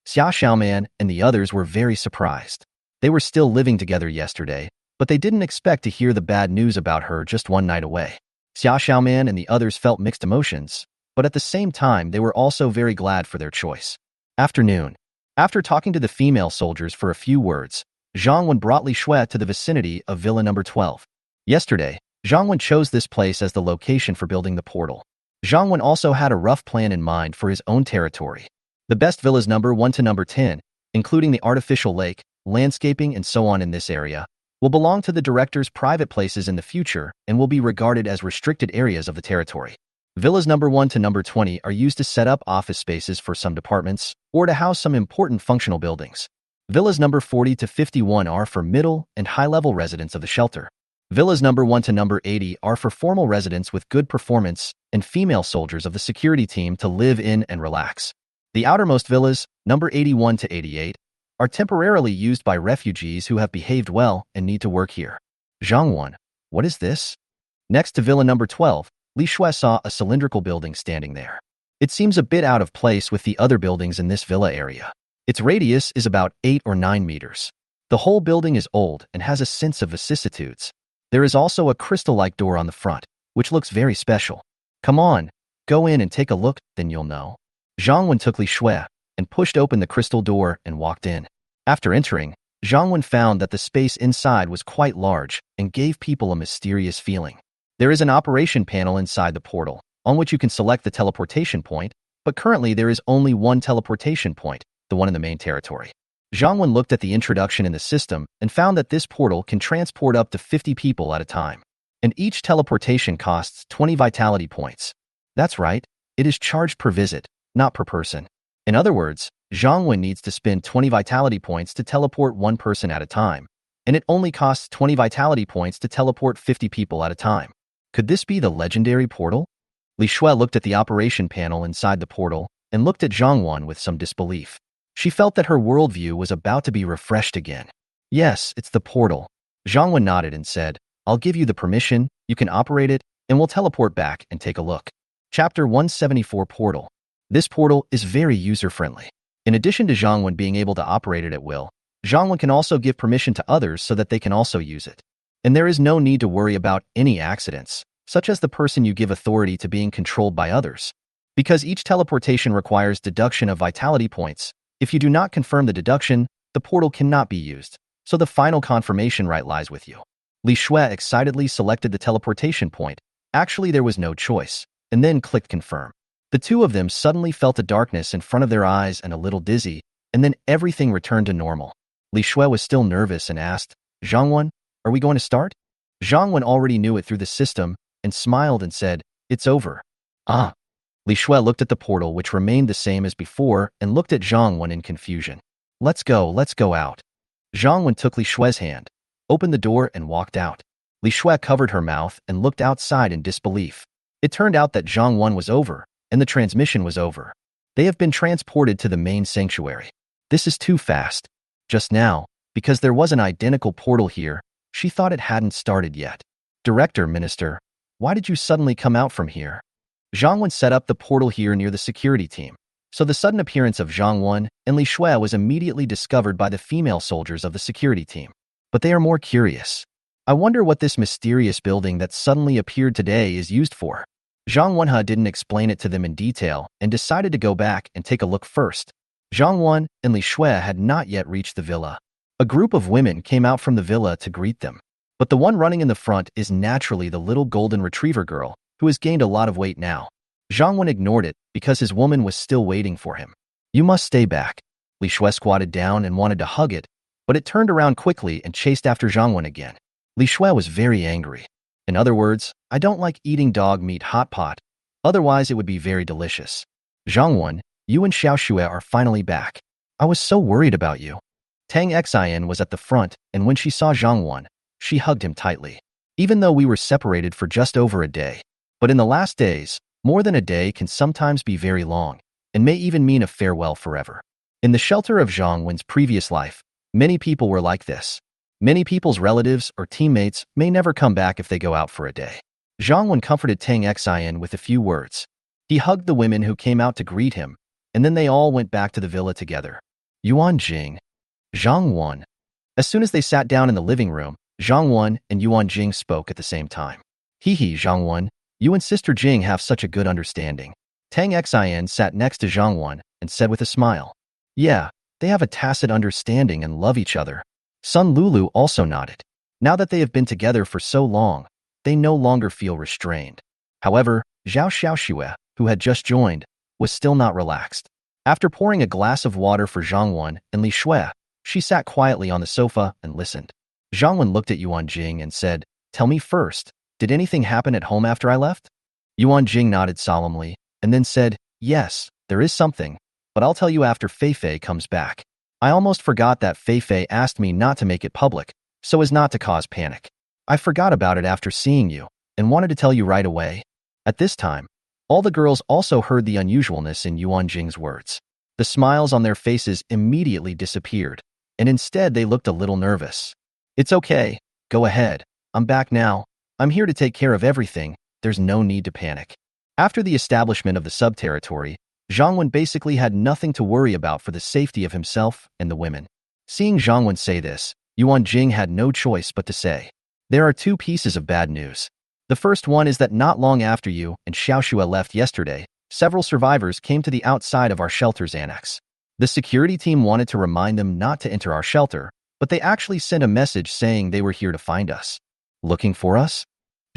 Xia Xiaoman and the others were very surprised. They were still living together yesterday, but they didn't expect to hear the bad news about her just one night away. Xia Xiaoman and the others felt mixed emotions, but at the same time they were also very glad for their choice. Afternoon. After talking to the female soldiers for a few words, Zhang Wen brought Li Shui to the vicinity of Villa number 12. Yesterday, Zhang Wen chose this place as the location for building the portal. Zhang Wen also had a rough plan in mind for his own territory. The best villas number 1 to number 10, including the artificial lake, landscaping and so on in this area, will belong to the director's private places in the future and will be regarded as restricted areas of the territory. Villas number 1 to number 20 are used to set up office spaces for some departments or to house some important functional buildings. Villas number 40 to 51 are for middle and high-level residents of the shelter. Villas number 1 to number 80 are for formal residents with good performance and female soldiers of the security team to live in and relax. The outermost villas, number 81 to 88, are temporarily used by refugees who have behaved well and need to work here. Zhang Wen, what is this? Next to villa number 12, Li Shui saw a cylindrical building standing there. It seems a bit out of place with the other buildings in this villa area. Its radius is about 8 or 9 meters. The whole building is old and has a sense of vicissitudes. There is also a crystal-like door on the front, which looks very special. Come on, go in and take a look, then you'll know. Zhang Wen took Li Shui and pushed open the crystal door and walked in. After entering, Zhang Wen found that the space inside was quite large and gave people a mysterious feeling. There is an operation panel inside the portal, on which you can select the teleportation point, but currently there is only one teleportation point, the one in the main territory. Zhang Wen looked at the introduction in the system and found that this portal can transport up to 50 people at a time, and each teleportation costs 20 vitality points. That's right, it is charged per visit, not per person. In other words, Zhang Wen needs to spend 20 vitality points to teleport one person at a time, and it only costs 20 vitality points to teleport 50 people at a time. Could this be the legendary portal? Li Shui looked at the operation panel inside the portal and looked at Zhang Wen with some disbelief. She felt that her worldview was about to be refreshed again. Yes, it's the portal. Zhang Wen nodded and said, I'll give you the permission, you can operate it, and we'll teleport back and take a look. Chapter 174 Portal. This portal is very user-friendly. In addition to Zhang Wen being able to operate it at will, Zhang Wen can also give permission to others so that they can also use it. And there is no need to worry about any accidents, such as the person you give authority to being controlled by others. Because each teleportation requires deduction of vitality points, if you do not confirm the deduction, the portal cannot be used, so the final confirmation right lies with you. Li Shui excitedly selected the teleportation point. Actually, there was no choice, and then clicked confirm. The two of them suddenly felt a darkness in front of their eyes and a little dizzy, and then everything returned to normal. Li Shui was still nervous and asked, Zhang Wen, are we going to start? Zhang Wen already knew it through the system and smiled and said, it's over. Ah. Li Shui looked at the portal, which remained the same as before, and looked at Zhang Wen in confusion. Let's go out. Zhang Wen took Li Shui's hand, opened the door and walked out. Li Shui covered her mouth and looked outside in disbelief. It turned out that Zhang Wen was over, and the transmission was over. They have been transported to the main sanctuary. This is too fast. Just now, because there was an identical portal here, she thought it hadn't started yet. Director, Minister, why did you suddenly come out from here? Zhang Wen set up the portal here near the security team, so the sudden appearance of Zhang Wen and Li Shui was immediately discovered by the female soldiers of the security team. But they are more curious. I wonder what this mysterious building that suddenly appeared today is used for. Zhang Wenhe didn't explain it to them in detail and decided to go back and take a look first. Zhang Wen and Li Shui had not yet reached the villa. A group of women came out from the villa to greet them. But the one running in the front is naturally the little golden retriever girl, who has gained a lot of weight now. Zhang Wen ignored it because his woman was still waiting for him. You must stay back. Li Shui squatted down and wanted to hug it, but it turned around quickly and chased after Zhang Wen again. Li Shui was very angry. In other words, I don't like eating dog meat hot pot. Otherwise, it would be very delicious. Zhang Wen, you and Xiao Xue are finally back. I was so worried about you. Tang Xian was at the front, and when she saw Zhang Wen, she hugged him tightly. Even though we were separated for just over a day. But in the last days, more than a day can sometimes be very long, and may even mean a farewell forever. In the shelter of Zhang Wen's previous life, many people were like this. Many people's relatives or teammates may never come back if they go out for a day. Zhang Wen comforted Tang Xian with a few words. He hugged the women who came out to greet him, and then they all went back to the villa together. Yuan Jing. Zhang Wen. As soon as they sat down in the living room, Zhang Wen and Yuan Jing spoke at the same time. Hee, Zhang Wen, you and Sister Jing have such a good understanding. Tang Xian sat next to Zhang Wen and said with a smile. Yeah, they have a tacit understanding and love each other. Sun Lulu also nodded. Now that they have been together for so long, they no longer feel restrained. However, Zhao Xiaoxue, who had just joined, was still not relaxed. After pouring a glass of water for Zhang Wen and Li Shui, she sat quietly on the sofa and listened. Zhang Wen looked at Yuan Jing and said, Tell me first, did anything happen at home after I left? Yuan Jing nodded solemnly, and then said, Yes, there is something, but I'll tell you after Fei Fei comes back. I almost forgot that Fei Fei asked me not to make it public, so as not to cause panic. I forgot about it after seeing you, and wanted to tell you right away. At this time, all the girls also heard the unusualness in Yuan Jing's words. The smiles on their faces immediately disappeared, and instead they looked a little nervous. It's okay, go ahead, I'm back now. I'm here to take care of everything, there's no need to panic. After the establishment of the sub-territory, Zhang Wen basically had nothing to worry about for the safety of himself and the women. Seeing Zhang Wen say this, Yuan Jing had no choice but to say, There are two pieces of bad news. The first one is that not long after you and Xiaoxue left yesterday, several survivors came to the outside of our shelter's annex. The security team wanted to remind them not to enter our shelter, but they actually sent a message saying they were here to find us. Looking for us?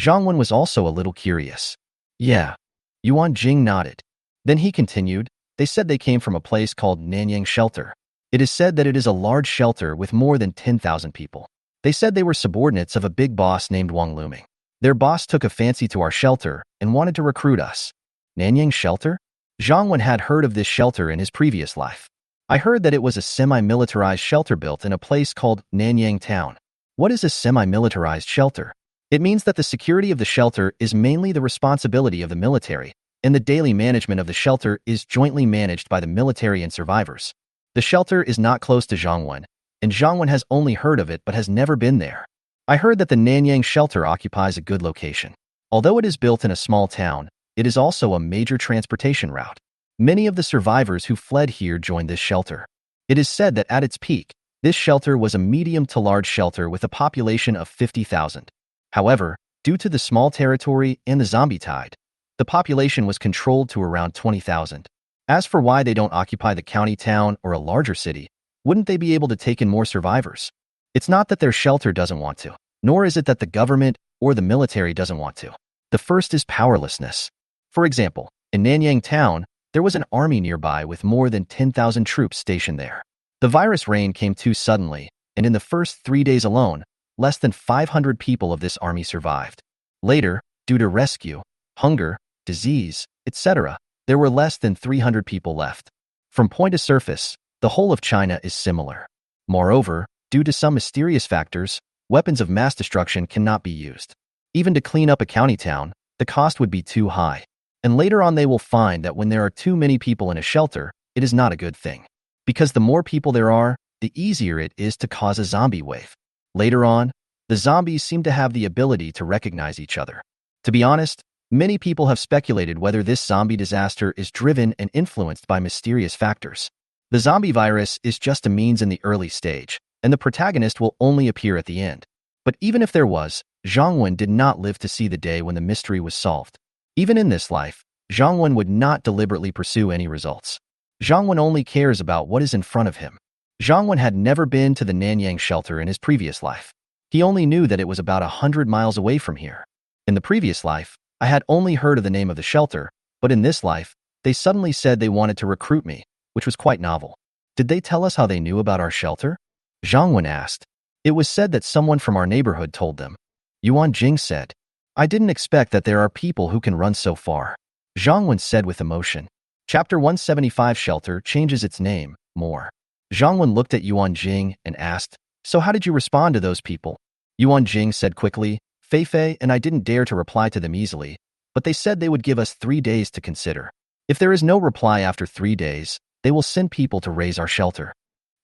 Zhang Wen was also a little curious. Yeah. Yuan Jing nodded. Then he continued, They said they came from a place called Nanyang Shelter. It is said that it is a large shelter with more than 10,000 people. They said they were subordinates of a big boss named Wang Luming. Their boss took a fancy to our shelter and wanted to recruit us. Nanyang Shelter? Zhang Wen had heard of this shelter in his previous life. I heard that it was a semi-militarized shelter built in a place called Nanyang Town. What is a semi-militarized shelter? It means that the security of the shelter is mainly the responsibility of the military, and the daily management of the shelter is jointly managed by the military and survivors. The shelter is not close to Zhang Wen, and Zhang Wen has only heard of it but has never been there. I heard that the Nanyang shelter occupies a good location. Although it is built in a small town, it is also a major transportation route. Many of the survivors who fled here joined this shelter. It is said that at its peak, this shelter was a medium to large shelter with a population of 50,000. However, due to the small territory and the zombie tide, the population was controlled to around 20,000. As for why they don't occupy the county town or a larger city, wouldn't they be able to take in more survivors? It's not that their shelter doesn't want to, nor is it that the government or the military doesn't want to. The first is powerlessness. For example, in Nanyang Town, there was an army nearby with more than 10,000 troops stationed there. The virus reign came too suddenly, and in the first 3 days alone, less than 500 people of this army survived. Later, due to rescue, hunger, disease, etc., there were less than 300 people left. From point to surface, the whole of China is similar. Moreover, due to some mysterious factors, weapons of mass destruction cannot be used. Even to clean up a county town, the cost would be too high. And later on they will find that when there are too many people in a shelter, it is not a good thing. Because the more people there are, the easier it is to cause a zombie wave. Later on, the zombies seem to have the ability to recognize each other. To be honest, many people have speculated whether this zombie disaster is driven and influenced by mysterious factors. The zombie virus is just a means in the early stage, and the protagonist will only appear at the end. But even if there was, Zhang Wen did not live to see the day when the mystery was solved. Even in this life, Zhang Wen would not deliberately pursue any results. Zhang Wen only cares about what is in front of him. Zhang Wen had never been to the Nanyang shelter in his previous life. He only knew that it was about 100 miles away from here. In the previous life, I had only heard of the name of the shelter, but in this life, they suddenly said they wanted to recruit me, which was quite novel. Did they tell us how they knew about our shelter? Zhang Wen asked. It was said that someone from our neighborhood told them. Yuan Jing said. I didn't expect that there are people who can run so far. Zhang Wen said with emotion. Chapter 175 Shelter changes its name, more. Zhang Wen looked at Yuan Jing and asked, so how did you respond to those people? Yuan Jing said quickly, Fei and I didn't dare to reply to them easily, but they said they would give us 3 days to consider. If there is no reply after 3 days, they will send people to raise our shelter.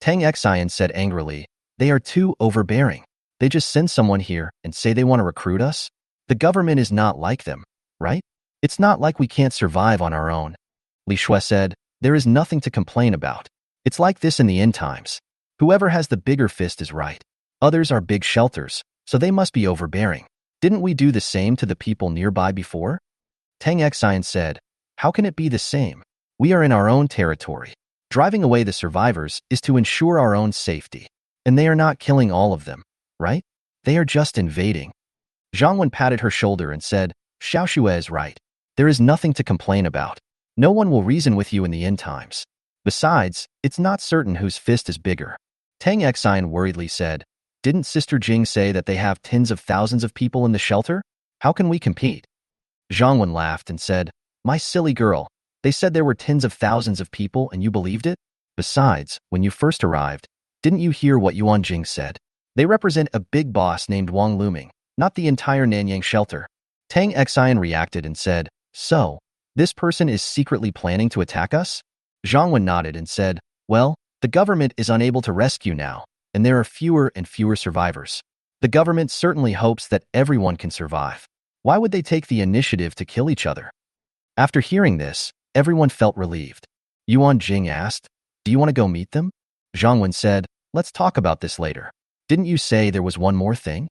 Tang Xian said angrily, they are too overbearing. They just send someone here and say they want to recruit us? The government is not like them, right? It's not like we can't survive on our own. Li Shui said, there is nothing to complain about. It's like this in the end times. Whoever has the bigger fist is right. Others are big shelters, so they must be overbearing. Didn't we do the same to the people nearby before? Tang Xian said, how can it be the same? We are in our own territory. Driving away the survivors is to ensure our own safety. And they are not killing all of them, right? They are just invading. Zhang Wen patted her shoulder and said, Xiao Xue is right. There is nothing to complain about. No one will reason with you in the end times. Besides, it's not certain whose fist is bigger. Tang Xian worriedly said, didn't Sister Jing say that they have tens of thousands of people in the shelter? How can we compete? Zhang Wen laughed and said, my silly girl, they said there were tens of thousands of people and you believed it? Besides, when you first arrived, didn't you hear what Yuan Jing said? They represent a big boss named Wang Luming, not the entire Nanyang shelter. Tang Xian reacted and said, so, this person is secretly planning to attack us? Zhang Wen nodded and said, well, the government is unable to rescue now, and there are fewer and fewer survivors. The government certainly hopes that everyone can survive. Why would they take the initiative to kill each other? After hearing this, everyone felt relieved. Yuan Jing asked, do you want to go meet them? Zhang Wen said, let's talk about this later. Didn't you say there was one more thing?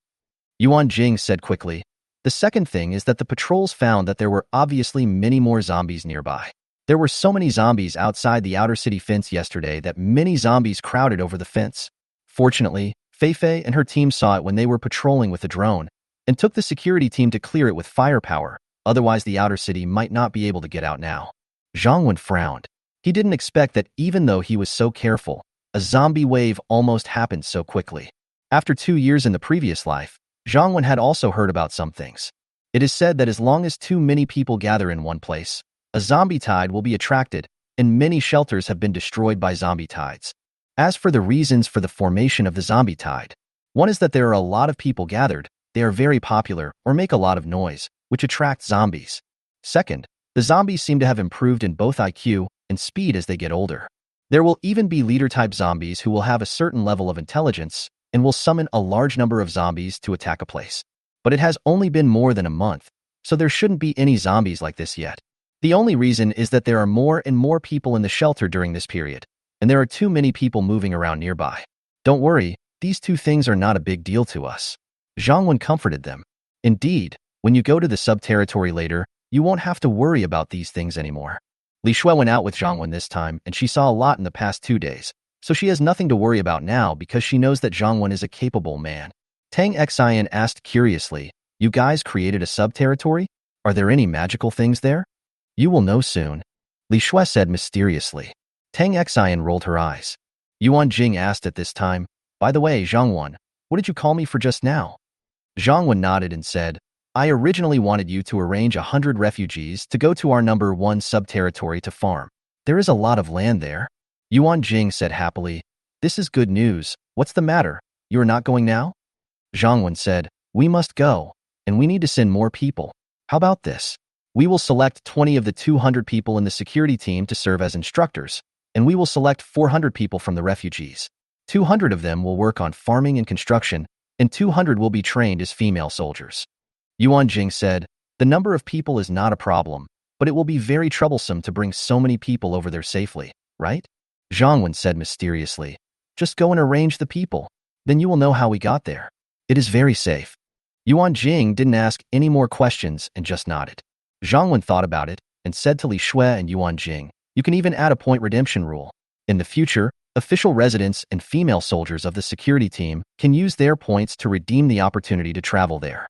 Yuan Jing said quickly, the second thing is that the patrols found that there were obviously many more zombies nearby. There were so many zombies outside the outer city fence yesterday that many zombies crowded over the fence. Fortunately, Fei and her team saw it when they were patrolling with a drone and took the security team to clear it with firepower, otherwise the outer city might not be able to get out now. Zhang Wen frowned. He didn't expect that even though he was so careful, a zombie wave almost happened so quickly. After 2 years in the previous life, Zhang Wen had also heard about some things. It is said that as long as too many people gather in one place, a zombie tide will be attracted, and many shelters have been destroyed by zombie tides. As for the reasons for the formation of the zombie tide, one is that there are a lot of people gathered, they are very popular or make a lot of noise, which attracts zombies. Second, the zombies seem to have improved in both IQ and speed as they get older. There will even be leader-type zombies who will have a certain level of intelligence and will summon a large number of zombies to attack a place. But it has only been more than a month, so there shouldn't be any zombies like this yet. The only reason is that there are more and more people in the shelter during this period, and there are too many people moving around nearby. Don't worry, these two things are not a big deal to us. Zhang Wen comforted them. Indeed, when you go to the sub-territory later, you won't have to worry about these things anymore. Li Shui went out with Zhang Wen this time, and she saw a lot in the past 2 days, so she has nothing to worry about now because she knows that Zhang Wen is a capable man. Tang Xian asked curiously, "You guys created a sub-territory? Are there any magical things there?" "You will know soon," Li Shui said mysteriously. Tang Xian rolled her eyes. Yuan Jing asked at this time, "By the way, Zhang Wen, what did you call me for just now?" Zhang Wen nodded and said, "I originally wanted you to arrange 100 refugees to go to our number 1 sub-territory to farm. There is a lot of land there." Yuan Jing said happily, "This is good news. What's the matter? You are not going now?" Zhang Wen said, "We must go, and we need to send more people. How about this? We will select 20 of the 200 people in the security team to serve as instructors, and we will select 400 people from the refugees. 200 of them will work on farming and construction, and 200 will be trained as female soldiers." Yuan Jing said, "The number of people is not a problem, but it will be very troublesome to bring so many people over there safely, right?" Zhang Wen said mysteriously, "Just go and arrange the people. Then you will know how we got there. It is very safe." Yuan Jing didn't ask any more questions and just nodded. Zhang Wen thought about it and said to Li Shui and Yuan Jing, "You can even add a point redemption rule. In the future, official residents and female soldiers of the security team can use their points to redeem the opportunity to travel there.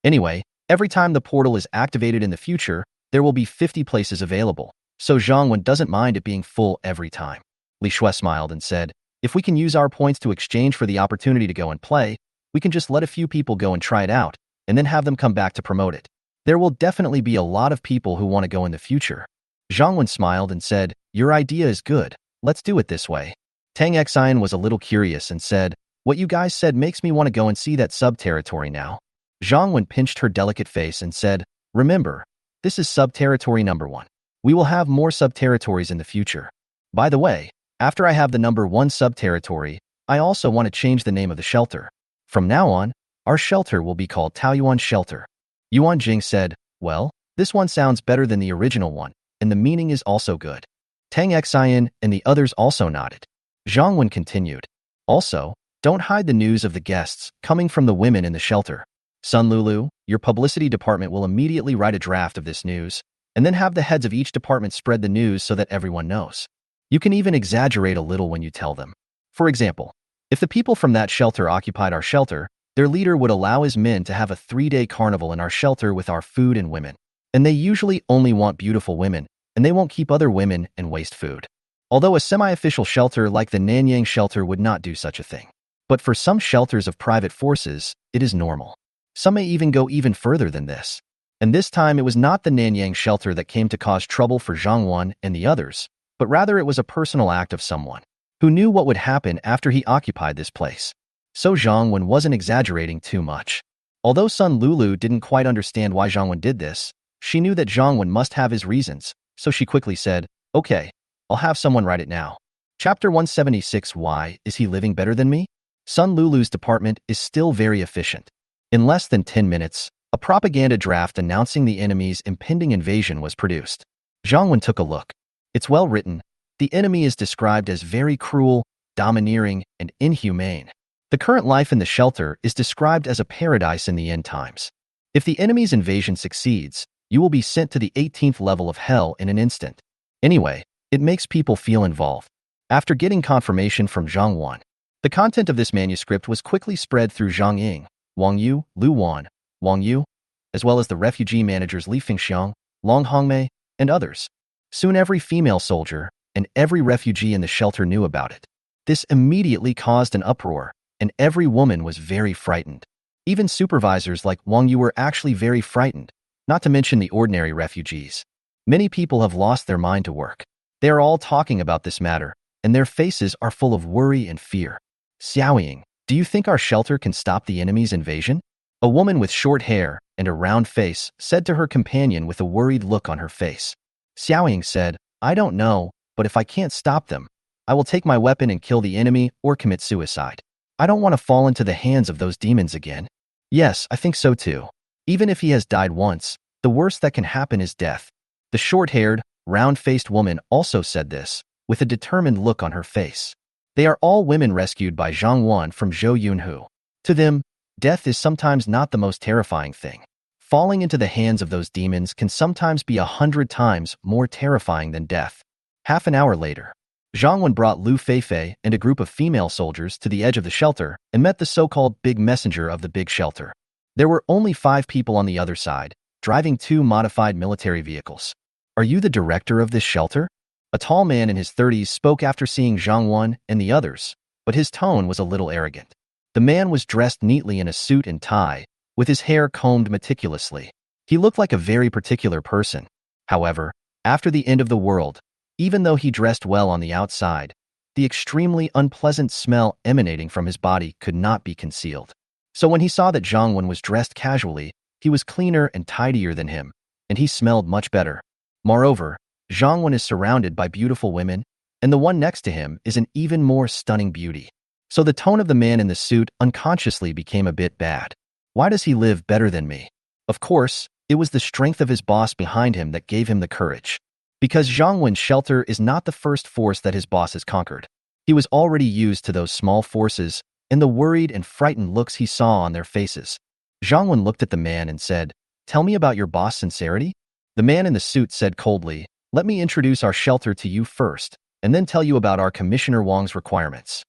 Anyway, every time the portal is activated in the future, there will be 50 places available, so Zhang Wen doesn't mind it being full every time." Li Shui smiled and said, "If we can use our points to exchange for the opportunity to go and play, we can just let a few people go and try it out, and then have them come back to promote it. There will definitely be a lot of people who want to go in the future." Zhang Wen smiled and said, "Your idea is good. Let's do it this way." Tang Xian was a little curious and said, "What you guys said makes me want to go and see that sub-territory now." Zhang Wen pinched her delicate face and said, "Remember, this is sub-territory number 1. We will have more sub-territories in the future. By the way, after I have the number 1 sub-territory, I also want to change the name of the shelter. From now on, our shelter will be called Taoyuan Shelter." Yuan Jing said, "Well, this one sounds better than the original one, and the meaning is also good." Tang Xian and the others also nodded. Zhang Wen continued, "Also, don't hide the news of the guests coming from the women in the shelter. Sun Lulu, your publicity department will immediately write a draft of this news, and then have the heads of each department spread the news so that everyone knows. You can even exaggerate a little when you tell them. For example, if the people from that shelter occupied our shelter, their leader would allow his men to have a 3-day carnival in our shelter with our food and women. And they usually only want beautiful women, and they won't keep other women and waste food. Although a semi-official shelter like the Nanyang shelter would not do such a thing. But for some shelters of private forces, it is normal. Some may even go even further than this. And this time it was not the Nanyang shelter that came to cause trouble for Zhang Wen and the others, but rather it was a personal act of someone who knew what would happen after he occupied this place. So Zhang Wen wasn't exaggerating too much. Although Sun Lulu didn't quite understand why Zhang Wen did this, she knew that Zhang Wen must have his reasons, so she quickly said, "Okay, I'll have someone write it now." Chapter 176. Why is he living better than me? Sun Lulu's department is still very efficient. In less than 10 minutes, a propaganda draft announcing the enemy's impending invasion was produced. Zhang Wen took a look. It's well written. The enemy is described as very cruel, domineering, and inhumane. The current life in the shelter is described as a paradise in the end times. If the enemy's invasion succeeds, you will be sent to the 18th level of hell in an instant. Anyway, it makes people feel involved. After getting confirmation from Zhang Wen, the content of this manuscript was quickly spread through Zhang Ying, Wang Yu, Lu Wan, Wang Yu, as well as the refugee managers Li Fengxiang, Long Hongmei, and others. Soon every female soldier and every refugee in the shelter knew about it. This immediately caused an uproar, and every woman was very frightened. Even supervisors like Wang Yu were actually very frightened, not to mention the ordinary refugees. Many people have lost their mind to work. They are all talking about this matter, and their faces are full of worry and fear. Xiaoying, do you think our shelter can stop the enemy's invasion? A woman with short hair and a round face said to her companion with a worried look on her face. Xiaoying said, I don't know, but if I can't stop them, I will take my weapon and kill the enemy or commit suicide. I don't want to fall into the hands of those demons again. Yes, I think so too. Even if he has died once, the worst that can happen is death. The short-haired, round-faced woman also said this, with a determined look on her face. They are all women rescued by Zhang Wen from Zhou Yunhu. To them, death is sometimes not the most terrifying thing. Falling into the hands of those demons can sometimes be 100 times more terrifying than death. Half an hour later, Zhang Wen brought Lu Feifei and a group of female soldiers to the edge of the shelter and met the so-called big messenger of the big shelter. There were only 5 people on the other side, driving 2 modified military vehicles. Are you the director of this shelter? A tall man in his 30s spoke after seeing Zhang Wen and the others, but his tone was a little arrogant. The man was dressed neatly in a suit and tie, with his hair combed meticulously. He looked like a very particular person. However, after the end of the world, even though he dressed well on the outside, the extremely unpleasant smell emanating from his body could not be concealed. So when he saw that Zhang Wen was dressed casually, he was cleaner and tidier than him, and he smelled much better. Moreover, Zhang Wen is surrounded by beautiful women, and the one next to him is an even more stunning beauty. So the tone of the man in the suit unconsciously became a bit bad. Why does he live better than me? Of course, it was the strength of his boss behind him that gave him the courage. Because Zhang Wen's shelter is not the first force that his boss has conquered. He was already used to those small forces and the worried and frightened looks he saw on their faces. Zhang Wen looked at the man and said, Tell me about your boss' sincerity? The man in the suit said coldly, Let me introduce our shelter to you first, and then tell you about our Commissioner Wang's requirements.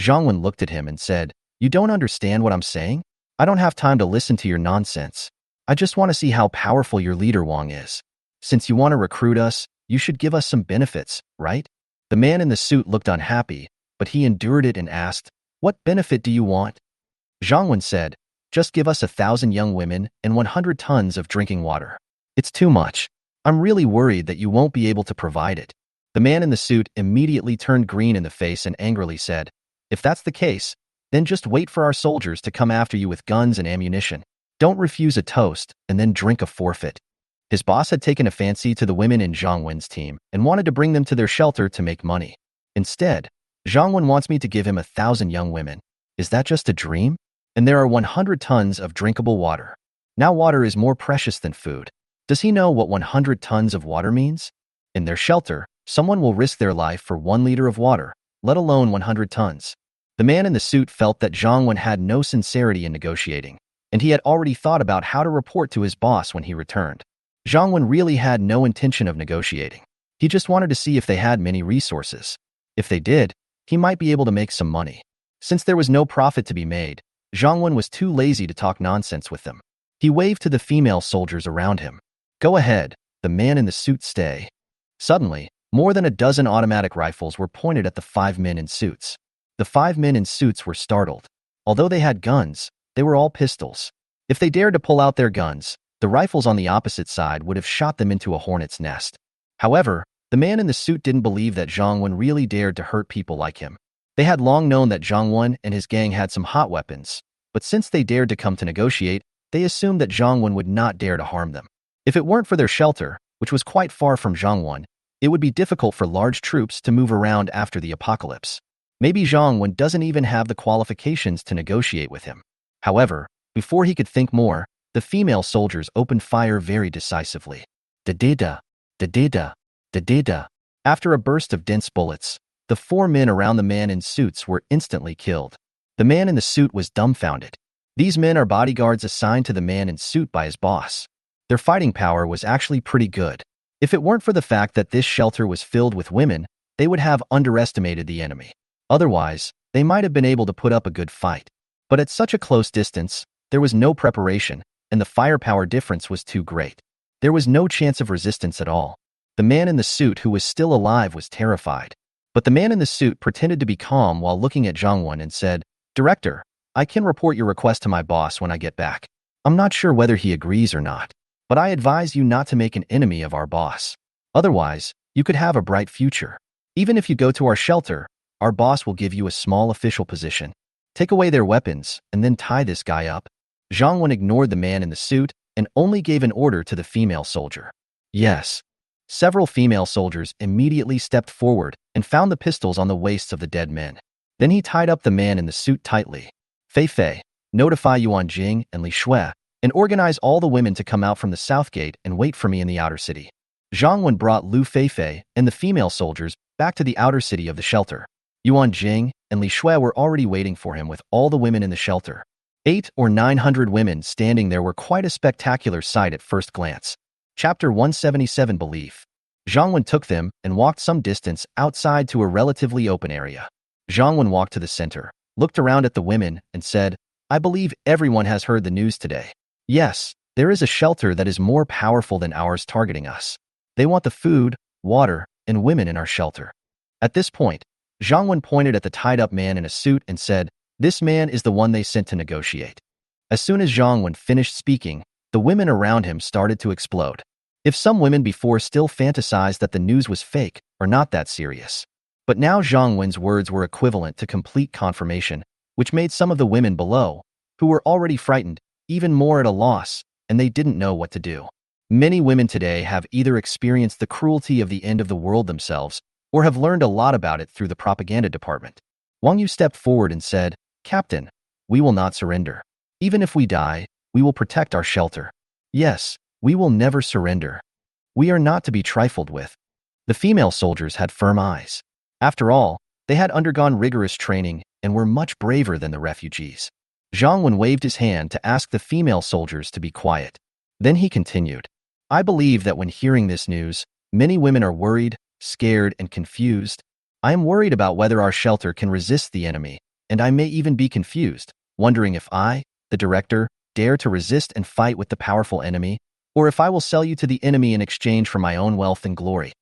Zhang Wen looked at him and said, You don't understand what I'm saying? I don't have time to listen to your nonsense. I just want to see how powerful your leader Wang is. Since you want to recruit us, you should give us some benefits, right? The man in the suit looked unhappy, but he endured it and asked, What benefit do you want? Zhang Wen said, Just give us 1,000 young women and 100 tons of drinking water. It's too much. I'm really worried that you won't be able to provide it. The man in the suit immediately turned green in the face and angrily said, If that's the case, then just wait for our soldiers to come after you with guns and ammunition. Don't refuse a toast and then drink a forfeit. His boss had taken a fancy to the women in Zhang Wen's team and wanted to bring them to their shelter to make money. Instead, Zhang Wen wants me to give him 1,000 young women. Is that just a dream? And there are 100 tons of drinkable water. Now water is more precious than food. Does he know what 100 tons of water means? In their shelter, someone will risk their life for 1 liter of water, let alone 100 tons. The man in the suit felt that Zhang Wen had no sincerity in negotiating, and he had already thought about how to report to his boss when he returned. Zhang Wen really had no intention of negotiating. He just wanted to see if they had many resources. If they did, he might be able to make some money. Since there was no profit to be made, Zhang Wen was too lazy to talk nonsense with them. He waved to the female soldiers around him. Go ahead, the man in the suit stay. Suddenly, more than a dozen automatic rifles were pointed at the 5 men in suits. The 5 men in suits were startled. Although they had guns, they were all pistols. If they dared to pull out their guns, the rifles on the opposite side would have shot them into a hornet's nest. However, the man in the suit didn't believe that Zhang Wen really dared to hurt people like him. They had long known that Zhang Wen and his gang had some hot weapons, but since they dared to come to negotiate, they assumed that Zhang Wen would not dare to harm them. If it weren't for their shelter, which was quite far from Zhang Wen, it would be difficult for large troops to move around after the apocalypse. Maybe Zhang Wen doesn't even have the qualifications to negotiate with him. However, before he could think more, the female soldiers opened fire very decisively. Da-da-da, da-da-da, da-da-da. After a burst of dense bullets, the 4 men around the man in suits were instantly killed. The man in the suit was dumbfounded. These men are bodyguards assigned to the man in suit by his boss. Their fighting power was actually pretty good. If it weren't for the fact that this shelter was filled with women, they would have underestimated the enemy. Otherwise, they might have been able to put up a good fight. But at such a close distance, there was no preparation, and the firepower difference was too great. There was no chance of resistance at all. The man in the suit who was still alive was terrified. But the man in the suit pretended to be calm while looking at Zhang Wen and said, Director, I can report your request to my boss when I get back. I'm not sure whether he agrees or not, but I advise you not to make an enemy of our boss. Otherwise, You could have a bright future. Even if you go to our shelter, our boss will give you a small official position. Take away their weapons and then tie this guy up." Zhang Wen ignored the man in the suit and only gave an order to the female soldier. Yes. Several female soldiers immediately stepped forward and found the pistols on the waists of the dead men. Then he tied up the man in the suit tightly. "Fei Fei, notify Yuan Jing and Li Shui, and organize all the women to come out from the south gate and wait for me in the outer city." Zhang Wen brought Lu Feifei and the female soldiers back to the outer city of the shelter. Yuan Jing and Li Shui were already waiting for him with all the women in the shelter. 800 or 900 women standing there were quite a spectacular sight at first glance. Chapter 177 Belief. Zhang Wen took them and walked some distance outside to a relatively open area. Zhang Wen walked to the center, looked around at the women, and said, "I believe everyone has heard the news today. Yes, there is a shelter that is more powerful than ours targeting us. They want the food, water, and women in our shelter." At this point, Zhang Wen pointed at the tied-up man in a suit and said, "This man is the one they sent to negotiate." As soon as Zhang Wen finished speaking, the women around him started to explode. If some women before still fantasized that the news was fake or not that serious. But now Zhang Wen's words were equivalent to complete confirmation, which made some of the women below, who were already frightened, even more at a loss, and they didn't know what to do. Many women today have either experienced the cruelty of the end of the world themselves or have learned a lot about it through the propaganda department. Wang Yu stepped forward and said, "Captain, we will not surrender. Even if we die, we will protect our shelter. Yes, we will never surrender. We are not to be trifled with." The female soldiers had firm eyes. After all, they had undergone rigorous training and were much braver than the refugees. Zhang Wen waved his hand to ask the female soldiers to be quiet. Then he continued, "I believe that when hearing this news, many women are worried, scared, and confused. I am worried about whether our shelter can resist the enemy, and I may even be confused, wondering if I, the director, dare to resist and fight with the powerful enemy, or if I will sell you to the enemy in exchange for my own wealth and glory."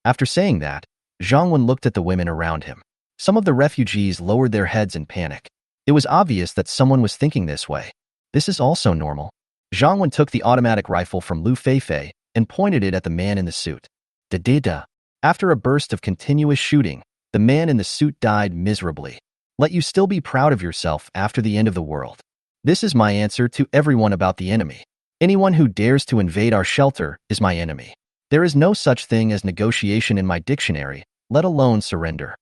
After saying that, Zhang Wen looked at the women around him. Some of the refugees lowered their heads in panic. It was obvious that someone was thinking this way. This is also normal. Zhang Wen took the automatic rifle from Lu Feifei and pointed it at the man in the suit. Da-da-da. After a burst of continuous shooting, the man in the suit died miserably. Let you still be proud of yourself after the end of the world. This is my answer to everyone about the enemy. Anyone who dares to invade our shelter is my enemy. There is no such thing as negotiation in my dictionary, let alone surrender.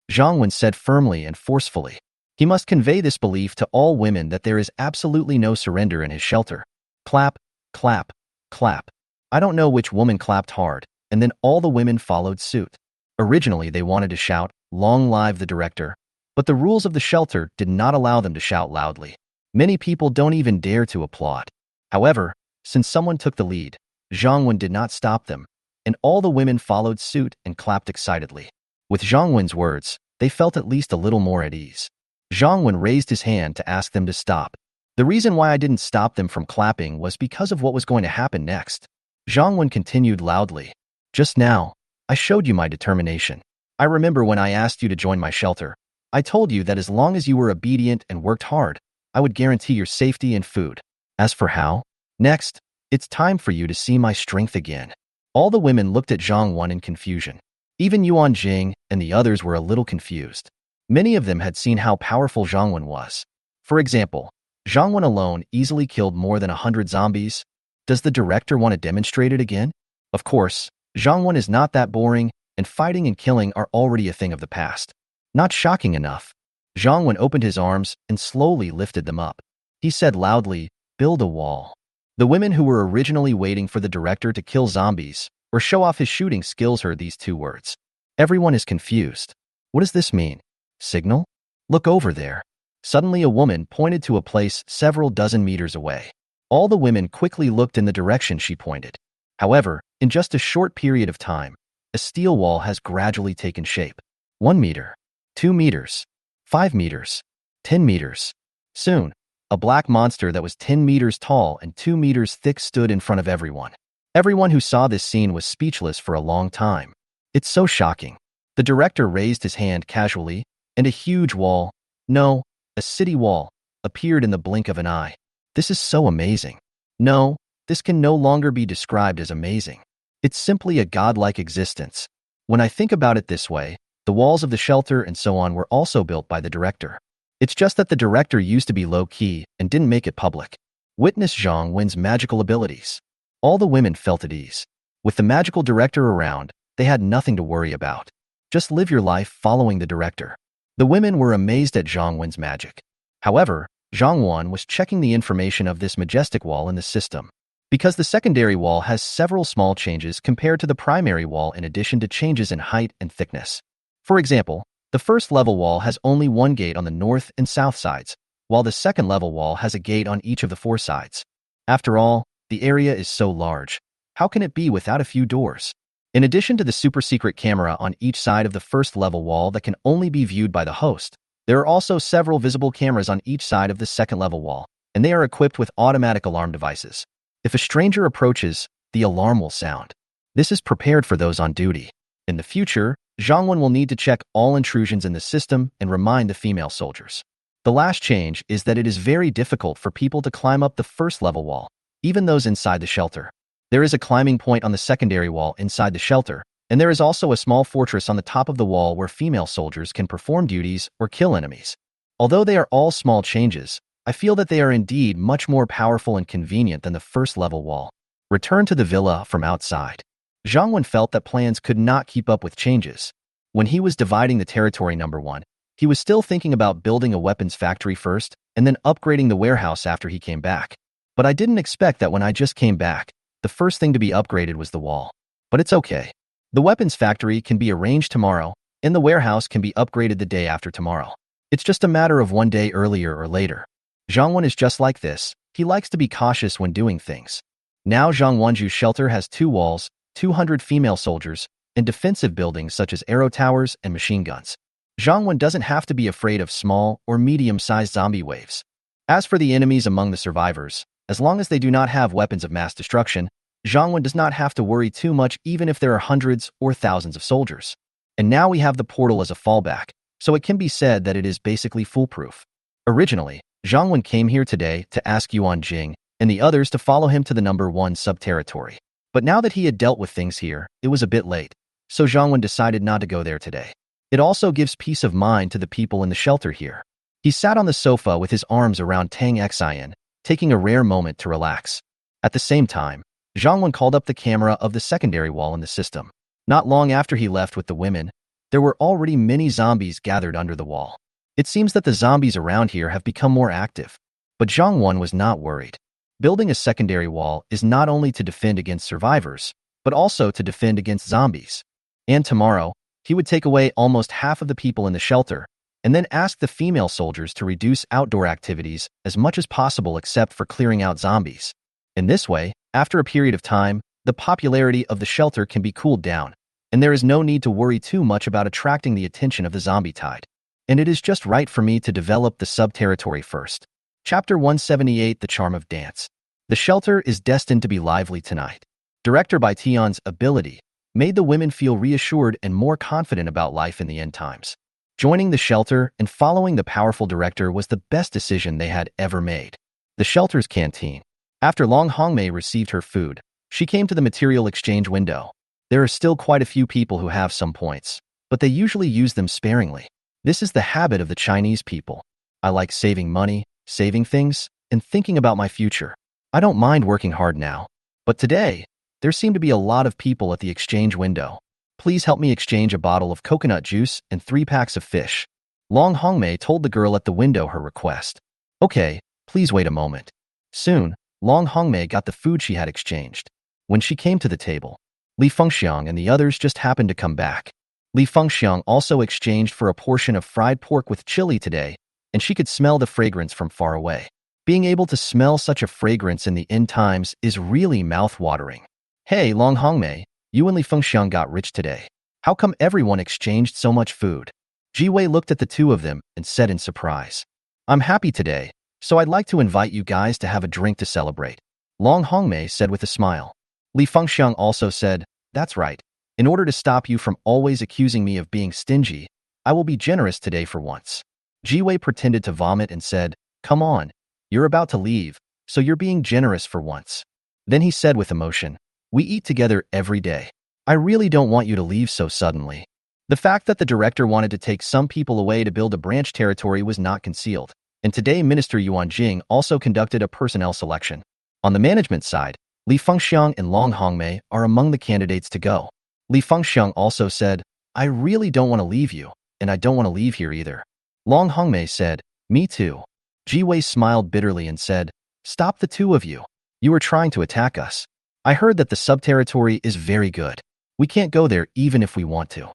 Zhang Wen said firmly and forcefully. He must convey this belief to all women that there is absolutely no surrender in his shelter. Clap, clap, clap. I don't know which woman clapped hard, and then all the women followed suit. Originally, they wanted to shout, "Long live the director," but the rules of the shelter did not allow them to shout loudly. Many people don't even dare to applaud. However, since someone took the lead, Zhang Wen did not stop them, and all the women followed suit and clapped excitedly. With Zhang Wen's words, they felt at least a little more at ease. Zhang Wen raised his hand to ask them to stop. The reason why I didn't stop them from clapping was because of what was going to happen next. Zhang Wen continued loudly. "Just now, I showed you my determination. I remember when I asked you to join my shelter. I told you that as long as you were obedient and worked hard, I would guarantee your safety and food. As for how? Next, it's time for you to see my strength again." All the women looked at Zhang Wen in confusion. Even Yuan Jing and the others were a little confused. Many of them had seen how powerful Zhang Wen was. For example, Zhang Wen alone easily killed more than 100 zombies. Does the director want to demonstrate it again? Of course, Zhang Wen is not that boring, and fighting and killing are already a thing of the past. Not shocking enough, Zhang Wen opened his arms and slowly lifted them up. He said loudly, "Build a wall." The women who were originally waiting for the director to kill zombies or show off his shooting skills heard these two words. Everyone is confused. What does this mean? Signal? Look over there. Suddenly a woman pointed to a place several dozen meters away. All the women quickly looked in the direction she pointed. However, in just a short period of time, a steel wall has gradually taken shape. 1 meter, 2 meters, 5 meters, 10 meters. Soon, a black monster that was 10 meters tall and 2 meters thick stood in front of everyone. Everyone who saw this scene was speechless for a long time. It's so shocking. The director raised his hand casually, and a huge wall, no, a city wall, appeared in the blink of an eye. This is so amazing. No, this can no longer be described as amazing. It's simply a godlike existence. When I think about it this way, the walls of the shelter and so on were also built by the director. It's just that the director used to be low-key and didn't make it public. Witness Zhang Wen's magical abilities. All the women felt at ease. With the magical director around, they had nothing to worry about. Just live your life following the director. The women were amazed at Zhang Wen's magic. However, Zhang Wen was checking the information of this majestic wall in the system. Because the secondary wall has several small changes compared to the primary wall in addition to changes in height and thickness. For example, the first level wall has only one gate on the north and south sides, while the second level wall has a gate on each of the 4 sides. After all, the area is so large. How can it be without a few doors? In addition to the super secret camera on each side of the first level wall that can only be viewed by the host, there are also several visible cameras on each side of the second level wall, and they are equipped with automatic alarm devices. If a stranger approaches, the alarm will sound. This is prepared for those on duty. In the future, Zhang Wen will need to check all intrusions in the system and remind the female soldiers. The last change is that it is very difficult for people to climb up the first level wall, even those inside the shelter. There is a climbing point on the secondary wall inside the shelter, and there is also a small fortress on the top of the wall where female soldiers can perform duties or kill enemies. Although they are all small changes, I feel that they are indeed much more powerful and convenient than the first level wall. Return to the villa from outside. Zhang Wen felt that plans could not keep up with changes. When he was dividing the territory number 1, he was still thinking about building a weapons factory first and then upgrading the warehouse after he came back. But I didn't expect that when I just came back, the first thing to be upgraded was the wall. But it's okay. The weapons factory can be arranged tomorrow, and the warehouse can be upgraded the day after tomorrow. It's just a matter of one day earlier or later. Zhang Wen is just like this. He likes to be cautious when doing things. Now Zhang Wenju's shelter has 2 walls, 200 female soldiers, and defensive buildings such as arrow towers and machine guns. Zhang Wen doesn't have to be afraid of small or medium-sized zombie waves. As for the enemies among the survivors, as long as they do not have weapons of mass destruction, Zhang Wen does not have to worry too much even if there are hundreds or thousands of soldiers. And now we have the portal as a fallback, so it can be said that it is basically foolproof. Originally, Zhang Wen came here today to ask Yuan Jing and the others to follow him to the number 1 sub-territory. But now that he had dealt with things here, it was a bit late, so Zhang Wen decided not to go there today. It also gives peace of mind to the people in the shelter here. He sat on the sofa with his arms around Tang Xian, taking a rare moment to relax. At the same time, Zhang Wen called up the camera of the secondary wall in the system. Not long after he left with the women, there were already many zombies gathered under the wall. It seems that the zombies around here have become more active. But Zhang Wen was not worried. Building a secondary wall is not only to defend against survivors, but also to defend against zombies. And tomorrow, he would take away almost half of the people in the shelter, and then ask the female soldiers to reduce outdoor activities as much as possible except for clearing out zombies. In this way, after a period of time, the popularity of the shelter can be cooled down, and there is no need to worry too much about attracting the attention of the zombie tide. And it is just right for me to develop the sub-territory first. Chapter 178, The Charm of Dance. The shelter is destined to be lively tonight. Director Bai Tian's ability made the women feel reassured and more confident about life in the end times. Joining the shelter and following the powerful director was the best decision they had ever made. The shelter's canteen. After Long Hongmei received her food, she came to the material exchange window. There are still quite a few people who have some points, but they usually use them sparingly. This is the habit of the Chinese people. I like saving money, saving things, and thinking about my future. I don't mind working hard now. But today, there seem to be a lot of people at the exchange window. Please help me exchange a bottle of coconut juice and 3 packs of fish. Long Hongmei told the girl at the window her request. Okay, please wait a moment. Soon, Long Hongmei got the food she had exchanged. When she came to the table, Li Fengxiang and the others just happened to come back. Li Fengxiang also exchanged for a portion of fried pork with chili today, and she could smell the fragrance from far away. Being able to smell such a fragrance in the end times is really mouth-watering. Hey, Long Hongmei, you and Li Fengxiang got rich today. How come everyone exchanged so much food? Ji Wei looked at the two of them and said in surprise. I'm happy today, so I'd like to invite you guys to have a drink to celebrate. Long Hongmei said with a smile. Li Fengxiang also said, that's right. In order to stop you from always accusing me of being stingy, I will be generous today for once. Ji Wei pretended to vomit and said, come on, you're about to leave, so you're being generous for once. Then he said with emotion, we eat together every day. I really don't want you to leave so suddenly. The fact that the director wanted to take some people away to build a branch territory was not concealed, and today Minister Yuan Jing also conducted a personnel selection. On the management side, Li Fengxiang and Long Hongmei are among the candidates to go. Li Fengxiang also said, I really don't want to leave you, and I don't want to leave here either. Long Hongmei said, me too. Ji Wei smiled bitterly and said, stop the two of you. You are trying to attack us. I heard that the sub-territory is very good. We can't go there even if we want to.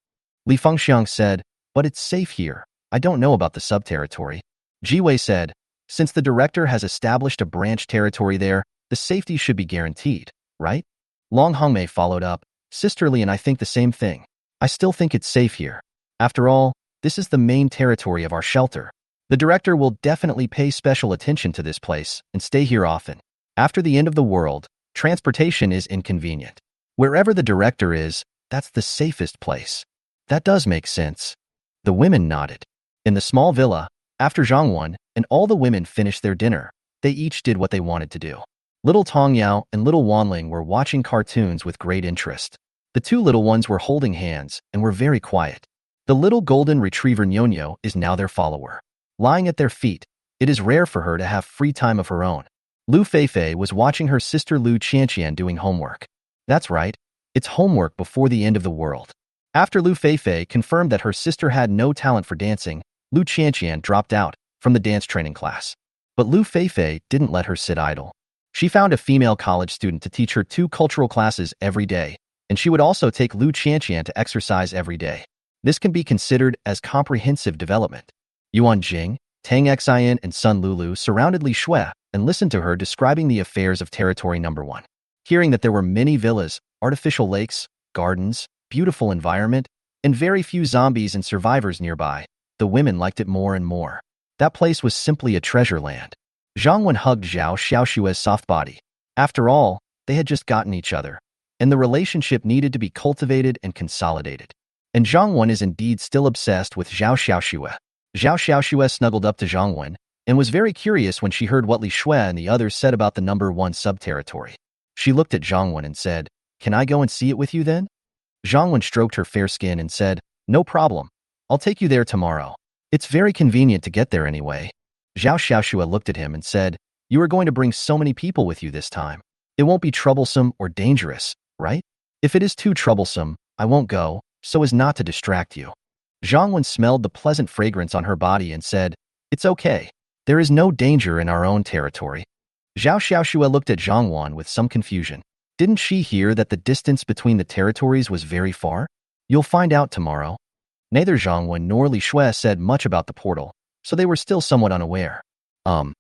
Li Fengxiang said, but it's safe here. I don't know about the sub-territory. Ji Wei said, since the director has established a branch territory there, the safety should be guaranteed, right? Long Hongmei followed up, sisterly, and I think the same thing. I still think it's safe here. After all, this is the main territory of our shelter. The director will definitely pay special attention to this place and stay here often. After the end of the world, transportation is inconvenient. Wherever the director is, that's the safest place. That does make sense. The women nodded. In the small villa, after Zhang Wen and all the women finished their dinner, they each did what they wanted to do. Little Tong Yao and little Wanling were watching cartoons with great interest. The two little ones were holding hands and were very quiet. The little golden retriever Nyonyo is now their follower. Lying at their feet, it is rare for her to have free time of her own. Lu Feifei was watching her sister Lu Qianqian doing homework. That's right, it's homework before the end of the world. After Lu Feifei confirmed that her sister had no talent for dancing, Lu Qianqian dropped out from the dance training class. But Lu Feifei didn't let her sit idle. She found a female college student to teach her 2 cultural classes every day, and she would also take Lu Qianqian to exercise every day. This can be considered as comprehensive development. Yuan Jing, Tang Xian, and Sun Lulu surrounded Li Shui and listened to her describing the affairs of Territory No. 1. Hearing that there were many villas, artificial lakes, gardens, beautiful environment, and very few zombies and survivors nearby, the women liked it more and more. That place was simply a treasure land. Zhang Wen hugged Zhao Xiaoshue's soft body. After all, they had just gotten each other, and the relationship needed to be cultivated and consolidated. And Zhang Wen is indeed still obsessed with Zhao Xiaoshue. Zhao Xiaoshue snuggled up to Zhang Wen and was very curious when she heard what Li Shui and the others said about the No. 1 sub-territory. She looked at Zhang Wen and said, can I go and see it with you then? Zhang Wen stroked her fair skin and said, no problem. I'll take you there tomorrow. It's very convenient to get there anyway. Zhao Xiaoshue looked at him and said, you are going to bring so many people with you this time. It won't be troublesome or dangerous, right? If it is too troublesome, I won't go, so as not to distract you. Zhang Wen smelled the pleasant fragrance on her body and said, it's okay. There is no danger in our own territory. Zhao Xiaoshue looked at Zhang Wen with some confusion. Didn't she hear that the distance between the territories was very far? You'll find out tomorrow. Neither Zhang Wen nor Li Shui said much about the portal, so they were still somewhat unaware. Zhao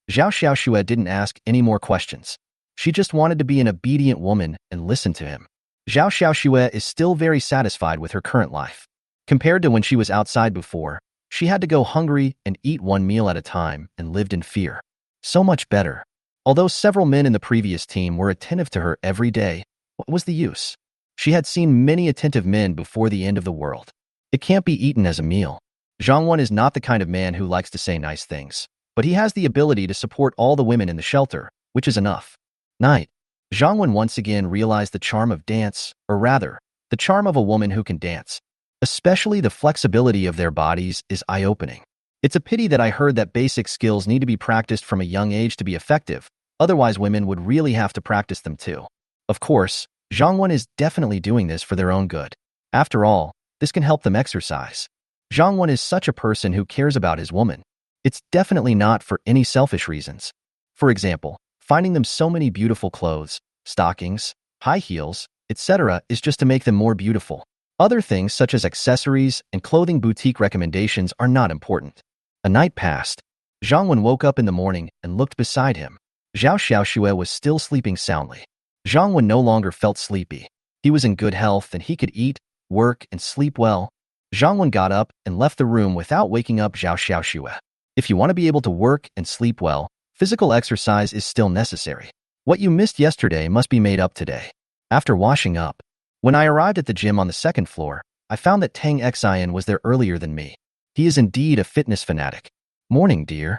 Xiaoshue didn't ask any more questions. She just wanted to be an obedient woman and listen to him. Zhao Xiaoshue is still very satisfied with her current life. Compared to when she was outside before, she had to go hungry and eat one meal at a time and lived in fear. So much better. Although several men in the previous team were attentive to her every day, what was the use? She had seen many attentive men before the end of the world. It can't be eaten as a meal. Zhang Wen is not the kind of man who likes to say nice things, but he has the ability to support all the women in the shelter, which is enough. Night. Zhang Wen once again realized the charm of dance, or rather, the charm of a woman who can dance. Especially the flexibility of their bodies is eye-opening. It's a pity that I heard that basic skills need to be practiced from a young age to be effective, otherwise women would really have to practice them too. Of course, Zhang Wen is definitely doing this for their own good. After all, this can help them exercise. Zhang Wen is such a person who cares about his woman. It's definitely not for any selfish reasons. For example, finding them so many beautiful clothes, stockings, high heels, etc. is just to make them more beautiful. Other things such as accessories and clothing boutique recommendations are not important. A night passed. Zhang Wen woke up in the morning and looked beside him. Zhao Xiaoshue was still sleeping soundly. Zhang Wen no longer felt sleepy. He was in good health and he could eat, work, and sleep well. Zhang Wen got up and left the room without waking up Zhao Xiaoshue. If you want to be able to work and sleep well, physical exercise is still necessary. What you missed yesterday must be made up today. After washing up, when I arrived at the gym on the 2nd floor, I found that Tang Xian was there earlier than me. He is indeed a fitness fanatic. Morning, dear.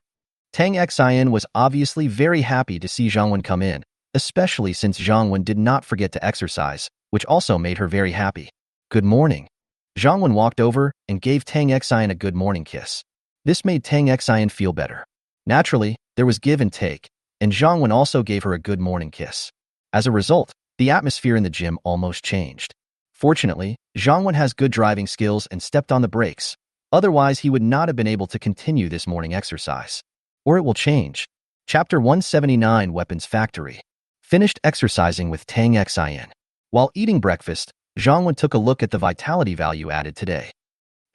Tang Xian was obviously very happy to see Zhang Wen come in, especially since Zhang Wen did not forget to exercise, which also made her very happy. Good morning. Zhang Wen walked over and gave Tang Xian a good morning kiss. This made Tang Xian feel better. Naturally, there was give and take, and Zhang Wen also gave her a good morning kiss. As a result, the atmosphere in the gym almost changed. Fortunately, Zhang Wen has good driving skills and stepped on the brakes. Otherwise, he would not have been able to continue this morning exercise. Or it will change. Chapter 179 Weapons Factory. Finished exercising with Tang Xian. While eating breakfast, Zhang Wen took a look at the vitality value added today.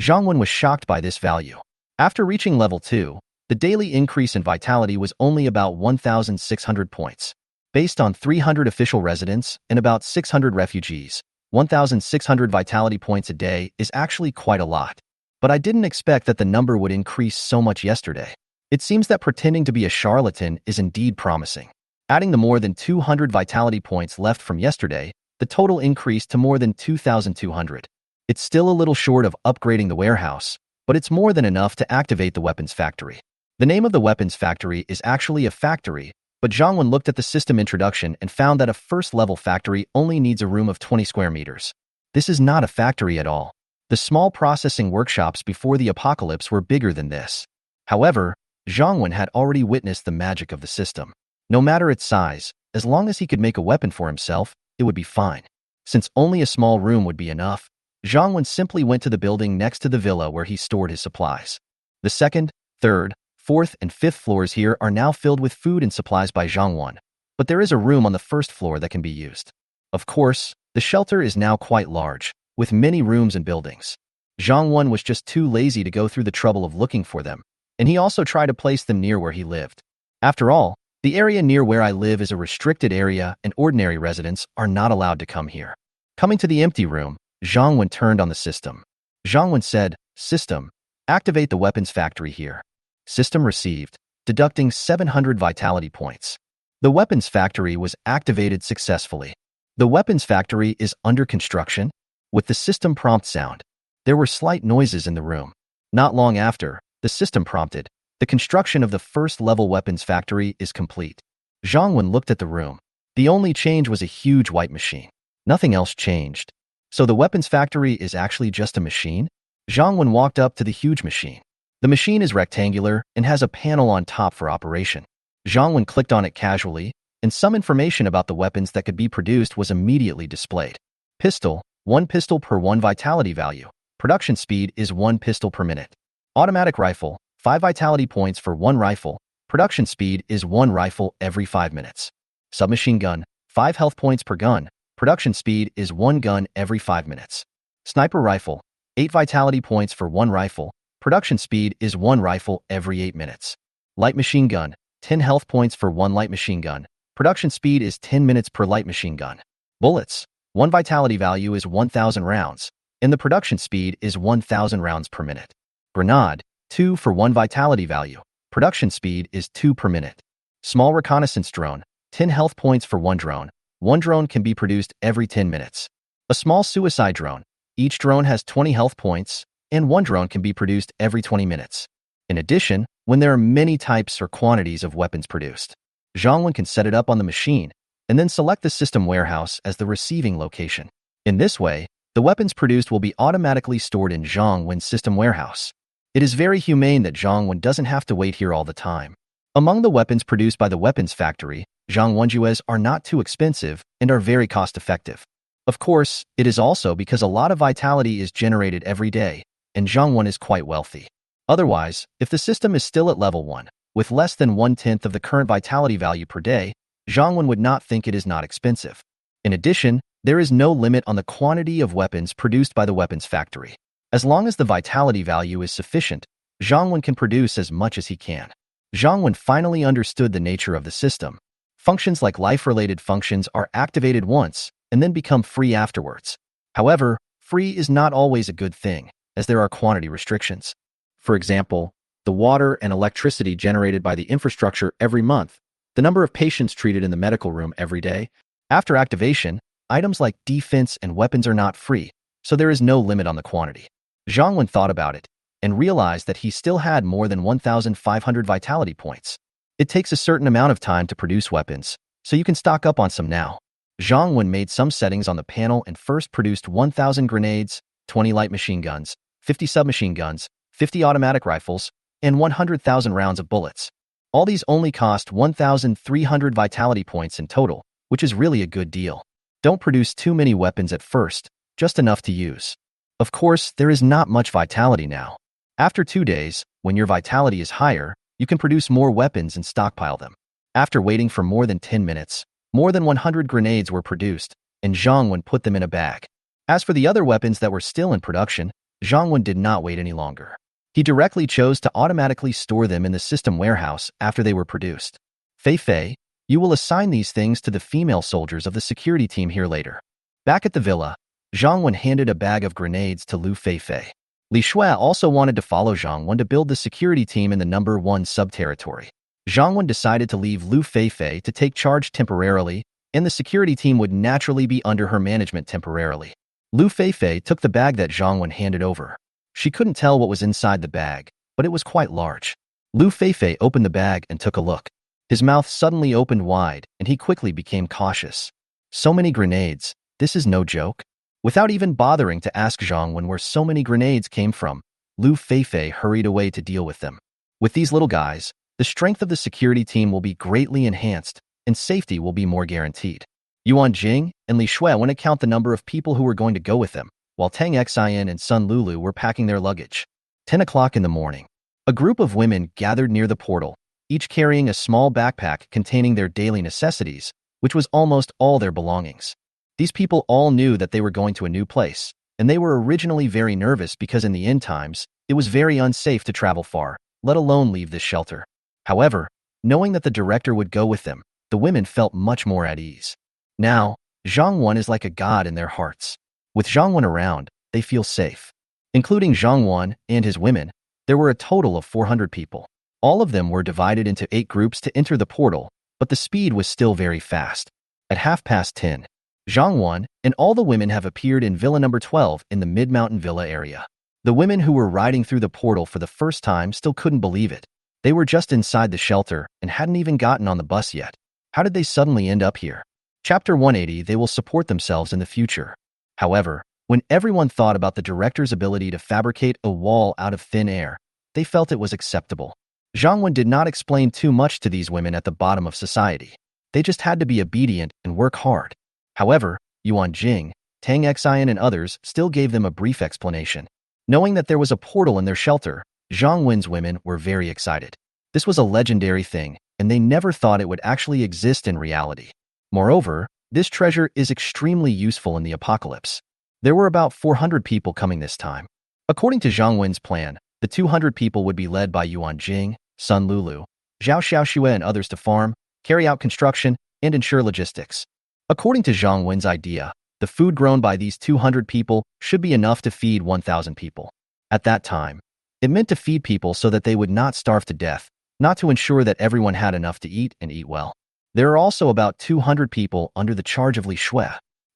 Zhang Wen was shocked by this value. After reaching level 2, the daily increase in vitality was only about 1,600 points. Based on 300 official residents and about 600 refugees, 1,600 vitality points a day is actually quite a lot. But I didn't expect that the number would increase so much yesterday. It seems that pretending to be a charlatan is indeed promising. Adding the more than 200 vitality points left from yesterday, the total increased to more than 2,200. It's still a little short of upgrading the warehouse, but it's more than enough to activate the weapons factory. The name of the weapons factory is actually a factory, but Zhang Wen looked at the system introduction and found that a first-level factory only needs a room of 20 square meters. This is not a factory at all. The small processing workshops before the apocalypse were bigger than this. However, Zhang Wen had already witnessed the magic of the system. No matter its size, as long as he could make a weapon for himself, it would be fine. Since only a small room would be enough, Zhang Wen simply went to the building next to the villa where he stored his supplies. The second, third, fourth, and fifth floors here are now filled with food and supplies by Zhang Wen, but there is a room on the first floor that can be used. Of course, the shelter is now quite large, with many rooms and buildings. Zhang Wen was just too lazy to go through the trouble of looking for them, and he also tried to place them near where he lived. After all, the area near where I live is a restricted area and ordinary residents are not allowed to come here. Coming to the empty room, Zhang Wen turned on the system. Zhang Wen said, "System, activate the weapons factory here." System received, deducting 700 vitality points. The weapons factory was activated successfully. The weapons factory is under construction. With the system prompt sound, there were slight noises in the room. Not long after, the system prompted, "The construction of the first-level weapons factory is complete." Zhang Wen looked at the room. The only change was a huge white machine. Nothing else changed. So the weapons factory is actually just a machine? Zhang Wen walked up to the huge machine. The machine is rectangular and has a panel on top for operation. Zhang Wen clicked on it casually, and some information about the weapons that could be produced was immediately displayed. Pistol, 1 pistol per 1 vitality value. Production speed is 1 pistol per minute. Automatic rifle, 5 vitality points for 1 rifle. Production speed is 1 rifle every 5 minutes. Submachine gun, 5 health points per gun. Production speed is 1 gun every 5 minutes. Sniper rifle, 8 vitality points for 1 rifle. Production speed is 1 rifle every 8 minutes. Light machine gun, 10 health points for 1 light machine gun. Production speed is 10 minutes per light machine gun. Bullets, 1 vitality value is 1,000 rounds, and the production speed is 1,000 rounds per minute. Grenade, 2 for 1 vitality value. Production speed is 2 per minute. Small reconnaissance drone, 10 health points for 1 drone. 1 drone can be produced every 10 minutes. A small suicide drone. Each drone has 20 health points, and 1 drone can be produced every 20 minutes. In addition, when there are many types or quantities of weapons produced, Zhang Wen can set it up on the machine, and then select the system warehouse as the receiving location. In this way, the weapons produced will be automatically stored in Zhang Wen's system warehouse. It is very humane that Zhang Wen doesn't have to wait here all the time. Among the weapons produced by the weapons factory, Zhang Wenjue's are not too expensive and are very cost-effective. Of course, it is also because a lot of vitality is generated every day, and Zhang Wen is quite wealthy. Otherwise, if the system is still at level 1, with less than 1/10 of the current vitality value per day, Zhang Wen would not think it is not expensive. In addition, there is no limit on the quantity of weapons produced by the weapons factory. As long as the vitality value is sufficient, Zhang Wen can produce as much as he can. Zhang Wen finally understood the nature of the system. Functions like life-related functions are activated once and then become free afterwards. However, free is not always a good thing, as there are quantity restrictions. For example, the water and electricity generated by the infrastructure every month, the number of patients treated in the medical room every day. After activation, items like defense and weapons are not free, so there is no limit on the quantity. Zhang Wen thought about it and realized that he still had more than 1,500 vitality points. It takes a certain amount of time to produce weapons, so you can stock up on some now. Zhang Wen made some settings on the panel and first produced 1,000 grenades, 20 light machine guns, 50 submachine guns, 50 automatic rifles, and 100,000 rounds of bullets. All these only cost 1,300 vitality points in total, which is really a good deal. Don't produce too many weapons at first, just enough to use. Of course, there is not much vitality now. After 2 days, when your vitality is higher, you can produce more weapons and stockpile them. After waiting for more than 10 minutes, more than 100 grenades were produced, and Zhang Wen put them in a bag. As for the other weapons that were still in production, Zhang Wen did not wait any longer. He directly chose to automatically store them in the system warehouse after they were produced. Fei Fei, you will assign these things to the female soldiers of the security team here later. Back at the villa, Zhang Wen handed a bag of grenades to Lu Fei Fei. Li Shui also wanted to follow Zhang Wen to build the security team in the number 1 sub-territory. Zhang Wen decided to leave Lu Fei Fei to take charge temporarily, and the security team would naturally be under her management temporarily. Lu Fei Fei took the bag that Zhang Wen handed over. She couldn't tell what was inside the bag, but it was quite large. Lu Fei Fei opened the bag and took a look. His mouth suddenly opened wide, and he quickly became cautious. So many grenades, this is no joke. Without even bothering to ask Zhang Wen where so many grenades came from, Lu Fei Fei hurried away to deal with them. With these little guys, the strength of the security team will be greatly enhanced, and safety will be more guaranteed. Yuan Jing and Li Shui went to count the number of people who were going to go with them, while Tang Xian and Sun Lulu were packing their luggage. 10 o'clock in the morning. A group of women gathered near the portal, each carrying a small backpack containing their daily necessities, which was almost all their belongings. These people all knew that they were going to a new place, and they were originally very nervous because in the end times, it was very unsafe to travel far, let alone leave this shelter. However, knowing that the director would go with them, the women felt much more at ease. Now, Zhang Wen is like a god in their hearts. With Zhang Wen around, they feel safe. Including Zhang Wen and his women, there were a total of 400 people. All of them were divided into 8 groups to enter the portal, but the speed was still very fast. At 10:30, Zhang Wen and all the women have appeared in Villa number 12 in the Mid-Mountain Villa area. The women who were riding through the portal for the first time still couldn't believe it. They were just inside the shelter and hadn't even gotten on the bus yet. How did they suddenly end up here? Chapter 180. They will support themselves in the future. However, when everyone thought about the director's ability to fabricate a wall out of thin air, they felt it was acceptable. Zhang Wen did not explain too much to these women at the bottom of society. They just had to be obedient and work hard. However, Yuan Jing, Tang Xian and others still gave them a brief explanation. Knowing that there was a portal in their shelter, Zhang Wen's women were very excited. This was a legendary thing, and they never thought it would actually exist in reality. Moreover, this treasure is extremely useful in the apocalypse. There were about 400 people coming this time. According to Zhang Wen's plan, the 200 people would be led by Yuan Jing, Sun Lulu, Zhao Xiaoxue and others to farm, carry out construction, and ensure logistics. According to Zhang Wen's idea, the food grown by these 200 people should be enough to feed 1,000 people. At that time, it meant to feed people so that they would not starve to death, not to ensure that everyone had enough to eat and eat well. There are also about 200 people under the charge of Li Shui.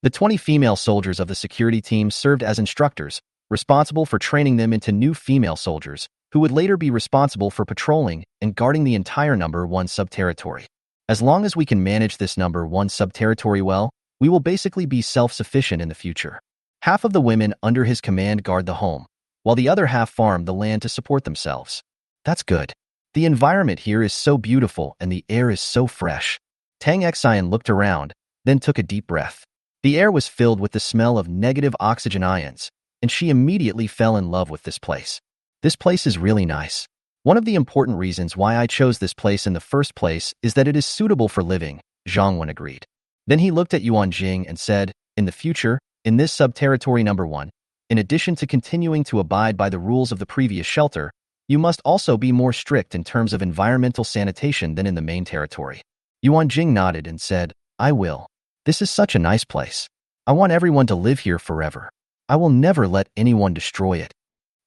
The 20 female soldiers of the security team served as instructors, responsible for training them into new female soldiers, who would later be responsible for patrolling and guarding the entire number 1 sub-territory. As long as we can manage this number 1 sub-territory well, we will basically be self-sufficient in the future. Half of the women under his command guard the home, while the other half farm the land to support themselves. That's good. The environment here is so beautiful and the air is so fresh. Tang Xian looked around, then took a deep breath. The air was filled with the smell of negative oxygen ions, and she immediately fell in love with this place. This place is really nice. One of the important reasons why I chose this place in the first place is that it is suitable for living, Zhang Wen agreed. Then he looked at Yuan Jing and said, in the future, in this sub-territory number 1, in addition to continuing to abide by the rules of the previous shelter, you must also be more strict in terms of environmental sanitation than in the main territory. Yuan Jing nodded and said, I will. This is such a nice place. I want everyone to live here forever. I will never let anyone destroy it.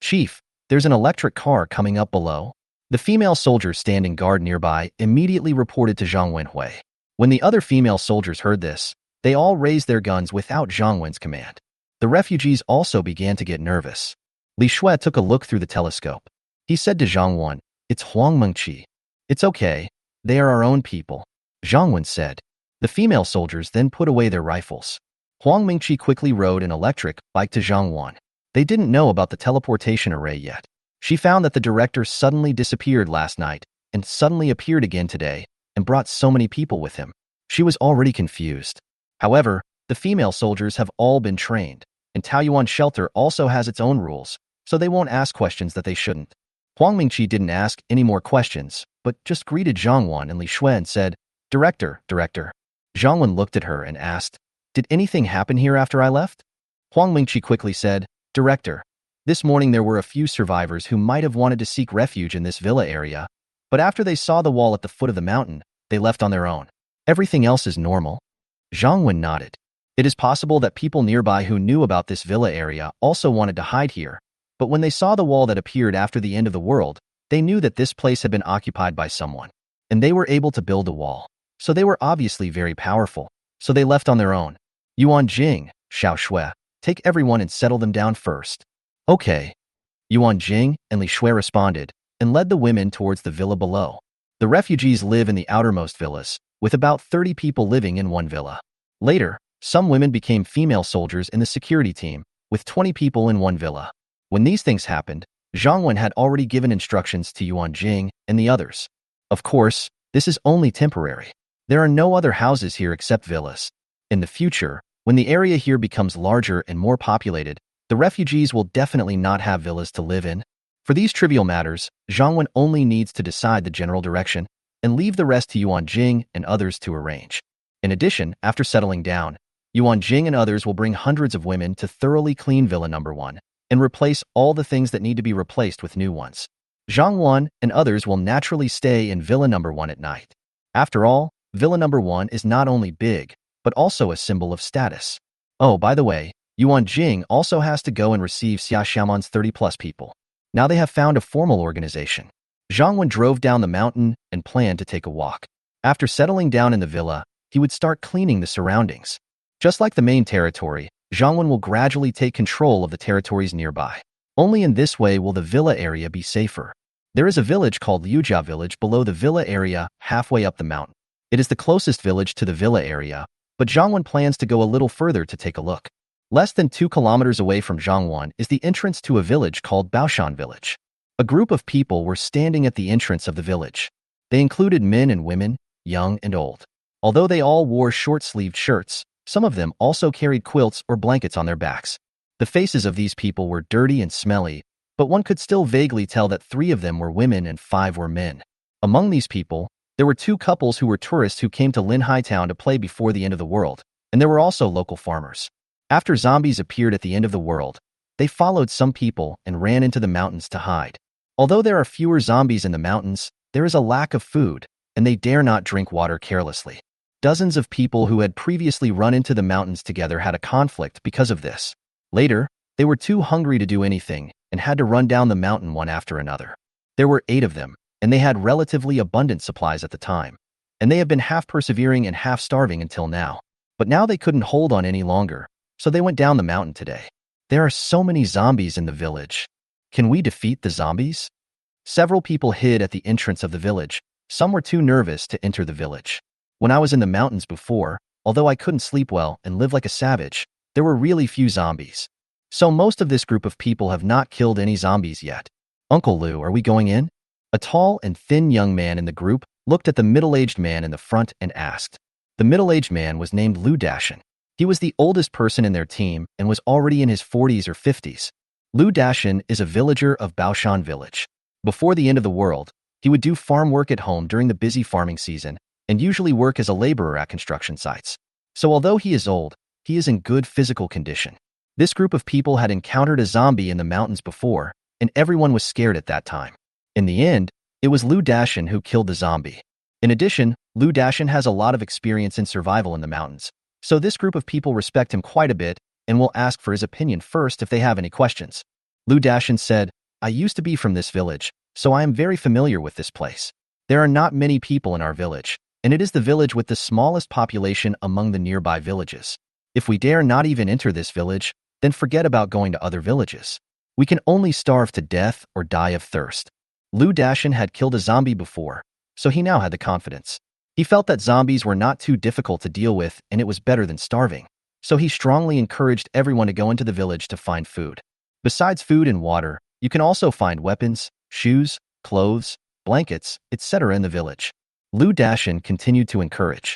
Chief, there's an electric car coming up below. The female soldier standing guard nearby immediately reported to Zhang Wenhui. When the other female soldiers heard this, they all raised their guns without Zhang Wen's command. The refugees also began to get nervous. Li Shui took a look through the telescope. He said to Zhang Wen, it's Huang Mengqi. It's okay. They are our own people. Zhang Wen said, The female soldiers then put away their rifles. Huang Mingqi quickly rode an electric bike to Zhang Wen. They didn't know about the teleportation array yet. She found that the director suddenly disappeared last night and suddenly appeared again today and brought so many people with him. She was already confused. However, the female soldiers have all been trained, and Taoyuan shelter also has its own rules, so they won't ask questions that they shouldn't. Huang Mingqi didn't ask any more questions, but just greeted Zhang Wen and Li Shui and said, Director. Zhang Wen looked at her and asked, Did anything happen here after I left? Huang Mingqi quickly said, Director, this morning there were a few survivors who might have wanted to seek refuge in this villa area, but after they saw the wall at the foot of the mountain, they left on their own. Everything else is normal. Zhang Wen nodded. It is possible that people nearby who knew about this villa area also wanted to hide here, but when they saw the wall that appeared after the end of the world, they knew that this place had been occupied by someone, and they were able to build a wall. So they were obviously very powerful, so they left on their own. Yuan Jing, Xiao Shui, take everyone and settle them down first. Okay. Yuan Jing and Li Shui responded and led the women towards the villa below. The refugees live in the outermost villas, with about 30 people living in one villa. Later, some women became female soldiers in the security team, with 20 people in one villa. When these things happened, Zhang Wen had already given instructions to Yuan Jing and the others. Of course, this is only temporary. There are no other houses here except villas. In the future, when the area here becomes larger and more populated, the refugees will definitely not have villas to live in. For these trivial matters, Zhang Wen only needs to decide the general direction and leave the rest to Yuan Jing and others to arrange. In addition, after settling down, Yuan Jing and others will bring hundreds of women to thoroughly clean Villa Number 1 and replace all the things that need to be replaced with new ones. Zhang Wen and others will naturally stay in Villa Number 1 at night. After all, Villa Number 1 is not only big, but also a symbol of status. Oh, by the way, Yuan Jing also has to go and receive Xia Xiaoman's 30-plus people. Now they have found a formal organization. Zhang Wen drove down the mountain and planned to take a walk. After settling down in the villa, he would start cleaning the surroundings. Just like the main territory, Zhang Wen will gradually take control of the territories nearby. Only in this way will the villa area be safer. There is a village called Liujia Village below the villa area halfway up the mountain. It is the closest village to the villa area, but Zhang Wen plans to go a little further to take a look. Less than 2 kilometers away from Zhang Wen is the entrance to a village called Baoshan Village. A group of people were standing at the entrance of the village. They included men and women, young and old. Although they all wore short-sleeved shirts, some of them also carried quilts or blankets on their backs. The faces of these people were dirty and smelly, but one could still vaguely tell that 3 of them were women and 5 were men. Among these people, there were 2 couples who were tourists who came to Linhai Town to play before the end of the world, and there were also local farmers. After zombies appeared at the end of the world, they followed some people and ran into the mountains to hide. Although there are fewer zombies in the mountains, there is a lack of food, and they dare not drink water carelessly. Dozens of people who had previously run into the mountains together had a conflict because of this. Later, they were too hungry to do anything and had to run down the mountain one after another. There were 8 of them, and they had relatively abundant supplies at the time, and they have been half persevering and half starving until now. But now they couldn't hold on any longer, so they went down the mountain today. There are so many zombies in the village. Can we defeat the zombies? Several people hid at the entrance of the village. Some were too nervous to enter the village. When I was in the mountains before, although I couldn't sleep well and live like a savage, there were really few zombies. So most of this group of people have not killed any zombies yet. Uncle Lu, are we going in? A tall and thin young man in the group looked at the middle-aged man in the front and asked. The middle-aged man was named Lu Dashin. He was the oldest person in their team and was already in his 40s or 50s. Lu Dashin is a villager of Baoshan Village. Before the end of the world, he would do farm work at home during the busy farming season and usually work as a laborer at construction sites. So although he is old, he is in good physical condition. This group of people had encountered a zombie in the mountains before, and everyone was scared at that time. In the end, it was Lu Dashin who killed the zombie. In addition, Lu Dashin has a lot of experience in survival in the mountains, so this group of people respect him quite a bit and will ask for his opinion first if they have any questions. Lu Dashin said, I used to be from this village, so I am very familiar with this place. There are not many people in our village, and it is the village with the smallest population among the nearby villages. If we dare not even enter this village, then forget about going to other villages. We can only starve to death or die of thirst. Lu Dashin had killed a zombie before, so he now had the confidence. He felt that zombies were not too difficult to deal with and it was better than starving. So he strongly encouraged everyone to go into the village to find food. Besides food and water, you can also find weapons, shoes, clothes, blankets, etc. in the village. Lu Dashin continued to encourage.